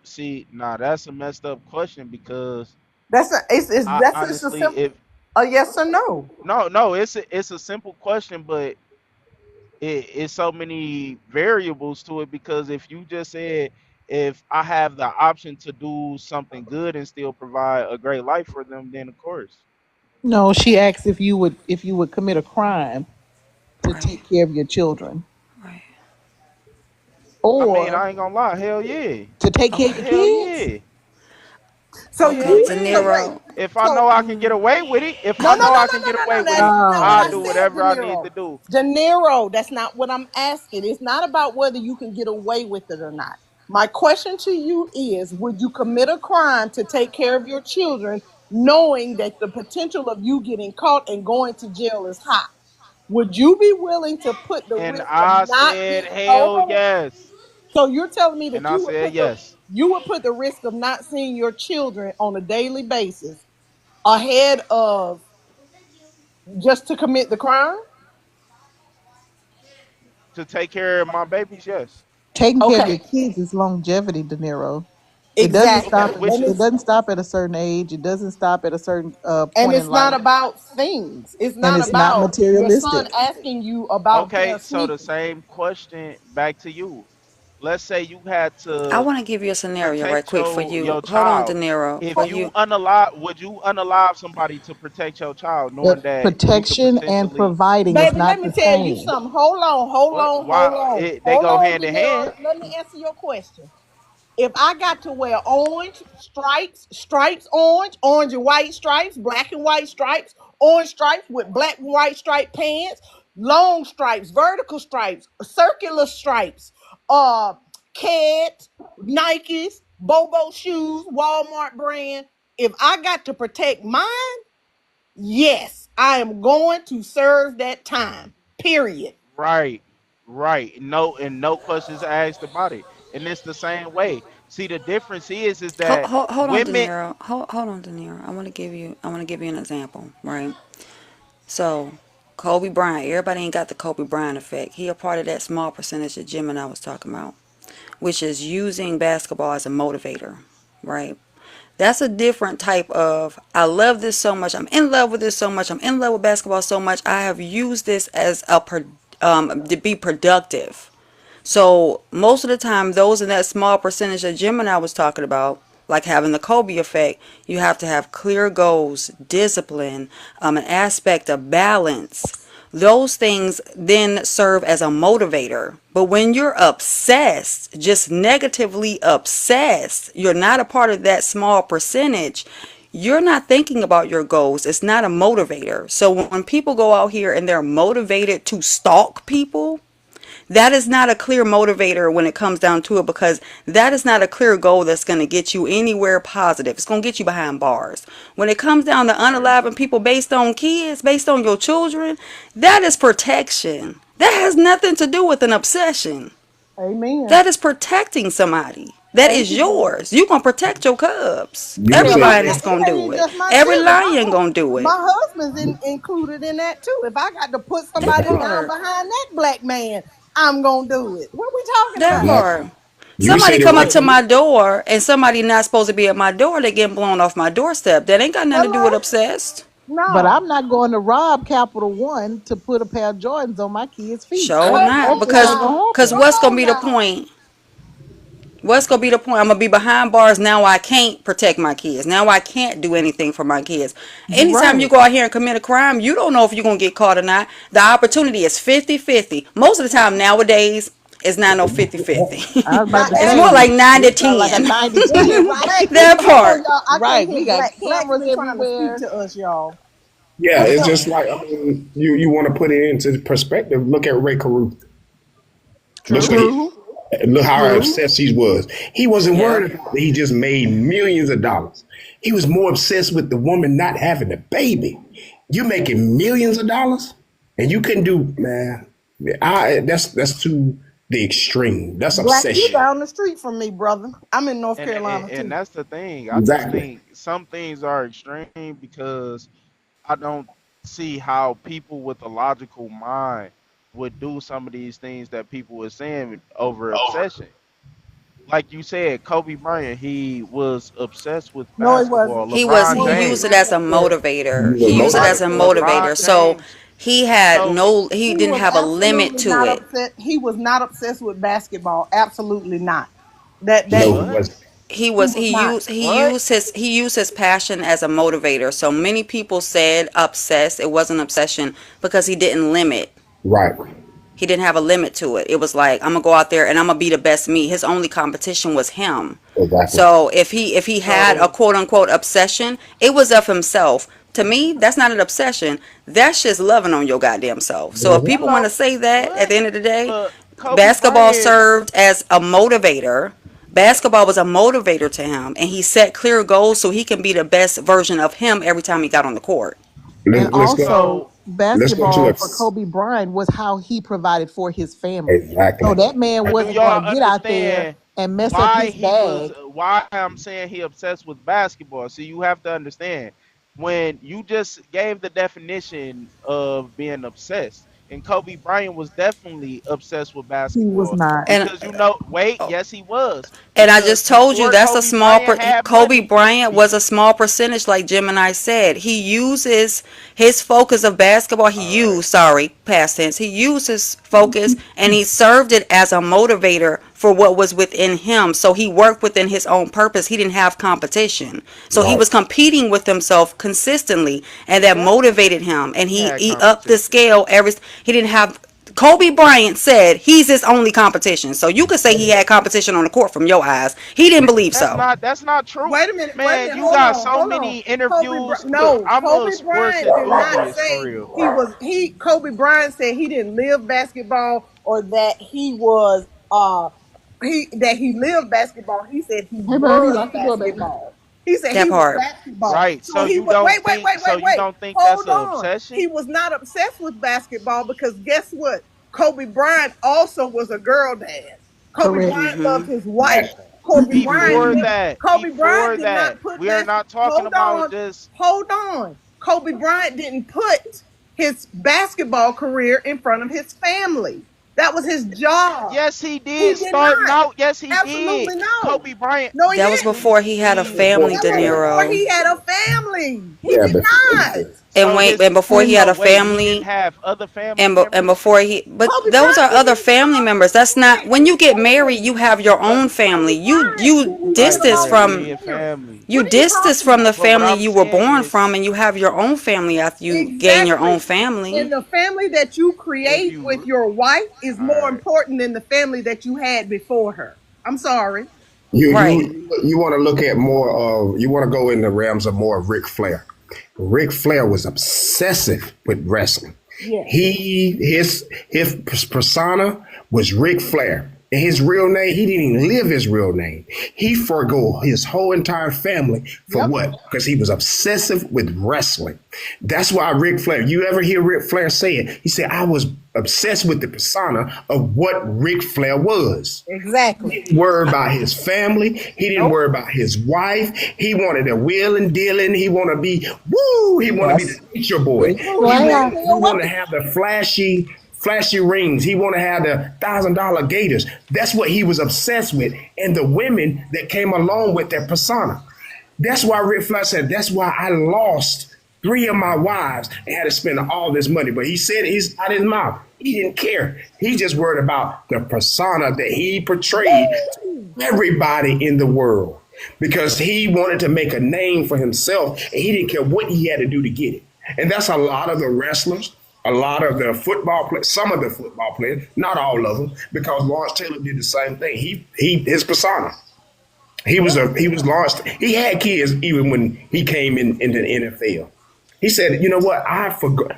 See, nah, that's a messed up question because I That's just a honestly, simple if a yes or no. no, it's a simple question, but it's so many variables to it because if you just said if I have the option to do something good and still provide a great life for them, then of course. No, she asked if you would commit a crime to Right, take care of your children. right. I mean, Or I ain't gonna lie, hell yeah, to take care of Okay, your hell kids. yeah, So okay, hell you De so yeah. wait. Niro. If I So know I can get away with it, if no, I no, know no, I no, can no, get no, away no. with That's it, not what I'll I do No. said, whatever De I need Niro. to do. De Niro, that's not what I'm asking. It's not about whether you can get away with it or not. My question to you is, would you commit a crime to take care of your children, knowing that the potential of you getting caught and going to jail is high? Would you be willing to put the And risk of I not said being hold hell on? yes, So you're telling me and that I said yes. you would put the risk of not seeing your children on a daily basis ahead of just to commit the crime? To take care of my babies, yes. Taking care of your Okay, kids is longevity, De Niro. It doesn't Okay, exactly. stop. which Let me, It doesn't stop at a certain age. It doesn't stop at a certain and point in it's not life, about things. It's and not it's not about your son materialistic. asking you about okay, their so the sneakers. same question back to you. Let's say you had I to want to give you a scenario right protect quick for you. your Hold on, De child. Niro. If For you you, unalive, would you unalive somebody to protect your child, knowing But that you could protection and potentially providing is Baby, let not me the tell you same. something. Hold on, hold what? on, hold Why on. they Hold go on, hand De in Niro. hand? Let me answer your question. If I got to wear orange stripes, stripes orange, orange and white stripes, black and white stripes, orange stripes with black and white striped pants, long stripes, vertical stripes, circular stripes, uh, Keds, Nikes, Bobo shoes, Walmart brand. If I got to protect mine, yes, I am going to serve that time. Period. Right, right. No, and no questions asked about it. And it's the same way. See, the difference is that hold on, De women. Niro. Hold on, De Niro. I want to give you an example, right? So, Kobe Bryant. Everybody ain't got the Kobe Bryant effect. He a part of that small percentage that Jim and I was talking about, which is using basketball as a motivator, right? That's a different type of, I love this so much. I'm in love with this so much. I'm in love with basketball so much. I have used this as to be productive. So most of the time, those in that small percentage that Jim and I was talking about, like having the Kobe effect, you have to have clear goals, discipline, an aspect of balance. Those things then serve as a motivator. But when you're obsessed, just negatively obsessed, you're not a part of that small percentage. You're not thinking about your goals. It's not a motivator. So when people go out here and they're motivated to stalk people, that is not a clear motivator when it comes down to it, because that is not a clear goal that's going to get you anywhere positive. It's going to get you behind bars. When it comes down to unaliving people based on kids, based on your children, that is protection. That has nothing to do with an obsession. Amen. That is protecting somebody. That is Amen. yours. You're going to protect your cubs. You Every said Hell, lioness it going to do ain't it. just my Every children. lion going to do it. My husband's included in that too. If I got to put That somebody exactly. down part. behind that black man, I'm gonna do it. What we talking That about? Exactly. part. You Somebody said it come up right. to my door and somebody not supposed to be at my door, they getting blown off my doorstep. That ain't got nothing to do with Hello? obsessed. But No. I'm not going to rob Capital One to put a pair of Jordans on my kids' feet. Sure Come not. on That just ain't now. gonna Because happen. Come what's gonna on be the now. point? What's gonna be the point? I'm gonna be behind bars now. I can't protect my kids. Now I can't do anything for my kids. Anytime you Right. go out here and commit a crime, you don't know if you're gonna get caught or not. The opportunity is 50-50. Most of the time nowadays, it's not no 50-50. I was Now about to It's as more say like we nine to it's not like a ten. 90-10. Right. That hold on, part. y'all. I can't Right. hear We got Black's cameras been trying to speak everywhere. to us, y'all. Yeah, What's it's up? just like, I mean, you want to put it into perspective. Look at Ray Caruth. Look True. what True. look how True. obsessed he was. He wasn't Yeah. worried about that. He just made millions of dollars. He was more obsessed with the woman not having a baby. You making millions of dollars, and you couldn't do, man. That's too the extreme. That's Black, you obsession. down the street from me, brother. I'm in North And Carolina and too. that's the thing. I just Exactly. think some things are extreme because I don't see how people with a logical mind would do some of these things that people were saying over obsession. Like you said, Kobe Bryant, he was obsessed with No, it basketball. wasn't. LeBron No, He it was used it James, as not. a He motivator. was He used it as motivated. a LeBron motivator. So James he had told me, no, he He didn't was have a limit absolutely to not it. upset. He was not obsessed with basketball. Absolutely not. That No, he what? wasn't. He he was was not. What? he used his passion as a motivator. So many people said obsessed. It wasn't obsession because he didn't limit. Right. He didn't have a limit to it. It was like, I'm gonna go out there and I'm gonna be the best me. His only competition was him. Exactly. So if he had a So quote unquote obsession, it was of himself. To me, that's not an obsession. That's just loving on your goddamn self. So if people want to so say that at what? the end of the day, But Kobe basketball Bryant, served as a motivator. Basketball was a motivator to him, and he set clear goals so he can be the best version of him every time he got on the court. And Let's go. also, so Let's go to basketball for a Kobe Bryant was how he provided for his family. So exactly. that man but do wasn't going y'all to get out there understand and mess up why his he was bag. why I'm saying he obsessed with basketball? See, you have to understand when you just gave the definition of being obsessed. and Kobe Bryant was definitely obsessed with He was basketball not. And because wait, yes he was, And I because just told you before that's a Kobe small. Bryant had Kobe money, Bryant was a small percentage, like Gemini said. He uses his focus of basketball. He all right, used, sorry, past tense. He used his focus and he served it as a motivator for what was within him. So he worked within his own purpose. He didn't have competition. So he Right. was competing with himself consistently, and that yeah, motivated him. And he had he upped the competition. scale every. He didn't have. Kobe Bryant said he's his only competition. So you could say he had competition on the court from your eyes. He didn't believe so. That's not true, Wait a man. minute, You got so hold on. many interviews. Look, No, I'm a Kobe sports Bryant did not enthusiast for say real. Kobe Bryant said he didn't live basketball or that he was he lived basketball. He said he Hey, baby, was lock the door, baby. basketball. He said That he was part. basketball. Right. So So he you was don't think wait. that's Hold an on. He obsession? was not obsessed with basketball because guess what? Kobe Bryant also was a girl dad. Kobe Correct. Bryant loved Mm-hmm. his wife. Kobe Bryant Before never that, Kobe Bryant did not put we are not talking about just hold on. Kobe Bryant didn't put his basketball career in front of his family. That was his job. yes, he He did did starting not. out. Yes, he did. Absolutely no. Kobe Bryant, No, he That was didn't. before please, he had a please, family, Before, De That was before. before Niro. he had a family. He Yeah, did before. not. And so wait, his and before he and had no a wait, he didn't family, have other family and members. before he, but Kobe those Bryant are didn't other even get family along members. with his That's not when you wife. get married, you have your own family. Kobe You Bryant didn't get Right, distance along with his from Caribbean parents. family. you What are you distance talking from the about? But what family I'm you were saying born is, from, and you have your own family after you gain your own Exactly. family. And the family that you if create with you your wife is all more right, important than the family that you had before her. I'm sorry. You Right. you you want to look at more of you want to go in the realms of more of Ric Flair. Ric Flair was obsessive with wrestling. Yes. His persona was Ric Flair. And his real name, he didn't even live his real name. He forego his whole entire family for Yep. what? Because he was obsessive with wrestling. That's why Ric Flair, you ever hear Ric Flair say it? He said, I was obsessed with the persona of what Ric Flair was. He Exactly. didn't worry about his family. He didn't Nope. worry about his wife. He wanted a wheeling, dealing. He wanted to be woo. He wanted to be That's the nature boy. his plan. He wanted to have the flashy rings. He wanted to have the $1,000 gators. That's what he was obsessed with, and the women that came along with their persona. That's why Rick Flair said, that's why I lost three of my wives and had to spend all this money. But he said he's out of his mouth. He didn't care. He just worried about the persona that he portrayed Woo! to everybody in the world because he wanted to make a name for himself and he didn't care what he had to do to get it. And that's a lot of the wrestlers, a lot of the football players, some of the football players, not all of them, because Lawrence Taylor did the same thing. He his persona. He was lost. He had kids even when he came into the NFL. He said, "You know what? I forgot.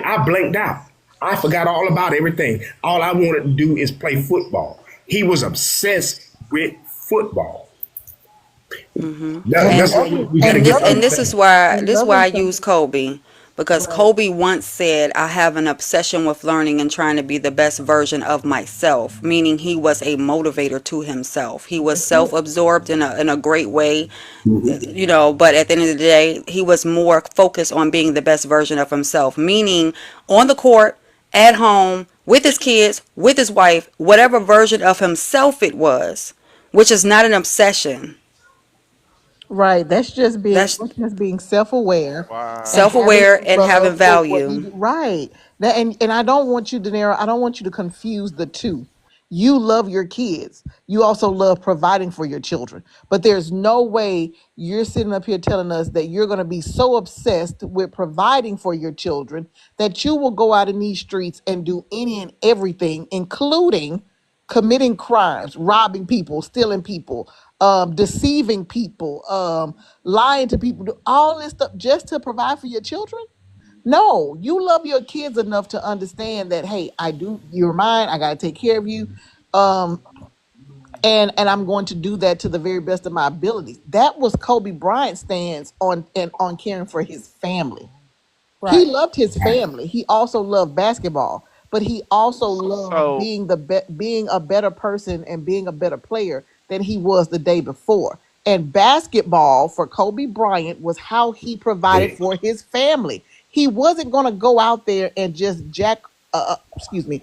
I blanked out. I forgot all about everything. All I wanted to do is play football. He was obsessed with football. Hmm. That's And what we got to get to this is understand. why And loving I use something. Kobe, because Right. Kobe once said, I have an obsession with learning and trying to be the best version of myself, meaning he was a motivator to himself. He was That's it. self-absorbed in a great way, Mhm. but at the end of the day, he was more focused on being the best version of himself, meaning on the court, at home, with his kids, with his wife, whatever version of himself it was, which is not an obsession. Right. That's That's just being self-aware and wow. having self-aware and having love for what you value. do. Right. That and I don't want you, De Niro, I don't want you to confuse the two. You love your kids. You also love providing for your children. But there's no way you're sitting up here telling us that you're going to be so obsessed with providing for your children that you will go out in these streets and do any and everything, including committing crimes, robbing people, stealing people, deceiving people, lying to people, do all this stuff just to provide for your children? No, you love your kids enough to understand that, hey, I do, you're mine, I gotta take care of you. Um, and I'm going to do that to the very best of my abilities. That was Kobe Bryant's stance on caring for his family. He Right. loved his family. He also loved basketball, but he also loved So being a better person and being a better player than he was the day before. And basketball for Kobe Bryant was how he provided Yeah. for his family. He wasn't going to go out there and just jack. excuse me,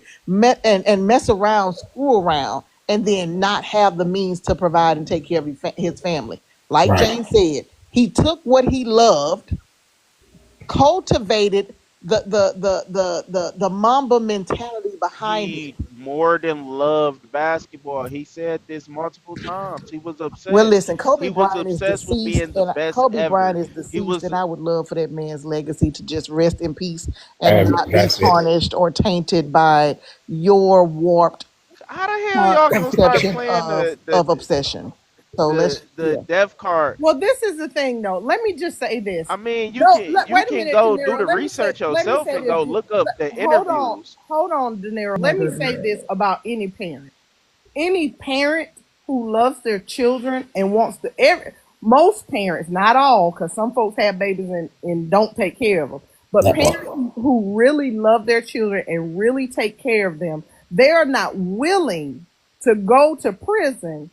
and mess around, screw around, and then not have the means to provide and take care of his family. Like Right. Jane said, he took what he loved, cultivated the Mamba mentality behind it. He more than loved basketball. He said this multiple times. He was Well, obsessed. listen, Kobe He was Bryant is obsessed with deceased, being the and best Kobe Bryant ever. is He deceased, was and I would love for that man's legacy to just rest in peace and And not be that's it. tarnished or tainted by your warped how the hell y'all gonna start conception playing of obsession. So let's, the yeah. death card? Well, this is the thing, though. Let me just say this. I mean, No, you wait a can minute, go do Dinero. the research Let me yourself say and this. go look up the interviews. Hold on, Dinero. Let me say this about any parent. Any parent who loves their children and wants to most parents, not all, because some folks have babies and don't take care of them, but That parents part. who really love their children and really take care of them, they are not willing to go to prison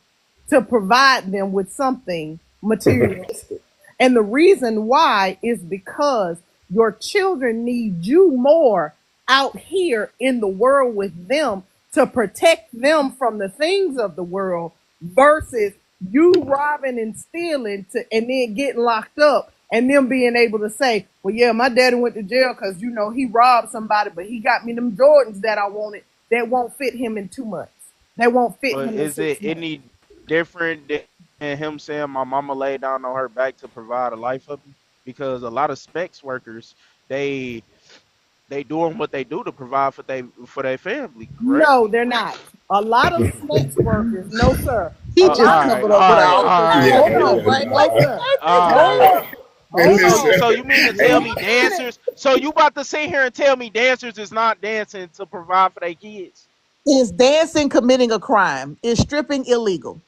to provide them with something materialistic. And the reason why is because your children need you more out here in the world with them to protect them from the things of the world versus you robbing and stealing to and then getting locked up and them being able to say, well, yeah, my daddy went to jail because he robbed somebody, but he got me them Jordans that I wanted that won't fit him in 2 months. That won't fit But him in is it 6 months. any different than him saying my mama laid down on her back to provide a life for me? Because a lot of specs workers, they they doing what they do to provide for their family, correct? No, they're not. A lot of sex workers, no, sir. He A All just lot of right, covered all up hold with right, on, all all the right, Yeah, hold wait, on, yeah, wait, no, nah. sir. all Hold right. on, Hey, hold So listen. on. so you mean to tell Wait me a minute. dancers? So you about to sit here and tell me dancers is not dancing to provide for their kids? Is dancing committing a crime? Is stripping illegal?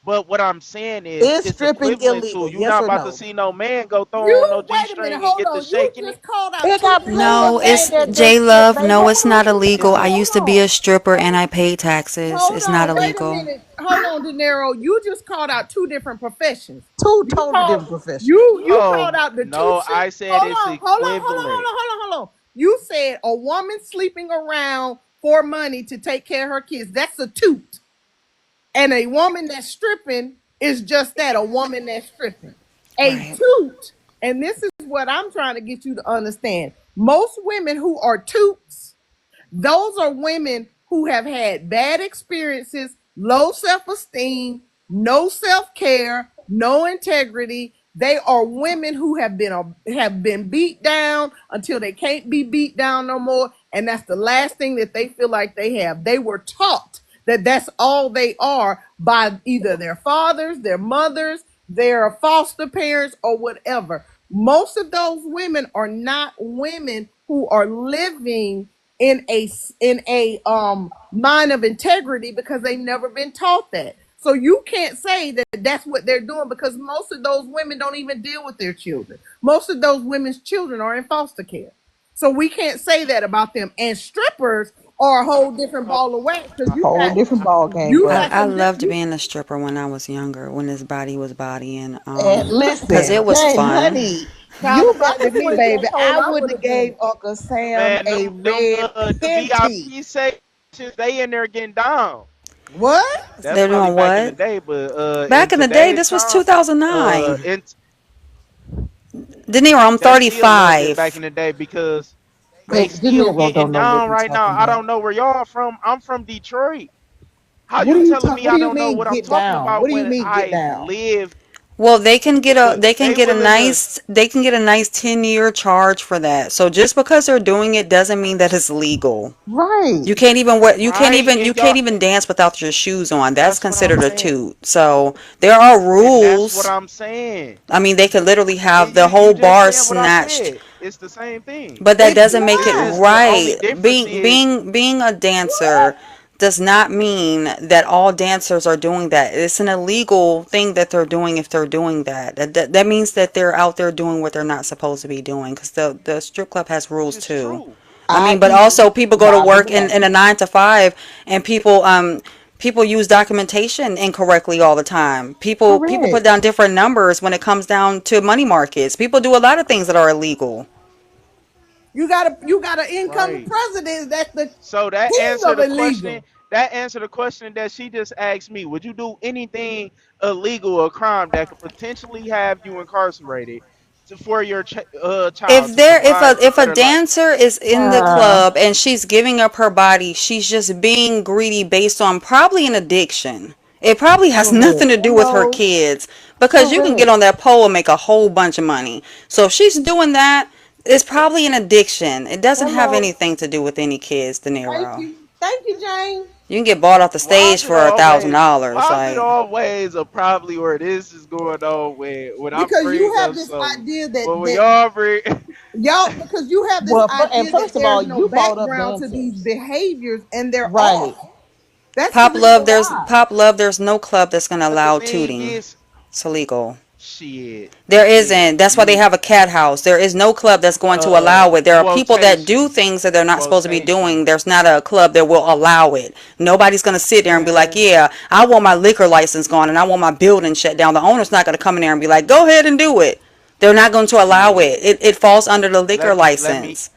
But what I'm saying is, Is it's stripping equivalent to illegal? you Yes not or about to no? see no man go throw on no You G wait a minute. string and Hold get the on. You shaking it. just called out It two got different plenty of No, men it's that professions. J just strip, Love. baby. No, Hold it's on. not You illegal. Is I it? used hold to be on. a stripper and Hold I paid taxes. hold It's not on. Wait a illegal. minute. Hold on, De Niro. You just called out two different professions. Two You totally called different professions. you called No, out the two no. shit. I said it's equivalent. Hold on. You said a woman sleeping around for money to take care of her kids. That's a toot. And a woman that's stripping is just that, a woman that's stripping. A Right. toot, and this is what I'm trying to get you to understand. Most women who are toots, those are women who have had bad experiences, low self esteem, no self care, no integrity. They are women who have been beat down until they can't be beat down no more, and that's the last thing that they feel like they have. They were taught that that's all they are by either their fathers, their mothers, their foster parents, or whatever. Most of those women are not women who are living in a mind of integrity because they've never been taught that. So you can't say that that's what they're doing because most of those women don't even deal with their children. Most of those women's children are in foster care. So we can't say that about them. And strippers are a whole different Oh, ball of wax because A whole different ball game, you I, got brother. I some loved you being a stripper when I was younger, when his body was bodying. And Cause listen, it was Jay, fun. honey, child. you If I got to knew me, it, baby. that's I whole I would would have have done gave it. Uncle Sam man, a them red the panty. VIP sections, they in there getting down. What? That's They're probably doing back in the what? day, but in Back in the day, today's this was time, 2009. in De Niro, I'm that's still a little bit back 35. in the day because they Baby, De still Niro getting don't know what down he's right now. talking I about. don't know where y'all from. I'm from Detroit. How What you are you telling talking? me What do I you don't know mean what I'm get talking down? What about do you when mean get I down? lived? Well, they can They get a willing to. nice 10-year charge for that. So just because they're doing it doesn't mean that it's legal. Right. Right, You and can't y'all. even dance without your shoes on. That's That's what I'm considered a saying, toot. So there are and that's what rules. I'm saying. I mean, they could literally And have the you whole just bar saying what I snatched, said. It's the same thing. but that It's doesn't make It's it not. just the only right. difference is Being a dancer does not mean that all dancers are doing that. It's an illegal thing that they're doing if they're doing that. That means that they're out there doing what they're not supposed to be doing because the strip club has which rules is too. true. I mean, but I.e., also people go to robbing work the in bank. a 9 to 5, and people use documentation incorrectly all the time. People put Correct. down different numbers when it comes down to money markets. People do a lot of things that are illegal. You got an incoming Right. president that's the So that king answer of the question. illegal. That answer the question that she just asked me. Would you do anything illegal or crime that could potentially have you incarcerated for your child If to there provide a if a better life? dancer is in the club and she's giving up her body, she's just being greedy based on probably an addiction. It probably has Correct. nothing to do with her Hello. kids because you can get Correct. on that pole and make a whole bunch of money. So if she's doing that, it's probably an addiction. It doesn't have Hello. anything to do with any kids, De Thank Niro. you. Thank you, Jane. You can get bought off the Why stage is it for a thousand always? dollars. Why is it Like, always a probably where this is going on when I Because you bring have up this something? idea that But when that y'all bring, y'all because you have this Well, and idea that first of all, there's no you brought up background to these dancers, behaviors, and there are. right? That's the reason why. Pop Love. There's no club that's gonna but the allow thing tooting. is, It's illegal. There shit, isn't. That's why they you have a cat house. There is no club that's going to allow it. There are people that do quotations, things that they're not supposed to be doing. quotations. There's not a club that will allow it. Nobody's going to sit there and be like, Man, yeah, I want my liquor license gone and I want my building shut down. The owner's not going to come in there and be like, go ahead and do it. They're not going to allow Shit, it. It falls under the liquor let me license.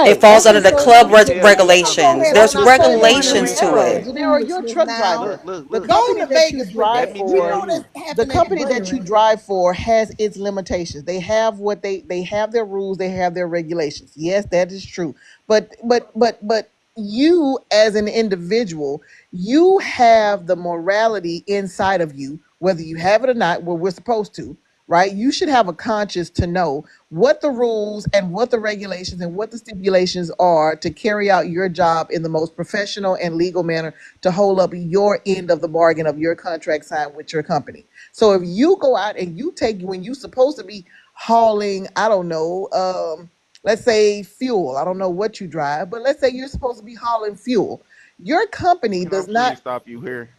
It Right. falls under Okay. the So let club let me me tell you let me go something. regulations. ahead so on There's and so say this De to regulations to Nero. Niro, it. De Niro, Nero you're a Smith truck now. driver. Look, look, The look. Going company to that you Vegas with drive Let that. me You tell for, know you. that's the happening at company that you Buttery. drive for has its limitations. They have what they have their rules, they have their regulations. Yes, that is true. But you as an individual, you have the morality inside of you, whether you have it or not, where we're supposed to, right? You should have a conscience to know what the rules and what the regulations and what the stipulations are to carry out your job in the most professional and legal manner to hold up your end of the bargain of your contract signed with your company. So if you go out and you take when you're supposed to be hauling, I don't know, let's say fuel. I don't know what you drive, but let's say you're supposed to be hauling fuel. Your company Can I does not. please stop you here?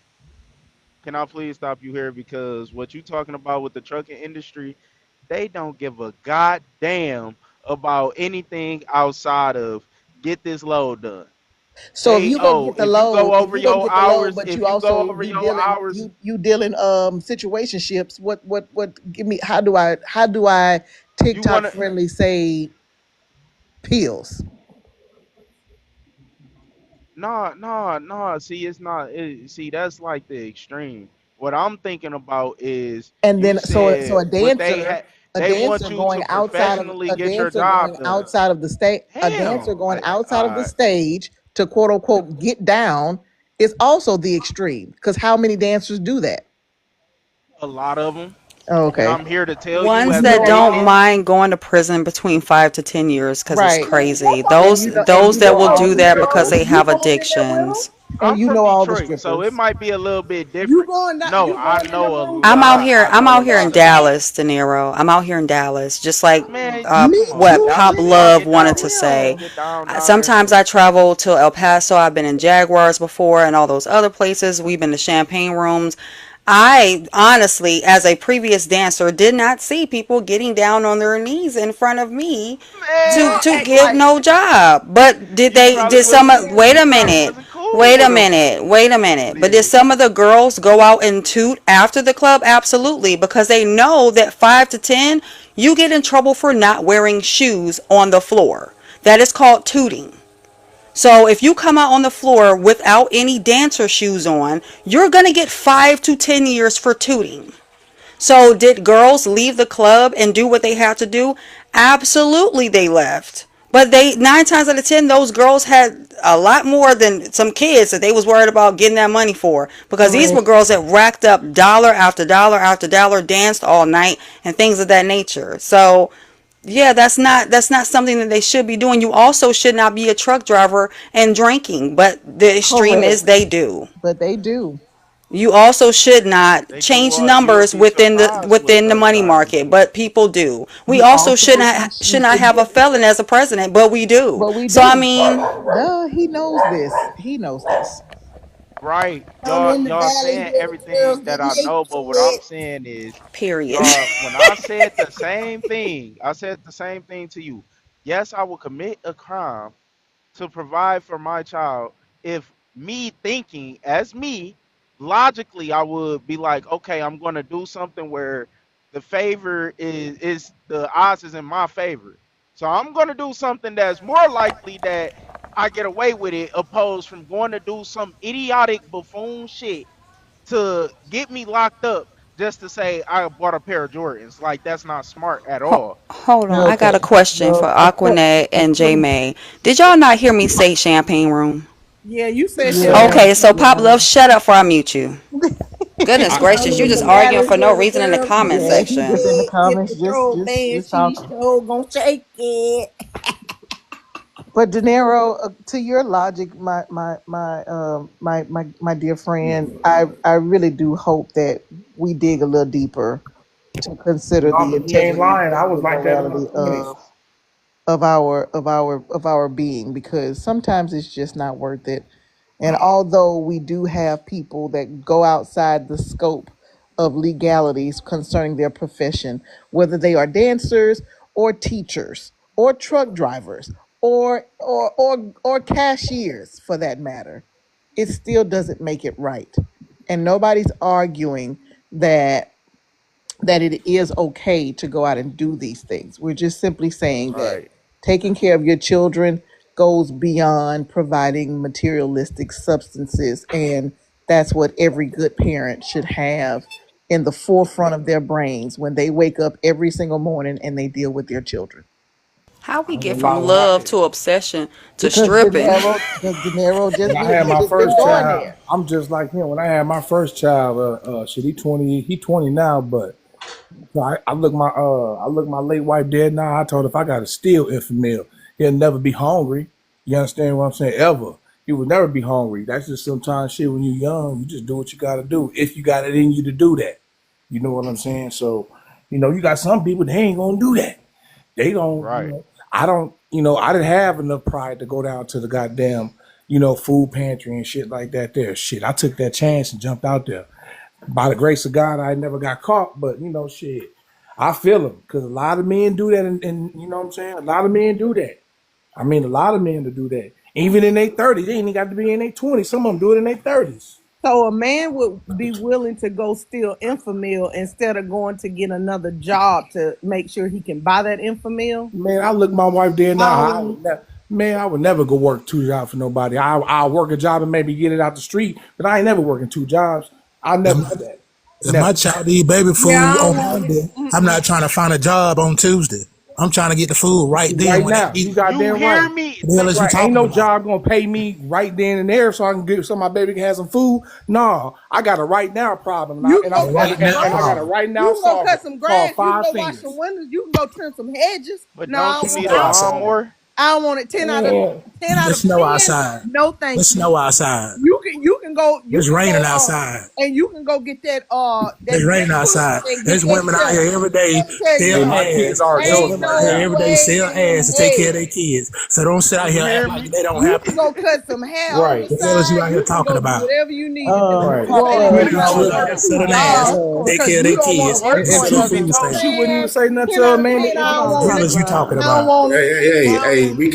Can I please stop you here? Because what you talking about with the trucking industry, they don't give a goddamn about anything outside of get this load done. So They if you go if over you go your get the load, hours, but if you you go also over your hours, you dealing situationships. What give me how do I you TikTok wanna friendly say pills? no. See, it's not. See, that's like the extreme. What I'm thinking about is And you then so said a what they dancer had. They want you to professionally get your job going done. outside of the state a dancer Damn, going like outside of the stage to quote unquote get down is also the extreme because how many dancers do that? a lot of them. Oh, And okay. I'm here to tell you, Ones You as a that know a don't lot, dating, mind going to prison between 5 to 10 years because it's right? crazy. Somebody And Those you know those that will all do the that strippers, because they You have going in there with addictions. and I'm you from know all the Detroit, so it strippers. might be a little bit You different. going down? No, You I going in the know a room with I'm out somebody lot. here. I that I'm know out a don't here in lot have of that? Dallas, De Niro. I'm out here in Dallas, just like man. Come Me on, what too, Pop Dallas. Jimmy. Y'all Love get wanted down. to Y'all say. Damn. get down there Sometimes too. I travel to El Paso. I've been in Jaguars before and all those other places. We've been to champagne rooms. I honestly, as a previous dancer, did not see people getting down on their knees in front of me to Man, to act give like no job. But you probably wasn't. wait You a probably minute. wasn't cool with them. Wait a minute. But did Then some of the girls go out and toot after the club? Absolutely, because they know that 5 to 10 you get in trouble for not wearing shoes on the floor. That is called tooting. So if you come out on the floor without any dancer shoes on, you're going to get 5 to 10 years for tooting. So did girls leave the club and do what they had to do? Absolutely they left. But they 9 times out of 10 those girls had a lot more than some kids that they was worried about getting that money for because these were Correct. girls that racked up dollar after dollar after dollar, danced all night and things of that nature. So yeah, that's not something that they should be doing. You also should not be a truck driver and drinking, but the extreme is Correct. they do. But they do. You also should not they do. change You'll numbers be surprised with within the truck money driving. market, but people do. We You also also should not have a again, felon as a president, but we do. but we So I do. mean, Duh, he knows this. He knows this. Right. Down in the Y'all valley saying where the girls everything get that I know, but what I'm naked. saying is period. y'all when I said the same thing, I said the same thing to you. Yes, I will commit a crime to provide for my child if me thinking as me logically I would be like, okay, I'm going to do something where the favor is the odds is in my favor. So I'm gonna do something that's more likely that I get away with it, opposed from going to do some idiotic buffoon shit to get me locked up just to say I bought a pair of Jordans. Like that's not smart at all. Hold on, I got Okay. a question for Well, Aquanet and J May. Did y'all not hear me say champagne room? Yeah, you said yeah, champagne Okay, so room. Pop yeah, Love, shut up before I mute you. Goodness I I gracious, you mean, just but arguing Dallas for no was a reason in the girl. She comment yeah. said, He just in section. the "Yeah, Hit comments, Patrol man, just she talking. sure gonna shake it." But De Niro, to your logic, my dear friend, I really do hope that we dig a little deeper to consider No, the but he ain't integrity lying. I and was the like that in my morality 20s. of our being, because sometimes it's just not worth it. And although we do have people that go outside the scope of legalities concerning their profession, whether they are dancers or teachers or truck drivers or cashiers for that matter, it still doesn't make it right. And nobody's arguing that it is okay to go out and do these things. We're just simply saying that Right. taking care of your children goes beyond providing materialistic substances. And that's what every good parent should have in the forefront of their brains when they wake up every single morning and they deal with their children. How I we ain't get gonna lie. from love to obsession to Because stripping? De Niro When just I had he my just been first going child, there. I'm just like him. When I had my first child, shit, he 20 now, but so I look my late wife dead now. I told her if I got to steal infant meal, he'll never be hungry. You understand what I'm saying? Ever. He will never be hungry. That's just sometimes shit when you're young, you just do what you gotta do. If you got it in you to do that. You know what I'm saying? So, you got some people they ain't gonna do that. They don't, Right. I don't, I didn't have enough pride to go down to the goddamn, food pantry and shit like that there. Shit. I took that chance and jumped out there. By the grace of God, I never got caught, but shit. I feel them because a lot of men do that, and you know what I'm saying? A lot of men do that. I mean, a lot of men to do that. Even in their 30s. They ain't even got to be in their 20s. Some of them do it in their 30s. So a man would be willing to go steal infamil instead of going to get another job to make sure he can buy that infamil. Man, I look my wife dead now. Hollering. I would never go work two jobs for nobody. I'll work a job and maybe get it out the street, but I ain't never working two jobs. I'll If never my, do that. if my Never. child need baby Yeah, food I don't on want it. Monday, I'm Mm-mm. not trying to find a job on Tuesday. I'm trying to get the food right then Right when they now, need you it. You goddamn hear right. me? What the hell is you Right. Ain't talking no about? job gonna pay me right then and there so I can get so my baby can have some food. No, I got a right now problem, and I You and can I'm A go and, cut right some and, now and I got grass. a problem. right You now can go solver cut some called grass. You can five go wash some fingers. windows. You can go trim some hedges. But No, I don't don't you Let's want. need snow a I don't want it. outside. lawnmower? I don't want it. 10 out of Man, 10 out of Let's snow 10. outside. No, thank Let's you. snow outside. You can go It's raining outside. and you can go get that It's big raining push outside. and get There's that women out shovel. here every day Let me tell you sell hey, my something. kids ass. are There's adults Ain't women right out here no now. every day way sell in ass to take care of hell. their kids. So don't sit out You here and hear act like me? they don't You have can to. go cut some hair on Right, the The hell is you side. out here You can talking go do about? whatever you need to do. right. But Women you Man, out don't here want sit to out work here two selling and, ass, jobs Look, take because care of you their don't want to kids, work and for sell and another food she stamps. wouldn't even man. say nothing 10 to her, out of man. 10, I don't The want hell it. is you talking I don't about? want it. I don't Hey, want it.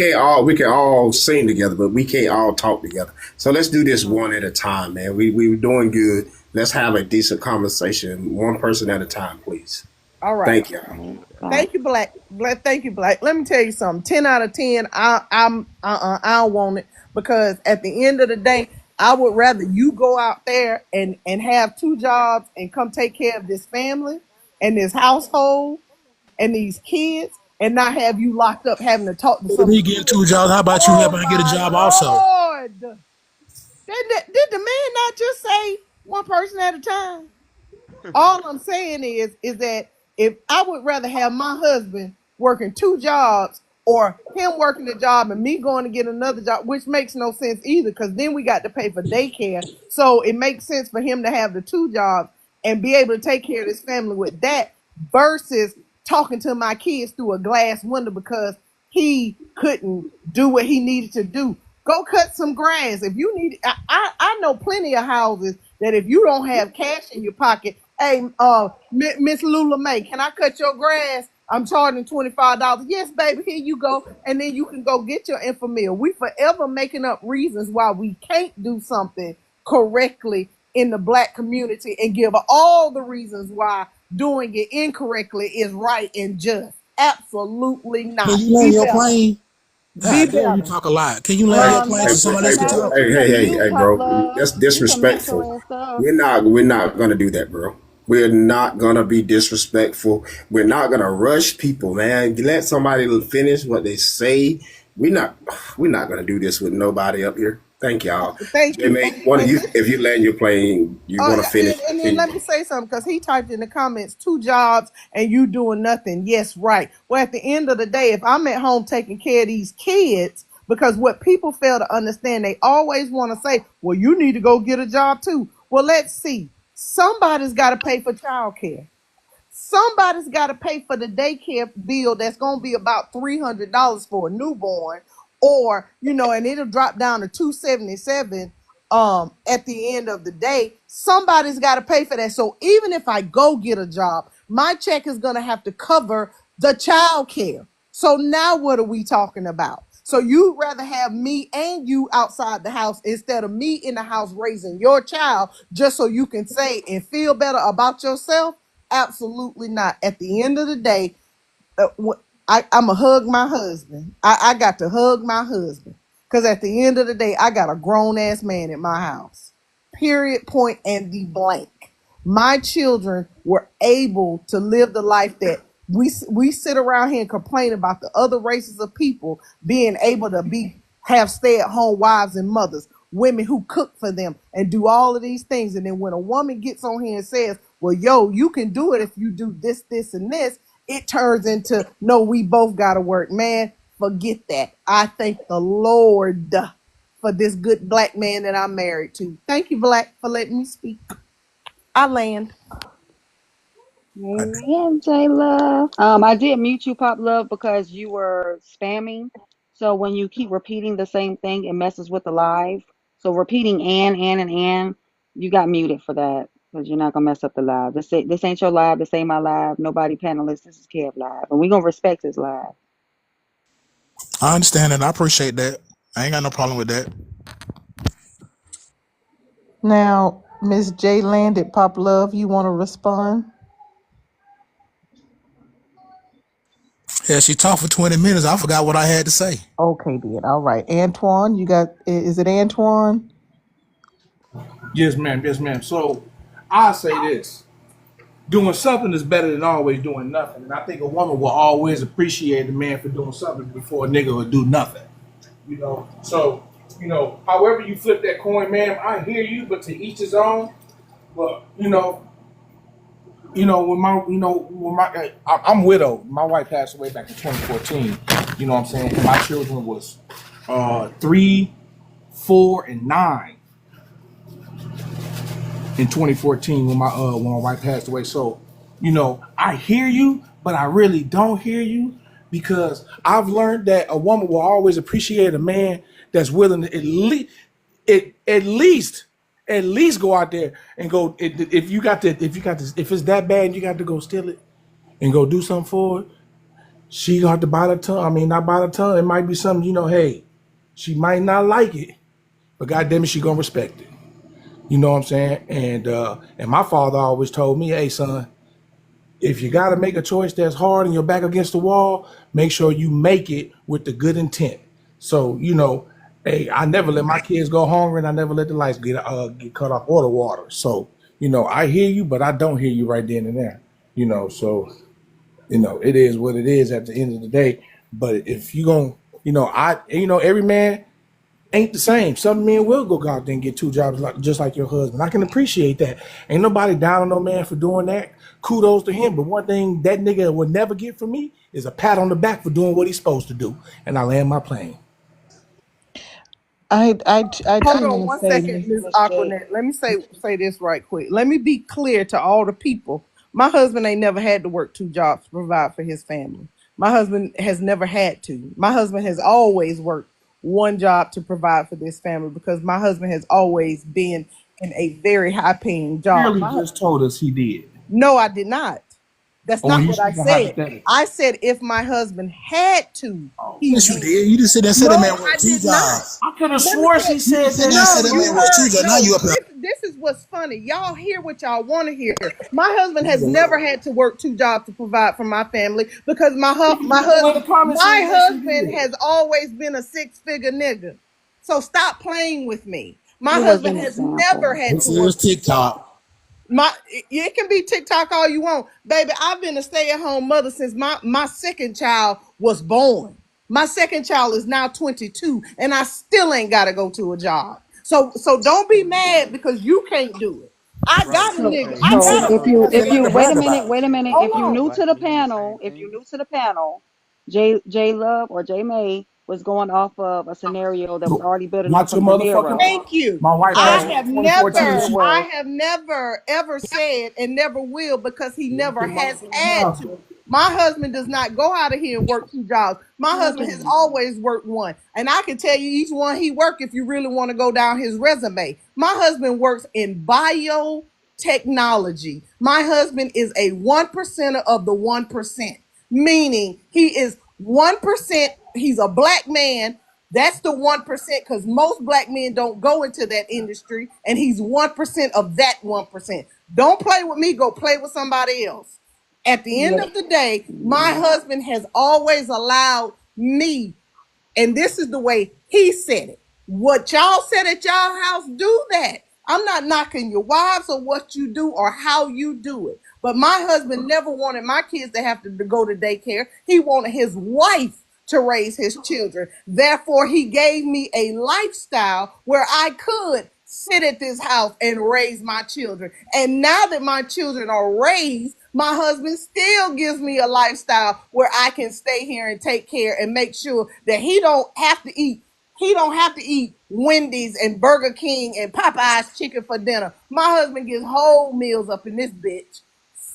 we can all sing together, but we can't all talk together. So let's do this one at a time, man. We were doing good. Let's have a decent conversation, one person at a time, please. All right. Thank you. Thank you, Black. Black. Thank you, Black. Let me tell you something. 10 out of 10. I don't want it because at the end of the day, I would rather you go out there and have two jobs and come take care of this family and this household and these kids and not have you locked up having to talk to Instead of some me getting stupid. two jobs, how about you help Oh I get a my job also? Lord! Did the man not just say one person at a time? All I'm saying is that if I would rather have my husband working two jobs or him working a job and me going to get another job, which makes no sense either, because then we got to pay for daycare. So it makes sense for him to have the two jobs and be able to take care of his family with that versus talking to my kids through a glass window because he couldn't do what he needed to do. Go cut some grass. If you need, I know plenty of houses that if you don't have cash in your pocket, hey, Miss Lula May, can I cut your grass? I'm charging $25. Yes, baby, here you go. And then you can go get your infamil. We forever making up reasons why we can't do something correctly in the black community and give all the reasons why doing it incorrectly is right and just. Absolutely Can not. you Be land your better. plane? Be God damn, you better. talk a lot. Can you land Hey, your Um, plane hey, so that's hey, somebody hey, else can that's bro. talk? what you Hey, hey, can hey, do, hey, Pop bro. Love. That's You can mentor disrespectful. and stuff. We're not gonna do that, bro. We're not gonna be disrespectful. We're not gonna rush people, man. Let somebody finish what they say. We're not we're not gonna do this with nobody up here. Thank y'all. Thank J you. May, one of And you, this, if you land your plane, you want to finish, and then continue. let me say something because he typed in the comments 2 jobs and you doing nothing. Yes, right. Well, at the end of the day, if I'm at home taking care of these kids, because what people fail to understand, they always want to say, well, you need to go get a job too. Well, let's see. Somebody's got to pay for childcare. Somebody's got to pay for the daycare bill that's going to be about $300 for a newborn, or and it'll drop down to 277 at the end of the day. Somebody's got to pay for that. So even if I go get a job, my check is going to have to cover the child care. So now what are we talking about? So you'd rather have me and you outside the house instead of me in the house raising your child just so you can say and feel better about yourself? Absolutely not. At the end of the day, I'm a hug my husband. I got to hug my husband because at the end of the day, I got a grown ass man in my house. Period. Point and the blank. My children were able to live the life that we sit around here and complain about the other races of people being able to have stay at home wives and mothers, women who cook for them and do all of these things. And then when a woman gets on here and says, well, yo, you can do it if you do this, this, and this, it turns into, no, we both got to work. Man, forget that. I thank the Lord for this good black man that I'm married to. Thank you, Black, for letting me speak. I land. Amen, J Love. I did mute you, Pop Love, because you were spamming. So when you keep repeating the same thing, it messes with the live. So repeating and, you got muted for that because you're not gonna mess up the live. This ain't your live. This ain't my live. Nobody panelists. This is Kev live, and we gonna respect his live. I understand that. I appreciate that. I ain't got no problem with that. Now, Miss J landed, Pop Love, you want to respond? Yeah, she talked for 20 minutes. I forgot what I had to say. Okay, then. All right. Antoine, you got, is it Antoine? Yes, ma'am. Yes, ma'am. So I say this: doing something is better than always doing nothing. And I think a woman will always appreciate a man for doing something before a nigga will do nothing. So however you flip that coin, ma'am, I hear you, but to each his own. But when I'm widowed. My wife passed away back in 2014. You know what I'm saying? And my children was 3, 4, and 9 in 2014 when my wife passed away. So, I hear you, but I really don't hear you because I've learned that a woman will always appreciate a man that's willing to at least go out there and go. If it's that bad and you got to go steal it and go do something for it, she got to bite her tongue. I mean, not bite her tongue. It might be something, hey, she might not like it, but goddamn it, she gonna respect it. You know what I'm saying? And my father always told me, hey son, if you gotta make a choice that's hard and you're back against the wall, make sure you make it with the good intent. So, hey, I never let my kids go hungry and I never let the lights get cut off or the water. So, I hear you, but I don't hear you right then and there. So it is what it is at the end of the day. But if you gonna, every man ain't the same. Some men will go out there and get 2 jobs just like your husband. I can appreciate that. Ain't nobody down on no man for doing that. Kudos to him. But one thing that nigga would never get from me is a pat on the back for doing what he's supposed to do. And I land my plane. I Hold too on want to one say, second, Miss Miss J. Aquanet. Let me say this right quick. Let me be clear to all the people. My husband ain't never had to work 2 jobs to provide for his family. My husband has never had to. My husband has always worked 1 job to provide for this family because my husband has always been in a very high paying job. Clearly just told us he did. No, I did not. That's Or not you what I speaking said. hypothetically? I said if my husband had to, he Yes, you would. did. You just said that said that man No, worked I two did not. jobs. I could have Let me swore tell she You said just said that that no, said that you man earlier. worked two heard jobs. Now no. you up here. This is what's funny. Y'all hear what y'all want to hear. My husband has never had to work two jobs to provide for my family because The way the comment says, my yes, she husband did. has always been a six-figure nigga. So stop playing with me. My It was husband an has never example. had This to is work two jobs. TikTok. It can be TikTok all you want, baby. I've been a stay-at-home mother since my second child was born. My second child is now 22, and I still ain't got to go to a job. So don't be mad because you can't do it. I Right. got a So nigga. Hey, I You so said got I a if was nigga you that's saying if nothing you to working. wait a brag minute, about. wait a minute. Hold If you on. new black to the men the same panel, if you thing. new to the panel, J Love or J May was going off of a scenario that was already building off Not your of De motherfucking Niro. Thank mom. you. My wife passed So away in 2014. here I was have never ever said and never will because he Not never your has motherfucking had mom. to. My husband does not go out of here and work two jobs. My husband has always worked one. And I can tell you each one he worked if you really want to go down his resume. My husband works in biotechnology. My husband is a 1%er of the 1%, meaning he is 1%. He's a black man. That's the 1% because most black men don't go into that industry, and he's 1% of that 1%. Don't play with me, go play with somebody else. At the end of the day, my husband has always allowed me, and this is the way he said it. What y'all said at y'all house, do that. I'm not knocking your wives or what you do or how you do it. But my husband never wanted my kids to have to go to daycare. He wanted his wife to raise his children. Therefore, he gave me a lifestyle where I could sit at this house and raise my children. And now that my children are raised, my husband still gives me a lifestyle where I can stay here and take care and make sure that he don't have to eat Wendy's and Burger King and Popeye's chicken for dinner. My husband gets whole meals up in this bitch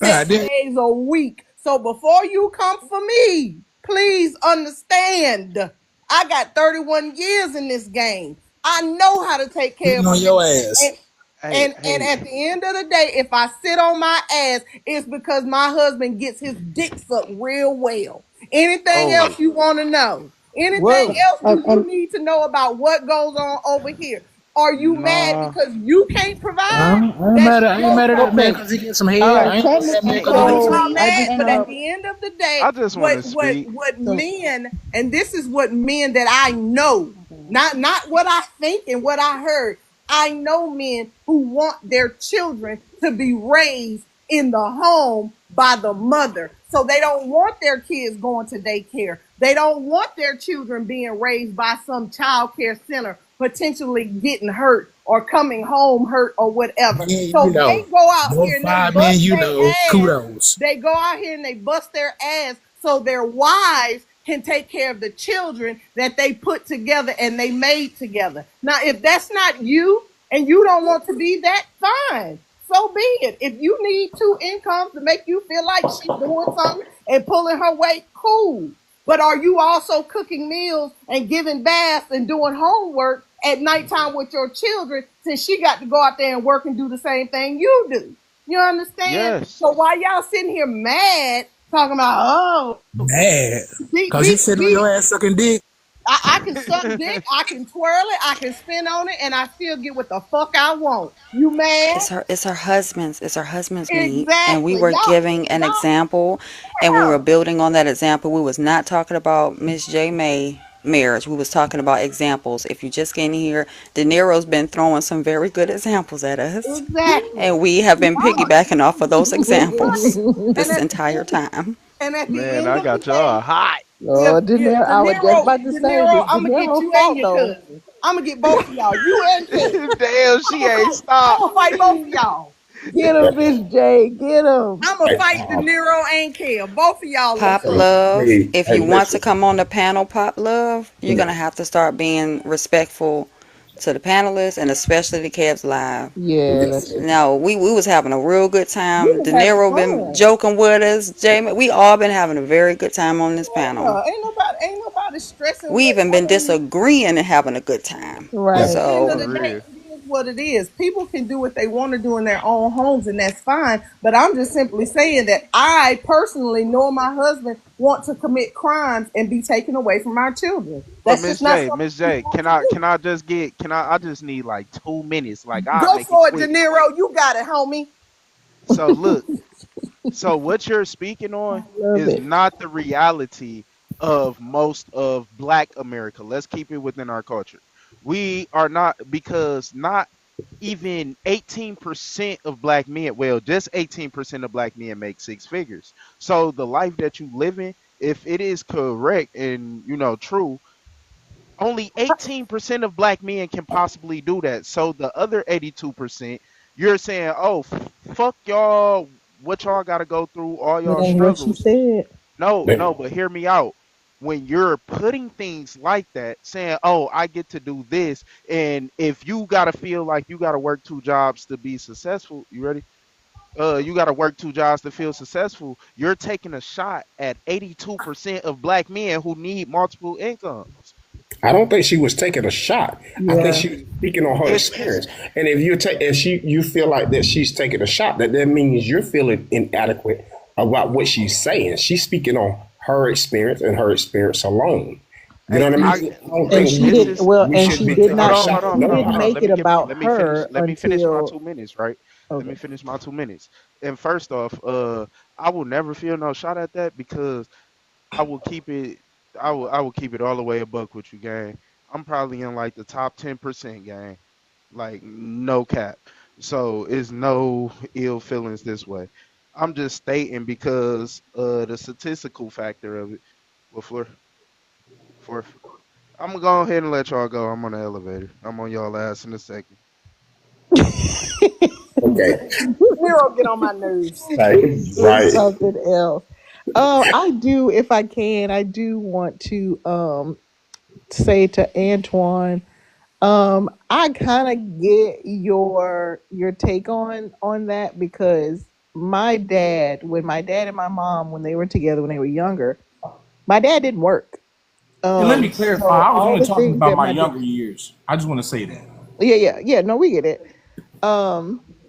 God six damn. days a week. So before you come for me, please understand. I got 31 years in this game. I know how to take care Sitting of a on your nigga. ass. And Hey, and hey, at the end of the day, if I sit on my ass, it's because my husband gets his dick sucked real well. Anything oh, else you want to know? Anything Whoa. else do you and need to know about what goes on over here? Are you mad nah. because you can't provide? I ain't That's mad at your that man problem. okay, because he get some all head. right. I ain't mad at that man Technically, because he get some so Y'all head. I just mad, but at want the end of the day, I just want to speak. what to men, and this is what men that I know, so not what I think and what I heard. I know men who want their children to be raised in the home by the mother. So they don't want their kids going to daycare. They don't want their children being raised by some child care center, potentially getting hurt or coming home hurt or whatever. Man, you So know. they go out Those here and they 5 men, bust you know. their ass. Kudos. They go out here and they bust their ass so their wives can take care of the children that they put together and they made together. Now, if that's not you and you don't want to be that, fine. So be it. If you need two incomes to make you feel like she's doing something and pulling her weight, cool. But are you also cooking meals and giving baths and doing homework at nighttime with your children since she got to go out there and work and do the same thing you do? You understand? Yes. So while y'all sitting here mad, talking about, oh, Mad. be, Because he be, sitting on be, your ass sucking dick. I can suck dick, I can twirl it, I can spin on it, and I still get what the fuck I want. You mad? It's her husband's meat, and we Exactly. were giving an Y'all, example, and we yeah, were building on that example. We was not talking about Miss J May marriage. We was talking about examples. If you just getting here, De Niro's been throwing some very good examples at us, exactly. and we have been Y'all, piggybacking off of those right. examples And this at, entire time. and at the Man, end I of the got y'all day, hot. if Lord, De Niro, I was just about to De say Niro, this. De I'm gonna get Niro you and fault your though. cousin. I'm gonna get both of y'all, you and Kev. Damn, she ain't I'm stopped. gonna fight both of y'all. Get him, Miss J. Get him. I'm gonna fight De Niro and Kev. Both of y'all in Pop Hey, court. Love, hey, if hey, you want to listen. come on the panel, Pop Love, you're You gonna know, have to start being respectful to the panelists and especially the Cavs Live. Yeah, that's listen. true. No, we was having a real good We time. was De having Niro been fun. joking with us. Jamie, we all been having a very good time on this panel. Ain't nobody stressing We what even been other. disagreeing and having a good time. At Right. the end So of For the day, real. it is what it is. People can do what they want to do in their own homes, and that's fine. But I'm just simply saying that I personally, nor my husband, want to commit crimes and be taken away from our children. But That's just not Miss something we J, want to do. can I just get can I just need like 2 minutes. Like I'll Go make it for it, De quick. Niro. You got it, homie. So look, so what you're speaking on Love is it. not the reality of most of Black America. Let's keep it within our culture. We are not, because not even 18% of Black men, well, just 18% of Black men make six figures. So the life that you live in, if it is correct and true, only 18% of Black men can possibly do that. So the other 82%, you're saying, oh, fuck y'all, what y'all got to go through, all That y'all ain't what she struggles. said. No, They- no, but hear me out. When you're putting things like that, saying, oh, I get to do this, and if you got to feel like you got to work two jobs to be successful, you ready? You got to work two jobs to feel successful. You're taking a shot at 82% of Black men who need multiple incomes. I don't think she was taking a shot. I think Yeah. she was speaking on her It's experience. And if you feel like that she's taking a shot, that means you're feeling inadequate about what she's saying. She's speaking on her experience and her experience alone. You know hey, what I I mean? I don't And think she this did is well, we and should she be did taking a not. shot. She No, didn't I don't. make it about let me finish her my until 2 minutes, right? Let okay. me finish my 2 minutes. And first off, I will never feel no shot at that, because I will keep it I will keep it all the way a buck with you, gang. I'm probably in like the top 10%, gang. Like no cap. So it's no ill feelings this way. I'm just stating because the statistical factor of it. Well, Fourth. I'm gonna go ahead and let y'all go. I'm on the elevator. I'm on y'all ass in a second. Okay. Nero get on my nerves. Right. It's Right. something else. I do, if I can, I do want to say to Antoine, I kind of get your take on that because when my dad and my mom, when they were together when they were younger, my dad didn't work. And let me So clarify, I was all only the talking things about that my my dad, younger years. I just want to say that. yeah, no, we get it.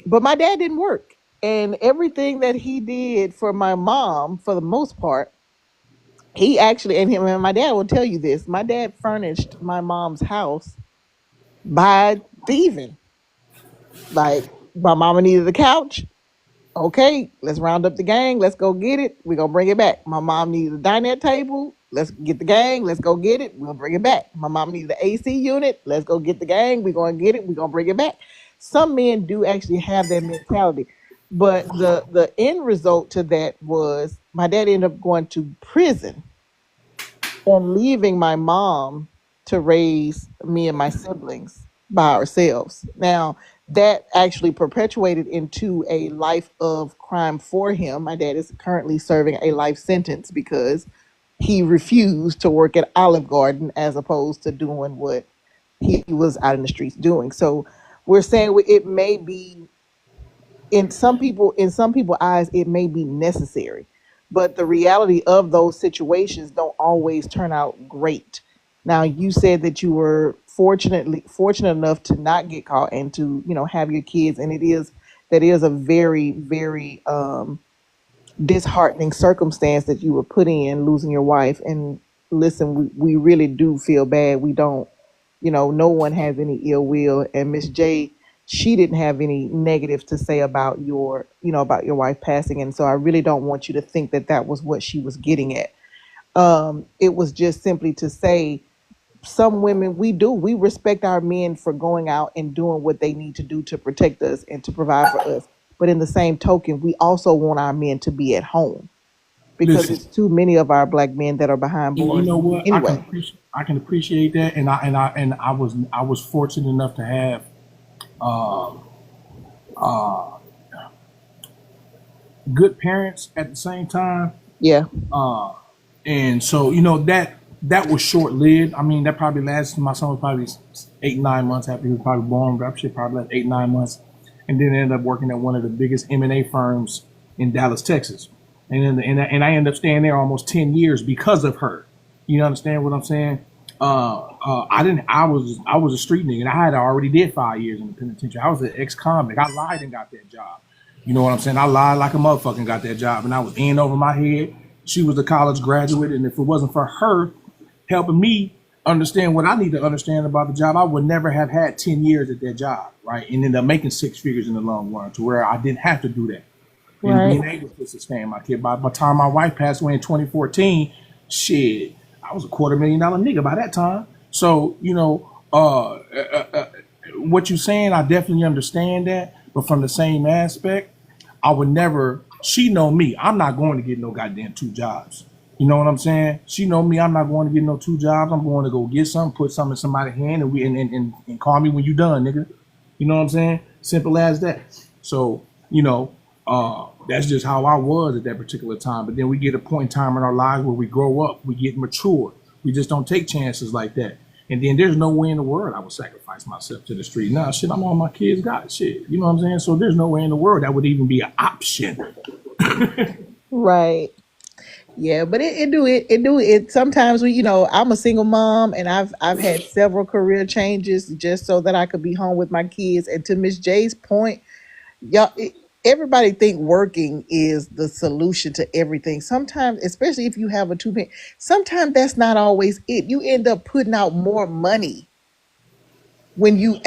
But my dad didn't work, and everything that he did for my mom, for the most part, he actually and him and my dad will tell you this. My dad furnished my mom's house by thieving. Like my mama needed a couch. Okay, let's round up the gang. Let's go get it. We're gonna bring it back. My mom needed a dinette table. Let's get the gang. Let's go get it. We'll bring it back. My mom needed the AC unit. Let's go get the gang. We're gonna get it. We're gonna bring it back. Some men do actually have that mentality. But the end result to that was my dad ended up going to prison and leaving my mom to raise me and my siblings by ourselves. Now, that actually perpetuated into a life of crime for him. My dad is currently serving a life sentence because he refused to work at Olive Garden as opposed to doing what he was out in the streets doing. So we're saying it may be in some people eyes it may be necessary, but the reality of those situations don't always turn out great. Now, you said that you were fortunate enough to not get caught and to have your kids, and that is a very very disheartening circumstance that you were put in, losing your wife. And listen, we really do feel bad. We don't, no one has any ill will. And Miss J, she didn't have any negatives to say about about your wife passing. And so I really don't want you to think that that was what she was getting at. It was just simply to say some women, we respect our men for going out and doing what they need to do to protect us and to provide for us. But in the same token, we also want our men to be at home because Listen, it's too many of our black men that are behind you bars know what? anyway. I can appreciate that, and I was fortunate enough to have good parents at the same time. Yeah. And so that was short lived. I mean, that probably lasted. My son was probably 8 9 months after he was probably born. But I'm sure probably like 8 9 months, and then ended up working at one of the biggest M&A firms in Dallas, Texas. And I ended up staying there almost 10 years because of her. You understand what I'm saying? I was a street nigga, and I had already did 5 years in the penitentiary. I was an ex-convict. I lied and got that job. You know what I'm saying? I lied like a motherfucker and got that job, and I was in over my head. She was a college graduate, and if it wasn't for her helping me understand what I need to understand about the job, I would never have had 10 years at that job, right? And ended up making six figures in the long run to where I didn't have to do that and Right. being able to sustain my kid. By the time my wife passed away in 2014, shit, I was a $250,000 nigga by that time. So, what you're saying, I definitely understand that. But from the same aspect, I would never, she know me. I'm not going to get no goddamn two jobs. You know what I'm saying? She know me. I'm not going to get no two jobs. I'm going to go get something, put something in somebody's hand, and call me when you done, nigga. You know what I'm saying? Simple as that. So, that's just how I was at that particular time. But then we get a point in time in our lives where we grow up, we get mature. We just don't take chances like that. And then there's no way in the world I would sacrifice myself to the street. Nah, shit, I'm all my kids got shit. You know what I'm saying? So there's no way in the world that would even be an option. Right. Yeah, but it sometimes I'm a single mom and I've had several career changes just so that I could be home with my kids. And to Miss J's point, y'all everybody think working is the solution to everything. Sometimes, especially if you have a two parent, sometimes that's not always it. You end up putting out more money when you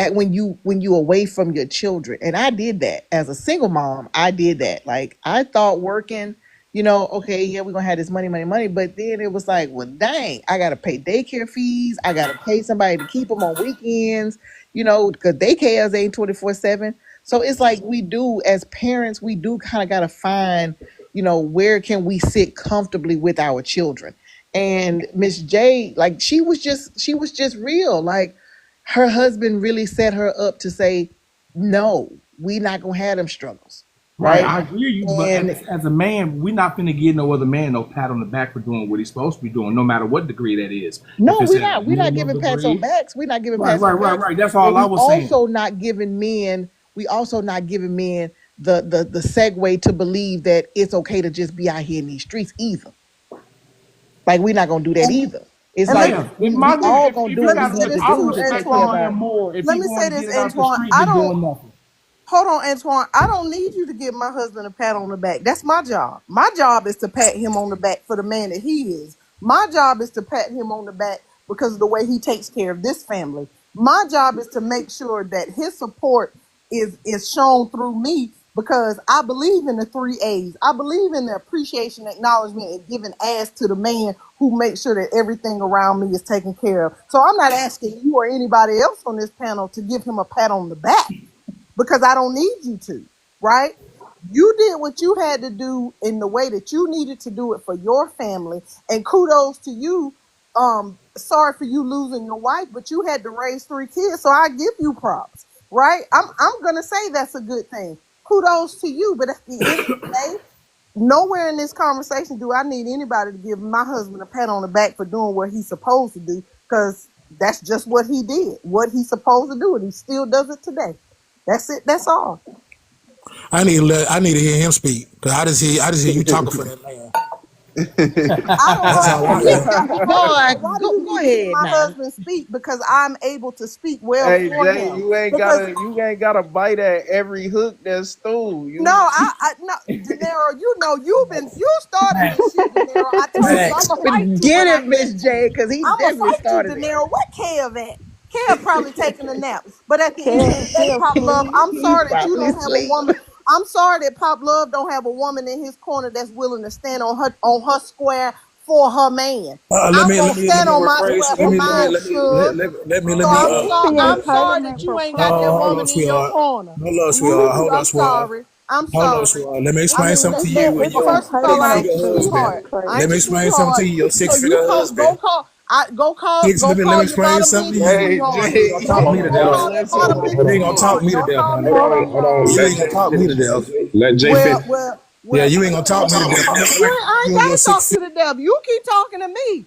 away from your children. And I did that as a single mom. I did that. Like I thought working, okay, yeah, we're gonna have this money, but then it was like, well, dang, I gotta pay daycare fees, I gotta pay somebody to keep them on weekends, because daycares ain't 24/7. So it's like we do as parents, we do kind of gotta find, where can we sit comfortably with our children. And Miss J, like she was just real. Like her husband really set her up to say, no, we not gonna have them struggles, Right, right? I hear you, but And as a man, we're not gonna give no other man no pat on the back for doing what he's supposed to be doing, no matter what degree that is. If no, it's we're at a not. We're not minimal giving pats on degree, backs. We're not giving right, pats right, on right, backs. right. That's But all I we was saying. also not giving men. We also not giving men the segue to believe that it's okay to just be out here in these streets either. Like we're not gonna do that And, either. It's and let, like Yeah, if we my we nigga, all if, gonna if do he let what me we got, say need this to I do too, to respect take care of Antoine. a man our. more if Let he me say going to this, get it out the Antoine. street than doing nothing. Hold on, Antoine. I don't need you to give my husband a pat on the back. That's my job. My job is to pat him on the back for the man that he is. My job is to pat him on the back because of the way he takes care of this family. My job is to make sure that his support is shown through me because I believe in the three A's. I believe in the appreciation, acknowledgement, and giving ass to the man who makes sure that everything around me is taken care of. So I'm not asking you or anybody else on this panel to give him a pat on the back because I don't need you to, right? You did what you had to do in the way that you needed to do it for your family. And kudos to you. Sorry for you losing your wife, but you had to raise three kids. So I give you props, right? I'm gonna say that's a good thing. Kudos to you. But at the end of the day, nowhere in this conversation do I need anybody to give my husband a pat on the back for doing what he's supposed to do, because that's just what he did, what he's supposed to do, and he still does it today. That's it. That's all. I need to hear him speak because I just hear you talking for that man. I don't That's know all why I you Yeah, hear. feel the way. boy, Why do go you go need to hear ahead my now. husband speak? Because I'm able to speak well Hey for Jay, him. Because you ain't gotta bite at every hook that's stole. no, You I no, De Niro, you started this shit, De Niro. I told you I'm Facts. gonna fight you when Get I it, get Miss to you. J, because he I'm gonna definitely fight you, started De it. Niro. What Kev at? Kev probably taking a nap. But at the end of the Kev, day, Kev Pop Love, sleep. I'm He's sorry that you probably don't have a asleep. woman. I'm sorry that Pop Love don't have a woman in his corner that's willing to stand on her square for her man. Let I'm me gonna let me let stand me on my rephrase. square Let for me let me mine, let me let, Suge. let, let me So let me I'm What's sorry. the I'm sorry entitlement that you for ain't got that hold on, woman in your sweetheart. corner. Hold on, sweetheart. Hold on, I'm sweetheart. sorry. I'm Hold on, sorry. sweetheart. Let me I explain mean, something to that, you and it's your first of all, I ain't six-figure your entitlement husband. sweetheart. I Let ain't me your crazy. explain something to sweetheart. you, your So you six-figure call, husband. Let go me call your explain bottom something to bitch you. Hey sweetheart. You ain't gonna Jay, talk me to Go hold death. on, call that bottom listen. You bitch ain't gonna talk sweetheart. me to Don't death, call honey. me Hold baby. on, You y'all. ain't gonna talk me to death. Let Jay Well, finish. well, Yeah, well. you ain't gonna talk me to death. I ain't gotta talk you to death. You keep talking to me.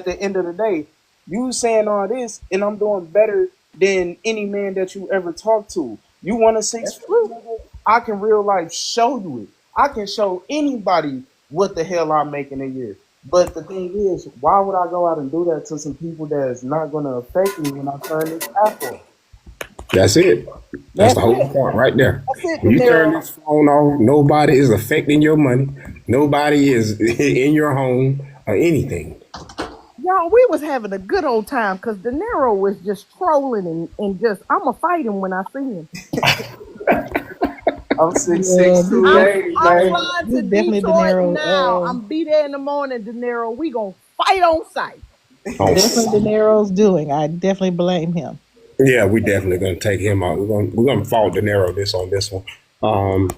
at the end of the day, you saying all this, and I'm doing better than any man that you ever talked to. You want a six That's figure true. nigga? I can real life show you it. I can show anybody what the hell I'm making a year. But the thing is, why would I go out and do that to some people that's not gonna affect me when I turn this app off? That's it. That's That's the whole it. point right there. That's it, De When you turn Niro. this phone off, nobody is affecting your money. Nobody is in your home or anything. Y'all, we was having a good old time because De Niro was just trolling and just, I'ma fight him when I see him. I'm six Yeah, six this two I'm def- eighty, I'm man. flying this to definitely De Detroit Niro. now. I'm be there in the morning, De Niro. We gonna fight on sight. Oh, Definitely De Niro's doing. I definitely blame him. yeah, we definitely gonna take him out. We're gonna fault De Niro this on this one. Um,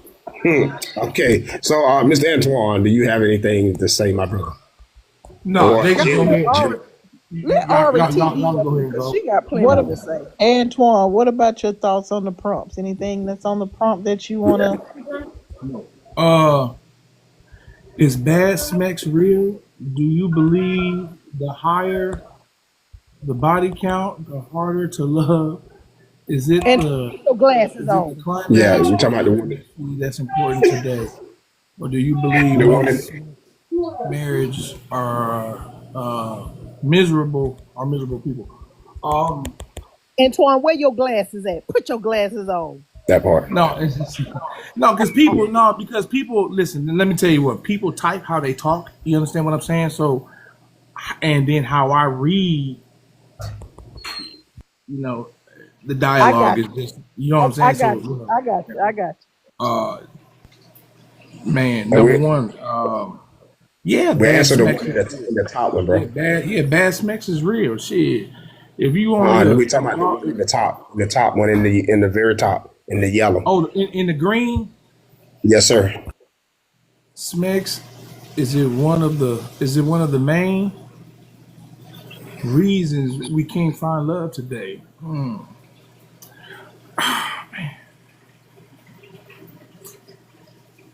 okay, so Mr. Antoine, do you have anything to say, my brother? No, Or niggas gonna Definitely. be Oh, Let Ari TD up here because she got plenty What, to say. Antoine? What about your thoughts on the prompts? Anything that's on the prompt that you wanna? Uh, is bad smacks real? Do you believe the higher the body count, the harder to love? Is it And the put your glasses on. Yeah, climax you or talking about the the one, intimacy that's important today? Or do you believe the one most in, marriages are miserable people? Um, Antoine, where your glasses at? Put your glasses on. that part. no, no, because people listen. Let me tell you what people type how they talk. You understand what I'm saying? So, and then how I read, you know, the I dialogue got is just, you know what I'm you. I saying. So, got you. I got you. I got uh, man, And number we one, yeah, we bad answer the smacks one is real. in the top one, Yeah, bro. bad smacks is real. Shit, if you only We look, talking about the one in the top one in the very top in the yellow. oh, in the green Yes, sir. smacks, is it one of the main reasons we can't find love today?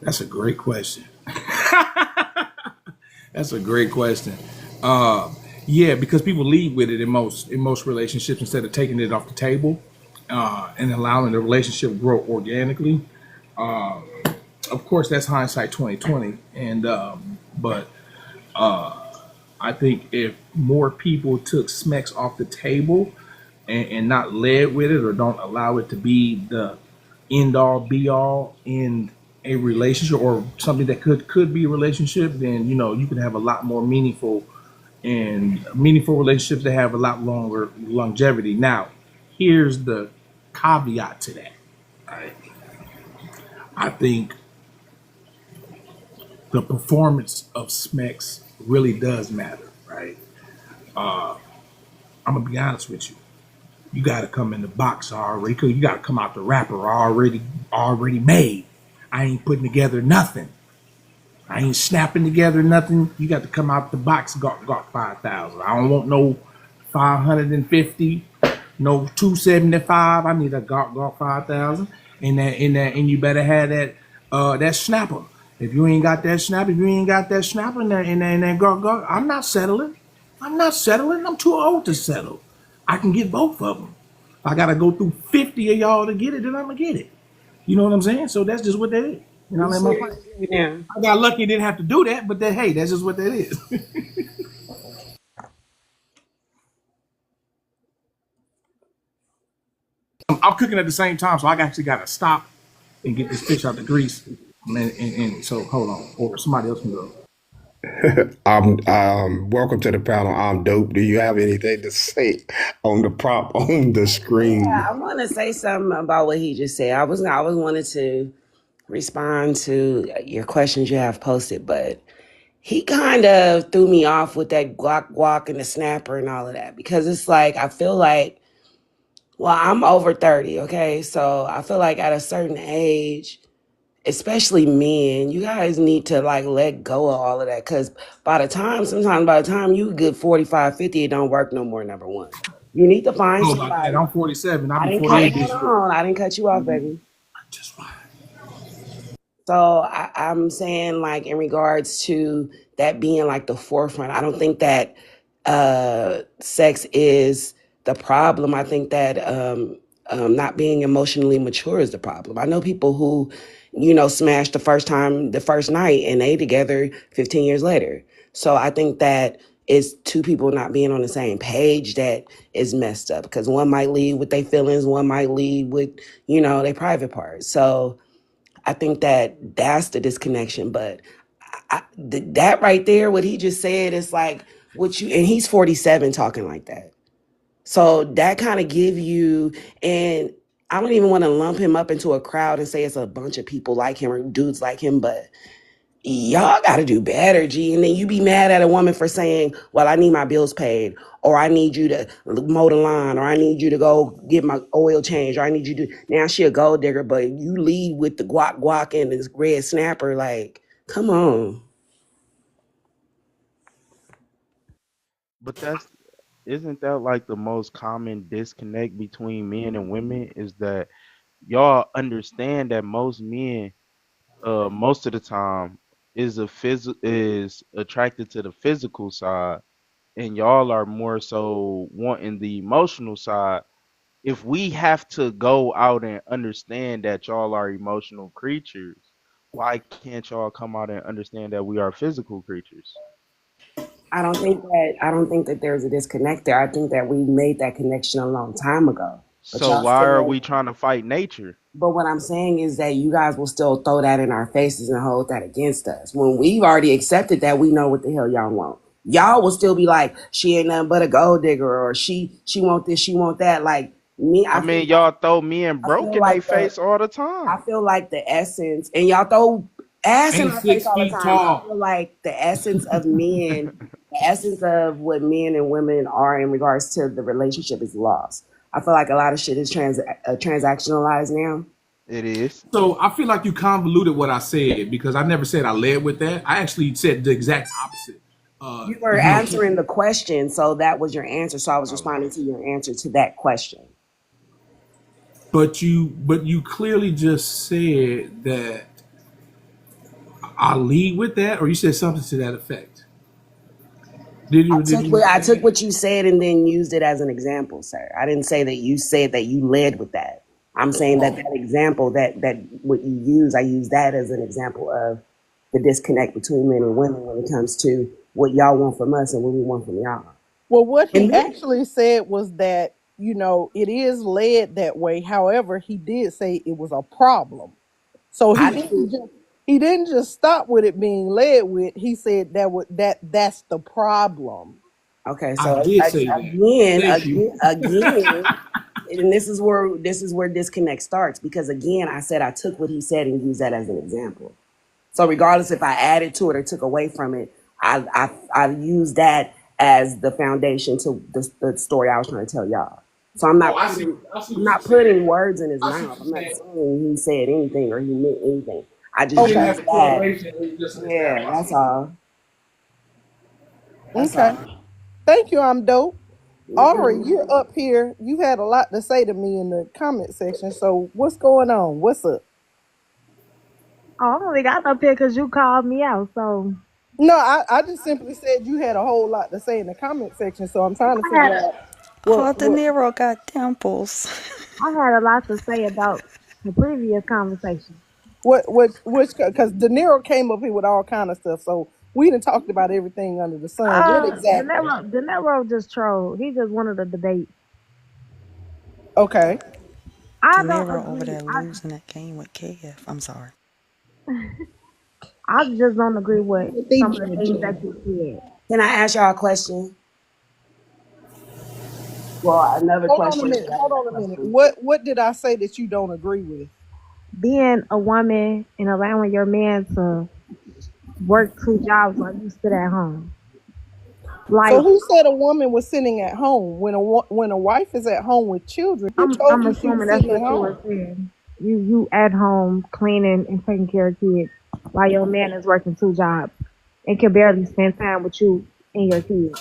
That's a great question. That's a great question. Uh, yeah, because people lead with it in most relationships instead of taking it off the table and allowing the relationship grow organically. Of course, that's hindsight 2020, and but I think if more people took smacks off the table and not led with it or don't allow it to be the end all be all in a relationship or something that could be a relationship, then you know you can have a lot more meaningful relationships that have a lot longer longevity. Now, here's the caveat to that. Right? I think the performance of Smex really does matter, right? I'm gonna be honest with you. You got to come in the box already. Cause you got to come out the wrapper already made. I ain't putting together nothing. I ain't snapping together nothing. You got to come out the box. Got 5,000. I don't want no 550, no 275. I need a got 5,000. And you better have that snapper. If you ain't got that snapper, if you ain't got that snapper and that got, I'm not settling. I'm not settling. I'm too old to settle. I can get both of them. I gotta go through 50 of y'all to get it, then I'm gonna get it. You know what I'm saying? So that's just what that is. You know, You I let my serious right now? I got lucky and didn't have to do that, but that hey, that's just what that is. I'm cooking at the same time, so I actually got to stop and get this fish out the grease. And so hold on, or somebody else can go. Welcome to the panel. I'm dope. Do you have anything to say on the prop on the Yeah, screen? I want to say something about what he just said. I was wanted to respond to your questions you have posted, but he kind of threw me off with that guac guac and the snapper and all of that because it's like I feel like, well, I'm over 30, okay? So I feel like at a certain age, especially men, you guys need to like let go of all of that because sometimes by the time you get 45, 50, it don't work no more, number one. You need to find Oh, about that. somebody. I'm 47. I'll I be didn't cut, 48 hold this year. on. I didn't cut you off, baby. Just fine. So I'm saying, like, in regards to that being like the forefront, I don't think that sex is the problem. I think that not being emotionally mature is the problem. I know people who, smashed the first time, the first night, and they together 15 years later. So I think that it's two people not being on the same page that is messed up because one might lead with their feelings, one might lead with, their private parts. So I think that that's the disconnection. But that right there, what he just said is like what you, and he's 47 talking like that. So that kind of give you, and I don't even want to lump him up into a crowd and say it's a bunch of people like him or dudes like him, but y'all got to do better, G. And then you be mad at a woman for saying, well, I need my bills paid, or I need you to mow the lawn, or I need you to go get my oil changed, or I need you to. Now she a gold digger, but you lead with the guac guac and this red snapper. Like, come on. But that's isn't that like the most common disconnect between men and women is that y'all understand that most men most of the time is attracted to the physical side and y'all are more so wanting the emotional side. If we have to go out and understand that y'all are emotional creatures, why can't y'all come out and understand that we are physical creatures? I don't think that there's a disconnect there. I think that we made that connection a long time ago. But So y'all why are still we trying to fight nature? but what I'm saying is that you guys will still throw that in our faces and hold that against us. When we've already accepted that, we know what the hell y'all want. Y'all will still be like, she ain't nothing but a gold digger, or she want this, she want that. Like me, I mean, y'all throw men I broke feel in their like the face all the I time. feel like the essence, and y'all throw ass in Ain't our face six all the feet time. I tall. feel like the essence of men, the essence of what men and women are in regards to the relationship is lost. I feel like a lot of shit is transactionalized now. It is. So I feel like you convoluted what I said because I never said I led with that. I actually said the exact opposite. You were You know, answering the question, so that was your answer. So I was My responding lord. to your answer to that question. but you clearly just said that I lead with that, or you said something to that effect. Did you not I say took that? what you said and then used it as an example, sir. I didn't say that you said that you led with that. I'm saying that Oh, that example that what you use, I use that as an example of the disconnect between men and women when it comes to what y'all want from us and what we want from y'all. Well, what he And then actually said was that, it is led that way. However, he did say it was a problem. So I just he didn't just stop with it being led with. He said that's the problem. okay, I so did say that. Thank you. again, and this is where disconnect starts because again, I said I took what he said and used that as an example. So regardless if I added to it or took away from it, I used that as the foundation to the story I was trying to tell y'all. So Oh, I see I'm what you're not saying. putting words in his I see mouth. what I'm you're not saying. saying he said anything or he meant anything. I You just didn't Okay. have used a that. correlation. It was just an Yeah, example. I see that's what you're saying. all. That's Okay. all. Thank you. I'm dope. Ari, Mm-mm. you're up here. You had a lot to say to me in the comment section. So what's going on? What's up? Oh, I only got up here because you called me out. So No, I just simply said you had a whole lot to say in the comment section. So I'm trying to I had figure a, out Oh, De what Niro got dimples. I had a lot to say about the previous conversation. which because De Niro came up here with all kind of stuff. So we done talked about everything under the sun. What exactly? De Niro just trolled. He just wanted a debate. Okay. De I don't Niro over agree. there losing that game with KF. I'm sorry. I just don't agree with some of the things that Can you said. Can I ask y'all a question? Well, another Hold on a question minute. regarding Hold that on a minute. question. What did I say that you don't agree with? Being a woman and allowing your man to work two jobs while you sit at home. So Like who said a woman was sitting at home when when a wife is at home with children? Who told I'm you she was assuming that's sitting at what you were home? saying. You at home cleaning and taking care of kids while your man is working two jobs and can barely spend time with you and your kids.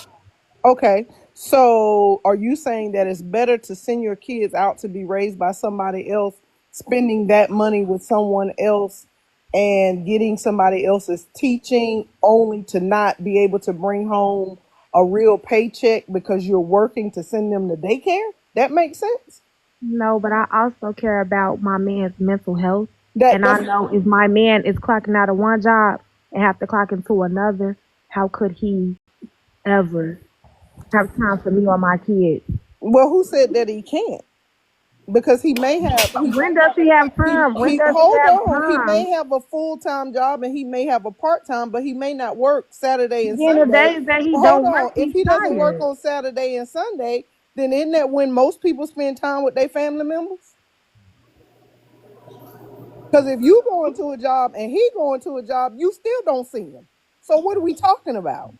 Okay. So are you saying that it's better to send your kids out to be raised by somebody else, spending that money with someone else and getting somebody else's teaching only to not be able to bring home a real paycheck because you're working to send them to daycare? That makes sense. No, but I also care about my man's mental health. That And I that's know if my man is clocking out of one job and have to clock into another, how could he ever have time for me or my kids? well, who said that he can't? Because he may have When does he have time? When he does he hold have on, he time? may have a full-time job and he may have a part-time, but he may not work Saturday and Then the Sunday. days that he Hold don't work, on, if he's he doesn't work tired. on Saturday and Sunday, then isn't that when most people spend time with their family members? Because if you going to a job and he going to a job, you still don't see him. So what are we talking about?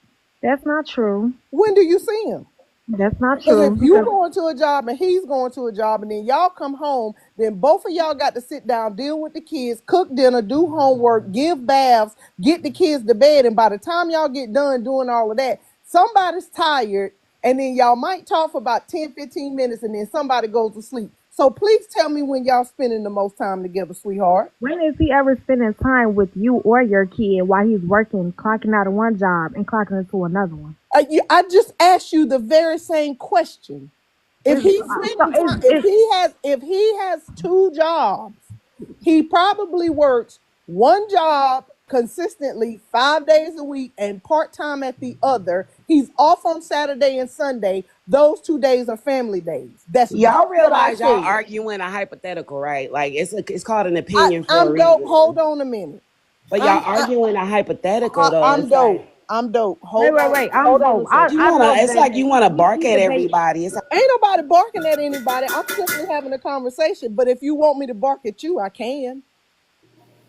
That's not true. When do you see him? That's not Because if true you because going to a job and he's going to a job and then y'all come home, then both of y'all got to sit down, deal with the kids, cook dinner, do homework, give baths, get the kids to bed. And by the time y'all get done doing all of that, somebody's tired And then y'all might talk for about 10, 15 minutes and then somebody goes to sleep. So please tell me when y'all spending the most time together, sweetheart. When is he ever spending time with you or your kid while he's working, clocking out of one job and clocking into another one? I just asked you the very same question. If Is he's so spending time, if he has two jobs, he probably works one job consistently 5 days a week and part-time at the other. He's off on Saturday and Sunday. Those 2 days are family days. That's Y'all just what I realize y'all said. arguing a hypothetical, right? Like it's called an opinion for a I'm dope. reason. Hold on a minute. But y'all I'm arguing a hypothetical though. I'm It's like dope. I'm dope. wait, Hold wait, on. wait. I'm Hold on dope. a you second. I wanna. love It's like that. you wanna bark We at debate. everybody. It's Ain't nobody barking at anybody. I'm simply having a conversation. But if you want me to bark at you, I can.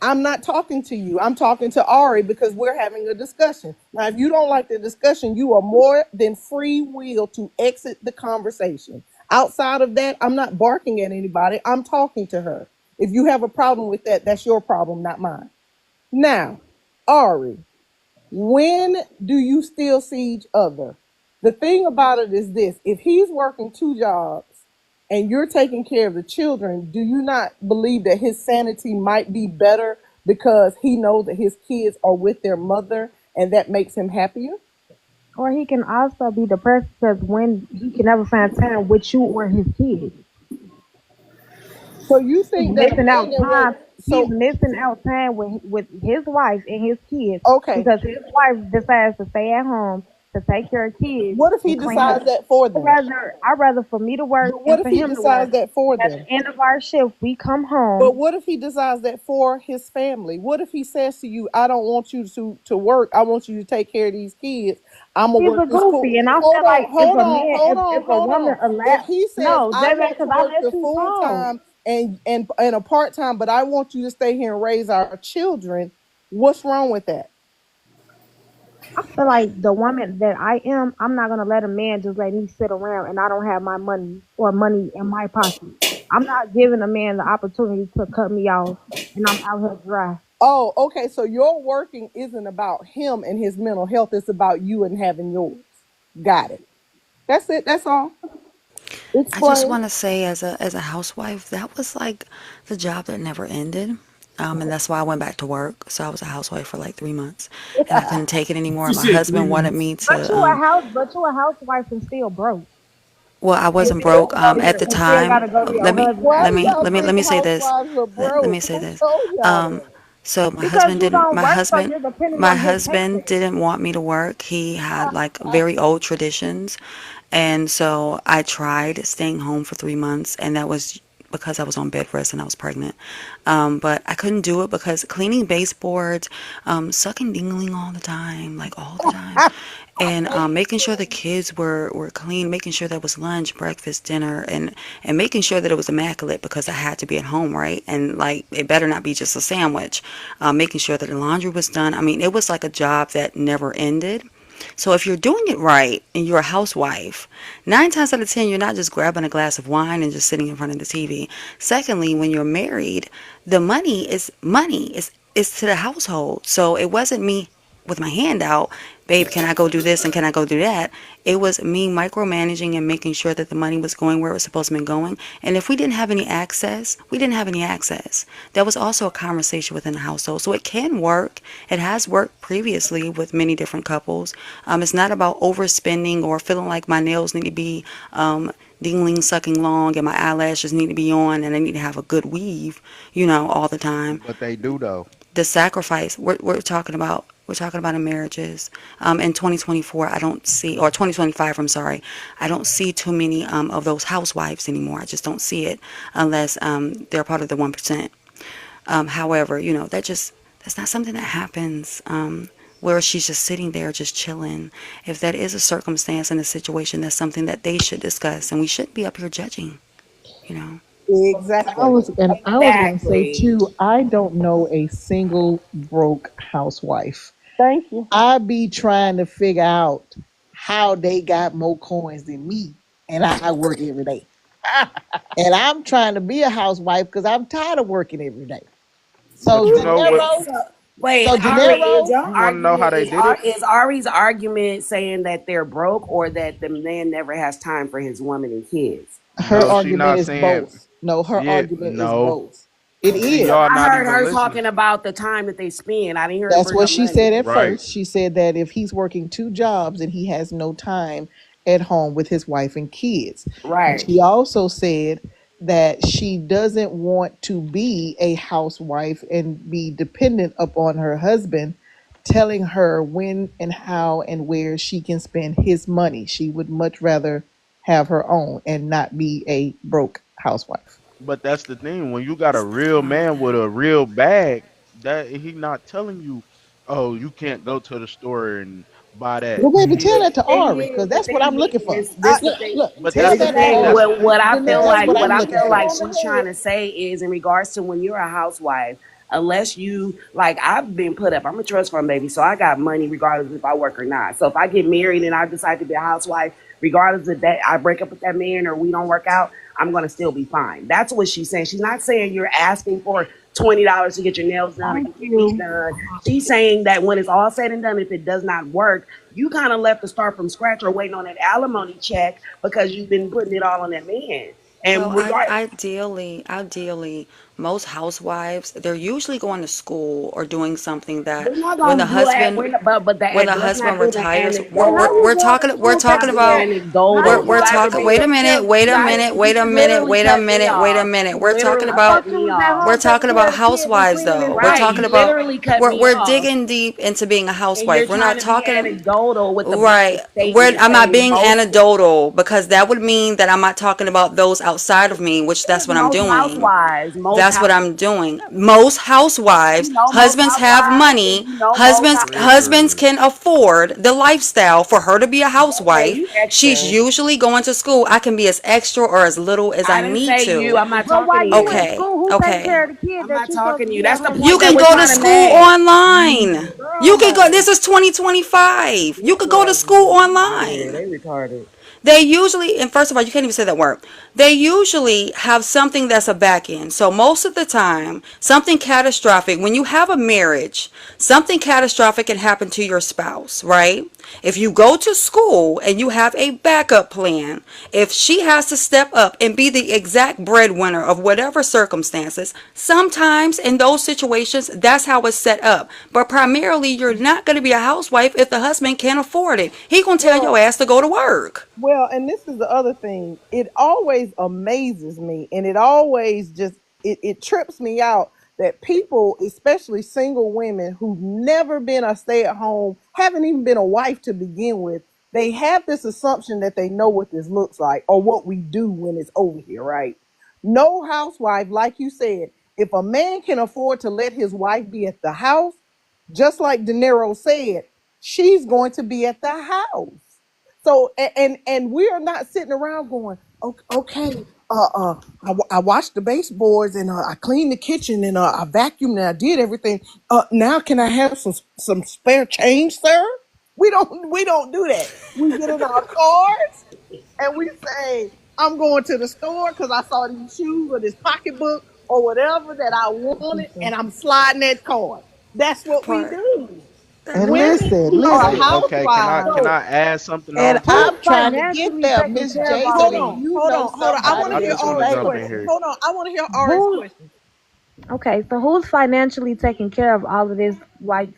I'm not talking to you. I'm talking to Ari because we're having a discussion. Now, if you don't like the discussion, you are more than free will to exit the conversation. Outside of that, I'm not barking at anybody. I'm talking to her. If you have a problem with that, that's your problem, not mine. Now, Ari, when do you still see each other? The thing about it is this: if he's working two jobs and you're taking care of the children, do you not believe that his sanity might be better because he knows that his kids are with their mother and that makes him happier? Or he can also be depressed because when he can never find time with you or his kids. So you He's think that a missing man out that went time. He's so missing out time with his wife and his kids okay, because his wife decides to stay at home to take care of kids what if he and clean up. decides that for them? I'd rather for me to work But what and if for he him to decides work. that for At them? the end of our shift, we come But home. what if he decides that for his family? What if he says to you, I don't want you to work. I want you to take care of these kids. I'm gonna He's work a this full. goofy, and I Hold feel like on, hold on, hold on, if a hold woman on. If allow, he says no, I J want because to I work let the you full talk. time and a part time, but I want you to stay here and raise our children, what's wrong with that? I feel like the woman that I am, I'm not gonna let a man just let me sit around and I don't have my money or money in my pocket. I'm not giving a man the opportunity to cut me off and I'm out here dry. Oh, okay. So your working isn't about him and his mental health. It's about you and having yours. Got it. That's it. That's all. I just Explain. want to say, as a housewife, that was like the job that never ended. And that's why I went back to work. So I was a housewife for like 3 months, and I couldn't take it anymore. She My said three husband wanted months. me But to. you a house, but you a housewife and still broke, Well, I and wasn't still broke gotta go to at your, the and still time. gotta go to Let your me husband Why let do me every y'all let me think let me month. say this. housewives are Let me broke? say Who this. told y'all that? So Because you don't my work, so husband you're depending my on his husband paycheck. didn't want me to work. He had like very old traditions, and so I tried staying home for 3 months, and that was because I was on bed rest and I was pregnant. But I couldn't do it because cleaning baseboards, sucking dingling all the time, like all the time, and making sure the kids were clean, making sure there was lunch, breakfast, dinner, and making sure that it was immaculate because I had to be at home, right? And like it better not be just a sandwich. Making sure that the laundry was done. I mean, it was like a job that never ended. So if you're doing it right and you're a housewife, 9 times out of 10, you're not just grabbing a glass of wine and just sitting in front of the TV. Secondly, when you're married, the money is money. It's to the household. So it wasn't me with my hand out, babe, can I go do this and can I go do that? It was me micromanaging and making sure that the money was going where it was supposed to be going. And if we didn't have any access, we didn't have any access. That was also a conversation within the household. So it can work. It has worked previously with many different couples. It's not about overspending or feeling like my nails need to be dingling sucking long and my eyelashes need to be on and I need to have a good weave, all the time. But they do though. The sacrifice we're talking about in marriages in 2024 I don't see, or 2025 I'm sorry, I don't see too many of those housewives anymore. I just don't see it unless they're part of the 1%. However, that's not something that happens where she's just sitting there just chilling. If that is a circumstance and a situation, that's something that they should discuss and we shouldn't be up here judging. Exactly. I was gonna say Exactly. too, I don't know a single broke housewife. Thank you. I be trying to figure out how they got more coins than me, and I work every day. And I'm trying to be a housewife because I'm tired of working every day. So But you De know what? Niro, Wait, So Ari, is Janero, your You want to know how argument they did it? Is Ari's argument saying that they're broke or that the man never has time for his woman and kids? her No, she argument not is saying. both. No, her Yeah, argument is no. both. It See, is. y'all I not heard even her listening. talking about the time that they spend. I didn't hear her That's bring what up she money. said at Right. first. She said that if he's working two jobs and he has no time at home with his wife and kids. And Right. she also said that she doesn't want to be a housewife and be dependent upon her husband telling her when and how and where she can spend his money. She would much rather have her own and not be a broke housewife. But that's the thing. When you got a real man with a real bag, that he not telling you, oh, you can't go to the store and buy that. Well, baby, He, tell that to Ari because The that's what I'm thing looking for. is, this the Look, thing. look, but tell that's This the the that to thing. thing. That's Ari. What I Janelle, feel that's like, what what I'm I looking feel for. like she's trying to say is in regards to when you're a housewife. Unless you like, I've been put up. I'm a trust fund baby, so I got money regardless if I work or not. So if I get married and I decide to be a housewife, regardless of that, I break up with that man or we don't work out, I'm gonna still be fine. That's what she's saying. She's not saying you're asking for $20 to get your nails done or Thank get your feet you. done. She's saying that when it's all said and done, if it does not work, you kind of left to start from scratch or waiting on that alimony check because you've been putting it all on that man. Well, And regard, ideally, most housewives, they're usually going to school or doing something that we're not when gonna the do it. husband But let's not do the And how you anecdotal. going to we're school Not talking taking the care? about How anecdotal. you we're You going to talking school wait a aggravated. taking care minute, of wait You a kids? got minute, you wait a just minute, literally wait a cut me minute, wait a off. minute. You We're talking literally I about cut thought you me was at off. home taking care of the kids and housewives cleaning though. and We're Right. talking You cooking. about literally cut me we're off. digging deep into being a And you're housewife. We're trying not to be talking anecdotal with the right. blanket statement I'm not saying being most anecdotal because that would mean that I'm not talking about those outside of me, which that's what I'm most doing. housewives, most That's what house I'm doing. Most housewives, you know most husbands have housewives and money. you know most Husbands triggers. can afford the lifestyle for her to be a okay, housewife. you She's extra. usually going to school. I can be as extra or as little as I I didn't need say you. to. I'm not But talking while to you in you. Okay. school, who taking Okay. care of the kids I'm that not you supposed talking to to you. be That's at the home You point taking that can we're go care to trying of? to school make. online. You Girl, can go, no. this is 2025. You could go to Negro. school Yeah, online. they retarded. They usually, and first of all, you can't even say that word. They usually have something that's a back end. So most of the time, something catastrophic, when you have a marriage, something catastrophic can happen to your spouse, right? If you go to school and you have a backup plan, if she has to step up and be the exact breadwinner of whatever circumstances, sometimes in those situations, that's how it's set up. But primarily, you're not going to be a housewife if the husband can't afford it. He going to tell your Well, ass to go to work. well, and this is the other thing. It always amazes me, and it always just it trips me out that people, especially single women who've never been a stay-at-home, haven't even been a wife to begin with, they have this assumption that they know what this looks like or what we do when it's over here, right? No housewife, like you said, if a man can afford to let his wife be at the house, just like De Niro said, she's going to be at the house. So and we are not sitting around going, okay, I washed the baseboards and I cleaned the kitchen and I vacuumed and I did everything. Now can I have some spare change, sir? We don't do that. We get in our cars and we say, I'm going to the store because I saw these shoes or this pocketbook or whatever that I wanted, and I'm sliding that card. That's what we Part. do. And Women who are Hey, listen. okay, can housewives. I add something And on to Who's I'm that? trying to get financially there, taking Miss care of J, all so of Hold that this? on, you hold know on, hold on. I want somebody to I hear just that's want to Ari's jump in question. available. here. Hold on, I want to hear Ari's Who's question. okay? So who's financially taking care of all of this? Like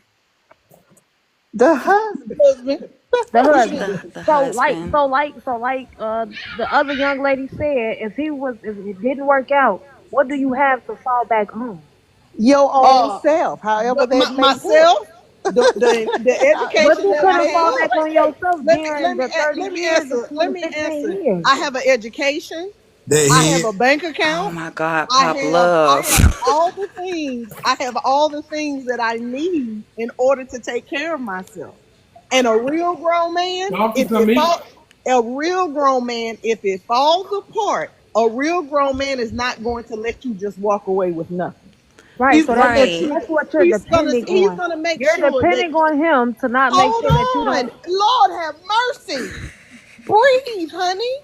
The husband. That's the what I'm husband. saying. The So husband. the other young lady said, if it didn't work out, what do you have to fall back on? Your own Uh, self, however that may look. Myself, the But education you that I couldn't fall have. back on Wait, yourself during the 30 let me years answer. between the 16 years. I have an education. That I have he a bank Oh account. my God, I Pop have Love. I have all the things. I have all the things that I need in order to take care of myself. And a real grown man, Talking if to it me. fall, a real grown man, if it falls apart, a real grown man is not going to let you just walk away with nothing. Right. He's So going to make Right. sure that's that what you're depending he's on. gonna make You're sure that. depending on him to not make Hold sure that you on, don't Lord have mercy. Breathe, honey.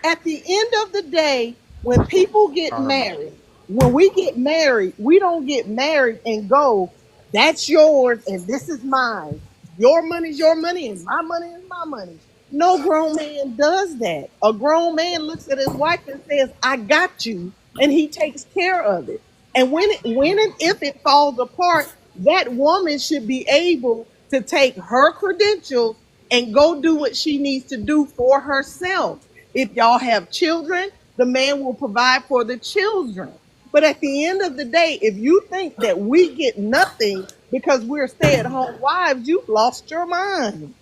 At the end of the day, when people get Karma. married, when we get married, we don't get married and go, That's yours and this is mine. Your money's your money and my money is my money. No grown man does that. A grown man looks at his wife and says, I got you, and he takes care of it. And when and if it falls apart, that woman should be able to take her credentials and go do what she needs to do for herself. If y'all have children, the man will provide for the children. But at the end of the day, if you think that we get nothing because we're stay at home wives, you've lost your mind.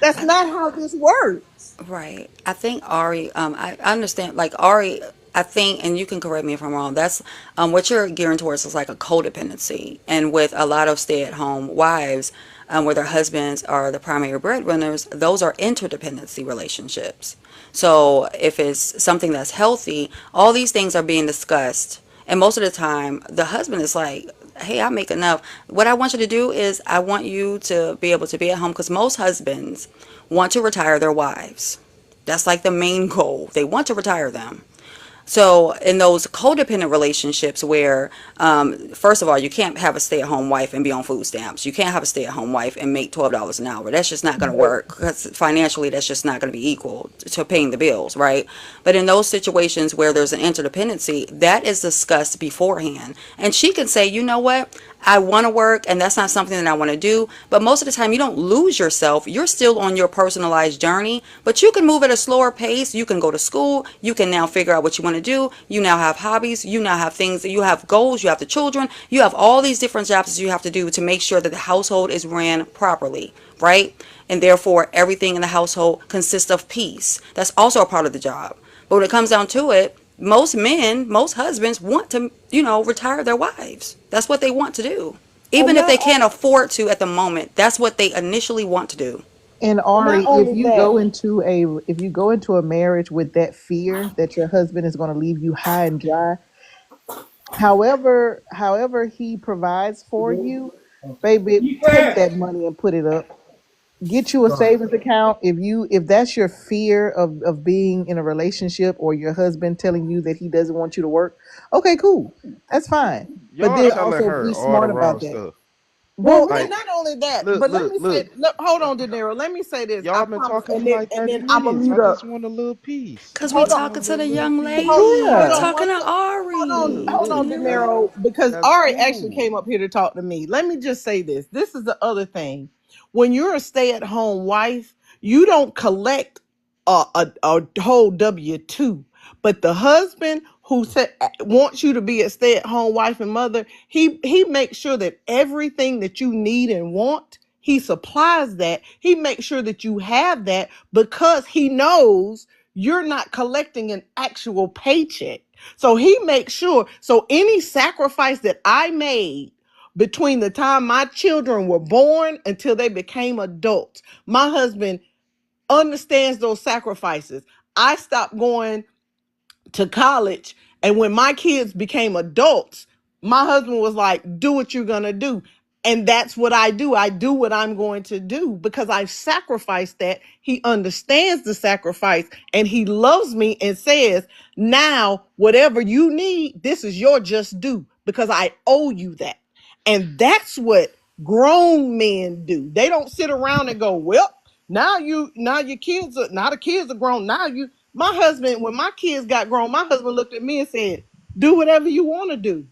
That's not how this works. Right. I think Ari, I understand, like Ari, I think, and you can correct me if I'm wrong, that's what you're gearing towards is like a codependency. And with a lot of stay at home wives, where their husbands are the primary breadwinners, those are interdependency relationships. So if it's something that's healthy, all these things are being discussed. And most of the time, the husband is like, hey, I make enough. What I want you to do is I want you to be able to be at home because most husbands want to retire their wives. That's like the main goal. They want to retire them. So in those codependent relationships where, first of all, you can't have a stay-at-home wife and be on food stamps. You can't have a stay-at-home wife and make $12 an hour. That's just not going to work because financially that's just not going to be equal to paying the bills, right? But in those situations where there's an interdependency, that is discussed beforehand. And she can say, you know what? I want to work and that's not something that I want to do. But most of the time, you don't lose yourself. You're still on your personalized journey, but you can move at a slower pace. You can go to school. You can now figure out what you want to do. You now have hobbies. You now have things that you have goals. You have the children. You have all these different jobs that you have to do to make sure that the household is ran properly, right? And therefore, everything in the household consists of peace. That's also a part of the job. But when it comes down to it, most men, most husbands want to, retire their wives. That's what they want to do. And Even if not they can't only afford to at the moment, that's what they initially want to do. And and not Ari, only that, if you go into a marriage with that fear that your husband is going to leave you high and dry, however he provides for you, baby, take that money and put it up. Get you a savings account. If that's your fear of being in a relationship or your husband telling you that he doesn't want you to work, okay, cool. That's fine. But Y'all then telling also her be all the smart about wrong that. stuff. Well, well, really, and Like, not only that, look, but let look, me say, look. look, hold on, De Niro. Let me say this. I Y'all been promise, talking and for then like and 30 then I'm a minutes. I mute up. just want a little piece. Because we Hold Just on, talking want to that the little young piece. lady. We hold yeah. on talking one to second. Ari, Hold Yeah, on, De Danilo. like Niro, because that's Ari actually cool. came up here to talk to me. Let me just say this. This is the other thing. When you're a stay-at-home wife, you don't collect a whole W-2. But the husband who wants you to be a stay-at-home wife and mother, he makes sure that everything that you need and want, he supplies that. He makes sure that you have that because he knows you're not collecting an actual paycheck. So he makes sure. So any sacrifice that I made between the time my children were born until they became adults, my husband understands those sacrifices. I stopped going to college. And when my kids became adults, my husband was like, do what you're going to do. And that's what I do. I do what I'm going to do because I've sacrificed that. He understands the sacrifice and he loves me and says, now, whatever you need, this is your just due because I owe you that. And that's what grown men do. They don't sit around and go, well, now your kids are now the kids are grown. Now you my husband, when my kids got grown, my husband looked at me and said, do whatever you want to do.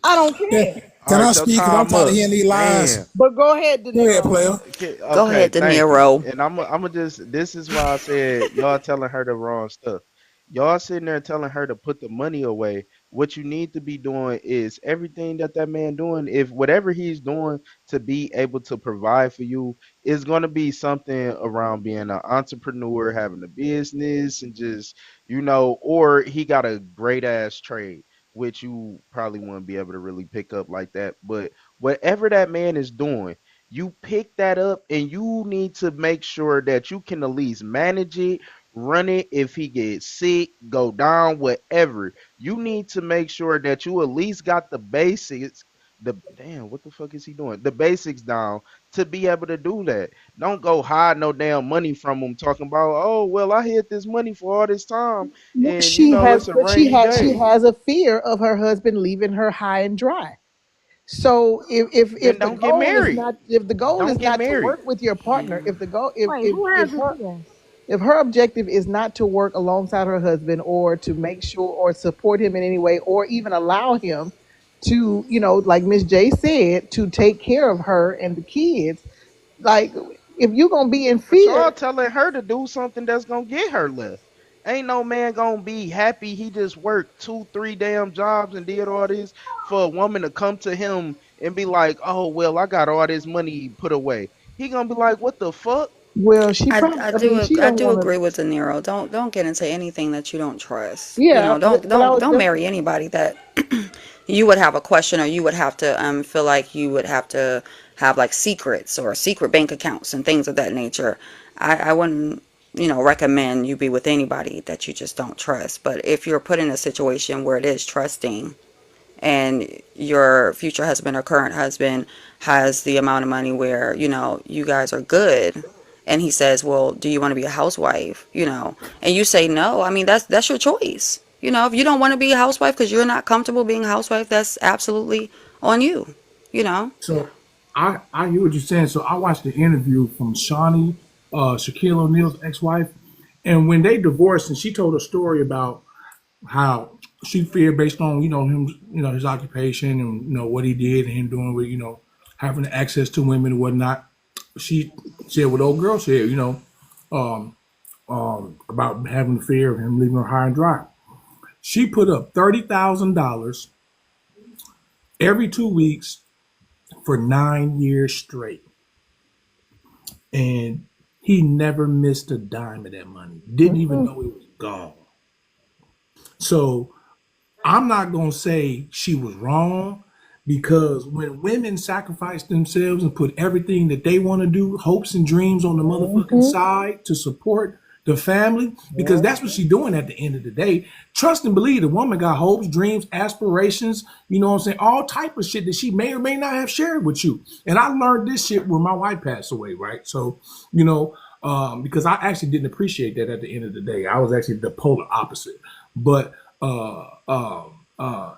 I don't Can, care. All can I right, your speak? Because I'm time tired of up, hearing these man. lies. But go ahead, De Go ahead, Niro. player. Okay, Go okay, ahead, De thank you. Niro. And I'm just this is why I said y'all telling her the wrong stuff. Y'all sitting there telling her to put the money away. What you need to be doing is everything that that man doing. If whatever he's doing to be able to provide for you is going to be something around being an entrepreneur, having a business, and just or he got a great ass trade, which you probably wouldn't be able to really pick up like that. But whatever that man is doing, you pick that up and you need to make sure that you can at least manage it, run it. If he gets sick, go down, whatever. You need to make sure that you at least got the basics. The damn, what the fuck is he doing? The basics down to be able to do that. Don't go hide no damn money from him talking about, oh well, I hid this money for all this time and She has, it's a but she rainy has, she day. has a fear of her husband leaving her high and dry. So Then if the don't get goal is married. not if the goal Don't is get not to married. work with your partner, if the goal Wait, who has this yes? if her objective is not to work alongside her husband or to make sure or support him in any way or even allow him to, like Miss J said, to take care of her and the kids, like if you're gonna be in But y'all fear, telling her to do something that's gonna get her left. Ain't no man gonna be happy he just worked two, three damn jobs and did all this for a woman to come to him and be like, oh well, I got all this money put away. He gonna be like, what the fuck? well, she I, probably, I I mean, do she I don't do want to. agree with De Niro. Don't get into anything that you don't trust. You Yeah, know, don't but I don't was don't just, marry anybody that you would have a question, or you would have to feel like you would have to have like secrets or secret bank accounts and things of that nature. I wouldn't, recommend you be with anybody that you just don't trust. But if you're put in a situation where it is trusting, and your future husband or current husband has the amount of money where, you guys are good, and he says, well, do you want to be a housewife, and you say no, I mean, that's your choice. If you don't want to be a housewife because you're not comfortable being a housewife, that's absolutely on you you know So I hear what you're saying. So I watched the interview from Shawnee, Shaquille O'Neal's ex-wife, and when they divorced, and she told a story about how she feared based on him, his occupation and what he did and him doing with having access to women and whatnot. She said what old girl said, um, about having the fear of him leaving her high and dry. She put up $30,000 every 2 weeks for 9 years straight, and he never missed a dime of that money. Didn't even mm-mm. know it was gone. So I'm not going to say she was wrong, because when women sacrifice themselves and put everything that they want to do, hopes and dreams on the motherfucking Mhm. side to support the family, because Yeah. that's what she's doing at the end of the day. Trust and believe the woman got hopes, dreams, aspirations, what I'm saying, all type of shit that she may or may not have shared with you. And I learned this shit when my wife passed away, right? So, because I actually didn't appreciate that at the end of the day. I was actually the polar opposite. But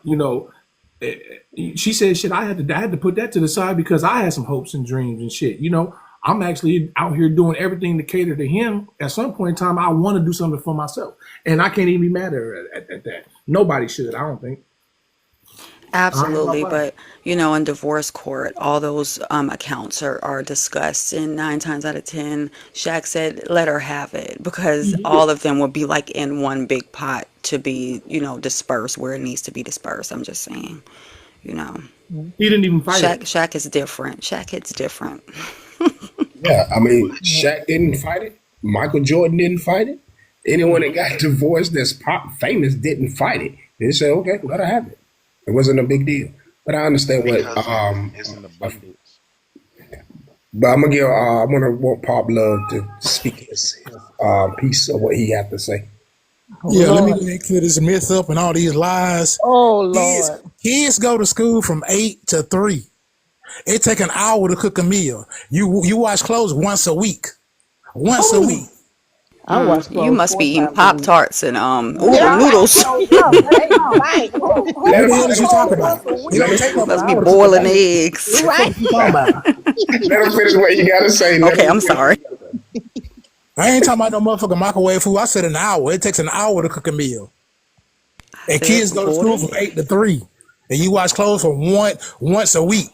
you know, she said, "Shit, I had to put that to the side because I had some hopes and dreams and shit." I'm actually out here doing everything to cater to him. At some point in time, I want to do something for myself, and I can't even be mad at her at that. Nobody should, I don't think. I ain't my Absolutely, wife. but in divorce court, all those accounts are discussed, and 9 times out of 10, Shaq said, "Let her have it," because He did. all of them would be like in one big pot to be, dispersed where it needs to be dispersed. I'm just saying, you know, He didn't even fight Shaq it. Shaq is different. Shaq hits different. Yeah, I mean, Shaq didn't fight it. Michael Jordan didn't fight it. Anyone that got divorced that's pop famous didn't fight it. They said, okay, let her have it. It wasn't a big deal. But I understand what Because it's an abundance. but I'm gonna give I wanna want Pop Love to speak his piece of what he had to say. Oh Yeah, let me Lord. go ahead and clear this myth up and all these lies. Oh Kids, Lord. kids go to school from 8 to 3. It take an hour to cook a meal. You wash clothes once a week. Once a Oh, week. I wash You clothes must be four eating times a Pop week. Tarts and Yeah, oodle I Y'all got wash noodles. let's clothes. go, let's Hey, go. right. Who What the hell wash is you clothes talking once about? a It week? don't Let take him but an Must be hour to cook a boiling meal. eggs. What the fuck Right. is you talking about? let him finish what you gotta say. Let Okay, him I'm finish sorry. what you gotta say. I ain't talking about no motherfucking microwave food. I said an hour. It takes an hour to cook a meal. I And said kids go to school from 8 to48. 3. And you wash clothes for once a week.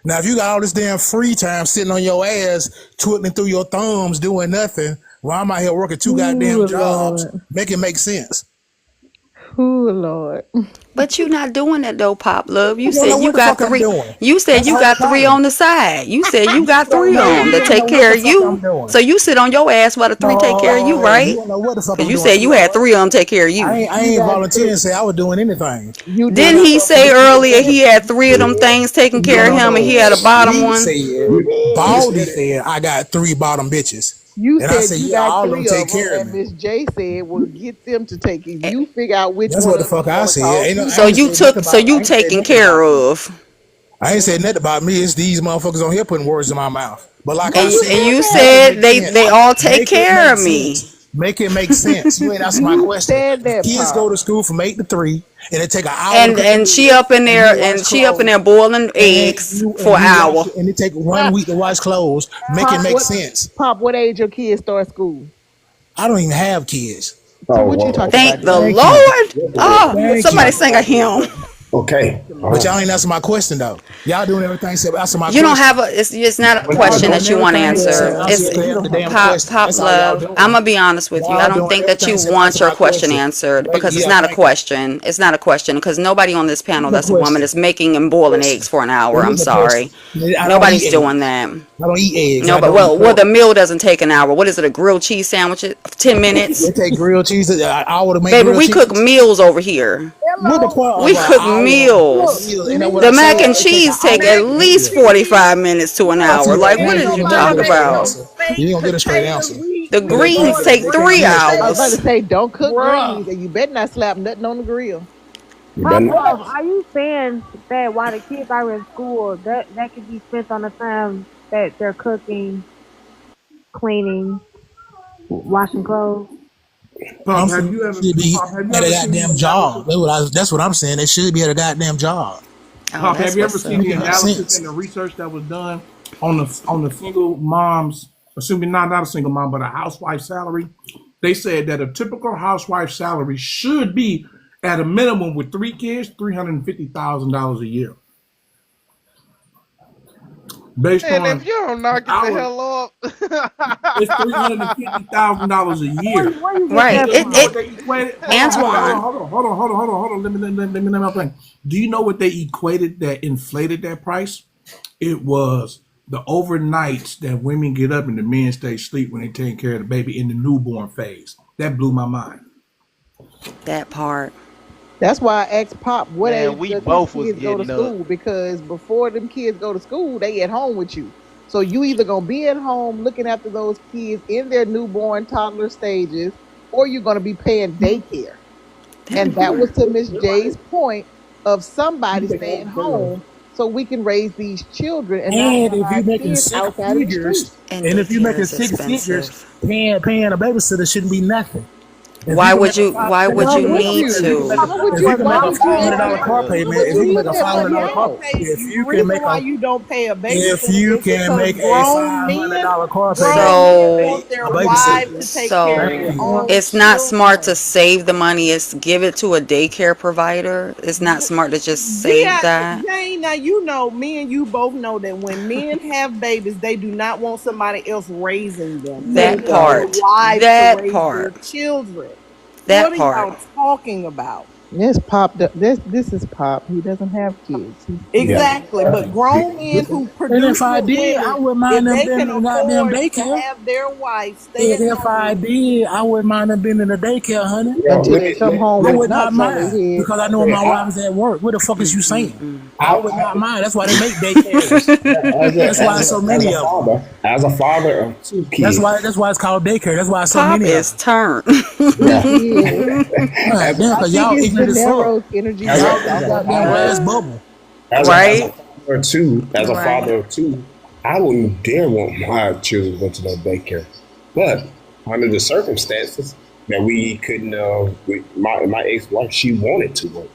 Now, if you got all this damn free time sitting on your ass, twiddling through your thumbs, doing nothing, while I'm out here working 2 goddamn Ooh jobs, Lord. make it make sense. Ooh Lord. But you not doing that though, Pop Love. You You don't said know you what the got fuck I'm three. doing. You said That's the you whole got three problem. on the side. You said you You got don't three know. on You that don't know take what care the of fuck you. I'm doing. So you sit on your ass while the three take care of you, No, you right? don't know what the fuck Because I'm you doing, said you had sweetheart. three of them take care of I you. ain't, I You ain't got volunteering three. to say I was doing anything. You do Didn't not he know for say sure earlier that. he had three of them things taking No, care of no, him and he no. had a bottom She one? said, You did. You Baldy said it. said, I got 3 bottom bitches. You And I said said, you yeah, got all of them three of take them, care of and me. Miss J said, "Well, get them to take it. Eh, You figure out which That's one what the of them fuck you I want to said. call I So sweetheart." ain't you said nothing took. So about, I you ain't said taken nothing about care me. of. I ain't said nothing about me. It's these motherfuckers on here putting words in my mouth. But like No, I And you you and said, you didn't. make it said make they sense. all take Make it care make of me. sense. Make it make sense. You ain't answering my You question. said If that, kids go Pop. to school from 8 to 3, and it take an hour to cook a And she meal, up in and you there wash and she up in clothes, there boiling and eggs you for an wash hour. it, and it take 1 week to wash clothes, make it Pop, make what sense. Pop, what age your kids start school? I don't even have kids. So Oh, what you whoa. talking about Thank the then? Thank you. Lord. Oh, Thank somebody you. sing a hymn. Okay. But All y'all right. ain't answer my question though. Y'all doing everything except answer my You don't question. have a. It's not a Y'all question doing that you want to everything except answer. Yeah, answer It's yeah, you the don't have damn one. question. pop That's all y'all love. I'm doing. gonna be honest with you. I Y'all don't doing think that everything you except want answer your my question question. answered Thank because you. it's Yeah, not a thank you. question. It's not a question because nobody on this It panel is a that's a woman question. is making and boiling Question. eggs for an hour. It I'm is a question. sorry. I don't eat Nobody's doing eggs. that. I don't eat eggs. No, I but don't eat well, pork. the meal doesn't take an hour. What is it? A grilled cheese sandwich? 10 minutes, They take grilled cheese an hour to make baby. grilled We cook cheese. meals over here. What the Hello, point of We an cook hour look, meals. meal? Ain't that what The I mac said? and It take an cheese take hour to at mac make a and least meal. 45 cheese. minutes to an Look, hour. See, Like, you what ain't ain't is gonna you never talking get a nobody straight making about? no answer. You baked ain't gonna get a straight potato. answer. We The Get a get, greens doing take get, get, three get a greens, straight I was about to hours. answer. say, don't cook Bruh. greens, and you better not slap nothing on the grill. You Pop better Love, not. are you saying that while the kids are in school, that could be spent on the time that they're cooking, cleaning, washing clothes? I'm Pop, have saying you they ever should be Pop, have you at a ever seen the goddamn analysis? job. That's what I'm saying. They should be at a goddamn job. Oh, Pop, have that's you ever what's seen up. Make the it make analysis sense. and the research that was done on the single mom's, assuming not a single mom, but a housewife salary? They said that a typical housewife salary should be at a minimum with 3 kids, $350,000 a year, based And if on you don't knock it the our. hell off. It's $350,000 a year. Where you get Right. that Because you know what from? they equated? Antoine. Hold on. Let me know my thing. Do you know what they equated that inflated that price? It was the overnights that women get up and the men stay asleep when they taking care of the baby in the newborn phase. That blew my mind. That part. That's why I asked Pop, what Man, age we does his both was kids go to getting up. school? Because before them kids go to school, they at home with you. So you either gonna be at home looking after those kids in their newborn toddler stages, or you're gonna be paying daycare. That And that part. was to Miss J's point of You somebody take staying home payroll. home so we can raise these children and not And have if our you're making kids six outside in the figures, streets. And and if you're daycare making is six figures, expensive. paying a babysitter shouldn't be nothing. If you Why can would make a you? five, Why if would you you I'm can make with a, need you. if you can make to? I'm with a, if you. you As can make long a as you five hundred don't dollar pay, car Bruh. I'm payment, with if you. you can He make a said five hundred money dollar car, out. if The you can reason make why a, you don't pay a if babysitter you is can because make a five hundred dollar car payment, grown men So, want their a babysitter. wives to take care of Thank their so you. own it's not smart to children. save the money. It's give it to a daycare provider. It's not smart to just save that. Jane, now you know, me and you both know that when men have babies, they do not want somebody else raising them. They That want their part. wives to That raise part. their children. That What are part. y'all talking about? Yes, Pop. This is Pop. He doesn't have kids. He's Yeah. single. Exactly. But grown men who And if produce I with did, I women, wouldn't mind if them they being can in the goddamn afford to daycare. have their wife stay at If I home, did, I wouldn't mind them being in the daycare, honey. Well, Until they come home I with would not knots on their mind head. because I know hey, my wife is at work. What the fuck is you saying? I would I, not mind. That's why they make daycares. That's why so many of them. as a father of two kids, That's why it's called daycare. That's why so Pop many of is them. turned. He yeah, is. God as a, damn, I cause think y'all it's De ignorant as fuck. Niro's energy as a, Y'all works in as a a goddamn sometimes. father glass bubble. as a Right? father of two, Right. I wouldn't dare want my children to go to no daycare. But under the circumstances that we couldn't, my ex wife, she wanted to work,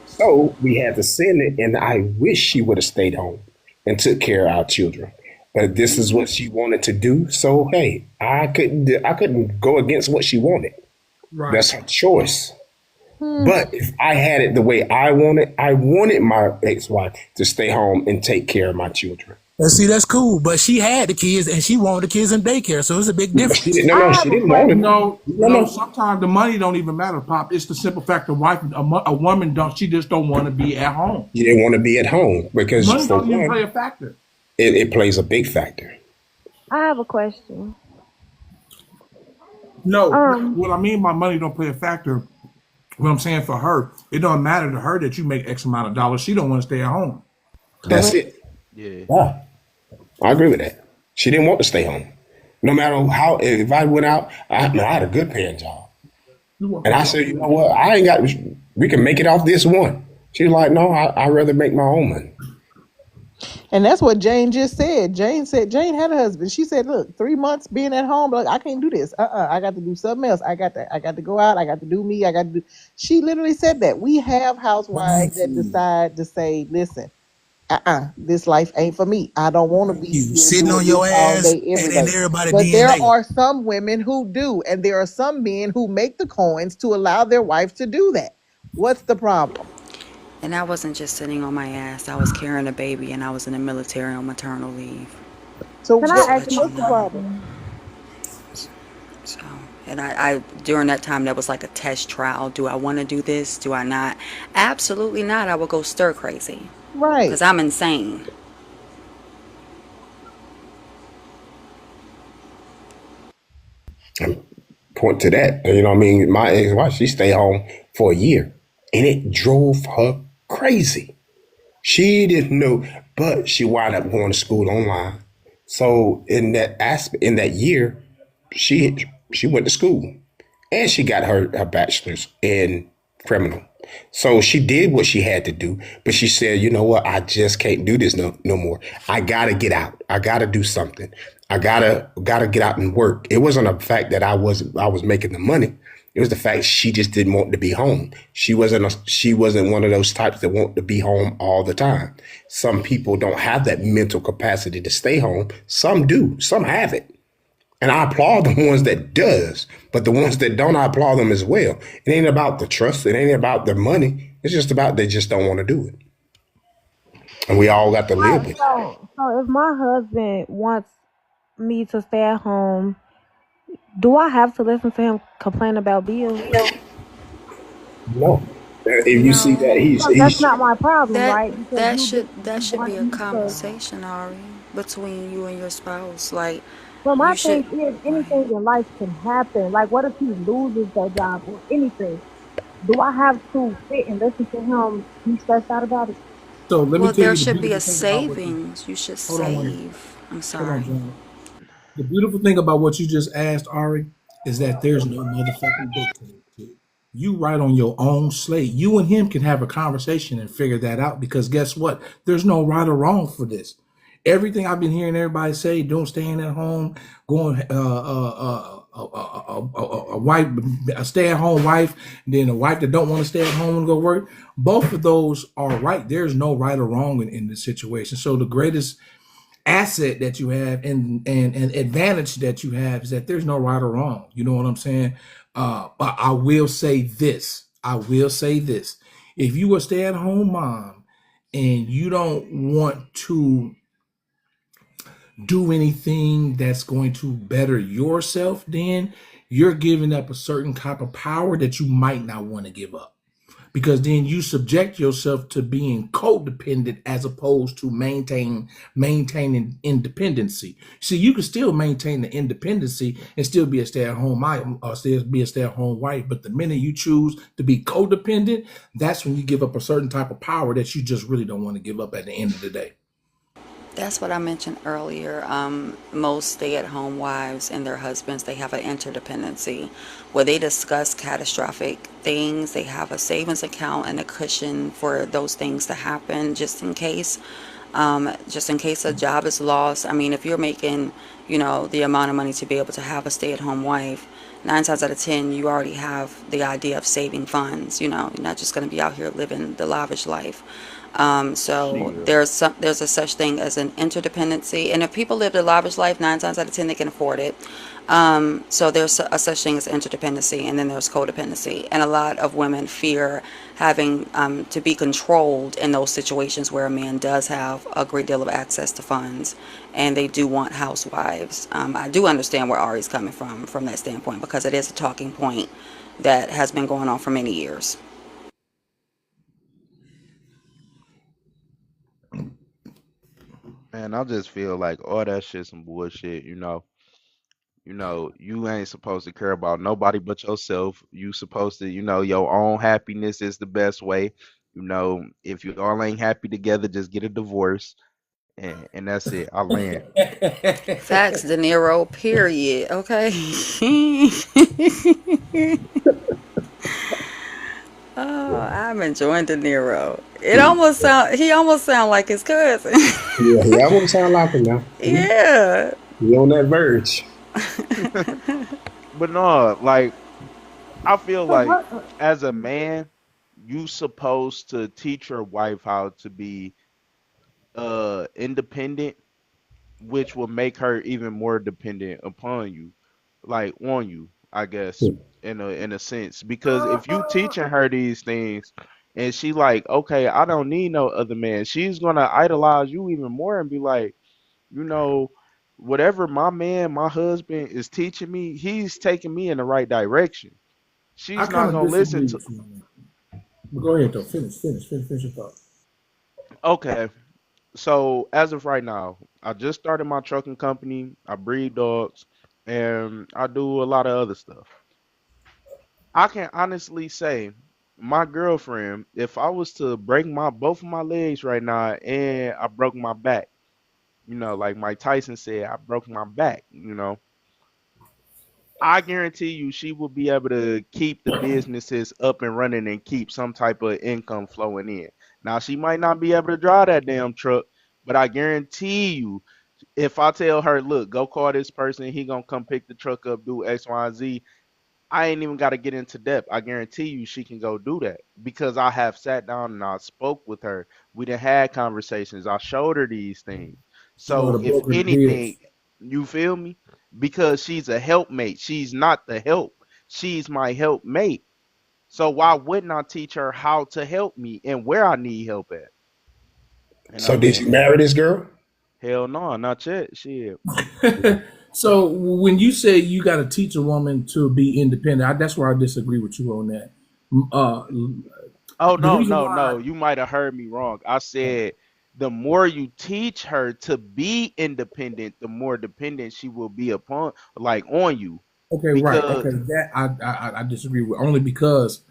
so we had to send it. And I wish she would have stayed home and took care of our children. But this is what she wanted to do. So hey, I couldn't go against what she wanted. Right. That's her choice. Hmm. But if I had it the way I wanted my ex-wife to stay home and take care of my children. And see, that's cool. But she had the kids and she wanted the kids in daycare, so it's a big She difference. didn't, no, no, I she have a didn't want it. question. No. Sometimes the money don't even matter, Pop. It's the simple fact the wife, a woman don't. She just don't want to be at home. She didn't want to be at home because Money for don't even play one, a factor. it plays a big factor. I have a question. No, Um, what I mean by money don't play a factor. What I'm saying for her, it don't matter to her that you make X amount of dollars. She don't want to stay at home. That's Correct. it. Yeah. Yeah, I agree with that. She didn't want to stay home. No matter how, if I went out, I had a good paying job. And I said, you know what? I ain't got, we can make it off this one. She was like, no, I'd rather make my own money. And that's what Jane just said. Jane had a husband. She said, "Look, 3 months being at home, like I can't do this. I got to do something else. I got to go out. I got to do me. I got to do." She literally said that. We have housewives Thank that you. decide to say, "Listen, this life ain't for me. I don't want to Thank be you. here Sitting on doing this your all ass day, and every then day." everybody But there DNA. are some women who do, and there are some men who make the coins to allow their wife to do that. What's the problem? And I wasn't just sitting on my ass. I was carrying a baby and I was in the military on maternal leave. So Can Just what? to I ask let you What's the know. a problem? question? So, and I during that time, that was like a test trial. Do I want to do this? Do I not? Absolutely not. I would go stir crazy because Right. I'm insane. Point to that. You know what I mean? My ex-wife, she stayed home for a year and it drove her crazy. She didn't know, but she wound up going to school online. So in that aspect, in that year, she went to school and she got her bachelor's in criminal. So she did what she had to do, but she said, "You know what? I just can't do this no more. I gotta get out. I gotta do something. I gotta get out and work." It wasn't a fact that I was making the money. It was the fact she just didn't want to be home. She wasn't one of those types that want to be home all the time. Some people don't have that mental capacity to stay home. Some do. Some have it. And I applaud the ones that does, but the ones that don't, I applaud them as well. It ain't about the trust. It ain't about the money. It's just about they just don't want to do it. And we all got to live with it. So if my husband wants me to stay at home, do I have to listen to him complain about bills? No. If you see that No, Because that's not my problem, that right? Because that you should be want a me to. conversation, Ari, between you and your spouse. Like But my you should, thing is, like. anything in life can happen. Like, what if he loses that job or anything? Do I have to sit and listen to him be stressed out about it? So let me Well, tell there you the should be a beautiful thing about what you savings. You should hold on, wait. save. I'm Hold on, sorry. John. The beautiful thing about what you just asked, Ari, is that there's no motherfucking dictator to it. You write on your own slate. You and him can have a conversation and figure that out because guess what? There's no right or wrong for this. Everything I've been hearing everybody say, don't staying at home, going a wife, a stay-at-home wife, then a wife that don't want to stay at home and go work. Both of those are right. There's no right or wrong in this situation. So the greatest asset that you have and advantage that you have is that there's no right or wrong. You know what I'm saying? But I will say this. I will say this. If you a stay-at-home mom and you don't want to do anything that's going to better yourself, then you're giving up a certain type of power that you might not want to give up because then you subject yourself to being codependent as opposed to maintaining independency. See, you can still maintain the independency and still be a stay-at-home wife, or still be a stay-at-home wife. But the minute you choose to be codependent, that's when you give up a certain type of power that you just really don't want to give up at the end of the day. That's what I mentioned earlier. Most stay-at-home wives and their husbands, they have an interdependency where they discuss catastrophic things. They have a savings account and a cushion for those things to happen just in case a job is lost. I mean, if you're making, the amount of money to be able to have a stay-at-home wife, 9 times out of 10, you already have the idea of saving funds. You're not just going to be out here living the lavish life. So Shit. there's a such thing as an interdependency, and if people live the lavish life, 9 times out of 10 they can afford it. So there's a such thing as interdependency, and then there's codependency, and a lot of women fear having to be controlled in those situations where a man does have a great deal of access to funds, and they do want housewives. I do understand where Ari's coming from that standpoint because it is a talking point that has been going on for many years. Man, I just feel like all that shit some bullshit, you ain't supposed to care about nobody but yourself. You supposed to, your own happiness is the best way. If you all ain't happy together, just get a divorce and that's it. I land. Facts, De Niro, period. Okay. Oh, I'm enjoying De Niro. He almost sound like his cousin. Yeah, he almost sound like him now. Yeah. He on that verge. But no, like I feel So like what? as a man, you supposed to teach your wife how to be independent, which will make her even more dependent upon you, like on you, I guess, in a sense. Because if you teaching her these things and she like, okay, I don't need no other man, she's gonna idolize you even more and be like, you know, whatever my man, my husband is teaching me, he's taking me in the right direction. I She's kind not of gonna listen disagree to. with you on that. But go ahead though. Finish your thought. Okay, so as of right now, I just started my trucking company. I breed dogs, and I do a lot of other stuff. I can honestly say, my girlfriend, if I was to break my both of my legs right now and I broke my back, like Mike Tyson said, I broke my back. I guarantee you she will be able to keep the businesses up and running and keep some type of income flowing in. Now she might not be able to drive that damn truck, but I guarantee you, if I tell her, look, go call this person, he gonna come pick the truck up, do X, Y, and Z. I ain't even got to get into depth. I guarantee you she can go do that because I have sat down and I spoke with her. We done had conversations. I showed her these things. You know So the if broker anything, deals. you feel me? Because she's a helpmate. She's not the help. She's my helpmate. So why wouldn't I teach her how to help me and where I need help at? So did And you marry this girl? hell no, not yet. Shit. So when you say you got to teach a woman to be independent, that's where I disagree with you on that. Uh, Oh the no, reason no, why, no. You might have heard me wrong. I said the more you teach her to be independent, the more dependent she will be upon like on you. okay, right, Because okay, that I disagree with only because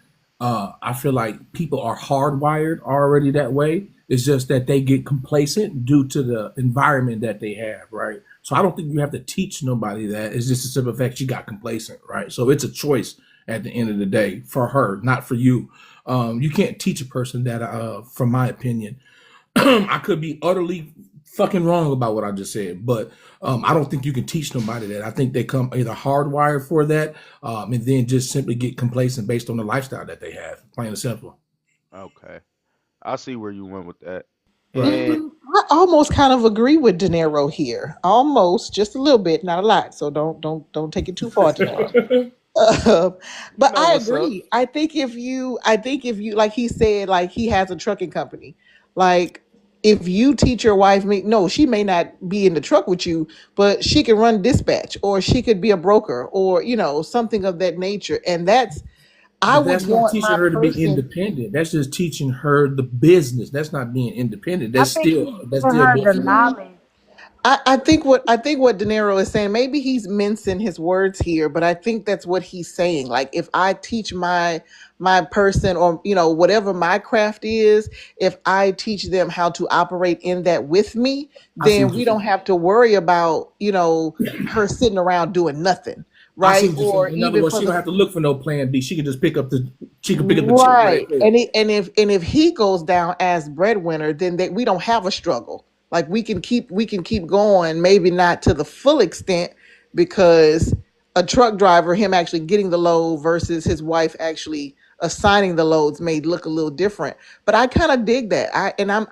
I feel like people are hardwired already that way. It's just that they get complacent due to the environment that they have, right? So I don't think you have to teach nobody that. It's just a simple fact she got complacent, right? So it's a choice at the end of the day for her, not for you. You can't teach a person that, from my opinion. I could be utterly fucking wrong about what I just said, but I don't think you can teach nobody that. I think they come either hardwired for that, and then just simply get complacent based on the lifestyle that they have, plain and simple. okay, I see where you went with that. Right. And I almost kind of agree with De Niro here. Almost, just a little bit, not a lot. So don't take it too far, De Niro. Uh, you but know I what's up. agree. I think if you, like he said, like he has a trucking company. Like if you teach your wife, no, she may not be in the truck with you, but she can run dispatch, or she could be a broker, or something of that nature. And I But would that's not want teaching my her to be person. independent. That's just teaching her the business. That's not being independent. I That's think still he's that's giving still her the both of them. knowledge. I think what De Niro is saying, maybe he's mincing his words here, but I think that's what he's saying. Like if I teach my person, or whatever my craft is, if I teach them how to operate in that with me, I see then what you're we don't saying. have to worry about her sitting around doing nothing, I see right? what you're saying. Or In other even words, for she don't the have to look for no plan B. She can just pick up the check right right. there. And if he goes down as breadwinner, then we don't have a struggle. Like we can keep going, maybe not to the full extent, because a truck driver, him actually getting the load versus his wife actually assigning the loads, may look a little different. But I kind of dig that.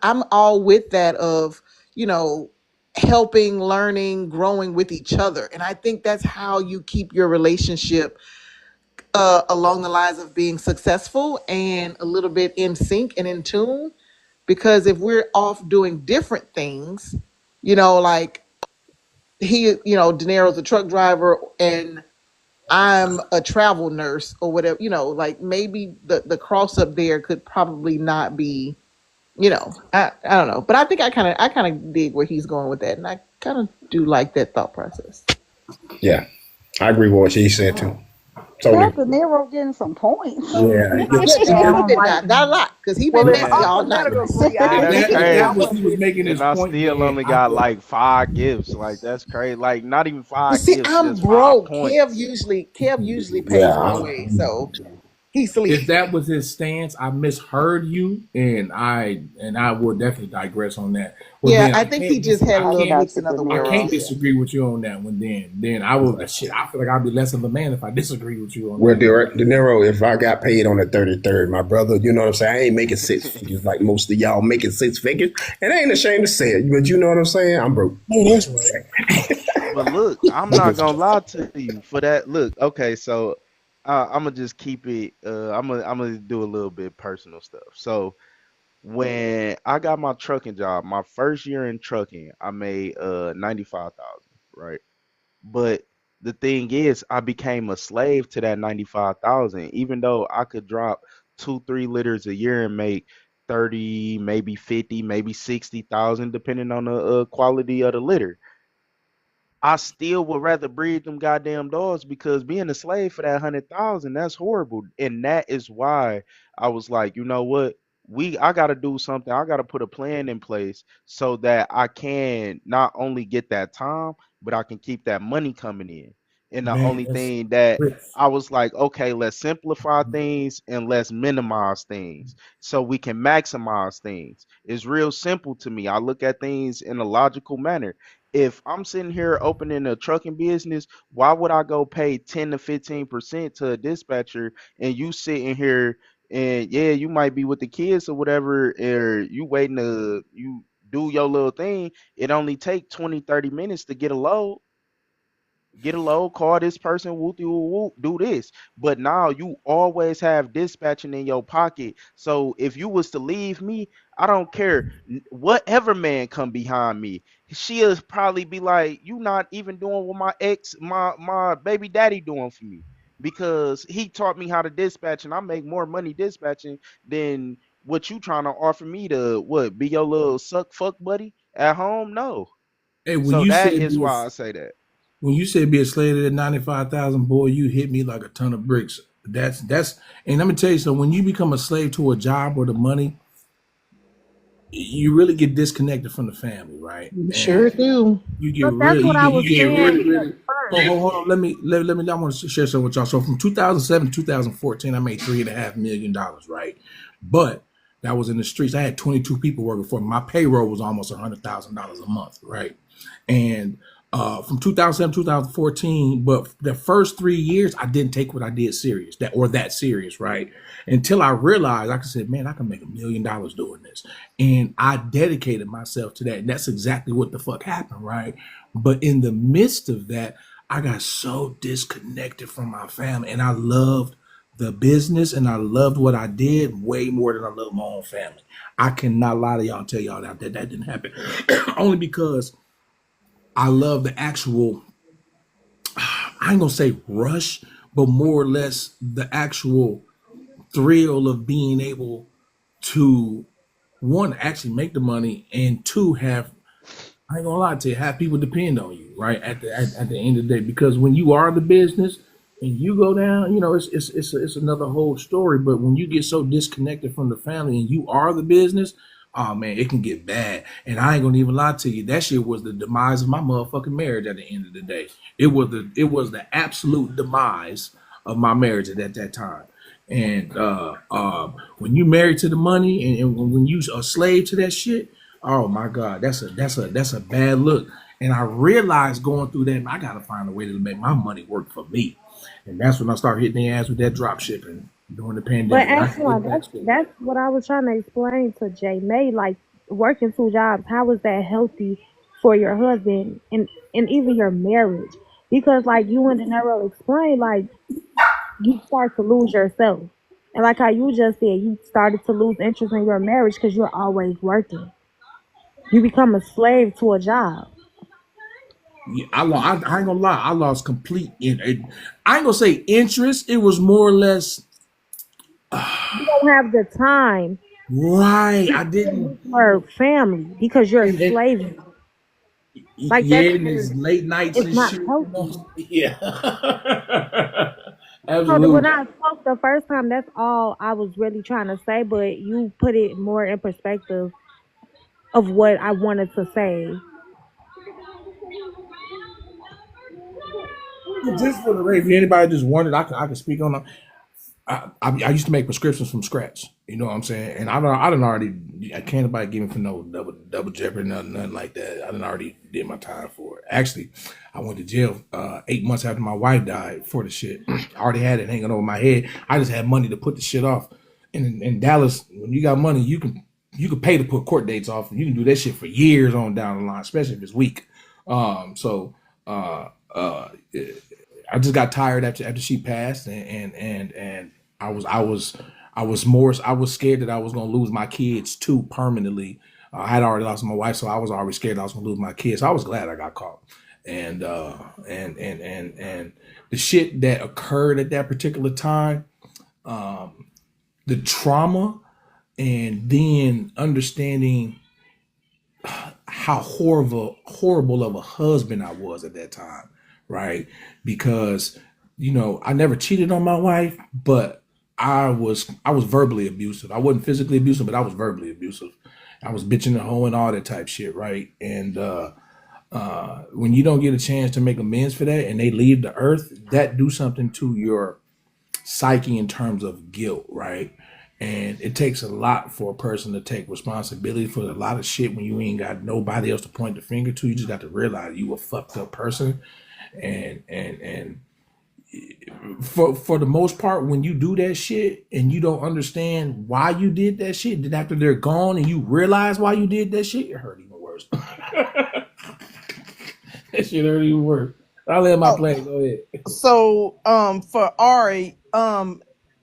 I'm all with that, of you know helping, learning, growing with each other. And I think that's how you keep your relationship along the lines of being successful and a little bit in sync and in tune. Because if we're off doing different things, like De Niro's a truck driver and I'm a travel nurse or whatever, like maybe the cross up there could probably not be, I don't know. But I kind of dig where he's going with that. And I kind of do like that thought process. Yeah, I agree with what she said too. Now Totally. De Niro getting some points. Yeah, Yeah, just a little Sound bit like now. Not a lot, because he well, been if messy Man, all I'm night. gonna agree, and that's If that crazy. was he was making his And I point, still then only I got feel like 5 gifts. Like that's crazy. Like not even But five see, gifts, I'm just five broke. Kev points. usually Kev usually pays yeah. my way. So He If sleep. that was his stance, I misheard you, and I will definitely digress on that. Well, Yeah, then I think he just had a I little got mixing you, of the I can't words. Dinero. disagree with you on that one. Then I will shit. I feel like I'd be less of a man if I disagree with you on Well, that one. De Niro, if I got paid on the 33rd, my brother, you know what I'm saying? I ain't making six figures like most of y'all making six figures. And I ain't ashamed to say it, but you know what I'm saying? I'm broke. Oh, that's right. But look, I'm I'm not just gonna lie to you for that. Look, okay, so I'm gonna just keep it. I'm gonna do a little bit personal stuff. So when I got my trucking job, my first year in trucking, I made 95,000, right? But the thing is, I became a slave to that 95,000, even though I could drop 2, 3 liters a year and make 30, maybe 50, maybe 60,000, depending on the quality of the litter. I still would rather breed them goddamn dogs because being a slave for that 100,000, that's horrible. And that is why I was like, you know what? I gotta do something. I gotta put a plan in place so that I can not only get that time, but I can keep that money coming in. And the Man, only that's thing that Chris. I was like, okay, let's simplify things and let's minimize things so we can maximize things. It's real simple to me. I look at things in a logical manner. If I'm sitting here opening a trucking business, why would I go pay 10 to 15% to a dispatcher and you sitting here and yeah, you might be with the kids or whatever, or you waiting to you do your little thing. It only take 20, 30 minutes to get a load, call this person, whoop de whoop, whoop, do this. But now you always have dispatching in your pocket. So if you was to leave me, I don't care. Whatever man come behind me, she'll probably be like, you not even doing what my baby daddy doing for me. Because he taught me how to dispatch and I make more money dispatching than what you trying to offer me to what be your little suck fuck buddy at home? No. Hey, So that is why I say that. when you say be a slave to that 95,000, boy, you hit me like a ton of bricks. That's and let me tell you something. When you become a slave to a job or the money, you really get disconnected from the family, right? You sure And do. you get But that's real. what I was You get saying really, at really. Oh, first. hold on. Let me. I want to share something with y'all. So from 2007 to 2014, I made $3.5 million, right? But that was in the streets. I had 22 people working for me. My payroll was almost $100,000 a month, right? And from 2007 2014, but the first 3 years I didn't take what I did serious, that serious, right? Until I realized I could say, man, I can make $1 million doing this, and I dedicated myself to that, and that's exactly what the fuck happened, right? But in the midst of that, I got so disconnected from my family, and I loved the business and I loved what I did way more than I loved my own family. I cannot lie to y'all and tell y'all that didn't happen. Only because I love the actual, I ain't gonna say rush, but more or less the actual thrill of being able to, one, actually make the money, and two, have, I ain't gonna lie to you, have people depend on you, right? At the end of the day, because when you are the business and you go down, it's another whole story. But when you get so disconnected from the family and you are the business, oh man, it can get bad. And I ain't gonna even lie to you, that shit was the demise of my motherfucking marriage. At the end of the day, it was the absolute demise of my marriage at that time. And when you married to the money, and when you a slave to that shit, oh my God, that's a bad look. And I realized going through that, I gotta find a way to make my money work for me. And that's when I started hitting the ass with that drop shipping during the But pandemic. And I can actually, get back to it. that's what I was trying to explain to Jay May. Like working two jobs, how is that healthy for your husband and even your marriage? Because like you and Denaro explained, like you start to lose yourself. And like how you just said, you started to lose interest in your marriage because you're always working. You become a slave to a job. Yeah, I ain't gonna lie, I lost complete I ain't gonna say interest. It was more or less You don't have the time right. to I spend didn't with your family because you're and enslaved. Like yeah, that's and it's late nights it's and not shit, healthy. Yeah. So when Absolutely. I spoke the first time, that's all I was really trying to say, but you put it more in perspective of what I wanted to say. Just for the rate, if anybody just wondered, I can speak on them. I used to make prescriptions from scratch. You know what I'm saying? And I done already. I can't nobody give me for no double jeopardy, nothing like that. I done already did my time for it. Actually, I went to jail 8 months after my wife died for the shit. I already had it hanging over my head. I just had money to put the shit off. And in Dallas, when you got money, you can pay to put court dates off, and you can do that shit for years on down the line, especially if it's weak. So I just got tired after she passed, and I was scared that I was gonna lose my kids too permanently. I had already lost my wife, so I was already scared I was gonna lose my kids. So I was glad I got caught, and and the shit that occurred at that particular time, the trauma, and then understanding how horrible of a husband I was at that time, right? Because I never cheated on my wife, but I was verbally abusive. I wasn't physically abusive, but I was verbally abusive. I was bitching the hoe and all that type shit, right? And when you don't get a chance to make amends for that, and they leave the earth, that do something to your psyche in terms of guilt, right? And it takes a lot for a person to take responsibility for a lot of shit when you ain't got nobody else to point the finger to. You just got to realize you a fucked up person. And for the most part, when you do that shit and you don't understand why you did that shit, then after they're gone and you realize why you did that shit, it hurt even worse. That shit hurt even worse. I'll let my Oh, plane go ahead. so for Ari,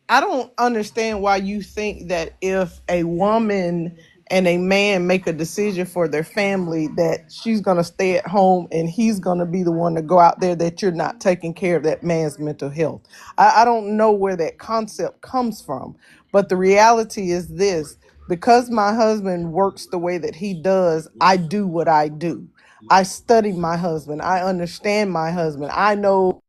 I don't understand why you think that if a woman and a man make a decision for their family that she's gonna stay at home and he's gonna be the one to go out there, that you're not taking care of that man's mental health. I don't know where that concept comes from, but the reality is this: because my husband works the way that he does, I do what I do. I study my husband. I understand my husband. I know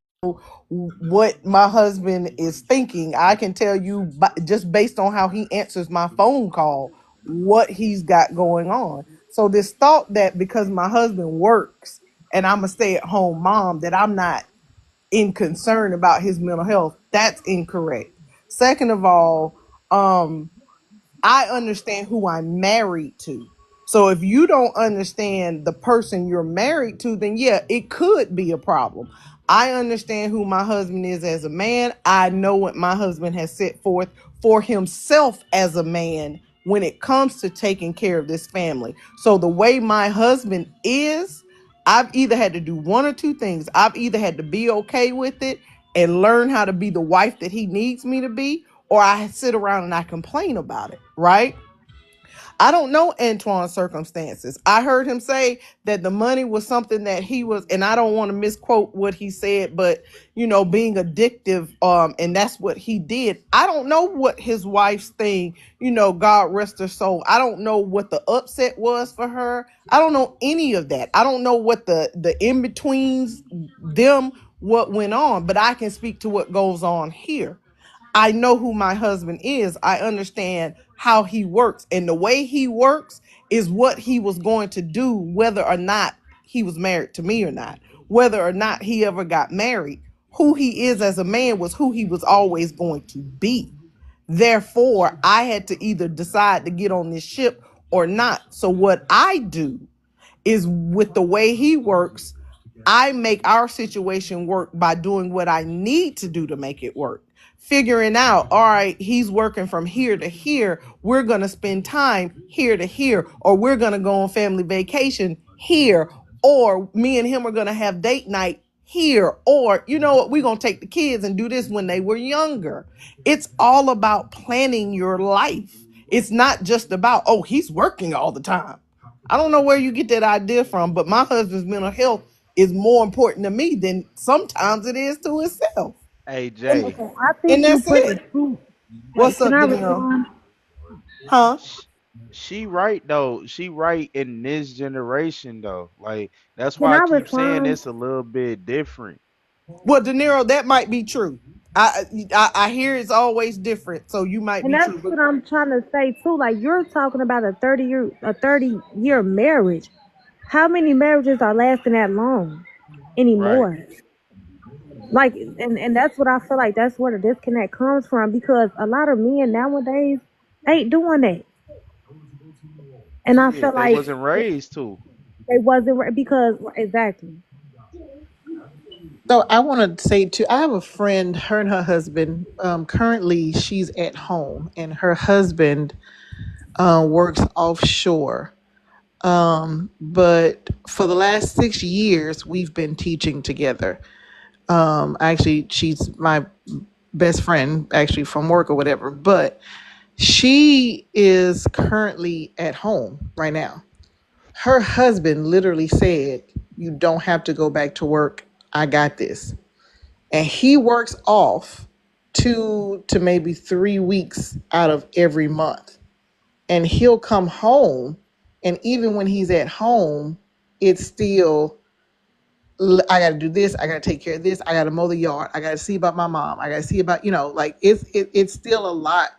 what my husband is thinking. I can tell you just based on how he answers my phone call what he's got going on. So this thought that because my husband works and I'm a stay-at-home mom that I'm not in concern about his mental health, that's incorrect. Second of all, I understand who I'm married to. So if you don't understand the person you're married to, then yeah, it could be a problem. I understand who my husband is as a man. I know what my husband has set forth for himself as a man when it comes to taking care of this family. So the way my husband is, I've either had to do one or two things. I've either had to be okay with it and learn how to be the wife that he needs me to be, or I sit around and I complain about it, right? I don't know Antoine's circumstances. I heard him say that the money was something that he was, and I don't want to misquote what he said, but being addictive, and that's what he did. I don't know what his wife's thing, God rest her soul. I don't know what the upset was for her. I don't know any of that. I don't know what the in-betweens them, what went on, but I can speak to what goes on here. I know who my husband is. I understand how he works. And the way he works is what he was going to do, whether or not he was married to me or not, whether or not he ever got married. Who he is as a man was who he was always going to be. Therefore, I had to either decide to get on this ship or not. So, what I do is with the way he works, I make our situation work by doing what I need to do to make it work. Figuring out, all right, he's working from here to here. We're going to spend time here to here, or we're going to go on family vacation here, or me and him are going to have date night here, or you know what, we're going to take the kids and do this when they were younger. It's all about planning your life. It's not just about, oh, he's working all the time. I don't know where you get that idea from, but my husband's mental health is more important to me than sometimes it is to himself. Hey And, Jay, Okay, I and think you that's put it. it too. Wait, What's can up, I De Niro? respond? Huh? sh- she right though. She right in this generation though. Like that's Can why I I keep saying respond? it's a little bit different. Well, De Niro, that might be true. I hear it's always different, so you might And be that's true. But what I'm trying to say too. Like you're talking about a 30-year marriage. How many marriages are lasting that long Right. anymore? Like, and that's what I feel like. That's where the disconnect comes from because a lot of men nowadays ain't doing that, and I feel Shit, they like wasn't raised to. they wasn't because exactly. So I want to say too, I have a friend, her and her husband. Currently, she's at home, and her husband works offshore. But for the last 6 years, we've been teaching together. Actually, she's my best friend, actually from work or whatever. But she is currently at home right now. Her husband literally said, "You don't have to go back to work. I got this." And he works off 2 to maybe 3 weeks out of every month. And he'll come home, and even when he's at home, it's still, I got to do this. I got to take care of this. I got to mow the yard. I got to see about my mom. I got to see about, like it's still a lot.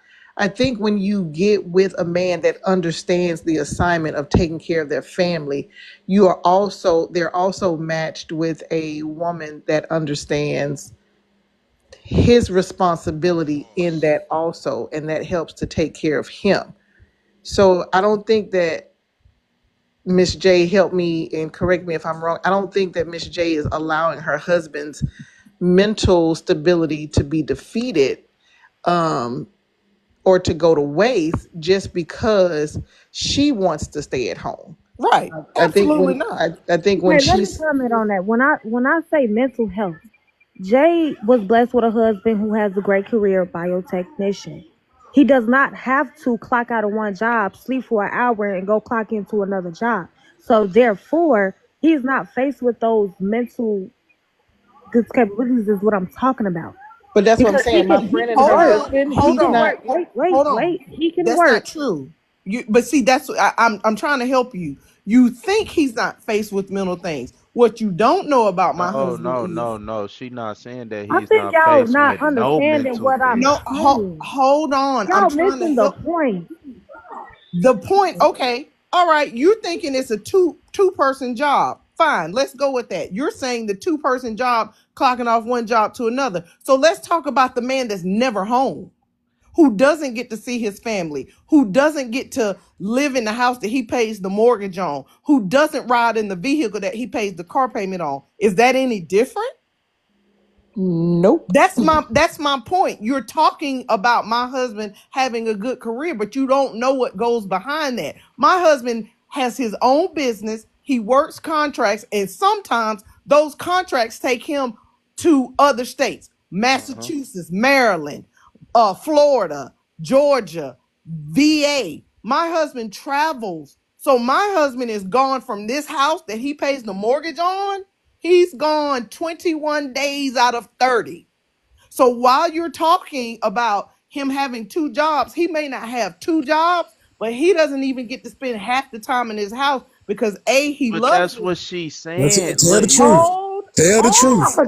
I think when you get with a man that understands the assignment of taking care of their family, they're also matched with a woman that understands his responsibility in that also, and that helps to take care of him. So I don't think that Miss J, help me and correct me if I'm wrong. I don't think that Miss J is allowing her husband's mental stability to be defeated, um, or to go to waste just because she wants to stay at home. Right. I think Absolutely when not. Okay, let me comment on that. When I say mental health, Jay was blessed with a husband who has a great career, biotechnician. He does not have to clock out of one job, sleep for an hour, and go clock into another job. So therefore, he's not faced with those mental capabilities. Is what I'm talking about. But that's what I'm Because he saying. My can he friend and can her Hold work. on. husband, He Hold he's can on. not. work. Wait. He can That's work. not true. But see, I'm trying to help you. You think he's not faced with mental things. What you don't know about my No, husband no, is no, no. She not saying that I he's think not y'all faced not with no understanding mental what I'm no. things. saying. Hold on. I'm Y'all trying to missing the help. point. The point. Okay. All right. You're thinking it's a two person job. Fine. Let's go with that. You're saying the two-person job clocking off one job to another. So let's talk about the man that's never home, who doesn't get to see his family, who doesn't get to live in the house that he pays the mortgage on, who doesn't ride in the vehicle that he pays the car payment on. Is that any different? Nope. That's my point. You're talking about my husband having a good career, but you don't know what goes behind that. My husband has his own business. He works contracts, and sometimes those contracts take him to other states, Uh-huh. Massachusetts, Maryland, Florida, Georgia, VA. My husband travels. So my husband is gone from this house that he pays the mortgage on. He's gone 21 days out of 30. So while you're talking about him having two jobs, he may not have two jobs, but he doesn't even get to spend half the time in his house because A, he But loves that's his. what she's Let's saying. tell Look, the you truth. Hold Tell the on. truth.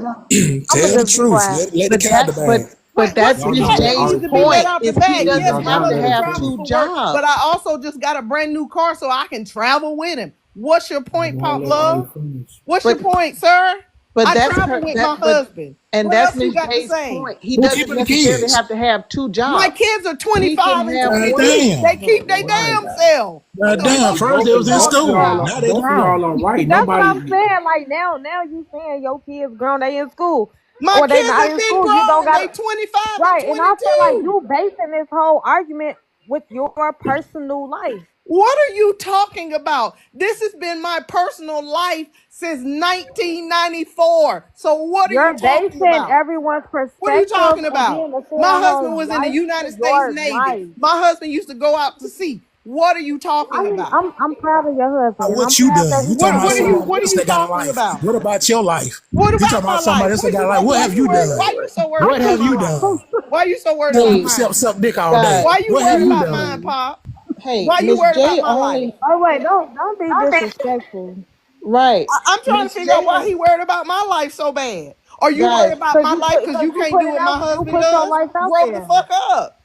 I'm gonna Tell the just be truth. quiet. Let the But cat out the that's bag. What's that's Y'all the Miss know cat that that J's needs already. to be let point out the is he bag? Yes, doesn't my have Y'all to let husband her have travels finish. two for work, but I jobs. also just got a brand new car so I can travel with him. What's your point, Y'all Pop let Love? Ari finish. What's your But point, sir? but I that's travel her with that my but husband. and What that's else you Miss got to J's say? point. He Who doesn't keeping the necessarily kids? have to have two My jobs. kids are He can 25 and have God 20. one. They damn. keep their Right. damn self. What God the damn. fuck Right. is First Both they you was of in both of talking school. y'all about? are Now they both of grown. y'all are right. That's what I'm Nobody. saying. Like now you saying your kids grown, they in school, My or they kids not have in been school. You don't grown. got They 25 and right. And I feel like 22. you basing this whole argument with your personal life. What are you talking about? This has been my personal life since 1994. So what are you You're talking basing about? everyone's What are you perspective talking and about? being a My husband stay-at-home was in the wife United to States your Navy. life. My husband used to go out to sea. What are you talking about? I'm proud of your husband, and I'm What you glad done? that You he's talking What about what are doing you that. somebody what are else you that got a talking life. about? What about your life? What You about talking my about somebody life? else that got a life. What Why have you you worried? done? Why you so worried What about have my you life? done? Why you so worried about Some Hey, mine? suck dick all day. guys, Why you What have worried you about done? mine, Pop? hey, Why you Miss worried about J my life? only Oh wait, don't be disrespectful. right. I'm trying to Miss figure out why J he worried about my life so bad. Are you worried guys, about Cause my you life put because you cause you can't put do it what out my you husband put your does? life out Grow the there. fuck up.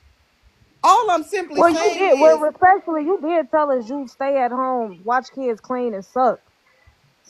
All I'm simply Well, you saying did. Well, is respectfully, you did tell us you stay at home, watch kids clean, and suck.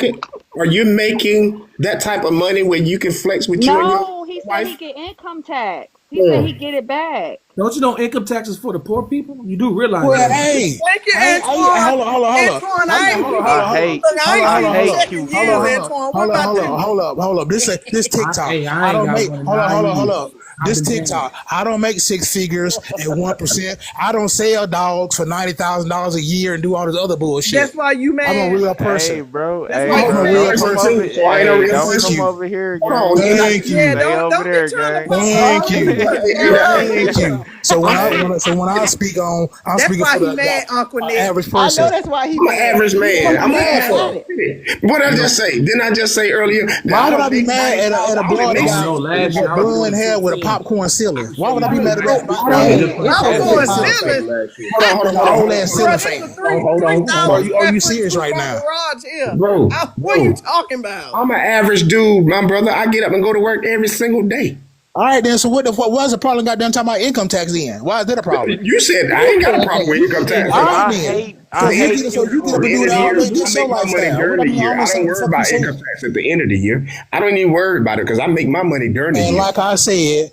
bracket, are you making that type of money where you can flex with you and your No, he said he wife? get income tax. He said he Mm. get it back. Don't you know income taxes for the poor people? You do realize Well, that, right? hey, Thank you, hey, Antoine. hold up. Antoine, I'm I not, ain't hold on, even hold on, I hold on, hate look. I hold ain't on, hold I on, even hold hate on, checking Q hold on, years, hold money. on, Antoine. What hold on, about hold you? on, hold up. This TikTok. Hey, I I ain't don't got make. money. Hold Now on, I hold on, hold use. up. I've This been paying. TikTok. I don't make six figures at 1%. I don't sell dogs for $90,000 a year and do all this other bullshit. That's why you I'm a mad. real person. That's I'm why a you I'm a real real mad. person person. too, so I ain't a real Don't Thank person. come you. over here, Hold gang. on, and I, Thank Yeah, you. Stay don't over be there, trying to gang. pop all Thank this you. stuff and together I, up in Thank here. you. So when I Hey, so when I speak on, I'm That's speaking why for he the mad, Uncle Nick. average I know person. that's why he I'm an mad. average He man. gonna I'm be an mad average. about Exactly. it. What did I You know, just say? Didn't I just say earlier that why I would I don't be make mad ninety at thousand? a I only blonde make I don't guy know. Last year with I was blonde making hair with a 16. popcorn I ceiling? can Why show would you I be how mad to about I that? can Hold show you on, a Man, difference it's in okay That Popcorn to be income upset. over ceiling. last year. hold that on, old hold ass on, ceiling Bro, hold this fan? is on, hold three on, hold Or thousand on, square you foot, serious two right car now? garage here. What are you bro. talking about? I'm an average dude, my brother. I get up and go to work every single day. All right, then. So what was the problem? Got done talking about income tax then? Why is that a problem? You said I ain't got a problem with You income said tax. All So, right, I then. hate So I so you hate get so Q you get at up and the do end of that the all year, day. I That's your make my money lifestyle. What during I the mean, I year. don't I don't understand what the worry fuck you about income saying. tax at the end of the year. I don't even worry about it because I make my money during the And year. like I said,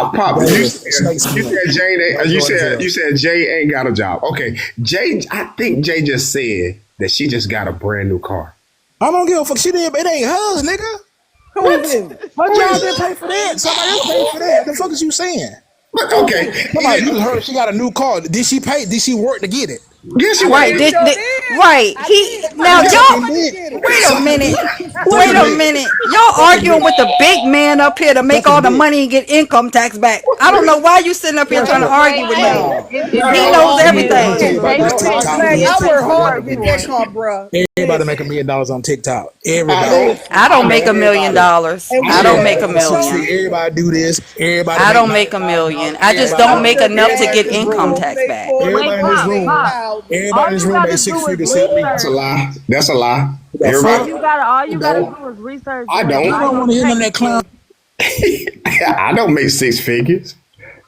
Pop. Go You ahead. said Snake you skin. said Jane. Don't You go to said jail. you said Jay ain't got a job. Okay, Jay. I think Jay just said that she just got a brand new car. I don't give a fuck. She didn't. It ain't hers, nigga. Who's What? in? My job Wait. didn't pay for that. Somebody else paid for that. The fuck is you saying? But Who's okay. in? Somebody, you just heard she got a new car. Did she pay? Did she work to get it? Yes, she I Right. damn did. sure did. Right. I He did. now Papa Yes, paid y'all for she her to did. get it. wait a So, minute. wait Wait a a minute. minute. Y'all Suck his arguing dick. with the big man up here to make Suck his all the dick. money and get income tax back. I don't know why you sitting up here trying to Listen, argue with Wait. him. nah. Is No, He Jay no. knows Let me is let me tell everything. you is about Jay this Black, paying for TikTok the Black, I bullshit work income that y'all hard to be get doing. that support? car, bruh. Everybody make $1 Listen, million on TikTok. I Everybody. don't. listen. I I don't make don't. Everybody. $1 million. And I I we see don't said make a everybody it make six before. million. figures. Everybody do this. Everybody I make don't make a $90,000. million. I just Everybody don't I'm make make just enough to everybody glad get in this because income room. folks tax make back. Wait, Everybody in this Pop, 40, room. Pop. 50,000. Everybody All in this you room make gotta six do is figures except me. That's a research. lie. That's a lie. The All fuck? Everybody. you gotta No, do is research I what a You don't. don't want buyer's to hear none of that package clown. is. I don't make six figures.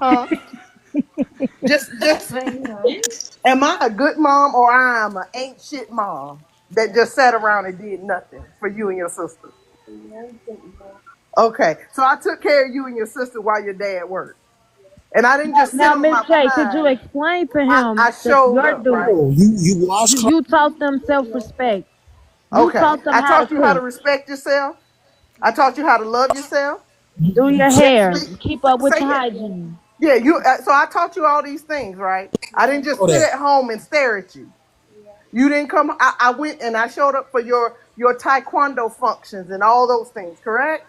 Huh? Just am I a good mom or I am an ain't shit mom that just sat around and did nothing for you and your sister? Okay, so I took care of you and your sister while your dad worked, and I didn't just sit Now, on Miss my J, could you behind. explain to I him that showed your up, right? duties? Oh, you wash clothes. You taught them self-respect. You Okay, taught them I how to taught you how to cook. respect yourself. I taught you how to love yourself. Do your hair. Sleep. Keep up with Say your it. hygiene. Yeah, you. So I taught you all these things, right? I didn't just Know sit that. at home and stare at you. You didn't come. I went and I showed up for your taekwondo functions and all those things. Correct?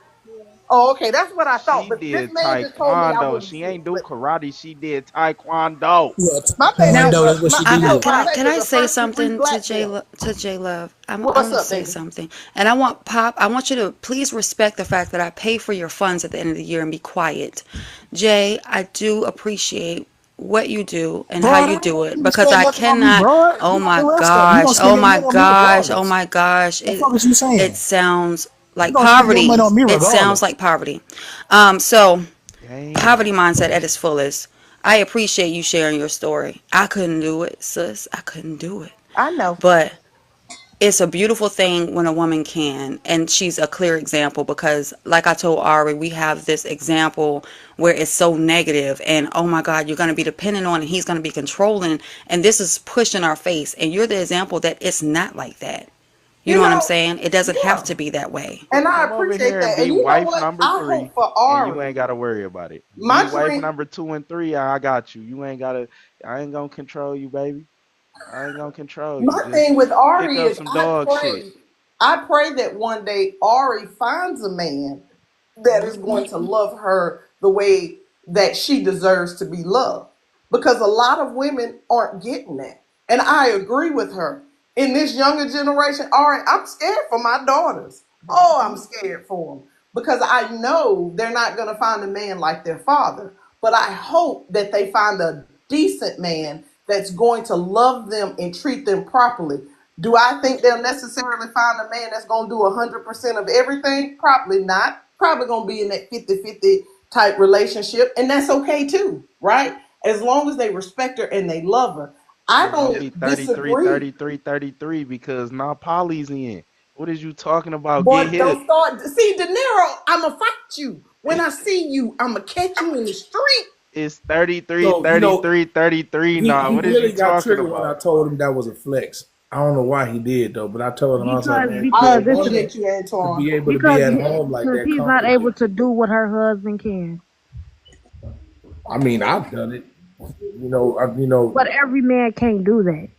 Oh, okay. That's what I thought. She But this did man just told me I taekwondo. wasn't She sick. ain't do But karate. She did taekwondo. Yeah, my baby Now, is Taekwondo. a That's what my she did. look. Can My can baby I is a say first degree something black belt. To J Love? I What's want to up, say baby? something, and I want Pop. I want you to please respect the fact that I pay for your funds at the end of the year and be quiet. Jay, I do appreciate what you do and how Bro, you that do don't it even because spend I nothing on me, cannot. bro. Oh You got my the rest of it. You gonna gosh! spend Oh your my money on me gosh! Oh regardless. my gosh! What the fuck is you It saying? sounds You like gonna spend your money poverty. on me It sounds regardless. like poverty. So Damn. poverty mindset at its fullest. I appreciate you sharing your story. I couldn't do it, sis. I couldn't do it. I know. But it's a beautiful thing when a woman can, and she's a clear example because like I told Ari, we have this example where it's so negative and oh my god, you're going to be dependent on and he's going to be controlling, and this is pushed in our face, and you're the example that it's not like that. You You know what I'm know. saying? It doesn't have Yeah. to be that way. But And I come over appreciate here and that. be And you know wife what? number I three, hope for and you ain't Ari. gotta worry about it. Be My wife dream. number 2 and 3, I got you. You ain't gotta. I ain't gonna control you, baby. I ain't gonna control you. My Just thing with pick Ari up is some dog shit. I pray that one day Ari finds a man that is going to love her the way that she deserves to be loved. Because a lot of women aren't getting that. And I agree with her. In this younger generation, Ari, I'm scared for my daughters. Oh, I'm scared for them. Because I know they're not going to find a man like their father. But I hope that they find a decent man that's going to love them and treat them properly. Do I think they'll necessarily find a man that's going to do 100% of everything? Probably not. Probably going to be in that 50-50 type relationship. And that's okay too, right? As long as they respect her and they love her. I It's gonna don't be 33, disagree. 33, 33 because now Polly's in. What is you talking about? Get But hit. don't start. See, De Niro, I'm going to fight you. When I see you, I'm going to catch you in the street. It's 33, So, 33, 33 now. he What is you really got talking triggered when I about? told him that was a flex. I don't know why he did though, but I told him I was like, man, I for a because it's woman appreciate you, to Antoine. be able to be because at home like since that he's not comfortably. able to do what her husband can. I mean, I've done it. You know, But every man can't do that.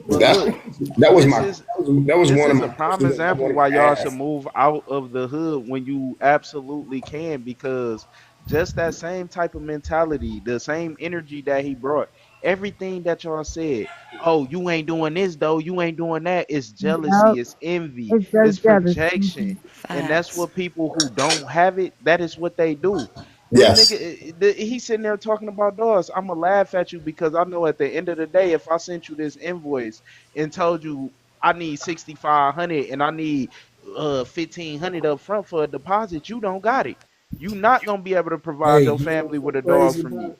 But That look, that was this my is that was this one of is a my prime questions that I example wanted why to y'all should ask. move out of the hood when you absolutely can, because just that same type of mentality, the same energy that he brought, everything that y'all said, oh, you ain't doing this though, you ain't doing that, it's Yep. jealousy, it's envy, It's just it's jealous. projection. Mhm. And that's Facts. what people who don't have it, that is what they do. This nigga, Yes, he's sitting there talking about dogs. I'ma laugh at you because I know at the end of the day, if I sent you this invoice and told you I need 6,500 and I need 1,500 up front for a deposit, you don't got it. You not gonna be able to provide hey, your you know family what's with so a dog crazy from about me. it?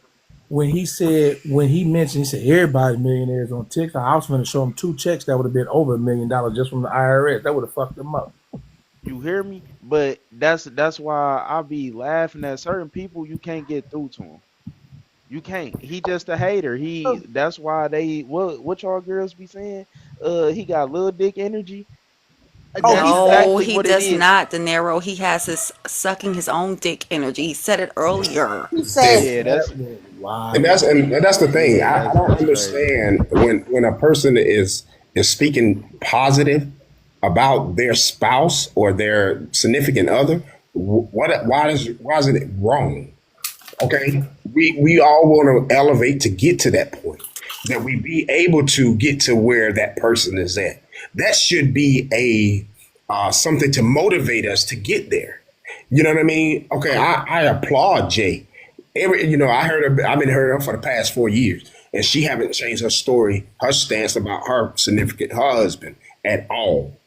When he said everybody millionaires on TikTok, I was going to show him two checks that would have been over $1 million just from the IRS. That would have fucked him up. You hear me? But that's why I be laughing at certain people. You can't get through to him. You can't. He just a hater. That's why they what y'all girls be saying? He got little dick energy. Oh, That's he said No, exactly he what it does is. not, De Niro. He has his sucking his own dick energy. He said it earlier. he see, said Yeah, That that's was and wild. that's the thing. yeah, I don't that's crazy. understand when a person is speaking positive about their spouse or their significant other. Why is it wrong? Okay, we all want to elevate to get to that point, that we be able to get to where that person is at. That should be a something to motivate us to get there. You know what I mean? Okay, I applaud Jay. I've been hearing her for the past 4 years, and she haven't changed her story, her stance about her husband at all.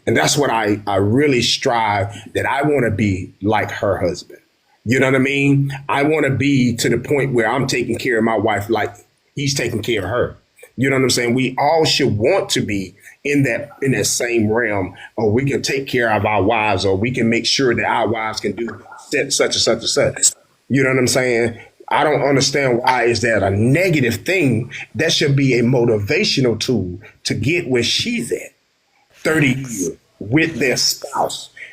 And that's what I really strive, that I want to be like her husband. You know what I mean? I want to be to the point where I'm taking care of my wife like he's taking care of her. You know what I'm saying? We all should want to be in that same realm, or we can take care of our wives, or we can make sure that our wives can do such and such and such. You know what I'm saying? I don't understand why is that a negative thing. That should be a motivational tool to get where she's at. 30 Facts. years with their Facts. spouse.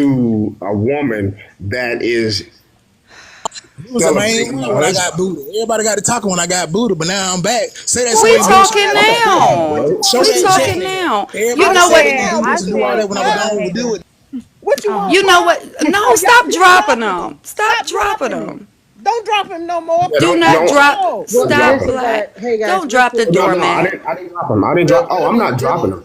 to a woman that is It was a main celebrating one her when I husband. got booted. Everybody got to talking when I got booted, but now I'm back. Say that Okay, We same I'm bullshit talking again. okay. Come on, now. bro. Show We that Okay. check talking then. now. You Everybody know said what? they didn't do I this and do all said that when I was you're a gone to do hater. it. What you want, You know Pop? what? No, Oh, stop y'all dropping dropping them. him. Stop Stop dropping dropping him. them. Don't drop him no more. Yeah, Do Pop not got don't drop. control. Well, don't drop Stop, him. listen, Black. guys. Hey, guys, Don't drop the listen. No, I doormat. didn't drop him. I didn't Let, drop. Oh, let I'm me not let dropping me him.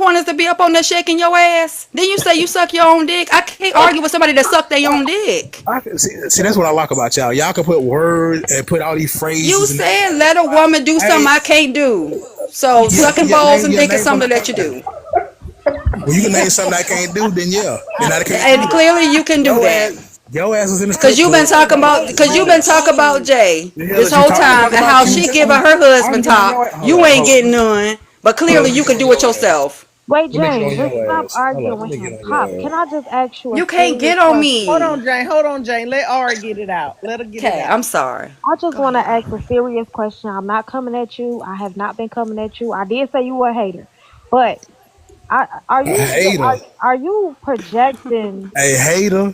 point is to be up on there shaking your ass? Then you say you suck your own dick. I can't argue with somebody that suck their own dick. See, that's what I like about y'all. Y'all can put words and put all these You phrases and said let a woman do something hey, I can't do. So yeah, sucking yeah, balls and dick is name some. something that you do. Well, you can name something I can't do, then yeah, then I can't do And it. clearly you can do Your that. ass, your ass was in the Cause strip you've club. been talking about, Wait, cause you've wait, been talking about wait. Jay The hell this is you whole talking? I ain't time talking and about how you. she giving her I husband ain't get on top. your ass. You ain't getting none, but Hold on, clearly let me you get can on do it your ass. yourself. Wait, Let me get Jane, on just your stop ass. Hold on, arguing let with me get him. on Pop, your can ass. I just ask you a You can't serious get on question? me. Hold on, Jane. Let Ari get it out. Let her get it Okay, out. I'm sorry. I just Go want to ahead, ask a Ari. serious question. I'm not coming at you. I have not been coming at you. I did say you were a hater, but are A you hater, are you projecting? a hater.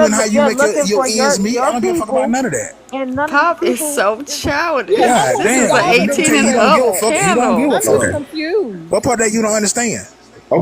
and how you you're make looking your for ends meet. I your don't give a fuck about people, none of that. and none of these Pop is people. so Yeah, childish. God I'm This is just, an damn. I'm Let me just tell 18 you, he and don't give up a confused. fuck. He don't give panel. a I'm fuck. just Okay. confused. What part that you don't understand?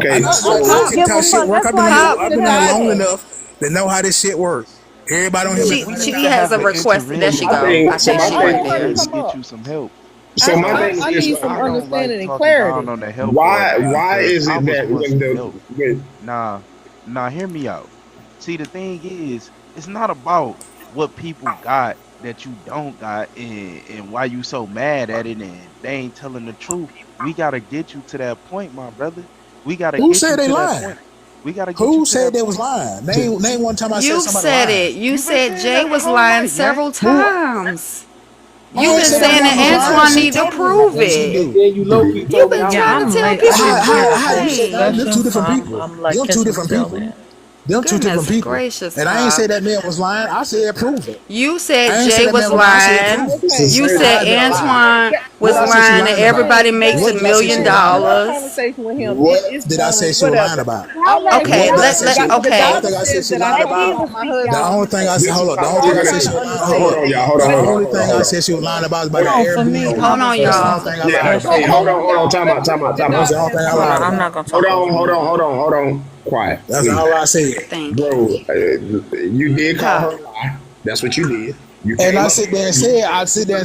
I Okay. know I'm this I So don't give TikTok a shit fuck. work. That's I've been why in I this, Pop, moved I've to been in it long Thailand. enough to know how this shit work. Everybody on here Yeah, make she we money need she to now. has have a an request that so she intervention my go. room thing. I So think my she where How right does thing money there. we come get up? you some help. So my thing I is need like, some I don't like understanding and talking down clarity. on the help part, man, why because is I it was that once when some the help. when Nah, nah, hear me out. See, the thing is, it's not about what people got that you don't got and why you so mad at it and they ain't telling the truth. We gotta get you to that point, my brother. We gotta Who get said you they to that lying? point. We gotta get you Who to said that they was point. lying? to, Name one time I said You've somebody said lying. it. You You've been said saying Jay that your was whole lying life, gang. several Who? times. I You've ain't been say that saying woman was that lying. Antoine She need to told me prove that she it. And do. then you low key You've told me been I was trying to tell lying. people the How real you say that? Them thing. two discussion, so different people. I'm like Them two catching the different tail people. end. Them two different Goodness people. gracious, And I ain't say Pop. that man was lying. I said prove it. You said I ain't Jay say that was man was lying. I said lying. prove it. This Okay, is You crazy. said How is that a lie? Antoine What was I say she lying and lying about? everybody James, makes James, What did I say she $1 million. was James, lying have a about? conversation with him. What It's did I say fine, she was lying whatever. about? All Y'all right, let Okay, What did I let say Godmother she? let The speak, only okay. y'all. thing Godmother I said says she that I lied Let talk about. about Jesus my speak, The husband y'all. only too thing I much. said, This is hold up. The why So only we're thing I'm I gonna. said trying she to was lying. Hold Hold understand. up. on, y'all. The Let only thing I Hold on. said she was lying about is about the No, for Airbnb. me, Hold on, That's the conversation only is a y'all. thing I lied discussion. Hey, about. hold on, hold on. hold on. Time Let out, time out, time That's out. the only Gadab thing I answer Hold my lied on, I'm about. not question. gonna Hold talk on, over hold none on, of hold that. on, hold on. Quiet, That's please. all I said. Thank you. Bro, you did call Pop. her a lie. That's what you did. You And came I up sit there and here.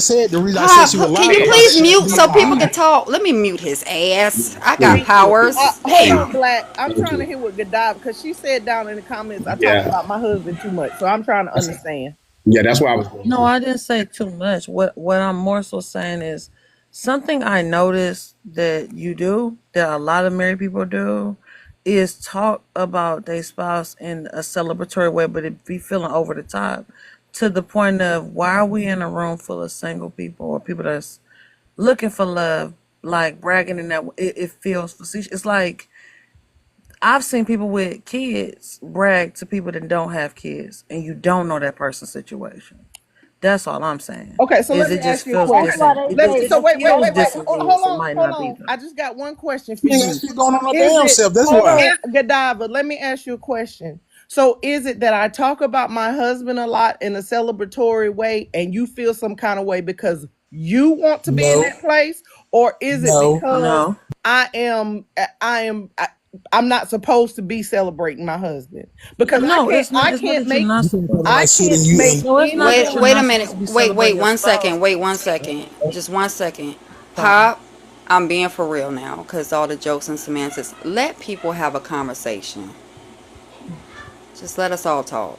said, the reason I said Pop, she was can lying you about the please mute so people Airbnb. can talk? Let me mute his ass. I got Please, powers. Hold please. on, Damn. Black. I'm Thank trying to you. hear what Gadab, because she said down in the comments I talk Yeah, about my husband too much. So I'm trying to understand. yeah. That's why I was going No, to. I didn't say too much. What I'm more so saying is something I noticed that you do, that a lot of married people do, is talk about their spouse in a celebratory way, but it be feeling over the top to the point of why are we in a room full of single people or people that's looking for love, like bragging in that it feels facetious. It's like I've seen people with kids brag to people that don't have kids, and you don't know that person's situation. That's all I'm saying. Okay, so Is let it me just ask you a feels That's question. why disen? they It just say it So the fear feels wait. disingenuous. It might Hold not be on. though. I just got one question for You ain't got you. shit going on her Is damn it, self. That's hold why. on, Godiva, let me ask you a question. So is it that I talk about my husband a lot in a celebratory way and you feel some kind of way because you want to be in No, that place? Or is it no. because No, I am, I am, I'm not supposed to be celebrating my husband? Because no, it's not. I It's not can't that you're make, not You can't talk supposed I about to. shit can't and you make and No, it's not any that Wait, you're wait a not judgment. supposed minute. to be Wait celebrating your one second. spouse. Wait 1 second. Just 1 second. Okay. Pop, I'm being for real now because all the jokes and semantics. Let people have a conversation. Just let us all talk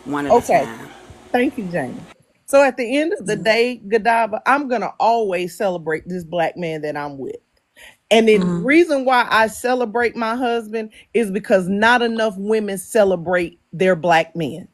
one at a Okay. time. Thank you, Jamie. So at the end of the day, Godiva, I'm gonna always celebrate this black man that I'm with. And the Mm-hmm. reason why I celebrate my husband is because not enough women celebrate their black men.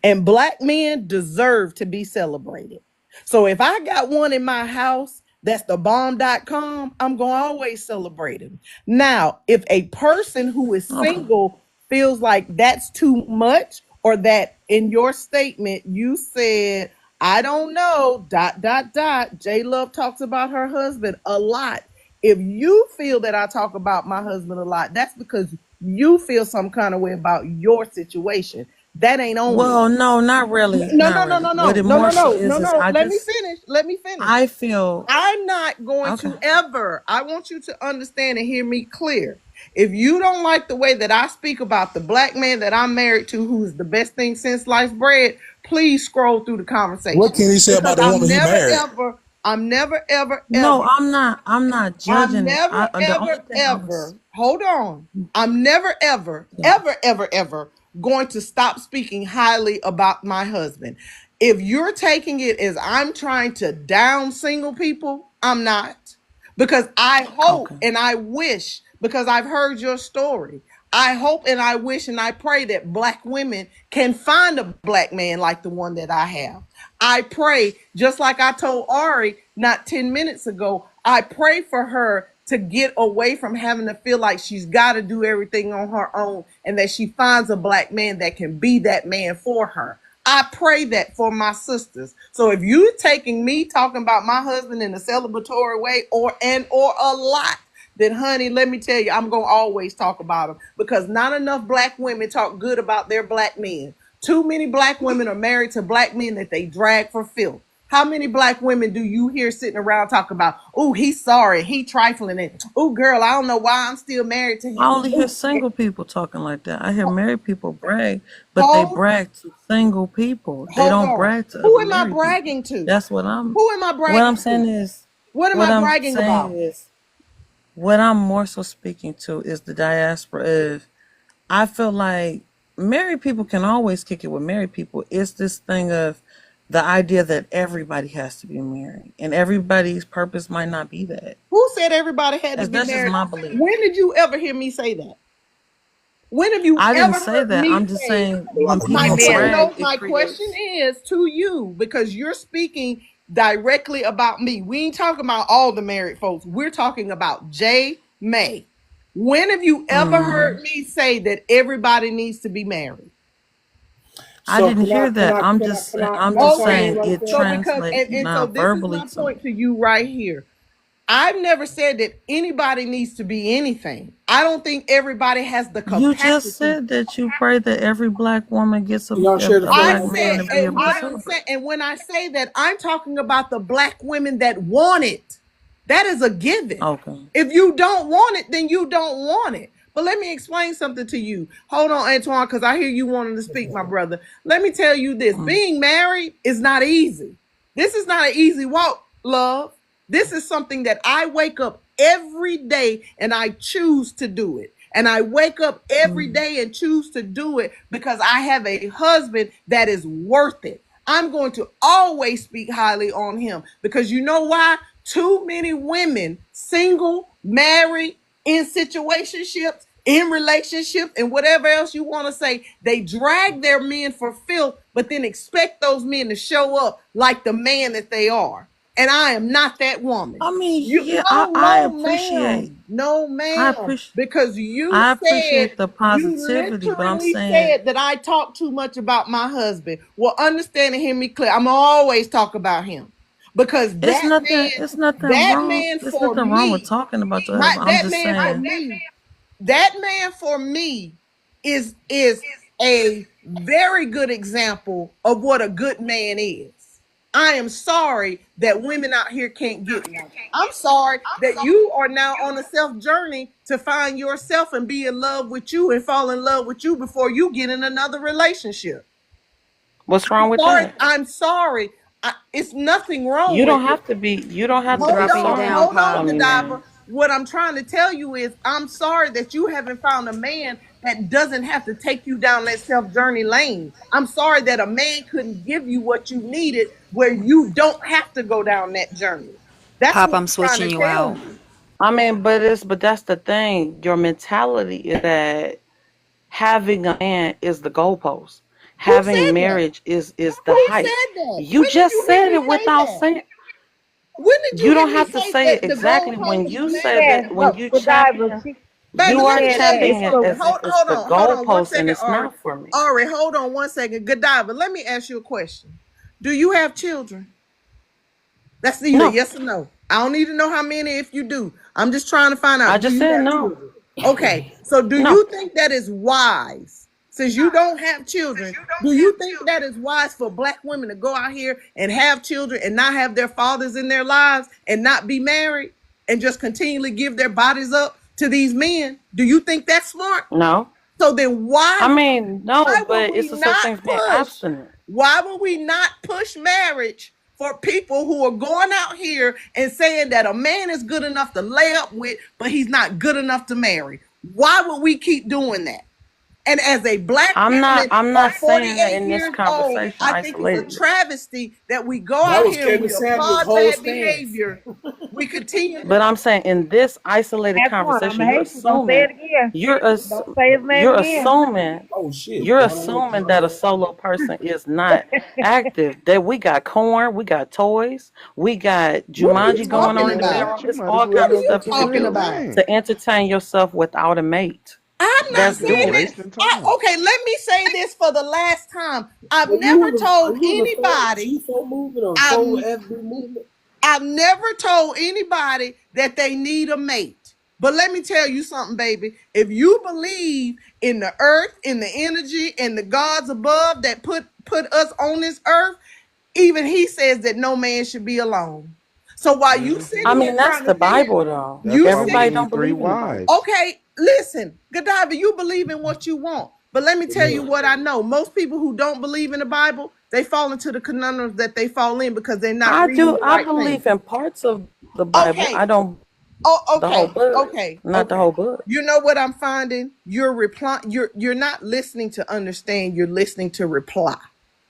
And black men deserve to be celebrated. So if I got one in my house that's the bomb.com, I'm going to always celebrate him. Now, if a person who is Okay. single feels like that's too much, or that in your statement you said, I don't know, dot, dot, dot, J Love talks about her husband a lot. If you feel that I talk about my husband a lot, that's because you feel some kind of way about your situation. That ain't on me. Well, no, not really. No, Not no, no, really. no, What no, it no, more no, so no, no, is no. I Let me just finish. Let me finish. I feel I'm not going okay. to ever, I want you to understand and hear me clear. If you don't like the way that I speak about the black man that I'm married to, who's the best thing since sliced bread, please scroll through the what conversation. can he say Because about the woman he married? I'm never, ever, No, ever I'm not I'm judging it. never, I the ever, only thing I was ever, hold on. I'm never, ever, yeah. ever, ever, ever going to stop speaking highly about my husband. If you're taking it as I'm trying to down single people, I'm not. Because I hope Okay. and I wish, because I've heard your story, I hope and I wish and I pray that black women can find a black man like the one that I have. I pray, just like I told Ari not 10 minutes ago, I pray for her to get away from having to feel like she's got to do everything on her own and that she finds a black man that can be that man for her. I pray that for my sisters. So if you're taking me talking about my husband in a celebratory way or a lot, then honey, let me tell you, I'm gonna always talk about him because not enough black women talk good about their black men. Too many black women are married to black men that they drag for filth. How many black women do you hear sitting around talking about, oh, he's sorry, he trifling, and oh, girl, I don't know why I'm still married to I him. only hear Ooh, single people talking like that. I hear married people brag, but they hold, brag to single people. They hold don't on. brag to Who other am I married people. bragging to? That's what I'm Who am I what I'm bragging saying to? is What am what I I'm bragging saying about? is what I'm more so speaking to is the diaspora of I feel like married people can always kick it with married people. It's this thing of the idea that everybody has to be married and everybody's purpose might not be that. Who said everybody had to be That's just married? my belief. When did you ever hear me say that? When have you I didn't ever say heard that. me I'm just say, saying Like when a my people man told. brag, no, it my question creates. is to you because you're speaking directly about me. We ain't talking about all the married folks. We're talking about J. May. When have you ever heard me say that everybody needs to be married? I So didn't hear that. I'm can I just chime in Okay. saying right it there? So because translates and now so this is verbally my to me. point to you right here. I've never said that anybody needs to be anything. I don't think everybody has the You just capacity. said that you pray that every black woman gets Can y'all share the a I black floor? man said, to be and able to what I'm celebrate. saying, and when I say that, I'm talking about the black women that want it. That is a given. Okay. If you don't want it, then you don't want it. But let me explain something to you. Hold on, Antoine, because I hear you wanting to speak, my brother. Let me tell you this: Mm. being married is not easy. This is not an easy walk, love. This is something that I wake up every day and I choose to do it. And I wake up every Mm. day and choose to do it because I have a husband that is worth it. I'm going to always speak highly on him because you know why? Too many women, single, married, in situationships, in relationships, and whatever else you want to say, they drag their men for filth, but then expect those men to show up like the man that they are. And I am not that woman. I mean, You yeah, no, I no, appreciate ma'am. No, I ma'am. appreciate Because the you positivity, but I'm literally saying said that I talk too much about my husband. Well, understand and hear me clear. I'm always talk about him. Because that man it's for nothing wrong with me, talking about your my husband. I'm that just man for saying me, that man for me is a very good example of what a good man is. I am sorry that women out here can't get one. I'm sorry that you are now on a self journey to find yourself and be in love with you and fall in love with you before you get in another relationship. what's wrong with Sorry, that? I'm sorry. It's nothing wrong You with don't it. have to be you don't have to be Dropping you sorry down, Hold for on, Pop. me, Godiva. man. What I'm trying to tell you is, I'm sorry that you haven't found a man that doesn't have to take you down that self journey lane. I'm sorry that a man couldn't give you what you needed where you don't have to go down that journey. That's Pop, what I'm I'm trying switching to you tell out. you. I mean, but that's the thing. Your mentality is that having a man is the goalpost. Who Having said that? marriage is the Who height. said that? You When did just you hear said me it say without that? saying. When did you You hear don't me have to say say it that the exactly when goalpost you is say marriage? that. Said, When but you Godiva, champion, Baby, she you are let me said tell that you it's championing it the something. as if Hold, it's hold the on, hold on one goalpost, and second, it's Ari. not for me. Ari, hold on one second. Godiva, let me ask you a question. Do you have children? That's either No, yes or no. I don't need to know how many if you do. I'm just trying to find I out. Do just you said have no. children? Okay. So do No, you think that is wise? Since you don't have children, do you think that is wise for black women to go out here and have children and not have their fathers in their lives and not be married and just continually give their bodies up to these men? Do you think that's smart? no. So then I mean, no, why would but we it's a such not thing as being push? abstinent. Why would we not push marriage for people who are going out here and saying that a man is good enough to lay up with, but he's not good enough to marry? Why would we keep doing that? And as a black woman I'm of not saying that 48 in this years old, conversation I think it's a isolatedly. travesty that we go That out was here and Kevin we Samuel's applaud whole bad stance. behavior. We continue. But I'm saying in this isolated Antoine. I'm conversation, gonna hate you. Don't say it again. Don't say his name you're again. assuming Oh shit, you're Donald. assuming that a solo person is not active. That we got corn, we got toys, we got What are you Jumanji going talking on in the about? bedroom. What? You It's might as all well What kind are of go you stuff get you your can talking damn do about? man. to entertain yourself without a mate. I'm not That's You're saying that. doable. wasting time. Okay, let me say this for the last time. I've Are never are told you in the anybody. Tifo movement or total I've FB movement? I've never told anybody that they need a mate. But let me tell you something, baby. If you believe in the earth, in the energy, and the gods above that put us on this earth, even he says that no man should be alone. So while you I sitting here mean, that's trying to the sit here, Bible though. That's you why we Everybody sitting, need don't three believe in the Bible. wives. okay, listen, Godiva, you believe in what you want. But let me tell you Amen. what I know. Most people who don't believe in the Bible, they fall into the conundrums that they fall in because they're not I reading do. the I right thing. believe in parts of the Bible. Okay. I don't Oh, the whole okay. book, Okay. not the Okay. whole book. You know what I'm finding? You're not listening to understand, you're listening to reply.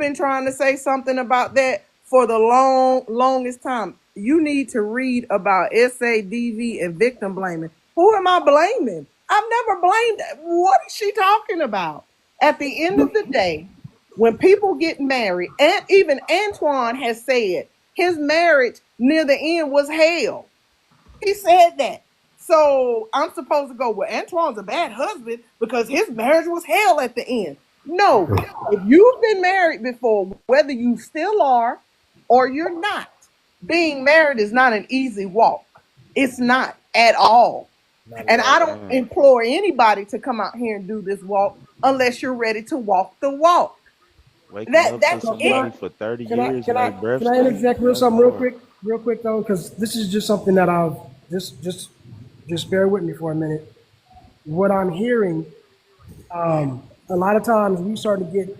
been trying to say something about that for the longest time. You need to read about SADV and victim blaming. Who am I blaming? I've never blamed. What is she talking about? At the end of the day, when people get married, and even Antoine has said his marriage near the end was hell. He said that. So I'm supposed to go, well, Antoine's a bad husband because his marriage was hell at the end. No. If you've been married before, whether you still are or you're not, being married is not an easy walk. It's not at all. Not at And I all. don't Man, implore anybody to come out here and do this walk unless you're ready to walk the walk. waking That up to that's So can it. I somebody for 30 can I years can and I they breath can I stink? interject That's something hard. real quick though, because this is just something that I've just bear with me for a minute. What I'm hearing, a lot of times we start to get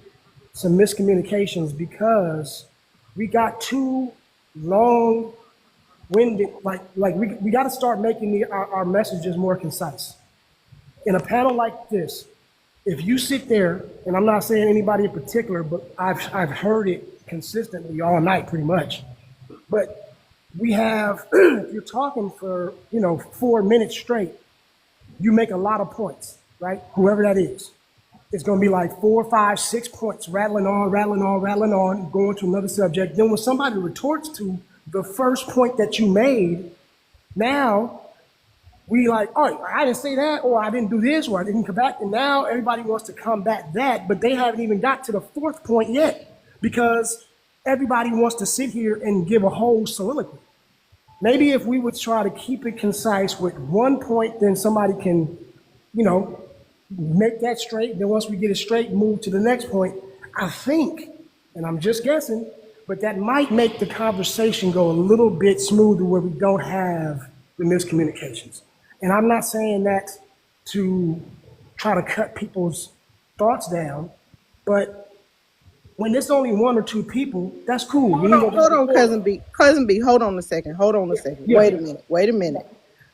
some miscommunications because we got too long winded. Like we got to start making our messages more concise. In a panel like this, if you sit there, and I'm not saying anybody in particular, but I've heard it consistently all night pretty much. But we have, if you're talking for 4 minutes straight, you make a lot of points, right? Whoever that is, it's going to be like 4, 5, 6 points, rattling on, rattling on, rattling on, going to another subject. Then when somebody retorts to the first point that you made, now we like, oh, I didn't say that, or I didn't do this, or I didn't come back. And now everybody wants to combat that, but they haven't even got to the fourth point yet because everybody wants to sit here and give a whole soliloquy. Maybe if we would try to keep it concise with one point, then somebody can, you know, make that straight. Then once we get it straight, move to the next point. I think, and I'm just guessing, but that might make the conversation go a little bit smoother where we don't have the miscommunications. And I'm not saying that to try to cut people's thoughts down, but when it's only one or two people, that's cool. We can go back Hold and on, forth. cousin B. Cousin B, hold on a second. Hold on a second. Yeah, Wait a minute. Wait a minute.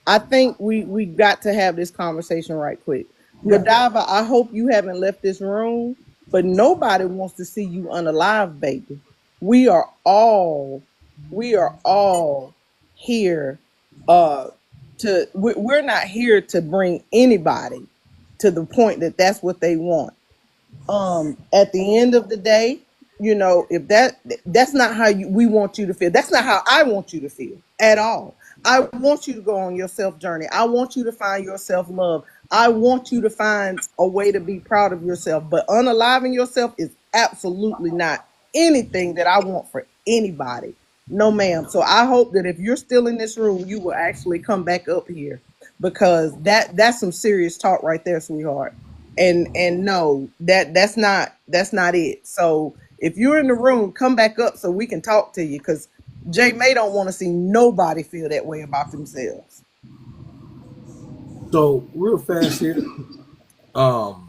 I think we got to have this conversation right quick. yeah. Godiva, I hope you haven't left this room, but nobody wants to see you unalive, baby. We are all we are all here we're not here to bring anybody to the point that that's what they want. At the end of the day, if that's not how we want you to feel, that's not how I want you to feel at all. I want you to go on your self journey. I want you to find your self love. I want you to find a way to be proud of yourself, but unaliving yourself is absolutely not anything that I want for anybody. No ma'am. So I hope that if you're still in this room, you will actually come back up here, because that's some serious talk right there, sweetheart. And no, that's not it. So if you're in the room, come back up so we can talk to you, because Jay May don't want to see nobody feel that way about themselves. So real fast here. Um,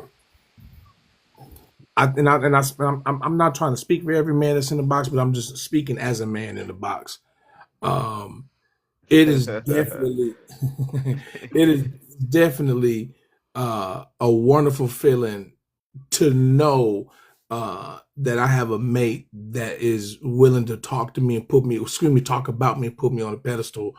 I'm not trying to speak for every man that's in the box, but I'm just speaking as a man in the box. Um, it is definitely, it is definitely a wonderful feeling to know that I have a mate that is willing to talk to me and talk about me and put me on a pedestal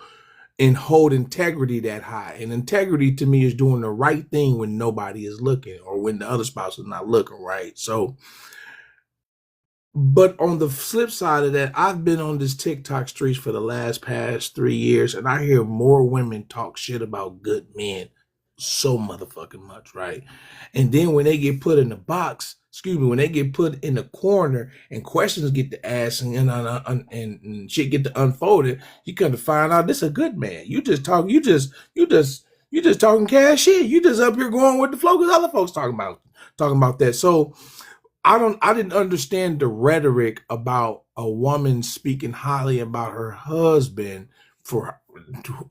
and hold integrity that high. And integrity to me is doing the right thing when nobody is looking or when the other spouse is not looking, right? So, but on the flip side of that, I've been on this TikTok streets for the past 3 years, and I hear more women talk shit about good men so motherfucking much, right? And then when they get put in the box, when they get put in the corner and questions get to ask and shit get to unfolded, you come to find out this a good man. You just talking cash shit. You just up here going with the flow because other folks talking about that. So I didn't understand the rhetoric about a woman speaking highly about her husband for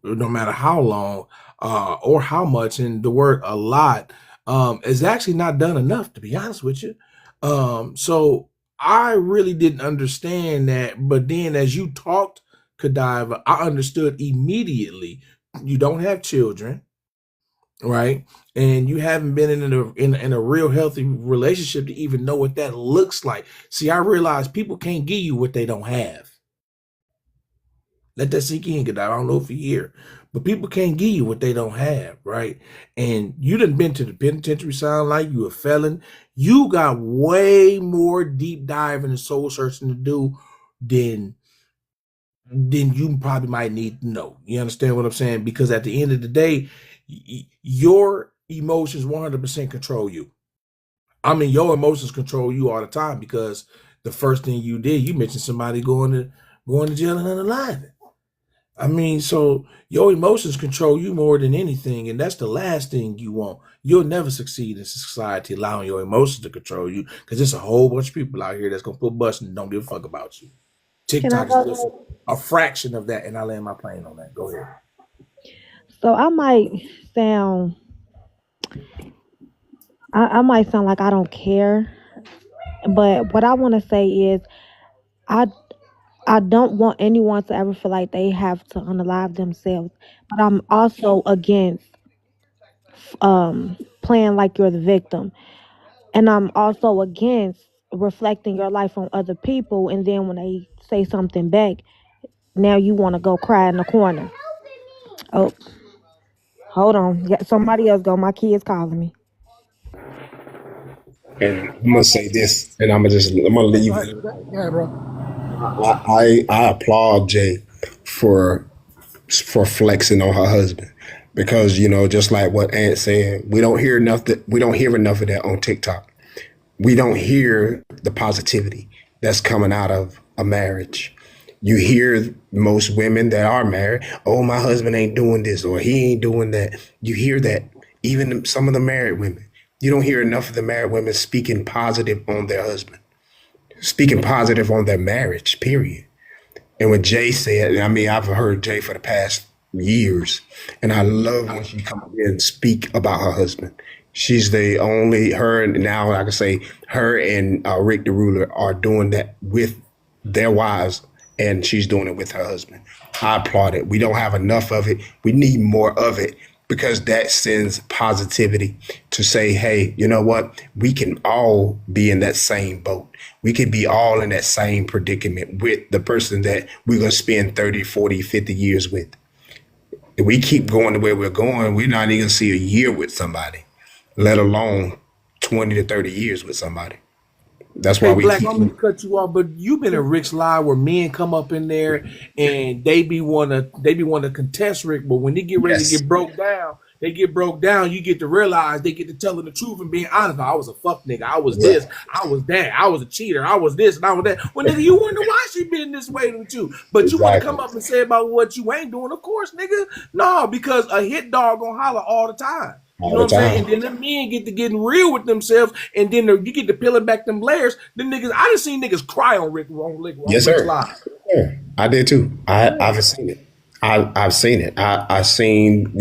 no matter how long or how much, and the word a lot is actually not done enough, to be honest with you. So I really didn't understand that, but then as you talked, Kadiva, I understood immediately. You don't have children, right? And you haven't been in a real healthy relationship to even know what that looks like. See, I realize people can't give you what they don't have. Let that sink in, because I don't know if you're here, but people can't give you what they don't have, right? And you done been to the penitentiary, sound like you a felon. You got way more deep diving and soul searching to do than then you probably might need to know. You understand what I'm saying? Because at the end of the day, your emotions 100% control you. I mean, your emotions control you all the time because the first thing you did, you mentioned somebody going to jail and unalive. I mean, so your emotions control you more than anything, and that's the last thing you want. You'll never succeed in society allowing your emotions to control you because there's a whole bunch of people out here that's gonna put buttons and don't give a fuck about you. Can I TikTok is just go? a fraction of that, and I land my plane on that. Go ahead. So I might sound, I might sound like I don't care, but what I want to say is, I I don't want anyone to ever feel like they have to unalive themselves. But I'm also against playing like you're the victim, and I'm also against reflecting your life on other people, and then when they say something back, now you want to go cry in the corner. Oh, hold on, yeah, somebody else go. My kid's calling me. And I'm gonna say this, and I'm gonna Yeah, go leave ahead. it. Go ahead, bro. I applaud Jay for flexing on her husband because just like what Aunt said, we don't hear enough of that on TikTok. We don't hear the positivity that's coming out of a marriage. You hear most women that are married, oh, my husband ain't doing this or he ain't doing that. You hear that. Even some of the married women. You don't hear enough of the married women speaking positive on their husband, speaking positive on their marriage, period. And when Jay said, I mean, I've heard Jay for the past years, and I love when she comes in and speak about her husband. She's the only her and now I can say her and Rick the Ruler are doing that with their wives, and she's doing it with her husband. I applaud it. We don't have enough of it. We need more of it because that sends positivity to say, hey, you know what? We can all be in that same boat. We could be all in that same predicament with the person that we're going to spend 30, 40, 50 years with. If we keep going the way we're going, we're not even going to see a year with somebody, let alone 20 to 30 years with somebody. That's why Hey, we Black, keep. I'm gonna cut you off, but you've been in Rick's live where men come up in there and they be wanna contest Rick, but when they get ready to Yes, get broke down, they get broke down. You get to realize they get to telling the truth and being honest. I was a fuck nigga. I was right, this. I was that. I was a cheater. I was this and I was that. Well, nigga, you wonder why she been this way with you. But you want to come exactly, up and say about what you ain't doing. Of course, nigga. No, because a hit dog gonna holler all the time. You all know what the I'm saying? time. And then the men get to getting real with themselves, and then you get to peeling back them layers. The niggas, I done seen niggas cry on Yes, Rick's sir. live. Yeah, I did too. Yeah. I've seen it. I've seen it. I've seen,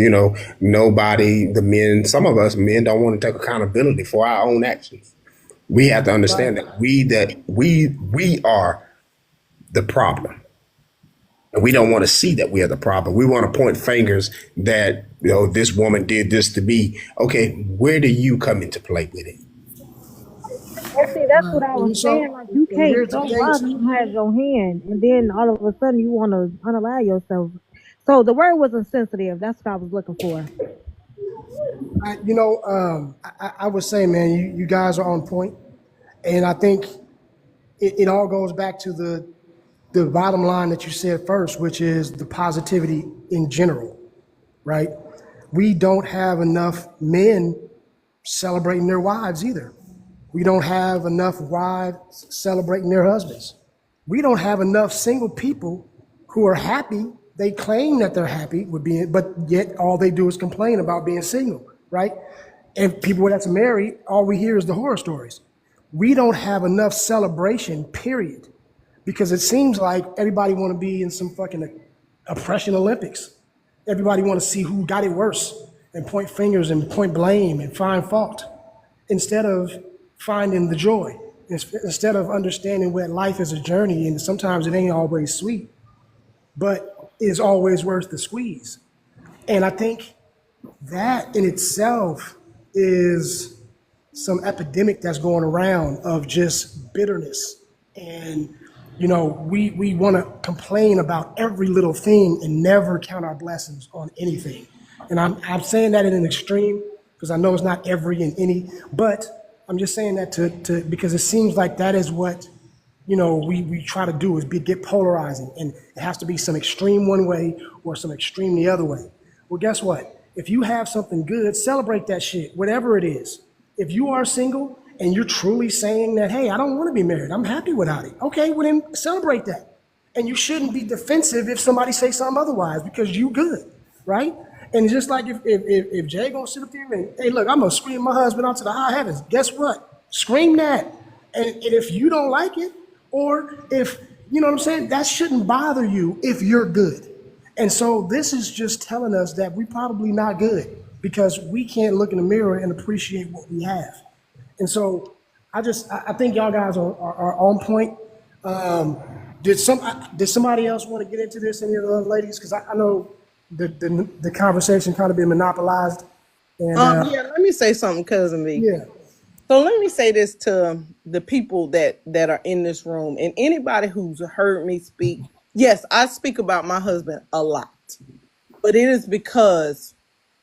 nobody, the men, some of us men don't want to take accountability for our own actions. We have to Right. understand that we are the problem. And we don't want to see that we are the problem. We want to point fingers that, this woman did this to me. Okay, where do you come into play with it? And see, that's what Right. I was And saying. so, Like, you and can't. here's the Your case. wife has your hand, and then all of a sudden you want to unallow yourself. So the word was insensitive. That's what I was looking for. I would say, man, you guys are on point, and I think it all goes back to the bottom line that you said first, which is the positivity in general, right? We don't have enough men celebrating their wives either. We don't have enough wives celebrating their husbands. We don't have enough single people who are happy. They claim that they're happy with being, but yet all they do is complain about being single, right? And people that's married, all we hear is the horror stories. We don't have enough celebration, period, because it seems like everybody want to be in some fucking oppression Olympics. Everybody want to see who got it worse and point fingers and point blame and find fault instead of finding the joy, instead of understanding what life is a journey and sometimes it ain't always sweet, but it's always worth the squeeze. And I think that in itself is some epidemic that's going around of just bitterness. And we want to complain about every little thing and never count our blessings on anything. And I'm saying that in an extreme because I know it's not every and any, but I'm just saying that to because it seems like that is what we try to do is get polarizing, and it has to be some extreme one way or some extreme the other way. Well, guess what? If you have something good, celebrate that shit, whatever it is. If you are single and you're truly saying that, hey, I don't want to be married, I'm happy without it. Okay, well then celebrate that. And you shouldn't be defensive if somebody say something otherwise because you good, right? And just like if Jay gonna sit up there and, hey, look, I'm gonna scream my husband out to the high heavens. Guess what? Scream that. And if you don't like it, or if, you know what I'm saying, that shouldn't bother you if you're good. And so this is just telling us that we probably not good because we can't look in the mirror and appreciate what we have. And so I think y'all guys are on point. Um, did somebody else want to get into this? Any of the other ladies? Because I know the conversation kind of been monopolized. And Yeah, let me say something, cousin B. yeah, So let me say this to the people that are in this room and anybody who's heard me speak. Yes, I speak about my husband a lot, but it is because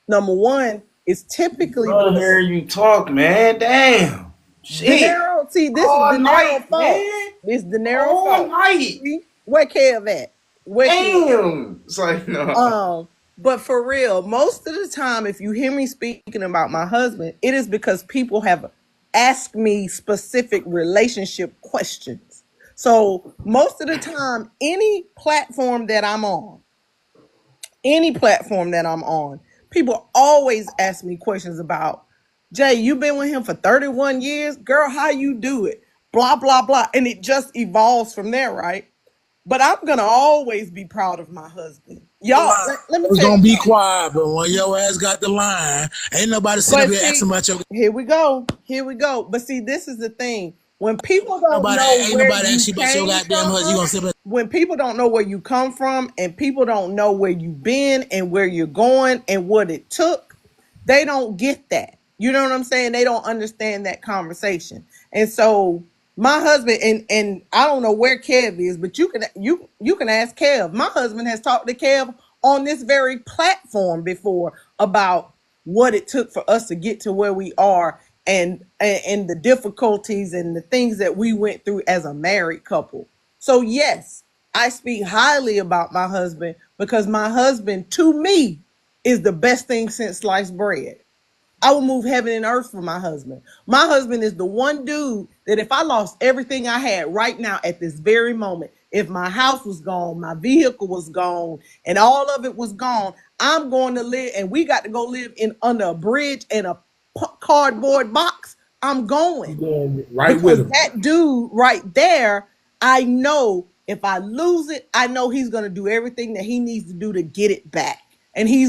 number one, it's typically Love because hearing you talk, man. Damn. De Shit. Niro. See, this is All De Niro night, fault. man. It's De Niro All fault. night. See, where Kev at? Where Kev at? Damn. It's like, no. But for real, most of the time, if you hear me speaking about my husband, it is because people have asked me specific relationship questions. So most of the time, any platform that I'm on, people always ask me questions about, Jay, you been with him for 31 years? Girl, how you do it? Blah, blah, blah. And it just evolves from there, right? But I'm gonna always be proud of my husband. Y'all, let me was tell gonna you be something. quiet, but when your ass got the line, ain't nobody sitting up But here asking see, about your here we go. Here we go. But see, this is the thing. When people don't nobody know ain't where nobody you ask you about your came goddamn husband. You from, gonna sit up when people don't know where you come from, and people don't know where you've been and where you're going and what it took, they don't get that. You know what I'm saying? They don't understand that conversation. And so my husband, and I don't know where Kev is, but you can ask Kev. My husband has talked to Kev on this very platform before about what it took for us to get to where we are, and the difficulties and the things that we went through as a married couple. So yes, I speak highly about my husband because my husband to me is the best thing since sliced bread. I will move heaven and earth for my husband. My husband is the one dude that if I lost everything I had right now at this very moment, if my house was gone, my vehicle was gone, and all of it was gone, I'm going to live, and we got to go live in under a bridge and a cardboard box. I'm You going going right with because him. that dude right there, I know if I lose it, I know he's going to do everything that he needs to do to get it back. And he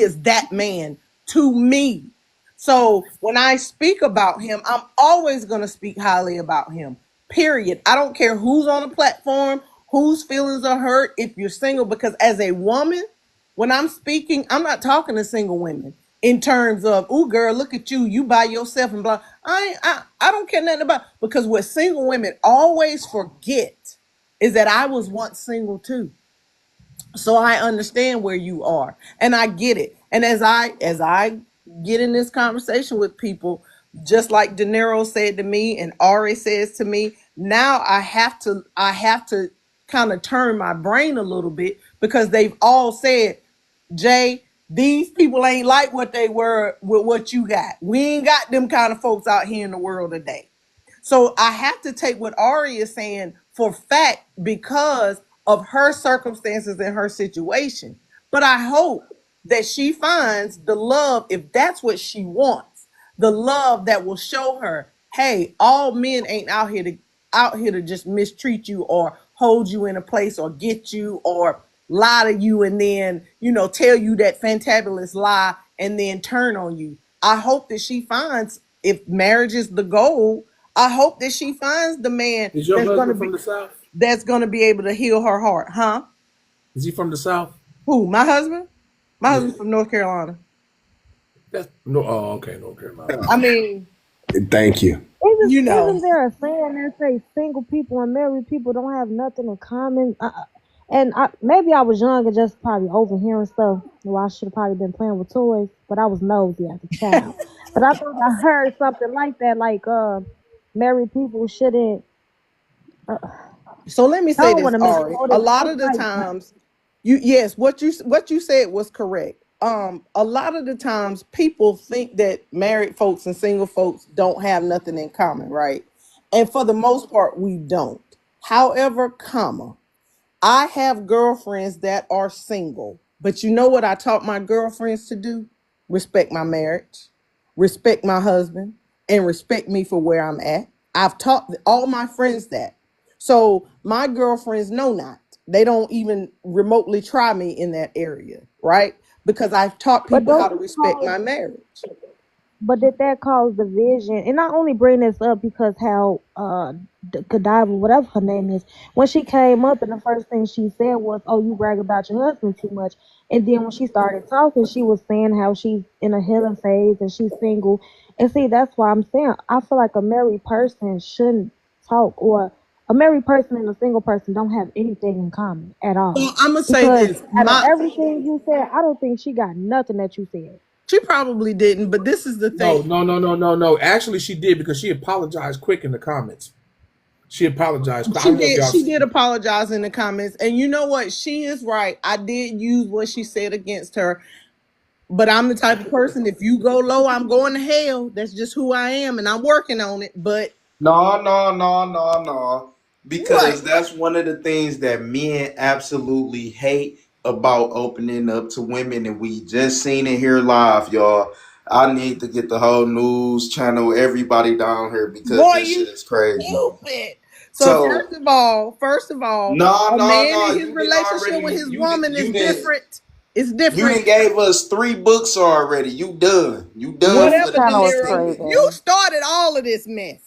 is that man to me. So when I speak about him, I'm always going to speak highly about him. Period. I don't care who's on the platform, whose feelings are hurt if you're single, because as a woman, when I'm speaking, I'm not talking to single women in terms of, oh girl, look at you, you by yourself and blah. I don't care nothing about, because what single women always forget is that I was once single too. So I understand where you are and I get it. And as I get in this conversation with people, just like De Niro said to me and Ari says to me, now I have to kind of turn my brain a little bit, because they've all said, Jay, these people ain't like what they were with what you got. We ain't got them kind of folks out here in the world today. So I have to take what Ari is saying for fact because of her circumstances and her situation. But I hope that she finds the love, if that's what she wants, the love that will show her, hey, all men ain't out here to just mistreat you or hold you in a place or get you or lie to you and then, tell you that fantabulous lie and then turn on you. I hope that she finds, if marriage is the goal, I hope that she finds the man Is your that's gonna husband be from the South? that's gonna be able to heal her heart, huh? Is he from the South? Who? My husband? My Yeah. husband's from North Carolina. That's no. Oh, okay. North Carolina. I mean, Thank you. you Isn't know, there a saying that say single people and married people don't have nothing in common? Maybe I was young and just probably overhearing stuff. Well, I should have probably been playing with toys, but I was nosy as a child. But I thought I heard something like that, like married people shouldn't. So let me I say don't want this, to Ari. misquote A it, but lot it's of the like times, yes, what you said was correct. A lot of the times people think that married folks and single folks don't have nothing in common, right? And for the most part, we don't. However, comma, I have girlfriends that are single, but you know what I taught my girlfriends to do? Respect my marriage, respect my husband, and respect me for where I'm at. I've taught all my friends that. So my girlfriends know not. They don't even remotely try me in that area, right? Because I've taught but people how don't to that respect cause my marriage. but did that cause division? And I only bring this up because how Godiva, whatever her name is, when she came up and the first thing she said was, "Oh, you brag about your husband too much." And then when she started talking, she was saying how she's in a healing phase and she's single. And see, that's why I'm saying I feel like a married person shouldn't talk, or a married person and a single person don't have anything in common at all. Well, I'm gonna say Because this. out of My everything you said, I don't think she got nothing that you said. She probably didn't, but this is the No, thing. no, no, no, no, no. Actually, she did because she apologized quick in the comments. She apologized. I She don't know if did. y'all She seen did it. apologize in the comments, and you know what? She is right. I did use what she said against her, but I'm the type of person. If you go low, I'm going to hell. That's just who I am, and I'm working on it. But No, no, no, no, no. what? Because that's one of the things that men absolutely hate about opening up to women. And we just seen it here live, y'all. I need to get the whole news channel, everybody down here because Boy, this you shit is crazy. stupid. So So first of all, no, a no, man no. in his You didn't relationship with already his woman is you didn't different. It's you different. didn't gave us 3 books already. You done. You done News for Whatever, the channel next is Deniro. 10 You crazy. minutes. started all of this mess,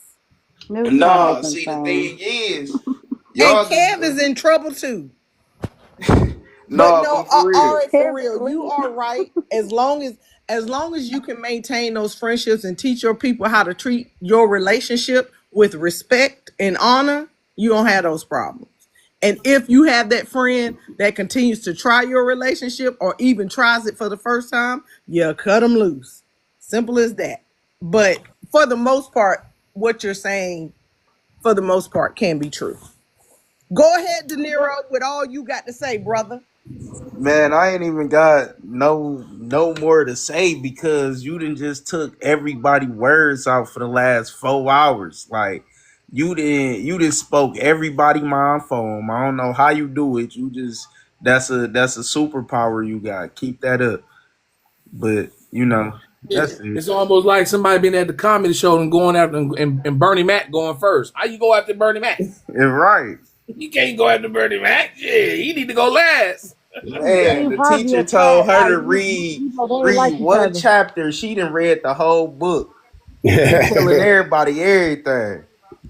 News channel is Nah, see the insane. thing is, and y'all just Kev is in trouble too. But nah, no, but for all real. right, for real, you Kevin, are right. As long as you can maintain those friendships and teach your people how to treat your relationship with respect and honor, you don't have those problems. And if you have that friend that continues to try your relationship or even tries it for the first time, yeah, cut them loose. Simple as that. But for the most part, what you're saying, for the most part, can be true. Go ahead, De Niro, with all you got to say, brother. Man, I ain't even got no more to say because you done just took everybody words out for the last 4 hours. Like you didn't spoke everybody mind for 'em. I don't know how you do it. You just that's a superpower you got. Keep that up. But that's it. It's almost like somebody being at the comedy show and going after and Bernie Mac going first. How you go after Bernie Mac? You're right. You can't go after Bernie Mac. Yeah, he need to go last. Man, Steve the Harvey teacher a told fat. her Like to read you know, they ain't read like each one other. chapter. She done read the whole book. And telling everybody everything.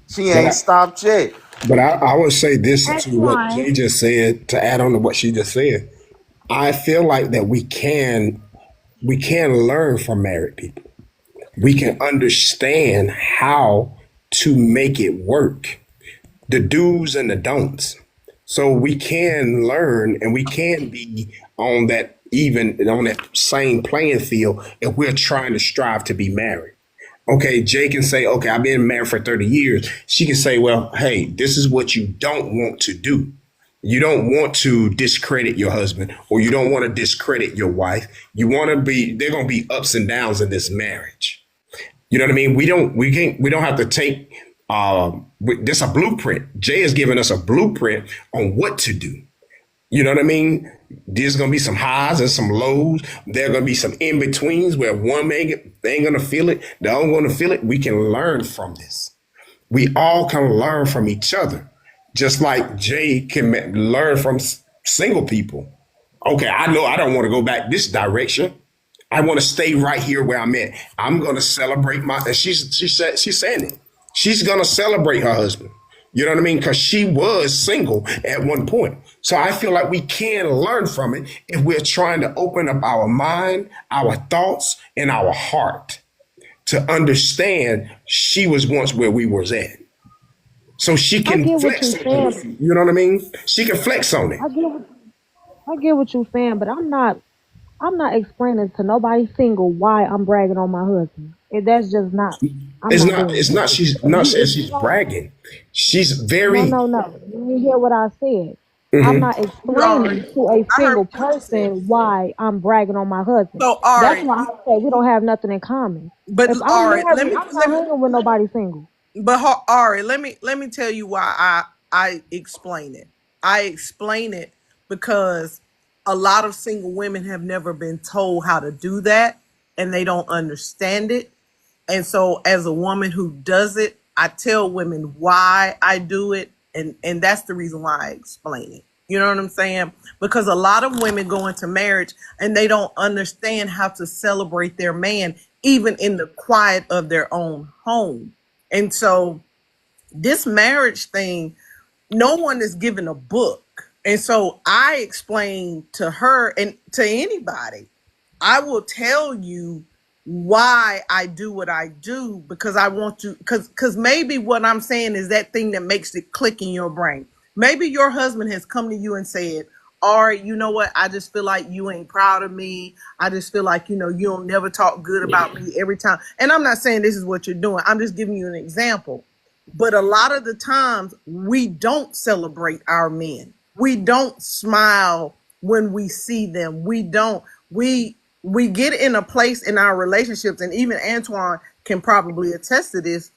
She But ain't stopped yet. I would say this That's to what why. Jay just said, to add on to what she just said. I feel like that we can learn from married people. We can understand how to make it work, the do's and the don'ts. So we can learn and we can be on that same playing field if we're trying to strive to be married. Okay, Jay can say, okay, I've been married for 30 years. She can say, well, hey, this is what you don't want to do. You don't want to discredit your husband or you don't want to discredit your wife. You want to be, they're going to be ups and downs in this marriage. You know what I mean? We don't have to take, this a blueprint. Jay has given us a blueprint on what to do. You know what I mean? There's gonna be some highs and some lows. There are gonna be some in betweens where one ain't gonna feel it, the other gonna feel it. We can learn from this. We all can learn from each other, just like Jay can learn from single people. Okay, I know I don't want to go back this direction. I want to stay right here where I'm at. I'm gonna celebrate my. And she's saying it. She's gonna celebrate her husband. You know what I mean? Because she was single at one point. So I feel like we can learn from it if we're trying to open up our mind, our thoughts, and our heart to understand she was once where we was at. So she I can get what flex you're on saying. it. You know what I mean? She can flex on it. I get what you're saying, but I'm not. I'm not explaining to nobody single why I'm bragging on my husband. If that's just not, I'm It's not not. doing It's it. not. She's If not you saying if you she's don't, bragging. She's no, very. no, no. You hear what I said? I'm Mhm. not You Ari, explaining to a I heard single what you said. person why I'm bragging on my husband. So That's Ari, why I say we don't have nothing in common. but If I'm Ari, let married, me I'm let not me hanging with nobody single. But Ari, let me tell you why I explain it. I explain it because a lot of single women have never been told how to do that, and they don't understand it. And so, as a woman who does it, I tell women why I do it, and that's the reason why I explain it. You know what I'm saying? Because a lot of women go into marriage and they don't understand how to celebrate their man, even in the quiet of their own home. And so, this marriage thing, no one is given a book. And so I explain to her and to anybody, I will tell you why I do what I do because I want to because maybe what I'm saying is that thing that makes it click in your brain. Maybe your husband has come to you and said, all right, you know what? I just feel like you ain't proud of me. I just feel like, you don't never talk good about me every time. And I'm not saying this is what you're doing. I'm just giving you an example. But a lot of the times we don't celebrate our men. We don't smile when we see them. We don't. We get in a place in our relationships, and even Antoine can probably attest to this.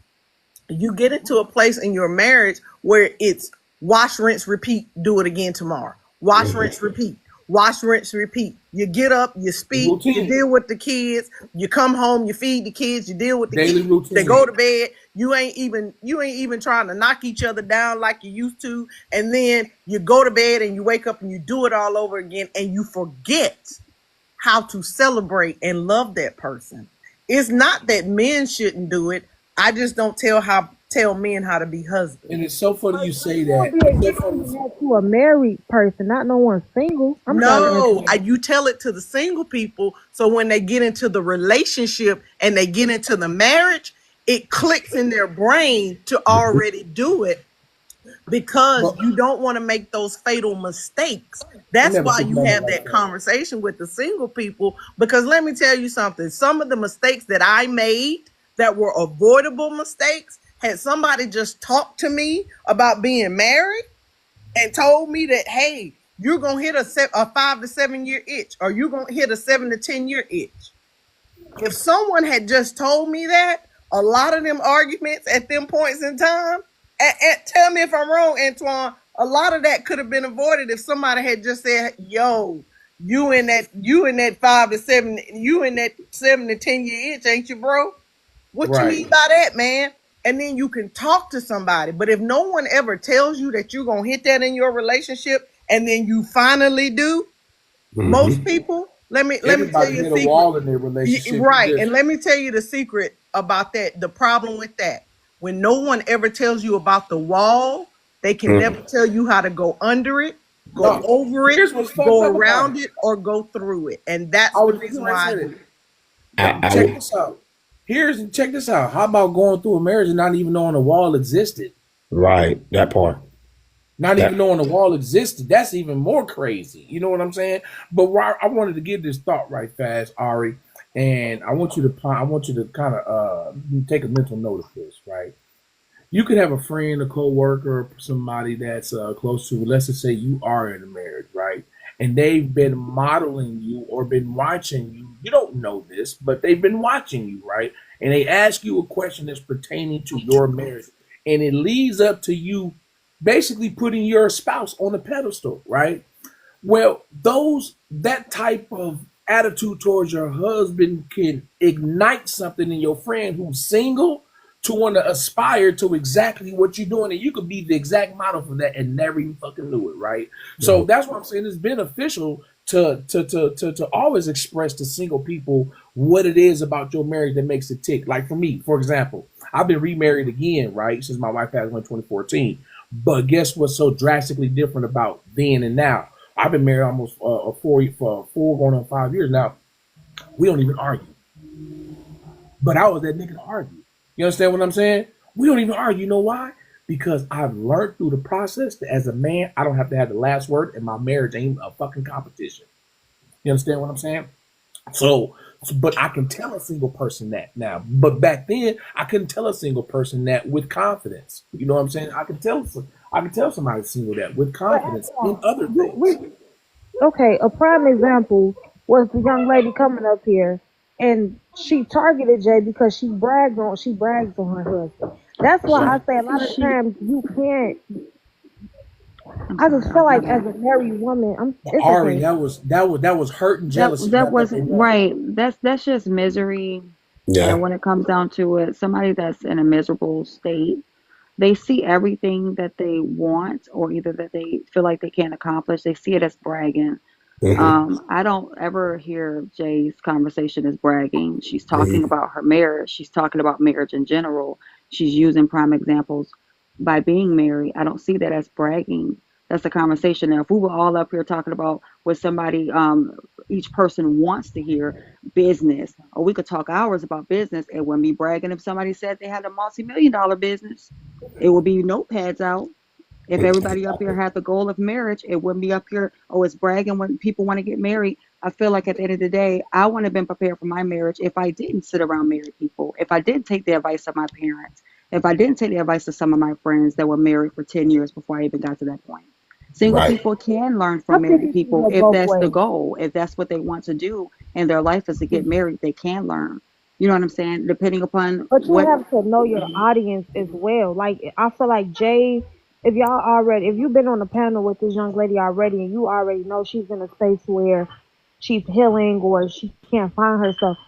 You get into a place in your marriage where it's wash, rinse, repeat, do it again tomorrow. Wash, rinse, repeat. Wash, rinse, repeat. You get up, you speak, you Routine. deal with the kids, you come home, you feed the kids, you deal with the Daily kids, they routine. go to bed. You ain't even trying to knock each other down like you used to, and then you go to bed and you wake up and you do it all over again, and you forget how to celebrate and love that person. It's not that men shouldn't do it. I just don't tell men how to be husbands. And it's so funny you But say you won't that. be It's so funny. explaining that to a married person, not no one single. I'm trying to answer No, that. you tell it to the single people. So when they get into the relationship and they get into the marriage, it clicks in their brain to already do it because But you don't want to make those fatal mistakes. it That's never why took you nothing have like that that. conversation with the single people. Because let me tell you something, some of the mistakes that I made that were avoidable mistakes, had somebody just talked to me about being married and told me that, hey, you're going to hit a 5 to 7 year itch, or you're going to hit a 7 to 10 year itch. If someone had just told me that, a lot of them arguments at them points in time, and tell me if I'm wrong, Antoine, a lot of that could have been avoided if somebody had just said, yo, you in that 5 to 7, you in that 7 to 10 year itch, ain't you, bro? What you Right. mean by that, man? And then you can talk to somebody. But if no one ever tells you that you're gonna hit that in your relationship, and then you finally do, most Mhm. people, let me tell Everybody you a hit a secret. wall in their relationship. You Right. And just let me tell you the secret about that. The problem with that. When no one ever tells you about the wall, they can never Mhm. tell you how to go under it, go no. over it, Here's what's fucked go up about around it. it, or go through it. And that's I the was reason getting ready to why I say do that. it. I Check would. this out. Check this out. How about going through a marriage and not even knowing the wall existed? Right. That part. Not even That. knowing the wall existed. That's even more crazy. You know what I'm saying? But I wanted to give this thought right fast, Ari, and I want you to kind of take a mental note of this, right? You could have a friend, a coworker, somebody that's close to. Let's just say you are in a marriage, right? And they've been modeling you or been watching you. You don't know this, but they've been watching you, right? And they ask you a question that's pertaining to your marriage, and it leads up to you basically putting your spouse on a pedestal, right? Well, that type of attitude towards your husband can ignite something in your friend who's single to want to aspire to exactly what you're doing, and you could be the exact model for that and never even fucking knew it, right? So that's what I'm saying. It's beneficial to always express to single people what it is about your marriage that makes it tick. Like for me, for example, I've been remarried again, right, since my wife passed away in 2014. But guess what's so drastically different about then and now? I've been married almost for 4 going on 5 years now. We don't even argue. But I was that nigga to argue. You understand what I'm saying? We don't even argue. You know why? Because I've learned through the process that as a man, I don't have to have the last word, and my marriage ain't a fucking competition. You understand what I'm saying? So, but I can tell a single person that now. But back then, I couldn't tell a single person that with confidence. You know what I'm saying? I can tell somebody single that with But confidence in other you, things. we okay. A prime example was the young lady coming up here, and she targeted Jay because she brags on her husband. That's why Okay. I say a lot of She, times you can't. I'm I just feel sorry, my like as bad. a married woman, But it's Ari, okay. that was hurt and That jealousy. that That let me wasn't know. right. That's just misery. And Yeah. when it comes down to it, somebody that's in a miserable state, they see everything that they want or either that they feel like they can't accomplish. They see it as bragging. Hmm. I don't ever hear Jay's conversation as bragging. She's talking Hmm. about her marriage. She's talking about marriage in general. She's using prime examples by being married. I don't see that as bragging. That's the conversation. Now, if we were all up here talking about what somebody, each person wants to hear, business, or we could talk hours about business, it wouldn't be bragging if somebody said they had a multi-million dollar business. It would be notepads out. If everybody up here Exactly. had the goal of marriage, it wouldn't be up here, oh, it's bragging when people want to get married. I feel like at the end of the day, I wouldn't have been prepared for my marriage if I didn't sit around married people, if I didn't take the advice of my parents, if I didn't take the advice of some of my friends that were married for 10 years before I even got to that point. Single Right. people can learn I from think married it can people go if both that's the ways. goal, if that's what they want to do in their life is to get married, they can learn. You know what I'm saying? Depending upon But you what. have to know your audience as well. Like I feel like Jay, if you've been on a panel with this young lady already, and you already know she's in a space where she's healing or she can't find herself,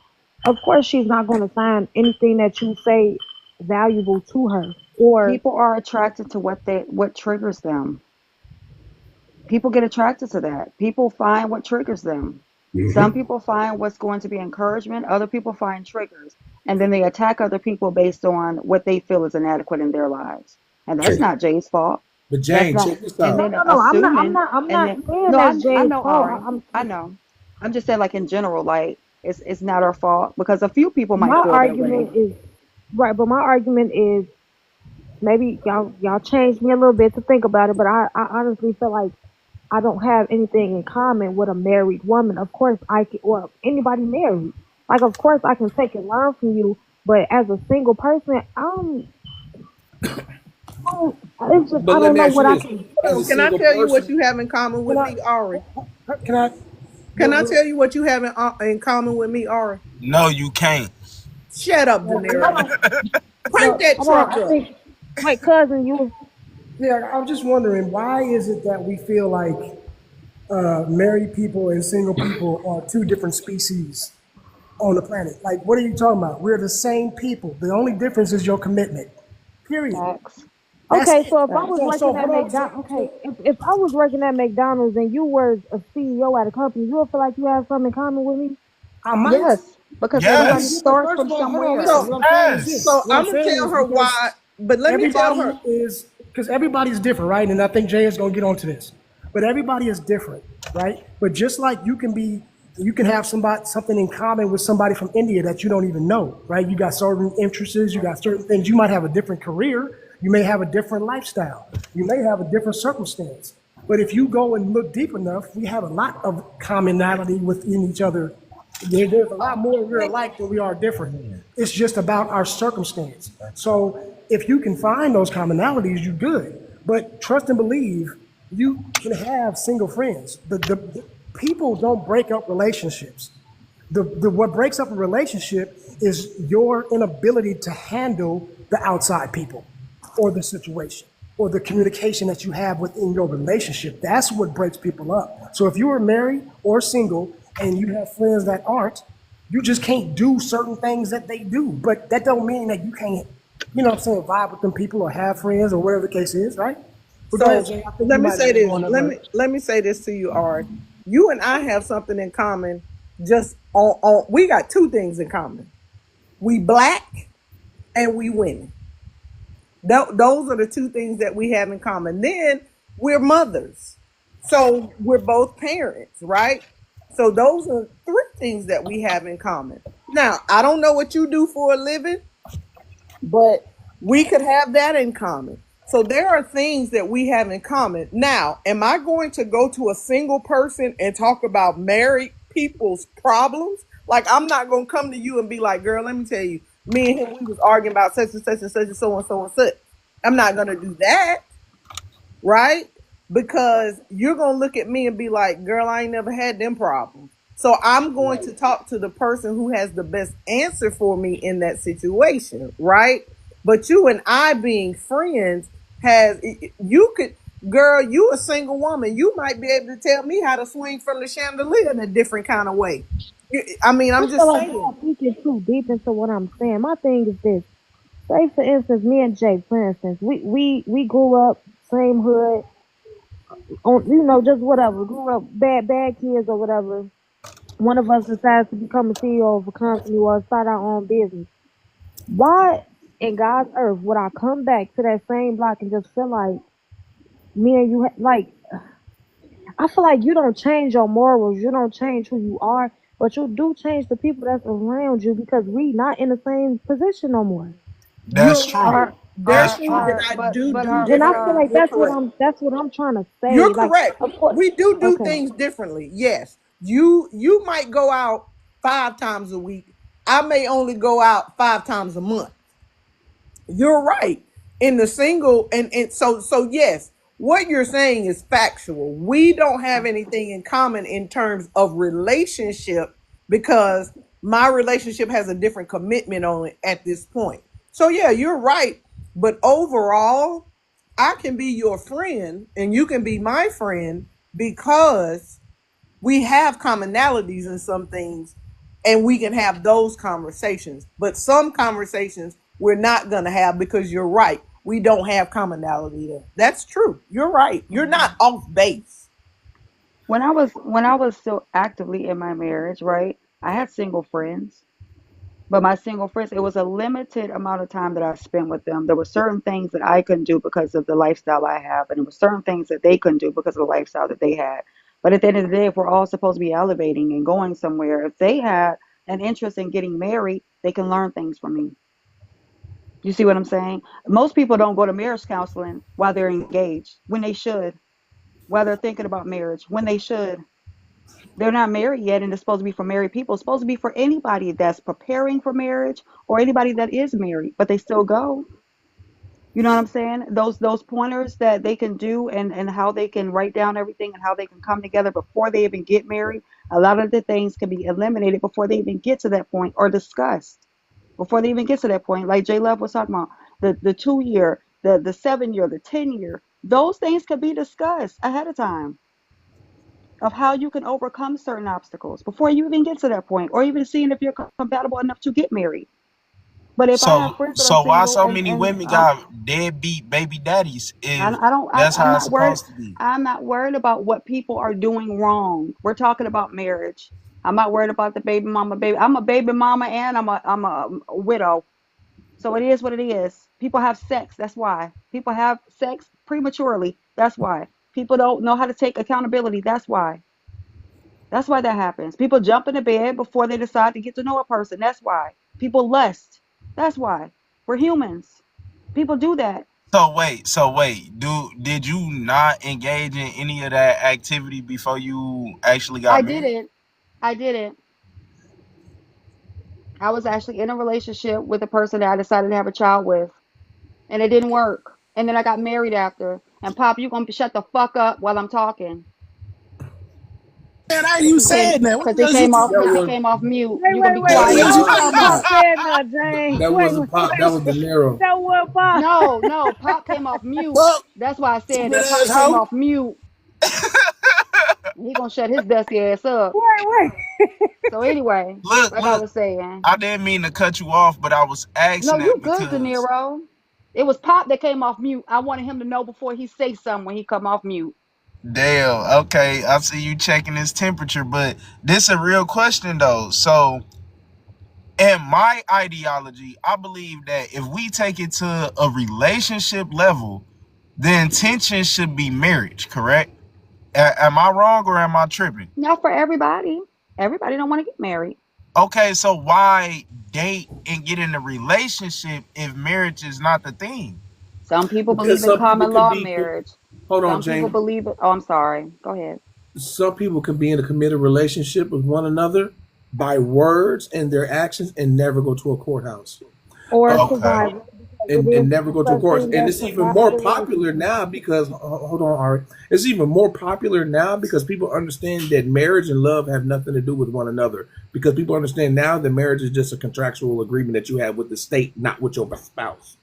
of course she's not going to find anything that you say valuable to her. Or People are attracted to what triggers them. People get attracted to that. People find what triggers them. Some Hmm. people find what's going to be encouragement, other people find triggers, and then they attack other people based on what they feel is inadequate in their lives. And that's Okay. not Jay's fault. But That's Jane, not, check this and out. then no, assuming, I'm and not then, saying no, that's I Jay's know, fault. Ari, I know. I'm just saying, like in general, like it's not our fault because a few people might My feel that way. argument is right, but my argument is maybe y'all changed me a little bit to think about it, but I honestly feel like I don't have anything in common with a married woman. Of course, I can, or anybody married. Like, of course, I can take and learn from you, but as a single person, it's just But I let don't me know ask you what I this: can as a So can I single tell you what person, you have in common Can with I? me, Ari? Can I? Can Real, I real, tell you what you have in common with me, Ari? No, you can't. Shut up, hold Daenerys. on, Crank no, that hold on. truck I up. think, wait, cousin, you yeah, I'm just wondering why is it that we feel like married people and single people are two different species on the planet? Like, what are you talking about? We're the same people. The only difference is your commitment. Period. Facts, That's okay? it. So if I was facts. So working at hold on. McDonald's, okay, if I was working at McDonald's and you were a CEO at a company, you would feel like you have something in common with me. I might. Yes, because But everybody Yes. starts first from of all, hold on. somewhere. Listen, So what I'm saying is this. so Yes. What I'm I'm gonna saying tell is her because why, but let me tell everybody her. is because everybody's different, right? And I think Jay is going to get onto this, but everybody is different, right? But just like you can have something in common with somebody from India that you don't even know, right? You got certain interests, you got certain things. You might have a different career, you may have a different lifestyle, you may have a different circumstance. But if you go and look deep enough, we have a lot of commonality within each other. There's a lot more we're alike than we are different. It's just about our circumstance. So if you can find those commonalities, you're good. But trust and believe, you can have single friends. The people don't break up relationships. The what breaks up a relationship is your inability to handle the outside people or the situation or the communication that you have within your relationship. That's what breaks people up. So if you are married or single and you have friends that aren't, you just can't do certain things that they do. But that don't mean that you can't, you know what I'm saying, vibe with them people or have friends or whatever the case is, right? But go ahead, So Jay. I think let you me might say have been this. going up. Let me say this to you, Ari. You and I have something in common. Just on we got two things in common. We black and we women. Those are the two things that we have in common. Then we're mothers. So we're both parents, right? So those are three things that we have in common. Now, I don't know what you do for a living, but we could have that in common. So there are things that we have in common. Now, am I going to go to a single person and talk about married people's problems. Like I'm not gonna come to you and be like, girl, let me tell you, me and him we was arguing about such and such and such and so and so and such. I'm not gonna do that, right? Because you're gonna look at me and be like, girl, I ain't never had them problems. So I'm going to talk to the person who has the best answer for me in that situation, right? But you and I being friends has you could girl, you a single woman. You might be able to tell me how to swing from the chandelier in a different kind of way. I mean, I I'm feel just like saying. y'all thinking too deep into what I'm saying. My thing is this. Say for instance, me and Jake, for instance, we grew up same hood, on just whatever, grew up bad kids or whatever. One of us decides to become a CEO of a company or start our own business. Why in God's earth would I come back to that same block and just feel like me and you like I feel like you don't change your morals, you don't change who you are, but you do change the people that's around you because we not in the same position no more. That's You're true. right. Are There's That's are things true. that are I but do but do are And I but feel differently. are like You're correct. that's what I'm trying to You're say. Like correct. of course We do okay. things differently. Yes. You might go out 5 times a week. I may only go out 5 times a month. You're right. In the single and so yes, what you're saying is factual. We don't have anything in common in terms of relationship because my relationship has a different commitment on it at this point. So yeah, you're right. But overall, I can be your friend and you can be my friend because we have commonalities in some things and we can have those conversations. But some conversations we're not going to have because you're right. We don't have commonality there. That's true. You're right. You're not off base. When I was still actively in my marriage, right? I had single friends. But my single friends, it was a limited amount of time that I spent with them. There were certain things that I couldn't do because of the lifestyle I have, and there were certain things that they couldn't do because of the lifestyle that they had. But at the end of the day, if we're all supposed to be elevating and going somewhere, if they had an interest in getting married, they can learn things from me. You see what I'm saying? Most people don't go to marriage counseling while they're engaged, when they should, while they're thinking about marriage, when they should. They're not married yet, and it's supposed to be for married people. It's supposed to be for anybody that's preparing for marriage or anybody that is married, but they still go. You know what I'm saying? Those pointers that they can do and how they can write down everything and how they can come together before they even get married. A lot of the things can be eliminated before they even get to that point or discussed before they even get to that point. Like J Love was talking about, the 2 year, the 7 year, the 10 year. Those things could be discussed ahead of time of how you can overcome certain obstacles before you even get to that point, or even seeing if you're compatible enough to get married. But if I have friends that are So why single so and many women I'm got deadbeat baby daddies if I don't that's I'm how it's not worried. supposed to be? I'm not worried about what people are doing wrong. We're talking about marriage. I'm not worried about the baby mama baby. I'm a baby mama and I'm a widow. So it is what it is. People have sex. That's why. People have sex prematurely. That's why. People don't know how to take accountability. That's why. That's why that happens. People jump into bed before they decide to get to know a person. That's why. People lust. That's why. We're humans. People do that. So wait, did you not engage in any of that activity before you actually got I married? didn't. I didn't. I was actually in a relationship with a person that I decided to have a child with, and it didn't work. And then I got married after. And Pop, you gonna shut the fuck up while I'm talking? Man, I ain't Cause even he came, saying that. What cause the he hell is you came off, talking That cause he about? was came off mute. Wait, You gonna wait, be What wait. the that hell quiet is was you Hold now? on. talking Pop about? said no, James. that Wait, wasn't wait, pop. That was wait. De Niro. That was Pop. No, no. Pop came off mute. Fuck, That's why I said stupid that. ass Pop came hoe. off mute. He gonna shut his dusty ass up. Wait, wait. So anyway, Look, like I look, was saying, I didn't mean to cut you off, but I was no, asking you that good, De because Niro. It was Pop that came off mute. I wanted him to know before he say something when he come off mute. Dale, okay, I see you checking his temperature, but this a real question though. So in my ideology, I believe that if we take it to a relationship level, the intention should be marriage, correct? Am I wrong or am I tripping? Not for everybody. Everybody don't want to get married. Okay, so why date and get in a relationship if marriage is not the thing? Some people Because believe in some people common could law be. marriage. Hold on, Some people James. believe it. Oh, I'm sorry. Go ahead. some people can be in a committed relationship with one another by words and their actions and never go to a courthouse. or Uh, Okay. survival because it and is never go to a such course. thing And as it's even more survival. popular now because hold on, Ari. It's even more popular now because people understand that marriage and love have nothing to do with one another. Because people understand now that marriage is just a contractual agreement that you have with the state, not with your spouse.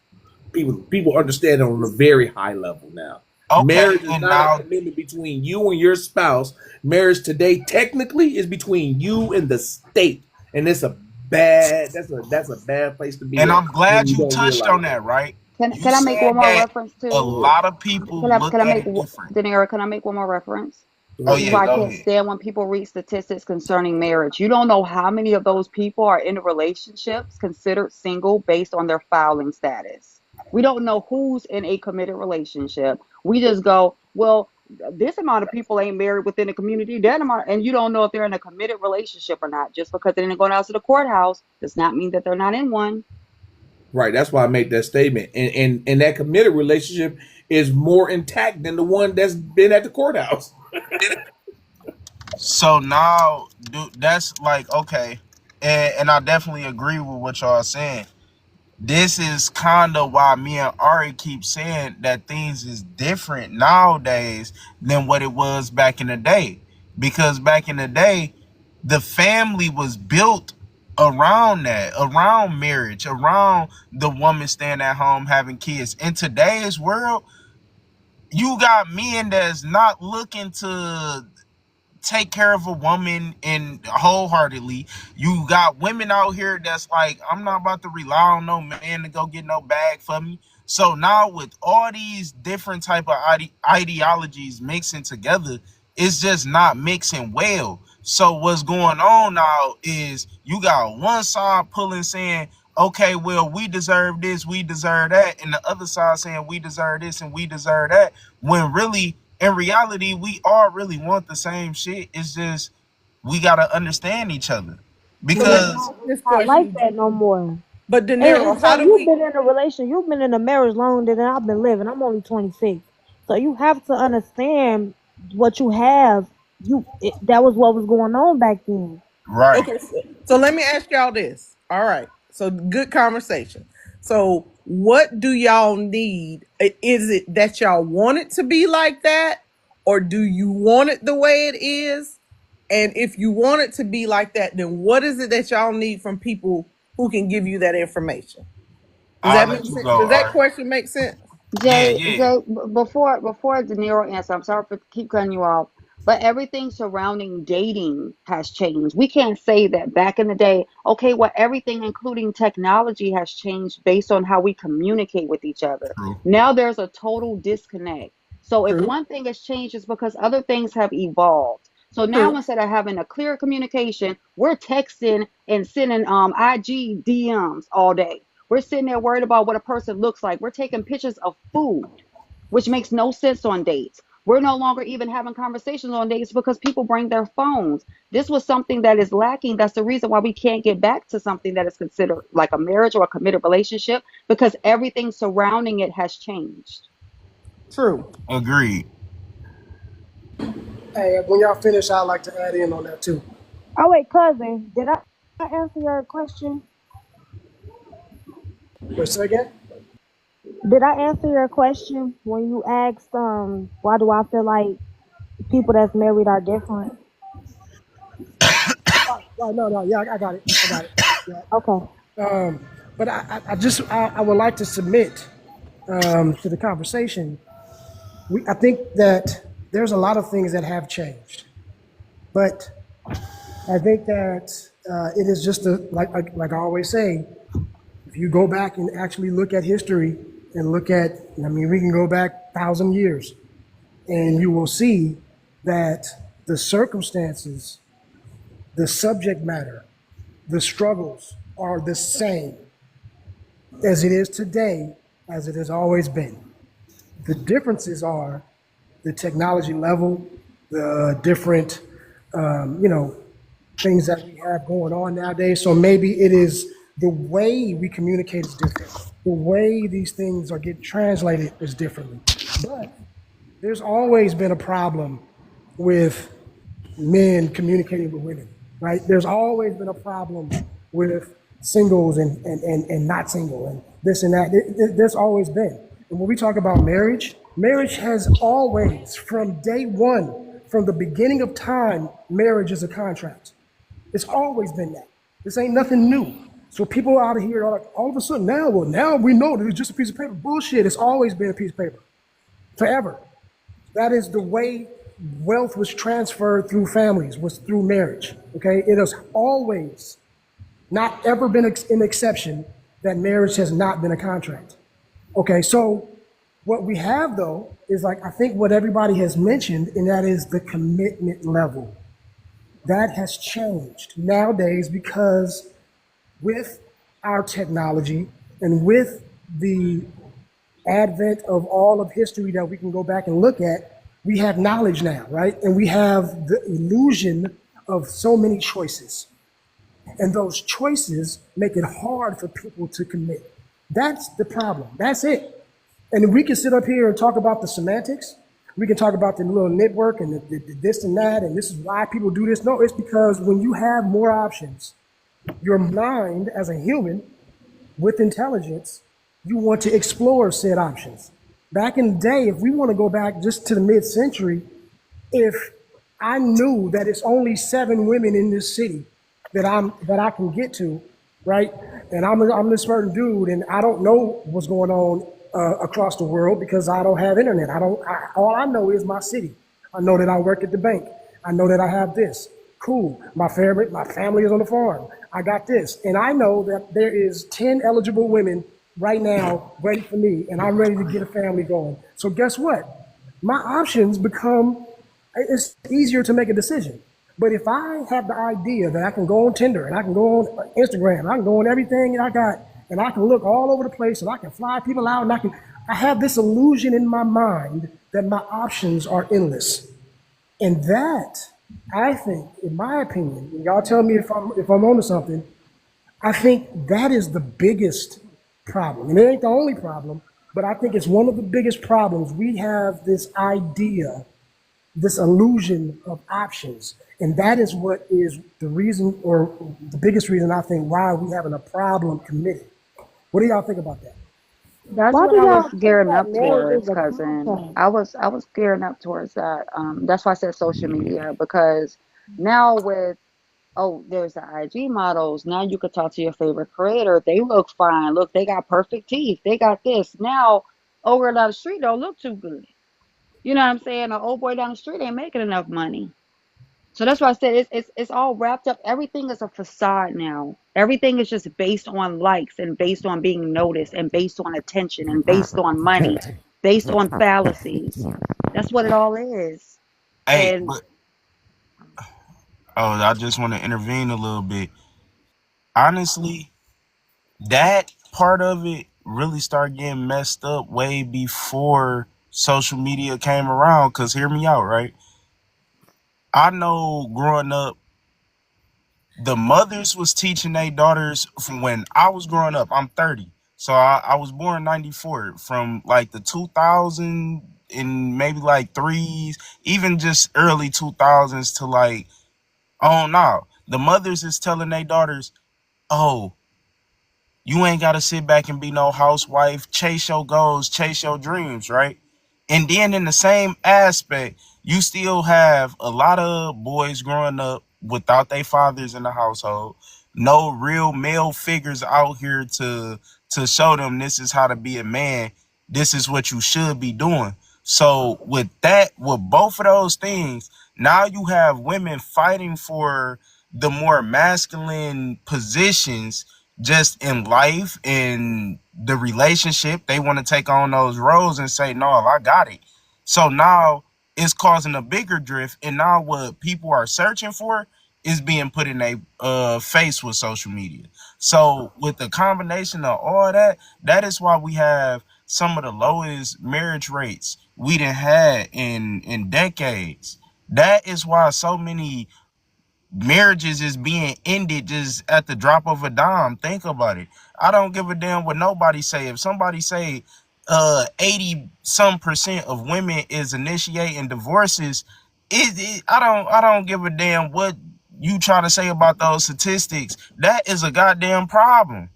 People understand it on a very high level now. Okay, Marriage is and not a now commitment between you and your spouse. Marriage today technically is between you and the state, and it's a bad. That's a bad place to be and at I'm when glad you you don't touched realize on it. that, right? You Can I make one said more that reference a too? lot of people Can look I at make it different. Denira? Can I make one more reference? Go Oh This ahead. is yeah, why I go can't ahead. stand when people read statistics concerning marriage. You don't know how many of those people are in relationships considered single based on their filing status. We don't know who's in a committed relationship. We just go, well, this amount of people ain't married within the community, that amount, and you don't know if they're in a committed relationship or not. Just because they didn't go down to the courthouse does not mean that they're not in one. Right. That's why I made that statement. And that committed relationship is more intact than the one that's been at the courthouse. So now, dude, that's like okay, and I definitely agree with what y'all are saying. This is kind of why me and Ari keep saying that things is different nowadays than what it was back in the day. Because back in the day, the family was built around that, around marriage, around the woman staying at home having kids. In today's world, you got men that's not looking to take care of a woman and wholeheartedly. You got women out here that's like, I'm not about to rely on no man to go get no bag for me. So now with all these different type of ideologies mixing together, it's just not mixing well. So what's going on now is you got one side pulling saying, okay, well, we deserve this, we deserve that, and the other side saying we deserve this and we deserve that, when really in reality, we all really want the same shit. It's just we gotta understand each other So let me because ask this Not like question. that no more. But De And Niro, it's how like do you've we? been in a relation, you've been in a marriage longer than I've been living. I'm only 26, so you have to understand what you have. That was what was going on back then. right. Okay, so let me ask y'all this. All right. So good conversation. So what do y'all need? Is it that y'all want it to be like that? Or do you want it the way it is? And if you want it to be like that, then what is it that y'all need from people who can give you that information? Does I'll that make let you sense? go, Does that Art. question make sense? Yeah, Jay, yeah. Jay, before De Niro answer, I'm sorry for keep cutting you off, but everything surrounding dating has changed. We can't say that back in the day, okay, well, everything, including technology, has changed based on how we communicate with each other. True. Now there's a total disconnect. So if True. one thing has changed, it's because other things have evolved. So now True. instead of having a clear communication, we're texting and sending IG DMs all day. We're sitting there worried about what a person looks like. We're taking pictures of food, which makes no sense on dates. We're no longer even having conversations on dates because people bring their phones. This was something that is lacking. That's the reason why we can't get back to something that is considered like a marriage or a committed relationship because everything surrounding it has changed. True. Agreed. Hey, when y'all finish, I'd like to add in on that too. Oh wait, cousin, did I answer your question? Wait, say again? Did I answer your question when you asked why do I feel like people that's married are different? Right, no, no, yeah, I got it. I got it. Yeah. Okay. But I would like to submit to the conversation. I think that there's a lot of things that have changed, but I think that it is just like I always say, if you go back and actually look at history and look at, I mean, we can go back 1,000 years, and you will see that the circumstances, the subject matter, the struggles are the same as it is today, as it has always been. The differences are the technology level, the different, you know, things that we have going on nowadays. So maybe it is the way we communicate is different. The way these things are getting translated is differently. But there's always been a problem with men communicating with women, right? There's always been a problem with singles and not single and this and that. There's always been. And when we talk about marriage, marriage has always, from day one, from the beginning of time, marriage is a contract. It's always been that. This ain't nothing new. So people out of here are like, all of a sudden now, well, now we know that it's just a piece of paper. Bullshit. It's always been a piece of paper, forever. That is the way wealth was transferred through families, was through marriage. Okay, it has always not ever been an exception that marriage has not been a contract. Okay, so what we have though is like I think what everybody has mentioned, and that is the commitment level. That has changed nowadays because with our technology and with the advent of all of history that we can go back and look at, we have knowledge now, right? And we have the illusion of so many choices. And those choices make it hard for people to commit. That's the problem. That's it. And we can sit up here and talk about the semantics. We can talk about the little network and the this and that, and this is why people do this. No, it's because when you have more options, your mind as a human with intelligence, you want to explore said options. Back in the day, if we want to go back just to the mid-century, if I knew that it's only 7 women in this city that I can get to, right? And I'm this certain dude, and I don't know what's going on across the world because I don't have internet. All I know is my city. I know that I work at the bank. I know that I have this. Cool. My family is on the farm. I got this, and I know that there is 10 eligible women right now ready for me, and I'm ready to get a family going. So guess what? My options become, it's easier to make a decision. But if I have the idea that I can go on Tinder and I can go on Instagram, I can go on everything that I got, and I can look all over the place and I can fly people out and I have this illusion in my mind that my options are endless. And that, I think, in my opinion, and y'all tell me if I'm onto something, I think that is the biggest problem. And it ain't the only problem, but I think it's one of the biggest problems. We have this idea, this illusion of options. And that is what is the reason, or the biggest reason I think why we having a problem committing. What do y'all think about that? That's Why what do I was y'all think gearing that up marriage is towards, a cousin. contract? I was gearing up towards that. That's why I said social media, because now with, oh, there's the IG models. Now you could talk to your favorite creator. They look fine. Look, they got perfect teeth. They got this. Now over down the street don't look too good. You know what I'm saying? An old boy down the street ain't making enough money. So that's why I said it's all wrapped up. Everything is a facade now. Everything is just based on likes and based on being noticed and based on attention and based on money, based on fallacies. That's what it all is. Hey, And but I just want to intervene a little bit. Honestly, that part of it really started getting messed up way before social media came around. Cause hear me out, right? I know growing up, the mothers was teaching their daughters from when I was growing up. I'm 30. So I was born 94. From like the 2000 and maybe like threes, even just early 2000s to like, oh no. The mothers is telling their daughters, oh, you ain't got to sit back and be no housewife. Chase your goals, chase your dreams, right? And then in the same aspect, you still have a lot of boys growing up without their fathers in the household. No real male figures out here to show them this is how to be a man. This is what you should be doing. So with that, with both of those things, now you have women fighting for the more masculine positions just in life, in the relationship. They want to take on those roles and say, no, I got it. So now it's causing a bigger drift. And now what people are searching for is being put in a face with social media. So with the combination of all that, that is why we have some of the lowest marriage rates we done had in decades. That is why so many marriages is being ended just at the drop of a dime. Think about it. I don't give a damn what nobody say. If somebody say 80 some percent of women is initiating divorces, I don't give a damn what you try to say about those statistics. That is a goddamn problem,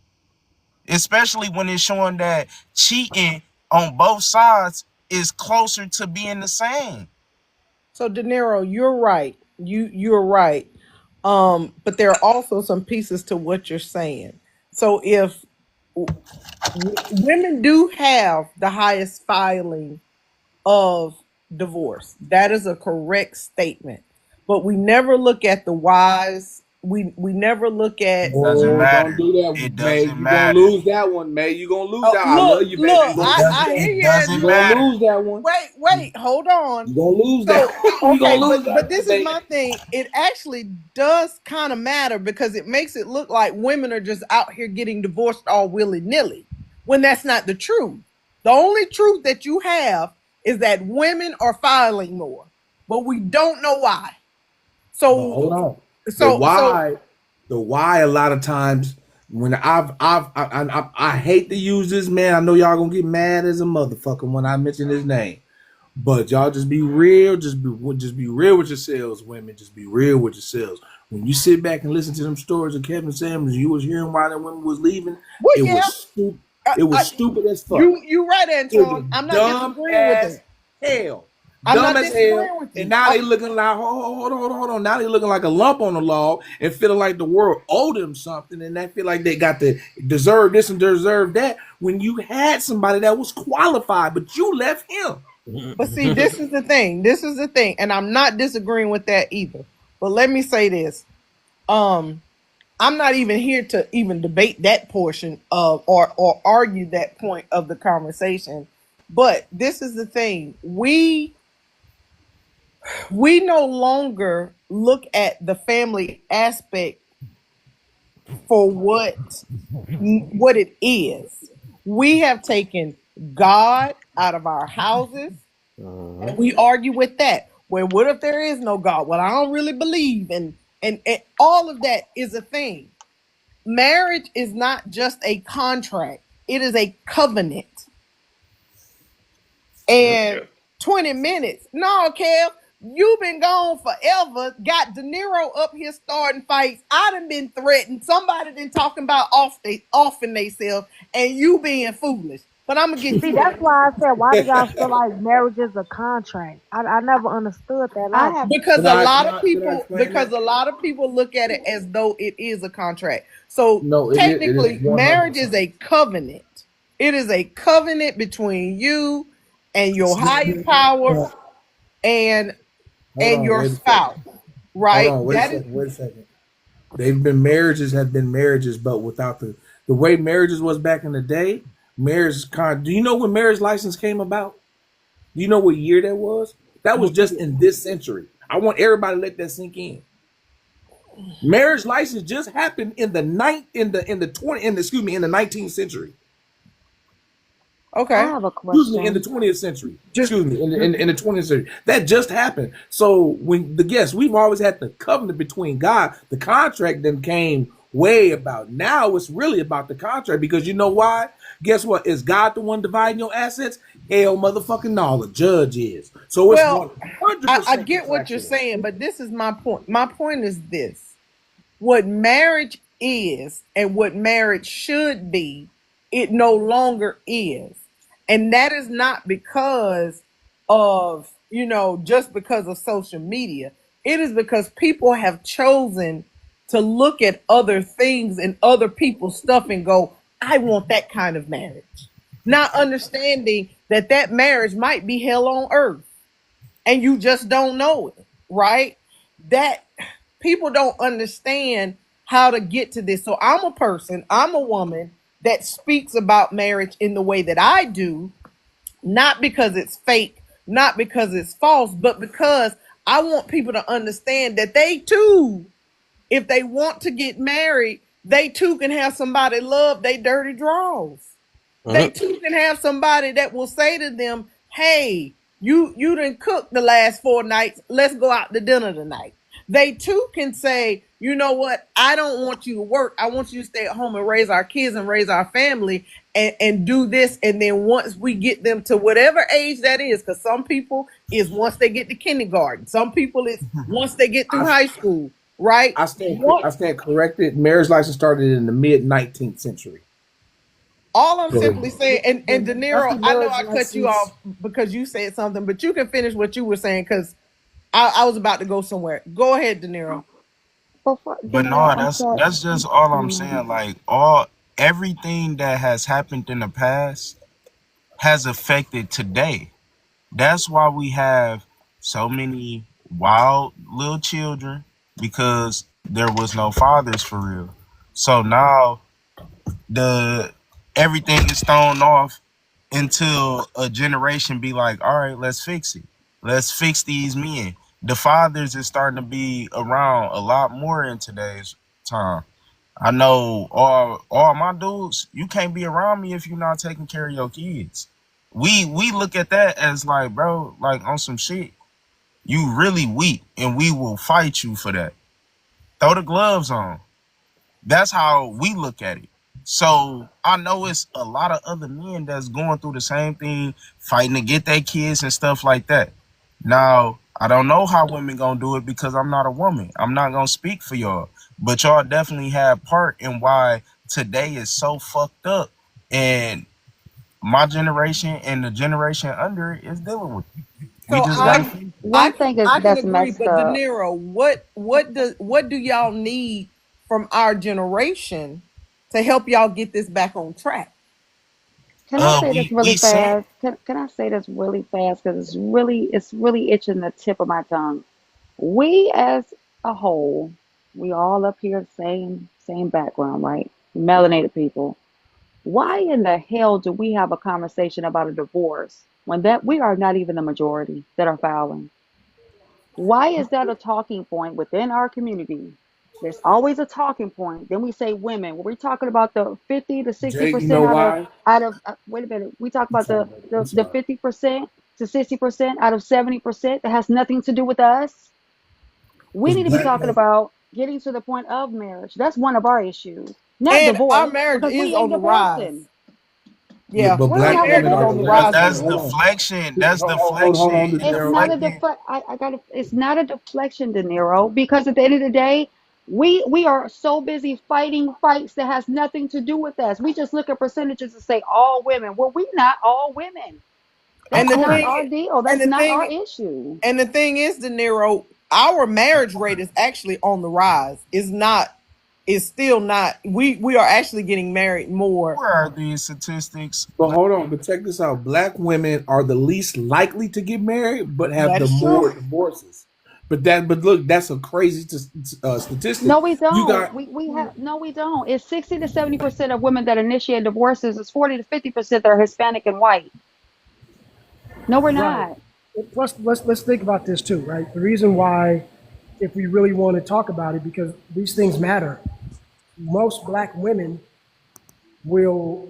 especially when it's showing that cheating on both sides is closer to being the same. So De Niro, you're right. You're right. But there are also some pieces to what you're saying. So if women do have the highest filing of divorce, that is a correct statement. But we never look at the whys. We never look at. Doesn't Oh, don't matter. do that, It May. doesn't You gonna matter. lose that one, May. You gonna lose Oh, that. I love look, you, baby. look. You I hear It you, doesn't Angela. gonna matter. lose that one. Wait, hold on. You gonna lose that. So You gonna okay, lose but that this one, is May. my thing. It actually does kind of matter because it makes it look like women are just out here getting divorced all willy nilly when that's not the truth. The only truth that you have is that women are filing more, but we don't know why. But So, hold on. The so why, the why. A lot of times when I hate to use this man. I know y'all gonna get mad as a motherfucker when I mention his name. But y'all just be real. Just be real with yourselves, women. Just be real with yourselves. When you sit back and listen to them stories of Kevin Samuels, you was hearing why the women was leaving. well, It yeah, was stupid. I, It was I, stupid as fuck. you right, It was Antoine. I'm not dumb disagreeing with as that. hell. I'm Dumb not as hell. disagreeing with And you. now they looking like, hold on. Now they looking like a lump on the log and feeling like the world owed them something. And they feel like they got to deserve this and deserve that when you had somebody that was qualified, but you left him. But see, this is the thing. This is the thing, and I'm not disagreeing with that either. But let me say this. Um, I'm not even here to even debate that portion of or argue that point of the conversation. But this is the thing. We no longer look at the family aspect for what it is. We have taken God out of our houses. And we argue with that. Well, what if there is no God? Well, I don't really believe, and all of that is a thing. Marriage is not just a contract; it is a covenant. And 20 minutes, no, Kev, you've been gone forever. Got De Niro up here starting fights. I done been threatened. Somebody been talking about offing themselves, and you being foolish. But I'm gonna get See, to that's that. why I said, why do y'all feel like marriage is a contract? I never understood that I logic. have because Can a I lot can of I can I people explain because that? a lot of people look at it as though it is a contract. So No, it is technically 100. marriage is a covenant. It is a covenant between you and your higher power and Hold on, your wait a second. spouse, Hold right? on, wait a That is second, wait a second. They've been marriages have been marriages, but without the way marriages was back in the day. Marriage con. Do you know when marriage license came about? Do you know what year that was? That was just in this century. I want everybody to let that sink in. Marriage license just happened in the ninth in the 20 in the excuse me in the 19th century. I okay. have a Excuse me, in the question. 20th century. Just Excuse me, in the 20th century. That just happened. So when the yes, we've always had the covenant between God. The contract then came way about. Now it's really about the contract because you know why? Guess what? Is God the one dividing your assets? Hell, motherfucking no, the judge is. So it's well, one hundred I percent get what you're contractual. saying, but this is my point. My point is this: what marriage is and what marriage should be, it no longer is. And that is not because of, just because of social media. It is because people have chosen to look at other things and other people's stuff and go, I want that kind of marriage. Not understanding that that marriage might be hell on earth and you just don't know it, right? That people don't understand how to get to this. So I'm a woman that speaks about marriage in the way that I do, not because it's fake, not because it's false, but because I want people to understand that they too, if they want to get married, they too can have somebody love they dirty draws. They too can have somebody that will say to them, "Hey, you didn't cook the last 4 nights. Let's go out to dinner tonight." they too can say, you know what, I don't want you to work. I want you to stay at home and raise our kids and raise our family and do this. And then once we get them to whatever age that is, because some people is once they get to kindergarten, some people is once they get through I, high school, right? I stand corrected. Marriage license started in the mid 19th century. All I'm So simply saying, and De That's Niro, the I know marriage I cut you license. off because you said something, but you can finish what you were saying because I was about to go somewhere. Go ahead, De Niro. Before De But Niro, no, I'm sorry. that's just all I'm Mm, saying. Like all everything that has happened in the past has affected today. That's why we have so many wild little children because there was no fathers for real. So now the everything is thrown off until a generation be like, all right, let's fix it. Let's fix these men. The fathers is starting to be around a lot more in today's time. I know all my dudes, you can't be around me if you're not taking care of your kids. We look at that as like, bro, like on some shit, you really weak and we will fight you for that. Throw the gloves on. That's how we look at it. So I know it's a lot of other men that's going through the same thing, fighting to get their kids and stuff like that. Now, I don't know how women gonna do it because I'm not a woman. I'm not gonna speak for y'all. But y'all definitely have part in why today is so fucked up. And my generation and the generation under it is dealing with it. We So just gotta one fix it. one thing is I can that's agree, messed but De up. Niro, what do y'all need from our generation to help y'all get this back on track? Can I say this We really sent fast? Can I say this really fast? Because it's really itching the tip of my tongue. We as a whole, we all up here same background, right? Melanated people. Why in the hell do we have a conversation about a divorce when that we are not even the majority that are filing? Why is that a talking point within our community? There's always a talking point. Then we say women. We're talking about the 50 to 60 Jay, you percent know out of why? wait a minute. We talk I'm about sorry, the bro. I'm the sorry. 50% to 60% out of 70% that has nothing to do with us. We Because need to be black talking men, about getting to the point of marriage. That's one of our issues, not And our divorce, marriage because is we on ain't the rise. divorcing. yeah, Yeah, but We our don't black have to marriage women is are go on the the last. rise, that's Nero. Hold on, deflection. That's hold on, deflection De and It's Niro. not a deflecting. I gotta. It's not a deflection, De Niro, because at the end of the day, we are so busy fighting fights that has nothing to do with us. We just look at percentages and say all women. Well, we not all women. Of And That's the not course, thing our deal. and That's the not our thing issue. and the thing is, De Niro, our marriage rate is actually on the rise. It's still not. We are actually getting married more. Where are these statistics? but hold on. But check this out. Black women are the least likely to get married, but have That the is true. more divorces. But look, that's a crazy statistic. No, we You don't. got We have no, we don't. It's 60 to 70% of women that initiate divorces. It's 40 to 50% that are Hispanic and white. No, we're Right. not. Plus, let's think about this too, right? The reason why, if we really want to talk about it, because these things matter. Most black women will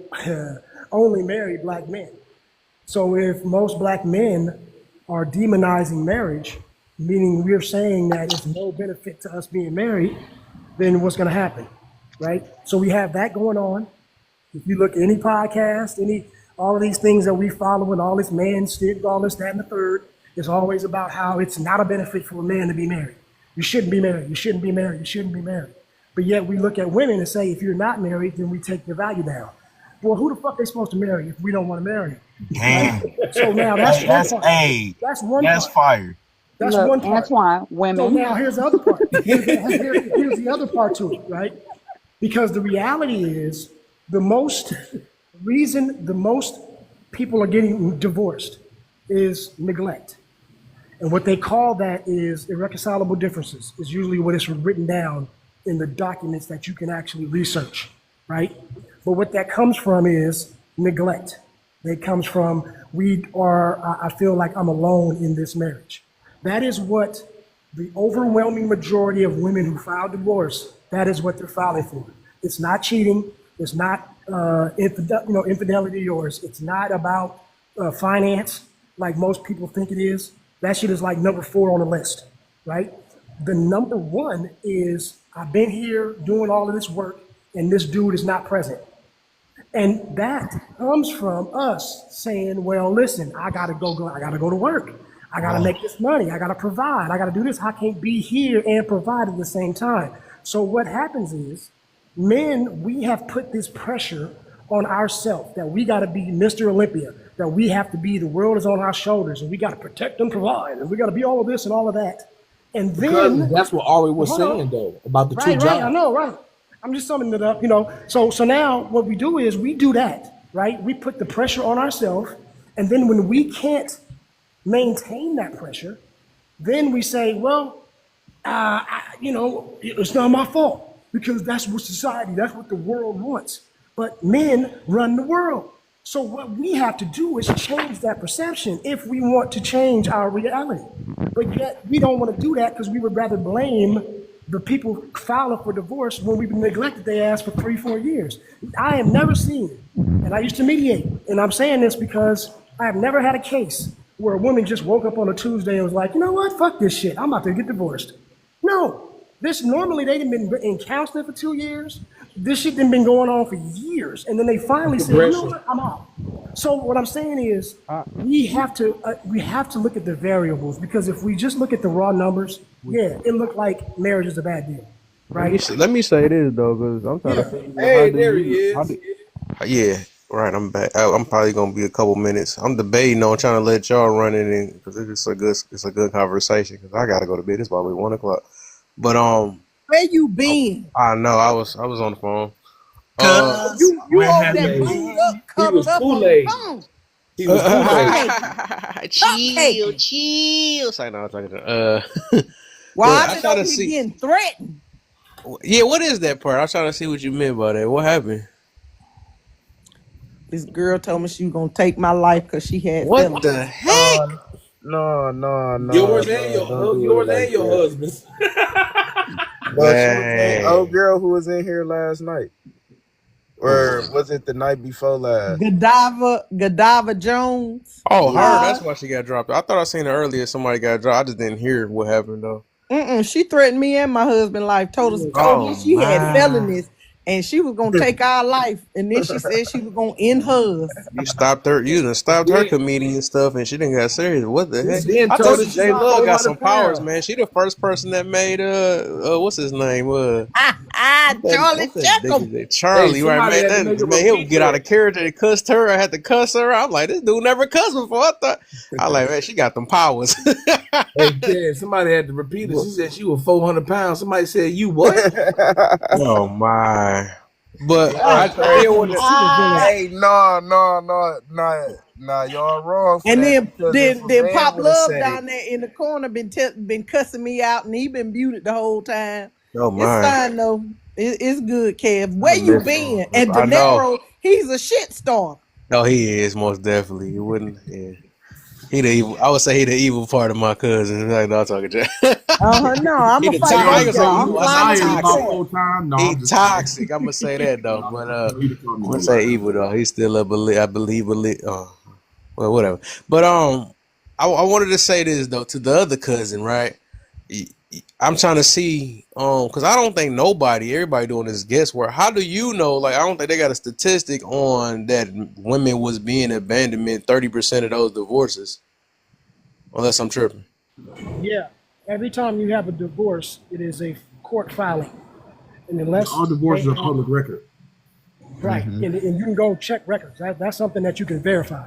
only marry black men. So if most black men are demonizing marriage, meaning we're saying that it's no benefit to us being married, then what's going to happen, right? So we have that going on. If you look at any podcast, all of these things that we follow and all this man shit, all this, that, and the third, it's always about how it's not a benefit for a man to be married. You shouldn't be married. You shouldn't be married. You shouldn't be married. But yet we look at women and say, if you're not married, then we take your value down. Well, who the fuck they supposed to marry if we don't want to marry them, right? Damn. So now that's Hey, one that's part. hey, That's one that's part. fire. That's Look, one part. Antoine, So women. now here's the other part. Here's the other part to it, right? Because the reality is the most the most people are getting divorced is neglect. And what they call that is irreconcilable differences, is usually what is written down in the documents that you can actually research, right? But what that comes from is neglect. It comes from, I feel like I'm alone in this marriage. That is what the overwhelming majority of women who file divorce, that is what they're filing for. It's not cheating. It's not infidelity, or it's not about finance like most people think it is. That shit is like number 4 on the list, right? The number one is I've been here doing all of this work and this dude is not present. And that comes from us saying, well, listen, I gotta go to work. I gotta Right. make this money. I gotta provide. I gotta do this. I can't be here and provide at the same time. So what happens is men, we have put this pressure on ourselves that we gotta be Mr. Olympia, that we have to be, the world is on our shoulders, and we gotta protect and provide, and we gotta be all of this and all of that. And Because then, that's what Ari was hold saying on, though about the two right, I jobs. know, right. I'm just summing it up, you know. So now what we do is we do that, right? We put the pressure on ourselves, and then when we can't maintain that pressure, then we say, well, it's not my fault because that's what society, that's what the world wants. But men run the world. So what we have to do is change that perception if we want to change our reality. But yet we don't want to do that because we would rather blame the people filing for divorce when we've neglected their ass for 3, 4 years. I have never seen, and I used to mediate, and I'm saying this because I have never had a case where a woman just woke up on a Tuesday and was like, you know what, fuck this shit, I'm about to get divorced. No, this normally they've been in counseling for 2 years. This shit done been going on for years, and then they finally said, "You know Progression. what? I'm out." So what I'm saying is, we have to look at the variables because if we just look at the raw numbers, yeah, it looked like marriage is a bad deal, right? Let me say this though, because I'm trying to Yeah, figure out Hey, there he how is. do yeah, right. I'm back. I'm probably gonna be a couple minutes. I'm debating on trying to let y'all run it in because it's a good conversation. Because I gotta go to bed. It's probably 1 o'clock. But Where you been? I know I was on the phone. Oh, Cuz you what over there He, booed happened? up, he was cuddled up on the Kool-Aid. phone, He was Kool-Aid. cupcaking, chill, cupcaking. chill. Say no, I'm talking to While but I've I been try over to here see. getting threatened. Yeah, what is that part? I was trying to see what you meant by that. What happened? This girl told me she was gonna take my life because she had What felonies. the heck? No, Yours and don't do it yours like and your that. husband's. No, she was in old Man. girl who was in here last night. Or was it the night before last? Godiva Jones. Oh, her. Yeah. That's why she got dropped. I thought I seen her earlier. Somebody got dropped. I just didn't hear what happened though. She threatened me and my husband life. Told Oh me she had my! felonies and she was gonna take our life. And then she said she was gonna end hers. You stopped her. You done stopped her then, comedian stuff, and she didn't got serious. What the heck? then I told told you, her she J was Love got some 400 powers, pounds. man. She the first person that made what's his name? Charlie What's that Checkham. nigga? That Hey, Charlie, right? somebody Man, had to that make a man, he'll repeat get out that. of character. They cussed her. I had to cuss her. I'm like, this dude never cussed before. I like, man, she got them powers. Hey, Ted, somebody had to repeat it. She said she was 400 pounds. Somebody said, you what? Oh my! But Y'all I didn't crazy. want to. Hey, no, y'all wrong for And that then because if then a then man Pop would have Love said it, down there in the corner been cussing me out and he been muted the whole time. Oh It's my! fine though. It's good, Kev. I Where you miss him. been? And De I know. Niro, he's a shit star. No, he is most definitely. He wouldn't. Yeah. He the evil. I would say he the evil part of my cousin. Like, no, I'm talking to. No, I'm He gonna the fight I ain't both gonna of say y'all. I'm evil. I say climbing Fired Tree about toxic. Fort. 4 times. No, He I'm just playing. toxic. I'm gonna say that though. But No, he didn't call I'm me gonna no say lie. evil though. He's still a believe. I believe. Well, whatever. But I wanted to say this though to the other cousin, right? I'm trying to see, because I don't think everybody doing this guesswork. How do you know? Like, I don't think they got a statistic on that women was being abandonment 30% of those divorces, unless I'm tripping. Yeah. Every time you have a divorce, it is a court filing, and unless All they divorces are have public record. right, and you can go check records. That's something that you can verify.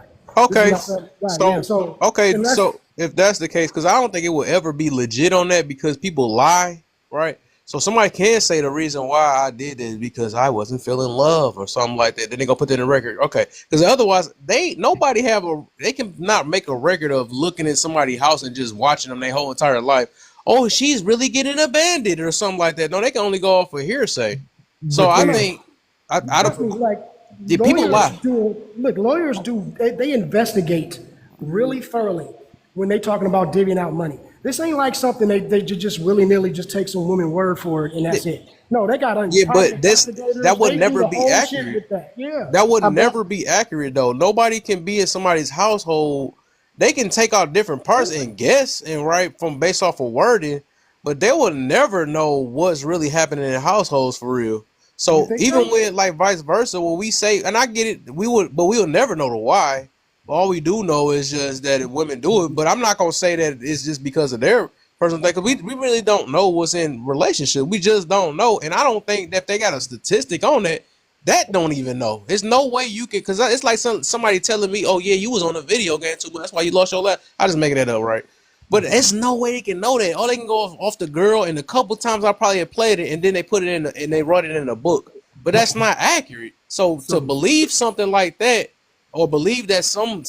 This is Okay, not something, right? Yeah. so So okay, unless so if that's the case, because I don't think it will ever be legit on that because people lie, right? So somebody can say the reason why I did this because I wasn't feeling love or something like that. Then they gonna put that in the record, okay? Because otherwise, they can not make a record of looking at somebody's house and just watching them their whole entire life. Oh, she's really getting abandoned or something like that. No, they can only go off for hearsay. So But no, I no, think I trust don't. me. Like Did people lawyers lie? do. Look, lawyers do. They investigate really thoroughly when they talking about divvying out money. This ain't like something they just willy nilly just take some woman word for it and that's it. No, they got Yeah, private but that investigators. would They do never the be whole shit accurate. with that. Yeah. That would About never be accurate though. Nobody can be in somebody's household. They can take out different parts and guess and write from based off of wording, but they will never know what's really happening in households for real. You So think even so? when like vice versa, when we say, and I get it, we'll never know the why. All we do know is just that women do it. But I'm not gonna say that it's just because of their personal thing, because we really don't know what's in relationship. We just don't know, and I don't think that they got a statistic on that. That don't even know. There's no way you can, because it's like somebody telling me, "Oh yeah, you was on a video game too, but that's why you lost your life." I just making that up, right? But there's no way they can know that. All they can go off the girl, and a couple times I probably have played it, and then they put it in and they wrote it in a book. But that's not accurate. So to So believe something like that, or believe that some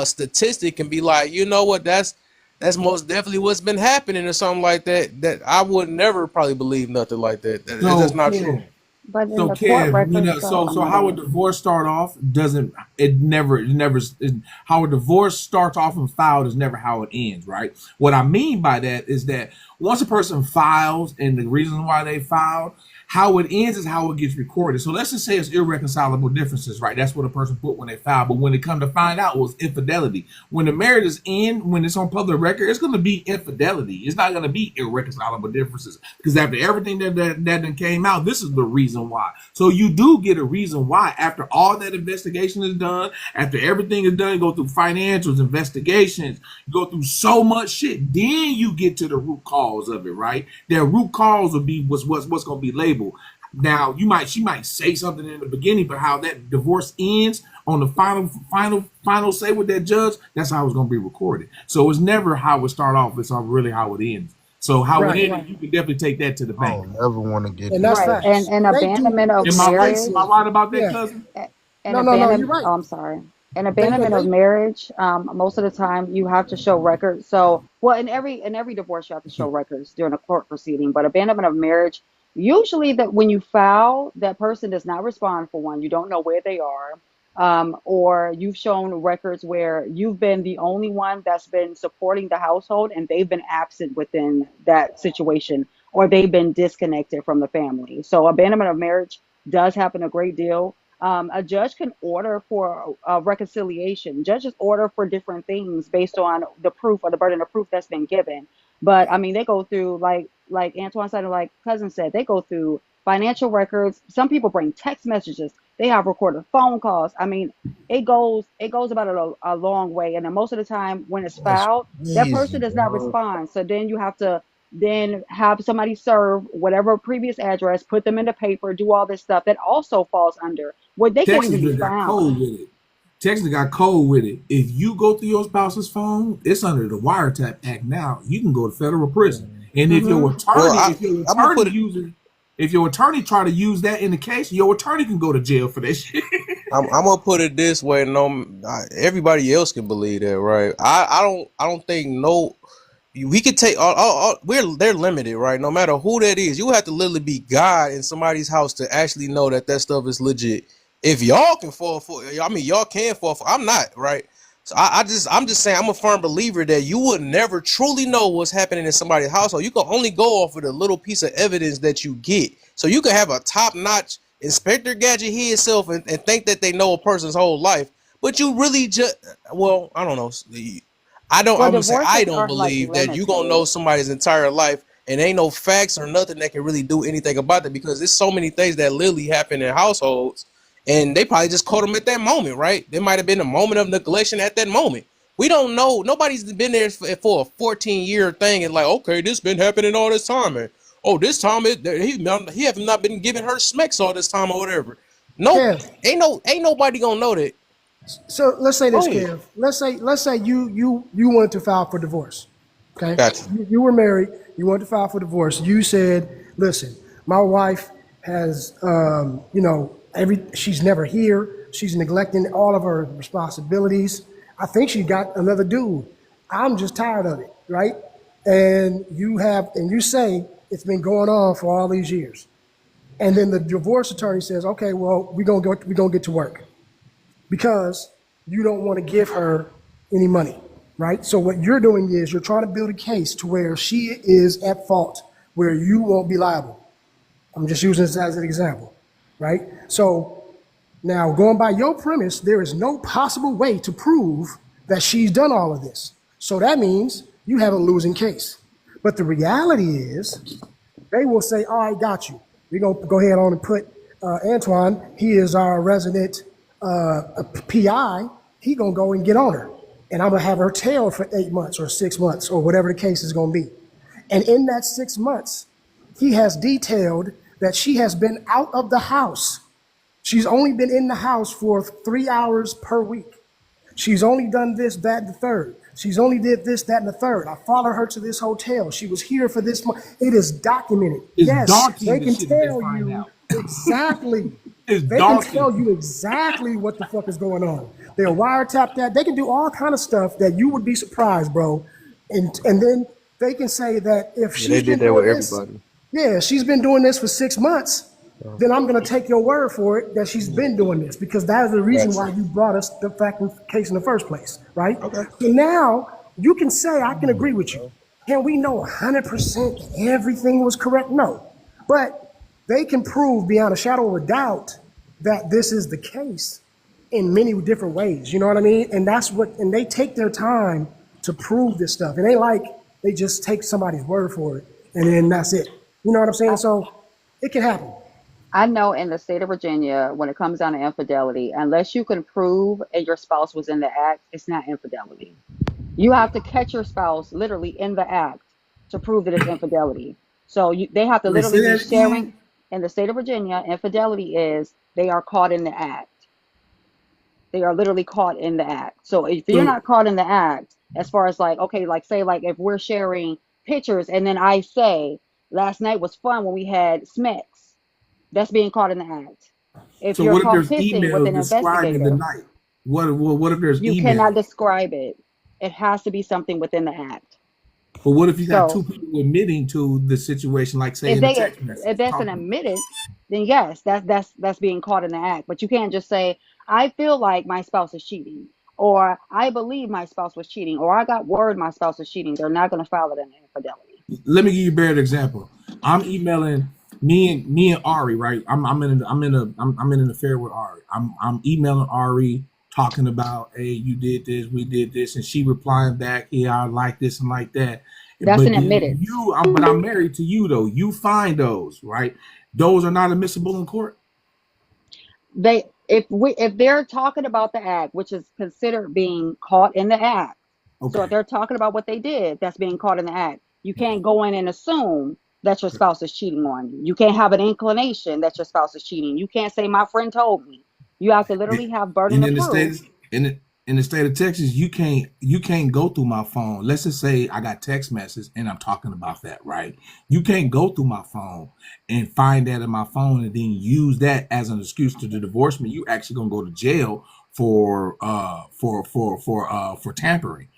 statistic can be like, you know what, that's most definitely what's been happening or something like that. That I would never probably believe nothing like that. It's just so not true. Kev, But in so the court Kev, records, though, oh so my how a bad. divorce start off doesn't how a divorce starts off and filed is never how it ends, right? What I mean by that is that once a person files and the reason why they filed, how it ends is how it gets recorded. So let's just say it's irreconcilable differences, right? That's what a person put when they filed. But when it come to find out, it was infidelity. When the marriage is in, when it's on public record, it's going to be infidelity. It's not going to be irreconcilable differences because after everything that came out, this is the reason why. So you do get a reason why after all that investigation is done, after everything is done, you go through financials, investigations, you go through so much shit. Then you get to the root cause of it, right? That root cause will be what's going to be labeled. Now she might say something in the beginning, but how that divorce ends on the final say with that judge, that's how it's going to be recorded. So it's never how it start off; it's really how it ends. So how it Right. ended, you can definitely take that to the I bank. don't ever want to get And into that's Right. that. facts. And They do abandonment of Am marriage. I extensive. right about that, Yeah. cousin? And No, you're abandonment, right. oh, I'm sorry. And But abandonment of they marriage, most of the time you have to show records. So, well, in every divorce you have to show records during a court proceeding. But abandonment of marriage, usually that when you file, that person does not respond for one. You don't know where they are, or you've shown records where you've been the only one that's been supporting the household, and they've been absent within that situation, or they've been disconnected from the family. So, abandonment of marriage does happen a great deal. A judge can order for reconciliation. Judges order for different things based on the proof or the burden of proof that's been given. But I mean, they go through like Antoine said, and like cousin said, they go through financial records. Some people bring text messages. They have recorded phone calls. I mean, it goes about a long way. And then most of the time, when it's That's filed, that crazy, person does not bro. respond. So then you have to then have somebody serve whatever previous address, put them in the paper, do all this stuff that also falls under where they can't Texas even be done got found. cold with it. Texas got cold with it. If you go through your spouse's phone, it's under the wiretap act now. You can go to federal prison. And if Hmm. your Well, attorney, I'm gonna put it. if your attorney try to use that in the case, your attorney can go to jail for that shit. I'm gonna put it this way. No, everybody else can believe that, right? I don't think no. We could take they're limited, right? No matter who that is, you have to literally be God in somebody's house to actually know that that stuff is legit. If y'all can fall for, I mean, y'all can fall for. I'm not, right? So I'm just saying, I'm a firm believer that you would never truly know what's happening in somebody's household. You can only go off of the little piece of evidence that you get. So you can have a top notch Inspector Gadget himself and think that they know a person's whole life, but you really just, well, I don't know. Well, I'm gonna say I divorces don't are like believe that you gonna know limited. somebody's entire life and ain't no facts or nothing that can really do anything about it because there's so many things that literally happen in households and they probably just caught them at that moment, right? There might have been a moment of neglection at that moment. We don't know. Nobody's been there for a 14-year thing and like, okay, this been happening all this time, and oh, this time he have not been giving her smacks all this time or whatever. Nope, Kev. ain't nobody gonna know that. So let's say Go this, ahead. Kev. Let's say you wanted to file for divorce. Okay, Gotcha. you were married. You wanted to file for divorce. You said, "Listen, my wife has, she's never here. She's neglecting all of her responsibilities. I think she got another dude. I'm just tired of it, right?" And you say it's been going on for all these years. And then the divorce attorney says, "Okay, well, we're gonna get to work." Because you don't want to give her any money, right? So what you're doing is you're trying to build a case to where she is at fault, where you won't be liable. I'm just using this as an example, right? So now going by your premise, there is no possible way to prove that she's done all of this. So that means you have a losing case But the reality is, they will say, all right, got you. We're going to go ahead on and put Antoine, he is our resident PI. He going to go and get on her. And I'm going to have her tailed for 8 months or 6 months or whatever the case is going to be. And in that 6 months, he has detailed that she has been out of the house. She's only been in the house for 3 hours per week. She's only done this, that, and the third. She's only did this, that, and the third. I followed her to this hotel. She was here for this month. It is documented. It's Yes, daunting they the can shit that they tell find you out. exactly. It's They can daunting. tell you exactly what the fuck is going on. They'll wiretap that. They can do all kind of stuff that you would be surprised, bro. And then they can say that if Yeah, they she's did been that with doing this, everybody. yeah, she's been doing this for 6 months, then I'm going to take your word for it that she's been doing this because that is the reason Gotcha. why you brought us the fact and case in the first place, right? Okay. So now you can say, I can agree with you. Can we know 100% that everything was correct? No. But they can prove beyond a shadow of a doubt that this is the case in many different ways. You know what I mean? And that's what, and they take their time to prove this stuff. It ain't like they just take somebody's word for it and then that's it. You know what I'm saying? So it can happen. I know in the state of Virginia, when it comes down to infidelity, unless you can prove and your spouse was in the act, it's not infidelity. You have to catch your spouse literally in the act to prove that it's infidelity. So they have to Wait, say literally be that sharing. again. In the state of Virginia, infidelity is they are caught in the act. They are literally caught in the act. So if you're So not caught in the act, as far as like, okay, like say like if we're sharing pictures and then I say last night was fun when we had smacks, that's being caught in the act. If so you're what if caught there's kissing with emails an describing the investigator, night? What if there's you cannot emails? describe it. It has to be something within the act. But what if you got two So people admitting to the situation, like say if in a they text message, if that's an talking? admittance, then yes, that's being caught in the act. But you can't just say, I feel like my spouse is cheating, or I believe my spouse was cheating, or I got word my spouse was cheating. They're not going to file it in infidelity. Let me give you a better example. I'm emailing me and Ari, right? I'm in an affair with Ari. I'm emailing Ari talking about, hey, you did this, we did this, and she replying back, yeah, I like this and like that. That's But an then admittance. I'm married to you though. You find those, right? Those are not admissible in court. If they're talking about the act, which is considered being caught in the act. So if Okay. they're talking about what they did, that's being caught in the act. You can't go in and assume that your spouse is cheating on you. You can't have an inclination that your spouse is cheating. You can't say my friend told me. You have to literally have burden And of in the proof. state in the state of Texas, you can't go through my phone. Let's just say I got text messages and I'm talking about that, right? You can't go through my phone and find that in my phone and then use that as an excuse to divorce me. You actually gonna go to jail for tampering.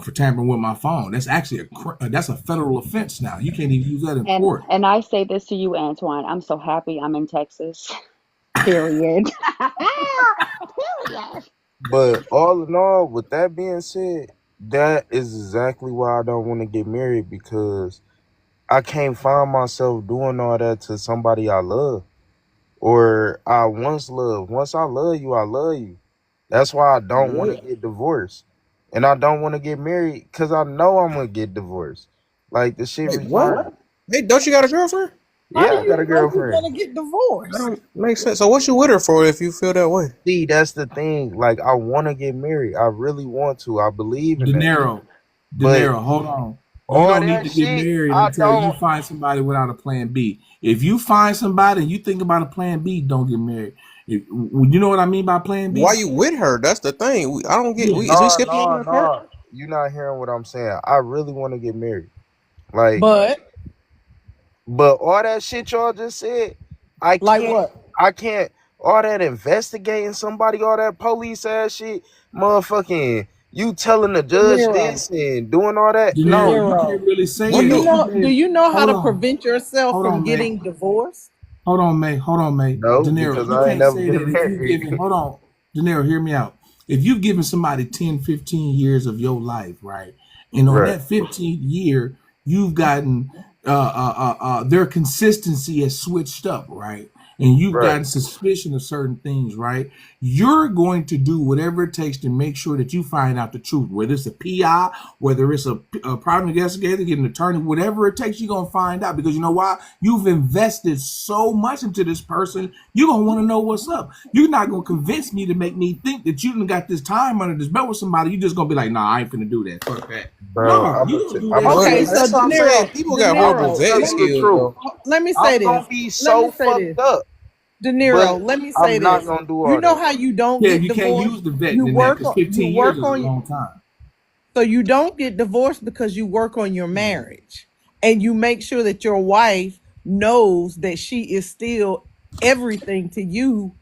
For tampering with my phone. That's actually that's a federal offense now. You can't even use that in And court. and I say this to you, Antoine. I'm so happy I'm in Texas. Period. Period. But all in all, with that being said, that is exactly why I don't want to get married because I can't find myself doing all that to somebody I love or I once loved. Once I love you, I love you. That's why I don't want to Yeah. get divorced. And I don't want to get married because I know I'm going to get divorced. Like, the shit Wait, what? retarded. Hey, don't you got a girlfriend? How do Yeah, I got you a know you're girlfriend. gonna get That divorced? don't make sense. So what you with her for if you feel that way? See, that's the thing. Like, I want to get married. I really want to. I believe in De that. Niro, De But Niro, hold on. You all don't need that to get shit, married I until you don't. find somebody without a plan B. If you find somebody and you think about a plan B, don't get married. You know what I mean by plan Why B? you with her? That's the thing. I don't get. Yeah. Is we No, skipping over no, that part? no. You're not hearing what I'm saying. I really want to get married. Like, But but all that shit y'all just said, I like can't, what? I can't, all that investigating somebody, all that police ass shit, motherfucking, you telling the De judge Niro. this and doing all that. De De Niro, No, you can't Niro. really say What Do it you if do? you know do gave. you know how Hold to on, prevent yourself hold from on, mate. getting divorced? Hold on, mate. De no, Niro, because you I ain't can't never say that been if you've married. given, hold on, De Niro, hear me out. If you've given somebody 10, 15 years of your life, right? And on Right. that 15th year, you've gotten, their consistency has switched up, right? and you've Right. gotten suspicion of certain things, right? You're going to do whatever it takes to make sure that you find out the truth, whether it's a PI, whether it's a private investigator, get an attorney, whatever it takes, you're going to find out, because you know why? You've invested so much into this person, you're going to want to know what's up. You're not going to convince me to make me think that you done got this time under this belt with somebody. You're just going to be like, nah, I ain't finna do that. Fuck that. Bro, No, you going to do I'm that gonna shit. Okay, tell so That's what I'm saying. People got horrible I'm De vetting let telling me the skills, truth. though. let me say I'm gonna this. be Let me so say this. fucked up, De but Niro, let me say I'm not this. gonna do You all know that. how you don't Yeah, get you can't divorced? use the vetting in that because You 15 years work is a on long time. so you don't get divorced because you work on your marriage and you make sure that your wife knows that she is still everything to you,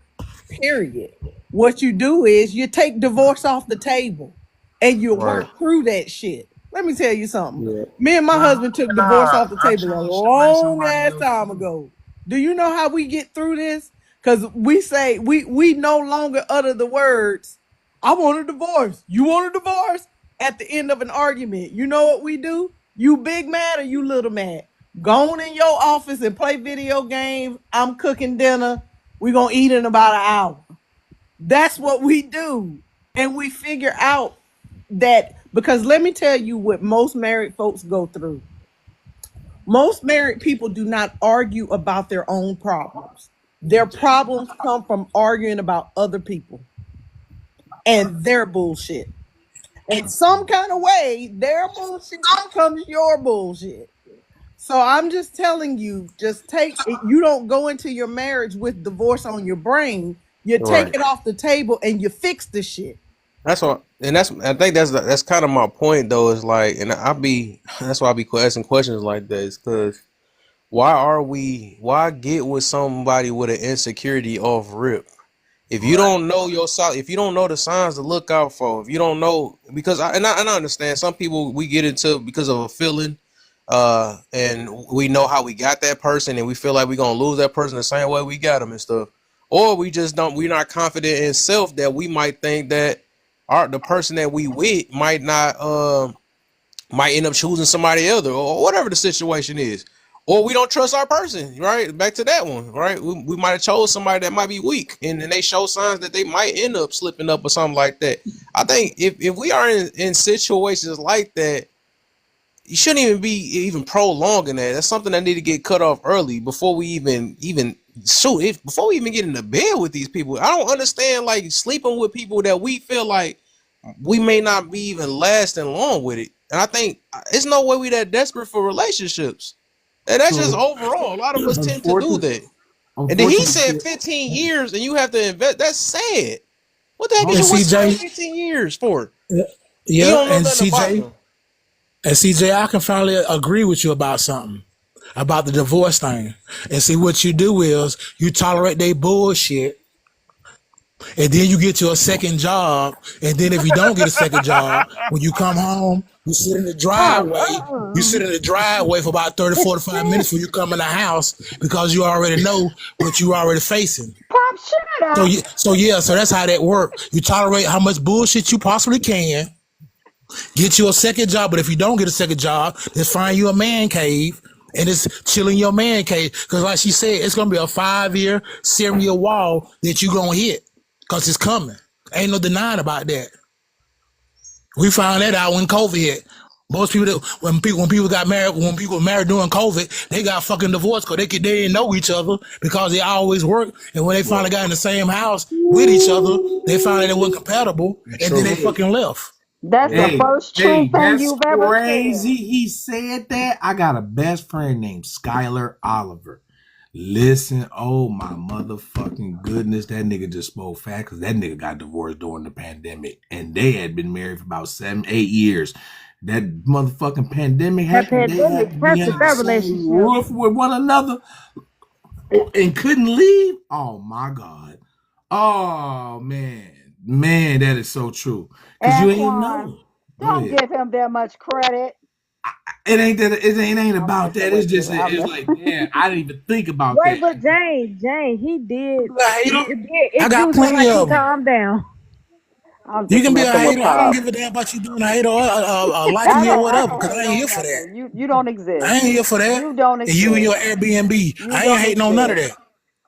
period. What you do is you take divorce off the table and you Right. work through that shit. Let me tell you something. Yeah. Me and my Nah, husband took nah. divorce off the I table a chose to let long somebody ass else time do it. ago. Do you know how we get through this? Because we say we no longer utter the words, I want a divorce. You want a divorce? At the end of an argument. You know what we do? You big mad or you little mad? Go on in your office and play video games. I'm cooking dinner. We're gonna eat in about an hour. That's what we do. And we figure out that, because let me tell you what most married folks go through. Most married people do not argue about their own problems. Their problems come from arguing about other people and their bullshit. In some kind of way, their bullshit becomes your bullshit. So I'm just telling you, just take it. You don't go into your marriage with divorce on your brain. You take Right. it off the table and you fix the shit. That's what, and I think that's kind of my point though. Is like, and I be that's why I be asking questions like this, because why get with somebody with an insecurity off rip? If you Right. don't know if you don't know the signs to look out for, if you don't know, because I understand some people we get into because of a feeling, and we know how we got that person, and we feel like we're gonna lose that person the same way we got them and stuff, or we just don't, we're not confident in self that we might think that the person that we with might end up choosing somebody else or whatever the situation is. Or we don't trust our person, right? Back to that one, right? We might have chose somebody that might be weak, and then they show signs that they might end up slipping up or something like that. I think if we are in situations like that, you shouldn't even be even prolonging that. That's something that need to get cut off early before we even shoot if before we even get into bed with these people. I don't understand like sleeping with people that we feel like we may not be even lasting long with it. And I think it's no way we that desperate for relationships. And that's just So overall. A lot of us tend to do unfortunately, that. And then he said unfortunately, 15 years and you have to invest. That's sad. What the heck hold is And you on. wasting your CJ, 15 years for? And you yeah, don't know nothing about them. And CJ, I can finally agree with you about something about the divorce thing. And see, what you do is you tolerate their bullshit, and then you get you a second job. And then if you don't get a second job, when you come home, you sit in the driveway. You sit in the driveway for about 30, 45 minutes before you come in the house because you already know what you already facing. Pop, shut So, up. so that's how that works. You tolerate how much bullshit you possibly can. Get you a second job, but if you don't get a second job, just find you a man cave and just chill in your man cave. Because like she said, it's gonna be a 5 year, 7 year wall that you gonna hit. Cause it's coming. Ain't no denying about that. We found that out when COVID hit. Most people that when people got married, when people were married during COVID, they got fucking divorced because they didn't know each other because they always worked. And when they finally got in the same house with each other, they found that it wasn't compatible, and then So they fucking left. That's the hey, first true hey, thing that's you've ever crazy. said. He said that. I got a best friend named Skylar Oliver. Listen, oh my motherfucking goodness, that nigga just spoke fat because that nigga got divorced during the pandemic, and they had been married for about 7, 8 years. That motherfucking pandemic That happened. They pandemic had to be tested under the that same relationship. roof with one another and couldn't leave. Oh my god. Oh man, that is so true. Cause you ain't Antoine, know. Go don't ahead. give him that much credit. It ain't that. It ain't I'm about messing that. It's with just. you. I'm It's like, messing. man, I didn't even think about Wait, that. but Jane, he did. A hater. I It got do sound plenty like he of them. calmed down. I'm You just can be a messing with hater. I don't Pop. give a damn about you doing a hater or liking I me or don't. I whatever, don't because I hate ain't on here for that. nothing. You don't I exist. ain't here for that. You don't And you and your exist. Airbnb, You I ain't don't hating on none of exist. that.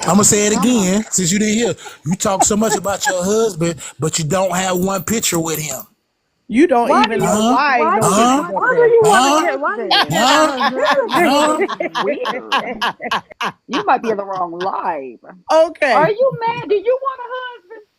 I'm gonna say it Uh-uh. again since you didn't hear. You talk so much about your husband, but you don't have one picture with him. You don't Why do even you know Huh? why why do no you Huh? pictures want up why do there. you want to Huh? get why do you Then. care about Huh? my Huh? husband? This is weird. You might be in the wrong life. Are Okay. you mad? Do you want a husband?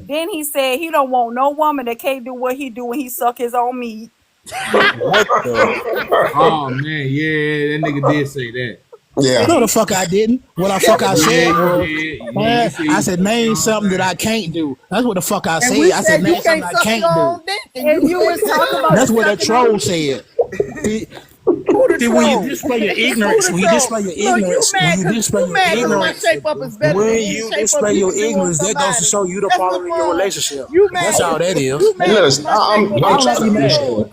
said. Then he said he don't want no woman that can't do what he do when he suck his own meat. What the? Oh man, yeah, that nigga did say that. Yeah. No, the fuck I didn't. What the fuck I Yeah, said you was, did. Yeah, you man, said I you said sucked name your own something that I thing. can't do. That's what the fuck I And said. we I said said you name something can't I suck your can't do. own dick, and you And you said was talking about That's the what that sucking on troll meat. said. See, who the see, when you troll? display your Who ignorance, the when you troll? display your Look, ignorance, when you display you your mad cause my ignorance, shape up is better than when any you shape up display you your could do on ignorance, that goes to somebody. show you the That's what's problem in your wrong. relationship. You That's mad? all that is. You Hey, mad cause listen, my shape up I is don't have to better be than mad. appreciate yours? it.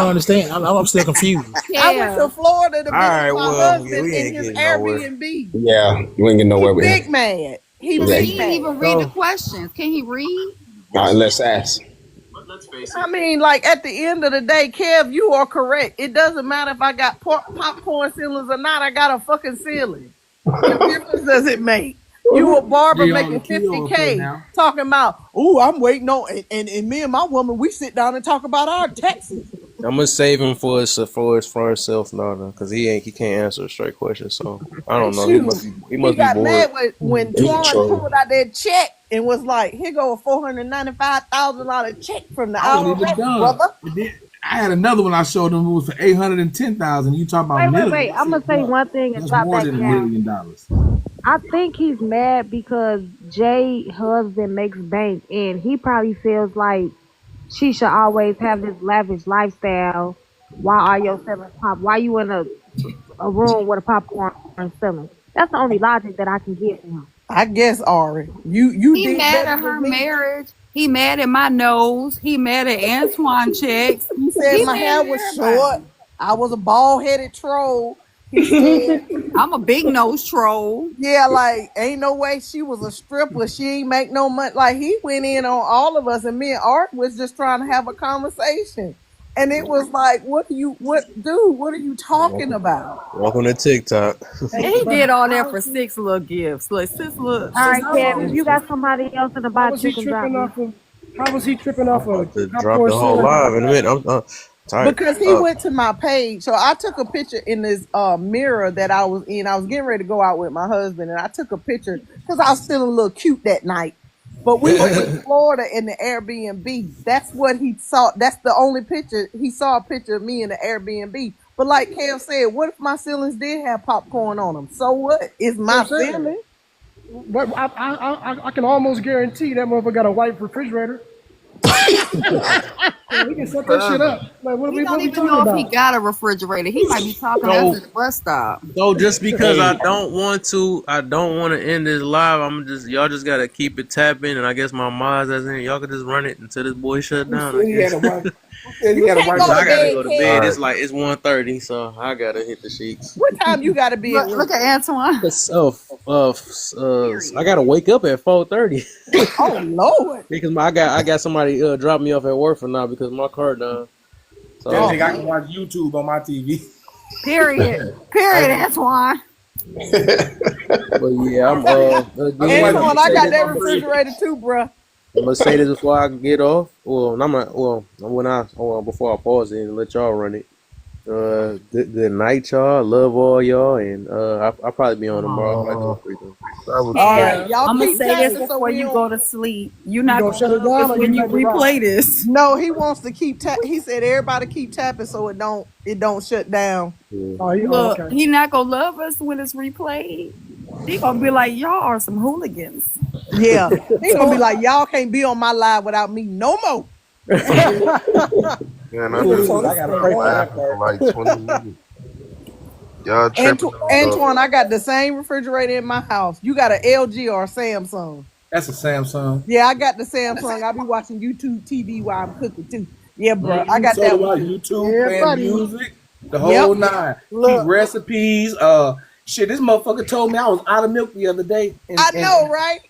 don't understand. I'm still confused. I went to Yeah. Florida to All visit right, my well, yeah, husband we in ain't his getting nowhere. Airbnb. Yeah, you ain't getting He nowhere with big him. mad. He Cause Yeah, he big didn't mad. even read the So questions. Can he read? let's ask. I mean, like at the end of the day, Kev, you are correct. It doesn't matter if I got popcorn ceilings or not. I got a fucking ceiling. What difference does it make? You a barber They on the making kill up here 50K now. talking about, oh, I'm waiting on, and me and my woman, we sit down and talk about our taxes. I'm gonna save him for himself now, because he can't answer a straight question. So I don't know. Shoot. He He must be got bored. mad when He's a Twan troll. pulled out that check and was like, here go a $495,000 check from the I would have IRS, done. brother. And then I had another one I showed them it was for 810,000. You talk about Wait. millions. I I'm gonna said, say bro, one thing and that's drop more back than down. $1 million. I think he's mad because Jay husband makes bank and he probably feels like she should always have this lavish lifestyle while all your siblings pop. Why you in a a room with a popcorn ceiling. That's the only logic that I can give him. I guess Ari, you He did mad better at her than me. marriage. He mad at my nose. He mad at Antoine checks. He said He my mad hair at was everybody. short. I was a bald headed troll. He said, I'm a big nose troll. yeah, like ain't no way she was a stripper. She ain't make no money. Like he went in on all of us, and me and Art was just trying to have a conversation. And it was like, what are you talking about? Welcome to TikTok. And Hey, he but did all that how for is he? 6 little gifts. Like All right, How is Kev, if he? you got somebody else in the How box, was you he can drop tripping me. off of? How was he tripping I'm off of about to drop popcorn the whole ceiling? live in a minute. I'm tired. Because he went to my page. So I took a picture in this mirror that I was in. I was getting ready to go out with my husband, and I took a picture because I was feeling a little cute that night. But we were in Florida in the Airbnb. That's what he saw. That's the only picture. He saw a picture of me in the Airbnb. But like Kev said, what if my ceilings did have popcorn on them? So what? It's You know my what I'm saying? ceiling. But I can almost guarantee that motherfucker got a white refrigerator. Yeah, we can set that shit Cousin. up. Like, He what don't we even talking know if he about? got a refrigerator. He might be talking to us So at the bus stop. so just because Hey, I don't want to end this live. Y'all just gotta keep it tapping, and I guess my mods as in y'all could just run it until this boy shut who down. said I he had guess. a wife? Who said he You had a can't wife go Cause to I gotta refrigerator? bed, go to bed. Kev. It's like it's 1:30, so I gotta hit the sheets. What time you got to be at Look, work? look at Antoine. I gotta wake up at 4:30 Oh Lord. because I got somebody drop me off at work for now because my car done. That So Oh nigga, I man. can watch YouTube on my TV. Period. I Period, can, Antoine. but yeah, I'm I can watch again. I'm gonna Antoine, I say YouTube got on that this. my free. refrigerator too, bruh. I'm gonna say this before I get off. Well, I'm not. Well, before I pause it and let y'all run it. Good night, y'all. Love all y'all, and I'll probably be on tomorrow. I might do a Oh, free thing. that was All Kev, right, crazy. y'all I'm gonna keep say this tapping so before we you don't. go to sleep. You're You not gonna gonna shut it love down this or you when you let it rock? replay this. No, he wants to keep he said everybody keep tapping so it don't shut down. Yeah. Oh, Look, okay. he not gonna love us when it's replayed. He gonna be like, y'all are some hooligans. Yeah. He gonna be So like, y'all can't be on my live without me no more. Man, I nigga just told Ooh, I us was gotta say just pray for what? that laughing for part. like 20 minutes. Y'all tripping on Antoine, I got the same refrigerator in my house. You got an LG or a Samsung? That's a Samsung. Yeah, I got the Samsung. I be watching YouTube TV while I'm cooking too. Yeah, bro. I got So that do one I. too. YouTube Yeah, playing buddy. music, the Yep. whole nine. Keep Look, recipes. Shit. This motherfucker told me I was out of milk the other day, I and know, right?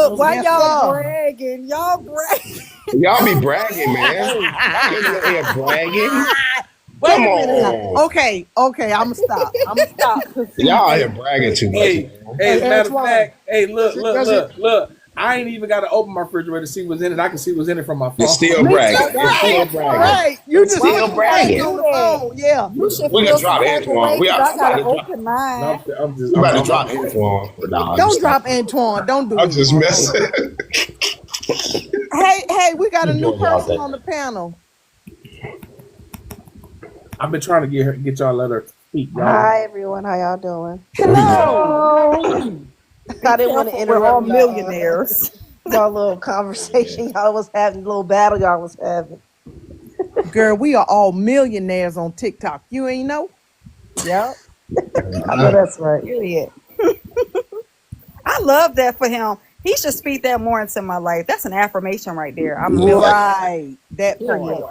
I Look, was why like, Yes, y'all sir. bragging? Y'all bragging. Y'all be Y'all bragging, man. bragging. Y'all getting in here bragging. Wait Come a minute now. on. Okay, I'ma stop. I'ma stop. Cause see, Y'all out here hey, bragging too much, hey, man. hey. Hey, As a matter of Antoine, fact, hey, look, look, does it? look, look. I ain't even got to open my refrigerator to see what's in it. I can see what's in it from my You're phone. still me bragging. too. You're Now, Right, still Antoine, bragging. right. You You're just why still looking you at gotta it bragging. on do the that? phone. Yeah. You should We're gonna feel some drop type of Antoine. way because I I'm got about an to drop. open No, mind. I'm just, We about to I'm drop Antoine. Nah, I'm Don't just drop messing. Antoine. Don't do I'm it. just messing. Hey, we got a new Enjoy y'all person day. on the panel. I've been trying to get y'all let her speak. Y'all won't. Hi everyone, how y'all doing? Hello. Hello. Be I didn't want to careful with all interrupt y'all millionaires. y'all little conversation y'all was having, little battle y'all was having. Girl, we are all millionaires on TikTok. You ain't know? Yep. I know that's right. Period. I love that for him. He should speak that more into my life. That's an affirmation right there. I'm a millionaire. Right. That part. Period.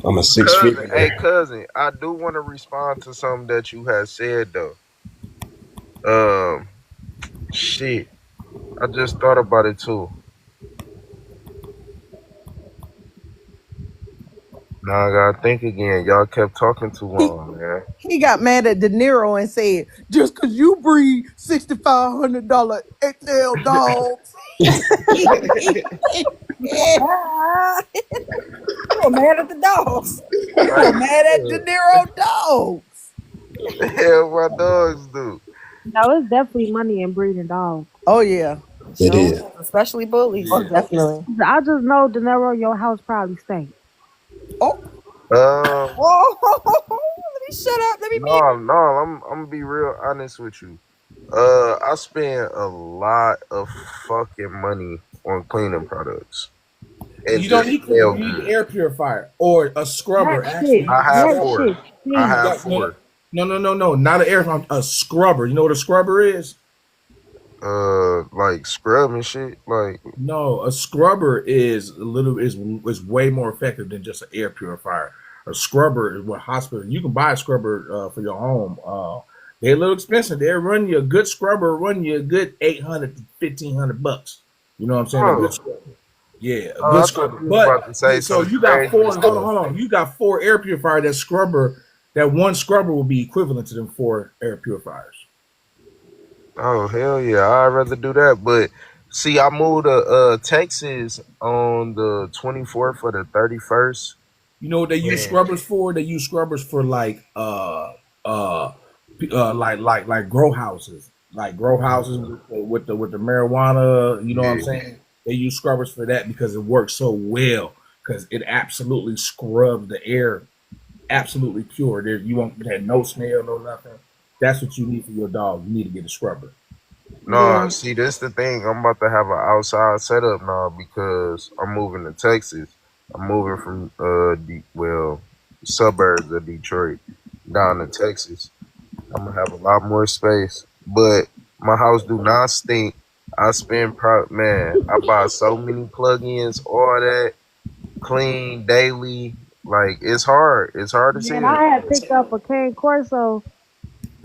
I'm a six cousin. figure. Hey, cousin, I do want to respond to something that you had said though. Um, shit, I just thought about it too. Now I gotta think again. Y'all kept talking too He long, man. he got mad at De Niro and said, just cause you breed $6,500 XL dogs. Ah, you were mad at the dogs. You Like, were mad at De Niro dogs. what the hell my dogs do? No, it's definitely money in breeding dogs. Oh yeah. It Sure, is. especially bullies. Oh, Yeah. definitely. I just know De Niro, your house probably stink. Oh, Um, Whoa, let me shut up. Let me be. no. I'm gonna be real honest with you. I spend a lot of fucking money on cleaning products. You and don't just need cleaner. smell You need good. air purifier or a scrubber. That Actually, shit, you I can have that scrub. four. shit I stinks. have That, no, four. no. Not an air pump. A scrubber. You know what a scrubber is? Like scrub and shit. Like, No, a scrubber is a little is way more effective than just an air purifier. A scrubber is what hospital you can buy a scrubber for your home. They're a little expensive. They run you a good scrubber, run you a good 800 to 1,500 bucks. You know what I'm saying? A good oh, scrubber. Yeah, a oh, good I thought scrubber. you was But about to say so something you got crazy four. and Hold on, stuff. hold on. You got four air purifier. That scrubber, that one scrubber will be equivalent to them four air purifiers. Oh hell yeah, I'd rather do that. But see, I moved to Texas on the 24th or the 31st. You know what they use And scrubbers for? They use scrubbers for uh like grow houses, with the marijuana. You know what I'm yeah, saying? They use scrubbers for that because it works so well because it absolutely scrubs the air, absolutely pure. There you won't have no smell, no nothing. That's what you need for your dog. You need to get a scrubber. no, Yeah, see, this the thing. I'm about to have an outside setup now because I'm moving to Texas. I'm moving from suburbs of Detroit down to Texas. I'm gonna have a lot more space, but my house do not stink. I spend man, I buy so many plugins, all that clean daily. Like it's hard. It's hard to see man, it. I had picked up a cane corso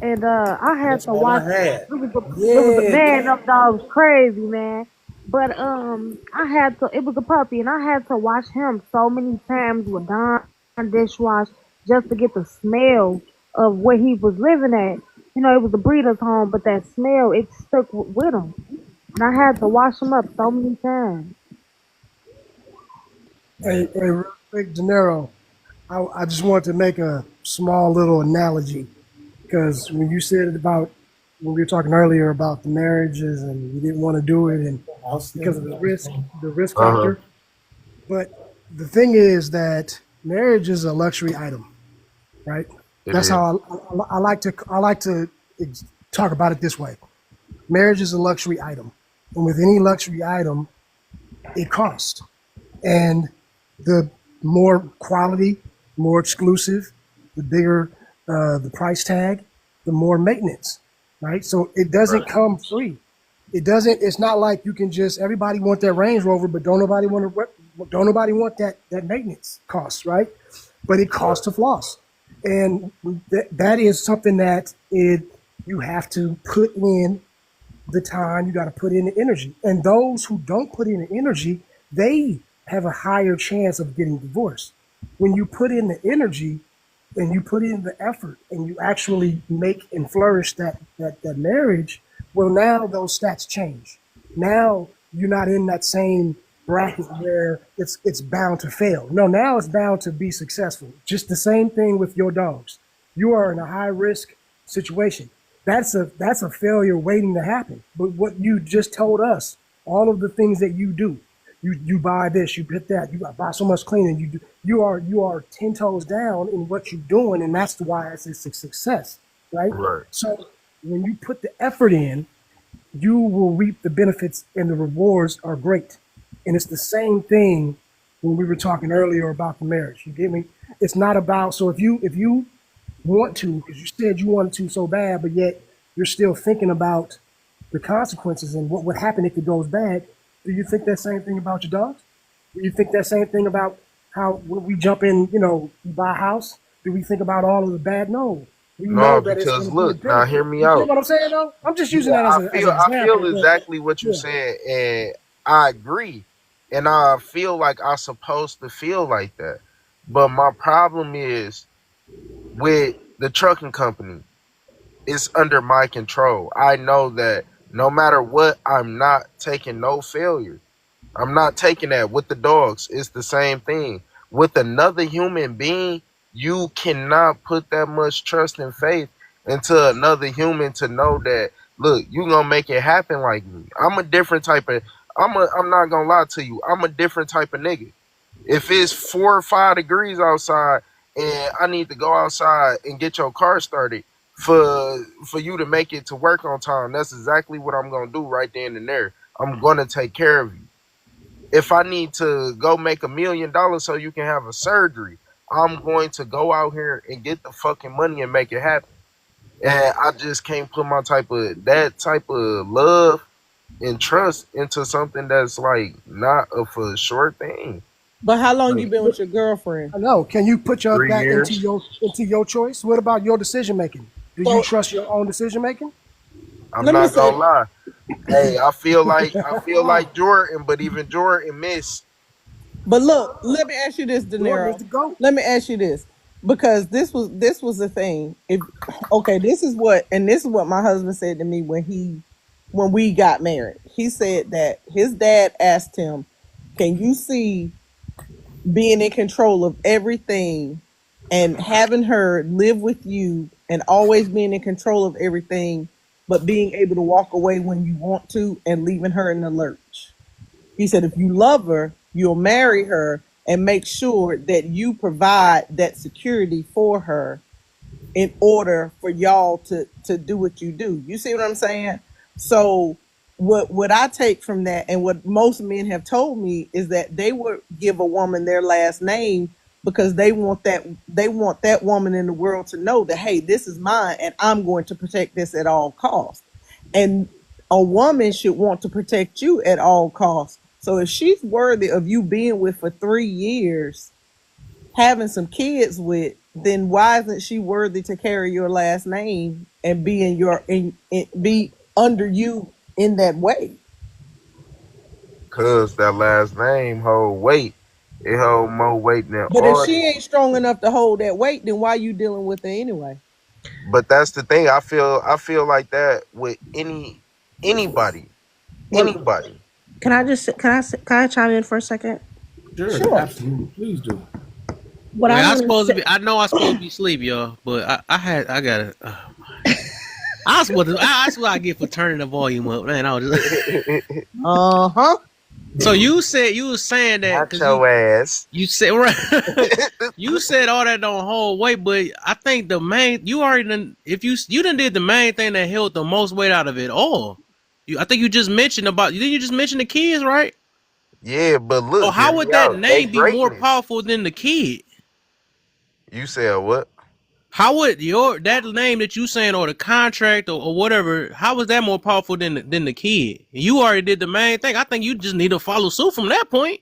and I had That's to all I watch. had. It was a Yeah, man. man. Them dogs crazy, man. But I had to. It was a puppy, and I had to wash him so many times with Dawn dishwash just to get the smell of where he was living at. You know, it was a breeder's home, but that smell it stuck with him, and I had to wash him up so many times. Man. Hey, real quick, De Niro, I just wanted to make a small little analogy because when you said it about when we were talking earlier about the marriages and you didn't want to do it and because of the risk Uh huh. factor. But the thing is that marriage is a luxury item, right? It That's is. how I like to talk about it this way. Marriage is a luxury item, and with any luxury item, it costs. And the more quality, more exclusive, the bigger the price tag, the more maintenance, right? So it doesn't Right. come free. It doesn't. It's not like you can just everybody want that Range Rover, but don't nobody want that maintenance cost, right? But it costs Right. to floss, and that is something that it you have to put in the time, you got to put in the energy. And those who don't put in the energy, they have a higher chance of getting divorced. When you put in the energy and you put in the effort and you actually make and flourish that marriage, well, now those stats change. Now you're not in that same bracket where it's bound to fail. No, now it's bound to be successful. Just the same thing with your dogs. You are in a high risk situation. That's a failure waiting to happen. But what you just told us, all of the things that you do, you buy this, you get that, you buy so much cleaning, you are 10 toes down in what you're doing, and that's why it's a success, right? Right. So when you put the effort in, you will reap the benefits, and the rewards are great. And it's the same thing when we were talking earlier about the marriage. You get me? It's not about so if you want to, because you said you wanted to so bad, but yet you're still thinking about the consequences and what would happen if it goes bad. Do you think that same thing about your dogs? Do you think that same thing about how when we jump in, we buy a house? Do we think about all of the bad? No. We know No, that it's because going to be a look, now benefit. hear me You get out. what I'm saying, though? I'm just using Yeah, that as an I feel example, but exactly what you're yeah. saying, and I agree, and I feel like I'm supposed to feel like that. But my problem is with the trucking company. It's under my control. I know that no matter what, I'm not taking no failure. I'm not taking that with the dogs. It's the same thing. With another human being, you cannot put that much trust and faith into another human to know that look, you gonna make it happen like me. I'm a different type of I'm not gonna lie to you. I'm a different type of nigga. If it's 4 or 5 degrees outside and I need to go outside and get your car started for you to make it to work on time, that's exactly what I'm gonna do right then and there. I'm gonna take care of you. If I need to go make $1 million so you can have a surgery, I'm going to go out here and get the fucking money and make it happen. And I just can't put my type of love and trust into something that's like not a for sure thing. But how long you Like been with your girlfriend? I know. Can you put three that years. into your choice? What about your decision making? Do you So trust your own decision making? I'm let me not say, gonna lie. Hey, I feel like Jordan, but even Jordan missed. but look, let me ask you this, De Jordan is Niro. the GOAT. Let me ask you this. Because this was the thing. If okay, this is what my husband said to me when we got married. He said that his dad asked him, "Can you see being in control of everything and having her live with you and always being in control of everything, but being able to walk away when you want to and leaving her in the lurch?" He said, if you love her, you'll marry her and make sure that you provide that security for her in order for y'all to do what you do. You see what I'm saying? So what I take from that and what most men have told me is that they would give a woman their last name because they want that woman in the world to know that, hey, this is mine and I'm going to protect this at all costs. And a woman should want to protect you at all costs. So if she's worthy of you being with for 3 years, having some kids with, then why isn't she worthy to carry your last name and be be under you in that way? Cause that last name hold weight. It hold more weight than But if all she this. ain't strong enough to hold that weight, then why you dealing with her anyway? But that's the thing. I feel like that with anybody. Well, Anybody. can I chime in for a second? Sure, Sure. absolutely. Please do. What Wait, I I want to supposed to say. be. I know I supposed to be asleep, y'all. But I gotta. I was supposed to. That's what I get for turning the volume up, man. I was just. Uh-huh. So you was saying that Not because your ass. you said right. You said all that don't hold weight, but I think the main you already done. If you done did the main thing that held the most weight out of it all. I think you just mentioned about. Didn't you just mention the kids, right? Yeah, but Or look, hear how me would that out. They name be more greatness. powerful than the kid? You said what? How would that name that you saying or the contract or whatever? How was that more powerful than the kid? You already did the main thing. I think you just need to follow suit from that point.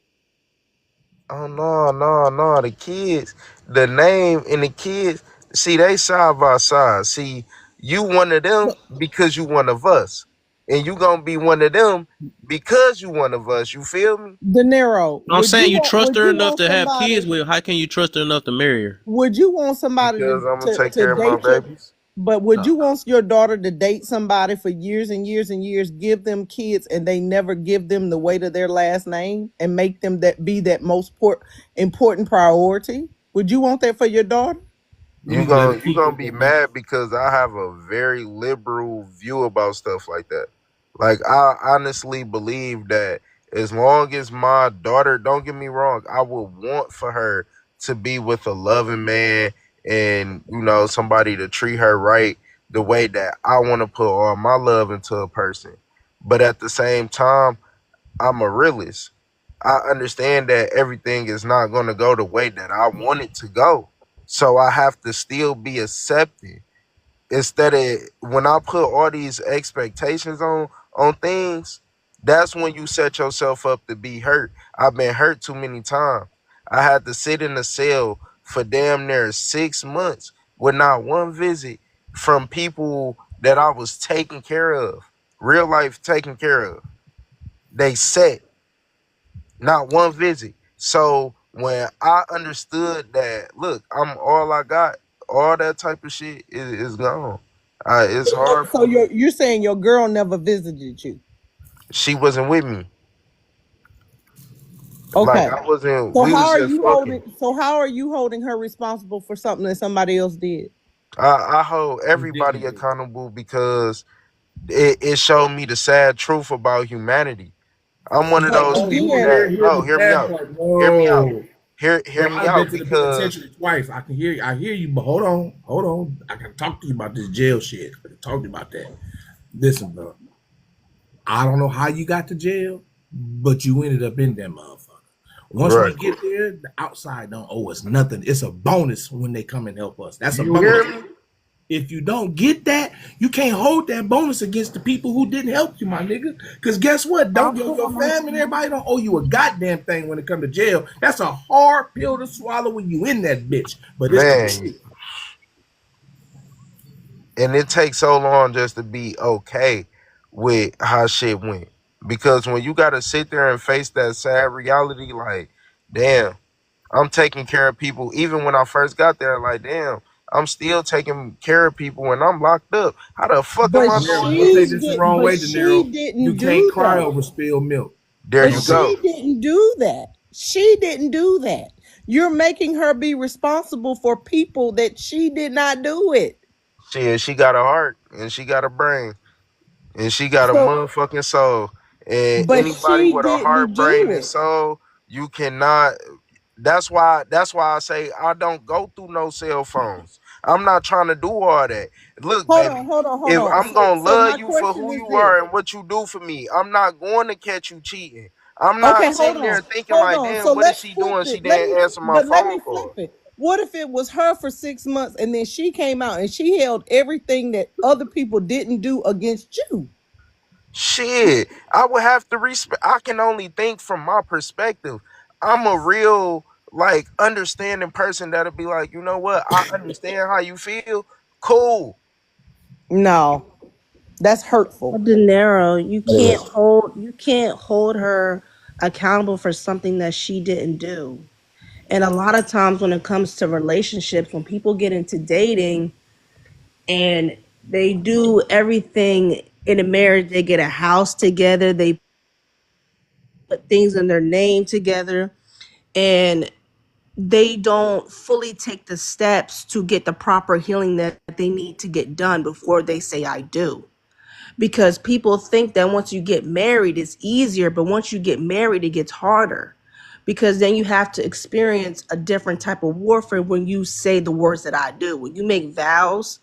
Oh no, no, no. The name and the kids, see, they side by side. See, you one of them because you one of us. And you gonna be one of them because you one of us. You feel me? De Niro, I'm saying you trust would her you enough want to have kids somebody with. How can you trust her enough to marry her? would you want somebody Because I'm gonna take to care of my date your babies. but would No. you want your daughter to date somebody for years and years and years, give them kids, and they never give them the weight of their last name and make them that be that most important priority? Would you want that for your daughter? You need to let her You keep gonna it be though, man. mad because I have a very liberal view about stuff like that. Like I honestly believe that as long as my daughter, don't get me wrong, I would want for her to be with a loving man and somebody to treat her right the way that I want to put all my love into a person. But at the same time, I'm a realist. I understand that everything is not going to go the way that I want it to go. So I have to still be accepted. Instead of when I put all these expectations on things, that's when you set yourself up to be hurt. I've been hurt too many times. I had to sit in a cell for damn near 6 months with not one visit from people that I was taking care of, real life taking care of. They set not one visit. So when I understood that, look, I'm all I got, all that type of shit is gone. It's hard So for me. you're saying your girl never visited you? She wasn't with me. Like Okay. I wasn't. So We how was are just you fucking. holding? So how are you holding her responsible for something that somebody else did? I hold everybody Ridiculous. accountable because it showed me the sad truth about humanity. I'm one of But those people again, that Here's no, the hear me bad out. part. Hear me out. No. Hear Bro, me I've been out to the because penitentiary twice. I can hear you. I hear you, but hold on. I can talk to you about this jail shit. I can talk to you about that. Listen, bro. I don't know how you got to jail. but you ended up in that motherfucker. Once we Right. get there, the outside don't owe us nothing. It's a bonus when they come and help us. That's a You hear bonus. me? If you don't get that, you can't hold that bonus against the people who didn't help you, my nigga. Because guess what? Don't your family and everybody don't owe you a goddamn thing when it comes to jail. That's a hard pill to swallow when you in that bitch. But it's the Man, truth. and it takes so long just to be okay with how shit went. Because when you gotta sit there and face that sad reality, like, damn, I'm taking care of people. Even when I first got there, like, damn, I'm still taking care of people when I'm locked up. How the fuck am But I De Niro, gonna don't take she this the did. wrong But way, De she Niro. You didn't can't do cry though. over spilled milk. There But you Okay. go. she didn't do that. She didn't do that. You're making her be responsible for people that she did not do it. She got a heart and she got a brain and she got a So, motherfucking soul. And but anybody she with a heart, didn't brain, do and it. soul, you cannot. That's why I say I don't go through no cell phones. I'm not trying to do all that. Look, Hold baby, on, hold on, hold if on. I'm So, gonna so love my you for question who is you this. are and what you do for me, I'm not going to catch you cheating. I'm Okay, not sitting there thinking hold like, on. So damn, what is let's she flip doing? She it. Let me, didn't answer my but let phone me flip call. it. What if it was her for 6 months and then she came out and she held everything that other people didn't do against you? Shit, I would have to respect. I can only think from my perspective. I'm a real like understanding person that'll be like, you know what? I understand how you feel. Cool. No, that's hurtful. But De Niro, Yeah. you can't hold her accountable for something that she didn't do. And a lot of times when it comes to relationships, when people get into dating and they do everything in a marriage, they get a house together, they put things in their name together, and they don't fully take the steps to get the proper healing that they need to get done before they say I do. Because people think that once you get married it's easier, but once you get married it gets harder, because then you have to experience a different type of warfare when you say the words that I do. When you make vows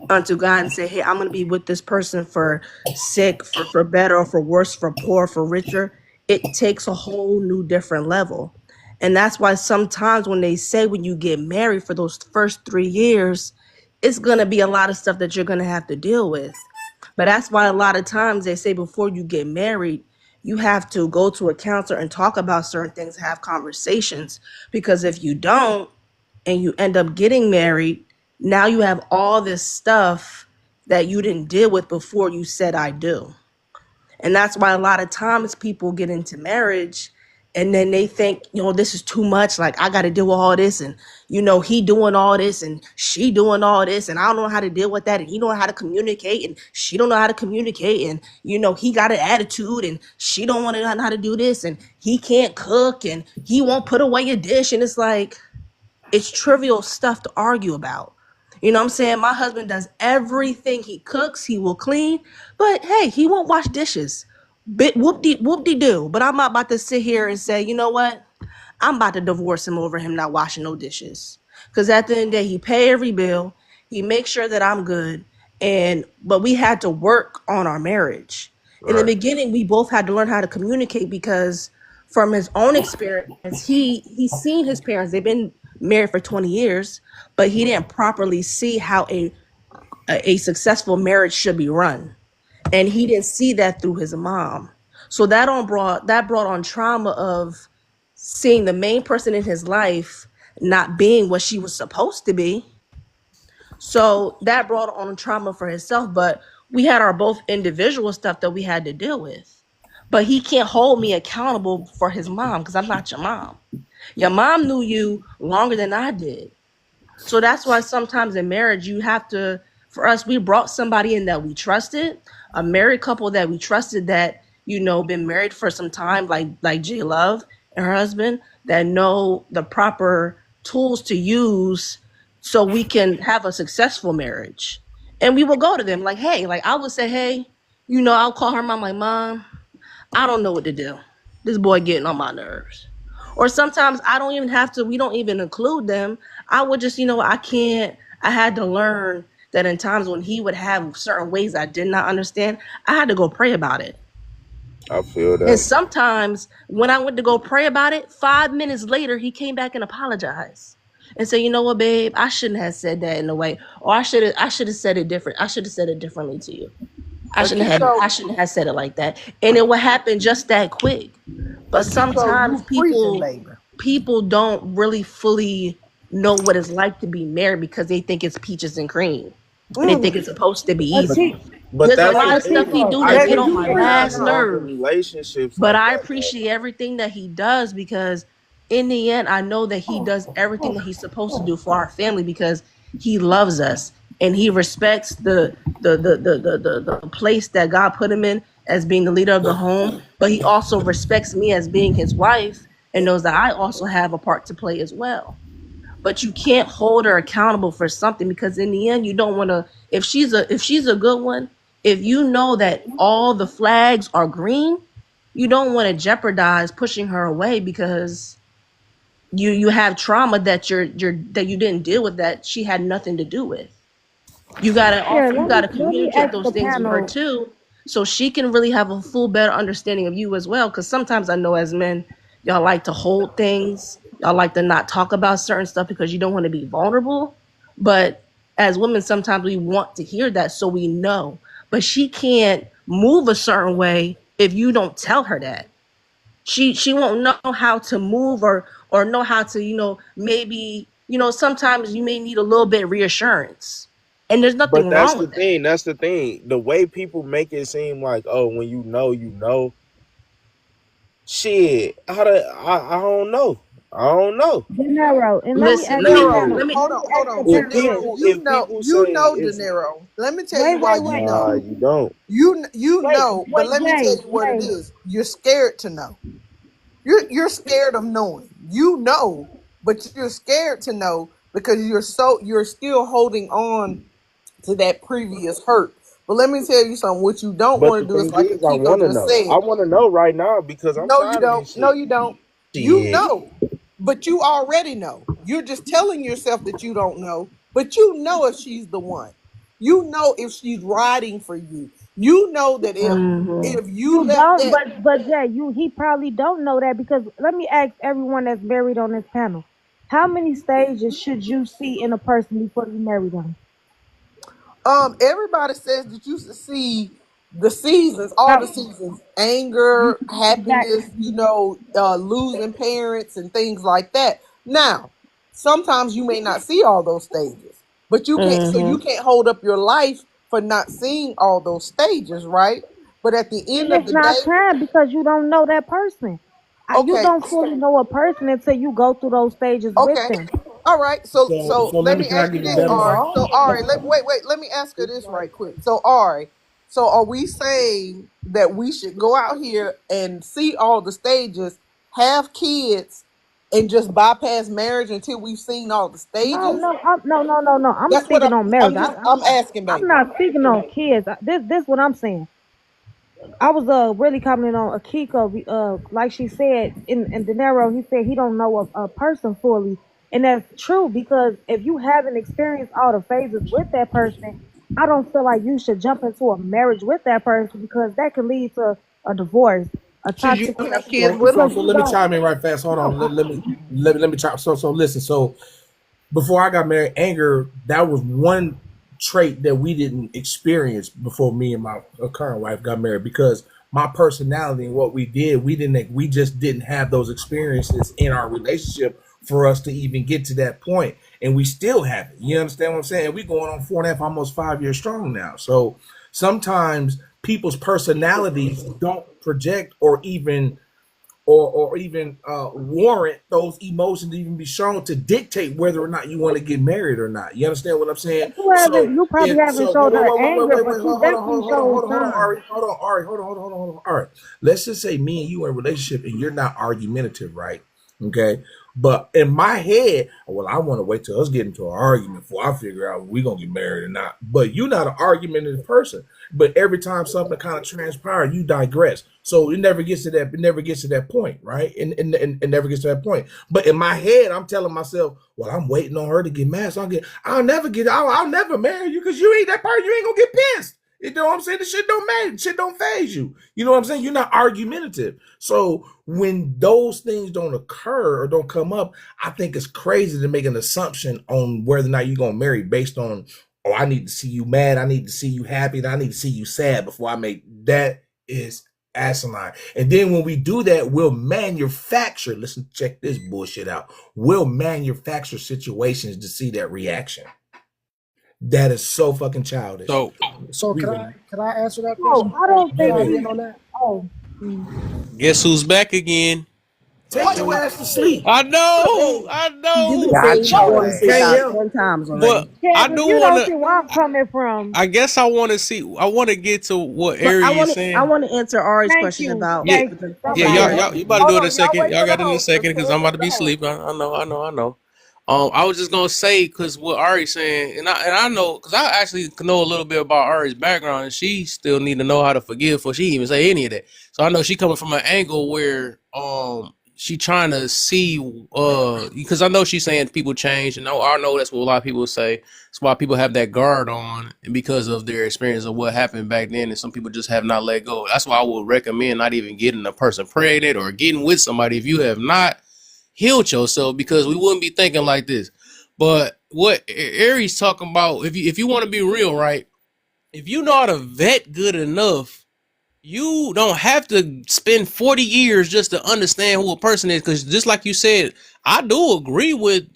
unto God and say, hey, I'm going to be with this person for sick, for better, or for worse, for poor, for richer, it takes a whole new different level. And that's why sometimes when they say when you get married for those first 3 years, it's going to be a lot of stuff that you're going to have to deal with. But that's why a lot of times they say before you get married, you have to go to a counselor and talk about certain things, have conversations. Because if you don't, and you end up getting married, now you have all this stuff that you didn't deal with before you said I do. And that's why a lot of times people get into marriage and then they think, this is too much. Like, I got to deal with all this. And, he doing all this and she doing all this. And I don't know how to deal with that. And he don't know how to communicate. And she don't know how to communicate. And, he got an attitude and she don't want to know how to do this. And he can't cook and he won't put away a dish. And it's like, it's trivial stuff to argue about. You know what I'm saying? My husband does everything. He cooks, he will clean, but hey, he won't wash dishes. Bit whoop de do. But I'm not about to sit here and say, you know what? I'm about to divorce him over him not washing no dishes. Because at the end of the day, he pay every bill. He makes sure that I'm good. But we had to work on our marriage. In the Right. beginning, we both had to learn how to communicate because from his own experience, he's seen his parents. They've been married for 20 years, but he didn't properly see how a successful marriage should be run. And he didn't see that through his mom. So that brought on trauma of seeing the main person in his life not being what she was supposed to be. So that brought on trauma for himself, but we had our both individual stuff that we had to deal with. But he can't hold me accountable for his mom because I'm not your mom. Your mom knew you longer than I did. So that's why sometimes in marriage you have to, for us, we brought somebody in that we trusted, a married couple that we trusted that, been married for some time, like J Love and her husband, that know the proper tools to use so we can have a successful marriage. And we will go to them like, hey, like I would say, hey, I'll call her mom like, Mom, I don't know what to do. This boy getting on my nerves. Or sometimes I don't even have to, we don't even include them. I would just, I can't, I had to learn that in times when he would have certain ways I did not understand, I had to go pray about it. I feel And that. sometimes when I went to go pray about it, 5 minutes later, he came back and apologized and said, "You know what, babe? I shouldn't have said that in a way, or I should have said it different. I should have said it differently to you. So, I shouldn't have said it like that." And it would happen just that quick. But so sometimes you preaching, people baby. people don't really fully know what it's like to be married because they think it's peaches and cream. And they think Mm. it's supposed to be But But easy. see, but There's a that's lot the of but stuff thing. he Tito, do I that get Baby, on used you my to preaching have last now. longer nerve. relationships But like I that though. appreciate everything that he does because in the end, I know that he does everything that he's supposed to do for our family because he loves us and he respects the place that God put him in as being the leader of the home. But he also respects me as being his wife and knows that I also have a part to play as well. But you can't hold her accountable for something because in the end you don't want to, if she's a good one, if you know that all the flags are green, you don't want to jeopardize pushing her away because you have trauma that that you didn't deal with, that she had nothing to do with. yeah, You gotta let me communicate ask those the things with her panel. too, so she can really have a full better understanding of you as well. Because sometimes I know as men, y'all like to hold things, y'all like to not talk about certain stuff because you don't want to be vulnerable. But as women, sometimes we want to hear that so we know. But she can't move a certain way if you don't tell her that. She won't know how to move or know how to, maybe, sometimes you may need a little bit of reassurance. And there's But nothing that's wrong the with that. thing. That's the thing. The way people make it seem like, oh, when you know, you know. Shit, I don't know. I don't know. De Niro, and let me Listen, ask let the me Nero, panel. let me hold Let on, me hold ask on, the De If panel Niro. this. people, if people You say know, De it's Niro. Let me tell Wait, you why wait, you wait, nah, know. you don't. You know, but wait, let me tell Jay, you what it Jay. is. You're scared to know. You're scared of knowing. You know, but you're scared to know because you're still holding on to that previous hurt. But let me tell you something. What you don't But want the to do is thing like is, I Akiko want to just know. I said. want to know right now because I'm No, you tired of don't. this No, shit. you don't. You Shit. know, but you already know. You're just telling yourself that you don't know, but you know if she's the one. You know if she's riding for you. You know that hmm if you You left don't, that. but Jay, he probably don't know that because let me ask everyone that's married on this panel. How many stages should you see in a person before you marry them? Everybody says that you should see the seasons, all the How seasons, anger, happiness, exactly? losing parents and things like that. Now, sometimes you may not see all those stages, but you can't hold up your life for not seeing all those stages, right? But at the And end of it's the not day, time because you don't know that person. You okay, don't fully know a person until you go through those stages with okay. them. All right. So So so so let let me me can I ask you get a this, better Ari. one? So Ari, wait, let me ask her this right quick. So Ari, so are we saying that we should go out here and see all the stages, have kids, and just bypass marriage until we've seen all the No, stages? no, no. I'm That's what speaking on marriage. I'm asking, I'm baby. not speaking on kids. This what I'm saying. I was really commenting on Akiko. Like she said in De Niro, he said he don't know a person fully, and that's true because if you haven't experienced all the phases with that person, I don't feel like you should jump into a marriage with that person because that can lead to a divorce, a Should you toxic have kids relationship with because them? So you let me don't. chime in right fast. Hold No, on. Let me chime. So listen. So before I got married, anger, that was one trait that we didn't experience before me and my current wife got married because my personality and what we did, we just didn't have those experiences in our relationship for us to even get to that point, and we still haven't. You understand what I'm saying? We going on 4.5, almost 5 years strong now. So sometimes people's personalities don't project or even warrant those emotions to even be shown to dictate whether or not you want to get married or not. You understand what I'm saying? So you probably if haven't so, wait, showed wait, her wait, wait, wait, anger, wait, but wait, you definitely showed signs. Ari, hold on. All right, let's just say me and you are in a relationship and you're not argumentative, right? Okay. But in my head, well, I want to wait till us get into an argument before I figure out if we're gonna get married or not. But you're not an argumentative person. But every time something kind of transpires, you digress. So it never gets to that. It never gets to that point, right? And it never gets to that point. But in my head, I'm telling myself, well, I'm waiting on her to get mad. So I'll never marry you because you ain't that person. You ain't gonna get pissed. You know what I'm saying? The shit don't matter. Shit don't phase you. You know what I'm saying? You're not argumentative. So when those things don't occur or don't come up, I think it's crazy to make an assumption on whether or not you're gonna marry based on, oh, I need to see you mad, I need to see you happy, and I need to see you sad before I make that is asinine. And then when we do that, we'll manufacture, listen, check this bullshit out. We'll manufacture situations to see that reaction. That is so fucking childish. So So We can I answer that No, question I or don't think chime Go in we. on that? Oh, mm. guess who's back again? take your ass to sleep. I know, Hey, I you know, done said Got you your falling asleep ass. but about Can't 10 times already. but I Kevin, do you want don't to. see where I'm coming from. I guess I want to see. I want to get to what But Ari is I saying. want to answer Ari's Thank question you. about Yeah, Thank you. yeah, go y'all, Somebody. ahead. y'all, you about to Hold do it in a on. Y'all second. wait Y'all for the got it in a host. second Let's because go. I'm about Let to the be host. asleep. I know. I was just gonna say because what Ari's saying, and I know because I actually know a little bit about Ari's background, and she still need to know how to forgive before she even say any of that. So I know she coming from an angle where she trying to see because I know she's saying people change, and I know that's what a lot of people say. That's why people have that guard on because of their experience of what happened back then, and some people just have not let go. That's why I would recommend not even getting a person pregnant or getting with somebody if you have not healed yourself because we wouldn't be thinking like this. But what Aries talking about, if you want to be real, right? If you know how to vet good enough, you don't have to spend 40 years just to understand who a person is. Because just like you said, I do agree with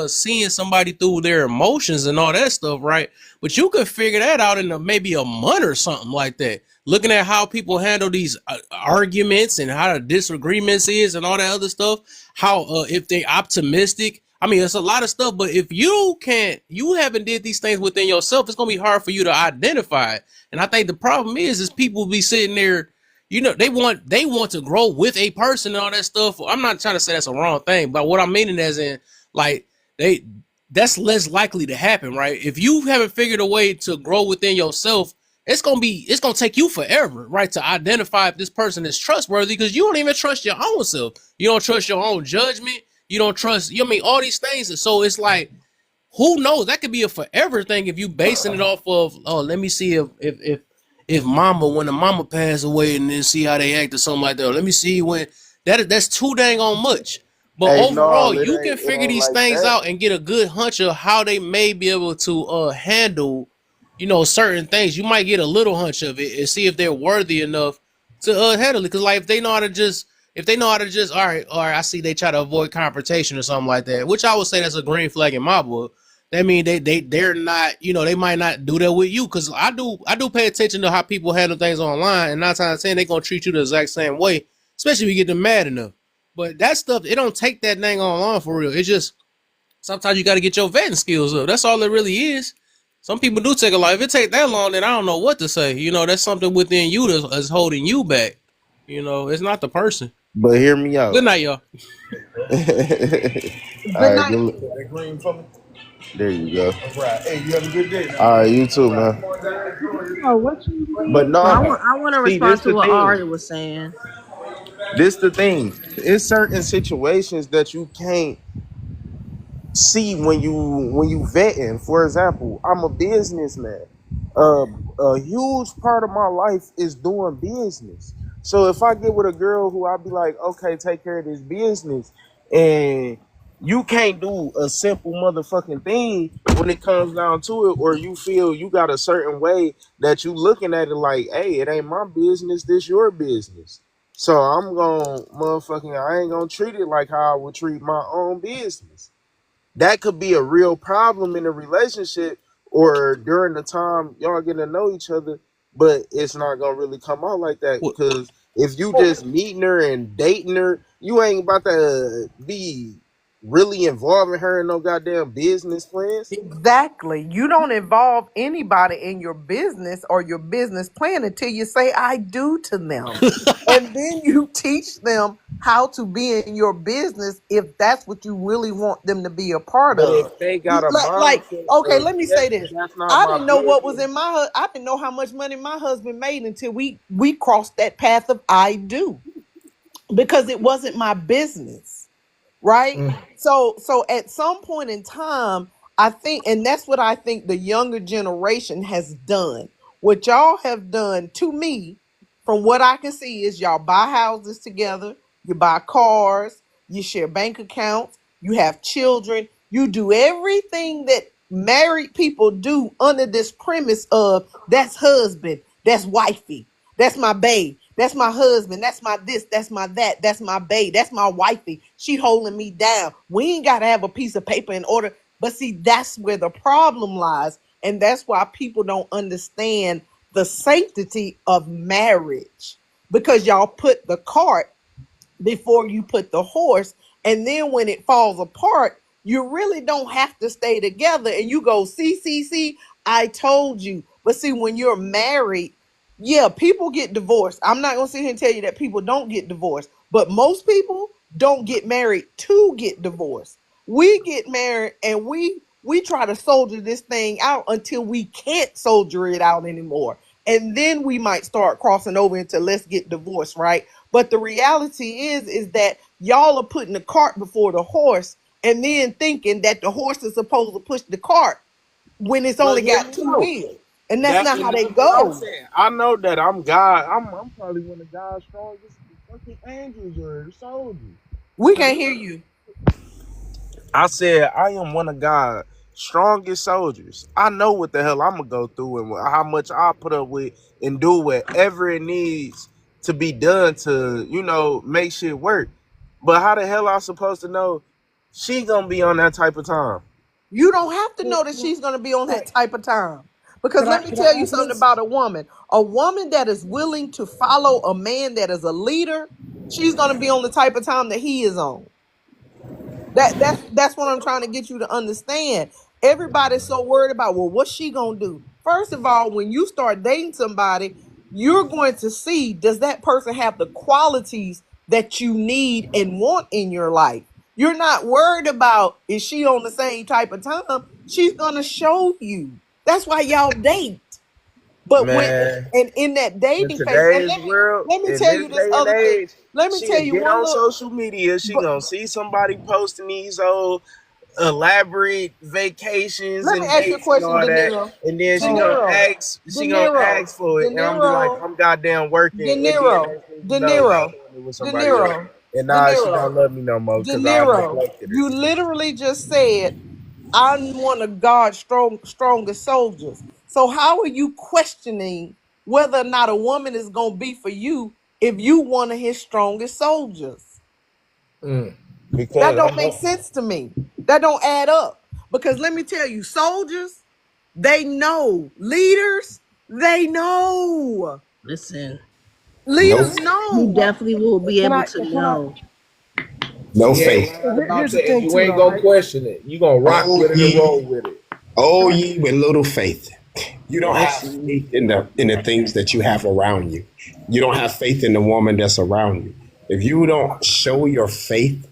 seeing somebody through their emotions and all that stuff, right? But you could figure that out in maybe a month or something like that. Looking at how people handle these arguments and how the disagreements is and all that other stuff, how if they optimistic. I mean, it's a lot of stuff, but if you haven't did these things within yourself, it's gonna be hard for you to identify it. And I think the problem is people be sitting there, they want to grow with a person and all that stuff. I'm not trying to say that's a wrong thing, but what I'm meaning as in like they that's less likely to happen, right? If you haven't figured a way to grow within yourself, it's gonna take you forever, right, to identify if this person is trustworthy because you don't even trust your own self. You don't trust your own judgment. You don't trust. You know what I mean all these things. So it's like who knows? That could be a forever thing if you basing it off of let me see if mama when the mama passed away and then see how they act or something like that. Or let me see when that's too dang on much. But Hey, overall, no, you can it figure ain't these like things that. out and get a good hunch of how they may be able to handle, certain things. You might get a little hunch of it and see if they're worthy enough to handle it. Because like if they know how to just all right, I see they try to avoid confrontation or something like that, which I would say that's a green flag in my book. That mean they're not, they might not do that with you because I do pay attention to how people handle things online, and 9 times out of 10 they gonna treat you the exact same way, especially if you get them mad enough. But that stuff it don't take that dang on long for real. It's just sometimes you got to get your vetting skills up. That's all it really is. Some people do take a lot. If it take that long, then I don't know what to say. That's something within you that's holding you back. It's not the person. But hear me Good out. night, y'all. All Good right, night. that green for me. there you go. All right. Hey, you have a good day now. All right, you too, All right. man. No, what you But did? So no, I want to see, respond this to the what thing. Ari was saying. This the thing. It's certain situations that you can't see when you vetting. For example, I'm a businessman. A huge part of my life is doing business. So if I get with a girl who I'll be like, okay, take care of this business, and you can't do a simple motherfucking thing when it comes down to it, or you feel you got a certain way that you looking at it like, hey, it ain't my business, this your business. So I'm gonna I ain't gonna treat it like how I would treat my own business. That could be a real problem in a relationship or during the time y'all getting to know each other, but it's not gonna really come out like that What because if you just meeting her and dating her, you ain't about to be really involving her in no goddamn business plans. Exactly. You don't involve anybody in your business or your business plan until you say I do to them. And then you teach them how to be in your business if that's what you really want them to be a part But if of. they You got a like mindset okay, of let me say this. that's not I my didn't know what was business. in I didn't know how much money my husband made until we crossed that path of I do because it wasn't my business, right? So at some point in time, I think, and that's what I think the younger generation has done. What y'all have done to me, from what I can see, is y'all buy houses together, you buy cars, you share bank accounts, you have children, you do everything that married people do under this premise of that's husband, that's wifey, that's my babe, that's my husband, that's my this, that's my that, that's my babe, that's my wifey. She holding me down. We ain't got to have a piece of paper in order. But see, that's where the problem lies. And that's why people don't understand the sanctity of marriage, because y'all put the cart before you put the horse. And then when it falls apart, you really don't have to stay together. And you go, see, I told you. But see, when you're married, yeah, people get divorced. I'm not going to sit here and tell you that people don't get divorced, but most people don't get married to get divorced. We get married and we try to soldier this thing out until we can't soldier it out anymore. And then we might start crossing over into let's get divorced, right? But the reality is that y'all are putting the cart before the horse and then thinking that the horse is supposed to push the cart when it's But only hear got me two out. wheels. And that's That not and how they that's what I'm go. saying. I know that I'm God. I'm probably one of God's strongest fucking angels or soldiers. We Cause can't hear you. I said I am one of God's strongest soldiers. I know what the hell I'm gonna go through and how much I put up with and do whatever it needs to be done to, make shit work. But how the hell I supposed to know she gonna be on that type of time? You don't have to Well, know that she's going to be on that right. type of time. Because let me Can I tell you answer something this? about a woman. A woman that is willing to follow a man that is a leader, she's going to be on the type of time that he is on. That's what I'm trying to get you to understand. Everybody's so worried about, well, what's she gonna do? First of all, when you start dating somebody, you're going to see, does that person have the qualities that you need and want in your life? You're not worried about, is she on the same type of time? She's gonna show you. That's why y'all date. But when Man, and in that in dating phase, and today's world, let me in tell this you this day and other thing. age, Let me tell she'll you get one on little. social media. She But gonna see somebody posting these old elaborate vacations let me and ask you a dates and question, all De that, Niro. and then De she gonna Niro. ask. De She gonna Niro. ask for De it, and I'm be like, Niro. I'm goddamn De working, and then Niro. next thing you De know, she Niro. doing it with De somebody else, Niro. and De now she Niro. don't love me no more De because I Niro. neglected her. You literally just said I'm one of God's strongest soldiers. So how are you questioning whether or not a woman is gonna be for you if you one of his strongest soldiers? Mm. That Because don't I'm make sense to me. That don't add up. Because let me tell you, soldiers, they know. Leaders, they know. Listen, No, Leaders you know. definitely will be Can able I? to Can I? know. no She ain't faith. lying about Here's the that, and thing you too, ain't though, gonna right? question it. You gonna rock Oh with it and roll ye, with it. oh Right. ye with little faith. You don't Bless have you. faith in the things that you have around you. You don't have faith in the woman that's around you. If you don't show your faith,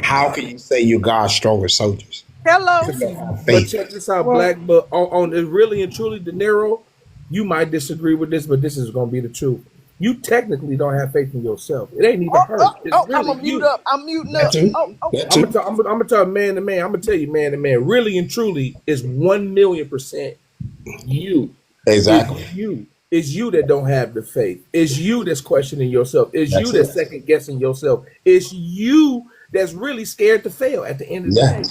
how can you say you're God's strongest soldiers? Hello. If you don't have But faith. check this out, Well, Black. But on it really and truly, De Niro, you might disagree with this, but this is gonna be the truth. You technically don't have faith in yourself. It ain't even Oh, her. oh, It's oh, I'm really gonna mute you. up. I'm muting That up. too. Oh, oh. That I'm gonna too. tell. I'm gonna tell man to man. I'm gonna tell you man to man. Really and truly, is 1,000,000% you. It's Exactly. you. It's you that don't have the faith. It's you that's questioning yourself. It's you That's that's it. second guessing yourself. It's you that's really scared to fail at the end of the Yeah. day.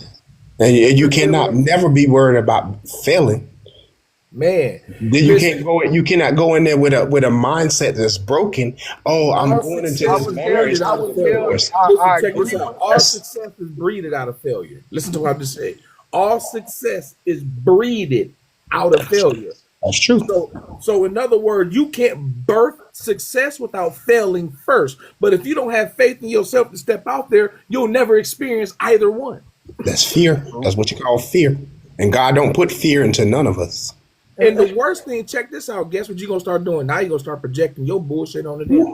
And You you understand what cannot I'm saying? never be worried about failing. Man, Then you listen, can't go. You cannot go in there with a mindset that's broken. Oh, I'm all going into I success this is would tell marriage breeded you. I out to of a would failure. tell. divorce. Listen, I check this agree out. with All that. That's success is breeded out of failure. Listen to what I'm just saying. All success is breeded out of failure. that's true. So in other words, you can't birth success without failing first. But if you don't have faith in yourself to step out there, you'll never experience either one. That's fear. That's what you call fear. And God don't put fear into none of us. And the worst thing, check this out. Guess what you're gonna start doing? Now you're gonna start projecting your bullshit onto them.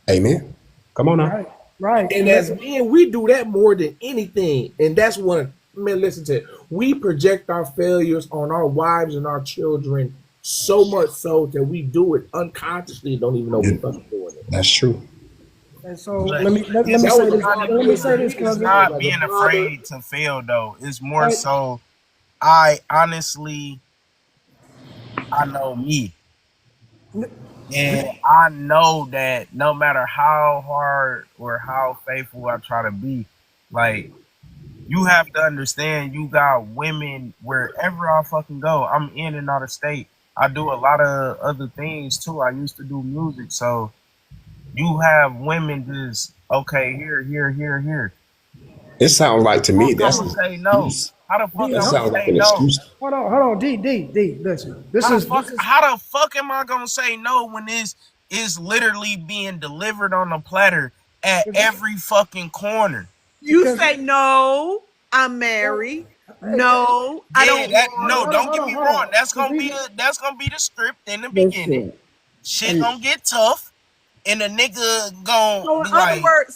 Amen. Come on now. right, right. And as men, we do that more than anything. And that's one, man, listen to it. We project our failures on our wives and our children so much so that we do it unconsciously and don't even know we fucking doing it. That's true. And so But let me That it's say was a this. hard not Let me pill being for say me this, to it's cousin. swallow not as a being father. afraid to fail though. It's more Right. so I honestly I know me. And I know that no matter how hard or how faithful I try to be, like you have to understand you got women wherever I fucking go. I'm in and out of state. I do a lot of other things too. I used to do music. So you have women just okay, here. It sounds like to Fuck me I'm that's gonna an say no. excuse. How the fuck D, That I'm gonna sounds like say an no? excuse. hold on, D. Listen, How the fuck am I gonna say no when this is literally being delivered on a platter at every fucking corner? You because say no, I'm well, married. hey, hey, No, I Yeah, don't that want no, to. don't get me hold wrong. on. That's Because gonna be the script in the beginning. Listen, Shit and gonna get tough, and the nigga gonna So in be other like, words,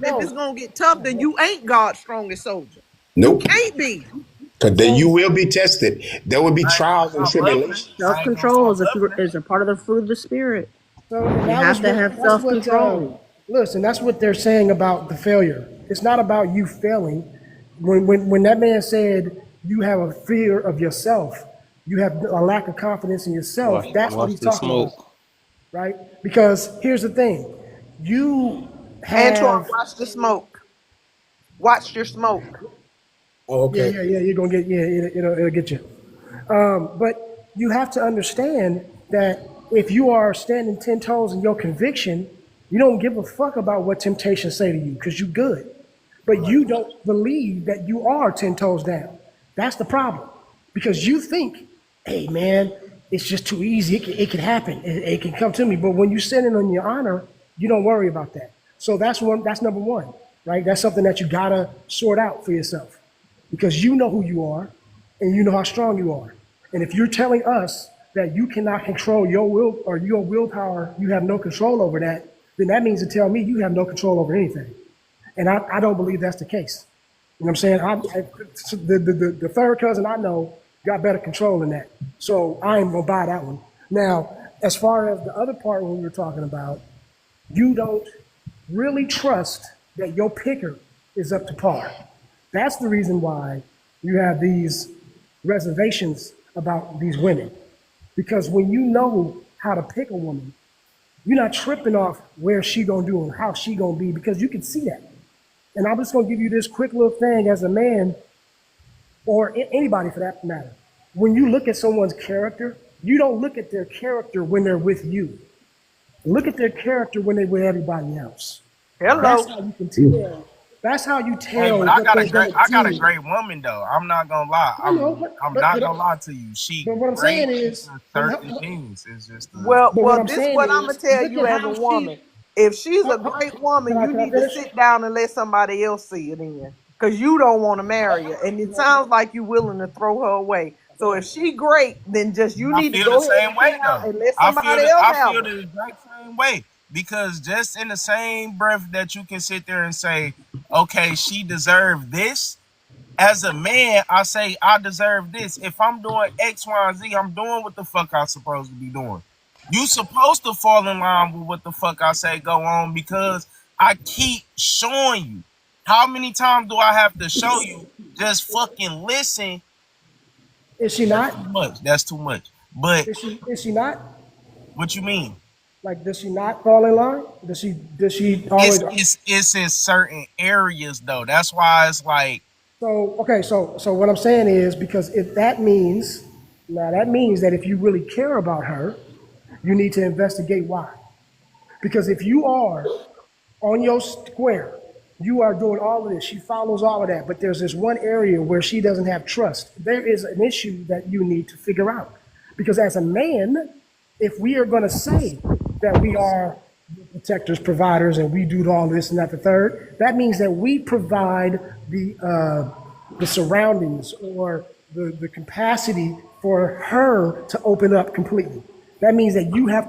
if it's no, gonna get tough, then you ain't God's strongest soldier. You Nope. can't be. Because then you so will be tested. There will be I ain't gonna trials and stop loving her. tribulations. I self ain't gonna control stop is loving her. is a part of the fruit of the spirit. and You that have was to what have that's self what control. listen, that's what they're saying about the failure. It's not about you failing. When that man said you have a fear of yourself, you have a lack of confidence in yourself, that's what Watch he's the talking smoke. about, right? Because here's the thing. You Antoine, have watch the smoke. Watch your smoke. Oh, okay. you're gonna get it'll get you. But you have to understand that if you are standing 10 toes in your conviction, you don't give a fuck about what temptations say to you because you're good. But you don't believe that you are 10 toes down. That's the problem. Because you think, hey, man, it's just too easy. It can happen. It can come to me. But when you sit in on your honor, you don't worry about that. So that's number one, right? That's something that you got to sort out for yourself because you know who you are and you know how strong you are. And if you're telling us that you cannot control your will or your willpower, you have no control over that, then that means to tell me you have no control over anything. And I don't believe that's the case. You know what I'm saying? The third cousin I know got better control than that. So I ain't going to buy that one. Now, as far as the other part when we were talking about, you don't really trust that your picker is up to par. That's the reason why you have these reservations about these women. Because when you know how to pick a woman, you're not tripping off where she gonna do and how she gonna be because you can see that. And I'm just gonna give you this quick little thing as a man, or anybody for that matter. When you look at someone's character, you don't look at their character when they're with you. Look at their character when they're with everybody else. That's Hello. how you can tell. That's how you hey, tell but I what got a they're great gonna I got a do. great woman though. I'm not gonna lie. I know, I'm not gonna lie to you. She but what I'm saying great is, into certain things. It's just Well, but what well, I'm this saying what I'm gonna is, tell look you at as a how she. woman. If she's a great woman, you Can I need to finish? sit down and let somebody else see it in, because you don't want to marry her, and it sounds like you're willing to throw her away. So if she great, then just you I need to feel the go ahead same and sit way down though. and let somebody else I have feel her. the exact same way because just in the same breath that you can sit there and say, okay, she deserved this. As a man, I say I deserve this. If I'm doing X, Y, and Z, I'm doing what the fuck I'm supposed to be doing. You supposed to fall in line with what the fuck I say go on because I keep showing you. How many times do I have to show you? Just fucking listen. Is she That's not? too much. That's too much. But Is she not? what you mean? Like, does she not fall in line? Does she always? It's in certain areas though. That's why it's like So okay, so what I'm saying is because if that means now that means that if you really care about her, you need to investigate why. Because if you are on your square, you are doing all of this. She follows all of that, but there's this one area where she doesn't have trust. There is an issue that you need to figure out. Because as a man, if we are going to say that we are protectors, providers, and we do all this and that, the third, that means that we provide the surroundings or the capacity for her to open up completely. That means that you have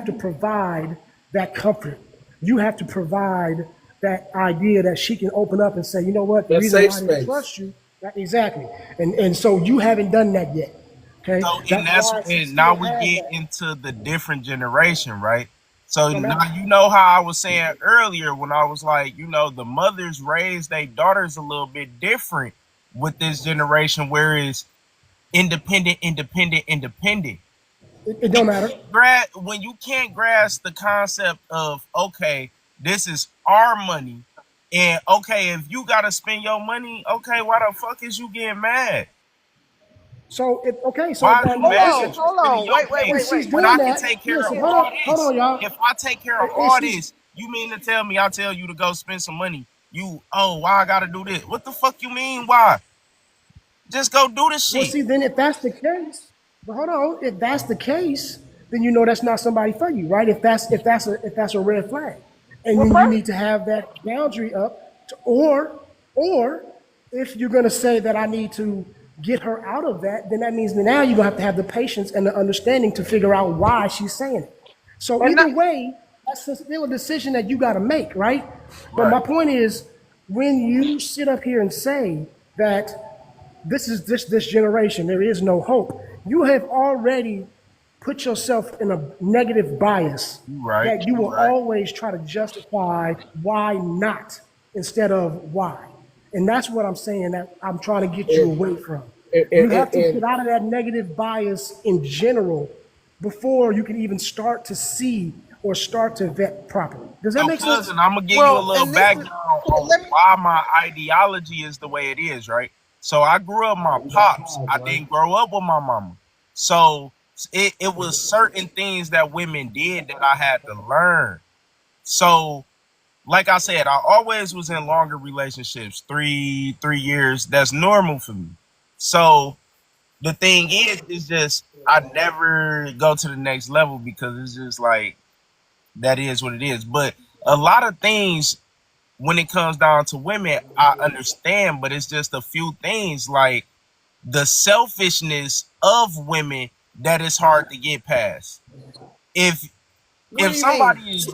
to provide that comfort. You have to provide that idea that she can open up and say, you know what, the That reason safe why I didn't space. trust you, exactly. And so you haven't done that yet. Okay, so, and that's that's why she and now still we has get that. into the different generation, right? So No now matter. you know how I was saying earlier when I was like, the mothers raise their daughters a little bit different with this generation, whereas independent. It don't matter. When you can't grasp the concept of, okay, this is our money, and okay, if you gotta spend your money, okay, why the fuck is you getting mad? So okay, so Why are you mad listen, that you Hold spending on. your Wait, wait, pay if wait, she's wait, when wait. I doing can that, take care of listen, all hold this? on, y'all. If I take care of If all she's this, you mean to tell me I tell you to go spend some money? You, oh, why I gotta do this? What the fuck you mean? Why? Just go do the Well, shit. see, then if that's the case, but hold on, if that's the case, then you know that's not somebody for you, right? If that's a red flag, and Well, then you first, need to have that boundary up, or if you're gonna say that I need to get her out of that, then that means that now you're gonna have the patience and the understanding to figure out why she's saying it. So and either not, way, that's still a decision that you got to make, right? But Right. my point is, when you sit up here and say that this is this generation, there is no hope, you have already put yourself in a negative bias You right. that you You will right. always try to justify why not instead of why. And that's what I'm saying that I'm trying to get you And, away from. You and, have and, to and get out of that negative bias in general before you can even start to see or start to vet properly. Does that So, make sense? cousin, I'm gonna give you a well, little and this is background on let me. why my ideology is the way it is, right? So, I grew up my pops. I didn't grow up with my mama. So, it was certain things that women did that I had to learn. So, like I said, I always was in longer relationships, 3 years. That's normal for me. So, the thing is just I never go to the next level because it's just like that is what it is. But a lot of things when it comes down to women, I understand, but it's just a few things like the selfishness of women that is hard to get past. If What do if you mean? somebody is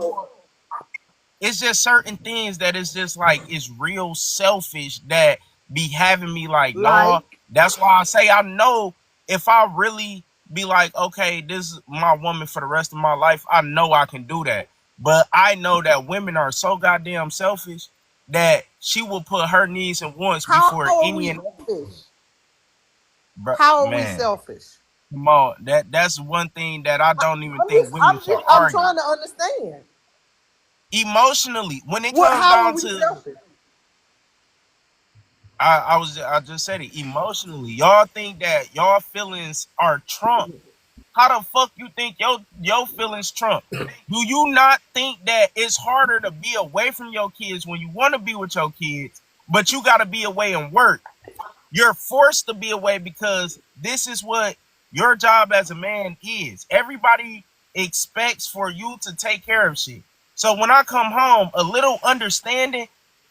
it's just certain things that is just like it's real selfish that be having me like, Like, dog. That's why I say I know if I really be like, okay, this is my woman for the rest of my life, I know I can do that. But I know that women are so goddamn selfish that she will put her needs and wants how before are any we and selfish? bruh, How are we man. selfish? Come on, that's one thing that I don't even I'm think just, women I'm should just, I'm argue. trying to understand. Emotionally, when it What? comes How are down we to selfish? I just said it emotionally. Y'all think that y'all feelings are Trump. How the fuck you think your feelings Trump? Do you not think that it's harder to be away from your kids when you want to be with your kids, but you got to be away and work? You're forced to be away because this is what your job as a man is. Everybody expects for you to take care of shit. So when I come home, a little understanding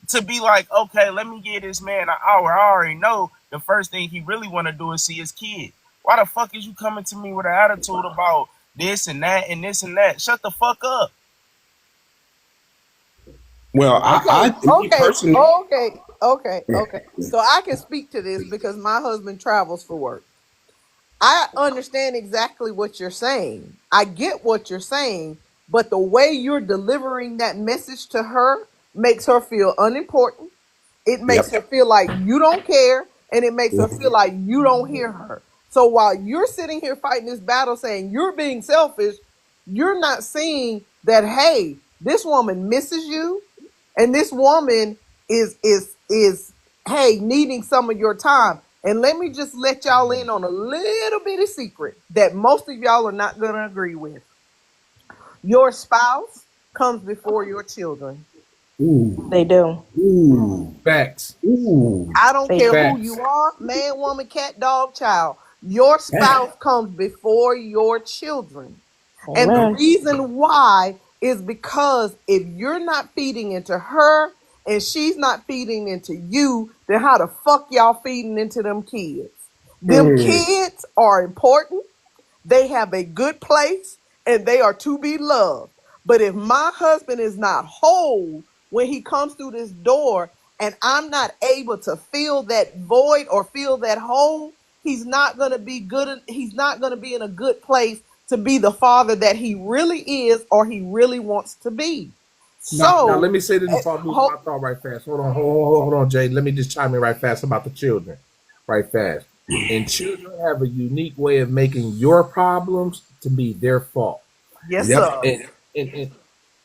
to be like, okay, let me give this man an hour. I already know the first thing he really want to do is see his kid. Why the fuck is you coming to me with an attitude about this and that and this and that? Shut the fuck up. Well, Okay, me okay, personally, okay, okay, okay. So I can speak to this because my husband travels for work. I understand exactly what you're saying. I get what you're saying, but the way you're delivering that message to her makes her feel unimportant. It makes yep. her feel like you don't care, and it makes her feel like you don't hear her. So while you're sitting here fighting this battle saying you're being selfish, you're not seeing that, hey, this woman misses you, and this woman is hey, needing some of your time. And let me just let y'all in on a little bitty secret that most of y'all are not going to agree with. Your spouse comes before your children. They Ooh, do. ooh, Facts. ooh. I don't They care do. who Facts. you are, man, woman, cat, dog, child. Your Damn. spouse comes before your children. And the Amen. reason why is because if you're not feeding into her and she's not feeding into you, then how the fuck y'all feeding into them kids? Them Mm. kids are important. They have a good place and they are to be loved. But if my husband is not whole when he comes through this door and I'm not able to fill that void or fill that hole, he's not going to be good. He's not going to be in a good place to be the father that he really is or he really wants to be. Now So, let me say this before I lose my thought right fast. Hold on, hold on, Jay. Let me just chime in right fast about the children, right fast. And children have a unique way of making your problems to be their fault. Yes, Yep. sir. And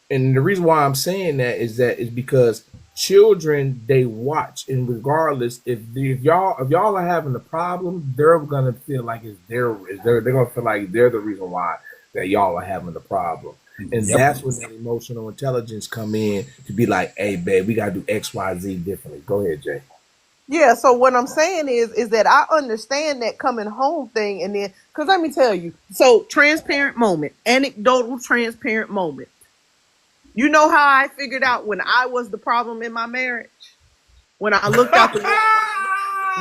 and the reason why I'm saying that is because children, they watch, and regardless if y'all are having a problem, they're gonna feel like they're gonna feel like they're the reason why that y'all are having the problem. And Yep. that's when that emotional intelligence come in to be like, hey babe, we gotta do XYZ differently. Go ahead, Jay. Yeah, so what I'm saying is that I understand that coming home thing, and then because let me tell you, so transparent moment, anecdotal transparent moment. You know how I figured out when I was the problem in my marriage? When I looked out the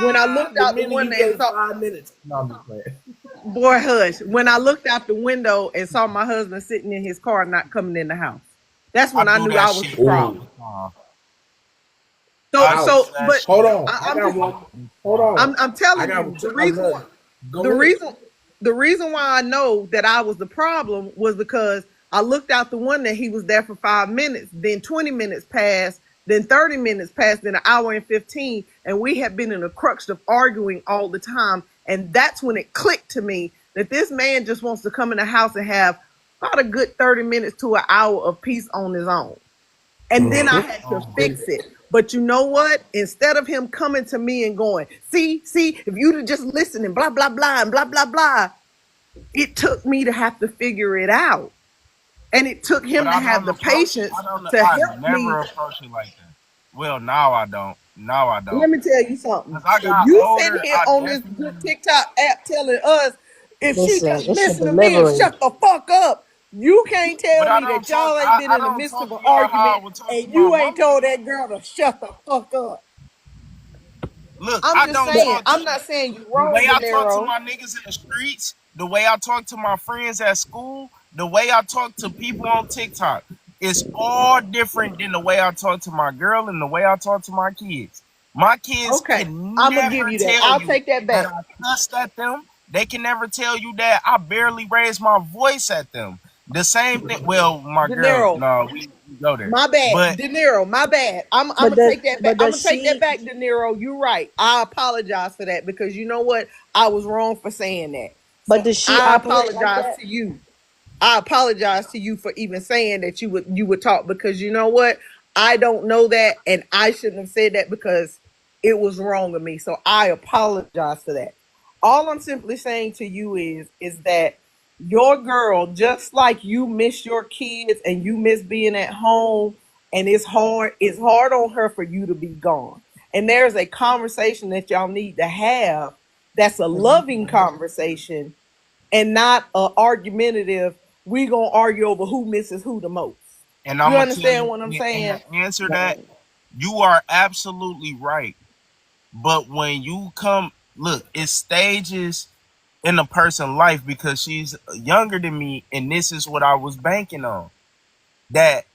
when I looked The out the minute you window and gave saw, 5 minutes. No, I'm just playing. boy, hush. When I looked out the window and saw my husband sitting in his car not coming in the house, that's I when I do knew that I was shit the all Ooh. problem. the time. So I do Ouch. so that but Hold shit on. I I'm got just one. Hold on. I'm I telling got you one. the I'm reason why not. the Go ahead. reason the reason why I know that I was the problem was because I looked out the window. He was there for 5 minutes, then 20 minutes passed, then 30 minutes passed, then an hour and 15, and we had been in a crux of arguing all the time. And that's when it clicked to me that this man just wants to come in the house and have about a good 30 minutes to an hour of peace on his own. And then I had to fix it. But you know what? Instead of him coming to me and going, see, if you'd have just listened and blah, blah, blah, and blah, blah, blah, it took me to have to figure it out. And it took but him to I have don't the approach it. patience I don't. to I help me. never approach it like that. Well, now I don't. Now I don't. Let me tell you something. Cause I If got you sitting older, here I on this good definitely. TikTok app telling us, if she Listen, just it's your listen to me and delivery. shut the fuck up, you can't But tell I me don't that talk. y'all ain't been I in the don't midst talk of to an y'all how I argument would talk to and my you ain't mama. told that girl to shut the fuck up. Look, I'm I just don't saying. talk to I'm not saying you the way wrong, De I talk to Niro. my niggas in the streets, the way I talk to my friends at school, the way I talk to people on TikTok. It's all different than the way I talk to my girl and the way I talk to my kids. My kids Okay, can I'm gonna give never you that. tell I'll you take that that back. I cussed at them. They can never tell you that I barely raised my voice at them. The same thing. Well, my De girl, Niro, no, we go there. my bad. But De Niro, my bad. I'm But gonna does take that back. but I'm does gonna take that she? back, De Niro. You're right. I apologize for that because you know what? I was wrong for saying that. But So does she I operate like apologize that? to you. I apologize to you for even saying that you would talk because you know what? I don't know that and I shouldn't have said that because it was wrong of me. So I apologize for that. All I'm simply saying to you is that your girl, just like you miss your kids and you miss being at home and it's hard on her for you to be gone. And there's a conversation that y'all need to have that's a loving conversation and not a argumentative. We gonna argue over who misses who the most. and I'm You gonna tell understand you, what I'm and saying? to answer that, Right. you are absolutely right. But when you come, look, it's stages in a person's life because she's younger than me, and this is what I was banking on. That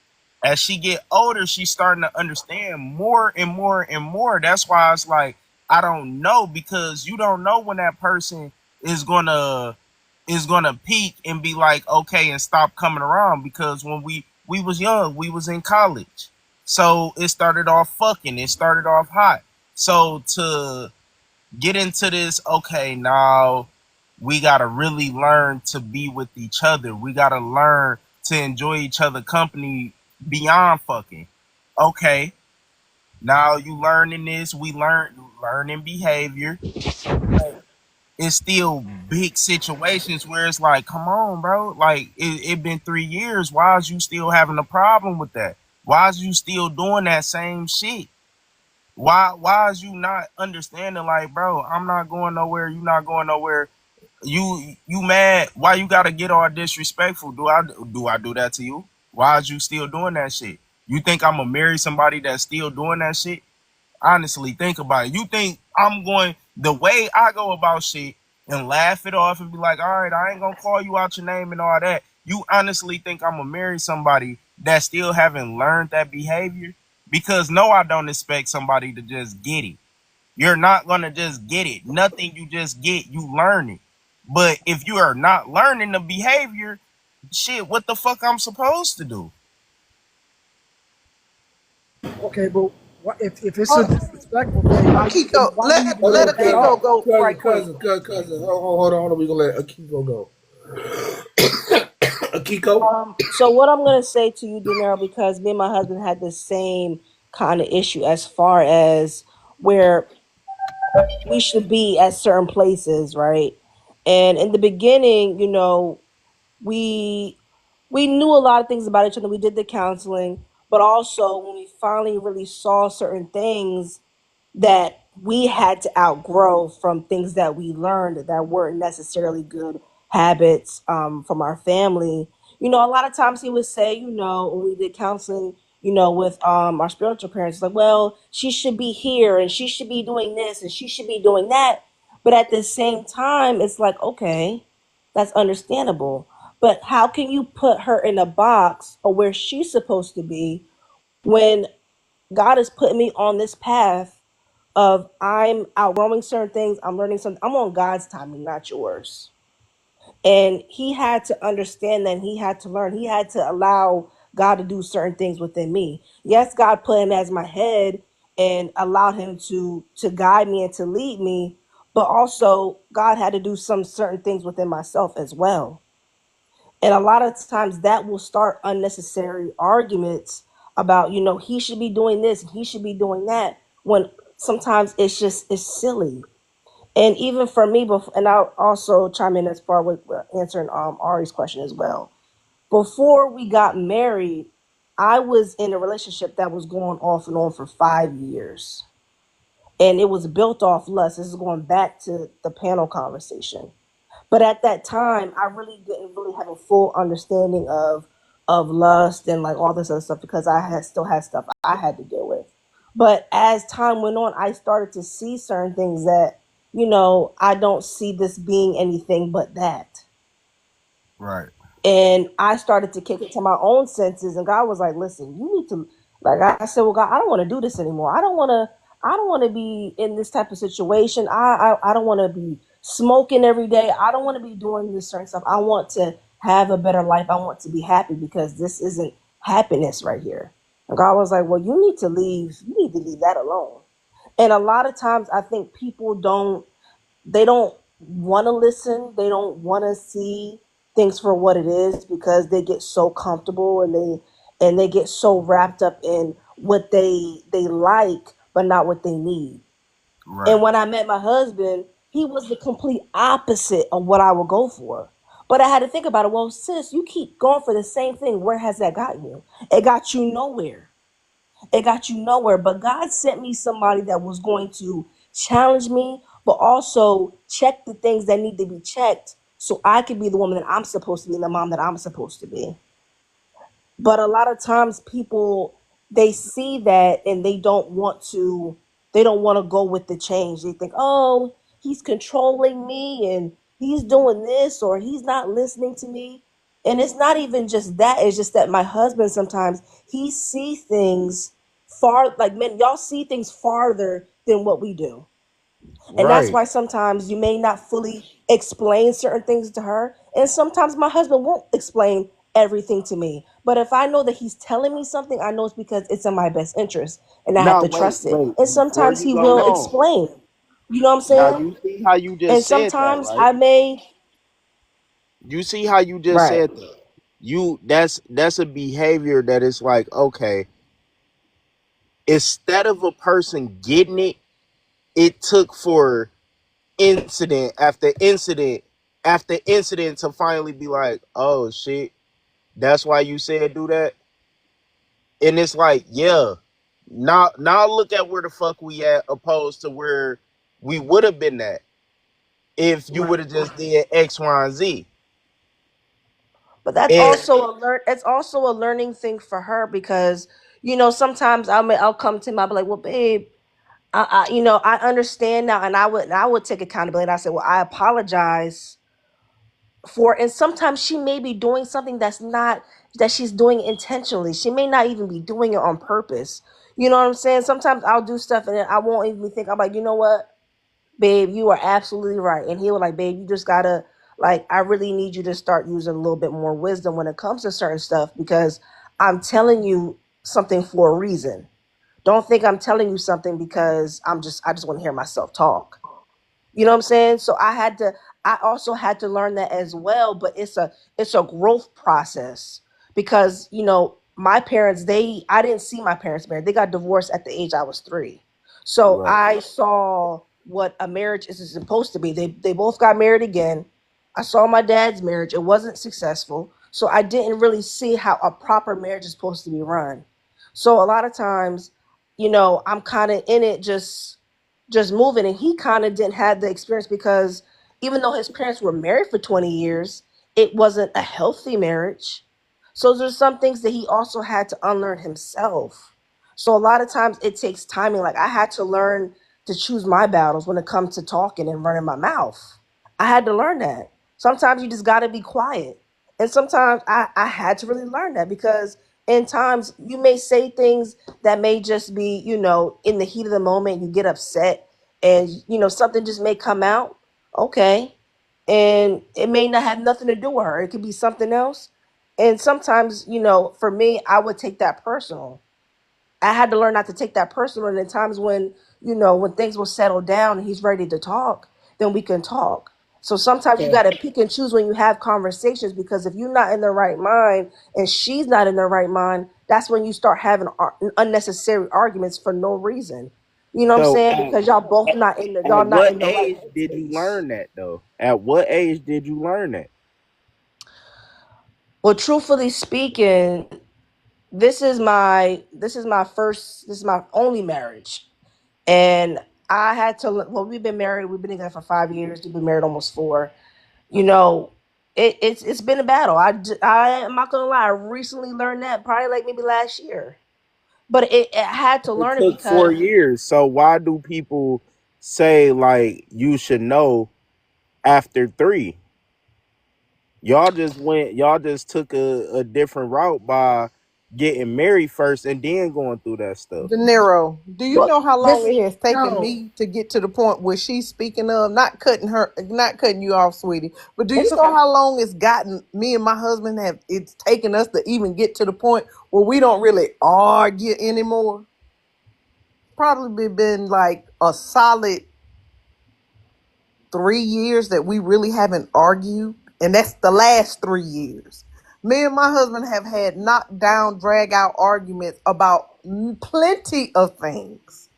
as she get older, she's starting to understand more and more and more. That's why it's like I don't know because you don't know when that person is gonna peak and be like okay and stop coming around because when we was young, we was in college, so it started off fucking, it started off hot. So to get into this, okay, now we gotta really learn to be with each other. We gotta learn to enjoy each other company beyond fucking. Okay, now you learning this, we learning behavior, but it's still big situations where it's like, come on, bro. Like it been 3 years. Why is you still having a problem with that? Why is you still doing that same shit? Why is you not understanding like bro, I'm not going nowhere, you not going nowhere. You mad? Why you gotta get all disrespectful? Do I do that to you? Why is you still doing that shit? You think I'm gonna marry somebody that's still doing that shit? Honestly, think about it. You think I'm going the way I go about shit and laugh it off and be like, all right, I ain't gonna call you out your name and all that. You honestly think I'm gonna marry somebody that still haven't learned that behavior? Because no, I don't expect somebody to just get it. You're not gonna just get it. Nothing you just get, you learn it. But if you are not learning the behavior, shit, what the fuck I'm supposed to do? Okay, but what if it's a Hold, respectful thing. Akiko, Why do you let bring Okay, let that Akiko up? go right quick. cousin. Hold on. We're gonna let Akiko go. Akiko. So what I'm gonna say to you, Daenerys, because me and my husband had the same kind of issue as far as where we should be at certain places, right? And in the beginning, we we knew a lot of things about each other. We did the counseling, but also when we finally really saw certain things that we had to outgrow from things that we learned that weren't necessarily good habits from our family. A lot of times he would say, when we did counseling, with our spiritual parents, like, well, she should be here and she should be doing this and she should be doing that. But at the same time, it's like, okay, that's understandable. But how can you put her in a box or where she's supposed to be when God has put me on this path of I'm outgrowing certain things, I'm learning something. I'm on God's timing, not yours. And he had to understand that, and he had to learn. He had to allow God to do certain things within me. Yes, God put him as my head and allowed him to guide me and to lead me, but also God had to do some certain things within myself as well. And a lot of times that will start unnecessary arguments about, he should be doing this and he should be doing that, when sometimes it's silly. And even for me, and I'll also chime in as far with answering Ari's question as well. Before we got married, I was in a relationship that was going off and on for 5 years. And it was built off lust. This is going back to the panel conversation. But at that time, I really didn't really have a full understanding of lust and like all this other stuff, because I had still had stuff I had to deal with. But as time went on, I started to see certain things that, I don't see this being anything but that. Right. And I started to kick into my own senses, and God was like, listen, you need to, like, I said, well, God, I don't want to do this anymore. I don't want to be in this type of situation. I don't want to be smoking every day. I don't want to be doing this certain stuff. I want to have a better life. I want to be happy, because this isn't happiness right here. And God was like, well, you need to leave that alone. And a lot of times I think people don't want to listen. They don't want to see things for what it is, because they get so comfortable, and they get so wrapped up in what they like but not what they need. And Right. when I met my husband, he was the complete opposite of what I would go for. But I had to think about it. Well, sis, you keep going for the same thing. Where has that gotten you? It got you nowhere. It got you nowhere. But God sent me somebody that was going to challenge me, but also check the things that need to be checked, so I could be the woman that I'm supposed to be and the mom that I'm supposed to be. But a lot of times people, they see that and they don't want to go with the change. They think, oh, he's controlling me and he's doing this, or he's not listening to me. And it's not even just that, it's just that my husband sometimes, he sees things far, like, men, y'all see things farther than what we do. And that's Right. why sometimes you may not fully explain certain things to her. And sometimes my husband won't explain everything to me. But if I know that he's telling me something, I know it's because it's in my best interest, and I have Now to wait, trust it. wait. And Before sometimes you he go will on. explain. You know what I'm Now saying? you see how you And just said that, sometimes right? I may, You see how you just right. said that. That's a behavior that is like, okay, instead of a person getting it, it took for incident after incident after incident to finally be like, oh shit, that's why you said do that. And it's like, yeah, now look at where the fuck we at, opposed to where we would have been at if you would Right. have just did X, Y, and Z. But that's And also a it's also a learning thing for her, because sometimes I'll come to him, I'll be like, well, babe, I understand now, and I would take accountability. And I said, well, I apologize for, and sometimes she may be doing something that's not, that she's doing intentionally. She may not even be doing it on purpose. You know what I'm saying? Sometimes I'll do stuff and then I won't even think. I'm like, you know what, babe, you are absolutely right. And he was like, babe, you just gotta, like, I really need you to start using a little bit more wisdom when it comes to certain stuff, because I'm telling you something for a reason. Don't think I'm telling you something because I just want to hear myself talk. You know what I'm saying? So I also had to learn that as well, but it's a growth process because, my parents, I didn't see my parents married. They got divorced at the age I was 3. So Right. I saw what a marriage is supposed to be. They both got married again. I saw my dad's marriage. It wasn't successful. So I didn't really see how a proper marriage is supposed to be run. So a lot of times, I'm kind of in it just moving, and he kind of didn't have the experience because even though his parents were married for 20 years, it wasn't a healthy marriage. So there's some things that he also had to unlearn himself. So a lot of times it takes timing. Like I had to learn to choose my battles when it comes to talking and running my mouth. I had to learn that. Sometimes you just got to be quiet. And sometimes I had to really learn that because in times you may say things that may just be, in the heat of the moment, you get upset and, something just may come out. Okay. And it may not have nothing to do with her. It could be something else. And sometimes, for me, I would take that personal. I had to learn not to take that personal. And in times when, when things will settle down and he's ready to talk, then we can talk. So sometimes you Okay. got to pick and choose when you have conversations because if you're not in the right mind and she's not in the right mind, that's when you start having unnecessary arguments for no reason. You know what I'm So saying? Because y'all both not in the y'all at not what in the right age did you headspace. learn that though? At what age did you learn that? Well, truthfully speaking, this is my only marriage. And I had to, well, we've been together for 5 years. We've been married almost 4. You know, it's been a battle. I am not gonna lie. I recently learned that probably like maybe last year, but I had to It learn it took 4 because years. So why do people say like you should know after 3? Y'all just took a different route by getting married first and then going through that stuff. De Niro, do you well, know how long this it has taken no, me to get to the point where she's speaking of not cutting you off, sweetie, but do you it's know okay. how long it's gotten me and my husband have it's taken us to even get to the point where we don't really argue anymore? Probably been like a solid 3 years that we really haven't argued, and that's the last 3 years. Me and my husband have had knockdown, drag out arguments about plenty of things.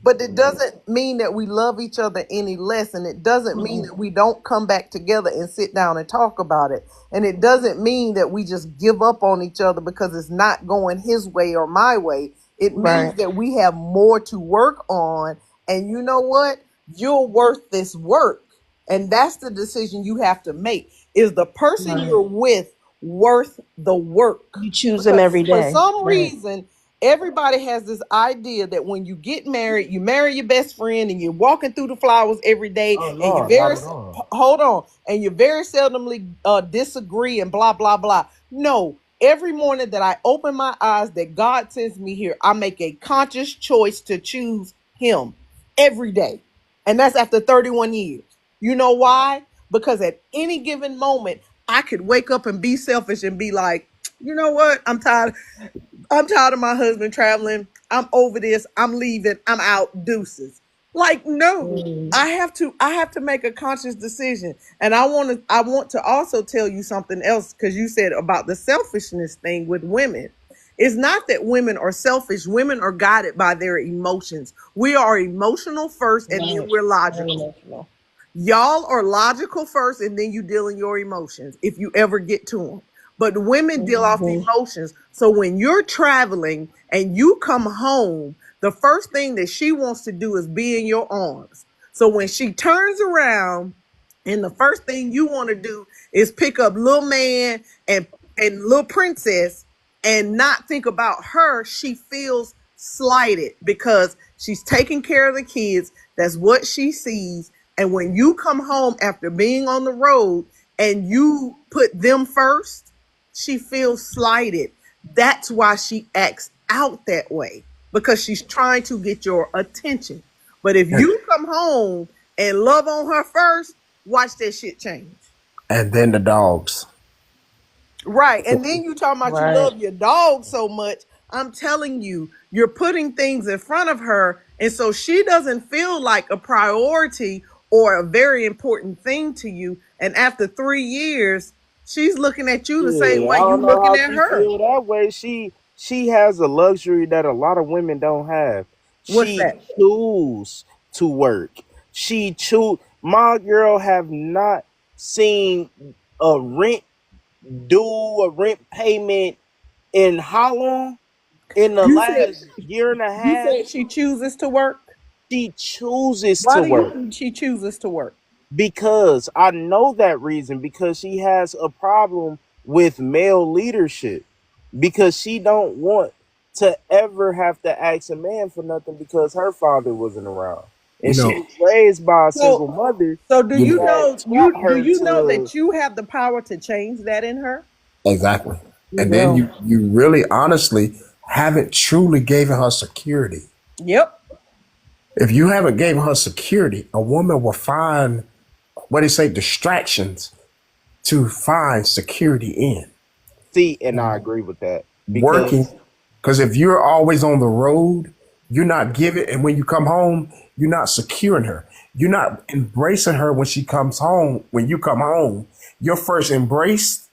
But it doesn't mean that we love each other any less, and it doesn't mean that we don't come back together and sit down and talk about it. And it doesn't mean that we just give up on each other because it's not going his way or my way. It means Right, that we have more to work on. And you know what? You're worth this work. And that's the decision you have to make. Is the person right. you're with worth the work? You choose them Because every for day. some Right. reason, everybody has this idea that when you get married, you marry your best friend and you're walking through the flowers every day Oh and you Lord, not at all. hold on, and you very seldomly disagree and blah blah blah. No, every morning that I open my eyes that God sends me here, I make a conscious choice to choose him every day. And that's after 31 years. You know why? Because at any given moment, I could wake up and be selfish and be like, you know what? I'm tired of my husband traveling. I'm over this. I'm leaving. I'm out. Deuces. Like, no. Mm. I have to make a conscious decision. And I want to also tell you something else because you said about the selfishness thing with women. It's not that women are selfish. Women are guided by their emotions. We are emotional first and then Right. we're Very logical. emotional. Y'all are logical first and then you deal in your emotions if you ever get to them. But women deal off Hmm. emotions. So when you're traveling and you come home, the first thing that she wants to do is be in your arms. So when she turns around and the first thing you want to do is pick up little man and little princess and not think about her, she feels slighted because she's taking care of the kids. That's what she sees. And when you come home after being on the road and you put them first, she feels slighted. That's why she acts out that way because she's trying to get your attention. But if And, you come home and love on her first, watch that shit change. and then the dogs. Right. And then you talking about you Right. love your dog so much. I'm telling you, you're putting things in front of her. And so she doesn't feel like a priority or a very important thing to you. And after 3 years, she's looking at you the same Yeah, way I don't you know looking how at she her. feel that way. She has a luxury that a lot of women don't have. What's She that? choose to work. She choose. My girl have not seen a rent a rent payment in how long? In the You said last year and a you half. said she chooses to work. She chooses Why to do you work think she chooses to work? because I know that reason because she has a problem with male leadership because she don't want to ever have to ask a man for nothing because her father wasn't around You and she know, was raised by a single So mother so do you you know that know taught do her you know to that you have the power to change that in her? exactly. You And then do. you really honestly haven't truly given her security. Yep. If you haven't given her security, a woman will find what they say distractions to find security in see, and I agree with that working. because Because if you're always on the road, you're not giving, and when you come home, you're not securing her. You're not embracing her when she comes home. When you come home, your first embrace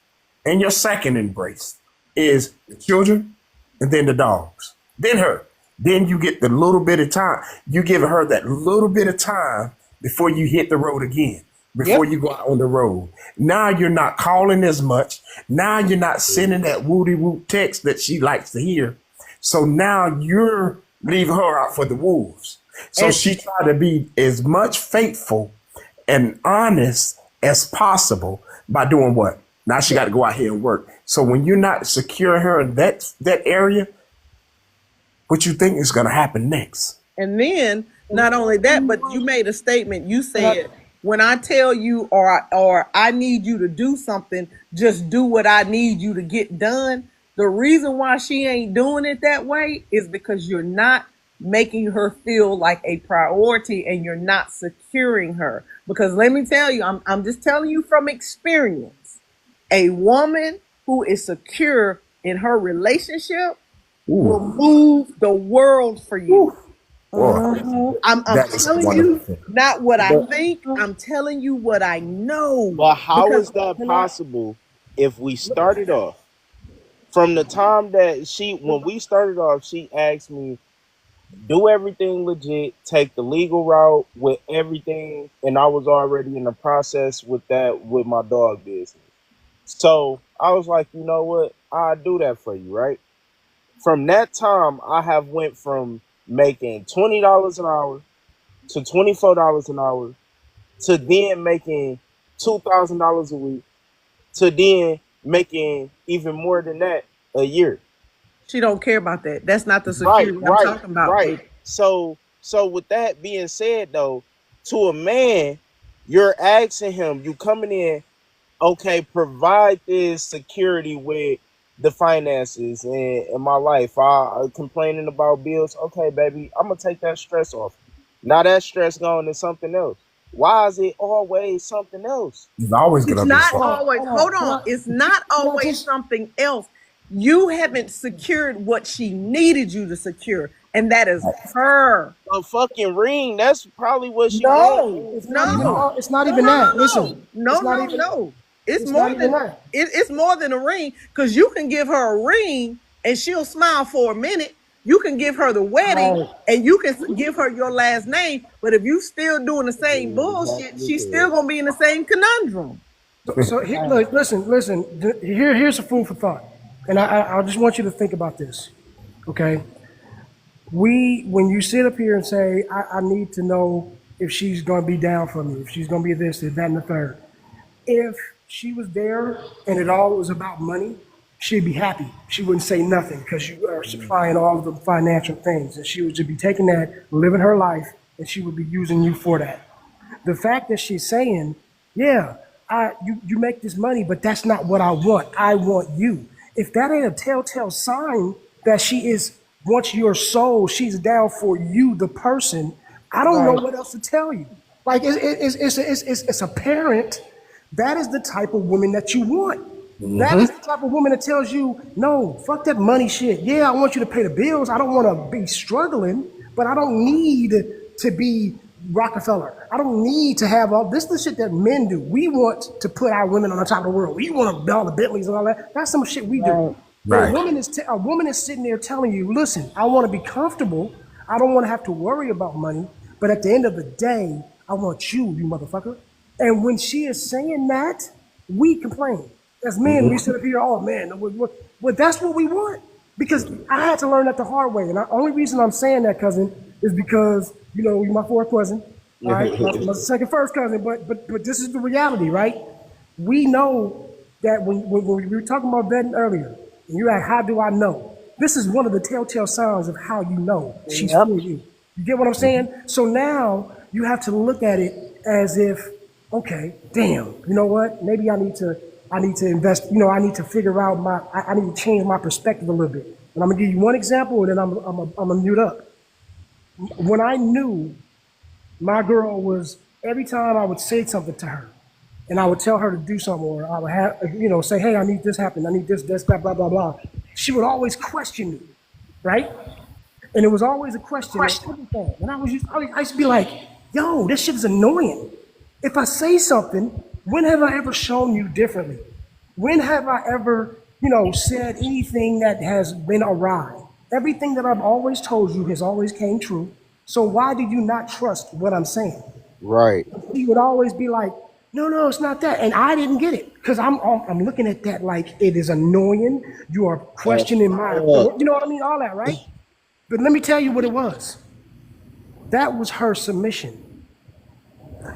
and your second embrace is the children and then the dogs, then her. Then you get the little bit of time. You give her that little bit of time before you hit the road again, before Yep. you go out on the road. Now you're not calling as much. Now you're not sending that woody woot text that she likes to hear. So now you're leaving her out for the wolves. So And she tried to be as much faithful and honest as possible by doing what? Now she got to go out here and work. So when you're not securing her in that area, what you think is going to happen next? And then not only that, but you made a statement. You And I, said, when I tell you or I need you to do something, just do what I need you to get done. The reason why she ain't doing it that way is because you're not making her feel like a priority and you're not securing her. Because let me tell you, I'm just telling you from experience, a woman who is secure in her relationship will Ooh, move the world for you. boy, I'm that is a telling wonderful you thing. not what I but think. I'm telling you what I know. but how Because is that can I, possible if we started off from the time that she when we started off she asked me do everything legit, take the legal route with everything, and I was already in the process with that with my dog business. So I was like, you know what, I'll do that for you, right? From that time, I have went from making $20 an hour to $24 an hour to then making $2,000 a week to then making even more than that a year. she don't care about that. That's not the Right, security I'm right, talking about, right. baby. So with that being said though, to a man, you're asking him, you coming in, okay, provide this security with the finances in my life. I complaining about bills. Okay, baby, I'm gonna take that stress off. Now that stress going to something else. Why is it always something else? It's always going It's to be not something. always, hold can on. I, It's not can I always just, something else. You haven't secured what she needed you to secure, and that is her. A fucking ring. That's probably what she want. No, it's not even, no, it's not no, even no, that. no, Listen, no, it's not no, even, no. It's it's not more even than that. it's more than a ring because you can give her a ring and she'll smile for a minute. You can give her the wedding All and you can give her your last name. But if you still doing the same Yeah, bullshit, exactly she's still correct. gonna be in the same conundrum. So look, listen. Here's a food for thought, and I just want you to think about this. Okay, when you sit up here and say, I need to know if she's going to be down for me, if she's going to be this, if that, and the third. If she was there and it all was about money, she'd be happy. She wouldn't say nothing because you are supplying all of the financial things, and she would just be taking that, living her life, and she would be using you for that. The fact that she's saying, yeah, you make this money, but that's not what I want. I want you. If that ain't a telltale sign that she is wants your soul, she's down for you, the person. I don't know Right. what else to tell you. Like it's apparent that is the type of woman that you want. That is the type of woman that tells you, no, fuck that money shit. Yeah, I want you to pay the bills. I don't want to be struggling, but I don't need to be Rockefeller. I don't need to have all this. Is the shit that men do. We want to put our women on the top of the world. We want to buy all the Bentleys and all that. That's some shit we do. Right. But Right. a woman is sitting there telling you, listen, I want to be comfortable. I don't want to have to worry about money. But at the end of the day, I want you, you motherfucker. And when she is saying that, we complain. As men, we sit up here, oh man, well, that's what we want. Because I had to learn that the hard way. And the only reason I'm saying that, cousin, is because, you know, you're my fourth cousin. All right, my second first cousin, but this is the reality, right? We know that when we were talking about vetting earlier, and you're like, how do I know? This is one of the telltale signs of how you know she's Yep. for you. You get what I'm saying? So now you have to look at it as if, okay, damn, you know what? Maybe I need to invest, you know, I need to figure out I need to change my perspective a little bit. And I'm gonna give you one example and then I'm gonna mute up. When I knew my girl was, every time I would say something to her and I would tell her to do something, or I would have, you know, say, hey, I need this happen, I need this, that, blah, blah, blah. She would always question me, right? And it was always a question of everything. And I used to be like, yo, this shit is annoying. If I say something, when have I ever shown you differently? When have I ever, you know, said anything that has been awry? Everything that I've always told you has always came true. So why do you not trust what I'm saying? Right. He would always be like, no, it's not that. And I didn't get it because I'm looking at that like it is annoying. You are questioning my authority. You know what I mean? All that, right? But let me tell you what it was. That was her submission.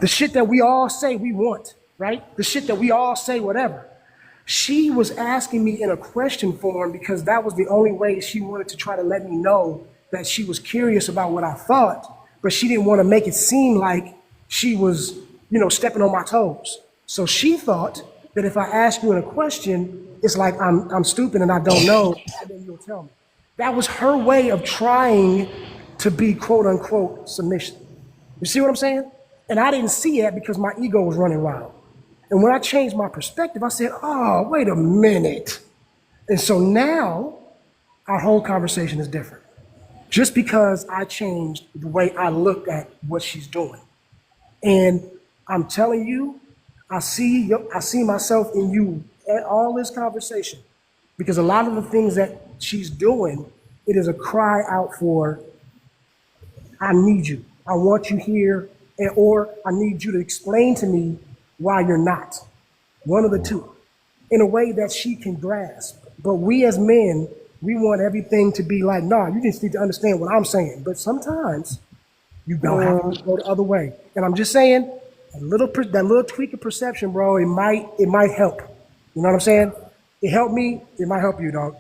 The shit that we all say we want, right? The shit that we all say whatever. She was asking me in a question form because that was the only way she wanted to try to let me know that she was curious about what I thought, but she didn't want to make it seem like she was, you know, stepping on my toes. So she thought that if I ask you in a question, it's like I'm stupid and I don't know, and then you'll tell me. That was her way of trying to be quote unquote submission. You see what I'm saying? And I didn't see that because my ego was running wild. And when I changed my perspective, I said, oh, wait a minute. And so now our whole conversation is different. Just because I changed the way I looked at what she's doing. And I'm telling you, I see myself in you at all this conversation. Because a lot of the things that she's doing, it is a cry out for, I need you. I want you here, or I need you to explain to me why you're not. One of the two, in a way that she can grasp. But we as men, we want everything to be like, nah, you just need to understand what I'm saying. But sometimes you don't have to go the other way. And I'm just saying, that little tweak of perception, bro, it might help. You know what I'm saying? It helped me, it might help you, dog.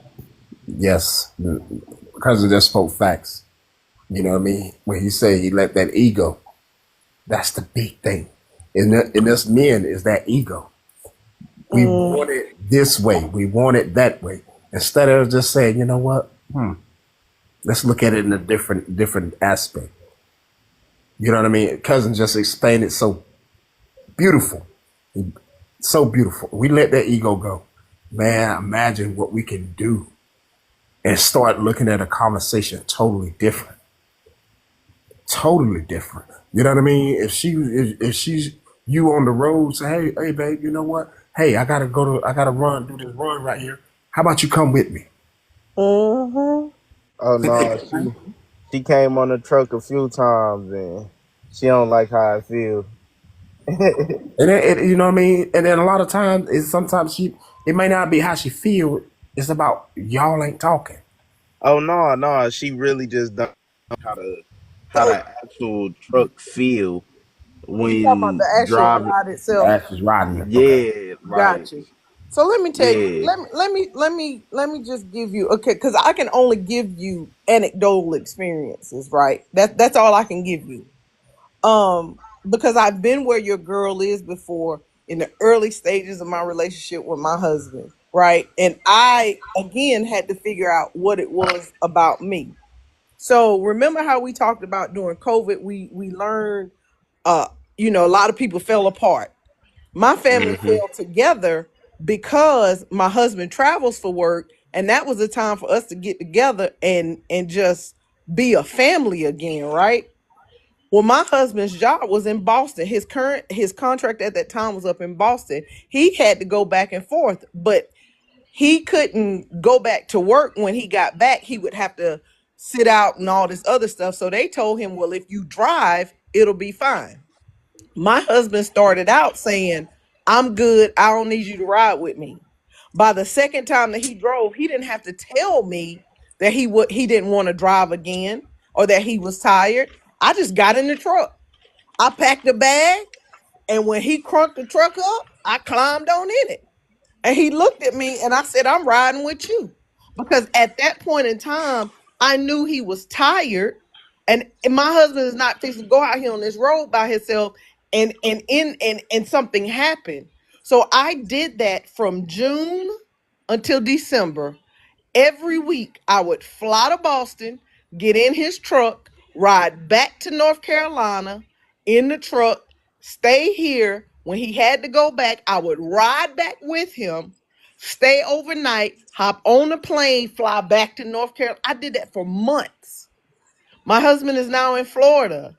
Yes, because of just spoke facts. You know what I mean? When he say he let that ego, that's the big thing. In us men is that ego. We want it this way. We want it that way. Instead of just saying, you know what? Let's look at it in a different aspect. You know what I mean? Cousin just explained it so beautiful. So beautiful. We let that ego go. Man, imagine what we can do and start looking at a conversation totally different. Totally different. You know what I mean? If she's you on the road, say, hey, babe, you know what? Hey, I gotta do this run right here. How about you come with me? Mm-hmm. Oh no, she came on the truck a few times and she don't like how I feel. And then, you know what I mean? And then a lot of times, sometimes it may not be how she feel. It's about y'all ain't talking. Oh no, she really just don't know how So the actual truck feel you talking about when the actual driving. ride itself? Ashes riding it. Okay. Yeah, right. Got you. So let me tell you. Yeah. Let me just give you, okay, because I can only give you anecdotal experiences, right? That's all I can give you. Because I've been where your girl is before in the early stages of my relationship with my husband, right? And I again had to figure out what it was about me. So remember how we talked about during COVID, we learned, uh, a lot of people fell apart. My family Hmm. fell together because my husband travels for work, and that was the time for us to get together and just be a family again, right? Well, my husband's job was in Boston. His contract at that time was up in Boston. He had to go back and forth, but he couldn't go back to work. When he got back, he would have to sit out and all this other stuff. So they told him, well, if you drive, it'll be fine. My husband started out saying, I'm good. I don't need you to ride with me. By the second time that he drove, he didn't have to tell me that he didn't want to drive again or that he was tired. I just got in the truck. I packed a bag, and when he crunked the truck up, I climbed on in it. And he looked at me and I said, I'm riding with you. Because at that point in time, I knew he was tired. And my husband is not fixing to go out here on this road by himself and something happened. So I did that from June until December. Every week I would fly to Boston, get in his truck, ride back to North Carolina in the truck, stay here. When he had to go back, I would ride back with him, stay overnight, hop on the plane, fly back to North Carolina. I did that for months. My husband is now in Florida.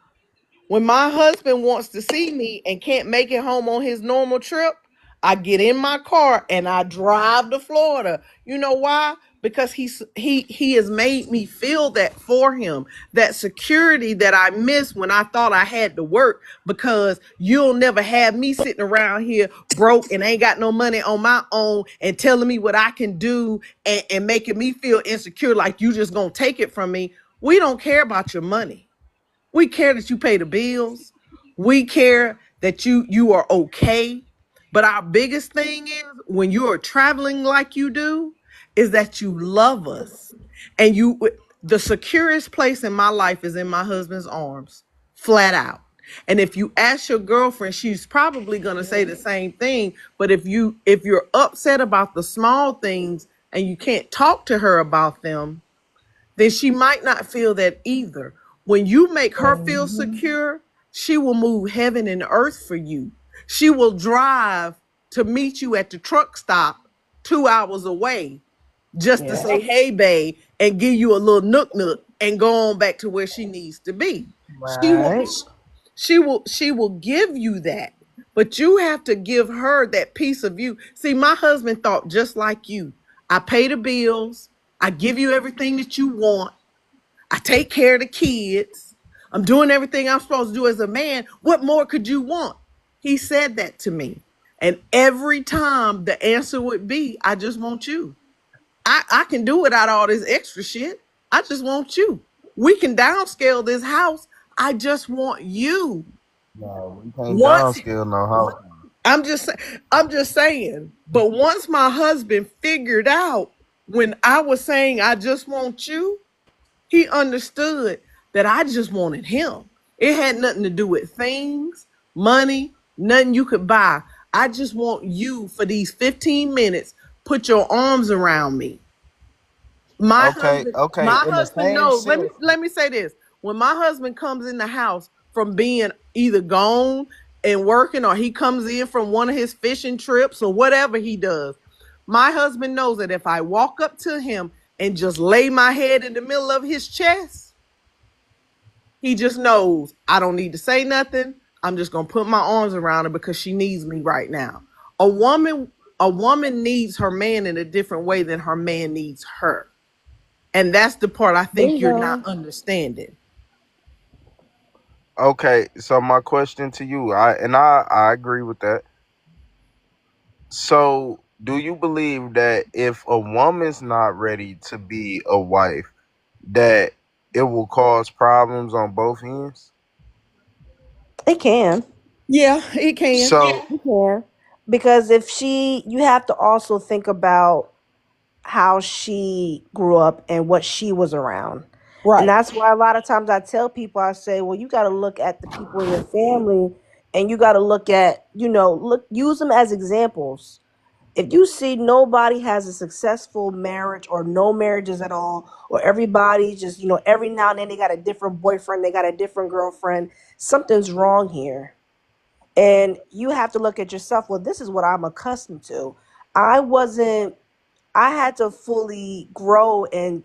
When my husband wants to see me and can't make it home on his normal trip, I get in my car and I drive to Florida. You know why? Because he has made me feel that for him, that security that I missed when I thought I had to work. Because you'll never have me sitting around here broke and ain't got no money on my own and telling me what I can do and making me feel insecure, like you just gonna take it from me. We don't care about your money. We care that you pay the bills. We care that you are okay. But our biggest thing is, when you are traveling like you do, is that you love us. And you the securest place in my life is in my husband's arms, flat out. And if you ask your girlfriend, she's probably going to say the same thing, but if you're upset about the small things and you can't talk to her about them, then she might not feel that either. When you make her feel secure, she will move heaven and earth for you. She will drive to meet you at the truck stop 2 hours away just to Yeah. say, hey, babe, and give you a little nook nook and go on back to where she needs to be. She will Right. she will give you that. But you have to give her that piece of you. See, my husband thought just like you. I pay the bills. I give you everything that you want. I take care of the kids. I'm doing everything I'm supposed to do as a man. What more could you want? He said that to me. And every time the answer would be, I just want you. I can do without all this extra shit. I just want you. We can downscale this house. I just want you. No, we can't Once downscale no house. I'm just saying, but once my husband figured out when I was saying I just want you, he understood that I just wanted him. It had nothing to do with things, money, nothing you could buy. I just want you for these 15 minutes. Put your arms around me. My Okay, husband, okay. my In the husband same knows. Let me sense. let me say this. When my husband comes in the house from being either gone and working, or he comes in from one of his fishing trips or whatever he does, my husband knows that if I walk up to him and just lay my head in the middle of his chest, he just knows I don't need to say nothing. I'm just gonna put my arms around her because she needs me right now. A woman, a woman needs her man in a different way than her man needs her. And that's the part I think you're not Bingo. understanding. Okay, so my question to you, I agree with that. So, do you believe that if a woman's not ready to be a wife, that it will cause problems on both ends? It can. Yeah, he can. So, It can. Because if she, you have to also think about how she grew up and what she was around. And Right. that's why a lot of times I tell people, I say, well, you got to look at the people in your family, and you got to look at, use them as examples. If you see nobody has a successful marriage or no marriages at all, or everybody just, every now and then they got a different boyfriend, they got a different girlfriend, something's wrong here. And you have to look at yourself. Well, this is what I'm accustomed to. I wasn't. I had to fully grow and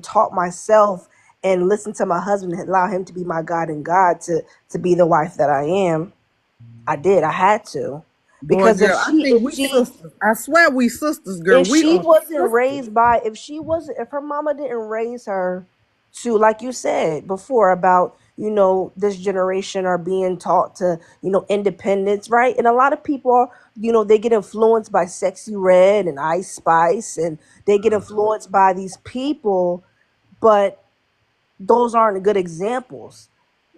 taught myself and listen to my husband and allow him to be my God and God to be the wife that I am. I did. I had to, Boy, because girl, I think we sisters. I swear we sisters, girl. if We she are wasn't sisters. raised by if her mama didn't raise her to, like you said before about, this generation are being taught to, independence, right? And a lot of people are, they get influenced by Sexy Red and Ice Spice, and they get influenced by these people, but those aren't good examples.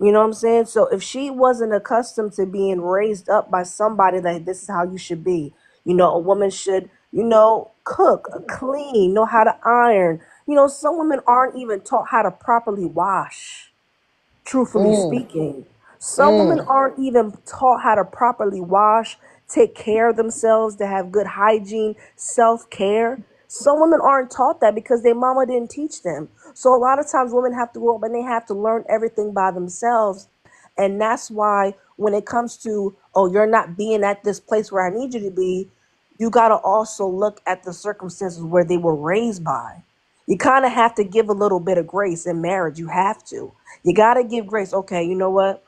You know what I'm saying? So if she wasn't accustomed to being raised up by somebody that this is how you should be, a woman should, cook, clean, know how to iron. Some women aren't even taught how to properly wash, truthfully Mm, speaking. Some women mm. aren't even taught how to properly wash, take care of themselves, to have good hygiene, self care. Some women aren't taught that because their mama didn't teach them. So a lot of times women have to grow up and they have to learn everything by themselves. And that's why when it comes to, oh, you're not being at this place where I need you to be, you got to also look at the circumstances where they were raised by. You kind of have to give a little bit of grace in marriage. You have to. You got to give grace. Okay, you know what?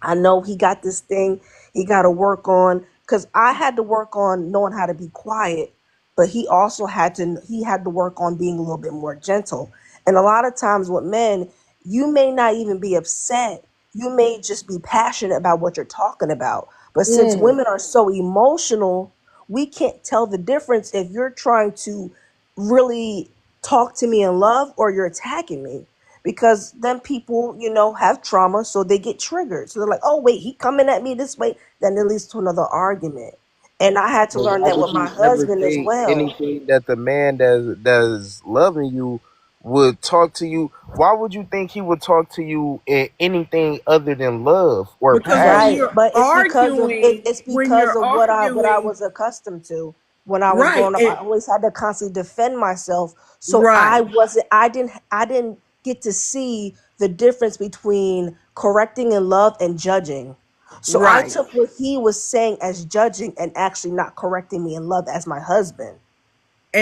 I know he got this thing he got to work on, because I had to work on knowing how to be quiet, but he had to work on being a little bit more gentle. And a lot of times with men, you may not even be upset. You may just be passionate about what you're talking about. But since Mm. women are so emotional, we can't tell the difference if you're trying to really talk to me in love or you're attacking me, because then people, have trauma, so they get triggered. So they're like, "Oh wait, he coming at me this way." Then it leads to another argument. And I had to But learn why that would with my you ever husband as think well. anything that the man that's loving you would talk to you? Why would you think he would talk to you in anything other than love or Because when Right, passion? you're but it's because of it. arguing, It's when because you're of what I arguing, was accustomed to when I was right? growing up. I And always had to constantly defend myself, so I right, wasn't. I didn't get to see the difference between correcting in love and judging. So I right. took what he was saying as judging and actually not correcting me in love as my husband.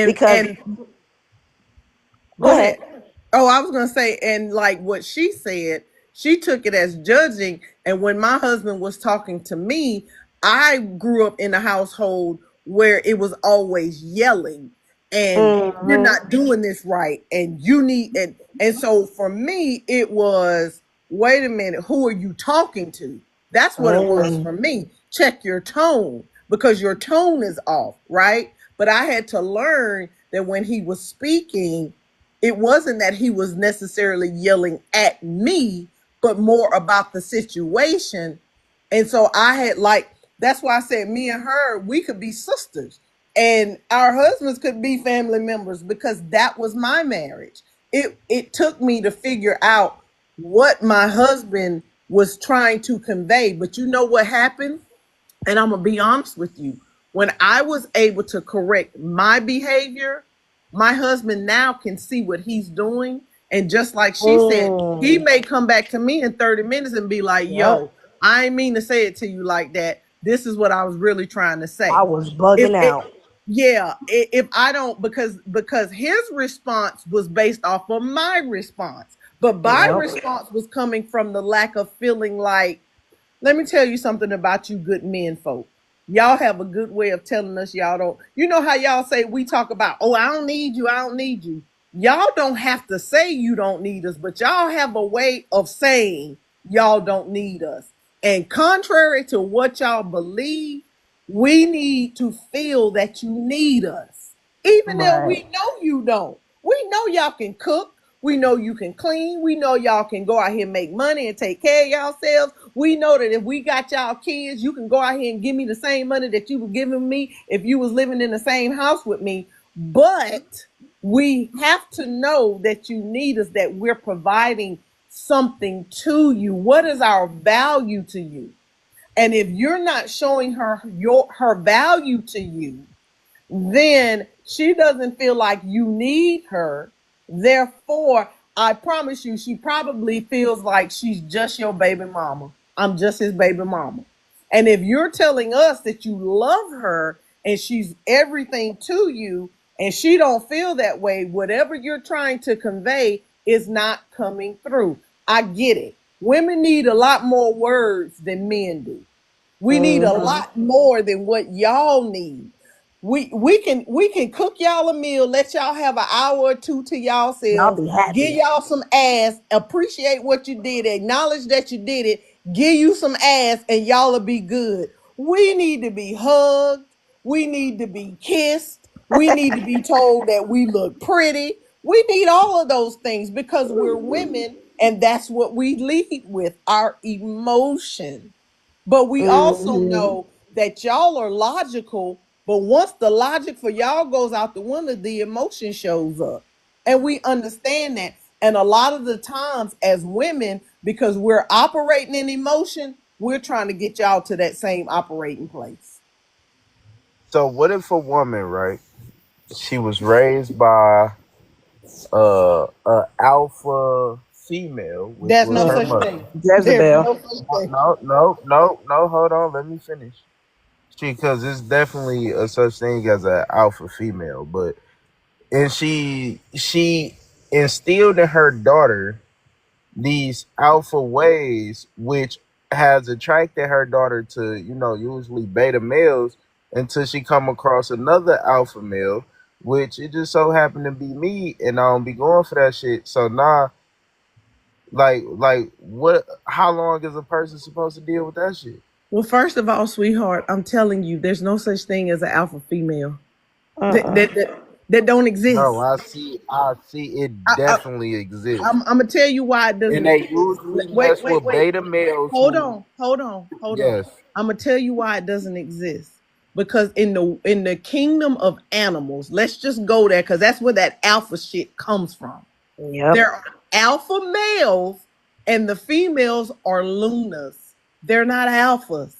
Because And go go ahead. ahead. Oh, I was gonna say, and like what she said, she took it as judging. And when my husband was talking to me, I grew up in a household where it was always yelling and you're Hmm. not doing this right, and you need and so for me, it was, wait a minute, who are you talking to? That's what it was Mm, for me. Check your tone, because your tone is off, right? But I had to learn that when he was speaking, it wasn't that he was necessarily yelling at me, but more about the situation. And so I had like, that's why I said me and her, we could be sisters and our husbands could be family members, because that was my marriage. It took me to figure out what my husband was trying to convey. But you know what happened? And I'm gonna be honest with you. When I was able to correct my behavior, my husband now can see what he's doing. And just like she said, he mm, may come back to me in 30 minutes and be like, yep. yo, I ain't mean to say it to you like that. This is what I was really trying to I say. was If bugging it, out. yeah, if I don't, because his response was based off of my response, but my Yep. response was coming from the lack of feeling like, let me tell you something about you good men folk. Y'all have a good way of telling us y'all don't. You know how y'all say, we talk about, oh, I don't need you, I don't need you. Y'all don't have to say you don't need us, but y'all have a way of saying y'all don't need us. And contrary to what y'all believe, we need to feel that you need us. Even though Right. we know you don't. We know y'all can cook. We know you can clean. We know y'all can go out here and make money and take care of yourselves. We know that if we got y'all kids, you can go out here and give me the same money that you were giving me if you was living in the same house with me. But we have to know that you need us, that we're providing something to you. What is our value to you? And if you're not showing her value to you, then she doesn't feel like you need her. Therefore, I promise you, she probably feels like she's just your baby mama. I'm just his baby mama. And if you're telling us that you love her and she's everything to you, and she don't feel that way, whatever you're trying to convey is not coming through. I get it. Women need a lot more words than men do. We need a Mm-hmm. lot more than what y'all need. We can cook y'all a meal, let y'all have an hour or two to Y'all yourselves, be give happy. y'all some ass, appreciate what you did, acknowledge that you did it, give you some ass, and y'all'll be good. We need to be hugged. We need to be kissed. We need to be told that we look pretty. We need all of those things because we're women, and that's what we lead with, our emotion. But we also Mm-hmm. know that y'all are logical, but once the logic for y'all goes out the window, the emotion shows up. And we understand that. And a lot of the times, as women, because we're operating in emotion, we're trying to get y'all to that same operating place. So what if a woman, right? She was raised by a alpha female, which There's was no her such mother. thing. There's Jezebel. no such thing. No. Hold on, let me finish. Because it's definitely a such thing as an alpha female, but and she instilled in her daughter these alpha ways, which has attracted her daughter to usually beta males until she come across another alpha male, which it just so happened to be me, and I don't be going for that shit. So now, like what? How long is a person supposed to deal with that shit? Well, first of all, sweetheart, I'm telling you, there's no such thing as an alpha female. That, Uh-uh. that, that, that don't No, exist. I see it I, I, definitely exists. I'm gonna tell you why it And doesn't they exist. usually Wait, mess wait, with wait. beta males Hold who, on, hold on, hold on. yes. I'm gonna tell you why it doesn't exist. Because in the kingdom of animals, let's just go there because that's where that alpha shit comes from. Yep. There are alpha males and the females are lunas. They're not alphas.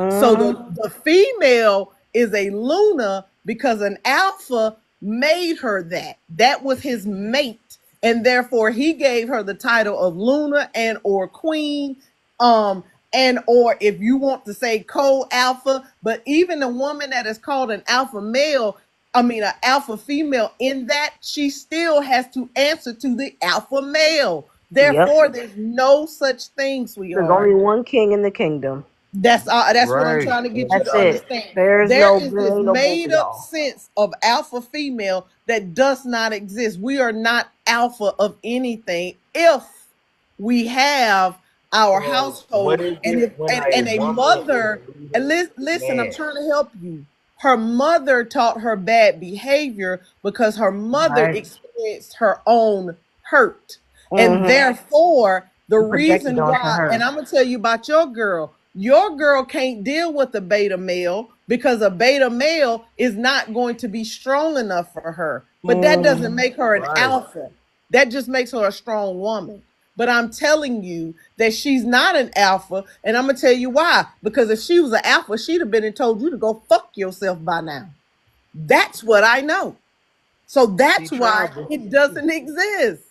So the, Mm-hmm. the female is a Luna because an alpha made her that. That was his mate. And therefore he gave her the title of Luna and or queen. Um, and or if you want to say co-alpha, but even a woman that is called an alpha male, I mean an alpha female, in that she still has to answer to the alpha male. Yep. Therefore, there's no such thing, There's only sweetheart. one king in the kingdom. That's what I'm Right. trying to get you That's to it. understand. There's There no is there this ain't no both made of up y'all. sense of alpha female that does not exist. We are not alpha of anything if we have our So what household, is and it if when a and a woman is mother, and leading listen, I'm man? trying to help you. Her mother taught her bad behavior because her mother Right. experienced her own hurt. And Mm-hmm. therefore, the You projected reason onto why, and her. I'm gonna tell you about your girl can't deal with a beta male because a beta male is not going to be strong enough for her. But that doesn't Mm. make her an Right. alpha. That just makes her a strong woman. But I'm telling you that she's not an alpha, and I'm gonna tell you why. Because if she was an alpha, she'd have been and told you to go fuck yourself by now. That's what I know. So She that's why tried, but it doesn't exist.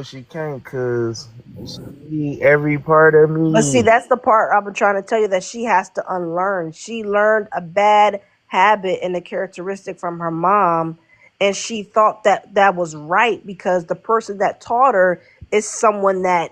she can't because she need every part of But see, me. that's the part I've been trying to tell you that she has to unlearn. She learned a bad habit and a characteristic from her mom, and she thought that that was right because the person that taught her is someone that,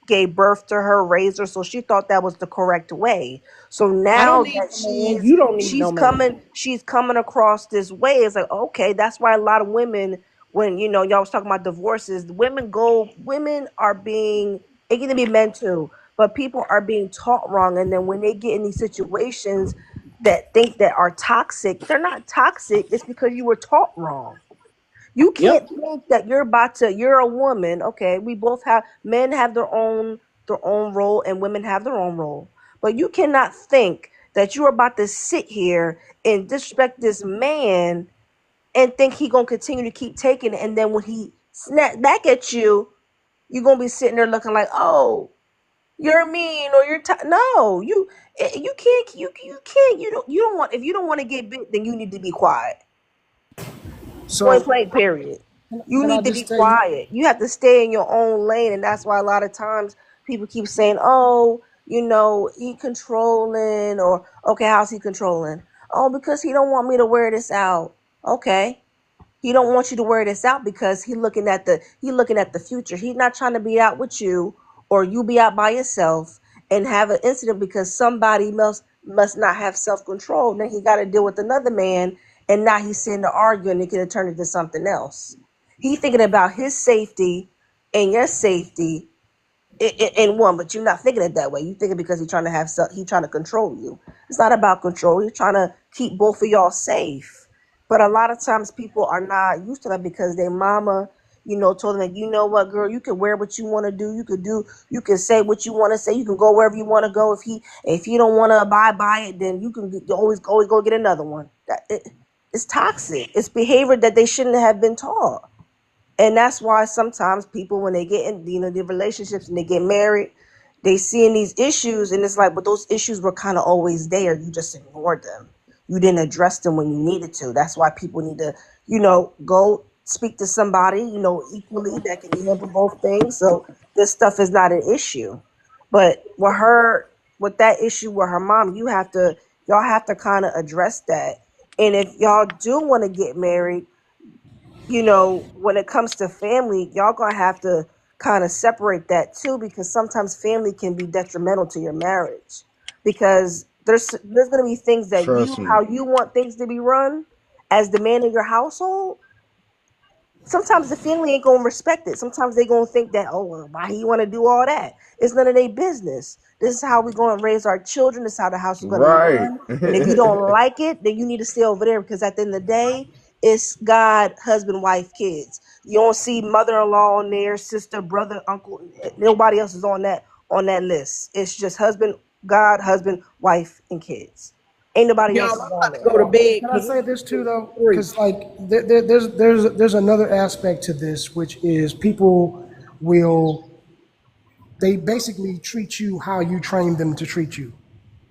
gave birth to her, raised her, so she thought that was the correct way. So I now don't need that no man. You don't need no man. she's coming across this way, it's like, okay, that's why a lot of women, when y'all was talking about divorces, women are being, it can be men too, but people are being taught wrong, and then when they get in these situations that think that are toxic, they're not toxic, it's because you were taught wrong. You can't Yep. think that you're a woman. Okay, we both have, men have their own role and women have their own role, but you cannot think that you're about to sit here and disrespect this man and think he gonna continue to keep taking it, and then when he snap back at you, you're gonna be sitting there looking like, oh, you're mean, or no, you can't, you don't want, if you don't want to get bit, then you need to be quiet. Point So blank, period. You can I need to just be tell you? quiet. You have to stay in your own lane, and that's why a lot of times people keep saying, "Oh, you know, he controlling, or okay, how's he controlling? Oh, because he don't want me to wear this out. Okay. He don't want you to wear this out because he looking at the future. He's not trying to be out with you, or you be out by yourself and have an incident because somebody must not have self control. Then he got to deal with another man, and now he's sitting there arguing. It could have turned into something else. He thinking about his safety and your safety in one, but you're not thinking it that way. You thinking because he's trying to he's trying to control you. It's not about control. He's trying to keep both of y'all safe. But a lot of times people are not used to that because their mama, you know, told them that, you know what, girl, you can wear what you want to do. You can say what you want to say. You can go wherever you want to go. If you don't want to abide by it, then you can always go get another one. It's toxic. It's behavior that they shouldn't have been taught. And that's why sometimes people, when they get in, you know, the relationships and they get married, they seeing these issues, and it's like, but those issues were kind of always there. You just ignored them. You didn't address them when you needed to. That's why people need to, you know, go speak to somebody, you know, equally that can handle both things. So this stuff is not an issue. But with that issue with her mom, y'all have to kind of address that. And if y'all do want to get married, you know, when it comes to family, y'all gonna have to kind of separate that too, because sometimes family can be detrimental to your marriage. Because there's gonna be things that Trust me. how you want things to be run as the man in your household. Sometimes the family ain't gonna respect it. Sometimes they gonna think that, oh, well, why he want to do all that? It's none of their business. This is how we gonna raise our children. This is how the house is gonna be Right. run. And if you don't like it, then you need to stay over there, because at the end of the day, it's God, husband, wife, kids. You don't see mother-in-law on there, sister, brother, uncle. Nobody else is on that list. It's just husband, God, husband, wife, and kids. Ain't nobody Y'all, else I'm is on about to there. go to bed. Can I Can say we this too, do though? three? Because like there's another aspect to this, which is people will they basically treat you how you train them to treat you.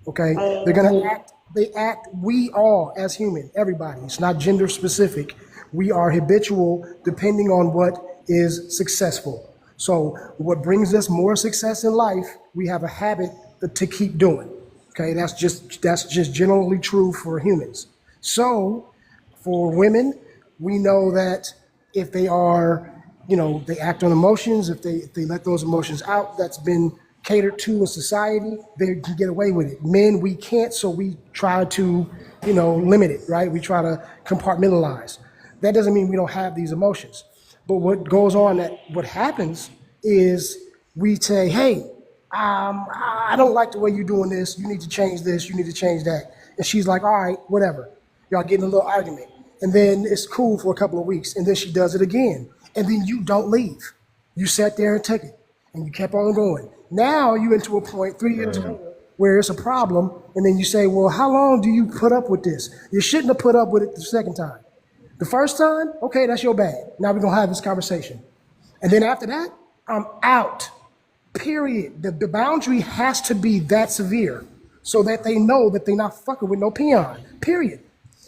Okay, they're gonna act. They act. We all, as human, everybody. It's not gender specific. We are habitual, depending on what is successful. So, what brings us more success in life, we have a habit to keep doing. Okay, that's just generally true for humans. So, for women, we know that if they are, you know, they act on emotions, if they let those emotions out, that's been catered to in society, they can get away with it. Men, we can't, so we try to, you know, limit it, right? We try to compartmentalize. That doesn't mean we don't have these emotions. But what happens is we say, hey, I don't like the way you're doing this. You need to change this. You need to change that. And she's like, all right, whatever. Y'all get in a little argument. And then it's cool for a couple of weeks. And then she does it again. And then you don't leave. You sat there and took it. And you kept on going. Now you into a point 3 years later where it's a problem. And then you say, well, how long do you put up with this? You shouldn't have put up with it the second time. The first time, okay, that's your bad. Now we're going to have this conversation. And then after that, I'm out. Period. The boundary has to be that severe so that they know that they're not fucking with no peon. Period.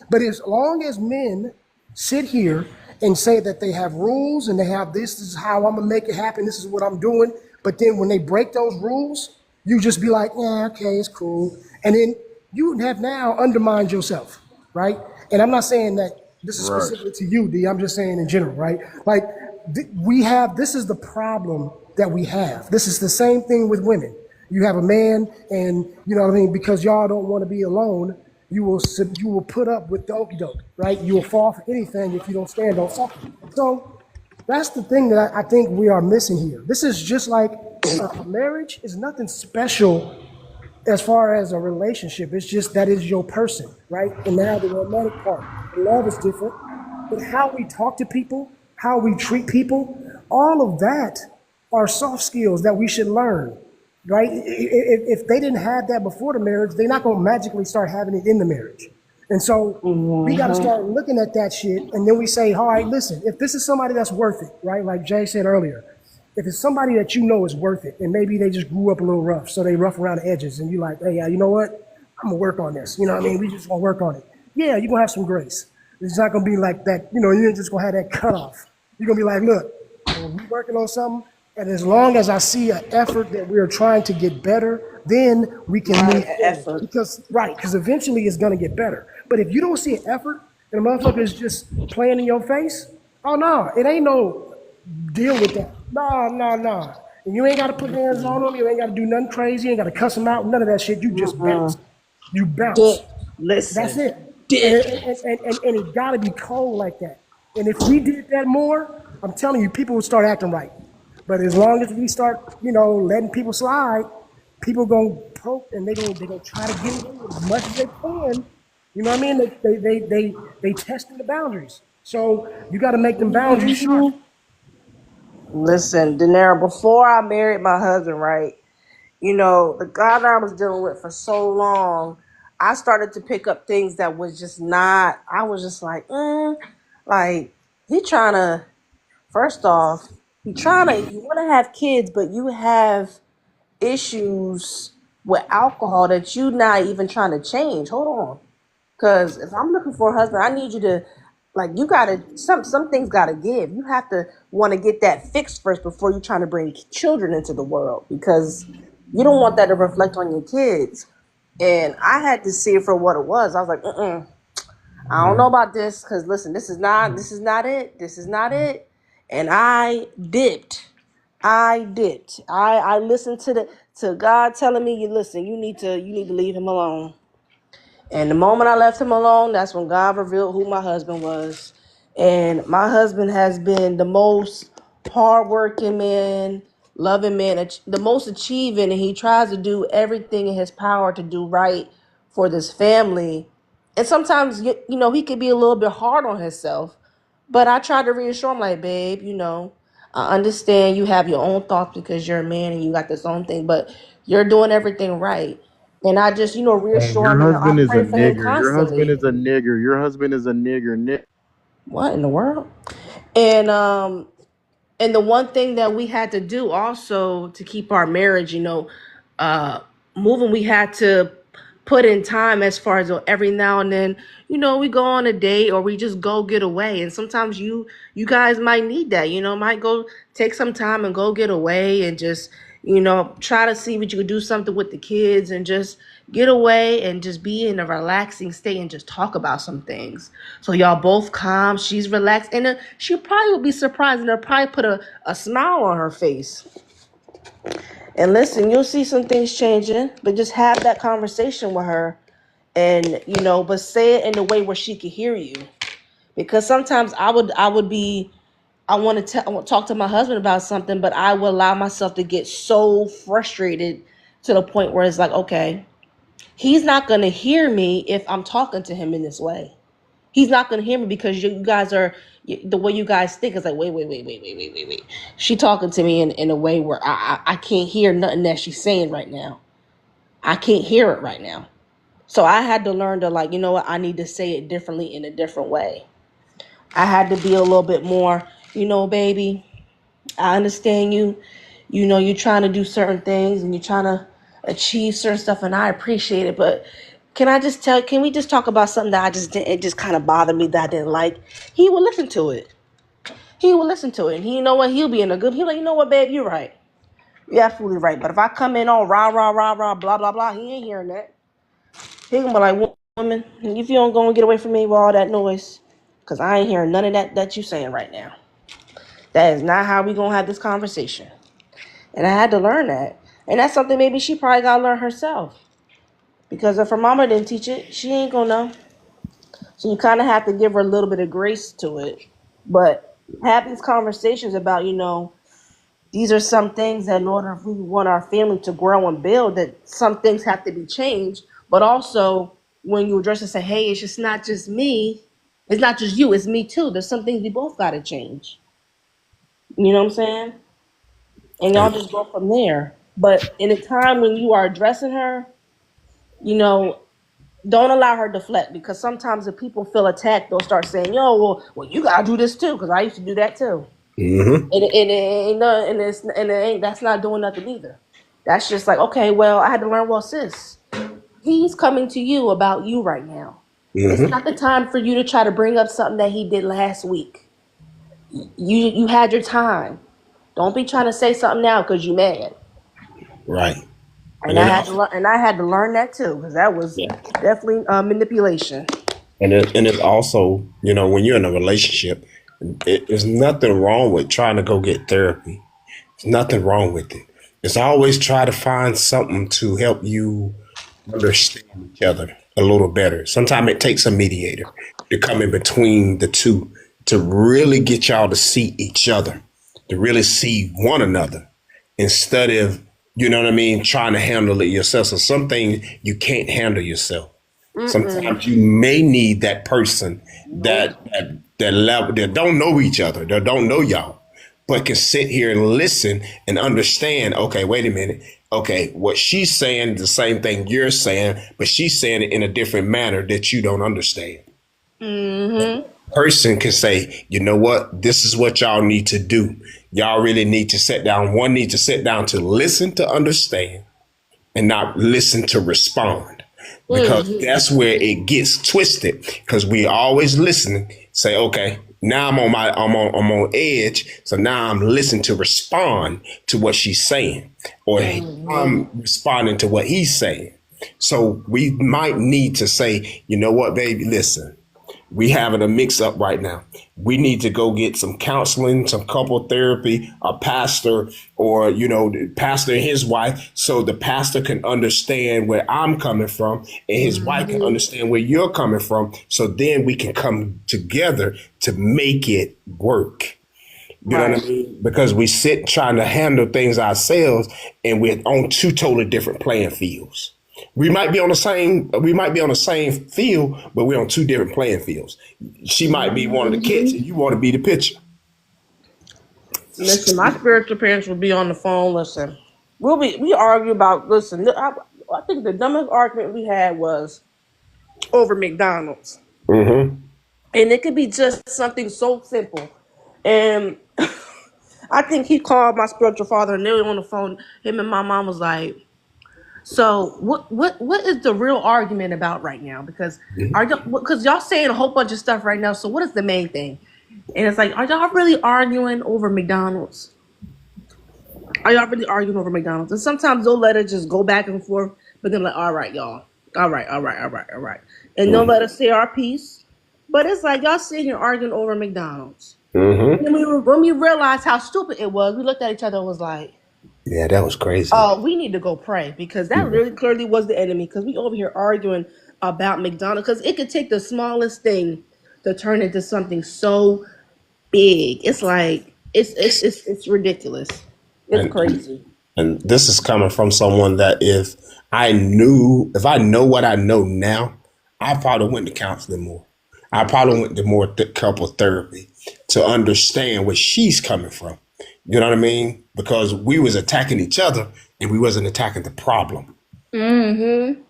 But as long as men sit here and say that they have rules and they have this is how I'm gonna make it happen, this is what I'm doing, but then when they break those rules, you just be like, yeah, okay, it's cool. And then you have now undermined yourself, right? And I'm not saying that this is Right. specifically to you, D. I'm just saying in general, right? Like this is the problem that we have. This is the same thing with women. You have a man, and you know what I mean, because y'all don't want to be alone, you will put up with the okie doke, right? You will fall for anything if you don't stand on something. So that's the thing that I think we are missing here. This is just like a marriage is nothing special as far as a relationship. It's just that is your person, right? And now the romantic part, the love is different, but how we talk to people, how we treat people, all of that are soft skills that we should learn, right? If they didn't have that before the marriage, they're not going to magically start having it in the marriage. And so we got to start looking at that shit, and then we say, all right, listen, if this is somebody that's worth it, right? Like Jay said earlier, if it's somebody that you know is worth it, and maybe they just grew up a little rough, so they rough around the edges, and you're like, hey, you know what? I'm gonna work on this. You know what I mean? We just gonna work on it. Yeah, you're gonna have some grace. It's not gonna be like that. You know, you ain't just gonna have that cutoff. You're gonna be like, look, when we working on something, And as long as I see an effort that we're trying to get better, then we can Right, move an forward. effort. Because eventually it's gonna get better. But if you don't see an effort and a motherfucker is just playing in your face, oh no, it ain't no deal with that. No, no, no. And you ain't gotta put hands on them, you ain't gotta do nothing crazy, you ain't gotta cuss them out, none of that shit. You just bounce. Mm-mm. You bounce. Dip. That's Listen. it. And, Dip. and it got to be cold like that. And if we did that more, I'm telling you, people would start acting right. But as long as we start, letting people slide, people gonna poke and they gonna try to get away with as much as they can. You know what I mean? They testing the boundaries. So you got to make them boundaries sharp. Listen, Daenerys, before I married my husband, right? The guy that I was dealing with for so long, I started to pick up things that was just not, I was just like, he trying to, first off, you want to have kids, but you have issues with alcohol that you not even trying to change. Hold on. Because if I'm looking for a husband, I need you to, like, you gotta, some things gotta give. You have to want to get that fixed first before you trying to bring children into the world, because you don't want that to reflect on your kids. And I had to see it for what it was. I was like, I don't know about this, because listen, this is not it. This is not it. And I dipped. I listened to God telling me, you listen, you need to leave him alone. And the moment I left him alone, that's when God revealed who my husband was. And my husband has been the most hardworking man, loving man, the most achieving, and he tries to do everything in his power to do right for this family. And sometimes, he could be a little bit hard on himself. But I try to reassure him, like, babe, I understand you have your own thoughts because you're a man and you got this own thing, but you're doing everything right. And I just, And reassure your him, and I husband is a pray for him nigger. Your husband constantly. is a nigger. Your husband is a nigger. What in the world? And the one thing that we had to do also to keep our marriage, uh moving, we had to put in time, as far as every now and then, we go on a date or we just go get away. And sometimes you guys might need that, might go take some time and go get away and just, try to see what you could do something with the kids and just get away and just be in a relaxing state and just talk about some things. So y'all both calm, she's relaxed, and she probably will be surprised and it'll probably put a smile on her face. And listen, you'll see some things changing, but just have that conversation with her, and but say it in a way where she can hear you. Because sometimes I want to talk to my husband about something, but I will allow myself to get so frustrated to the point where it's like, okay, he's not going to hear me if I'm talking to him in this way. He's not going to hear me because you guys are, the way you guys think is like, wait. She talking to me in a way where I can't hear nothing that she's saying right now. I can't hear it right now. So I had to learn to, like, you know what, I need to say it differently in a different way. I had to be a little bit more, baby, I understand you. You're trying to do certain things and you're trying to achieve certain stuff, and I appreciate it. But can we just talk about something that I just didn't, it just kind of bothered me that I didn't like? He will listen to it. He will listen to it. And you know what? He'll be in a good, he'll like, you know what, babe, you're right. You're absolutely right. But if I come in all rah, rah, rah, rah, blah, blah, blah, he ain't hearing that. He gonna be like, woman, if you don't go and get away from me with all that noise, because I ain't hearing none of that you saying right now. That is not how we gonna have this conversation. And I had to learn that. And that's something maybe she probably gotta learn herself. Because if her mama didn't teach it, she ain't gonna know. So you kind of have to give her a little bit of grace to it. But have these conversations about, these are some things that in order if we want our family to grow and build, that some things have to be changed. But also, when you address it, say, hey, it's just not just me. It's not just you, it's me too. There's some things we both gotta change. You know what I'm saying? And y'all just go from there. But in a time when you are addressing her, you know, don't allow her to deflect, because sometimes if people feel attacked, they'll start saying, "Yo, well, you gotta do this too," because I used to do that too. Mm-hmm. And it ain't and it ain't, that's not doing nothing either. That's just like, okay, well, I had to learn. Well, sis, he's coming to you about you right now. It's Mm-hmm. not the time for you to try to bring up something that he did last week. You had your time. Don't be trying to say something now because you mad. Right. And And I then had to also, learn, and I had to learn that too, because that was yeah. definitely manipulation. And it's also, when you're in a relationship, there's nothing wrong with trying to go get therapy. There's nothing wrong with it. It's always try to find something to help you understand each other a little better. Sometimes it takes a mediator to come in between the two to really get y'all to see each other, to really see one another instead of, trying to handle it yourself. So some things you can't handle yourself. Mm-mm. Sometimes you may need that person Nope. that level that don't know each other, that don't know y'all, but can sit here and listen and understand. Okay, wait a minute. Okay, what she's saying is the same thing you're saying, but she's saying it in a different manner that you don't understand. Mm-hmm. Person can say, you know what, this is what y'all need to do. Y'all really need to sit down. One needs to sit down to listen to understand and not listen to respond, because Mm-hmm. that's where it gets twisted, because we always listening, say, okay, now I'm on edge, so now I'm listening to respond to what she's saying, or Mm-hmm. I'm responding to what he's saying. So we might need to say, you know what, baby, listen, we having a mix up right now. We need to go get some counseling, some couple therapy, a pastor, or the pastor and his wife, so the pastor can understand where I'm coming from and his wife can Mm-hmm. understand where you're coming from. So then we can come together to make it work. You know what Right. I mean? Because we sit trying to handle things ourselves and we're on two totally different playing fields. We might be on the same field, but we're on two different playing fields. She might be one of the Mm-hmm. catch and you want to be the pitcher. Listen, my spiritual parents will be on the phone. Listen, we argue about. Listen, I think the dumbest argument we had was over McDonald's, Mm-hmm. and it could be just something so simple. And I think he called my spiritual father, and they were on the phone. Him and my mom was like, "So what is the real argument about right now? Because y'all saying a whole bunch of stuff right now. So what is the main thing?" And it's like, are y'all really arguing over McDonald's? Are y'all really arguing over McDonald's? And sometimes they'll let it just go back and forth, but then like, all right, y'all. All right, all right, all right, all right. And they'll let us say our piece. But it's like y'all sitting here arguing over McDonald's. Mm-hmm. And when we realized how stupid it was, we looked at each other and was like, Yeah, that was crazy. oh, we need to go pray because that really clearly was the enemy. Because we over here arguing about McDonald's. Because it could take the smallest thing to turn into something so big. It's like it's ridiculous. It's And crazy. and this is coming from someone that if I know what I know now, I probably went to counseling more. I probably went to more couple therapy to understand where she's coming from. You know what I mean? Because we was attacking each other and we wasn't attacking the problem. Mm-hmm.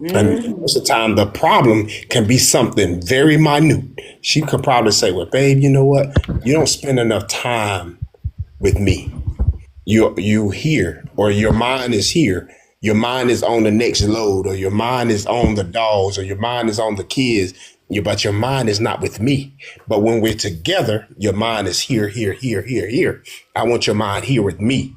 And Mm-hmm. most of the time, the problem can be something very minute. She could probably say, well, babe, you know what? You don't spend enough time with me. You here, or your mind is here. Your mind is on the next load, or your mind is on the dogs, or your mind is on the kids. But your mind is not with me. But when we're together, your mind is here, here, here, here, here. I want your mind here with me.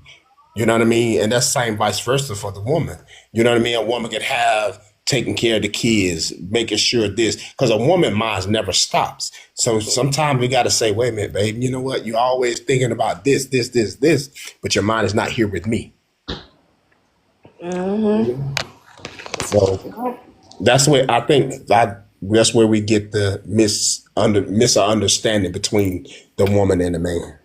You know what I mean? And that's same vice versa for the woman. You know what I mean? A woman could have taking care of the kids, making sure this, because a woman mind never stops. So sometimes we got to say, wait a minute, babe, you know what? You're always thinking about this, this, this, this, but your mind is not here with me. Mm-hmm. So that's where I think that's where we get the misunderstanding between the woman and the man.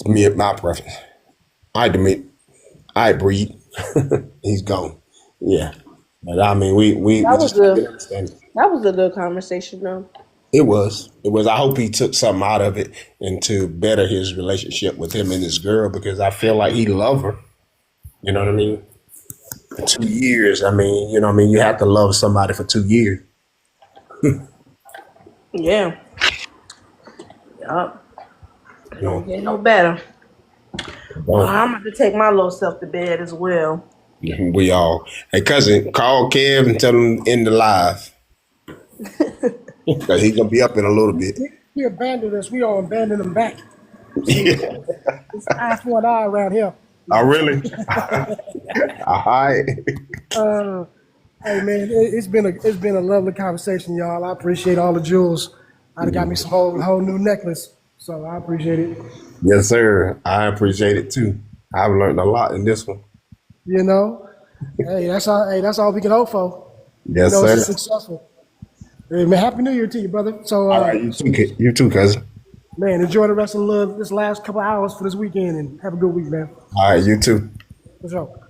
Me, my preference. I admit, I breed. He's gone. Yeah. But I mean, we That was just have to a understand. that was a good conversation though. It was. It was. I hope he took something out of it and to better his relationship with him and his girl, because I feel like he loved her. You know what I mean? For 2 years. I mean, you know what I mean? You have to love somebody for 2 years. Yeah. Yup. It You don't get no better. Well, know, I'm about to take my little self to bed as well. we all. Hey, cousin, call Kev and tell him in the live. Because he's going to be up in a little bit. he abandoned us, we all abandoned him back. See, Yeah. it's eye for an eye around here. Oh, No. really? All right. Hey man, it's been a lovely conversation, y'all. I appreciate all the jewels. I got me some whole new necklace, so I appreciate it. Yes, sir. I appreciate it too. I've learned a lot in this one. You know, hey, that's all we can hope for. You Yes, know, it's a sir. successful. Hey, man, happy New Year to you, brother. So, All right, you too, you too, cousin. man, enjoy the rest of this last couple hours for this weekend, and have a good week, man. All right, you too. For sure.